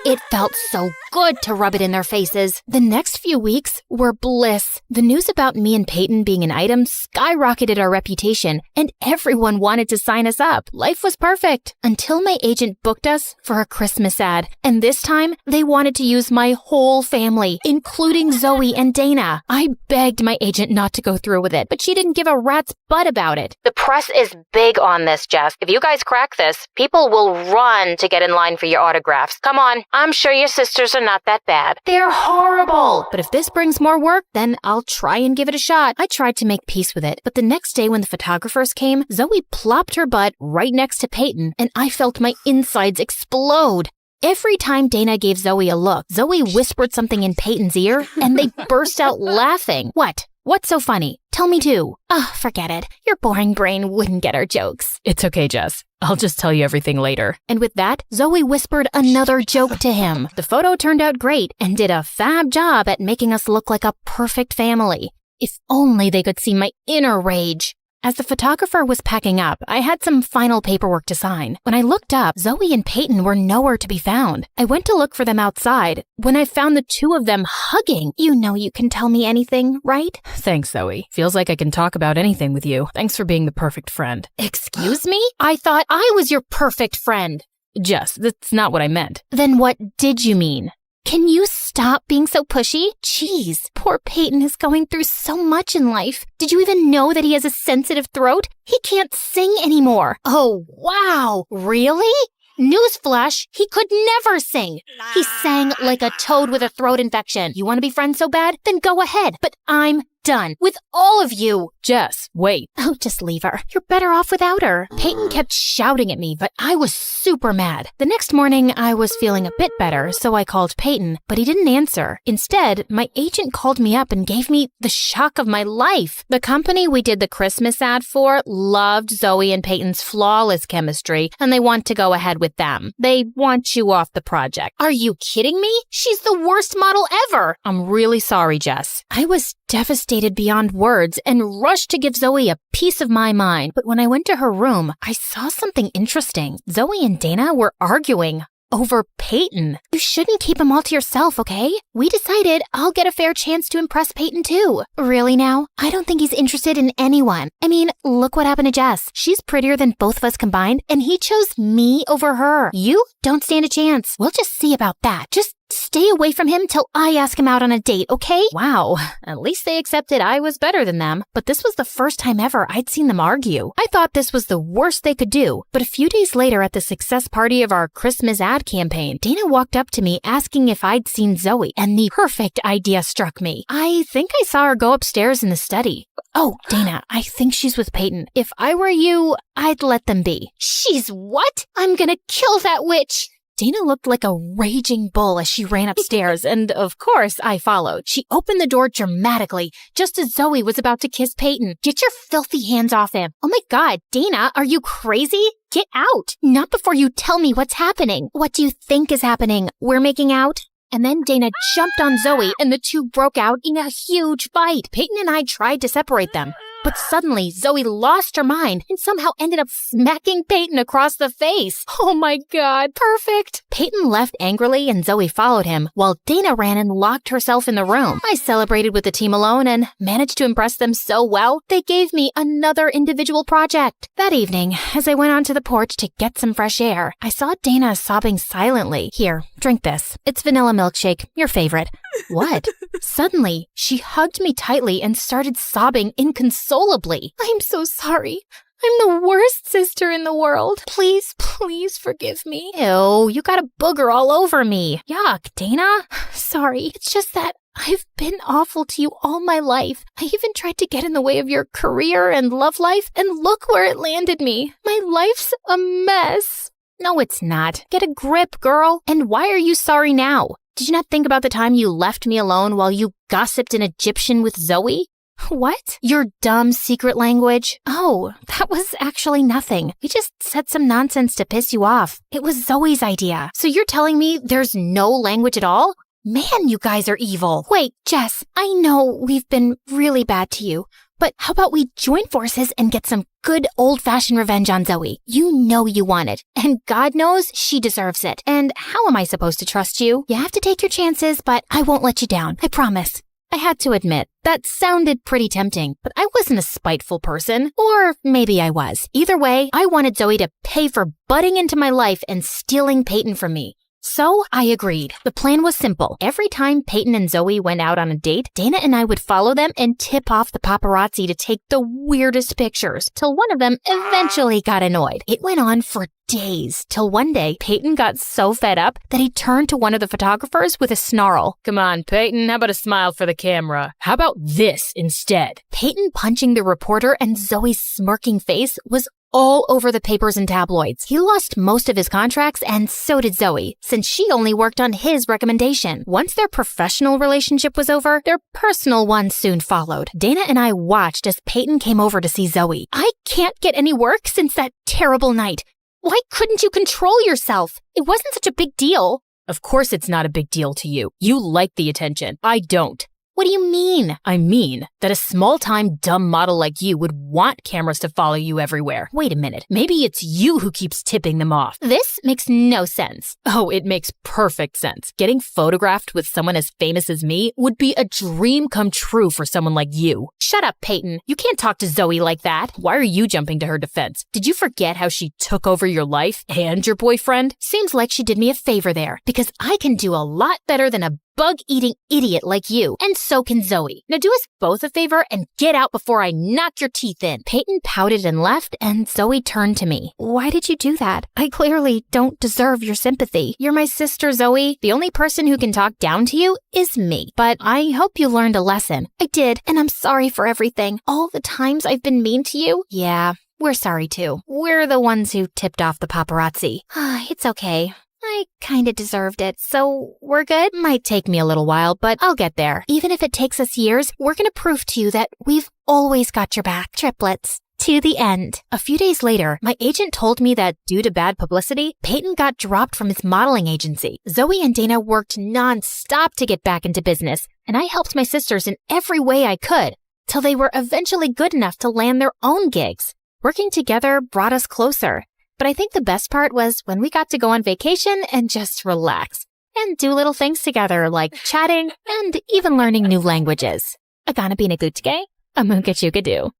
It felt so good to rub it in their faces. The next few weeks were bliss. The news about me and Peyton being an item skyrocketed our reputation, and everyone wanted to sign us up. Life was perfect until my agent booked us for a Christmas ad, and this time they wanted to use my whole family, including Zoe and Dana. I begged my agent not to go through with it, but she didn't give a rat's butt about it. The press is big on this, Jess. If you guys crack this, people will run to get in line for your autographs. Come on, I'm sure your sisters are not that bad. They're horrible. But if this brings more work, then I'll try and give it a shot. I tried to make peace with it, but the next day when the photographers came, Zoe plopped her butt right next to Peyton, and I felt my insides explode. Every time Dana gave Zoe a look, Zoe whispered something in Peyton's ear, and they burst out laughing. What? What's so funny? Tell me too. Forget it. Your boring brain wouldn't get our jokes. It's okay, Jess. I'll just tell you everything later. And with that, Zoe whispered another joke to him. The photo turned out great and did a fab job at making us look like a perfect family. If only they could see my inner rage. As the photographer was packing up, I had some final paperwork to sign. When I looked up, Zoe and Peyton were nowhere to be found. I went to look for them outside when I found the two of them hugging. You know you can tell me anything, right? Thanks, Zoe. Feels like I can talk about anything with you. Thanks for being the perfect friend. Excuse me? I thought I was your perfect friend. Jess, that's not what I meant. Then what did you mean? Can you stop being so pushy? Jeez, poor Peyton is going through so much in life. Did you even know that he has a sensitive throat? He can't sing anymore. Oh, wow. Really? Newsflash, he could never sing. He sang like a toad with a throat infection. You want to be friends so bad? Then go ahead. But I'm done with all of you. Jess, wait. Oh, just leave her. You're better off without her. Peyton kept shouting at me, but I was super mad. The next morning, I was feeling a bit better, so I called Peyton, but he didn't answer. Instead, my agent called me up and gave me the shock of my life. The company we did the Christmas ad for loved Zoe and Peyton's flawless chemistry, and they want to go ahead with them. They want you off the project. Are you kidding me? She's the worst model ever. I'm really sorry, Jess. I was devastated beyond words and rushed to give Zoe a piece of my mind. But when I went to her room, I saw something interesting. Zoe and Dana were arguing over Peyton. You shouldn't keep him all to yourself, okay? We decided I'll get a fair chance to impress Peyton too. Really now? I don't think he's interested in anyone. I mean, look what happened to Jess. She's prettier than both of us combined, and he chose me over her. You don't stand a chance. We'll just see about that. Just stay away from him till I ask him out on a date, okay? Wow, at least they accepted I was better than them. But this was the first time ever I'd seen them argue. I thought this was the worst they could do. But a few days later at the success party of our Christmas ad campaign, Dana walked up to me asking if I'd seen Zoe, and the perfect idea struck me. I think I saw her go upstairs in the study. Oh, Dana, I think she's with Peyton. If I were you, I'd let them be. She's what? I'm gonna kill that witch! Dana looked like a raging bull as she ran upstairs, and of course, I followed. She opened the door dramatically, just as Zoe was about to kiss Peyton. Get your filthy hands off him. Oh my god, Dana, are you crazy? Get out! Not before you tell me what's happening. What do you think is happening? We're making out? And then Dana jumped on Zoe, and the two broke out in a huge fight. Peyton and I tried to separate them. But suddenly, Zoe lost her mind and somehow ended up smacking Peyton across the face. Oh my god, perfect! Peyton left angrily and Zoe followed him, while Dana ran and locked herself in the room. I celebrated with the team alone and managed to impress them so well, they gave me another individual project. That evening, as I went onto the porch to get some fresh air, I saw Dana sobbing silently. Here, drink this. It's vanilla milkshake, your favorite. What? Suddenly, she hugged me tightly and started sobbing inconsolably. I'm so sorry. I'm the worst sister in the world. Please, please forgive me. Ew, you got a booger all over me. Yuck, Dana. Sorry, it's just that I've been awful to you all my life. I even tried to get in the way of your career and love life, and look where it landed me. My life's a mess. No, it's not. Get a grip, girl. And why are you sorry now? Did you not think about the time you left me alone while you gossiped in Egyptian with Zoe? What? Your dumb secret language? Oh, that was actually nothing. We just said some nonsense to piss you off. It was Zoe's idea. So you're telling me there's no language at all? Man, you guys are evil. Wait, Jess, I know we've been really bad to you, but how about we join forces and get some good old-fashioned revenge on Zoe? You know you want it, and God knows she deserves it. And how am I supposed to trust you? You have to take your chances, but I won't let you down. I promise. I had to admit, that sounded pretty tempting, but I wasn't a spiteful person. Or maybe I was. Either way, I wanted Zoe to pay for butting into my life and stealing Peyton from me. So I agreed. The plan was simple. Every time Peyton and Zoe went out on a date, Dana and I would follow them and tip off the paparazzi to take the weirdest pictures, till one of them eventually got annoyed. It went on for days, till one day Peyton got so fed up that he turned to one of the photographers with a snarl. Come on, Peyton, how about a smile for the camera? How about this instead? Peyton punching the reporter and Zoe's smirking face was all over the papers and tabloids. He lost most of his contracts, and so did Zoe, since she only worked on his recommendation. Once their professional relationship was over, their personal one soon followed. Dana and I watched as Peyton came over to see Zoe. I can't get any work since that terrible night. Why couldn't you control yourself? It wasn't such a big deal. Of course it's not a big deal to you. You like the attention. I don't. What do you mean? I mean that a small-time dumb model like you would want cameras to follow you everywhere. Wait a minute. Maybe it's you who keeps tipping them off. This makes no sense. Oh, it makes perfect sense. Getting photographed with someone as famous as me would be a dream come true for someone like you. Shut up, Peyton. You can't talk to Zoe like that. Why are you jumping to her defense? Did you forget how she took over your life and your boyfriend? Seems like she did me a favor there, because I can do a lot better than a bug-eating idiot like you, and so can Zoe. Now do us both a favor and get out before I knock your teeth in. Peyton pouted and left, and Zoe turned to me. Why did you do that? I clearly don't deserve your sympathy. You're my sister, Zoe. The only person who can talk down to you is me. But I hope you learned a lesson. I did, and I'm sorry for everything. All the times I've been mean to you. Yeah, we're sorry too. We're the ones who tipped off the paparazzi. It's okay. I kinda deserved it, so we're good? Might take me a little while, but I'll get there. Even if it takes us years, we're gonna prove to you that we've always got your back. Triplets. To the end. A few days later, my agent told me that due to bad publicity, Peyton got dropped from his modeling agency. Zoe and Dana worked non-stop to get back into business, and I helped my sisters in every way I could, till they were eventually good enough to land their own gigs. Working together brought us closer. But I think the best part was when we got to go on vacation and just relax and do little things together like chatting and even learning new languages. Agana bina gutge, amunkachukadu.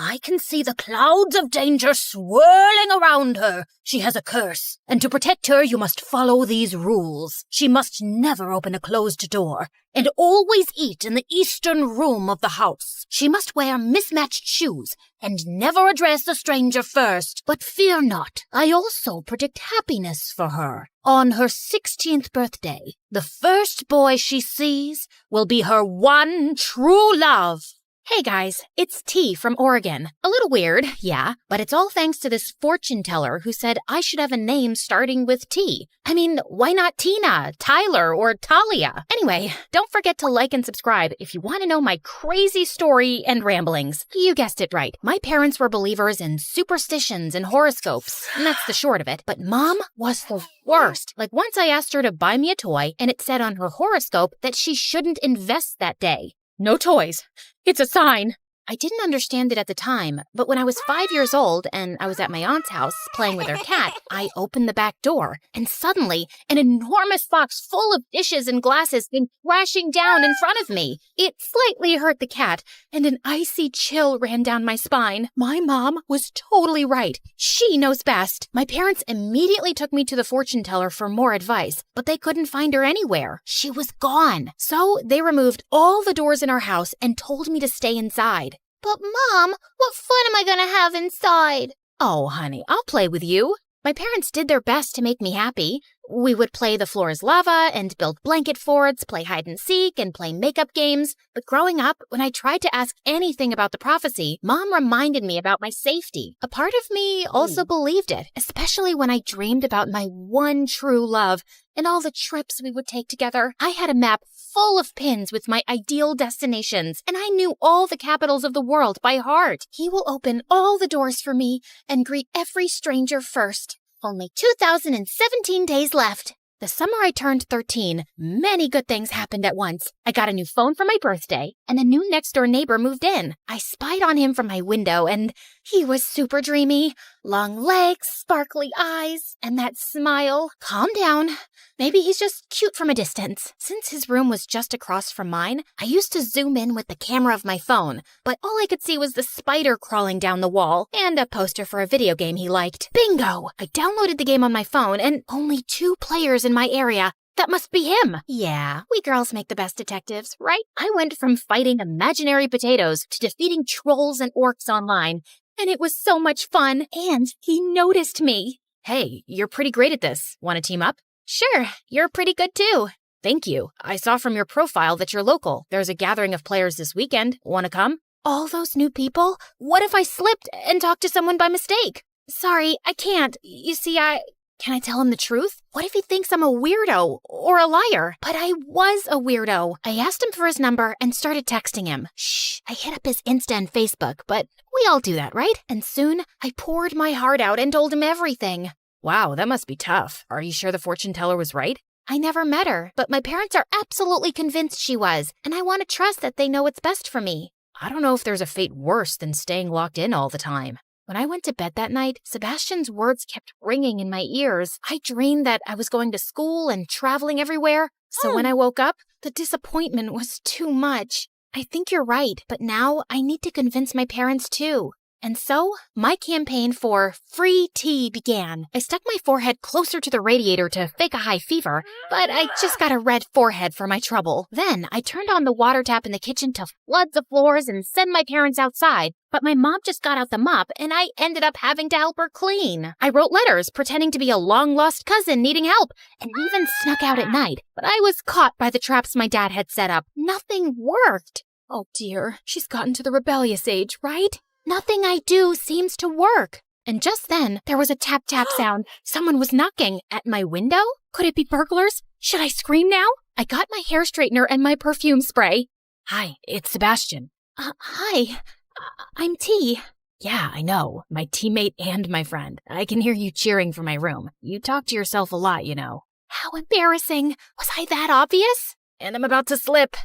I can see the clouds of danger swirling around her. She has a curse, and to protect her, you must follow these rules. She must never open a closed door, and always eat in the eastern room of the house. She must wear mismatched shoes, and never address a stranger first. But fear not, I also predict happiness for her. On her 16th birthday, the first boy she sees will be her one true love. Hey guys, it's T from Oregon. A little weird, yeah, but it's all thanks to this fortune teller who said I should have a name starting with T. I mean, why not Tina, Tyler, or Talia? Anyway, don't forget to like and subscribe if you want to know my crazy story and ramblings. You guessed it right. My parents were believers in superstitions and horoscopes, and that's the short of it. But Mom was the worst. Like once I asked her to buy me a toy, and it said on her horoscope that she shouldn't invest that day. No toys. It's a sign. I didn't understand it at the time, but when I was 5 years old and I was at my aunt's house playing with her cat, I opened the back door, and suddenly an enormous box full of dishes and glasses came crashing down in front of me. It slightly hurt the cat, and an icy chill ran down my spine. My mom was totally right. She knows best. My parents immediately took me to the fortune teller for more advice, but they couldn't find her anywhere. She was gone. So they removed all the doors in our house and told me to stay inside. But Mom, what fun am I gonna have inside? Oh, honey, I'll play with you. My parents did their best to make me happy. We would play The Floor is Lava and build blanket forts, play hide and seek, and play makeup games. But growing up, when I tried to ask anything about the prophecy, Mom reminded me about my safety. A part of me also believed it, especially when I dreamed about my one true love and all the trips we would take together. I had a map full of pins with my ideal destinations, and I knew all the capitals of the world by heart. He will open all the doors for me and greet every stranger first. Only 2,017 days left. The summer I turned 13, many good things happened at once. I got a new phone for my birthday, and a new next-door neighbor moved in. I spied on him from my window, and he was super dreamy. Long legs, sparkly eyes, and that smile. Calm down. Maybe he's just cute from a distance. Since his room was just across from mine, I used to zoom in with the camera of my phone, but all I could see was the spider crawling down the wall and a poster for a video game he liked. Bingo! I downloaded the game on my phone, and only 2 players in my area. That must be him. Yeah, we girls make the best detectives, right? I went from fighting imaginary potatoes to defeating trolls and orcs online, and it was so much fun, and he noticed me. Hey, you're pretty great at this. Want to team up? Sure, you're pretty good too. Thank you. I saw from your profile that you're local. There's a gathering of players this weekend. Want to come? All those new people? What if I slipped and talked to someone by mistake? Sorry, I can't. You see, Can I tell him the truth? What if he thinks I'm a weirdo or a liar? But I was a weirdo. I asked him for his number and started texting him. Shh, I hit up his Insta and Facebook, but we all do that, right? And soon, I poured my heart out and told him everything. Wow, that must be tough. Are you sure the fortune teller was right? I never met her, but my parents are absolutely convinced she was, and I want to trust that they know what's best for me. I don't know if there's a fate worse than staying locked in all the time. When I went to bed that night, Sebastian's words kept ringing in my ears. I dreamed that I was going to school and traveling everywhere. So when I woke up, the disappointment was too much. I think you're right, but now I need to convince my parents too. And so, my campaign for free tea began. I stuck my forehead closer to the radiator to fake a high fever, but I just got a red forehead for my trouble. Then, I turned on the water tap in the kitchen to flood the floors and send my parents outside. But my mom just got out the mop, and I ended up having to help her clean. I wrote letters pretending to be a long-lost cousin needing help, and even snuck out at night. But I was caught by the traps my dad had set up. Nothing worked. Oh dear, she's gotten to the rebellious age, right? Nothing I do seems to work. And just then, there was a tap-tap sound. Someone was knocking at my window? Could it be burglars? Should I scream now? I got my hair straightener and my perfume spray. Hi, it's Sebastian. Hi, I'm T. Yeah, I know. My teammate and my friend. I can hear you cheering from my room. You talk to yourself a lot, you know. How embarrassing. Was I that obvious? And I'm about to slip.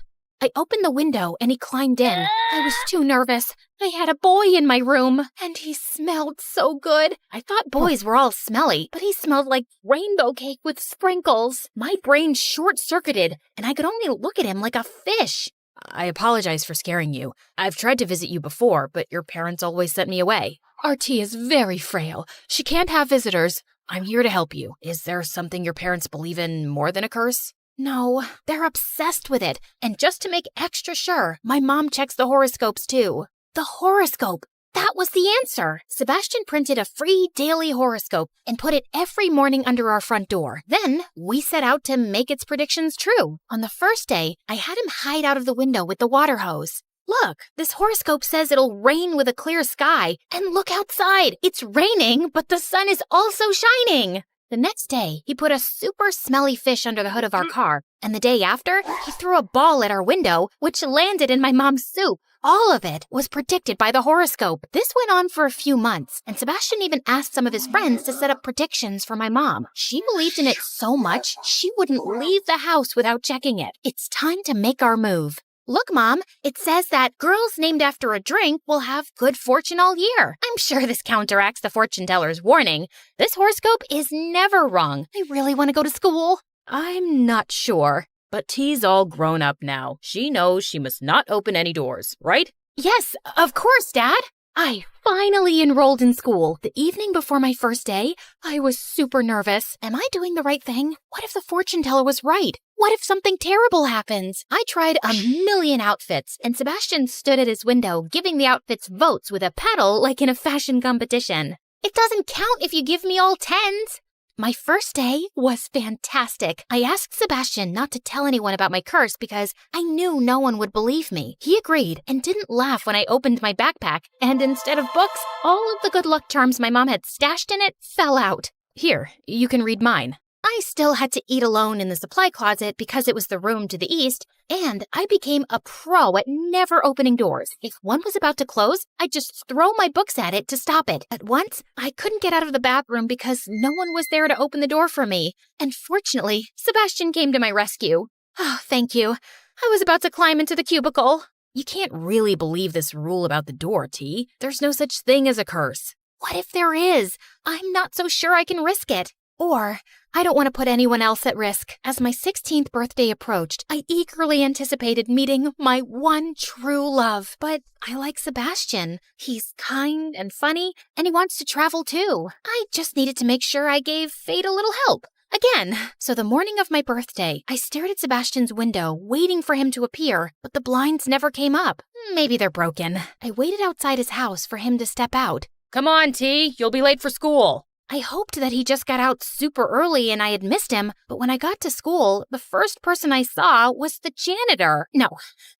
I opened the window and he climbed in. I was too nervous. I had a boy in my room, and he smelled so good. I thought boys were all smelly, but he smelled like rainbow cake with sprinkles. My brain short-circuited, and I could only look at him like a fish. I apologize for scaring you. I've tried to visit you before, but your parents always sent me away. Our T is very frail. She can't have visitors. I'm here to help you. Is there something your parents believe in more than a curse? No, they're obsessed with it. And just to make extra sure, my mom checks the horoscopes too. The horoscope! That was the answer. Sebastian printed a free daily horoscope and put it every morning under our front door. Then we set out to make its predictions true. On the first day, I had him hide out of the window with the water hose. Look, this horoscope says it'll rain with a clear sky. And look outside. It's raining, but the sun is also shining. The next day, he put a super smelly fish under the hood of our car. And the day after, he threw a ball at our window, which landed in my mom's soup. All of it was predicted by the horoscope. This went on for a few months, and Sebastian even asked some of his friends to set up predictions for my mom. She believed in it so much, she wouldn't leave the house without checking it. It's time to make our move. Look, Mom, it says that girls named after a drink will have good fortune all year. I'm sure this counteracts the fortune teller's warning. This horoscope is never wrong. I really want to go to school. I'm not sure. But T's all grown up now. She knows she must not open any doors, right? Yes, of course, Dad. I finally enrolled in school. The evening before my first day, I was super nervous. Am I doing the right thing? What if the fortune teller was right? What if something terrible happens? I tried a million outfits, and Sebastian stood at his window giving the outfits votes with a pedal like in a fashion competition. It doesn't count if you give me all 10s. My first day was fantastic. I asked Sebastian not to tell anyone about my curse because I knew no one would believe me. He agreed and didn't laugh when I opened my backpack, and instead of books, all of the good luck charms my mom had stashed in it fell out. Here, you can read mine. I still had to eat alone in the supply closet because it was the room to the east, and I became a pro at never opening doors. If one was about to close, I'd just throw my books at it to stop it. At once, I couldn't get out of the bathroom because no one was there to open the door for me. And fortunately, Sebastian came to my rescue. Oh, thank you. I was about to climb into the cubicle. You can't really believe this rule about the door, T. There's no such thing as a curse. What if there is? I'm not so sure I can risk it. Or, I don't want to put anyone else at risk. As my 16th birthday approached, I eagerly anticipated meeting my one true love. But I like Sebastian. He's kind and funny, and he wants to travel too. I just needed to make sure I gave fate a little help. Again. So the morning of my birthday, I stared at Sebastian's window, waiting for him to appear, but the blinds never came up. Maybe they're broken. I waited outside his house for him to step out. Come on, T. You'll be late for school. I hoped that he just got out super early and I had missed him, but when I got to school, the first person I saw was the janitor. No,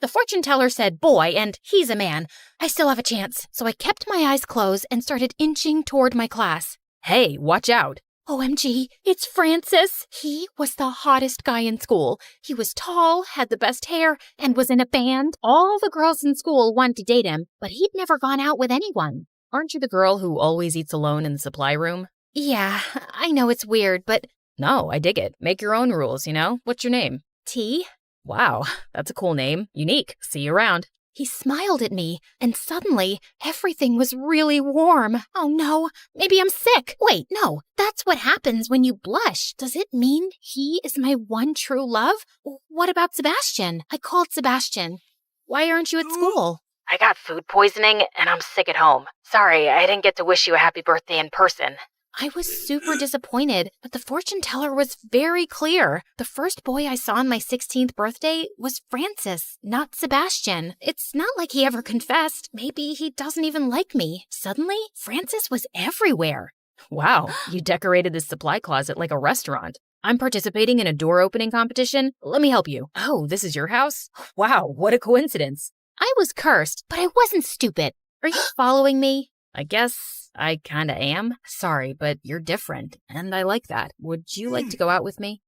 the fortune teller said boy, and he's a man. I still have a chance, so I kept my eyes closed and started inching toward my class. Hey, watch out. OMG, it's Francis. He was the hottest guy in school. He was tall, had the best hair, and was in a band. All the girls in school wanted to date him, but he'd never gone out with anyone. Aren't you the girl who always eats alone in the supply room? Yeah, I know it's weird, but... No, I dig it. Make your own rules, you know? What's your name? T. Wow, that's a cool name. Unique. See you around. He smiled at me, and suddenly, everything was really warm. Oh no, maybe I'm sick. Wait, no, that's what happens when you blush. Does it mean he is my one true love? What about Sebastian? I called Sebastian. Why aren't you at school? I got food poisoning, and I'm sick at home. Sorry, I didn't get to wish you a happy birthday in person. I was super disappointed, but the fortune teller was very clear. The first boy I saw on my 16th birthday was Francis, not Sebastian. It's not like he ever confessed. Maybe he doesn't even like me. Suddenly, Francis was everywhere. Wow, you decorated this supply closet like a restaurant. I'm participating in a door opening competition. Let me help you. Oh, this is your house? Wow, what a coincidence. I was cursed, but I wasn't stupid. Are you following me? I guess I kinda am. Sorry, but you're different, and I like that. Would you like to go out with me?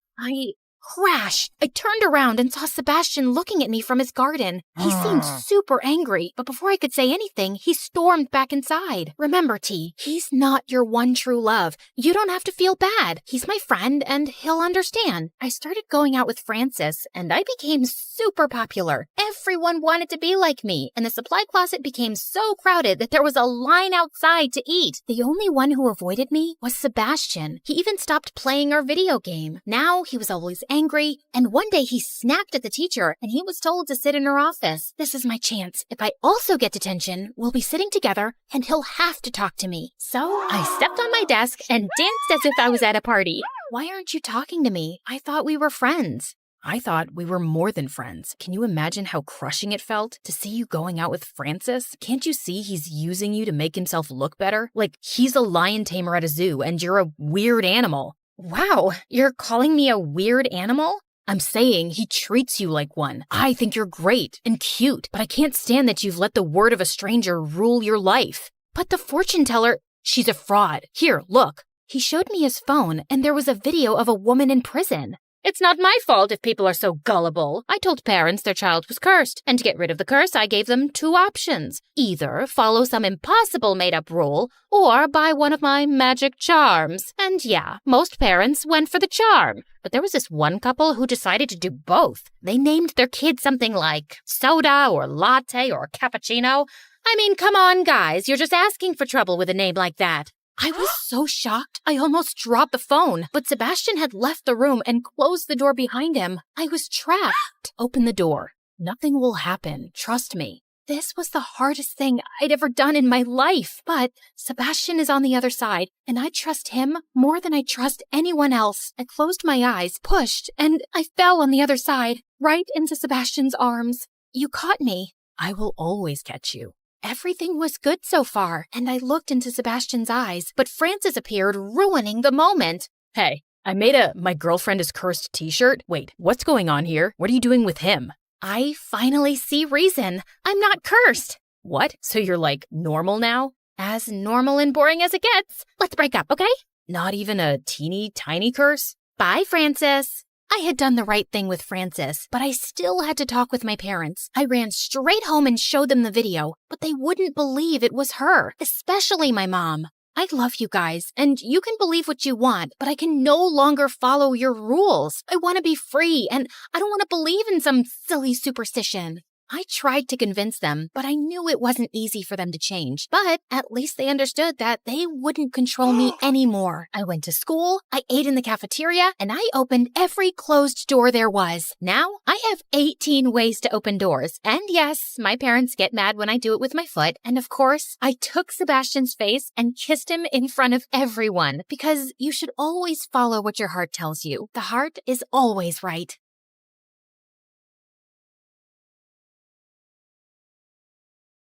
Crash! I turned around and saw Sebastian looking at me from his garden. He seemed super angry, but before I could say anything, he stormed back inside. Remember, T, he's not your one true love. You don't have to feel bad. He's my friend, and he'll understand. I started going out with Francis, and I became super popular. Everyone wanted to be like me, and the supply closet became so crowded that there was a line outside to eat. The only one who avoided me was Sebastian. He even stopped playing our video game. Now he was always angry, and one day he snapped at the teacher and he was told to sit in her office. This is my chance. If I also get detention, we'll be sitting together and he'll have to talk to me. So I stepped on my desk and danced as if I was at a party. Why aren't you talking to me? I thought we were friends. I thought we were more than friends. Can you imagine how crushing it felt to see you going out with Francis? Can't you see he's using you to make himself look better? Like he's a lion tamer at a zoo and you're a weird animal. Wow, you're calling me a weird animal? I'm saying he treats you like one. I think you're great and cute, but I can't stand that you've let the word of a stranger rule your life. But the fortune teller, she's a fraud. Here, look. He showed me his phone and there was a video of a woman in prison. It's not my fault if people are so gullible. I told parents their child was cursed, and to get rid of the curse, I gave them 2 options. Either follow some impossible made-up rule, or buy one of my magic charms. And yeah, most parents went for the charm. But there was this one couple who decided to do both. They named their kid something like soda or latte or cappuccino. I mean, come on, guys, you're just asking for trouble with a name like that. I was so shocked, I almost dropped the phone, but Sebastian had left the room and closed the door behind him. I was trapped. Open the door. Nothing will happen. Trust me. This was the hardest thing I'd ever done in my life, but Sebastian is on the other side, and I trust him more than I trust anyone else. I closed my eyes, pushed, and I fell on the other side, right into Sebastian's arms. You caught me. I will always catch you. Everything was good so far, and I looked into Sebastian's eyes, but Francis appeared, ruining the moment. Hey, I made a "My Girlfriend is Cursed" t-shirt. Wait, what's going on here? What are you doing with him? I finally see reason. I'm not cursed. What? So you're like normal now? As normal and boring as it gets. Let's break up, okay? Not even a teeny tiny curse? Bye, Francis. I had done the right thing with Francis, but I still had to talk with my parents. I ran straight home and showed them the video, but they wouldn't believe it was her, especially my mom. I love you guys, and you can believe what you want, but I can no longer follow your rules. I want to be free, and I don't want to believe in some silly superstition. I tried to convince them, but I knew it wasn't easy for them to change. But at least they understood that they wouldn't control me anymore. I went to school, I ate in the cafeteria, and I opened every closed door there was. Now, I have 18 ways to open doors. And yes, my parents get mad when I do it with my foot. And of course, I took Sebastian's face and kissed him in front of everyone. Because you should always follow what your heart tells you. The heart is always right.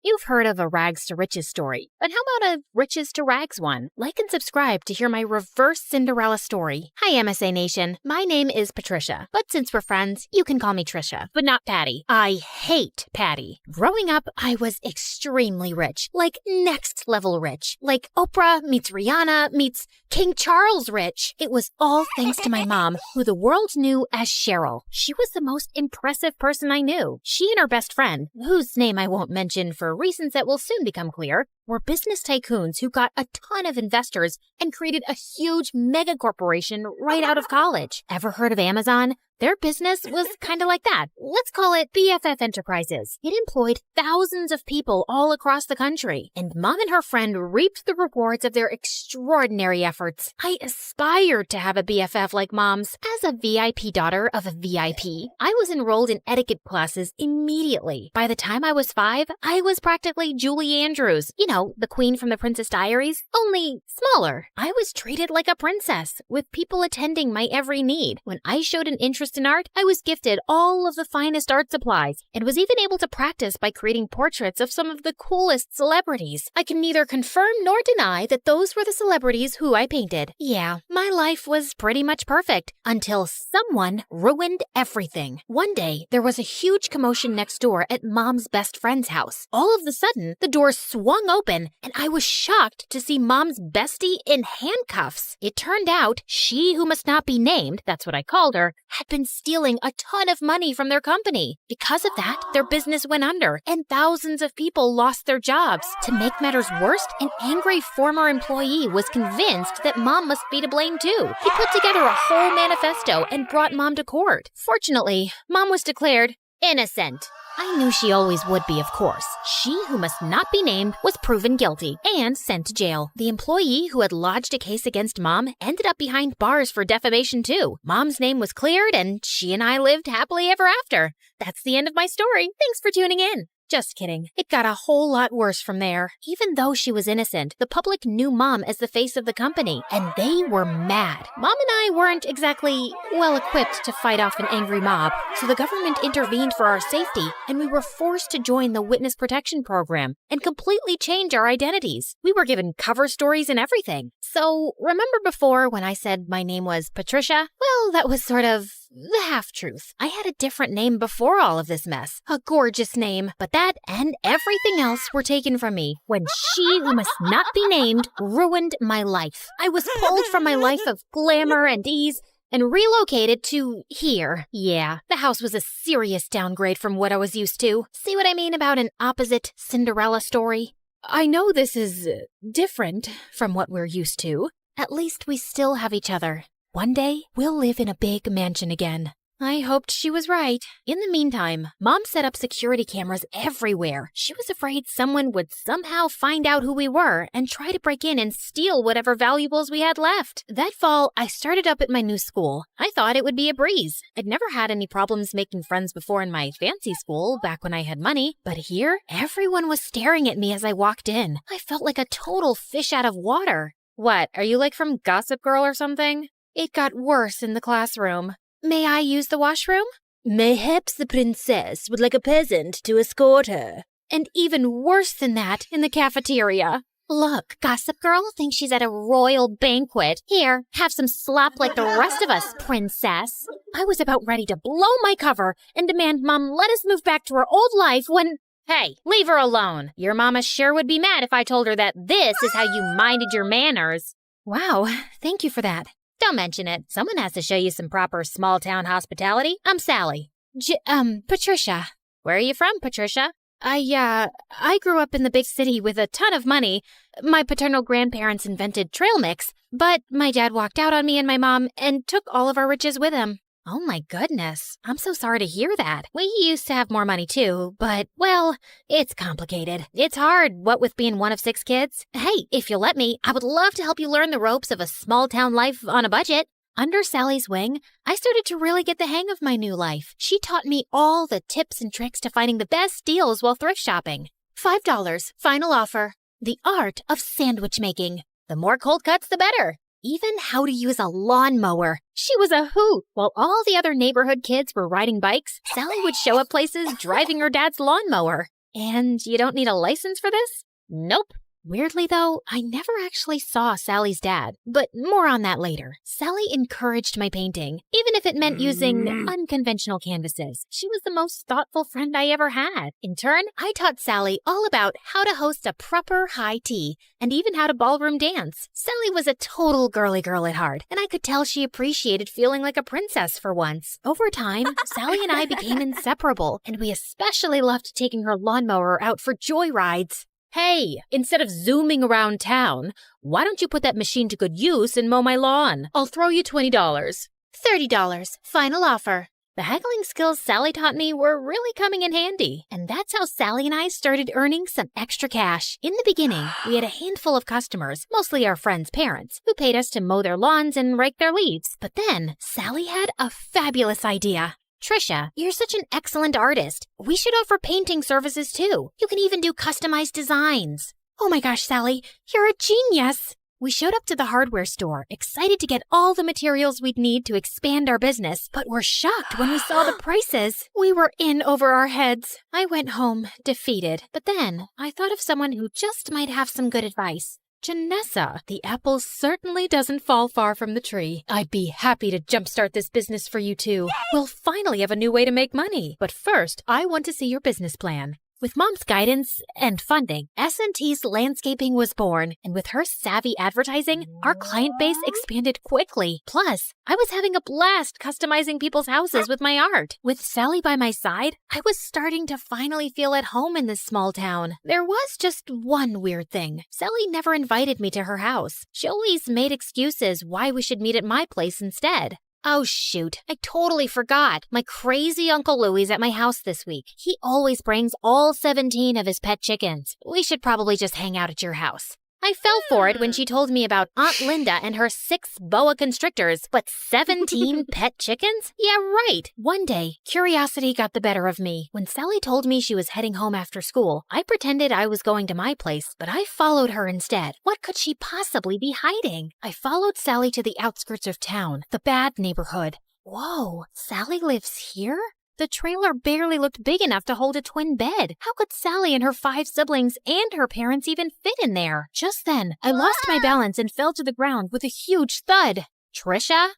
You've heard of a rags to riches story, but how about a riches to rags one? Like and subscribe to hear my reverse Cinderella story. Hi, MSA Nation. My name is Patricia, but since we're friends, you can call me Trisha, but not Patty. I hate Patty. Growing up, I was extremely rich, like next level rich, like Oprah meets Rihanna meets King Charles rich. It was all thanks to my mom, who the world knew as Cheryl. She was the most impressive person I knew. She and her best friend, whose name I won't mention for reasons that will soon become clear, were business tycoons who got a ton of investors and created a huge mega corporation right out of college. Ever heard of Amazon? Their business was kind of like that. Let's call it BFF Enterprises. It employed thousands of people all across the country, and Mom and her friend reaped the rewards of their extraordinary efforts. I aspired to have a BFF like Mom's. As a VIP daughter of a VIP, I was enrolled in etiquette classes immediately. By the time I was 5, I was practically Julie Andrews. You know, the queen from the Princess Diaries, only smaller. I was treated like a princess, with people attending my every need. When I showed an interest in art, I was gifted all of the finest art supplies and was even able to practice by creating portraits of some of the coolest celebrities. I can neither confirm nor deny that those were the celebrities who I painted. Yeah, my life was pretty much perfect until someone ruined everything. One day, there was a huge commotion next door at Mom's best friend's house. All of a sudden, the door swung open and I was shocked to see Mom's bestie in handcuffs. It turned out she who must not be named, that's what I called her, had been stealing a ton of money from their company. Because of that, their business went under and thousands of people lost their jobs. To make matters worse, an angry former employee was convinced that Mom must be to blame too. He put together a whole manifesto and brought Mom to court. Fortunately, Mom was declared innocent. I knew she always would be, of course. She who must not be named was proven guilty and sent to jail. The employee who had lodged a case against Mom ended up behind bars for defamation too. Mom's name was cleared and she and I lived happily ever after. That's the end of my story. Thanks for tuning in. Just kidding. It got a whole lot worse from there. Even though she was innocent, the public knew Mom as the face of the company, and they were mad. Mom and I weren't exactly well-equipped to fight off an angry mob, so the government intervened for our safety, and we were forced to join the Witness Protection Program and completely change our identities. We were given cover stories and everything. So, remember before when I said my name was Patricia? Well, that was sort of the half-truth. I had a different name before all of this mess. A gorgeous name. But that and everything else were taken from me when she who must not be named ruined my life. I was pulled from my life of glamour and ease and relocated to here. Yeah, the house was a serious downgrade from what I was used to. See what I mean about an opposite Cinderella story? I know this is different from what we're used to. At least we still have each other. One day, we'll live in a big mansion again. I hoped she was right. In the meantime, Mom set up security cameras everywhere. She was afraid someone would somehow find out who we were and try to break in and steal whatever valuables we had left. That fall, I started up at my new school. I thought it would be a breeze. I'd never had any problems making friends before in my fancy school, back when I had money. But here, everyone was staring at me as I walked in. I felt like a total fish out of water. What, are you like from Gossip Girl or something? It got worse in the classroom. May I use the washroom? Mayhaps the princess would like a peasant to escort her. And even worse than that in the cafeteria. Look, Gossip Girl thinks she's at a royal banquet. Here, have some slop like the rest of us, princess. I was about ready to blow my cover and demand Mom let us move back to her old life when... Hey, leave her alone. Your mama sure would be mad if I told her that this is how you minded your manners. Wow, thank you for that. Don't mention it. Someone has to show you some proper small-town hospitality. I'm Sally. Patricia. Where are you from, Patricia? I grew up in the big city with a ton of money. My paternal grandparents invented trail mix, but my dad walked out on me and my mom and took all of our riches with him. Oh my goodness. I'm so sorry to hear that. We used to have more money too, but, well, it's complicated. It's hard, what with being one of 6 kids. Hey, if you'll let me, I would love to help you learn the ropes of a small-town life on a budget. Under Sally's wing, I started to really get the hang of my new life. She taught me all the tips and tricks to finding the best deals while thrift shopping. $5, final offer. The art of sandwich making. The more cold cuts, the better. Even how to use a lawnmower. She was a hoot. While all the other neighborhood kids were riding bikes, Sally would show up places driving her dad's lawnmower. And you don't need a license for this? Nope. Weirdly, though, I never actually saw Sally's dad, but more on that later. Sally encouraged my painting, even if it meant using unconventional canvases. She was the most thoughtful friend I ever had. In turn, I taught Sally all about how to host a proper high tea, and even how to ballroom dance. Sally was a total girly girl at heart, and I could tell she appreciated feeling like a princess for once. Over time, Sally and I became inseparable, and we especially loved taking her lawnmower out for joyrides. Hey, instead of zooming around town, why don't you put that machine to good use and mow my lawn? I'll throw you $20. $30, final offer. The haggling skills Sally taught me were really coming in handy, and that's how Sally and I started earning some extra cash. In the beginning, we had a handful of customers, mostly our friends' parents, who paid us to mow their lawns and rake their leaves. But then, Sally had a fabulous idea. Trisha, you're such an excellent artist. We should offer painting services too. You can even do customized designs. Oh my gosh, Sally, you're a genius. We showed up to the hardware store, excited to get all the materials we'd need to expand our business, but were shocked when we saw the prices. We were in over our heads. I went home, defeated. But then, I thought of someone who just might have some good advice. Janessa, the apple certainly doesn't fall far from the tree. I'd be happy to jumpstart this business for you too. We'll finally have a new way to make money. But first, I want to see your business plan. With Mom's guidance and funding, S&T's Landscaping was born, and with her savvy advertising, our client base expanded quickly. Plus, I was having a blast customizing people's houses with my art. With Sally by my side, I was starting to finally feel at home in this small town. There was just one weird thing. Sally never invited me to her house. She always made excuses why we should meet at my place instead. Oh shoot, I totally forgot. My crazy Uncle Louie's at my house this week. He always brings all 17 of his pet chickens. We should probably just hang out at your house. I fell for it when she told me about Aunt Linda and her 6 boa constrictors, but 17 pet chickens? Yeah, right. One day, curiosity got the better of me. When Sally told me she was heading home after school, I pretended I was going to my place, but I followed her instead. What could she possibly be hiding? I followed Sally to the outskirts of town, the bad neighborhood. Whoa, Sally lives here? The trailer barely looked big enough to hold a twin bed. How could Sally and her 5 siblings and her parents even fit in there? Just then, I lost my balance and fell to the ground with a huge thud. Trisha?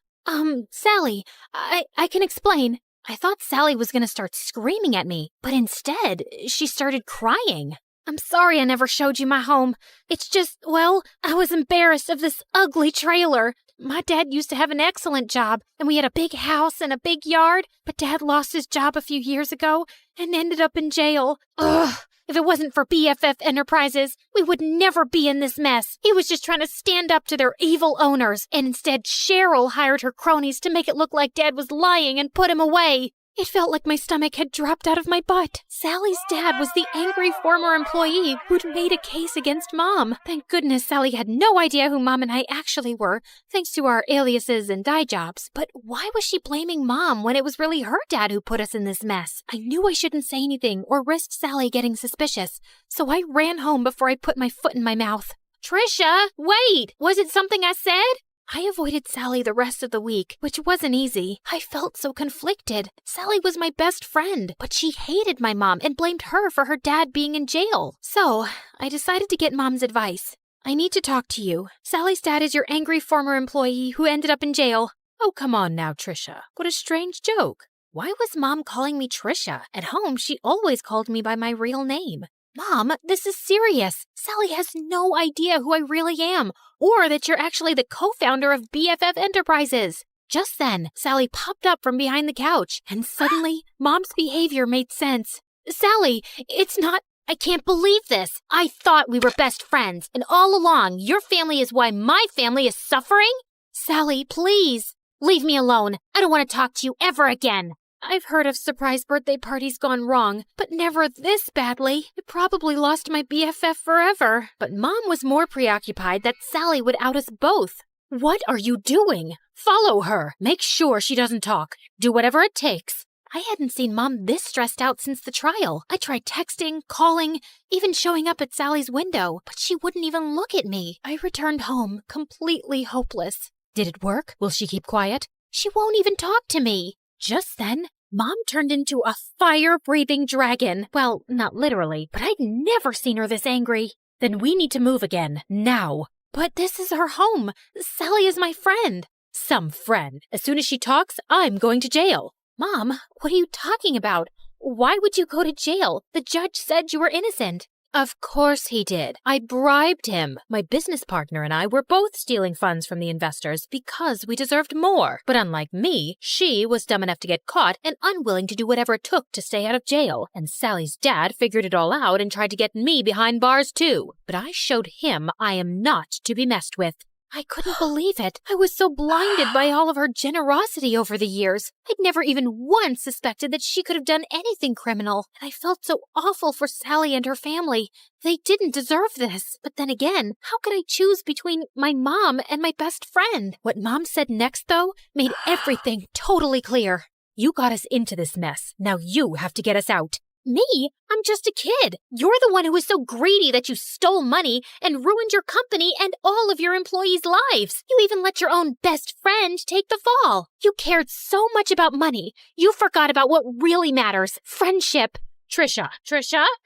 Sally, I can explain. I thought Sally was going to start screaming at me, but instead, she started crying. I'm sorry I never showed you my home. It's just, well, I was embarrassed of this ugly trailer. My dad used to have an excellent job, and we had a big house and a big yard, but Dad lost his job a few years ago and ended up in jail. Ugh! If it wasn't for BFF Enterprises, we would never be in this mess. He was just trying to stand up to their evil owners, and instead Cheryl hired her cronies to make it look like Dad was lying and put him away. It felt like my stomach had dropped out of my butt. Sally's dad was the angry former employee who'd made a case against Mom. Thank goodness Sally had no idea who Mom and I actually were, thanks to our aliases and dye jobs. But why was she blaming Mom when it was really her dad who put us in this mess? I knew I shouldn't say anything or risk Sally getting suspicious, so I ran home before I put my foot in my mouth. Trisha, wait! Was it something I said? I avoided Sally the rest of the week, which wasn't easy. I felt so conflicted. Sally was my best friend, but she hated my mom and blamed her for her dad being in jail. So, I decided to get Mom's advice. I need to talk to you. Sally's dad is your angry former employee who ended up in jail. Oh, come on now, Trisha. What a strange joke. Why was Mom calling me Trisha? At home, she always called me by my real name. Mom, this is serious. Sally has no idea who I really am, or that you're actually the co-founder of BFF Enterprises. Just then, Sally popped up from behind the couch, and suddenly, Mom's behavior made sense. Sally, it's not... I can't believe this. I thought we were best friends, and all along, your family is why my family is suffering? Sally, please, leave me alone. I don't want to talk to you ever again. I've heard of surprise birthday parties gone wrong, but never this badly. I probably lost my BFF forever. But Mom was more preoccupied that Sally would out us both. What are you doing? Follow her. Make sure she doesn't talk. Do whatever it takes. I hadn't seen Mom this stressed out since the trial. I tried texting, calling, even showing up at Sally's window, but she wouldn't even look at me. I returned home completely hopeless. Did it work? Will she keep quiet? She won't even talk to me. Just then, Mom turned into a fire-breathing dragon. Well, not literally, but I'd never seen her this angry. Then we need to move again, now. But this is her home. Sally is my friend. Some friend. As soon as she talks, I'm going to jail. Mom, what are you talking about? Why would you go to jail? The judge said you were innocent. Of course he did. I bribed him. My business partner and I were both stealing funds from the investors because we deserved more. But unlike me, she was dumb enough to get caught and unwilling to do whatever it took to stay out of jail. And Sally's dad figured it all out and tried to get me behind bars too. But I showed him I am not to be messed with. I couldn't believe it. I was so blinded by all of her generosity over the years. I'd never even once suspected that she could have done anything criminal. And I felt so awful for Sally and her family. They didn't deserve this. But then again, how could I choose between my mom and my best friend? What Mom said next, though, made everything totally clear. You got us into this mess. Now you have to get us out. Me? I'm just a kid. You're the one who was so greedy that you stole money and ruined your company and all of your employees' lives. You even let your own best friend take the fall. You cared so much about money, you forgot about what really matters, friendship. Trisha,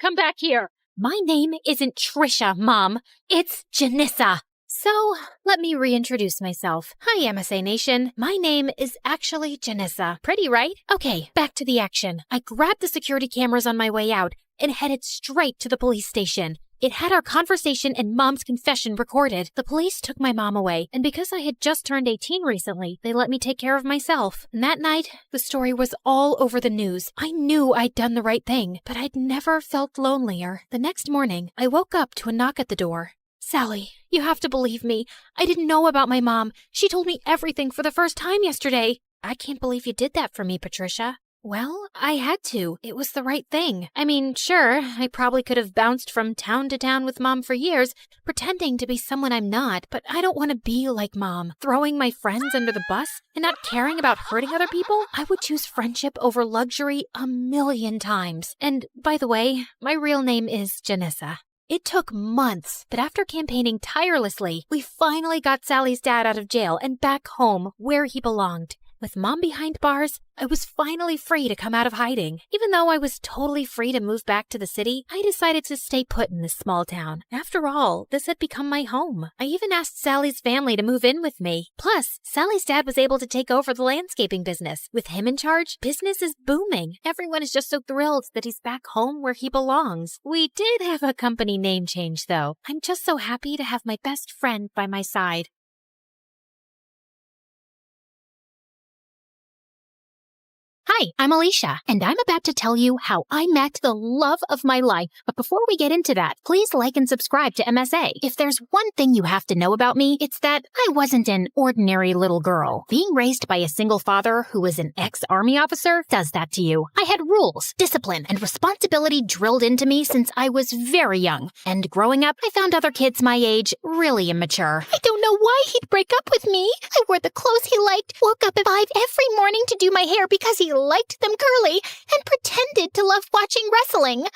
come back here. My name isn't Trisha, Mom. It's Janissa. So, let me reintroduce myself. Hi, MSA Nation. My name is actually Janissa. Pretty, right? Okay, back to the action. I grabbed the security cameras on my way out and headed straight to the police station. It had our conversation and Mom's confession recorded. The police took my mom away, and because I had just turned 18 recently, they let me take care of myself. And that night, the story was all over the news. I knew I'd done the right thing, but I'd never felt lonelier. The next morning, I woke up to a knock at the door. Sally, you have to believe me. I didn't know about my mom. She told me everything for the first time yesterday. I can't believe you did that for me, Patricia. Well, I had to. It was the right thing. I mean, sure, I probably could have bounced from town to town with Mom for years, pretending to be someone I'm not, but I don't want to be like Mom, throwing my friends under the bus and not caring about hurting other people. I would choose friendship over luxury 1,000,000 times. And by the way, my real name is Janissa. It took months, but after campaigning tirelessly, we finally got Sally's dad out of jail and back home where he belonged. With Mom behind bars, I was finally free to come out of hiding. Even though I was totally free to move back to the city, I decided to stay put in this small town. After all, this had become my home. I even asked Sally's family to move in with me. Plus, Sally's dad was able to take over the landscaping business. With him in charge, business is booming. Everyone is just so thrilled that he's back home where he belongs. We did have a company name change, though. I'm just so happy to have my best friend by my side. Hi, I'm Alicia, and I'm about to tell you how I met the love of my life. But before we get into that, please like and subscribe to MSA. If there's one thing you have to know about me, it's that I wasn't an ordinary little girl. Being raised by a single father who was an ex-army officer does that to you. I had rules, discipline, and responsibility drilled into me since I was very young. And growing up, I found other kids my age really immature. I don't know why he'd break up with me. I wore the clothes he liked, woke up at 5 every morning to do my hair because he liked them curly, and pretended to love watching wrestling.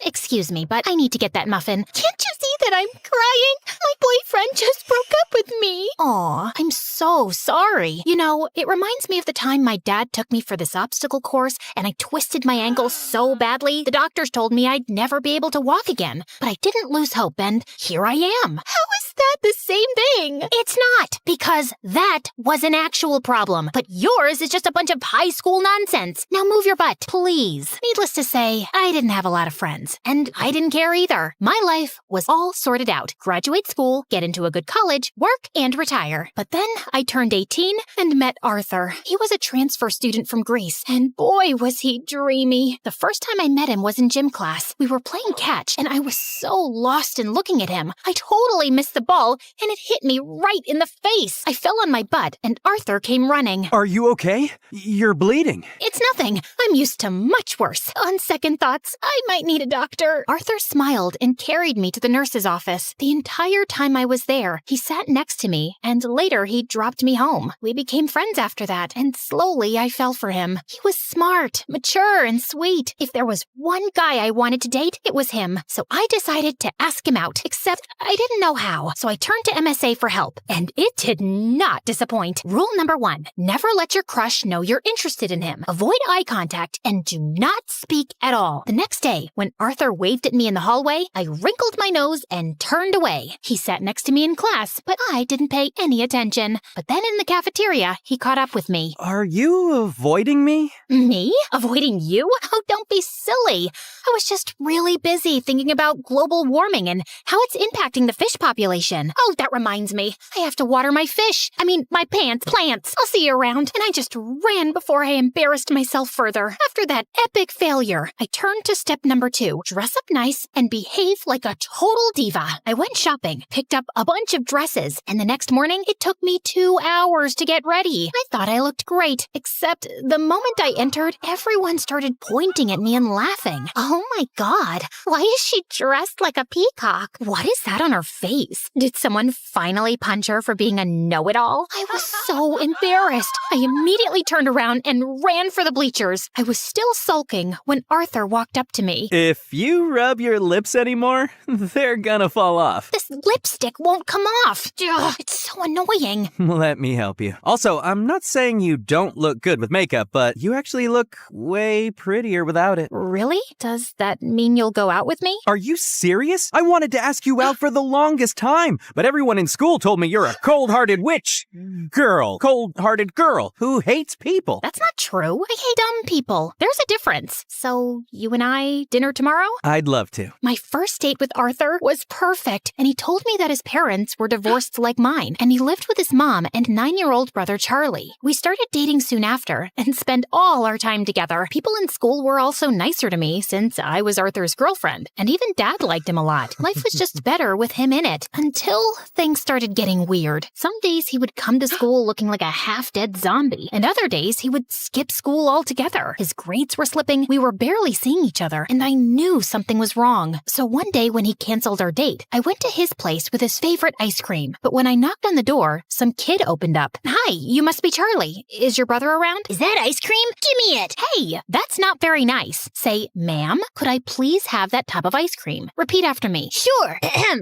Excuse me, but I need to get that muffin. Can't you see that I'm crying? My boyfriend just broke up with me. Aw, I'm so sorry. You know, it reminds me of the time my dad took me for this obstacle course, and I twisted my ankle so badly, the doctors told me I'd never be able to walk again. But I didn't lose hope, and here I am. How is that the same thing? It's not, because that was an actual problem, but yours is just a bunch of high school nonsense. Now move your butt, please. Needless to say, I didn't have a lot of friends, and I didn't care either. My life was all sorted out. Graduate school, get into a good college, work, and retire. But then I turned 18 and met Arthur. He was a transfer student from Greece, and boy, was he dreamy. The first time I met him was in gym class. We were playing catch, and I was so lost in looking at him. I totally missed the ball, and it hit me right in the face. I fell on my butt, and Arthur came running. Are you okay? You're bleeding. It's nothing. I'm used to much worse. On second thoughts, I might need a doctor. Arthur smiled and carried me to the nurse's office. The entire time I was there, he sat next to me, and later he dropped me home. We became friends after that, and slowly I fell for him. He was smart, mature, and sweet. If there was one guy I wanted to date, it was him. So I decided to ask him out, except I didn't know how. So I turned to MSA for help, and it did not disappoint. Rule number 1, never let your crush know you're interested in him. Avoid eye contact and do not speak at all. The next day, when Arthur waved at me in the hallway, I wrinkled my nose and turned away. He sat next to me in class, but I didn't pay any attention. But then in the cafeteria, he caught up with me. Are you avoiding me? Me? Avoiding you? Oh, don't be silly. I was just really busy thinking about global warming and how it's impacting the fish population. Oh, that reminds me. I have to water my fish. My plants. I'll see you around. And I just ran before I embarrassed myself further. After that epic failure, I turned to step number 2. Dress up nice and behave like a total diva. I went shopping, picked up a bunch of dresses, and the next morning, it took me 2 hours to get ready. I thought I looked great, except the moment I entered, everyone started pointing at me and laughing. Oh my god, why is she dressed like a peacock? What is that on her face? Did someone finally punch her for being a know-it-all? I was so embarrassed. I immediately turned around and ran for the bleachers. I was still sulking when Arthur walked up to me. If you rub your lips anymore, they're gonna fall off. This lipstick won't come off. Ugh, it's so annoying. Let me help you. Also, I'm not saying you don't look good with makeup, but you actually look way prettier without it. Really? Does that mean you'll go out with me? Are you serious? I wanted to ask you out for the longest time, but everyone in school told me you're a cold-hearted witch. Cold-hearted girl who hates people. That's not true. I hate dumb people. There's a difference. So, you and I, dinner tomorrow? I'd love to. My first date with Arthur was perfect, and he told me that his parents were divorced like mine, and he lived with his mom and 9-year-old brother Charlie. We started dating soon after and spent all our time together. People in school were also nicer to me since I was Arthur's girlfriend, and even Dad liked him a lot. Life was just better with him in it, until things started getting weird. Some days he would come to school looking like a half-dead zombie, and other days he would skip school altogether. His grades were slipping, we were barely seeing each other, and I knew something was wrong. So one day when he canceled our date, I went to his place with his favorite ice cream. But when I knocked on the door, some kid opened up. "Hi, you must be Charlie. Is your brother around?" Is that ice cream? Give me it. Hey, that's not very nice. Say, "Ma'am, could I please have that tub of ice cream?" Repeat after me. Sure.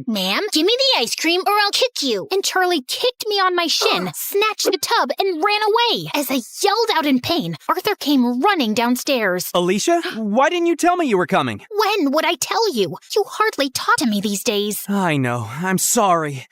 Ma'am, give me the ice cream or I'll kick you. And Charlie kicked me on my shin, snatched the tub, and ran away. As I yelled out in pain, Arthur came running downstairs. Alicia, why didn't you tell me you were coming? When would I tell you? You hardly talk to me these days. I know. I'm sorry.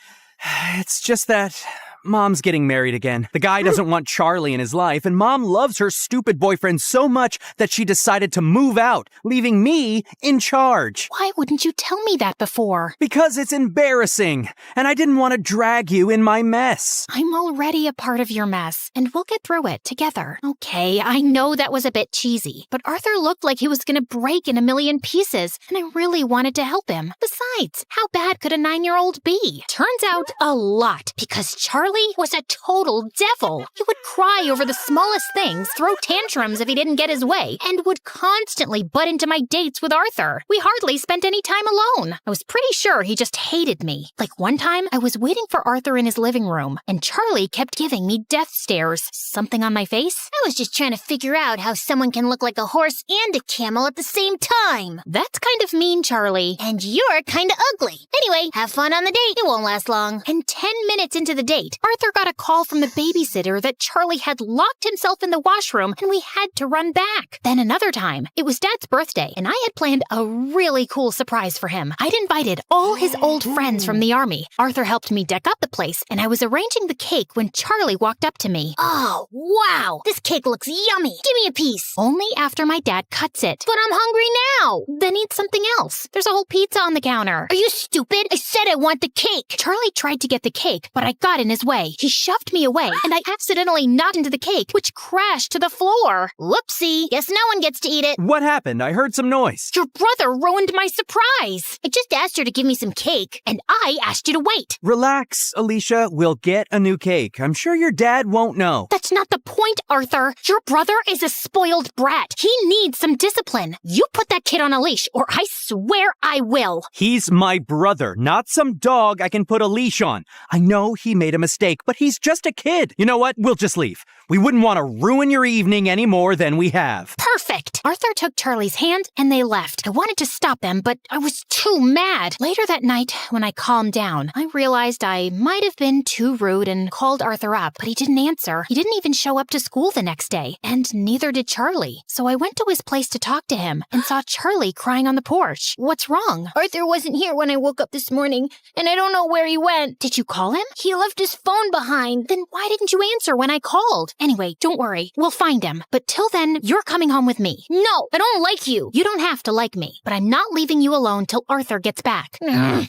It's just that Mom's getting married again. The guy doesn't want Charlie in his life, and Mom loves her stupid boyfriend so much that she decided to move out, leaving me in charge. Why wouldn't you tell me that before? Because it's embarrassing, and I didn't want to drag you in my mess. I'm already a part of your mess, and we'll get through it together. Okay, I know that was a bit cheesy, but Arthur looked like he was going to break in a million pieces, and I really wanted to help him. Besides, how bad could a 9-year-old be? Turns out, a lot, because Charlie was a total devil. He would cry over the smallest things, throw tantrums if he didn't get his way, and would constantly butt into my dates with Arthur. We hardly spent any time alone. I was pretty sure he just hated me. Like one time, I was waiting for Arthur in his living room, and Charlie kept giving me death stares. Something on my face? I was just trying to figure out how someone can look like a horse and a camel at the same time. That's kind of mean, Charlie. And you're kind of ugly. Anyway, have fun on the date. It won't last long. And 10 minutes into the date, Arthur got a call from the babysitter that Charlie had locked himself in the washroom and we had to run back. Then another time, it was Dad's birthday and I had planned a really cool surprise for him. I'd invited all his old friends from the army. Arthur helped me deck up the place and I was arranging the cake when Charlie walked up to me. Oh, wow! This cake looks yummy. Give me a piece. Only after my dad cuts it. But I'm hungry now. Then eat something else. There's a whole pizza on the counter. Are you stupid? I said I want the cake. Charlie tried to get the cake, but I got in his way. He shoved me away, and I accidentally knocked into the cake, which crashed to the floor. Whoopsie. Guess no one gets to eat it. What happened? I heard some noise. Your brother ruined my surprise. I just asked her to give me some cake. And I asked you to wait. Relax, Alicia. We'll get a new cake. I'm sure your dad won't know. That's not the point, Arthur. Your brother is a spoiled brat. He needs some discipline. You put that kid on a leash, or I swear I will. He's my brother, not some dog I can put a leash on. I know he made a mistake, but he's just a kid. You know what? We'll just leave. We wouldn't want to ruin your evening any more than we have. Perfect. Arthur took Charlie's hand and they left. I wanted to stop them, but I was too mad. Later that night, when I calmed down, I realized I might have been too rude and called Arthur up, but he didn't answer. He didn't even show up to school the next day, and neither did Charlie. So I went to his place to talk to him and saw Charlie crying on the porch. What's wrong? Arthur wasn't here when I woke up this morning, and I don't know where he went. Did you call him? He left his phone behind. Then why didn't you answer when I called? Anyway, don't worry. We'll find him. But till then, you're coming home with me. No, I don't like you. You don't have to like me, but I'm not leaving you alone till Arthur gets back.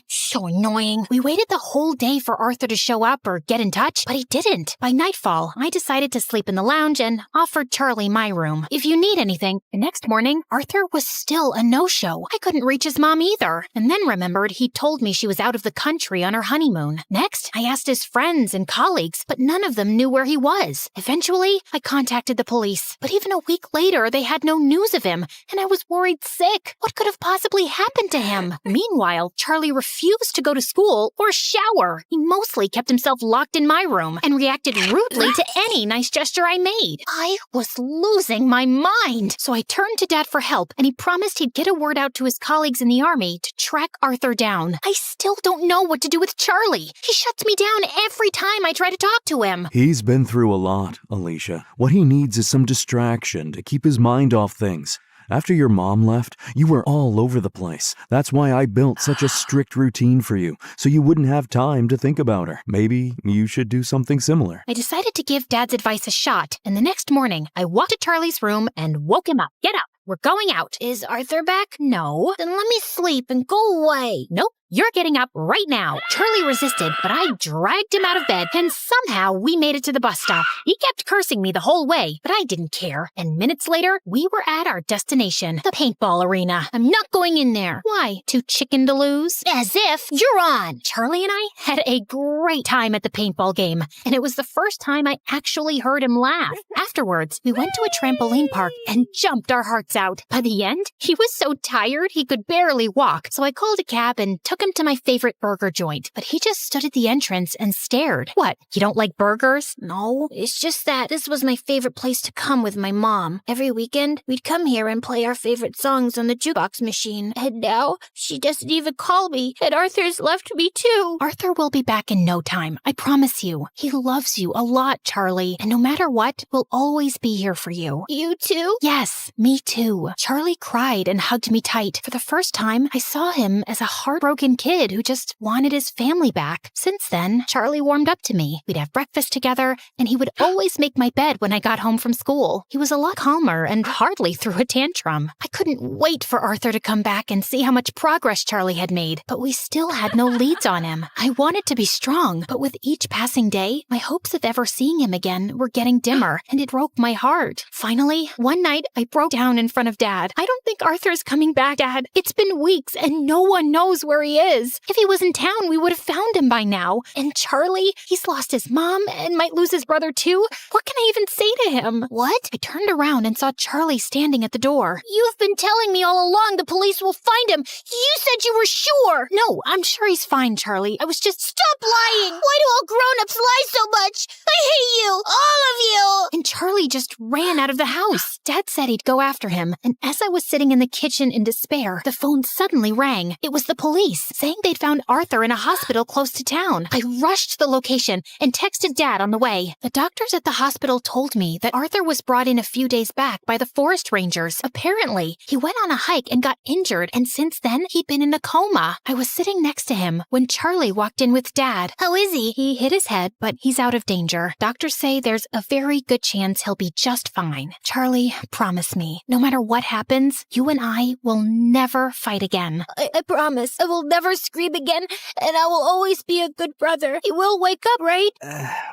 So annoying. We waited the whole day for Arthur to show up or get in touch, but he didn't. By nightfall, I decided to sleep in the lounge and offered Charlie my room. If you need anything. The next morning, Arthur was still a no-show. I couldn't reach his mom either, and then remembered he told me she was out of the country on her honeymoon. Next, I asked his friends and colleagues, but none of them knew where he was. Eventually, I contacted the police, but even a week later, they had no news of him, and I was worried sick. What could have possibly happened to him? Meanwhile, Charlie refused to go to school or shower. He mostly kept himself locked in my room and reacted rudely to any nice gesture I made. I was losing my mind. So I turned to Dad for help, and he promised he'd get a word out to his colleagues in the army to track Arthur down. I still don't know what to do with Charlie. He shuts me down every time I try to talk to him. He's been through a lot, Alicia. What he needs is some distraction to keep his mind off things. After your mom left, you were all over the place. That's why I built such a strict routine for you, so you wouldn't have time to think about her. Maybe you should do something similar. I decided to give Dad's advice a shot, and the next morning, I walked to Charlie's room and woke him up. Get up. We're going out. Is Arthur back? No. Then let me sleep and go away. Nope. You're getting up right now. Charlie resisted, but I dragged him out of bed, and somehow we made it to the bus stop. He kept cursing me the whole way, but I didn't care. And minutes later, we were at our destination, the paintball arena. I'm not going in there. Why? Too chicken to lose? As if you're on. Charlie and I had a great time at the paintball game, and it was the first time I actually heard him laugh. Afterwards, we went to a trampoline park and jumped our hearts out. By the end, he was so tired he could barely walk, so I called a cab and took him to my favorite burger joint. But he just stood at the entrance and stared. What, you don't like burgers? No, it's just that this was my favorite place to come with my mom. Every weekend, we'd come here and play our favorite songs on the jukebox machine. And now, she doesn't even call me, and Arthur's left me too. Arthur will be back in no time, I promise you. He loves you a lot, Charlie, and no matter what, we'll always be here for you. You too? Yes, me too. Charlie cried and hugged me tight. For the first time, I saw him as a heartbroken kid who just wanted his family back. Since then, Charlie warmed up to me. We'd have breakfast together, and he would always make my bed when I got home from school. He was a lot calmer and hardly threw a tantrum. I couldn't wait for Arthur to come back and see how much progress Charlie had made, but we still had no leads on him. I wanted to be strong, but with each passing day, my hopes of ever seeing him again were getting dimmer, and it broke my heart. Finally, one night, I broke down in front of Dad. I don't think Arthur's coming back, Dad. It's been weeks, and no one knows where he is. If he was in town, we would have found him by now. And Charlie, he's lost his mom and might lose his brother too. What can I even say to him? What? I turned around and saw Charlie standing at the door. You've been telling me all along the police will find him. You said you were sure. No, I'm sure he's fine, Charlie. I was just... Stop lying! Why do all grown-ups lie so much? I hate you! All of you! And Charlie just ran out of the house. Dad said he'd go after him, and as I was sitting in the kitchen in despair, the phone suddenly rang. It was the police, saying they'd found Arthur in a hospital close to town. I rushed to the location and texted Dad on the way. The doctors at the hospital told me that Arthur was brought in a few days back by the forest rangers. Apparently, he went on a hike and got injured, and since then, he'd been in a coma. I was sitting next to him when Charlie walked in with Dad. How is he? He hit his head, but he's out of danger. Doctors say there's a very good chance he'll be just fine. Charlie, promise me, no matter what happens, you and I will never fight again. I promise. I will never scream again, and I will always be a good brother. He will wake up, right?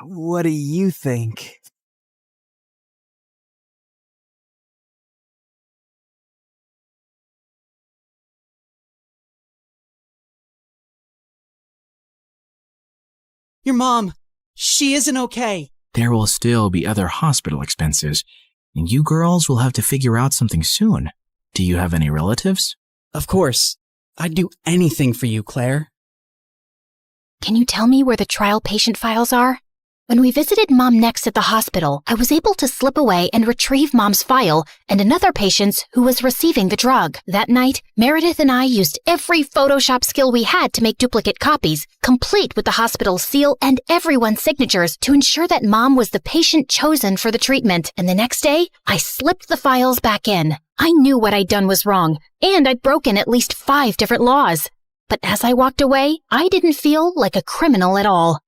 What do you think? Your mom, she isn't okay. There will still be other hospital expenses, and you girls will have to figure out something soon. Do you have any relatives? Of course. I'd do anything for you, Claire. Can you tell me where the trial patient files are? When we visited Mom next at the hospital, I was able to slip away and retrieve Mom's file and another patient's who was receiving the drug. That night, Meredith and I used every Photoshop skill we had to make duplicate copies, complete with the hospital's seal and everyone's signatures to ensure that Mom was the patient chosen for the treatment. And the next day, I slipped the files back in. I knew what I'd done was wrong, and I'd broken at least 5 different laws. But as I walked away, I didn't feel like a criminal at all.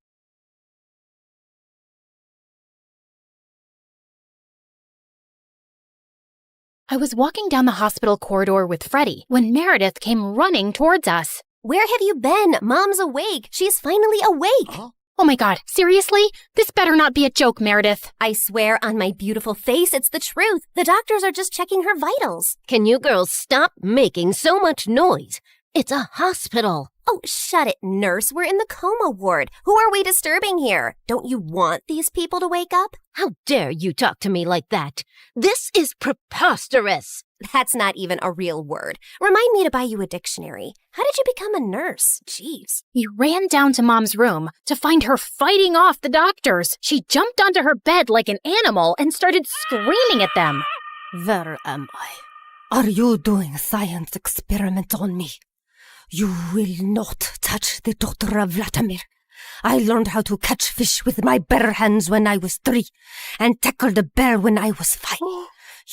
I was walking down the hospital corridor with Freddie when Meredith came running towards us. Where have you been? Mom's awake. She's finally awake. Oh my God, seriously? This better not be a joke, Meredith. I swear on my beautiful face, it's the truth. The doctors are just checking her vitals. Can you girls stop making so much noise? It's a hospital. Oh, shut it, nurse. We're in the coma ward. Who are we disturbing here? Don't you want these people to wake up? How dare you talk to me like that? This is preposterous. That's not even a real word. Remind me to buy you a dictionary. How did you become a nurse? Jeez. You ran down to Mom's room to find her fighting off the doctors. She jumped onto her bed like an animal and started screaming at them. Where am I? Are you doing a science experiment on me? You will not touch the daughter of Vladimir. I learned how to catch fish with my bare hands when I was 3 and tackled a bear when I was 5.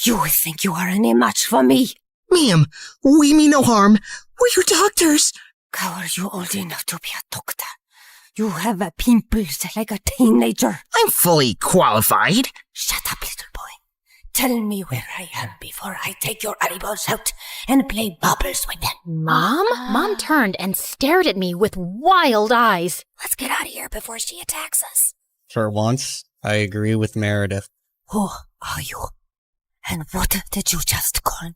You think you are any match for me? Ma'am, we mean no harm. We're your doctors. How are you old enough to be a doctor? You have a pimples like a teenager. I'm fully qualified. Shut up, little boy. Tell me where I am before I take your eyeballs out and play bubbles with them. Mom? Mom turned and stared at me with wild eyes. Let's get out of here before she attacks us. For once, I agree with Meredith. Who are you? And what did you just call me?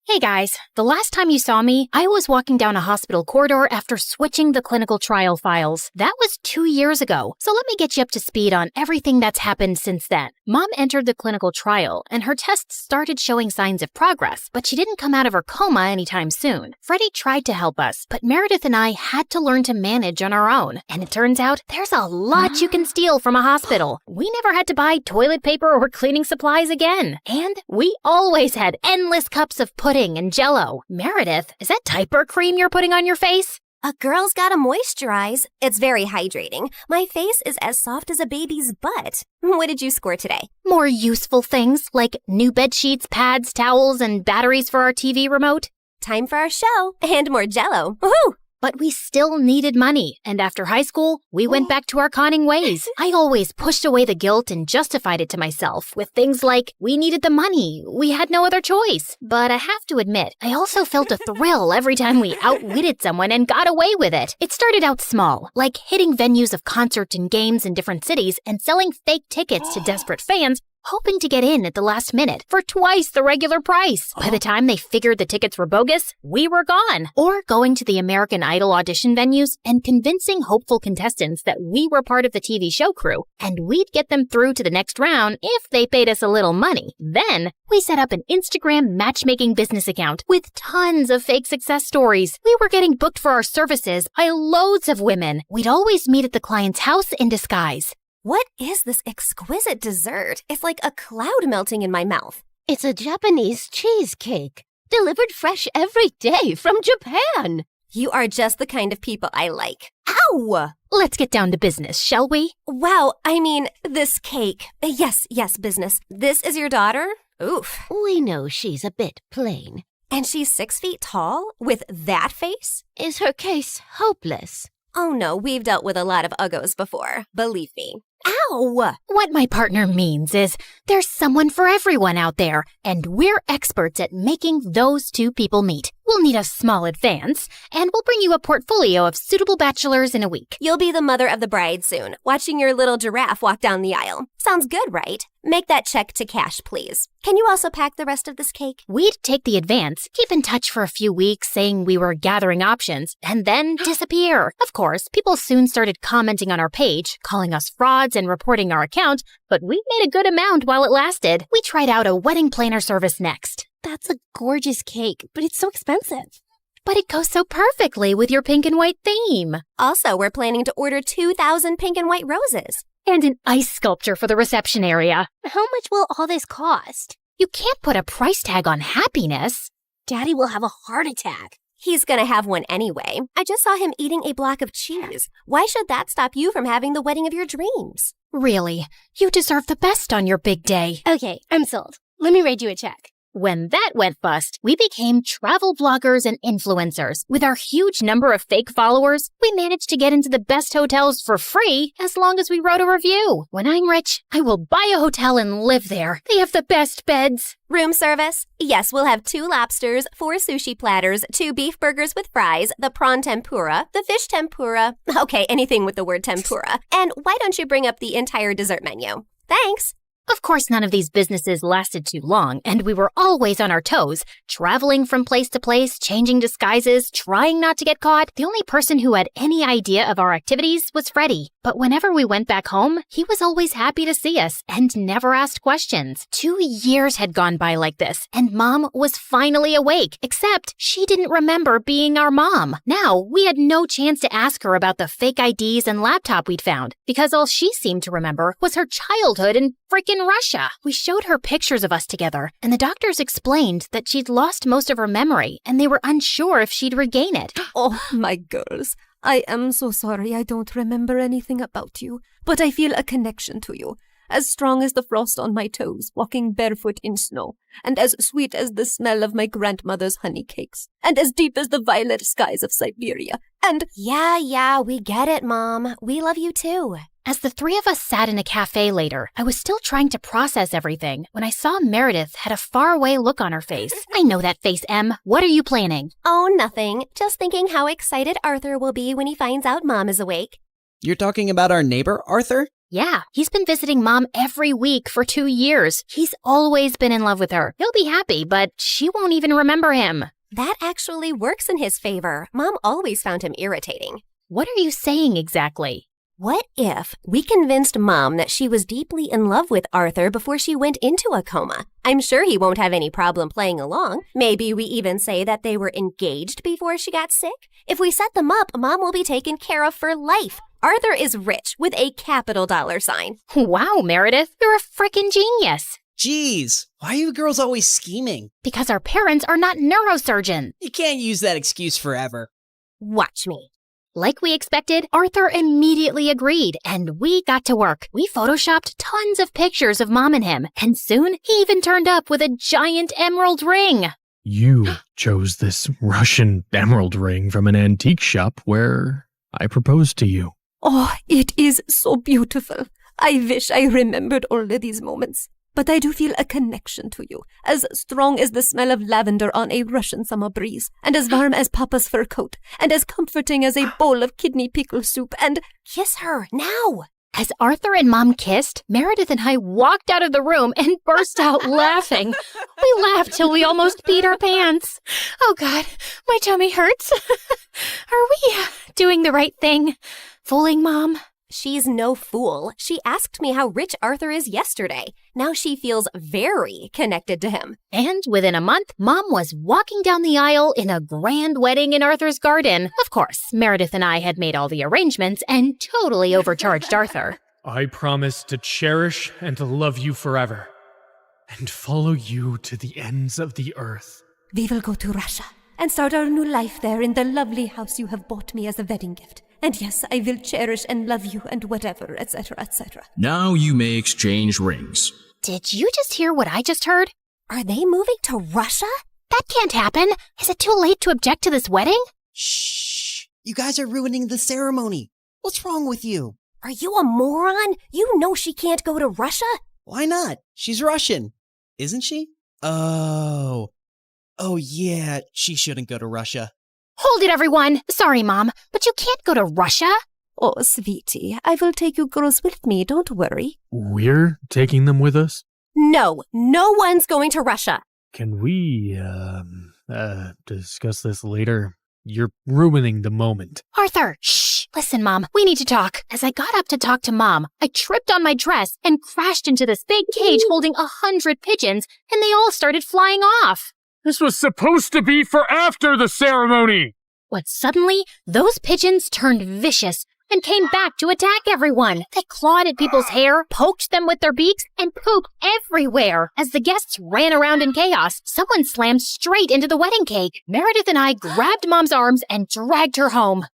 Hey guys, the last time you saw me, I was walking down a hospital corridor after switching the clinical trial files. That was 2 years ago, so let me get you up to speed on everything that's happened since then. Mom entered the clinical trial, and her tests started showing signs of progress, but she didn't come out of her coma anytime soon. Freddie tried to help us, but Meredith and I had to learn to manage on our own, and it turns out there's a lot you can steal from a hospital. We never had to buy toilet paper or cleaning supplies again, and we always had endless cups of pudding and Jell-O. Meredith, is that diaper cream you're putting on your face? A girl's gotta moisturize. It's very hydrating. My face is as soft as a baby's butt. What did you score today? More useful things like new bed sheets, pads, towels, and batteries for our TV remote. Time for our show and more Jell-O. Woohoo! But we still needed money, and after high school, we went back to our conning ways. I always pushed away the guilt and justified it to myself with things like, we needed the money, we had no other choice. But I have to admit, I also felt a thrill every time we outwitted someone and got away with it. It started out small, like hitting venues of concerts and games in different cities and selling fake tickets to desperate fans, hoping to get in at the last minute for twice the regular price. By the time they figured the tickets were bogus, we were gone. Or going to the American Idol audition venues and convincing hopeful contestants that we were part of the TV show crew, and we'd get them through to the next round if they paid us a little money. Then, we set up an Instagram matchmaking business account with tons of fake success stories. We were getting booked for our services by loads of women. We'd always meet at the client's house in disguise. What is this exquisite dessert? It's like a cloud melting in my mouth. It's a Japanese cheesecake, delivered fresh every day from Japan. You are just the kind of people I like. Ow! Let's get down to business, shall we? Wow, I mean, this cake. Yes, business. This is your daughter? Oof. We know she's a bit plain. And she's 6 feet tall? With that face? Is her case hopeless? Oh no, we've dealt with a lot of uggos before. Believe me. Ow! What my partner means is there's someone for everyone out there, and we're experts at making those two people meet. We'll need a small advance, and we'll bring you a portfolio of suitable bachelors in a week. You'll be the mother of the bride soon, watching your little giraffe walk down the aisle. Sounds good, right? Make that check to cash, please. Can you also pack the rest of this cake? We'd take the advance, keep in touch for a few weeks saying we were gathering options, and then disappear. Of course, people soon started commenting on our page, calling us frauds and reporting our account, but we made a good amount while it lasted. We tried out a wedding planner service next. That's a gorgeous cake, but it's so expensive. But it goes so perfectly with your pink and white theme. Also, we're planning to order 2,000 pink and white roses. And an ice sculpture for the reception area. How much will all this cost? You can't put a price tag on happiness. Daddy will have a heart attack. He's gonna have one anyway. I just saw him eating a block of cheese. Why should that stop you from having the wedding of your dreams? Really, you deserve the best on your big day. Okay, I'm sold. Let me write you a check. When that went bust, we became travel bloggers and influencers. With our huge number of fake followers, we managed to get into the best hotels for free as long as we wrote a review. When I'm rich, I will buy a hotel and live there. They have the best beds. Room service? Yes, we'll have 2 lobsters, 4 sushi platters, 2 beef burgers with fries, the prawn tempura, the fish tempura. Okay, anything with the word tempura. And why don't you bring up the entire dessert menu? Thanks. Of course, none of these businesses lasted too long, and we were always on our toes, traveling from place to place, changing disguises, trying not to get caught. The only person who had any idea of our activities was Freddie. But whenever we went back home, he was always happy to see us and never asked questions. 2 years had gone by like this, and Mom was finally awake, except she didn't remember being our mom. Now, we had no chance to ask her about the fake IDs and laptop we'd found, because all she seemed to remember was her childhood in frickin' Russia. We showed her pictures of us together, and the doctors explained that she'd lost most of her memory, and they were unsure if she'd regain it. Oh, my girls. I am so sorry I don't remember anything about you, but I feel a connection to you. as strong as the frost on my toes, walking barefoot in snow, and as sweet as the smell of my grandmother's honey cakes, and as deep as the violet skies of Siberia, and— Yeah, we get it, Mom. We love you too. As the three of us sat in a cafe later, I was still trying to process everything when I saw Meredith had a faraway look on her face. I know that face, Em. What are you planning? Oh, nothing. Just thinking how excited Arthur will be when he finds out Mom is awake. You're talking about our neighbor, Arthur? Yeah, he's been visiting Mom every week for 2 years. He's always been in love with her. He'll be happy, but she won't even remember him. That actually works in his favor. Mom always found him irritating. What are you saying exactly? What if we convinced Mom that she was deeply in love with Arthur before she went into a coma? I'm sure he won't have any problem playing along. Maybe we even say that they were engaged before she got sick. If we set them up, Mom will be taken care of for life. Arthur is rich with a capital $sign. Wow, Meredith, you're a frickin' genius. Jeez, why are you girls always scheming? Because our parents are not neurosurgeons. You can't use that excuse forever. Watch me. Like we expected, Arthur immediately agreed, and we got to work. We photoshopped tons of pictures of Mom and him, and soon he even turned up with a giant emerald ring. You chose this Russian emerald ring from an antique shop where I proposed to you. Oh, it is so beautiful. I wish I remembered all of these moments. But I do feel a connection to you, as strong as the smell of lavender on a Russian summer breeze, and as warm as Papa's fur coat, and as comforting as a bowl of kidney pickle soup, and— Kiss her, now! As Arthur and Mom kissed, Meredith and I walked out of the room and burst out laughing. We laughed till we almost peed our pants. Oh God, my tummy hurts. Are we doing the right thing? Fooling Mom? She's no fool. She asked me how rich Arthur is yesterday. Now she feels very connected to him. And within a month, Mom was walking down the aisle in a grand wedding in Arthur's garden. Of course, Meredith and I had made all the arrangements and totally overcharged Arthur. I promise to cherish and to love you forever, and follow you to the ends of the earth. We will go to Russia and start our new life there in the lovely house you have bought me as a wedding gift. And yes, I will cherish and love you and whatever, etc., etc. Now you may exchange rings. Did you just hear what I just heard? Are they moving to Russia? That can't happen. Is it too late to object to this wedding? Shh! You guys are ruining the ceremony. What's wrong with you? Are you a moron? You know she can't go to Russia? Why not? She's Russian. Isn't she? Oh, yeah, she shouldn't go to Russia. Hold it, everyone! Sorry, Mom, but you can't go to Russia. Oh, sweetie, I will take you girls with me, don't worry. We're taking them with us? No one's going to Russia. Can we, discuss this later? You're ruining the moment. Arthur, shh! Listen, Mom, we need to talk. As I got up to talk to Mom, I tripped on my dress and crashed into this big cage holding 100 pigeons, and they all started flying off. This was supposed to be for after the ceremony! But suddenly, those pigeons turned vicious and came back to attack everyone. They clawed at people's hair, poked them with their beaks, and pooped everywhere. As the guests ran around in chaos, someone slammed straight into the wedding cake. Meredith and I grabbed Mom's arms and dragged her home.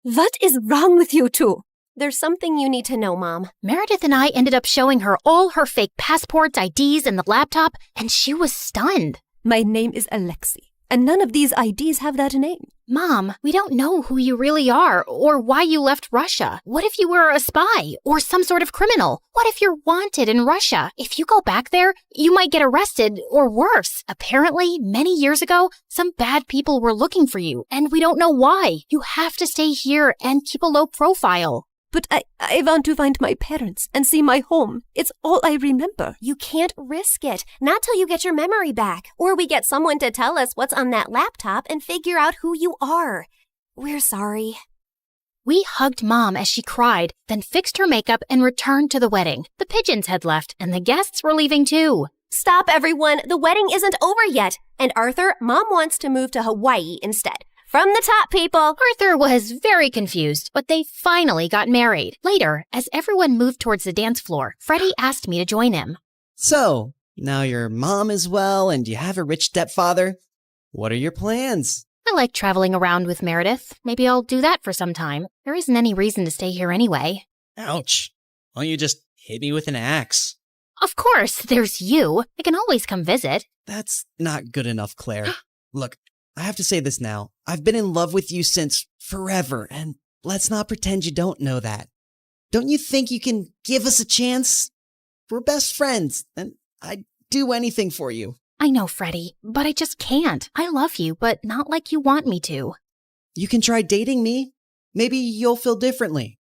What is wrong with you two? There's something you need to know, Mom. Meredith and I ended up showing her all her fake passports, IDs, and the laptop, and she was stunned. My name is Alexei, and none of these IDs have that name. Mom, we don't know who you really are or why you left Russia. What if you were a spy or some sort of criminal? What if you're wanted in Russia? If you go back there, you might get arrested or worse. Apparently, many years ago, some bad people were looking for you, and we don't know why. You have to stay here and keep a low profile. But I want to find my parents and see my home. It's all I remember. You can't risk it. Not till you get your memory back. Or we get someone to tell us what's on that laptop and figure out who you are. We're sorry. We hugged Mom as she cried, then fixed her makeup and returned to the wedding. The pigeons had left, and the guests were leaving too. Stop, everyone. The wedding isn't over yet. And Arthur, Mom wants to move to Hawaii instead. From the top, people! Arthur was very confused, but they finally got married. Later, as everyone moved towards the dance floor, Freddie asked me to join him. So, now your mom is well and you have a rich stepfather. What are your plans? I like traveling around with Meredith. Maybe I'll do that for some time. There isn't any reason to stay here anyway. Ouch. Why don't you just hit me with an axe. Of course, there's you. I can always come visit. That's not good enough, Claire. Look, I have to say this now. I've been in love with you since forever, and let's not pretend you don't know that. Don't you think you can give us a chance? We're best friends, and I'd do anything for you. I know, Freddie, but I just can't. I love you, but not like you want me to. You can try dating me. Maybe you'll feel differently.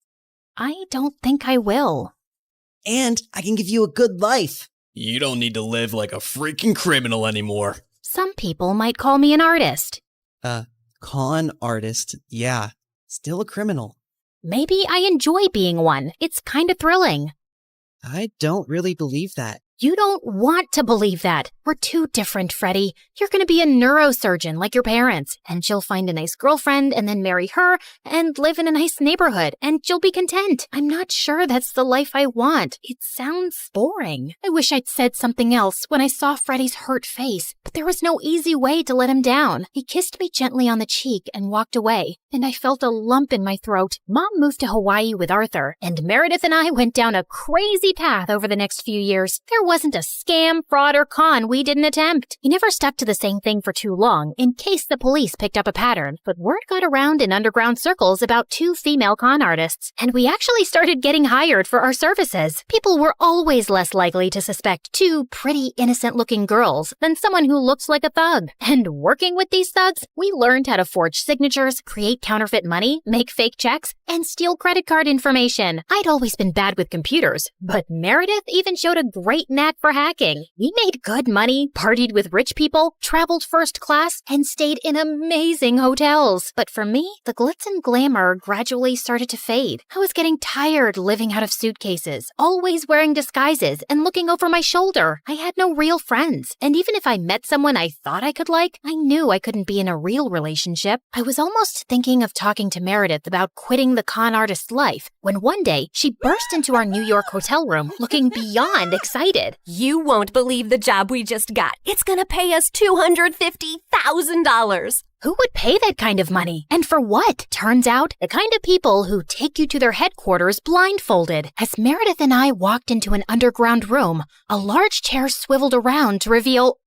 I don't think I will. And I can give you a good life. You don't need to live like a freaking criminal anymore. Some people might call me an artist. Con artist, yeah. Still a criminal. Maybe I enjoy being one. It's kind of thrilling. I don't really believe that. You don't want to believe that. We're too different, Freddie. You're going to be a neurosurgeon like your parents, and she'll find a nice girlfriend and then marry her and live in a nice neighborhood, and you'll be content. I'm not sure that's the life I want. It sounds boring. I wish I'd said something else when I saw Freddie's hurt face, but there was no easy way to let him down. He kissed me gently on the cheek and walked away, and I felt a lump in my throat. Mom moved to Hawaii with Arthur, and Meredith and I went down a crazy path over the next few years. There wasn't a scam, fraud, or con we didn't attempt. We never stuck to the same thing for too long, in case the police picked up a pattern, but word got around in underground circles about 2 female con artists, and we actually started getting hired for our services. People were always less likely to suspect 2 pretty, innocent-looking girls than someone who looks like a thug. And working with these thugs, we learned how to forge signatures, create counterfeit money, make fake checks, and steal credit card information. I'd always been bad with computers, but Meredith even showed a great knack for hacking. We made good money, partied with rich people, traveled first class, and stayed in amazing hotels. But for me, the glitz and glamour gradually started to fade. I was getting tired living out of suitcases, always wearing disguises and looking over my shoulder. I had no real friends, and even if I met someone I thought I could like, I knew I couldn't be in a real relationship. I was almost thinking of talking to Meredith about quitting the con artist life when one day she burst into our New York hotel room looking beyond excited. You won't believe the job we just got. It's gonna pay us $250,000. Who would pay that kind of money? And for what? Turns out, the kind of people who take you to their headquarters blindfolded. As Meredith and I walked into an underground room, a large chair swiveled around to reveal...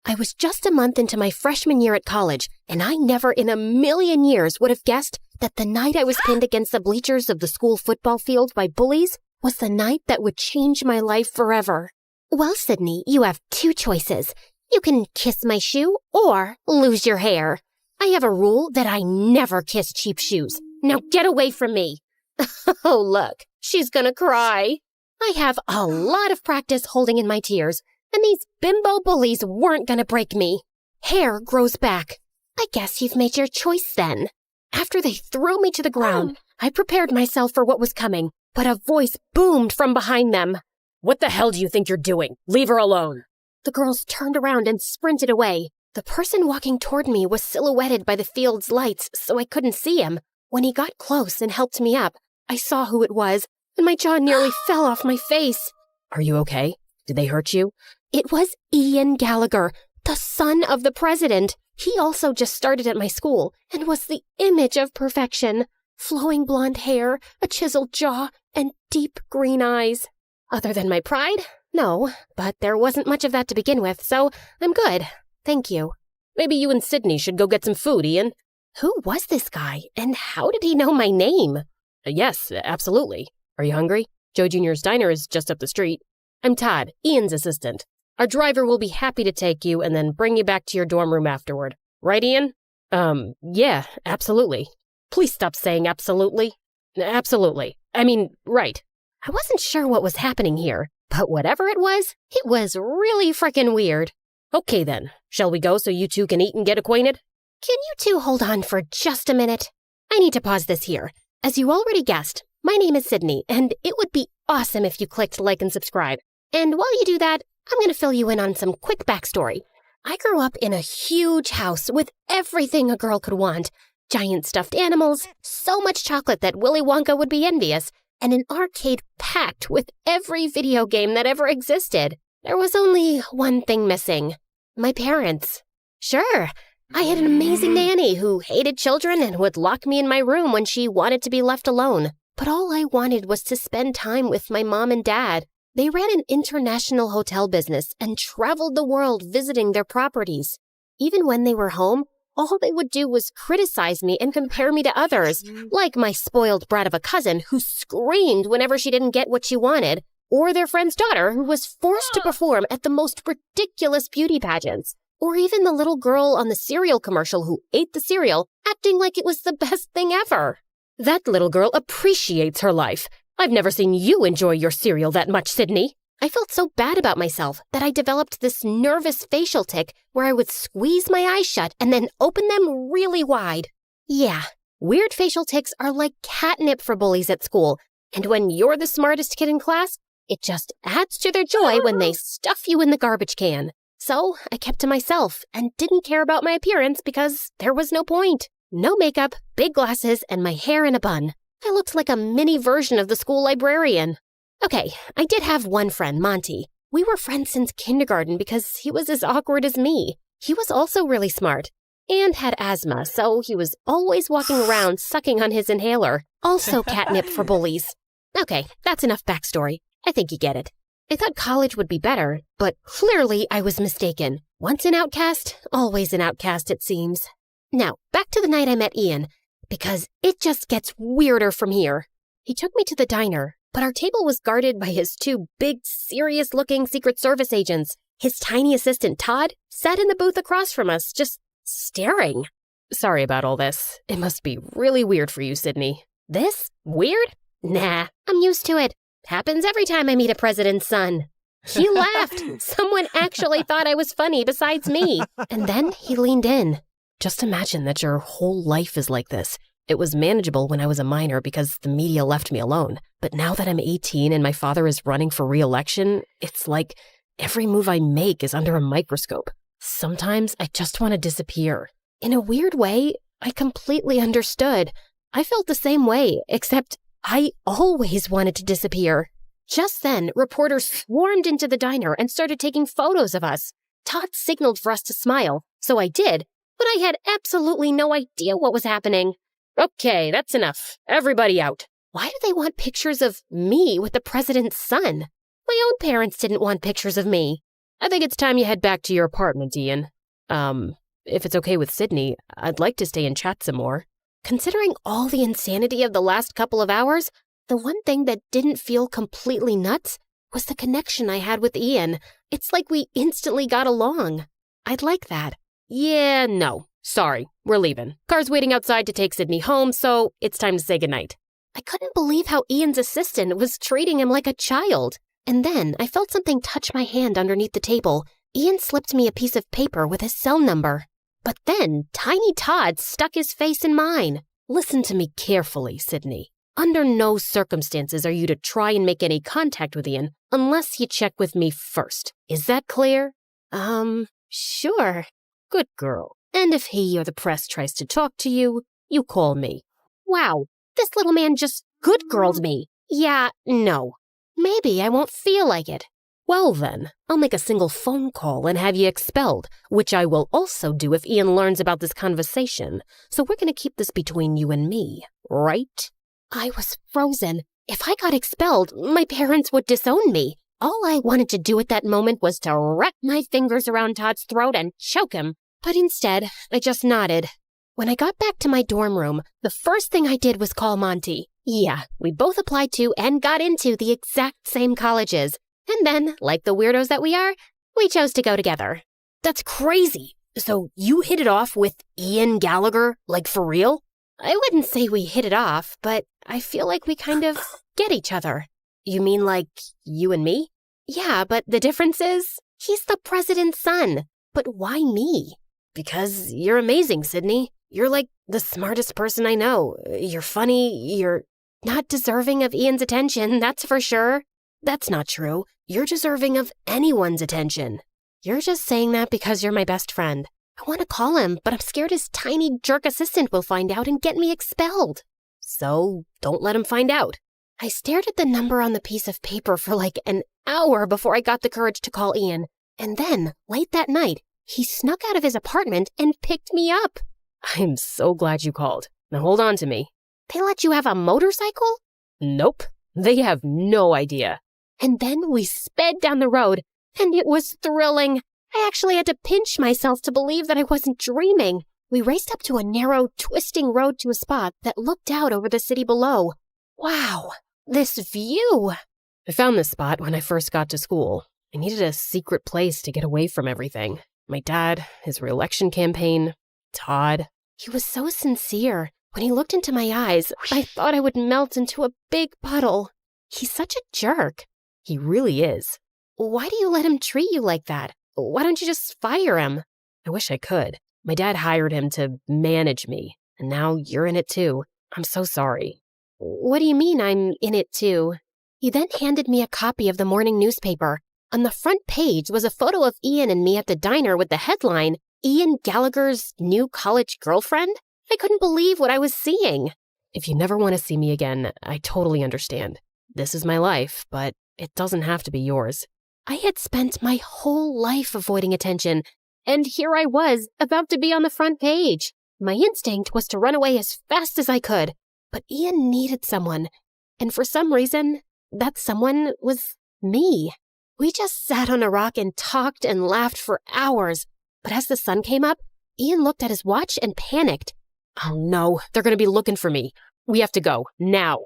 I was just a month into my freshman year at college, and I never in a million years would have guessed that the night I was pinned against the bleachers of the school football field by bullies was the night that would change my life forever. Well, Sydney, you have 2 choices. You can kiss my shoe or lose your hair. I have a rule that I never kiss cheap shoes. Now get away from me. Oh, look, she's gonna cry. I have a lot of practice holding in my tears, and these bimbo bullies weren't gonna break me. Hair grows back. I guess you've made your choice then. After they threw me to the ground, I prepared myself for what was coming, but a voice boomed from behind them. What the hell do you think you're doing? Leave her alone. The girls turned around and sprinted away. The person walking toward me was silhouetted by the field's lights, so I couldn't see him. When he got close and helped me up, I saw who it was, and my jaw nearly fell off my face. Are you okay? Did they hurt you? It was Ian Gallagher, the son of the president. He also just started at my school and was the image of perfection. Flowing blonde hair, a chiseled jaw, and deep green eyes. Other than my pride? No, but there wasn't much of that to begin with, so I'm good. Thank you. Maybe you and Sydney should go get some food, Ian. Who was this guy, and how did he know my name? Yes, absolutely. Are you hungry? Joe Jr.'s Diner is just up the street. I'm Todd, Ian's assistant. Our driver will be happy to take you and then bring you back to your dorm room afterward. Right, Ian? Yeah, absolutely. Please stop saying absolutely. Absolutely. I mean, right. I wasn't sure what was happening here, but whatever it was really frickin' weird. Okay then, shall we go so you 2 can eat and get acquainted? Can you 2 hold on for just a minute? I need to pause this here. As you already guessed, my name is Sydney, and it would be awesome if you clicked like and subscribe. And while you do that, I'm going to fill you in on some quick backstory. I grew up in a huge house with everything a girl could want. Giant stuffed animals, so much chocolate that Willy Wonka would be envious, and an arcade packed with every video game that ever existed. There was only one thing missing. My parents. Sure. I had an amazing nanny who hated children and would lock me in my room when she wanted to be left alone. But all I wanted was to spend time with my mom and dad. They ran an international hotel business and traveled the world visiting their properties. Even when they were home, all they would do was criticize me and compare me to others, like my spoiled brat of a cousin who screamed whenever she didn't get what she wanted, or their friend's daughter who was forced to perform at the most ridiculous beauty pageants, or even the little girl on the cereal commercial who ate the cereal, acting like it was the best thing ever. That little girl appreciates her life. I've never seen you enjoy your cereal that much, Sydney. I felt so bad about myself that I developed this nervous facial tic where I would squeeze my eyes shut and then open them really wide. Yeah, weird facial tics are like catnip for bullies at school, and when you're the smartest kid in class, it just adds to their joy when they stuff you in the garbage can. So I kept to myself and didn't care about my appearance because there was no point. No makeup, big glasses, and my hair in a bun. I looked like a mini version of the school librarian. Okay, I did have one friend, Monty. We were friends since kindergarten because he was as awkward as me. He was also really smart and had asthma, so he was always walking around sucking on his inhaler. Also catnip for bullies. Okay, that's enough backstory. I think you get it. I thought college would be better, but clearly I was mistaken. Once an outcast, always an outcast, it seems. Now, back to the night I met Ian, because it just gets weirder from here. He took me to the diner, but our table was guarded by his two big, serious-looking Secret Service agents. His tiny assistant, Todd, sat in the booth across from us, just staring. Sorry about all this. It must be really weird for you, Sydney. This? Weird? Nah, I'm used to it. Happens every time I meet a president's son. He laughed. Someone actually thought I was funny besides me. And then he leaned in. Just imagine that your whole life is like this. It was manageable when I was a minor because the media left me alone. But now that I'm 18 and my father is running for re-election, it's like every move I make is under a microscope. Sometimes I just want to disappear. In a weird way, I completely understood. I felt the same way, except I always wanted to disappear. Just then, reporters swarmed into the diner and started taking photos of us. Todd signaled for us to smile, so I did, but I had absolutely no idea what was happening. Okay, that's enough. Everybody out. Why do they want pictures of me with the president's son? My own parents didn't want pictures of me. I think it's time you head back to your apartment, Ian. If it's okay with Sydney, I'd like to stay and chat some more. Considering all the insanity of the last couple of hours, the one thing that didn't feel completely nuts was the connection I had with Ian. It's like we instantly got along. I'd like that. Yeah, no. Sorry, we're leaving. Car's waiting outside to take Sydney home, so it's time to say goodnight. I couldn't believe how Ian's assistant was treating him like a child. And then I felt something touch my hand underneath the table. Ian slipped me a piece of paper with his cell number. But then Tiny Todd stuck his face in mine. Listen to me carefully, Sydney. Under no circumstances are you to try and make any contact with Ian unless you check with me first. Is that clear? Sure. Good girl. And if he or the press tries to talk to you, you call me. Wow, this little man just good-girled me. Yeah, no. Maybe I won't feel like it. Well then, I'll make a single phone call and have you expelled, which I will also do if Ian learns about this conversation. So we're going to keep this between you and me, right? I was frozen. If I got expelled, my parents would disown me. All I wanted to do at that moment was to wrap my fingers around Todd's throat and choke him. But instead, I just nodded. When I got back to my dorm room, the first thing I did was call Monty. Yeah, we both applied to and got into the exact same colleges. And then, like the weirdos that we are, we chose to go together. That's crazy. So you hit it off with Ian Gallagher, like for real? I wouldn't say we hit it off, but I feel like we kind of get each other. You mean like you and me? Yeah, but the difference is, he's the president's son. But why me? Because you're amazing, Sydney. You're like the smartest person I know. You're funny, you're not deserving of Ian's attention, that's for sure. That's not true. You're deserving of anyone's attention. You're just saying that because you're my best friend. I want to call him, but I'm scared his tiny jerk assistant will find out and get me expelled. So, don't let him find out. I stared at the number on the piece of paper for like an hour before I got the courage to call Ian. And then, late that night, He snuck out of his apartment and picked me up. I'm so glad you called. Now hold on to me. They let you have a motorcycle? Nope. They have no idea. And then we sped down the road, and it was thrilling. I actually had to pinch myself to believe that I wasn't dreaming. We raced up to a narrow, twisting road to a spot that looked out over the city below. Wow, this view! I found this spot when I first got to school. I needed a secret place to get away from everything. My dad, his re-election campaign, Todd. He was so sincere. When he looked into my eyes, I thought I would melt into a big puddle. He's such a jerk. He really is. Why do you let him treat you like that? Why don't you just fire him? I wish I could. My dad hired him to manage me, and now you're in it too. I'm so sorry. What do you mean I'm in it too? He then handed me a copy of the morning newspaper. On the front page was a photo of Ian and me at the diner with the headline, Ian Gallagher's new college girlfriend? I couldn't believe what I was seeing. If you never want to see me again, I totally understand. This is my life, but it doesn't have to be yours. I had spent my whole life avoiding attention, and here I was, about to be on the front page. My instinct was to run away as fast as I could, but Ian needed someone, and for some reason, that someone was me. We just sat on a rock and talked and laughed for hours, but as the sun came up, Ian looked at his watch and panicked. Oh no, they're going to be looking for me. We have to go, now.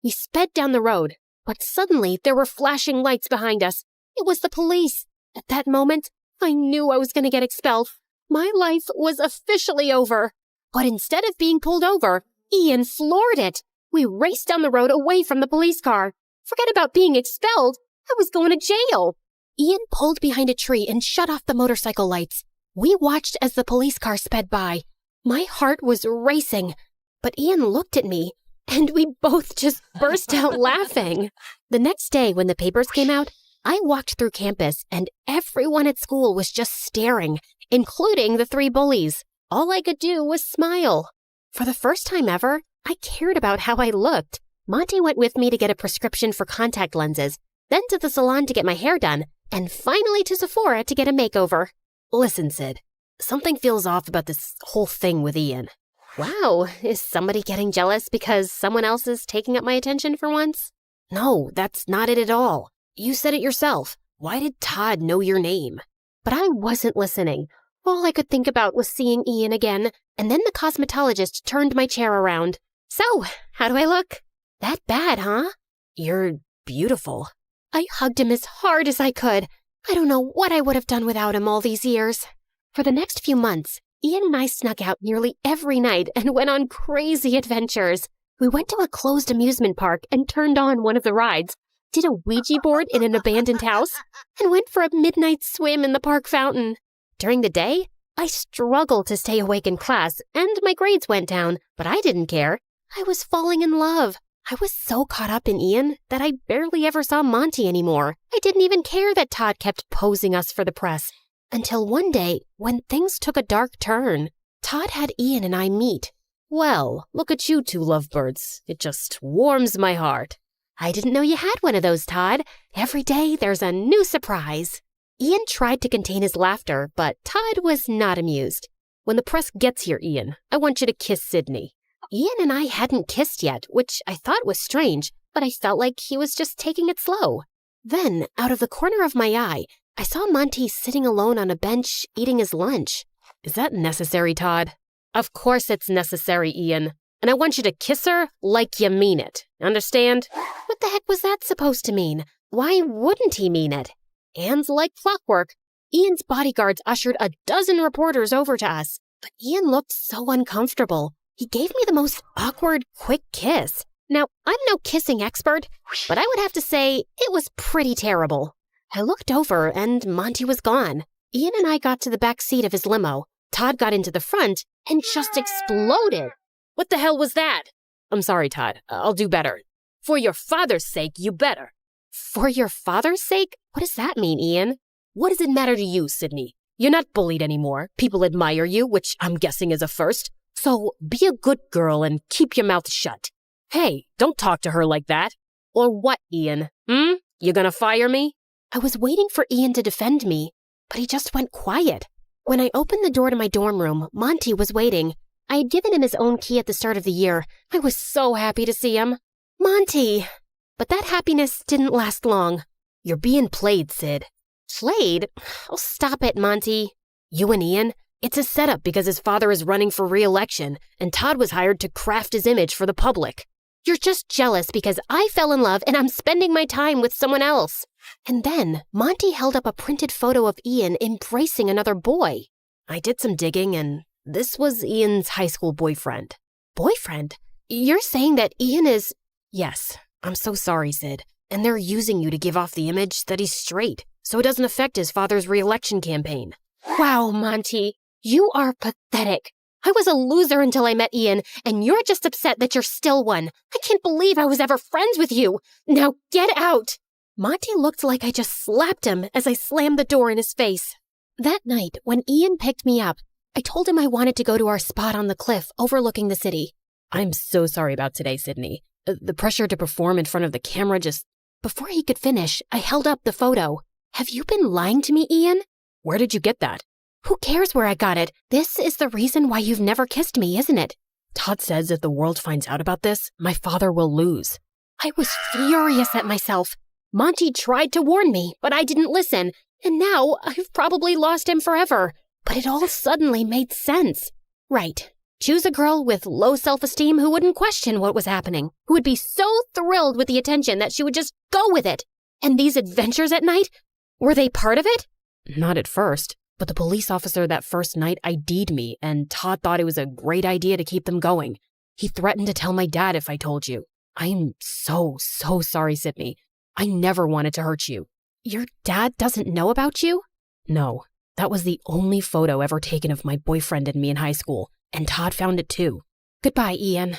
We sped down the road, but suddenly there were flashing lights behind us. It was the police. At that moment, I knew I was going to get expelled. My life was officially over. But instead of being pulled over, Ian floored it. We raced down the road away from the police car. Forget about being expelled. I was going to jail. Ian pulled behind a tree and shut off the motorcycle lights. We watched as the police car sped by. My heart was racing, but Ian looked at me, and we both just burst out laughing. The next day, when the papers came out, I walked through campus, and everyone at school was just staring, including the 3 bullies. All I could do was smile. For the first time ever, I cared about how I looked. Monty went with me to get a prescription for contact lenses, then to the salon to get my hair done, and finally to Sephora to get a makeover. Listen, Sid, something feels off about this whole thing with Ian. Wow, is somebody getting jealous because someone else is taking up my attention for once? No, that's not it at all. You said it yourself. Why did Todd know your name? But I wasn't listening. All I could think about was seeing Ian again, and then the cosmetologist turned my chair around. So, how do I look? That bad, huh? You're beautiful. I hugged him as hard as I could. I don't know what I would have done without him all these years. For the next few months, Ian and I snuck out nearly every night and went on crazy adventures. We went to a closed amusement park and turned on one of the rides, did a Ouija board in an abandoned house, and went for a midnight swim in the park fountain. During the day, I struggled to stay awake in class, and my grades went down, but I didn't care. I was falling in love. I was so caught up in Ian that I barely ever saw Monty anymore. I didn't even care that Todd kept posing us for the press. Until one day, when things took a dark turn, Todd had Ian and I meet. Well, look at you 2 lovebirds. It just warms my heart. I didn't know you had one of those, Todd. Every day there's a new surprise. Ian tried to contain his laughter, but Todd was not amused. When the press gets here, Ian, I want you to kiss Sydney. Ian and I hadn't kissed yet, which I thought was strange, but I felt like he was just taking it slow. Then, out of the corner of my eye, I saw Monty sitting alone on a bench eating his lunch. Is that necessary, Todd? Of course it's necessary, Ian. And I want you to kiss her like you mean it. Understand? What the heck was that supposed to mean? Why wouldn't he mean it? And like clockwork, Ian's bodyguards ushered a dozen reporters over to us. But Ian looked so uncomfortable. He gave me the most awkward, quick kiss. Now, I'm no kissing expert, but I would have to say it was pretty terrible. I looked over and Monty was gone. Ian and I got to the back seat of his limo. Todd got into the front and just exploded. What the hell was that? I'm sorry, Todd. I'll do better. For your father's sake, you better. For your father's sake? What does that mean, Ian? What does it matter to you, Sydney? You're not bullied anymore. People admire you, which I'm guessing is a first. So be a good girl and keep your mouth shut. Hey, don't talk to her like that. Or what, Ian? You gonna fire me? I was waiting for Ian to defend me, but he just went quiet. When I opened the door to my dorm room, Monty was waiting. I had given him his own key at the start of the year. I was so happy to see him. Monty! But that happiness didn't last long. You're being played, Sid. Played? Oh, stop it, Monty. You and Ian? It's a setup because his father is running for re-election, and Todd was hired to craft his image for the public. You're just jealous because I fell in love and I'm spending my time with someone else. And then Monty held up a printed photo of Ian embracing another boy. I did some digging, and this was Ian's high school boyfriend. Boyfriend? You're saying that Ian is... Yes. I'm so sorry, Sid. And they're using you to give off the image that he's straight, so it doesn't affect his father's re-election campaign. Wow, Monty. You are pathetic. I was a loser until I met Ian, and you're just upset that you're still one. I can't believe I was ever friends with you. Now get out. Monty looked like I just slapped him as I slammed the door in his face. That night, when Ian picked me up, I told him I wanted to go to our spot on the cliff overlooking the city. I'm so sorry about today, Sydney. The pressure to perform in front of the camera just... Before he could finish, I held up the photo. Have you been lying to me, Ian? Where did you get that? Who cares where I got it? This is the reason why you've never kissed me, isn't it? Todd says if the world finds out about this, my father will lose. I was furious at myself. Monty tried to warn me, but I didn't listen. And now I've probably lost him forever. But it all suddenly made sense. Right. Choose a girl with low self-esteem who wouldn't question what was happening, who would be so thrilled with the attention that she would just go with it. And these adventures at night, were they part of it? Not at first. But the police officer that first night ID'd me, and Todd thought it was a great idea to keep them going. He threatened to tell my dad if I told you. I'm so sorry, Sydney. I never wanted to hurt you. Your dad doesn't know about you? No, that was the only photo ever taken of my boyfriend and me in high school, and Todd found it too. Goodbye, Ian.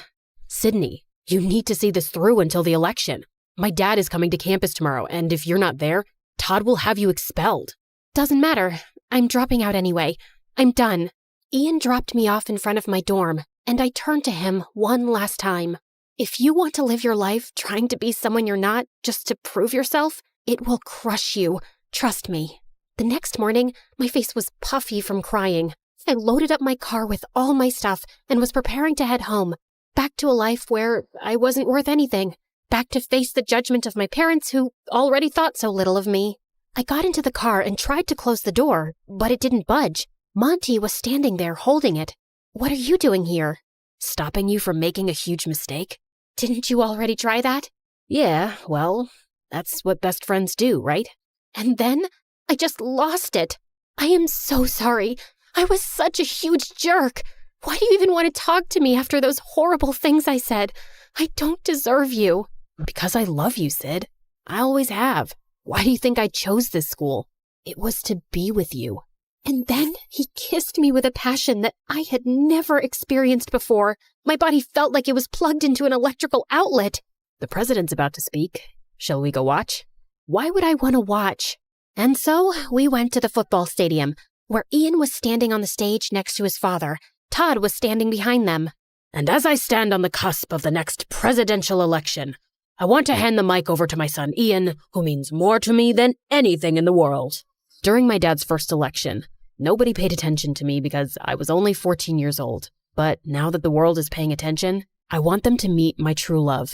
Sydney, you need to see this through until the election. My dad is coming to campus tomorrow, and if you're not there, Todd will have you expelled. Doesn't matter. I'm dropping out anyway. I'm done. Ian dropped me off in front of my dorm, and I turned to him one last time. If you want to live your life trying to be someone you're not, just to prove yourself, it will crush you. Trust me. The next morning, my face was puffy from crying. I loaded up my car with all my stuff and was preparing to head home, back to a life where I wasn't worth anything, back to face the judgment of my parents who already thought so little of me. I got into the car and tried to close the door, but it didn't budge. Monty was standing there holding it. What are you doing here? Stopping you from making a huge mistake? Didn't you already try that? Yeah, well, that's what best friends do, right? And then I just lost it. I am so sorry. I was such a huge jerk. Why do you even want to talk to me after those horrible things I said? I don't deserve you. Because I love you, Sid. I always have. Why do you think I chose this school? It was to be with you. And then he kissed me with a passion that I had never experienced before. My body felt like it was plugged into an electrical outlet. The president's about to speak. Shall we go watch? Why would I want to watch? And so we went to the football stadium, where Ian was standing on the stage next to his father. Todd was standing behind them. And as I stand on the cusp of the next presidential election, I want to hand the mic over to my son, Ian, who means more to me than anything in the world. During my dad's first election, nobody paid attention to me because I was only 14 years old. But now that the world is paying attention, I want them to meet my true love.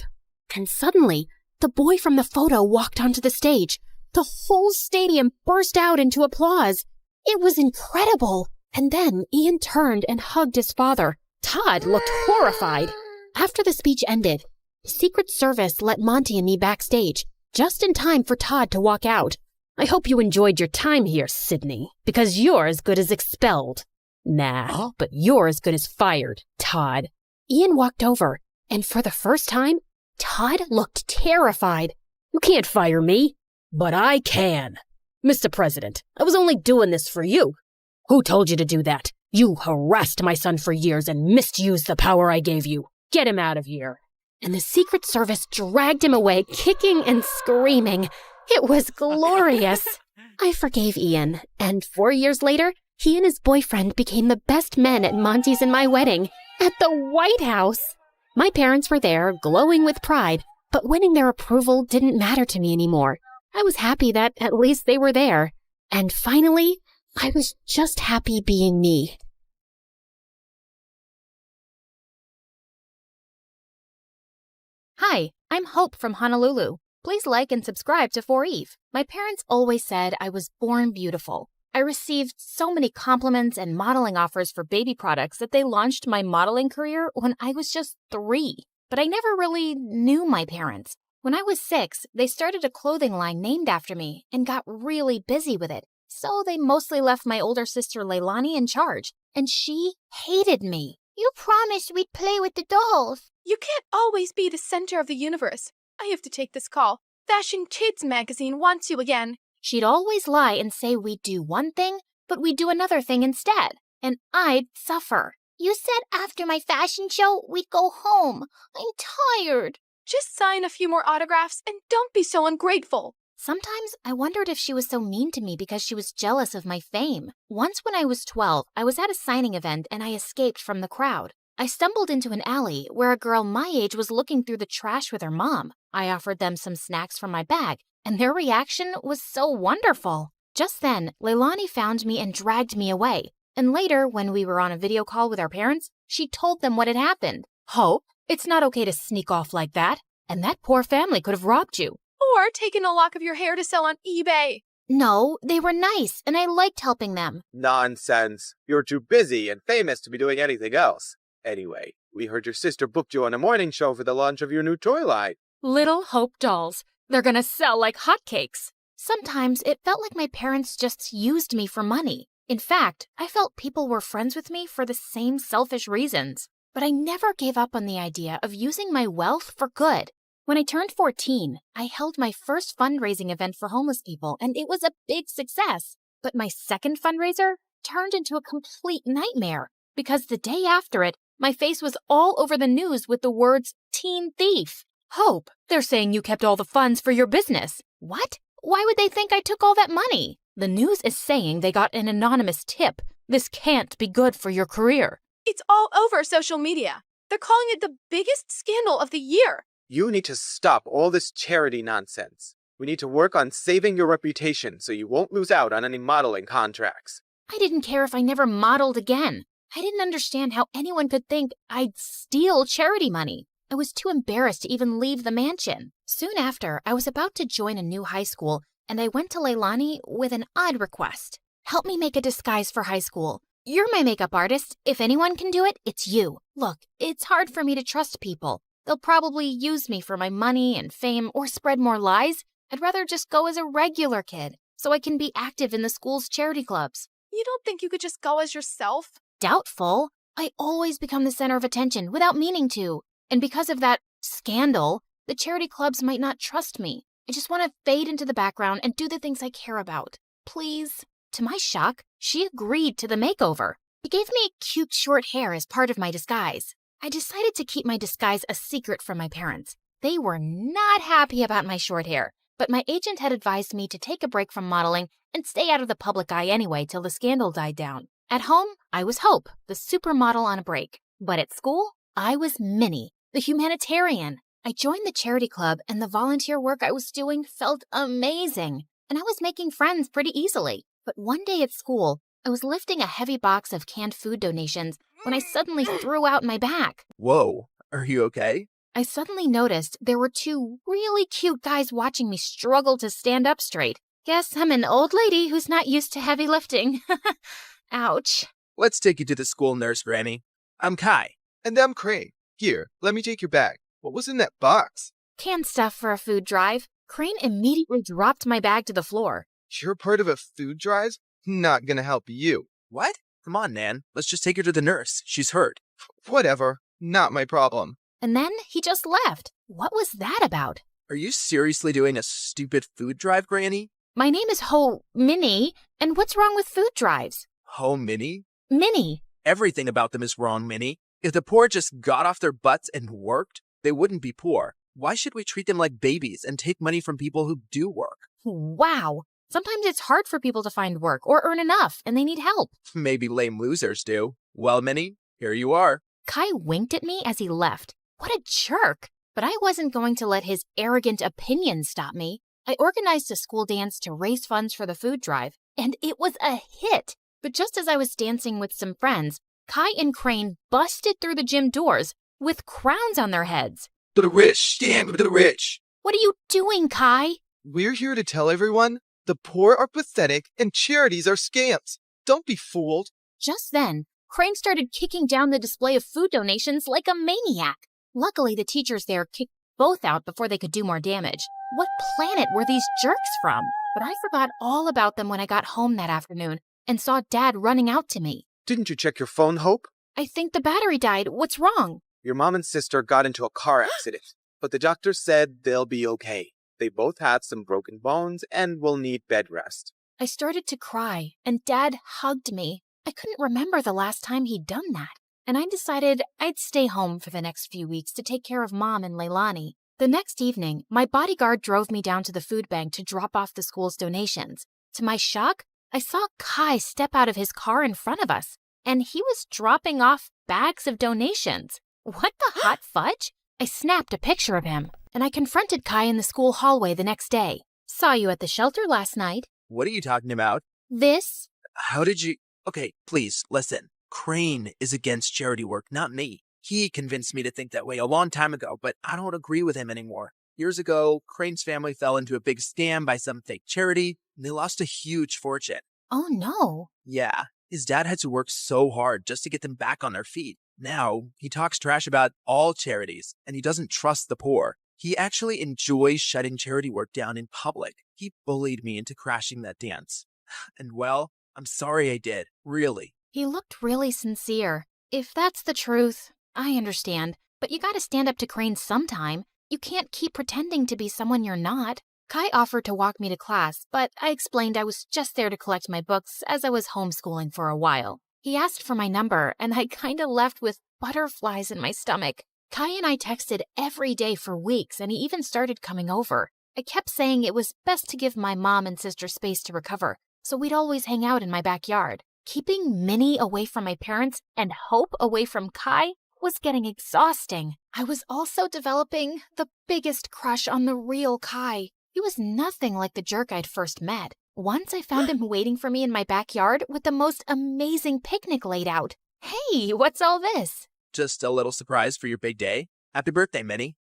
And suddenly, the boy from the photo walked onto the stage. The whole stadium burst out into applause. It was incredible. And then Ian turned and hugged his father. Todd looked horrified. After the speech ended, the Secret Service let Monty and me backstage, just in time for Todd to walk out. I hope you enjoyed your time here, Sydney, because you're as good as expelled. Nah, but you're as good as fired, Todd. Ian walked over, and for the first time, Todd looked terrified. You can't fire me, but I can. Mr. President, I was only doing this for you. Who told you to do that? You harassed my son for years and misused the power I gave you. Get him out of here. And the Secret Service dragged him away, kicking and screaming. It was glorious. I forgave Ian, and 4 years later, he and his boyfriend became the best men at Monty's and my wedding, at the White House. My parents were there, glowing with pride, but winning their approval didn't matter to me anymore. I was happy that at least they were there. And finally, I was just happy being me. Hi, I'm Hope from Honolulu. Please like and subscribe to 4Eve. My parents always said I was born beautiful. I received so many compliments and modeling offers for baby products that they launched my modeling career when I was just 3. But I never really knew my parents. When I was 6, they started a clothing line named after me and got really busy with it. So they mostly left my older sister Leilani in charge, and she hated me. You promised we'd play with the dolls. You can't always be the center of the universe. I have to take this call. Fashion Kids magazine wants you again. She'd always lie and say we'd do one thing, but we'd do another thing instead, and I'd suffer. You said after my fashion show, we'd go home. I'm tired. Just sign a few more autographs and don't be so ungrateful. Sometimes I wondered if she was so mean to me because she was jealous of my fame. Once when I was 12, I was at a signing event and I escaped from the crowd. I stumbled into an alley where a girl my age was looking through the trash with her mom. I offered them some snacks from my bag, and their reaction was so wonderful. Just then, Leilani found me and dragged me away. And later, when we were on a video call with our parents, she told them what had happened. Hope, it's not okay to sneak off like that. And that poor family could have robbed you. Or taken a lock of your hair to sell on eBay. No, they were nice, and I liked helping them. Nonsense. You're too busy and famous to be doing anything else. Anyway, we heard your sister booked you on a morning show for the launch of your new toy line. Little Hope dolls. They're gonna sell like hotcakes. Sometimes it felt like my parents just used me for money. In fact, I felt people were friends with me for the same selfish reasons. But I never gave up on the idea of using my wealth for good. When I turned 14, I held my first fundraising event for homeless people, and it was a big success. But my second fundraiser turned into a complete nightmare, because the day after it, my face was all over the news with the words, "Teen Thief." Hope, they're saying you kept all the funds for your business. What? Why would they think I took all that money? The news is saying they got an anonymous tip. This can't be good for your career. It's all over social media. They're calling it the biggest scandal of the year. You need to stop all this charity nonsense. We need to work on saving your reputation so you won't lose out on any modeling contracts. I didn't care if I never modeled again. I didn't understand how anyone could think I'd steal charity money. I was too embarrassed to even leave the mansion. Soon after, I was about to join a new high school, and I went to Leilani with an odd request. Help me make a disguise for high school. You're my makeup artist. If anyone can do it, it's you. Look, it's hard for me to trust people. They'll probably use me for my money and fame or spread more lies. I'd rather just go as a regular kid so I can be active in the school's charity clubs. You don't think you could just go as yourself? Doubtful. I always become the center of attention without meaning to. And because of that scandal, the charity clubs might not trust me. I just want to fade into the background and do the things I care about. Please. To my shock, she agreed to the makeover. She gave me cute short hair as part of my disguise. I decided to keep my disguise a secret from my parents. They were not happy about my short hair, but my agent had advised me to take a break from modeling and stay out of the public eye anyway till the scandal died down. At home, I was Hope, the supermodel on a break. But at school, I was Minnie, the humanitarian. I joined the charity club, and the volunteer work I was doing felt amazing. And I was making friends pretty easily. But one day at school, I was lifting a heavy box of canned food donations when I suddenly threw out my back. Whoa, are you okay? I suddenly noticed there were 2 really cute guys watching me struggle to stand up straight. Guess I'm an old lady who's not used to heavy lifting. Ouch. Let's take you to the school nurse, Granny. I'm Kai. And I'm Crane. Here, let me take your bag. What was in that box? Canned stuff for a food drive. Crane immediately dropped my bag to the floor. You're part of a food drive? Not gonna help you. What? Come on, Nan. Let's just take her to the nurse. She's hurt. Whatever. Not my problem. And then he just left. What was that about? Are you seriously doing a stupid food drive, Granny? My name is Minnie, and what's wrong with food drives? Minnie? Minnie. Everything about them is wrong, Minnie. If the poor just got off their butts and worked, they wouldn't be poor. Why should we treat them like babies and take money from people who do work? Wow. Sometimes it's hard for people to find work or earn enough, and they need help. Maybe lame losers do. Well, Minnie, here you are. Kai winked at me as he left. What a jerk. But I wasn't going to let his arrogant opinion stop me. I organized a school dance to raise funds for the food drive, and it was a hit. But just as I was dancing with some friends, Kai and Crane busted through the gym doors with crowns on their heads. To the rich, stand with the rich. What are you doing, Kai? We're here to tell everyone the poor are pathetic and charities are scams. Don't be fooled. Just then, Crane started kicking down the display of food donations like a maniac. Luckily, the teachers there kicked both out before they could do more damage. What planet were these jerks from? But I forgot all about them when I got home that afternoon and saw Dad running out to me. Didn't you check your phone, Hope? I think the battery died. What's wrong? Your mom and sister got into a car accident, but the doctor said they'll be okay. They both had some broken bones and will need bed rest. I started to cry, and Dad hugged me. I couldn't remember the last time he'd done that, and I decided I'd stay home for the next few weeks to take care of Mom and Leilani. The next evening, my bodyguard drove me down to the food bank to drop off the school's donations. To my shock, I saw Kai step out of his car in front of us, and he was dropping off bags of donations. What the hot fudge? I snapped a picture of him, and I confronted Kai in the school hallway the next day. Saw you at the shelter last night. What are you talking about? This? How did you... Okay, please, listen. Crane is against charity work, not me. He convinced me to think that way a long time ago, but I don't agree with him anymore. Years ago, Crane's family fell into a big scam by some fake charity, and they lost a huge fortune. Oh no. Yeah, his dad had to work so hard just to get them back on their feet. Now, he talks trash about all charities, and he doesn't trust the poor. He actually enjoys shutting charity work down in public. He bullied me into crashing that dance. And well, I'm sorry I did, really. He looked really sincere. If that's the truth, I understand. But you gotta stand up to Crane sometime. You can't keep pretending to be someone you're not. Kai offered to walk me to class, but I explained I was just there to collect my books as I was homeschooling for a while. He asked for my number, and I kinda left with butterflies in my stomach. Kai and I texted every day for weeks, and he even started coming over. I kept saying it was best to give my mom and sister space to recover, so we'd always hang out in my backyard. Keeping Minnie away from my parents and Hope away from Kai was getting exhausting. I was also developing the biggest crush on the real Kai. He was nothing like the jerk I'd first met. Once I found him waiting for me in my backyard with the most amazing picnic laid out. Hey, what's all this? Just a little surprise for your big day. Happy birthday, Minnie.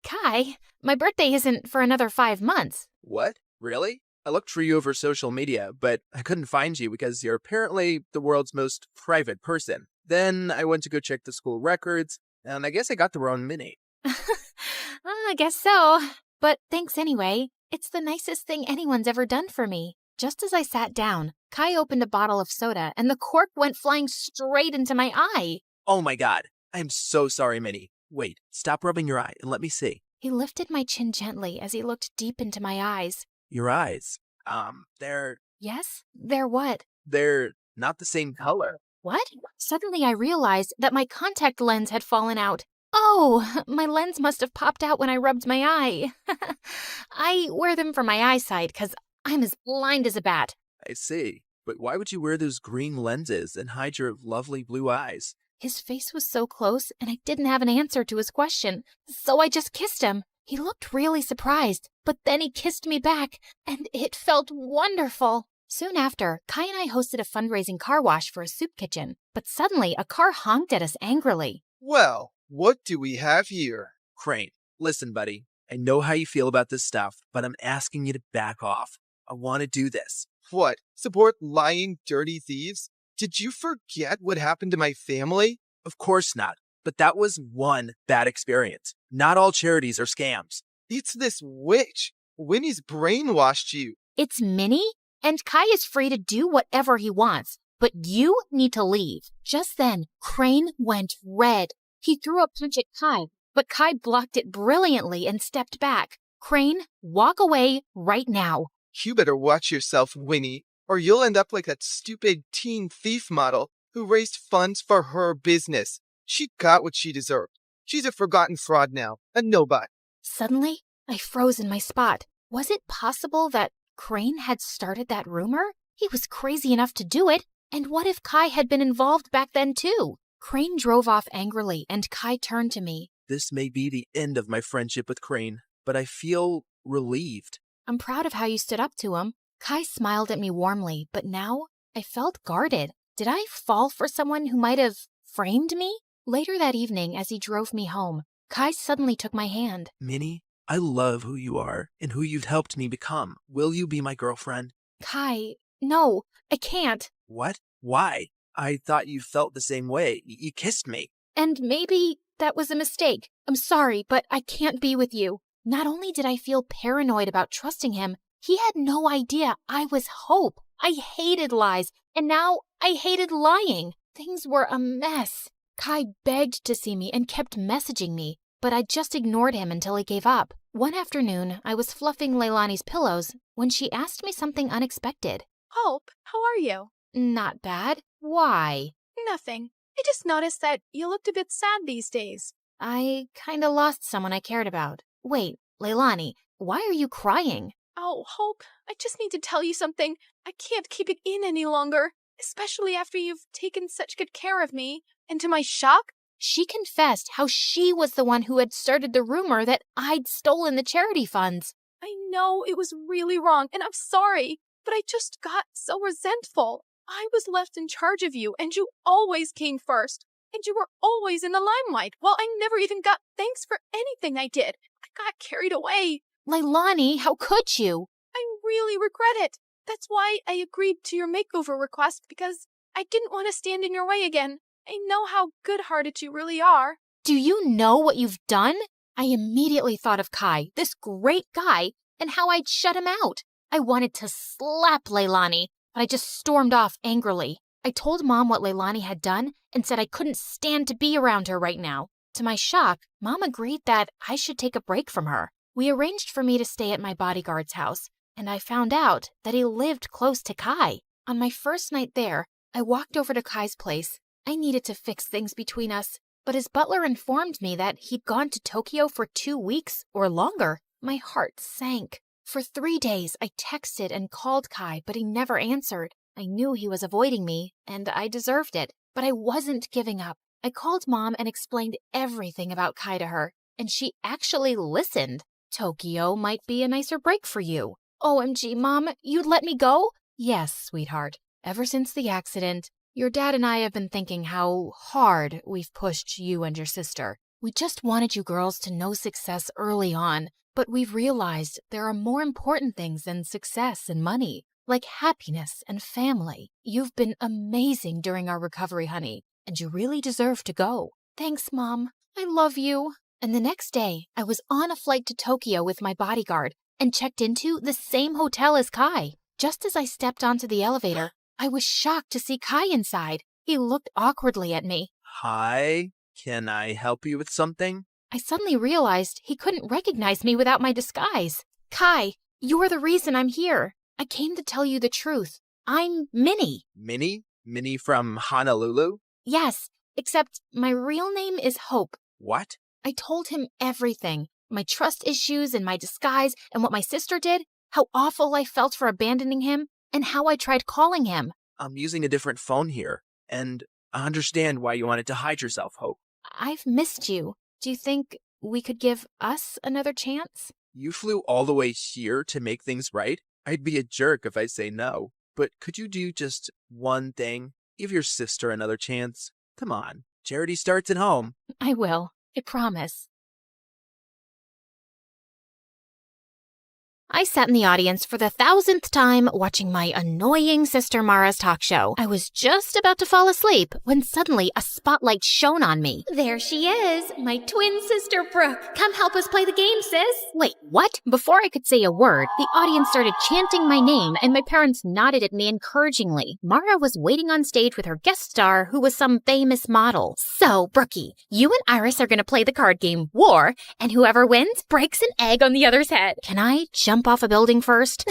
Kai, my birthday isn't for another 5 months. What? Really? I looked for you over social media, but I couldn't find you because you're apparently the world's most private person. Then I went to go check the school records, and I guess I got the wrong Minnie. I guess so. But thanks anyway. It's the nicest thing anyone's ever done for me. Just as I sat down, Kai opened a bottle of soda, and the cork went flying straight into my eye. Oh my god. I am so sorry, Minnie. Wait, stop rubbing your eye and let me see. He lifted my chin gently as he looked deep into my eyes. Your eyes. They're... Yes? They're what? They're not the same color. What? Suddenly I realized that my contact lens had fallen out. Oh, my lens must have popped out when I rubbed my eye. I wear them for my eyesight because I'm as blind as a bat. I see. But why would you wear those green lenses and hide your lovely blue eyes? His face was so close, and I didn't have an answer to his question, so I just kissed him. He looked really surprised, but then he kissed me back, and it felt wonderful. Soon after, Kai and I hosted a fundraising car wash for a soup kitchen, but suddenly a car honked at us angrily. Well, what do we have here? Crane, listen, buddy. I know how you feel about this stuff, but I'm asking you to back off. I want to do this. What? Support lying, dirty thieves? Did you forget what happened to my family? Of course not. But that was one bad experience. Not all charities are scams. It's this witch. Winnie's brainwashed you. It's Minnie? And Kai is free to do whatever he wants. But you need to leave. Just then, Crane went red. He threw a punch at Kai, but Kai blocked it brilliantly and stepped back. Crane, walk away right now. You better watch yourself, Winnie, or you'll end up like that stupid teen thief model who raised funds for her business. She got what she deserved. She's a forgotten fraud now, a nobody. Suddenly, I froze in my spot. Was it possible that Crane had started that rumor? He was crazy enough to do it. And what if Kai had been involved back then too? Crane drove off angrily, and Kai turned to me. This may be the end of my friendship with Crane, but I feel relieved. I'm proud of how you stood up to him. Kai smiled at me warmly, but now I felt guarded. Did I fall for someone who might have framed me? Later that evening, as he drove me home, Kai suddenly took my hand. Minnie, I love who you are and who you've helped me become. Will you be my girlfriend? Kai, no, I can't. What? Why? I thought you felt the same way. You kissed me. And maybe that was a mistake. I'm sorry, but I can't be with you. Not only did I feel paranoid about trusting him, he had no idea I was Hope. I hated lies, and now I hated lying. Things were a mess. Kai begged to see me and kept messaging me, but I just ignored him until he gave up. One afternoon, I was fluffing Leilani's pillows when she asked me something unexpected. Hope, how are you? Not bad. Why? Nothing. I just noticed that you looked a bit sad these days. I kinda lost someone I cared about. Wait, Leilani, why are you crying? Oh, Hope, I just need to tell you something. I can't keep it in any longer, especially after you've taken such good care of me. And to my shock, she confessed how she was the one who had started the rumor that I'd stolen the charity funds. I know it was really wrong, and I'm sorry, but I just got so resentful. I was left in charge of you, and you always came first. And you were always in the limelight, while I never even got thanks for anything I did. I got carried away. Leilani, how could you? I really regret it. That's why I agreed to your makeover request, because I didn't want to stand in your way again. I know how good-hearted you really are. Do you know what you've done? I immediately thought of Kai, this great guy, and how I'd shut him out. I wanted to slap Leilani, but I just stormed off angrily. I told Mom what Leilani had done and said I couldn't stand to be around her right now. To my shock, Mom agreed that I should take a break from her. We arranged for me to stay at my bodyguard's house, and I found out that he lived close to Kai. On my first night there, I walked over to Kai's place. I needed to fix things between us, but his butler informed me that he'd gone to Tokyo for 2 weeks or longer. My heart sank. For 3 days, I texted and called Kai, but he never answered. I knew he was avoiding me, and I deserved it, but I wasn't giving up. I called Mom and explained everything about Kai to her, and she actually listened. Tokyo might be a nicer break for you. OMG, Mom, you'd let me go? Yes, sweetheart. Ever since the accident, your dad and I have been thinking how hard we've pushed you and your sister. We just wanted you girls to know success early on, but we've realized there are more important things than success and money, like happiness and family. You've been amazing during our recovery, honey, and you really deserve to go. Thanks, Mom. I love you. And the next day, I was on a flight to Tokyo with my bodyguard and checked into the same hotel as Kai. Just as I stepped onto the elevator, I was shocked to see Kai inside. He looked awkwardly at me. Hi, can I help you with something? I suddenly realized he couldn't recognize me without my disguise. Kai, you're the reason I'm here. I came to tell you the truth. I'm Minnie. Minnie? Minnie from Honolulu? Yes, except my real name is Hope. What? I told him everything. My trust issues and my disguise and what my sister did, how awful I felt for abandoning him, and how I tried calling him. I'm using a different phone here, and I understand why you wanted to hide yourself, Hope. I've missed you. Do you think we could give us another chance? You flew all the way here to make things right? I'd be a jerk if I say no. But could you do just one thing? Give your sister another chance. Come on. Charity starts at home. I will. I promise. I sat in the audience for the 1,000th time watching my annoying sister Mara's talk show. I was just about to fall asleep when suddenly a spotlight shone on me. There she is, my twin sister Brooke. Come help us play the game, sis. Wait, what? Before I could say a word, the audience started chanting my name and my parents nodded at me encouragingly. Mara was waiting on stage with her guest star, who was some famous model. So, Brookie, you and Iris are going to play the card game War, and whoever wins breaks an egg on the other's head. Can I jump off a building first?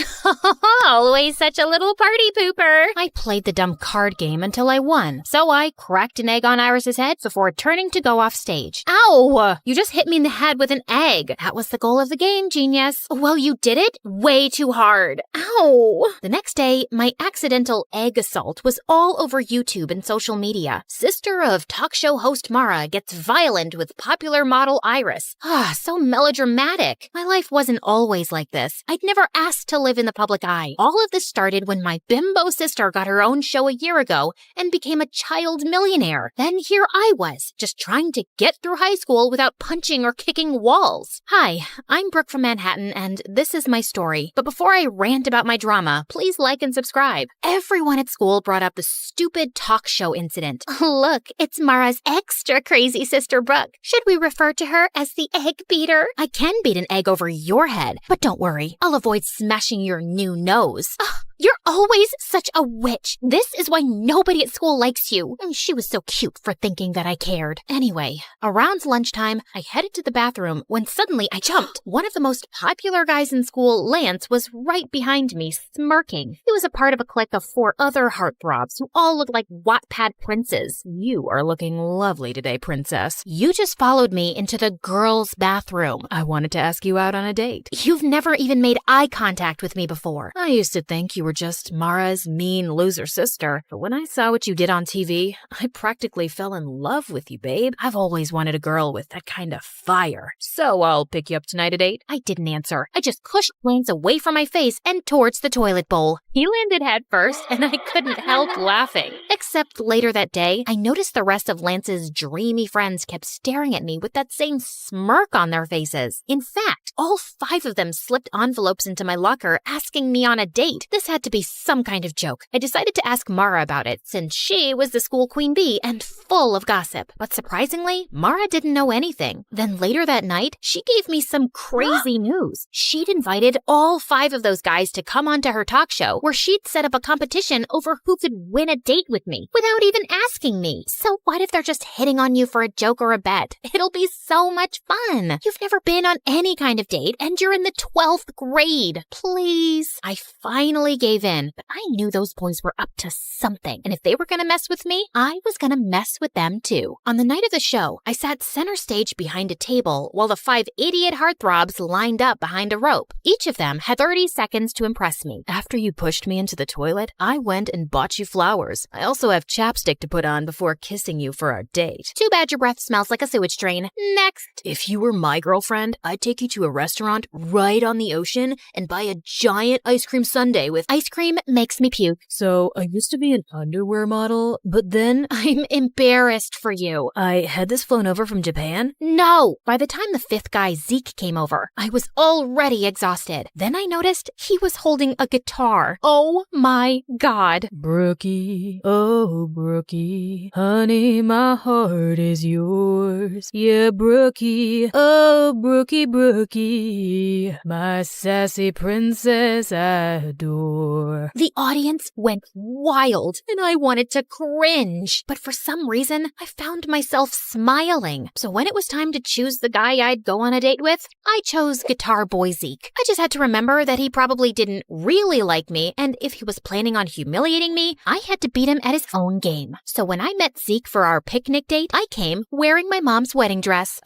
Always such a little party pooper. I played the dumb card game until I won, so I cracked an egg on Iris's head before turning to go off stage. Ow! You just hit me in the head with an egg. That was the goal of the game, genius. Well, you did it way too hard. Ow! The next day, my accidental egg assault was all over YouTube and social media. Sister of talk show host Mara gets violent with popular model Iris. So melodramatic. My life wasn't always like this. place. I'd never asked to live in the public eye. All of this started when my bimbo sister got her own show a year ago and became a child millionaire. Then here I was, just trying to get through high school without punching or kicking walls. Hi, I'm Brooke from Manhattan, and this is my story. But before I rant about my drama, please like and subscribe. Everyone at school brought up the stupid talk show incident. Look, it's Mara's extra crazy sister Brooke. Should we refer to her as the egg beater? I can beat an egg over your head, but don't worry, I'll avoid smashing your new nose. You're always such a witch. This is why nobody at school likes you. She was so cute for thinking that I cared. Anyway, around lunchtime, I headed to the bathroom when suddenly I jumped. One of the most popular guys in school, Lance, was right behind me, smirking. He was a part of a clique of 4 other heartthrobs who all looked like Wattpad princes. You are looking lovely today, princess. You just followed me into the girls' bathroom. I wanted to ask you out on a date. You've never even made eye contact with me before. I used to think you were just Mara's mean loser sister, but when I saw what you did on TV, I practically fell in love with you, babe. I've always wanted a girl with that kind of fire. So I'll pick you up tonight at 8. I didn't answer. I just pushed Lance away from my face and towards the toilet bowl. He landed head first, and I couldn't help laughing. Except later that day, I noticed the rest of Lance's dreamy friends kept staring at me with that same smirk on their faces. In fact, all 5 of them slipped envelopes into my locker asking me on a date. This had to be some kind of joke. I decided to ask Mara about it since she was the school queen bee and full of gossip. But surprisingly, Mara didn't know anything. Then later that night, she gave me some crazy news. She'd invited all 5 of those guys to come onto her talk show where she'd set up a competition over who could win a date with me without even asking me. So what if they're just hitting on you for a joke or a bet? It'll be so much fun. You've never been on any kind of date and you're in the 12th grade. Please. I finally gave in, but I knew those boys were up to something. And if they were going to mess with me, I was going to mess with them too. On the night of the show, I sat center stage behind a table while the 5 idiot heartthrobs lined up behind a rope. Each of them had 30 seconds to impress me. After you pushed me into the toilet, I went and bought you flowers. I also have chapstick to put on before kissing you for our date. Too bad your breath smells like a sewage drain. Next. If you were my girlfriend, I'd take you to a restaurant right on the ocean and buy a giant ice cream sundae with ice cream makes me puke. So I used to be an underwear model, but then I'm embarrassed for you. I had this flown over from Japan. No! By the time the 5th guy, Zeke, came over, I was already exhausted. Then I noticed he was holding a guitar. Oh my God. Brookie, oh Brookie, honey, my heart is yours. Yeah, Brookie, oh Brookie, Brookie, my sassy princess I adore. The audience went wild, and I wanted to cringe. But for some reason, I found myself smiling. So when it was time to choose the guy I'd go on a date with, I chose Guitar Boy Zeke. I just had to remember that he probably didn't really like me, and if he was planning on humiliating me, I had to beat him at his own game. So when I met Zeke for our picnic date, I came wearing my mom's wedding dress.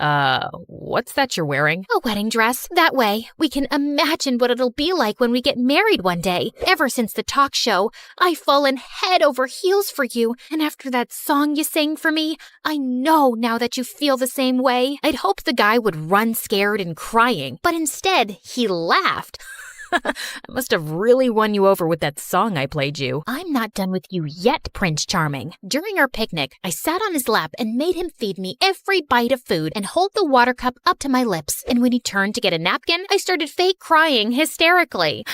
What's that you're wearing? A wedding dress. That way, we can imagine what it'll be like when we get married one day. Ever since the talk show, I've fallen head over heels for you, and after that song you sang for me, I know now that you feel the same way. I'd hoped the guy would run scared and crying, but instead, he laughed. I must have really won you over with that song I played you. I'm not done with you yet, Prince Charming. During our picnic, I sat on his lap and made him feed me every bite of food and hold the water cup up to my lips. And when he turned to get a napkin, I started fake crying hysterically.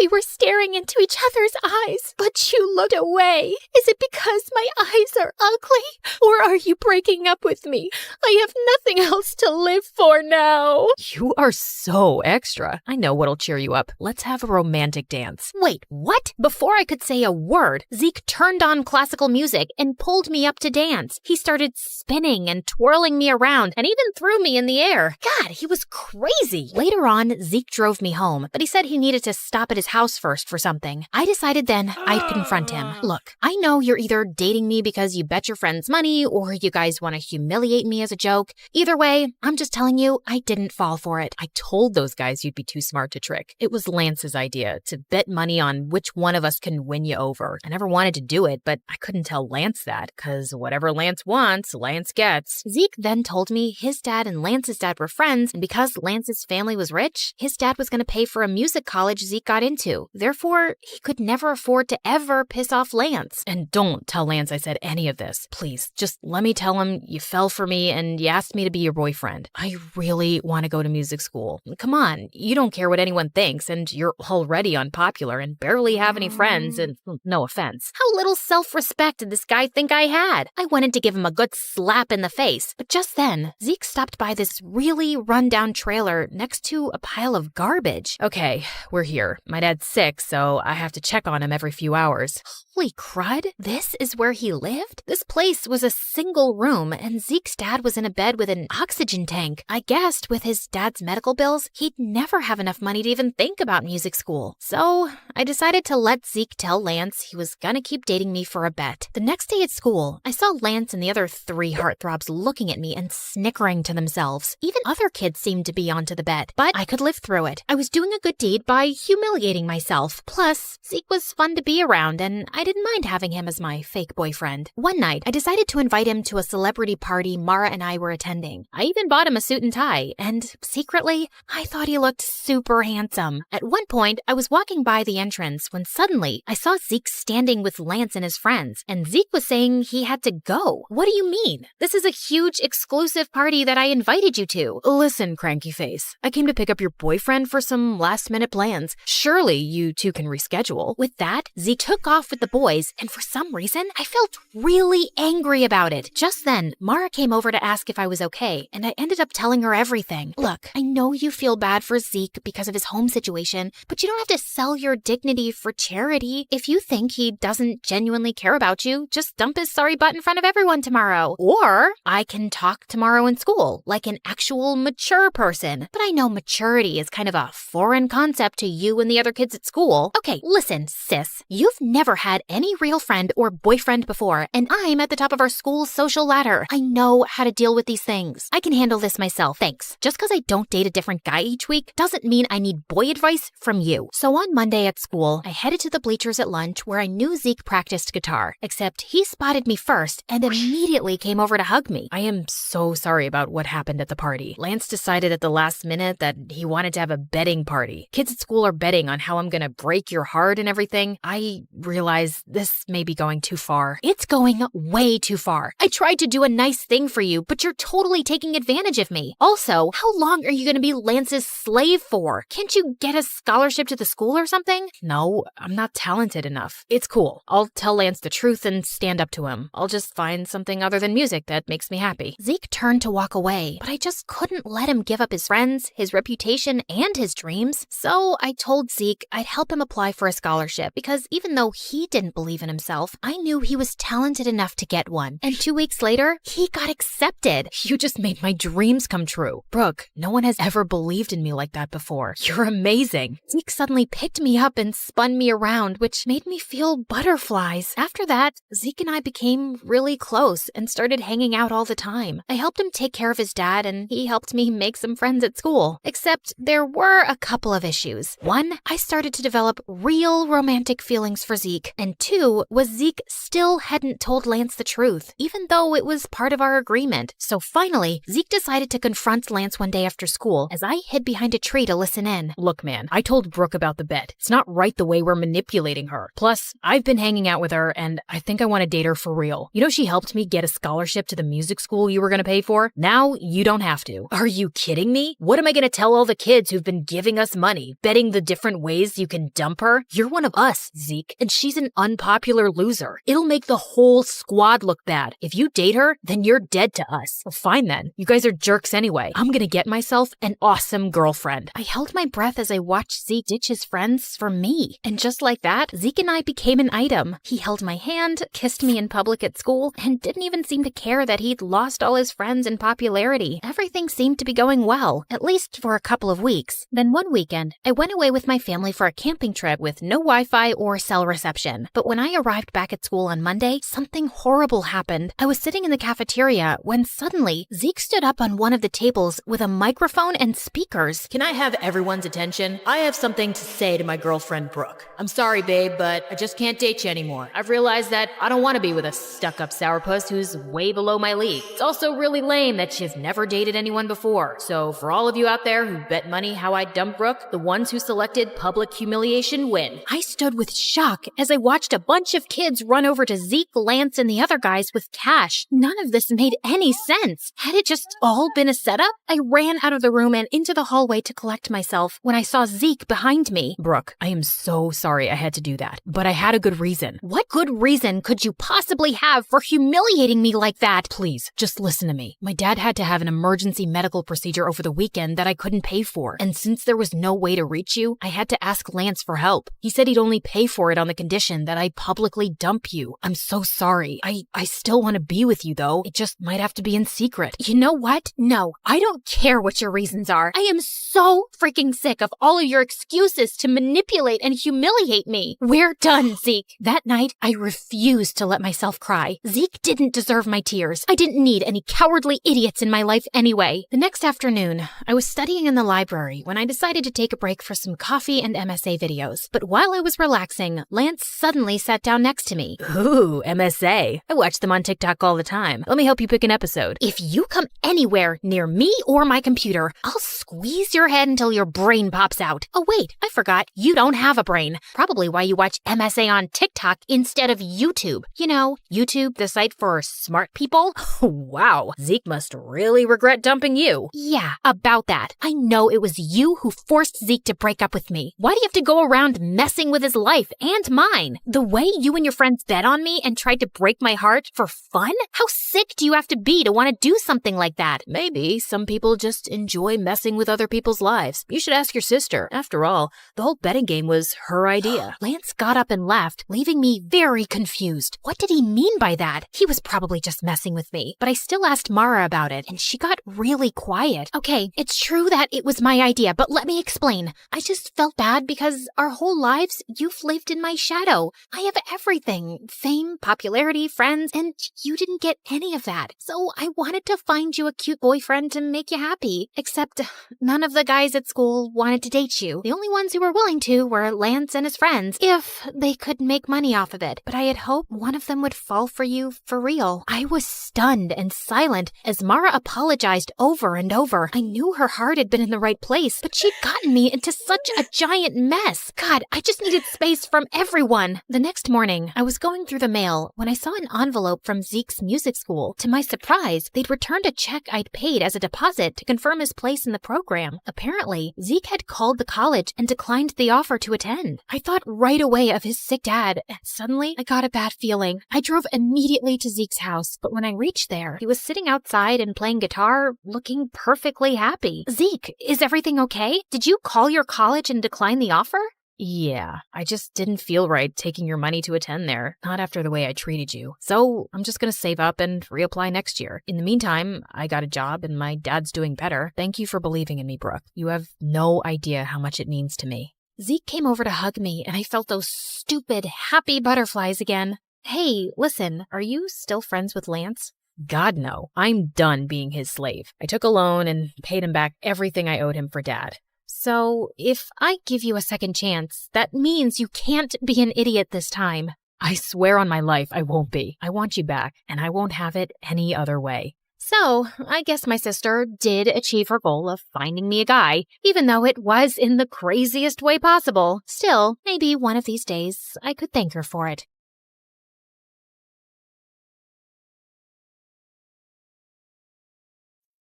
We were staring into each other's eyes, but you looked away. Is it because my eyes are ugly? Or are you breaking up with me? I have nothing else to live for now. You are so extra. I know what'll cheer you up. Let's have a romantic dance. Wait, what? Before I could say a word, Zeke turned on classical music and pulled me up to dance. He started spinning and twirling me around and even threw me in the air. God, he was crazy. Later on, Zeke drove me home, but he said he needed to stop at his house first for something. I decided then I'd confront him. Look, I know you're either dating me because you bet your friends money or you guys want to humiliate me as a joke. Either way, I'm just telling you, I didn't fall for it. I told those guys you'd be too smart to trick. It was Lance's idea to bet money on which one of us can win you over. I never wanted to do it, but I couldn't tell Lance that, because whatever Lance wants, Lance gets. Zeke then told me his dad and Lance's dad were friends, and because Lance's family was rich, his dad was going to pay for a music college Zeke got into. Therefore, he could never afford to ever piss off Lance. And don't tell Lance I said any of this. Please, just let me tell him you fell for me and you asked me to be your boyfriend. I really want to go to music school. Come on, you don't care what anyone thinks, and you're already unpopular and barely have any friends, and no offense. How little self-respect did this guy think I had? I wanted to give him a good slap in the face, but just then, Zeke stopped by this really run-down trailer next to a pile of garbage. Okay, we're here. My dad's sick, so I have to check on him every few hours. Holy crud, this is where he lived? This place was a single room, and Zeke's dad was in a bed with an oxygen tank. I guessed with his dad's medical bills, he'd never have enough money to even think about music school. So I decided to let Zeke tell Lance he was gonna keep dating me for a bet. The next day at school, I saw Lance and the other 3 heartthrobs looking at me and snickering to themselves. Even other kids seemed to be onto the bet, but I could live through it. I was doing a good deed by humiliating myself. Plus, Zeke was fun to be around, and I didn't mind having him as my fake boyfriend. One night, I decided to invite him to a celebrity party Mara and I were attending. I even bought him a suit and tie, and secretly, I thought he looked super handsome. At one point, I was walking by the entrance when suddenly I saw Zeke standing with Lance and his friends, and Zeke was saying he had to go. What do you mean? This is a huge exclusive party that I invited you to. Listen, cranky face, I came to pick up your boyfriend for some last-minute plans. Surely you two can reschedule. With that, Zeke took off with the boys, and for some reason, I felt really angry about it. Just then, Mara came over to ask if I was okay, and I ended up telling her everything. Look, I know you feel bad for Zeke because of his home situation, but you don't have to sell your dignity for charity. If you think he doesn't genuinely care about you, just dump his sorry butt in front of everyone tomorrow. Or I can talk tomorrow in school, like an actual mature person. But I know maturity is kind of a foreign concept to you and the other kids at school. Okay, listen, sis. You've never had any real friend or boyfriend before, and I'm at the top of our school's social ladder. I know how to deal with these things. I can handle this myself, thanks. Just because I don't date a different guy each week doesn't mean I need boy advice from you. So on Monday at school, I headed to the bleachers at lunch where I knew Zeke practiced guitar, except he spotted me first and immediately came over to hug me. I am so sorry about what happened at the party. Lance decided at the last minute that he wanted to have a betting party. Kids at school are betting on how I'm gonna break your heart and everything. I realize this may be going too far. It's going way too far. I tried to do a nice thing for you, but you're totally taking advantage of me. Also, how long are you going to be Lance's slave for? Can't you get a scholarship to the school or something? No, I'm not talented enough. It's cool. I'll tell Lance the truth and stand up to him. I'll just find something other than music that makes me happy. Zeke turned to walk away, but I just couldn't let him give up his friends, his reputation, and his dreams. So I told Zeke I'd help him apply for a scholarship because even though he didn't believe in himself, I knew he was talented enough to get one. And 2 weeks later, he got accepted. You just made my dreams come true. Brooke, no one has ever believed in me like that before. You're amazing. Zeke suddenly picked me up and spun me around, which made me feel butterflies. After that, Zeke and I became really close and started hanging out all the time. I helped him take care of his dad, and he helped me make some friends at school. Except there were a couple of issues. One, I started to develop real romantic feelings for Zeke. And 2 was Zeke still hadn't told Lance the truth, even though it was part of our agreement. So finally, Zeke decided to confront Lance one day after school as I hid behind a tree to listen in. Look, man, I told Brooke about the bet. It's not right the way we're manipulating her. Plus, I've been hanging out with her, and I think I want to date her for real. You know, she helped me get a scholarship to the music school you were going to pay for. Now, you don't have to. Are you kidding me? What am I going to tell all the kids who've been giving us money, betting the different ways you can dump her? You're one of us, Zeke, and she's an unpopular loser. It'll make the whole squad look bad. If you date her, then you're dead to us. Well, fine then. You guys are jerks anyway. I'm gonna get myself an awesome girlfriend. I held my breath as I watched Zeke ditch his friends for me. And just like that, Zeke and I became an item. He held my hand, kissed me in public at school, and didn't even seem to care that he'd lost all his friends in popularity. Everything seemed to be going well, at least for a couple of weeks. Then one weekend, I went away with my family for a camping trip with no Wi-Fi or cell reception. But when I arrived back at school on Monday, something horrible happened. I was sitting in the cafeteria when suddenly Zeke stood up on one of the tables with a microphone and speakers. Can I have everyone everyone's attention, I have something to say to my girlfriend, Brooke. I'm sorry, babe, but I just can't date you anymore. I've realized that I don't want to be with a stuck-up sourpuss who's way below my league. It's also really lame that she's never dated anyone before. So for all of you out there who bet money how I'd dump Brooke, the ones who selected public humiliation win. I stood with shock as I watched a bunch of kids run over to Zeke, Lance, and the other guys with cash. None of this made any sense. Had it just all been a setup? I ran out of the room and into the hallway to collect myself when I saw Zeke behind me. Brooke, I am so sorry I had to do that, but I had a good reason. What good reason could you possibly have for humiliating me like that? Please, just listen to me. My dad had to have an emergency medical procedure over the weekend that I couldn't pay for, and since there was no way to reach you, I had to ask Lance for help. He said he'd only pay for it on the condition that I publicly dump you. I'm so sorry. I still want to be with you, though. It just might have to be in secret. You know what? No, I don't care what your reasons are. I am so freaking sick of all of your excuses to manipulate and humiliate me. We're done, Zeke. That night, I refused to let myself cry. Zeke didn't deserve my tears. I didn't need any cowardly idiots in my life anyway. The next afternoon, I was studying in the library when I decided to take a break for some coffee and MSA videos. But while I was relaxing, Lance suddenly sat down next to me. Ooh, MSA. I watch them on TikTok all the time. Let me help you pick an episode. If you come anywhere near me or my computer, I'll squeeze your head until your brain pops out. Oh wait, I forgot. You don't have a brain. Probably why you watch MSA on TikTok instead of YouTube. You know, YouTube, the site for smart people. Wow, Zeke must really regret dumping you. Yeah, about that. I know it was you who forced Zeke to break up with me. Why do you have to go around messing with his life and mine? The way you and your friends bet on me and tried to break my heart for fun? How sick do you have to be to want to do something like that? Maybe some people just enjoy messing with other people's lives. You should ask your sister. After all, the whole betting game was her idea. Lance got up and left, leaving me very confused. What did he mean by that? He was probably just messing with me, but I still asked Mara about it, and she got really quiet. Okay, it's true that it was my idea, but let me explain. I just felt bad because our whole lives, you've lived in my shadow. I have everything. Fame, popularity, friends, and you didn't get any of that. So I wanted to find you a cute boyfriend to make you happy. Except none of the guys at school wanted to date you. The only ones who were willing to were Lance and his friends, if they could make money off of it. But I had hoped one of them would fall for you for real. I was stunned and silent as Mara apologized over and over. I knew her heart had been in the right place, but she'd gotten me into such a giant mess. God, I just needed space from everyone. The next morning, I was going through the mail when I saw an envelope from Zeke's music school. To my surprise, they'd returned a check I'd paid as a deposit to confirm his place in the program. Apparently, Zeke had called the college and declined the offer to attend. I thought right away of his sick dad, and suddenly I got a bad feeling. I drove immediately to Zeke's house, but when I reached there, he was sitting outside and playing guitar, looking perfectly happy. Zeke, is everything okay? Did you call your college and decline the offer? Yeah, I just didn't feel right taking your money to attend there, not after the way I treated you. So I'm just gonna save up and reapply next year. In the meantime, I got a job and my dad's doing better. Thank you for believing in me, Brooke. You have no idea how much it means to me. Zeke came over to hug me and I felt those stupid, happy butterflies again. Hey, listen, are you still friends with Lance? God, no. I'm done being his slave. I took a loan and paid him back everything I owed him for Dad. So, if I give you a second chance, that means you can't be an idiot this time. I swear on my life I won't be. I want you back, and I won't have it any other way. So, I guess my sister did achieve her goal of finding me a guy, even though it was in the craziest way possible. Still, maybe one of these days I could thank her for it.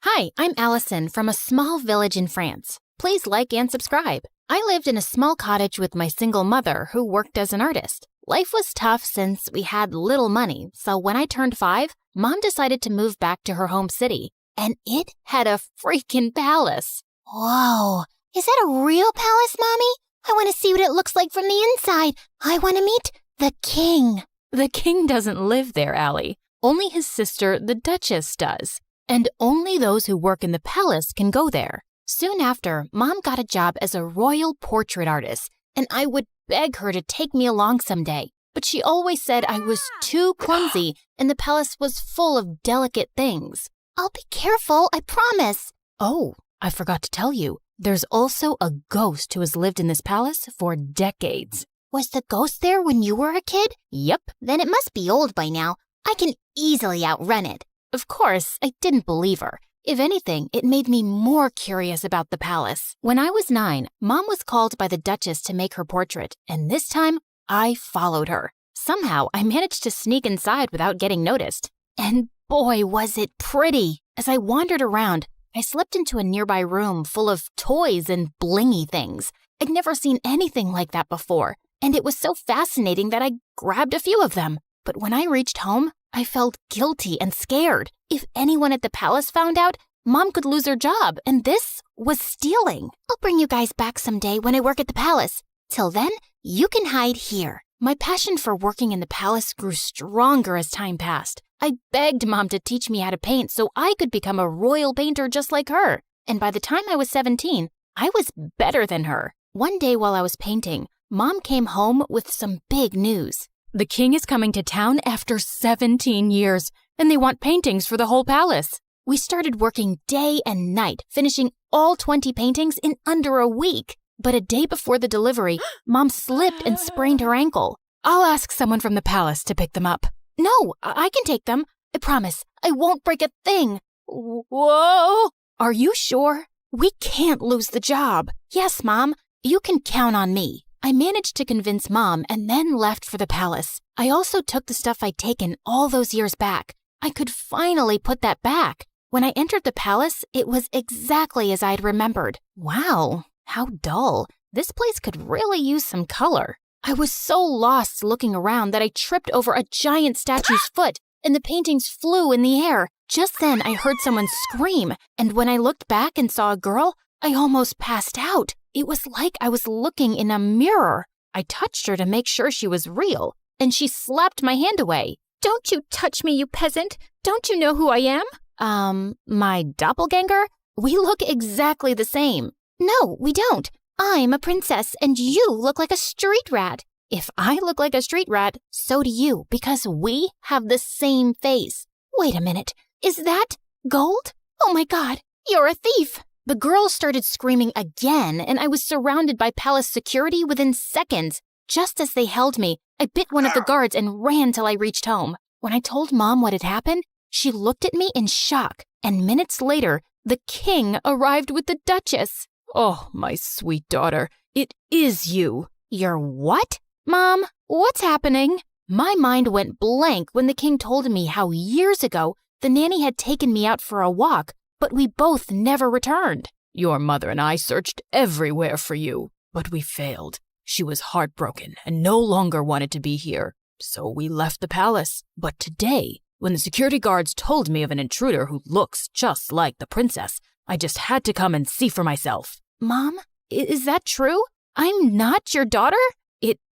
Hi, I'm Allison from a small village in France. Please like and subscribe. I lived in a small cottage with my single mother who worked as an artist. Life was tough since we had little money, so when I turned 5, Mom decided to move back to her home city. And it had a freaking palace. Whoa, is that a real palace, Mommy? I want to see what it looks like from the inside. I want to meet the king. The king doesn't live there, Allie. Only his sister, the Duchess, does. And only those who work in the palace can go there. Soon after, Mom got a job as a royal portrait artist, and I would beg her to take me along someday. But she always said I was too clumsy, and the palace was full of delicate things. I'll be careful, I promise. Oh, I forgot to tell you. There's also a ghost who has lived in this palace for decades. Was the ghost there when you were a kid? Yep. Then it must be old by now. I can easily outrun it. Of course, I didn't believe her. If anything, it made me more curious about the palace. When I was 9, Mom was called by the Duchess to make her portrait, and this time, I followed her. Somehow, I managed to sneak inside without getting noticed. And boy, was it pretty! As I wandered around, I slipped into a nearby room full of toys and blingy things. I'd never seen anything like that before, and it was so fascinating that I grabbed a few of them. But when I reached home, I felt guilty and scared. If anyone at the palace found out, Mom could lose her job, and this was stealing. I'll bring you guys back someday when I work at the palace. Till then, you can hide here. My passion for working in the palace grew stronger as time passed. I begged Mom to teach me how to paint so I could become a royal painter just like her. And by the time I was 17, I was better than her. One day while I was painting, Mom came home with some big news. The king is coming to town after 17 years, and they want paintings for the whole palace. We started working day and night, finishing all 20 paintings in under a week. But a day before the delivery, Mom slipped and sprained her ankle. I'll ask someone from the palace to pick them up. No, I can take them. I promise. I won't break a thing. Whoa! Are you sure? We can't lose the job. Yes, Mom. You can count on me. I managed to convince Mom and then left for the palace. I also took the stuff I'd taken all those years back. I could finally put that back. When I entered the palace, it was exactly as I'd remembered. Wow, how dull. This place could really use some color. I was so lost looking around that I tripped over a giant statue's foot, and the paintings flew in the air. Just then, I heard someone scream, and when I looked back and saw a girl, I almost passed out. It was like I was looking in a mirror. I touched her to make sure she was real, and she slapped my hand away. Don't you touch me, you peasant! Don't you know who I am? My doppelganger? We look exactly the same. No, we don't. I'm a princess, and you look like a street rat. If I look like a street rat, so do you, because we have the same face. Wait a minute. Is that gold? Oh my God, you're a thief! The girls started screaming again, and I was surrounded by palace security within seconds. Just as they held me, I bit one of the guards and ran till I reached home. When I told Mom what had happened, she looked at me in shock, and minutes later, the king arrived with the Duchess. Oh, my sweet daughter, it is you. You're what? Mom, what's happening? My mind went blank when the king told me how years ago the nanny had taken me out for a walk, but we both never returned. Your mother and I searched everywhere for you, but we failed. She was heartbroken and no longer wanted to be here, so we left the palace. But today, when the security guards told me of an intruder who looks just like the princess, I just had to come and see for myself. Mom, is that true? I'm not your daughter?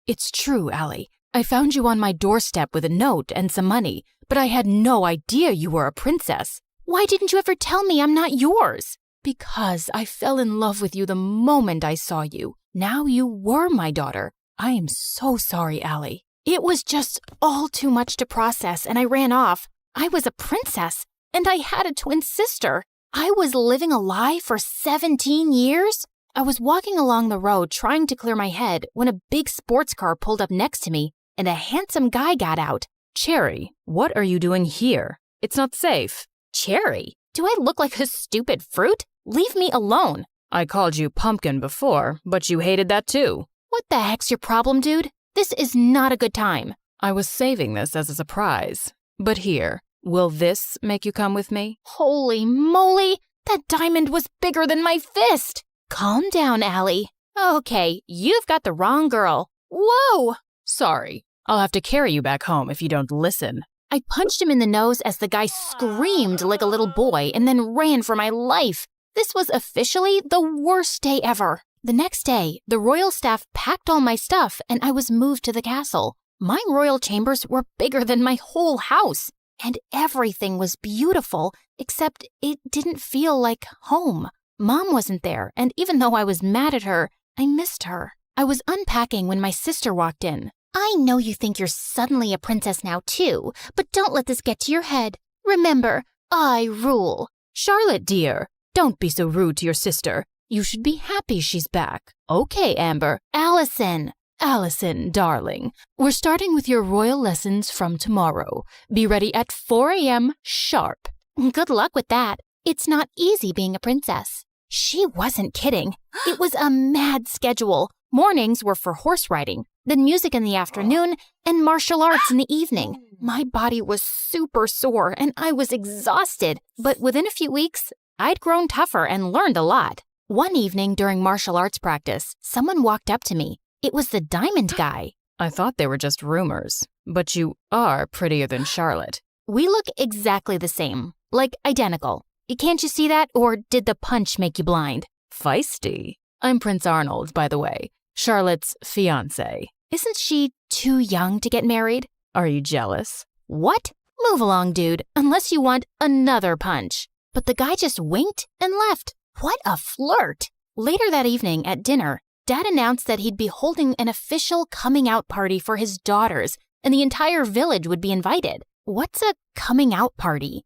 It's true, Allie. I found you on my doorstep with a note and some money, but I had no idea you were a princess. Why didn't you ever tell me I'm not yours? Because I fell in love with you the moment I saw you. Now you were my daughter. I am so sorry, Allie. It was just all too much to process, and I ran off. I was a princess, and I had a twin sister. I was living a lie for 17 years? I was walking along the road trying to clear my head when a big sports car pulled up next to me, and a handsome guy got out. Cherry, what are you doing here? It's not safe. Cherry? Do I look like a stupid fruit? Leave me alone. I called you pumpkin before, but you hated that too. What the heck's your problem, dude? This is not a good time. I was saving this as a surprise. But here, will this make you come with me? Holy moly! That diamond was bigger than my fist! Calm down, Allie. Okay, you've got the wrong girl. Whoa! Sorry, I'll have to carry you back home if you don't listen. I punched him in the nose as the guy screamed like a little boy and then ran for my life. This was officially the worst day ever. The next day, the royal staff packed all my stuff and I was moved to the castle. My royal chambers were bigger than my whole house, and everything was beautiful, except it didn't feel like home. Mom wasn't there, and even though I was mad at her, I missed her. I was unpacking when my sister walked in. I know you think you're suddenly a princess now too, but don't let this get to your head. Remember, I rule. Charlotte, dear, don't be so rude to your sister. You should be happy she's back. Okay, Amber. Allison! Allison, darling, we're starting with your royal lessons from tomorrow. Be ready at 4 a.m. sharp. Good luck with that. It's not easy being a princess. She wasn't kidding. It was a mad schedule. Mornings were for horse riding, then music in the afternoon, and martial arts in the evening. My body was super sore, and I was exhausted. But within a few weeks, I'd grown tougher and learned a lot. One evening during martial arts practice, someone walked up to me. It was the diamond guy. I thought they were just rumors, but you are prettier than Charlotte. We look exactly the same, like identical. Can't you see that, or did the punch make you blind? Feisty. I'm Prince Arnold, by the way, Charlotte's fiancé. Isn't she too young to get married? Are you jealous? What? Move along, dude, unless you want another punch. But the guy just winked and left. What a flirt! Later that evening at dinner, Dad announced that he'd be holding an official coming out party for his daughters, and the entire village would be invited. What's a coming out party?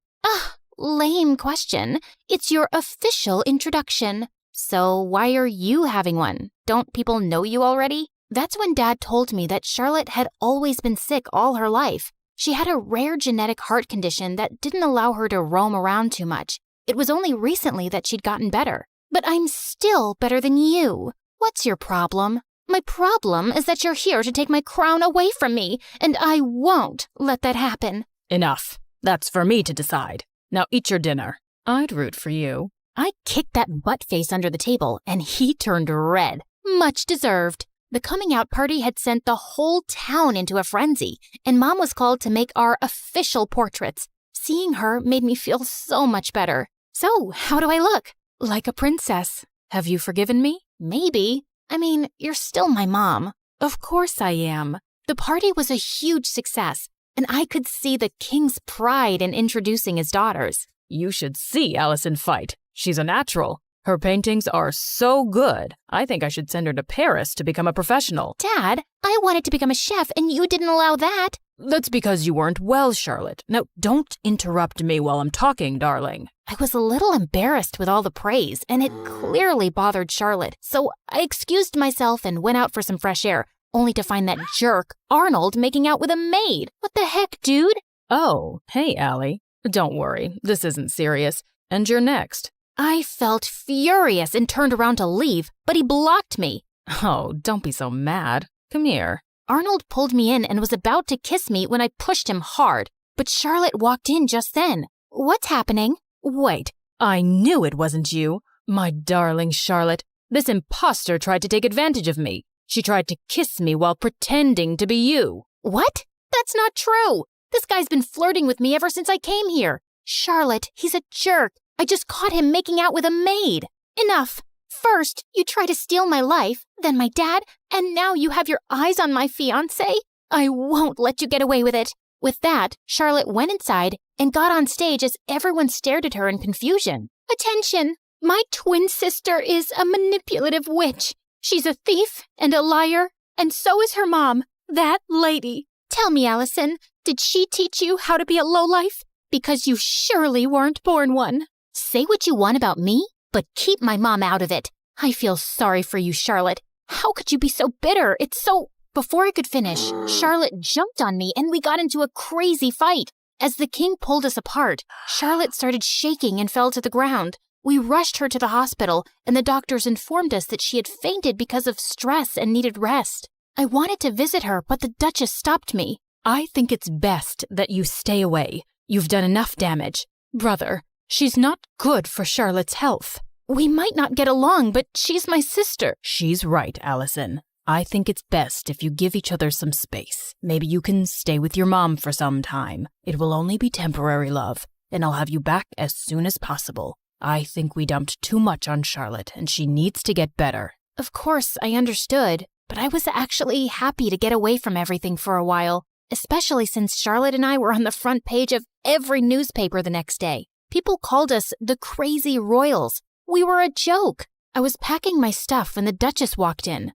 Lame question. It's your official introduction. So why are you having one? Don't people know you already? That's when Dad told me that Charlotte had always been sick all her life. She had a rare genetic heart condition that didn't allow her to roam around too much. It was only recently that she'd gotten better. But I'm still better than you. What's your problem? My problem is that you're here to take my crown away from me, and I won't let that happen. Enough. That's for me to decide. Now eat your dinner. I'd root for you. I kicked that butt face under the table, and he turned red. Much deserved. The coming out party had sent the whole town into a frenzy, and Mom was called to make our official portraits. Seeing her made me feel so much better. So, how do I look? Like a princess. Have you forgiven me? Maybe. I mean, you're still my mom. Of course I am. The party was a huge success, and I could see the king's pride in introducing his daughters. You should see Allison fight. She's a natural. Her paintings are so good. I think I should send her to Paris to become a professional. Dad, I wanted to become a chef, and you didn't allow that. That's because you weren't well, Charlotte. Now, don't interrupt me while I'm talking, darling. I was a little embarrassed with all the praise, and it clearly bothered Charlotte. So I excused myself and went out for some fresh air, only to find that jerk, Arnold, making out with a maid. What the heck, dude? Oh, hey, Allie. Don't worry, this isn't serious. And you're next. I felt furious and turned around to leave, but he blocked me. Oh, don't be so mad. Come here. Arnold pulled me in and was about to kiss me when I pushed him hard, but Charlotte walked in just then. What's happening? Wait, I knew it wasn't you. My darling Charlotte, this imposter tried to take advantage of me. She tried to kiss me while pretending to be you. What? That's not true. This guy's been flirting with me ever since I came here. Charlotte, he's a jerk. I just caught him making out with a maid. Enough. First, you try to steal my life, then my dad, and now you have your eyes on my fiancé? I won't let you get away with it. With that, Charlotte went inside and got on stage as everyone stared at her in confusion. Attention! My twin sister is a manipulative witch. She's a thief and a liar, and so is her mom, that lady. Tell me, Allison, did she teach you how to be a lowlife? Because you surely weren't born one. Say what you want about me, but keep my mom out of it. I feel sorry for you, Charlotte. How could you be so bitter? It's so... Before I could finish, Charlotte jumped on me and we got into a crazy fight. As the king pulled us apart, Charlotte started shaking and fell to the ground. We rushed her to the hospital, and the doctors informed us that she had fainted because of stress and needed rest. I wanted to visit her, but the Duchess stopped me. I think it's best that you stay away. You've done enough damage. Brother, she's not good for Charlotte's health. We might not get along, but she's my sister. She's right, Allison. I think it's best if you give each other some space. Maybe you can stay with your mom for some time. It will only be temporary, love, and I'll have you back as soon as possible. I think we dumped too much on Charlotte, and she needs to get better. Of course, I understood, but I was actually happy to get away from everything for a while, especially since Charlotte and I were on the front page of every newspaper the next day. People called us the Crazy Royals. We were a joke. I was packing my stuff when the Duchess walked in.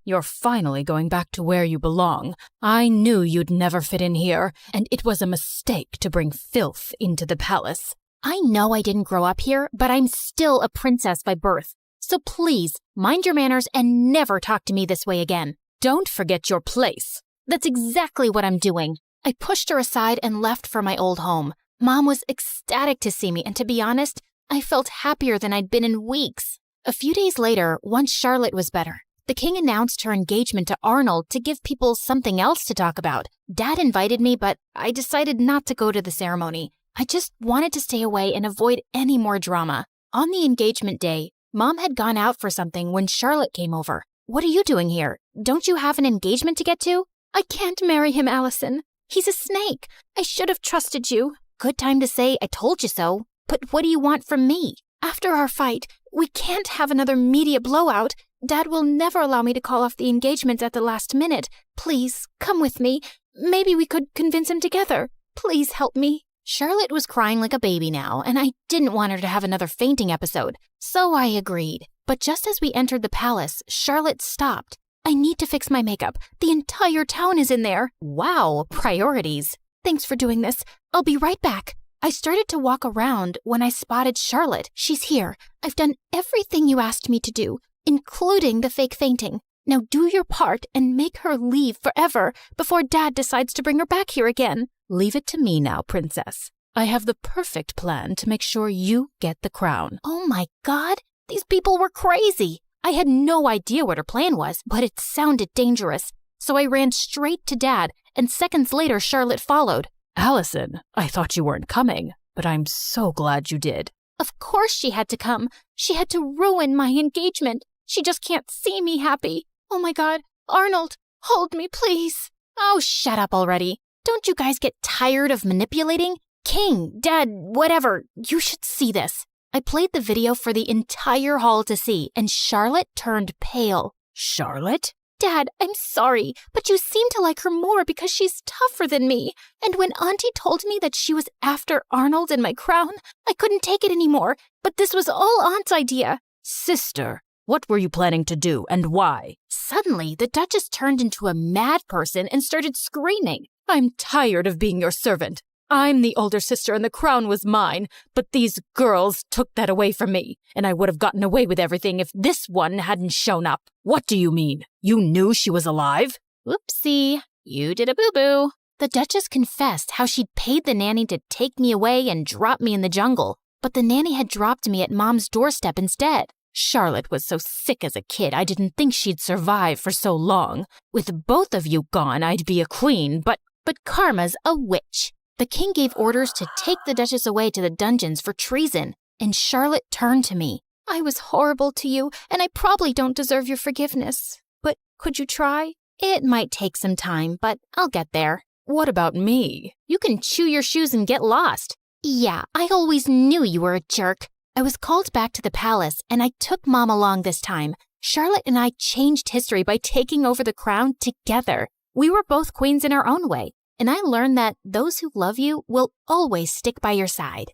You're finally going back to where you belong. I knew you'd never fit in here, and it was a mistake to bring filth into the palace. I know I didn't grow up here, but I'm still a princess by birth. So please, mind your manners and never talk to me this way again. Don't forget your place. That's exactly what I'm doing. I pushed her aside and left for my old home. Mom was ecstatic to see me, and to be honest, I felt happier than I'd been in weeks. A few days later, once Charlotte was better, the king announced her engagement to Arnold to give people something else to talk about. Dad invited me, but I decided not to go to the ceremony. I just wanted to stay away and avoid any more drama. On the engagement day, Mom had gone out for something when Charlotte came over. What are you doing here? Don't you have an engagement to get to? I can't marry him, Allison. He's a snake. I should have trusted you. Good time to say I told you so. But what do you want from me? After our fight, we can't have another media blowout. Dad will never allow me to call off the engagement at the last minute. Please, come with me. Maybe we could convince him together. Please help me. Charlotte was crying like a baby now, and I didn't want her to have another fainting episode. So I agreed. But just as we entered the palace, Charlotte stopped. I need to fix my makeup. The entire town is in there. Wow, priorities. Thanks for doing this. I'll be right back. I started to walk around when I spotted Charlotte. She's here. I've done everything you asked me to do, including the fake fainting. Now do your part and make her leave forever before Dad decides to bring her back here again. Leave it to me now, princess. I have the perfect plan to make sure you get the crown. Oh my God, these people were crazy. I had no idea what her plan was, but it sounded dangerous. So I ran straight to Dad, and seconds later Charlotte followed. Allison, I thought you weren't coming, but I'm so glad you did. Of course she had to come. She had to ruin my engagement. She just can't see me happy. Oh my God, Arnold, hold me, please. Oh, shut up already. Don't you guys get tired of manipulating? King, Dad, whatever, you should see this. I played the video for the entire hall to see, and Charlotte turned pale. Charlotte? Dad, I'm sorry, but you seem to like her more because she's tougher than me. And when Auntie told me that she was after Arnold and my crown, I couldn't take it anymore. But this was all Aunt's idea. Sister, what were you planning to do and why? Suddenly, the Duchess turned into a mad person and started screaming. I'm tired of being your servant. I'm the older sister and the crown was mine, but these girls took that away from me, and I would have gotten away with everything if this one hadn't shown up. What do you mean? You knew she was alive? Whoopsie, you did a boo-boo. The Duchess confessed how she'd paid the nanny to take me away and drop me in the jungle, but the nanny had dropped me at Mom's doorstep instead. Charlotte was so sick as a kid, I didn't think she'd survive for so long. With both of you gone, I'd be a queen, but Karma's a witch. The king gave orders to take the Duchess away to the dungeons for treason, and Charlotte turned to me. I was horrible to you, and I probably don't deserve your forgiveness. But could you try? It might take some time, but I'll get there. What about me? You can chew your shoes and get lost. Yeah, I always knew you were a jerk. I was called back to the palace, and I took Mom along this time. Charlotte and I changed history by taking over the crown together. We were both queens in our own way, and I learned that those who love you will always stick by your side.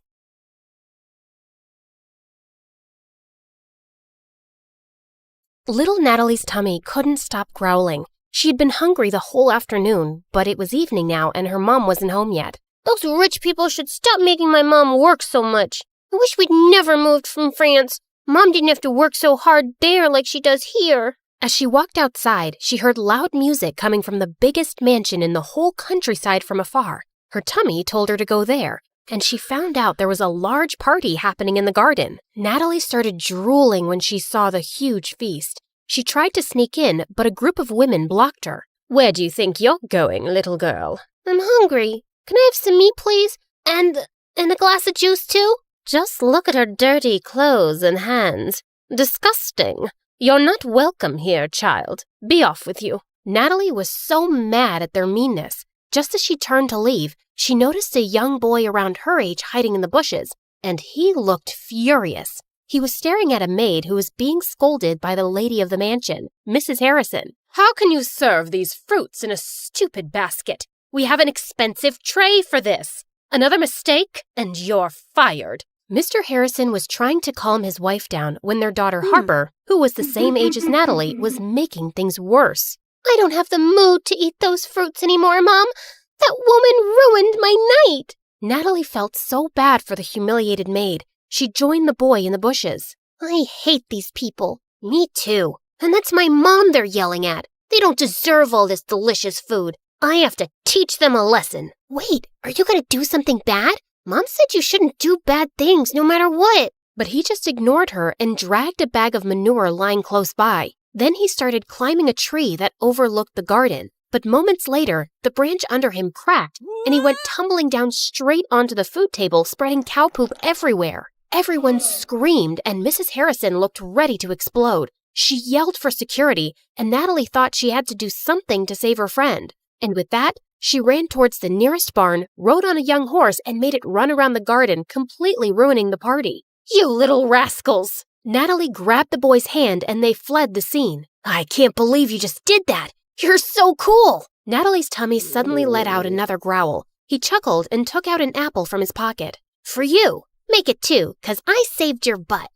Little Natalie's tummy couldn't stop growling. She had been hungry the whole afternoon, but it was evening now and her mom wasn't home yet. Those rich people should stop making my mom work so much. I wish we'd never moved from France. Mom didn't have to work so hard there like she does here. As she walked outside, she heard loud music coming from the biggest mansion in the whole countryside from afar. Her tummy told her to go there, and she found out there was a large party happening in the garden. Natalie started drooling when she saw the huge feast. She tried to sneak in, but a group of women blocked her. Where do you think you're going, little girl? I'm hungry. Can I have some meat, please? And a glass of juice, too? Just look at her dirty clothes and hands. Disgusting. You're not welcome here, child. Be off with you. Natalie was so mad at their meanness. Just as she turned to leave, she noticed a young boy around her age hiding in the bushes, and he looked furious. He was staring at a maid who was being scolded by the lady of the mansion, Mrs. Harrison. How can you serve these fruits in a stupid basket? We have an expensive tray for this. Another mistake, and you're fired. Mr. Harrison was trying to calm his wife down when their daughter Harper, who was the same age as Natalie, was making things worse. I don't have the mood to eat those fruits anymore, Mom. That woman ruined my night. Natalie felt so bad for the humiliated maid. She joined the boy in the bushes. I hate these people. Me too. And that's my mom they're yelling at. They don't deserve all this delicious food. I have to teach them a lesson. Wait, are you gonna do something bad? Mom said you shouldn't do bad things no matter what. But he just ignored her and dragged a bag of manure lying close by. Then he started climbing a tree that overlooked the garden. But moments later, the branch under him cracked, and he went tumbling down straight onto the food table, spreading cow poop everywhere. Everyone screamed, and Mrs. Harrison looked ready to explode. She yelled for security, and Natalie thought she had to do something to save her friend. And with that, she ran towards the nearest barn, rode on a young horse, and made it run around the garden, completely ruining the party. You little rascals! Natalie grabbed the boy's hand, and they fled the scene. I can't believe you just did that! You're so cool! Natalie's tummy suddenly let out another growl. He chuckled and took out an apple from his pocket. For you! Make it 2, 'cause I saved your butt.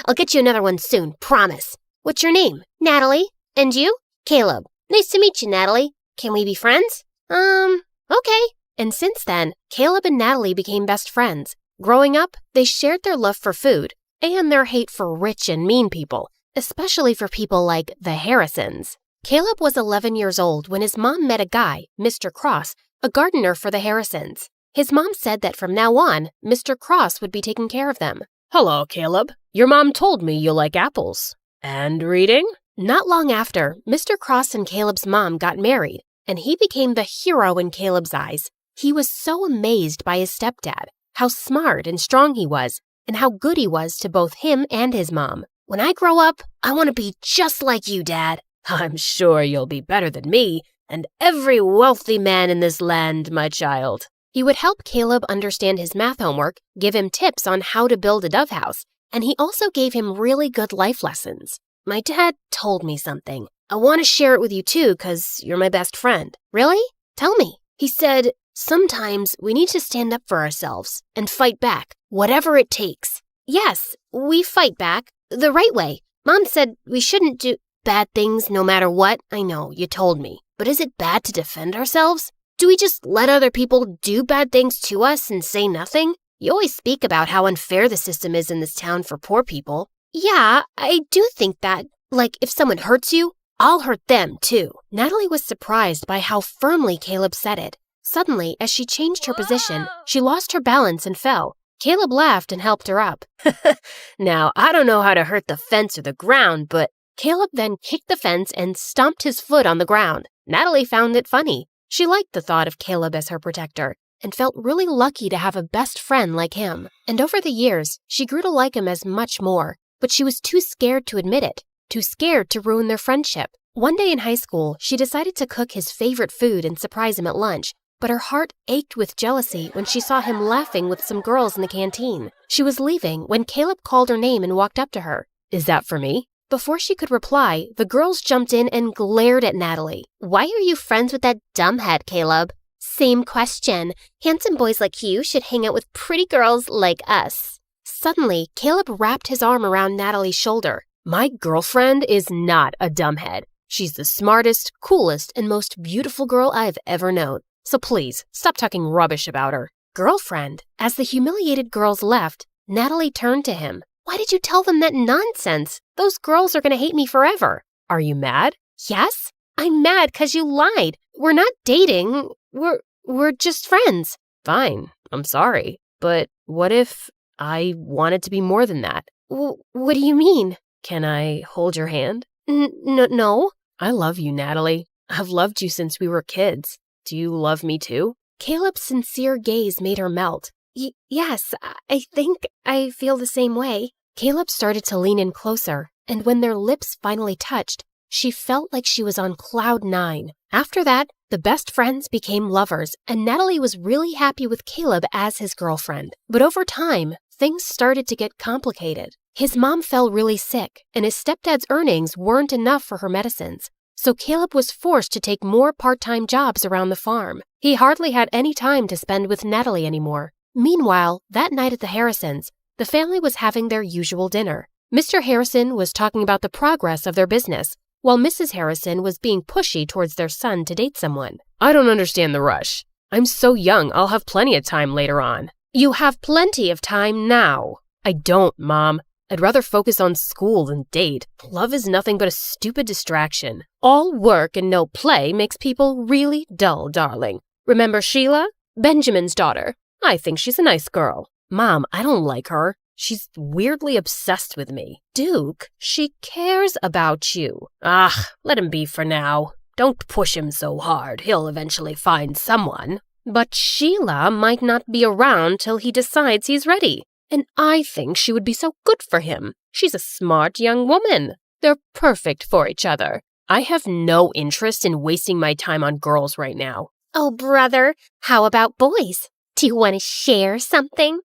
I'll get you another one soon, promise. What's your name? Natalie. And you? Caleb. Nice to meet you, Natalie. Can we be friends? Okay. And since then, Caleb and Natalie became best friends. Growing up, they shared their love for food and their hate for rich and mean people, especially for people like the Harrisons. Caleb was 11 years old when his mom met a guy, Mr. Cross, a gardener for the Harrisons. His mom said that from now on, Mr. Cross would be taking care of them. Hello, Caleb. Your mom told me you like apples. And reading? Not long after, Mr. Cross and Caleb's mom got married, and he became the hero in Caleb's eyes. He was so amazed by his stepdad, how smart and strong he was, and how good he was to both him and his mom. When I grow up, I want to be just like you, Dad. I'm sure you'll be better than me and every wealthy man in this land, my child. He would help Caleb understand his math homework, give him tips on how to build a dove house, and he also gave him really good life lessons. My dad told me something. I want to share it with you too, 'cause you're my best friend. Really? Tell me. He said, sometimes we need to stand up for ourselves and fight back, whatever it takes. Yes, we fight back the right way. Mom said we shouldn't do bad things no matter what. I know, you told me. But is it bad to defend ourselves? Do we just let other people do bad things to us and say nothing? You always speak about how unfair the system is in this town for poor people. Yeah, I do think that. Like, if someone hurts you, I'll hurt them too. Natalie was surprised by how firmly Caleb said it. Suddenly, as she changed her position, she lost her balance and fell. Caleb laughed and helped her up. Now, I don't know how to hurt the fence or the ground, but... Caleb then kicked the fence and stomped his foot on the ground. Natalie found it funny. She liked the thought of Caleb as her protector and felt really lucky to have a best friend like him. And over the years, she grew to like him as much more, but she was too scared to admit it, too scared to ruin their friendship. One day in high school, she decided to cook his favorite food and surprise him at lunch, but her heart ached with jealousy when she saw him laughing with some girls in the canteen. She was leaving when Caleb called her name and walked up to her. Is that for me? Before she could reply, the girls jumped in and glared at Natalie. Why are you friends with that dumbhead, Caleb? Same question. Handsome boys like you should hang out with pretty girls like us. Suddenly, Caleb wrapped his arm around Natalie's shoulder. My girlfriend is not a dumbhead. She's the smartest, coolest, and most beautiful girl I've ever known. So please, stop talking rubbish about her. Girlfriend? As the humiliated girls left, Natalie turned to him. Why did you tell them that nonsense? Those girls are going to hate me forever. Are you mad? Yes, I'm mad because you lied. We're not dating. We're just friends. Fine, I'm sorry. But what if I wanted to be more than that? What do you mean? Can I hold your hand? No. I love you, Natalie. I've loved you since we were kids. Do you love me too? Caleb's sincere gaze made her melt. Yes, I think I feel the same way. Caleb started to lean in closer, and when their lips finally touched, she felt like she was on cloud 9. After that, the best friends became lovers, and Natalie was really happy with Caleb as his girlfriend. But over time, things started to get complicated. His mom fell really sick, and his stepdad's earnings weren't enough for her medicines. So Caleb was forced to take more part-time jobs around the farm. He hardly had any time to spend with Natalie anymore. Meanwhile, that night at the Harrisons, the family was having their usual dinner. Mr. Harrison was talking about the progress of their business, while Mrs. Harrison was being pushy towards their son to date someone. I don't understand the rush. I'm so young, I'll have plenty of time later on. You have plenty of time now. I don't, Mom. I'd rather focus on school than date. Love is nothing but a stupid distraction. All work and no play makes people really dull, darling. Remember Sheila? Benjamin's daughter. I think she's a nice girl. Mom, I don't like her. She's weirdly obsessed with me. Duke, she cares about you. Let him be for now. Don't push him so hard. He'll eventually find someone. But Sheila might not be around till he decides he's ready. And I think she would be so good for him. She's a smart young woman. They're perfect for each other. I have no interest in wasting my time on girls right now. Oh, brother, how about boys? Do you want to share something?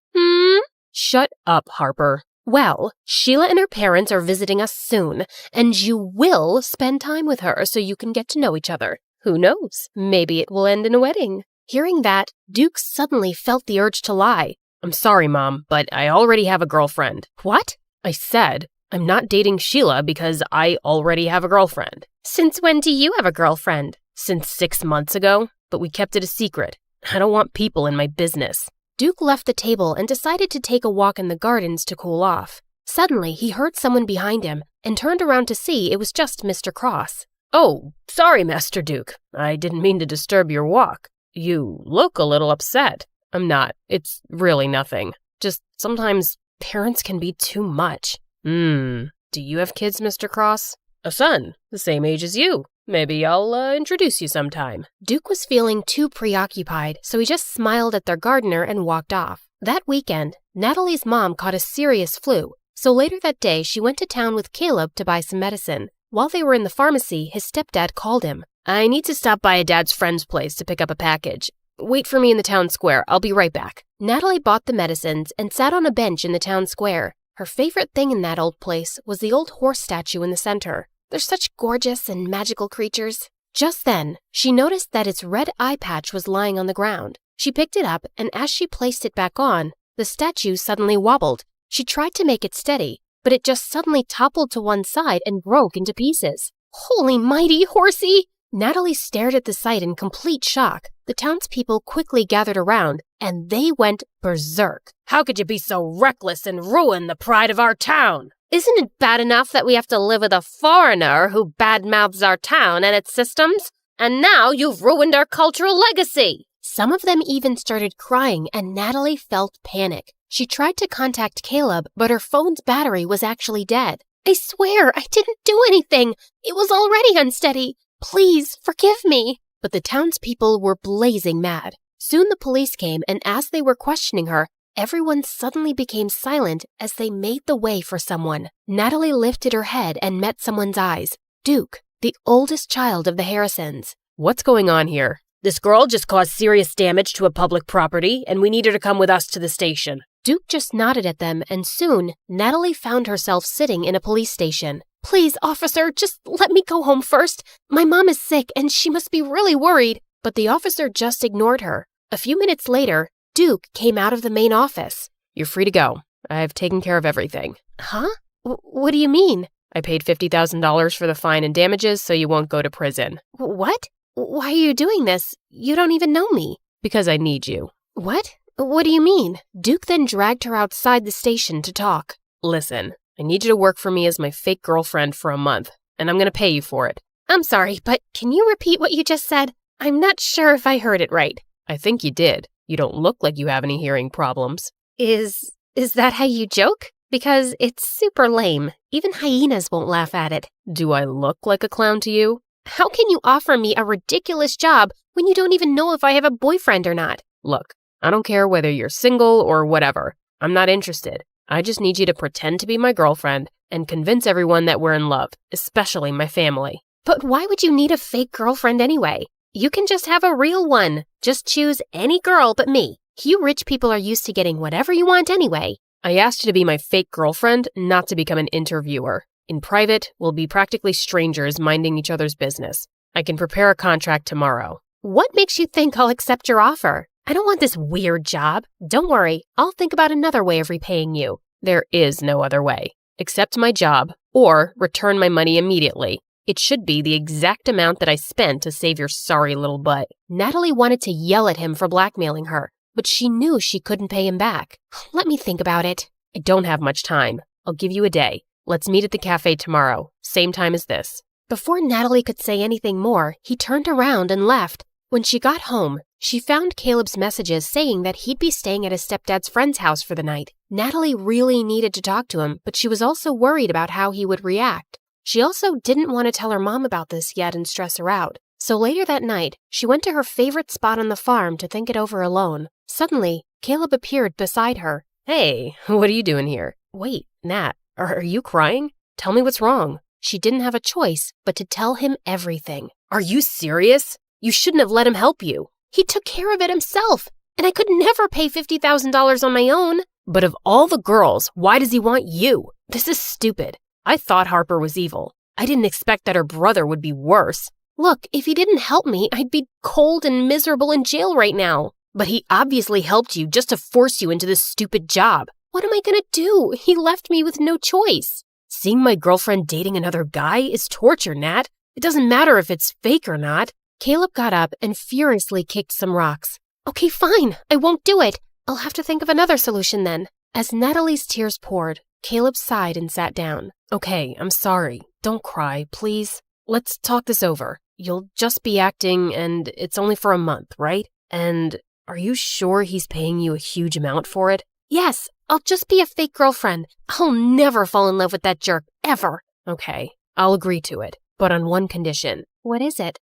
Shut up, Harper. Well, Sheila and her parents are visiting us soon, and you will spend time with her so you can get to know each other. Who knows? Maybe it will end in a wedding. Hearing that, Duke suddenly felt the urge to lie. I'm sorry, Mom, but I already have a girlfriend. What? I said, I'm not dating Sheila because I already have a girlfriend. Since when do you have a girlfriend? Since 6 months ago, but we kept it a secret. I don't want people in my business. Duke left the table and decided to take a walk in the gardens to cool off. Suddenly, he heard someone behind him and turned around to see it was just Mr. Cross. Oh, sorry, Master Duke. I didn't mean to disturb your walk. You look a little upset. I'm not. It's really nothing. Just sometimes parents can be too much. Do you have kids, Mr. Cross? A son, the same age as you. Maybe I'll introduce you sometime. Duke was feeling too preoccupied, so he just smiled at their gardener and walked off. That weekend, Natalie's mom caught a serious flu, so later that day she went to town with Caleb to buy some medicine. While they were in the pharmacy, his stepdad called him. I need to stop by a dad's friend's place to pick up a package. Wait for me in the town square. I'll be right back. Natalie bought the medicines and sat on a bench in the town square. Her favorite thing in that old place was the old horse statue in the center. They're such gorgeous and magical creatures. Just then, she noticed that its red eye patch was lying on the ground. She picked it up, and as she placed it back on, the statue suddenly wobbled. She tried to make it steady, but it just suddenly toppled to one side and broke into pieces. Holy mighty, horsey! Natalie stared at the sight in complete shock. The townspeople quickly gathered around, and they went berserk. How could you be so reckless and ruin the pride of our town? Isn't it bad enough that we have to live with a foreigner who badmouths our town and its systems? And now you've ruined our cultural legacy! Some of them even started crying, and Natalie felt panic. She tried to contact Caleb, but her phone's battery was actually dead. I swear, I didn't do anything. It was already unsteady. Please, forgive me. But the townspeople were blazing mad. Soon the police came, and as they were questioning her, everyone suddenly became silent as they made the way for someone. Natalie lifted her head and met someone's eyes. Duke, the oldest child of the Harrisons. What's going on here? This girl just caused serious damage to a public property, and we need her to come with us to the station. Duke just nodded at them, and soon, Natalie found herself sitting in a police station. Please, officer, just let me go home first. My mom is sick, and she must be really worried. But the officer just ignored her. A few minutes later, Duke came out of the main office. You're free to go. I've taken care of everything. Huh? What do you mean? I paid $50,000 for the fine and damages, so you won't go to prison. What? Why are you doing this? You don't even know me. Because I need you. What? What do you mean? Duke then dragged her outside the station to talk. Listen, I need you to work for me as my fake girlfriend for a month, and I'm going to pay you for it. I'm sorry, but can you repeat what you just said? I'm not sure if I heard it right. I think you did. You don't look like you have any hearing problems. Is that how you joke? Because it's super lame. Even hyenas won't laugh at it. Do I look like a clown to you? How can you offer me a ridiculous job when you don't even know if I have a boyfriend or not? Look, I don't care whether you're single or whatever. I'm not interested. I just need you to pretend to be my girlfriend and convince everyone that we're in love, especially my family. But why would you need a fake girlfriend anyway? You can just have a real one. Just choose any girl but me. You rich people are used to getting whatever you want anyway. I asked you to be my fake girlfriend, not to become an interviewer. In private, we'll be practically strangers minding each other's business. I can prepare a contract tomorrow. What makes you think I'll accept your offer? I don't want this weird job. Don't worry, I'll think about another way of repaying you. There is no other way. Accept my job, or return my money immediately. It should be the exact amount that I spent to save your sorry little butt. Natalie wanted to yell at him for blackmailing her, but she knew she couldn't pay him back. Let me think about it. I don't have much time. I'll give you a day. Let's meet at the cafe tomorrow, same time as this. Before Natalie could say anything more, he turned around and left. When she got home, she found Caleb's messages saying that he'd be staying at his stepdad's friend's house for the night. Natalie really needed to talk to him, but she was also worried about how he would react. She also didn't want to tell her mom about this yet and stress her out. So later that night, she went to her favorite spot on the farm to think it over alone. Suddenly, Caleb appeared beside her. Hey, what are you doing here? Wait, Nat, are you crying? Tell me what's wrong. She didn't have a choice but to tell him everything. Are you serious? You shouldn't have let him help you. He took care of it himself, and I could never pay $50,000 on my own. But of all the girls, why does he want you? This is stupid. I thought Harper was evil. I didn't expect that her brother would be worse. Look, if he didn't help me, I'd be cold and miserable in jail right now. But he obviously helped you just to force you into this stupid job. What am I gonna do? He left me with no choice. Seeing my girlfriend dating another guy is torture, Nat. It doesn't matter if it's fake or not. Caleb got up and furiously kicked some rocks. Okay, fine. I won't do it. I'll have to think of another solution then. As Natalie's tears poured, Caleb sighed and sat down. Okay, I'm sorry. Don't cry, please. Let's talk this over. You'll just be acting, and it's only for a month, right? And are you sure he's paying you a huge amount for it? Yes, I'll just be a fake girlfriend. I'll never fall in love with that jerk, ever. Okay, I'll agree to it, but on one condition. What is it?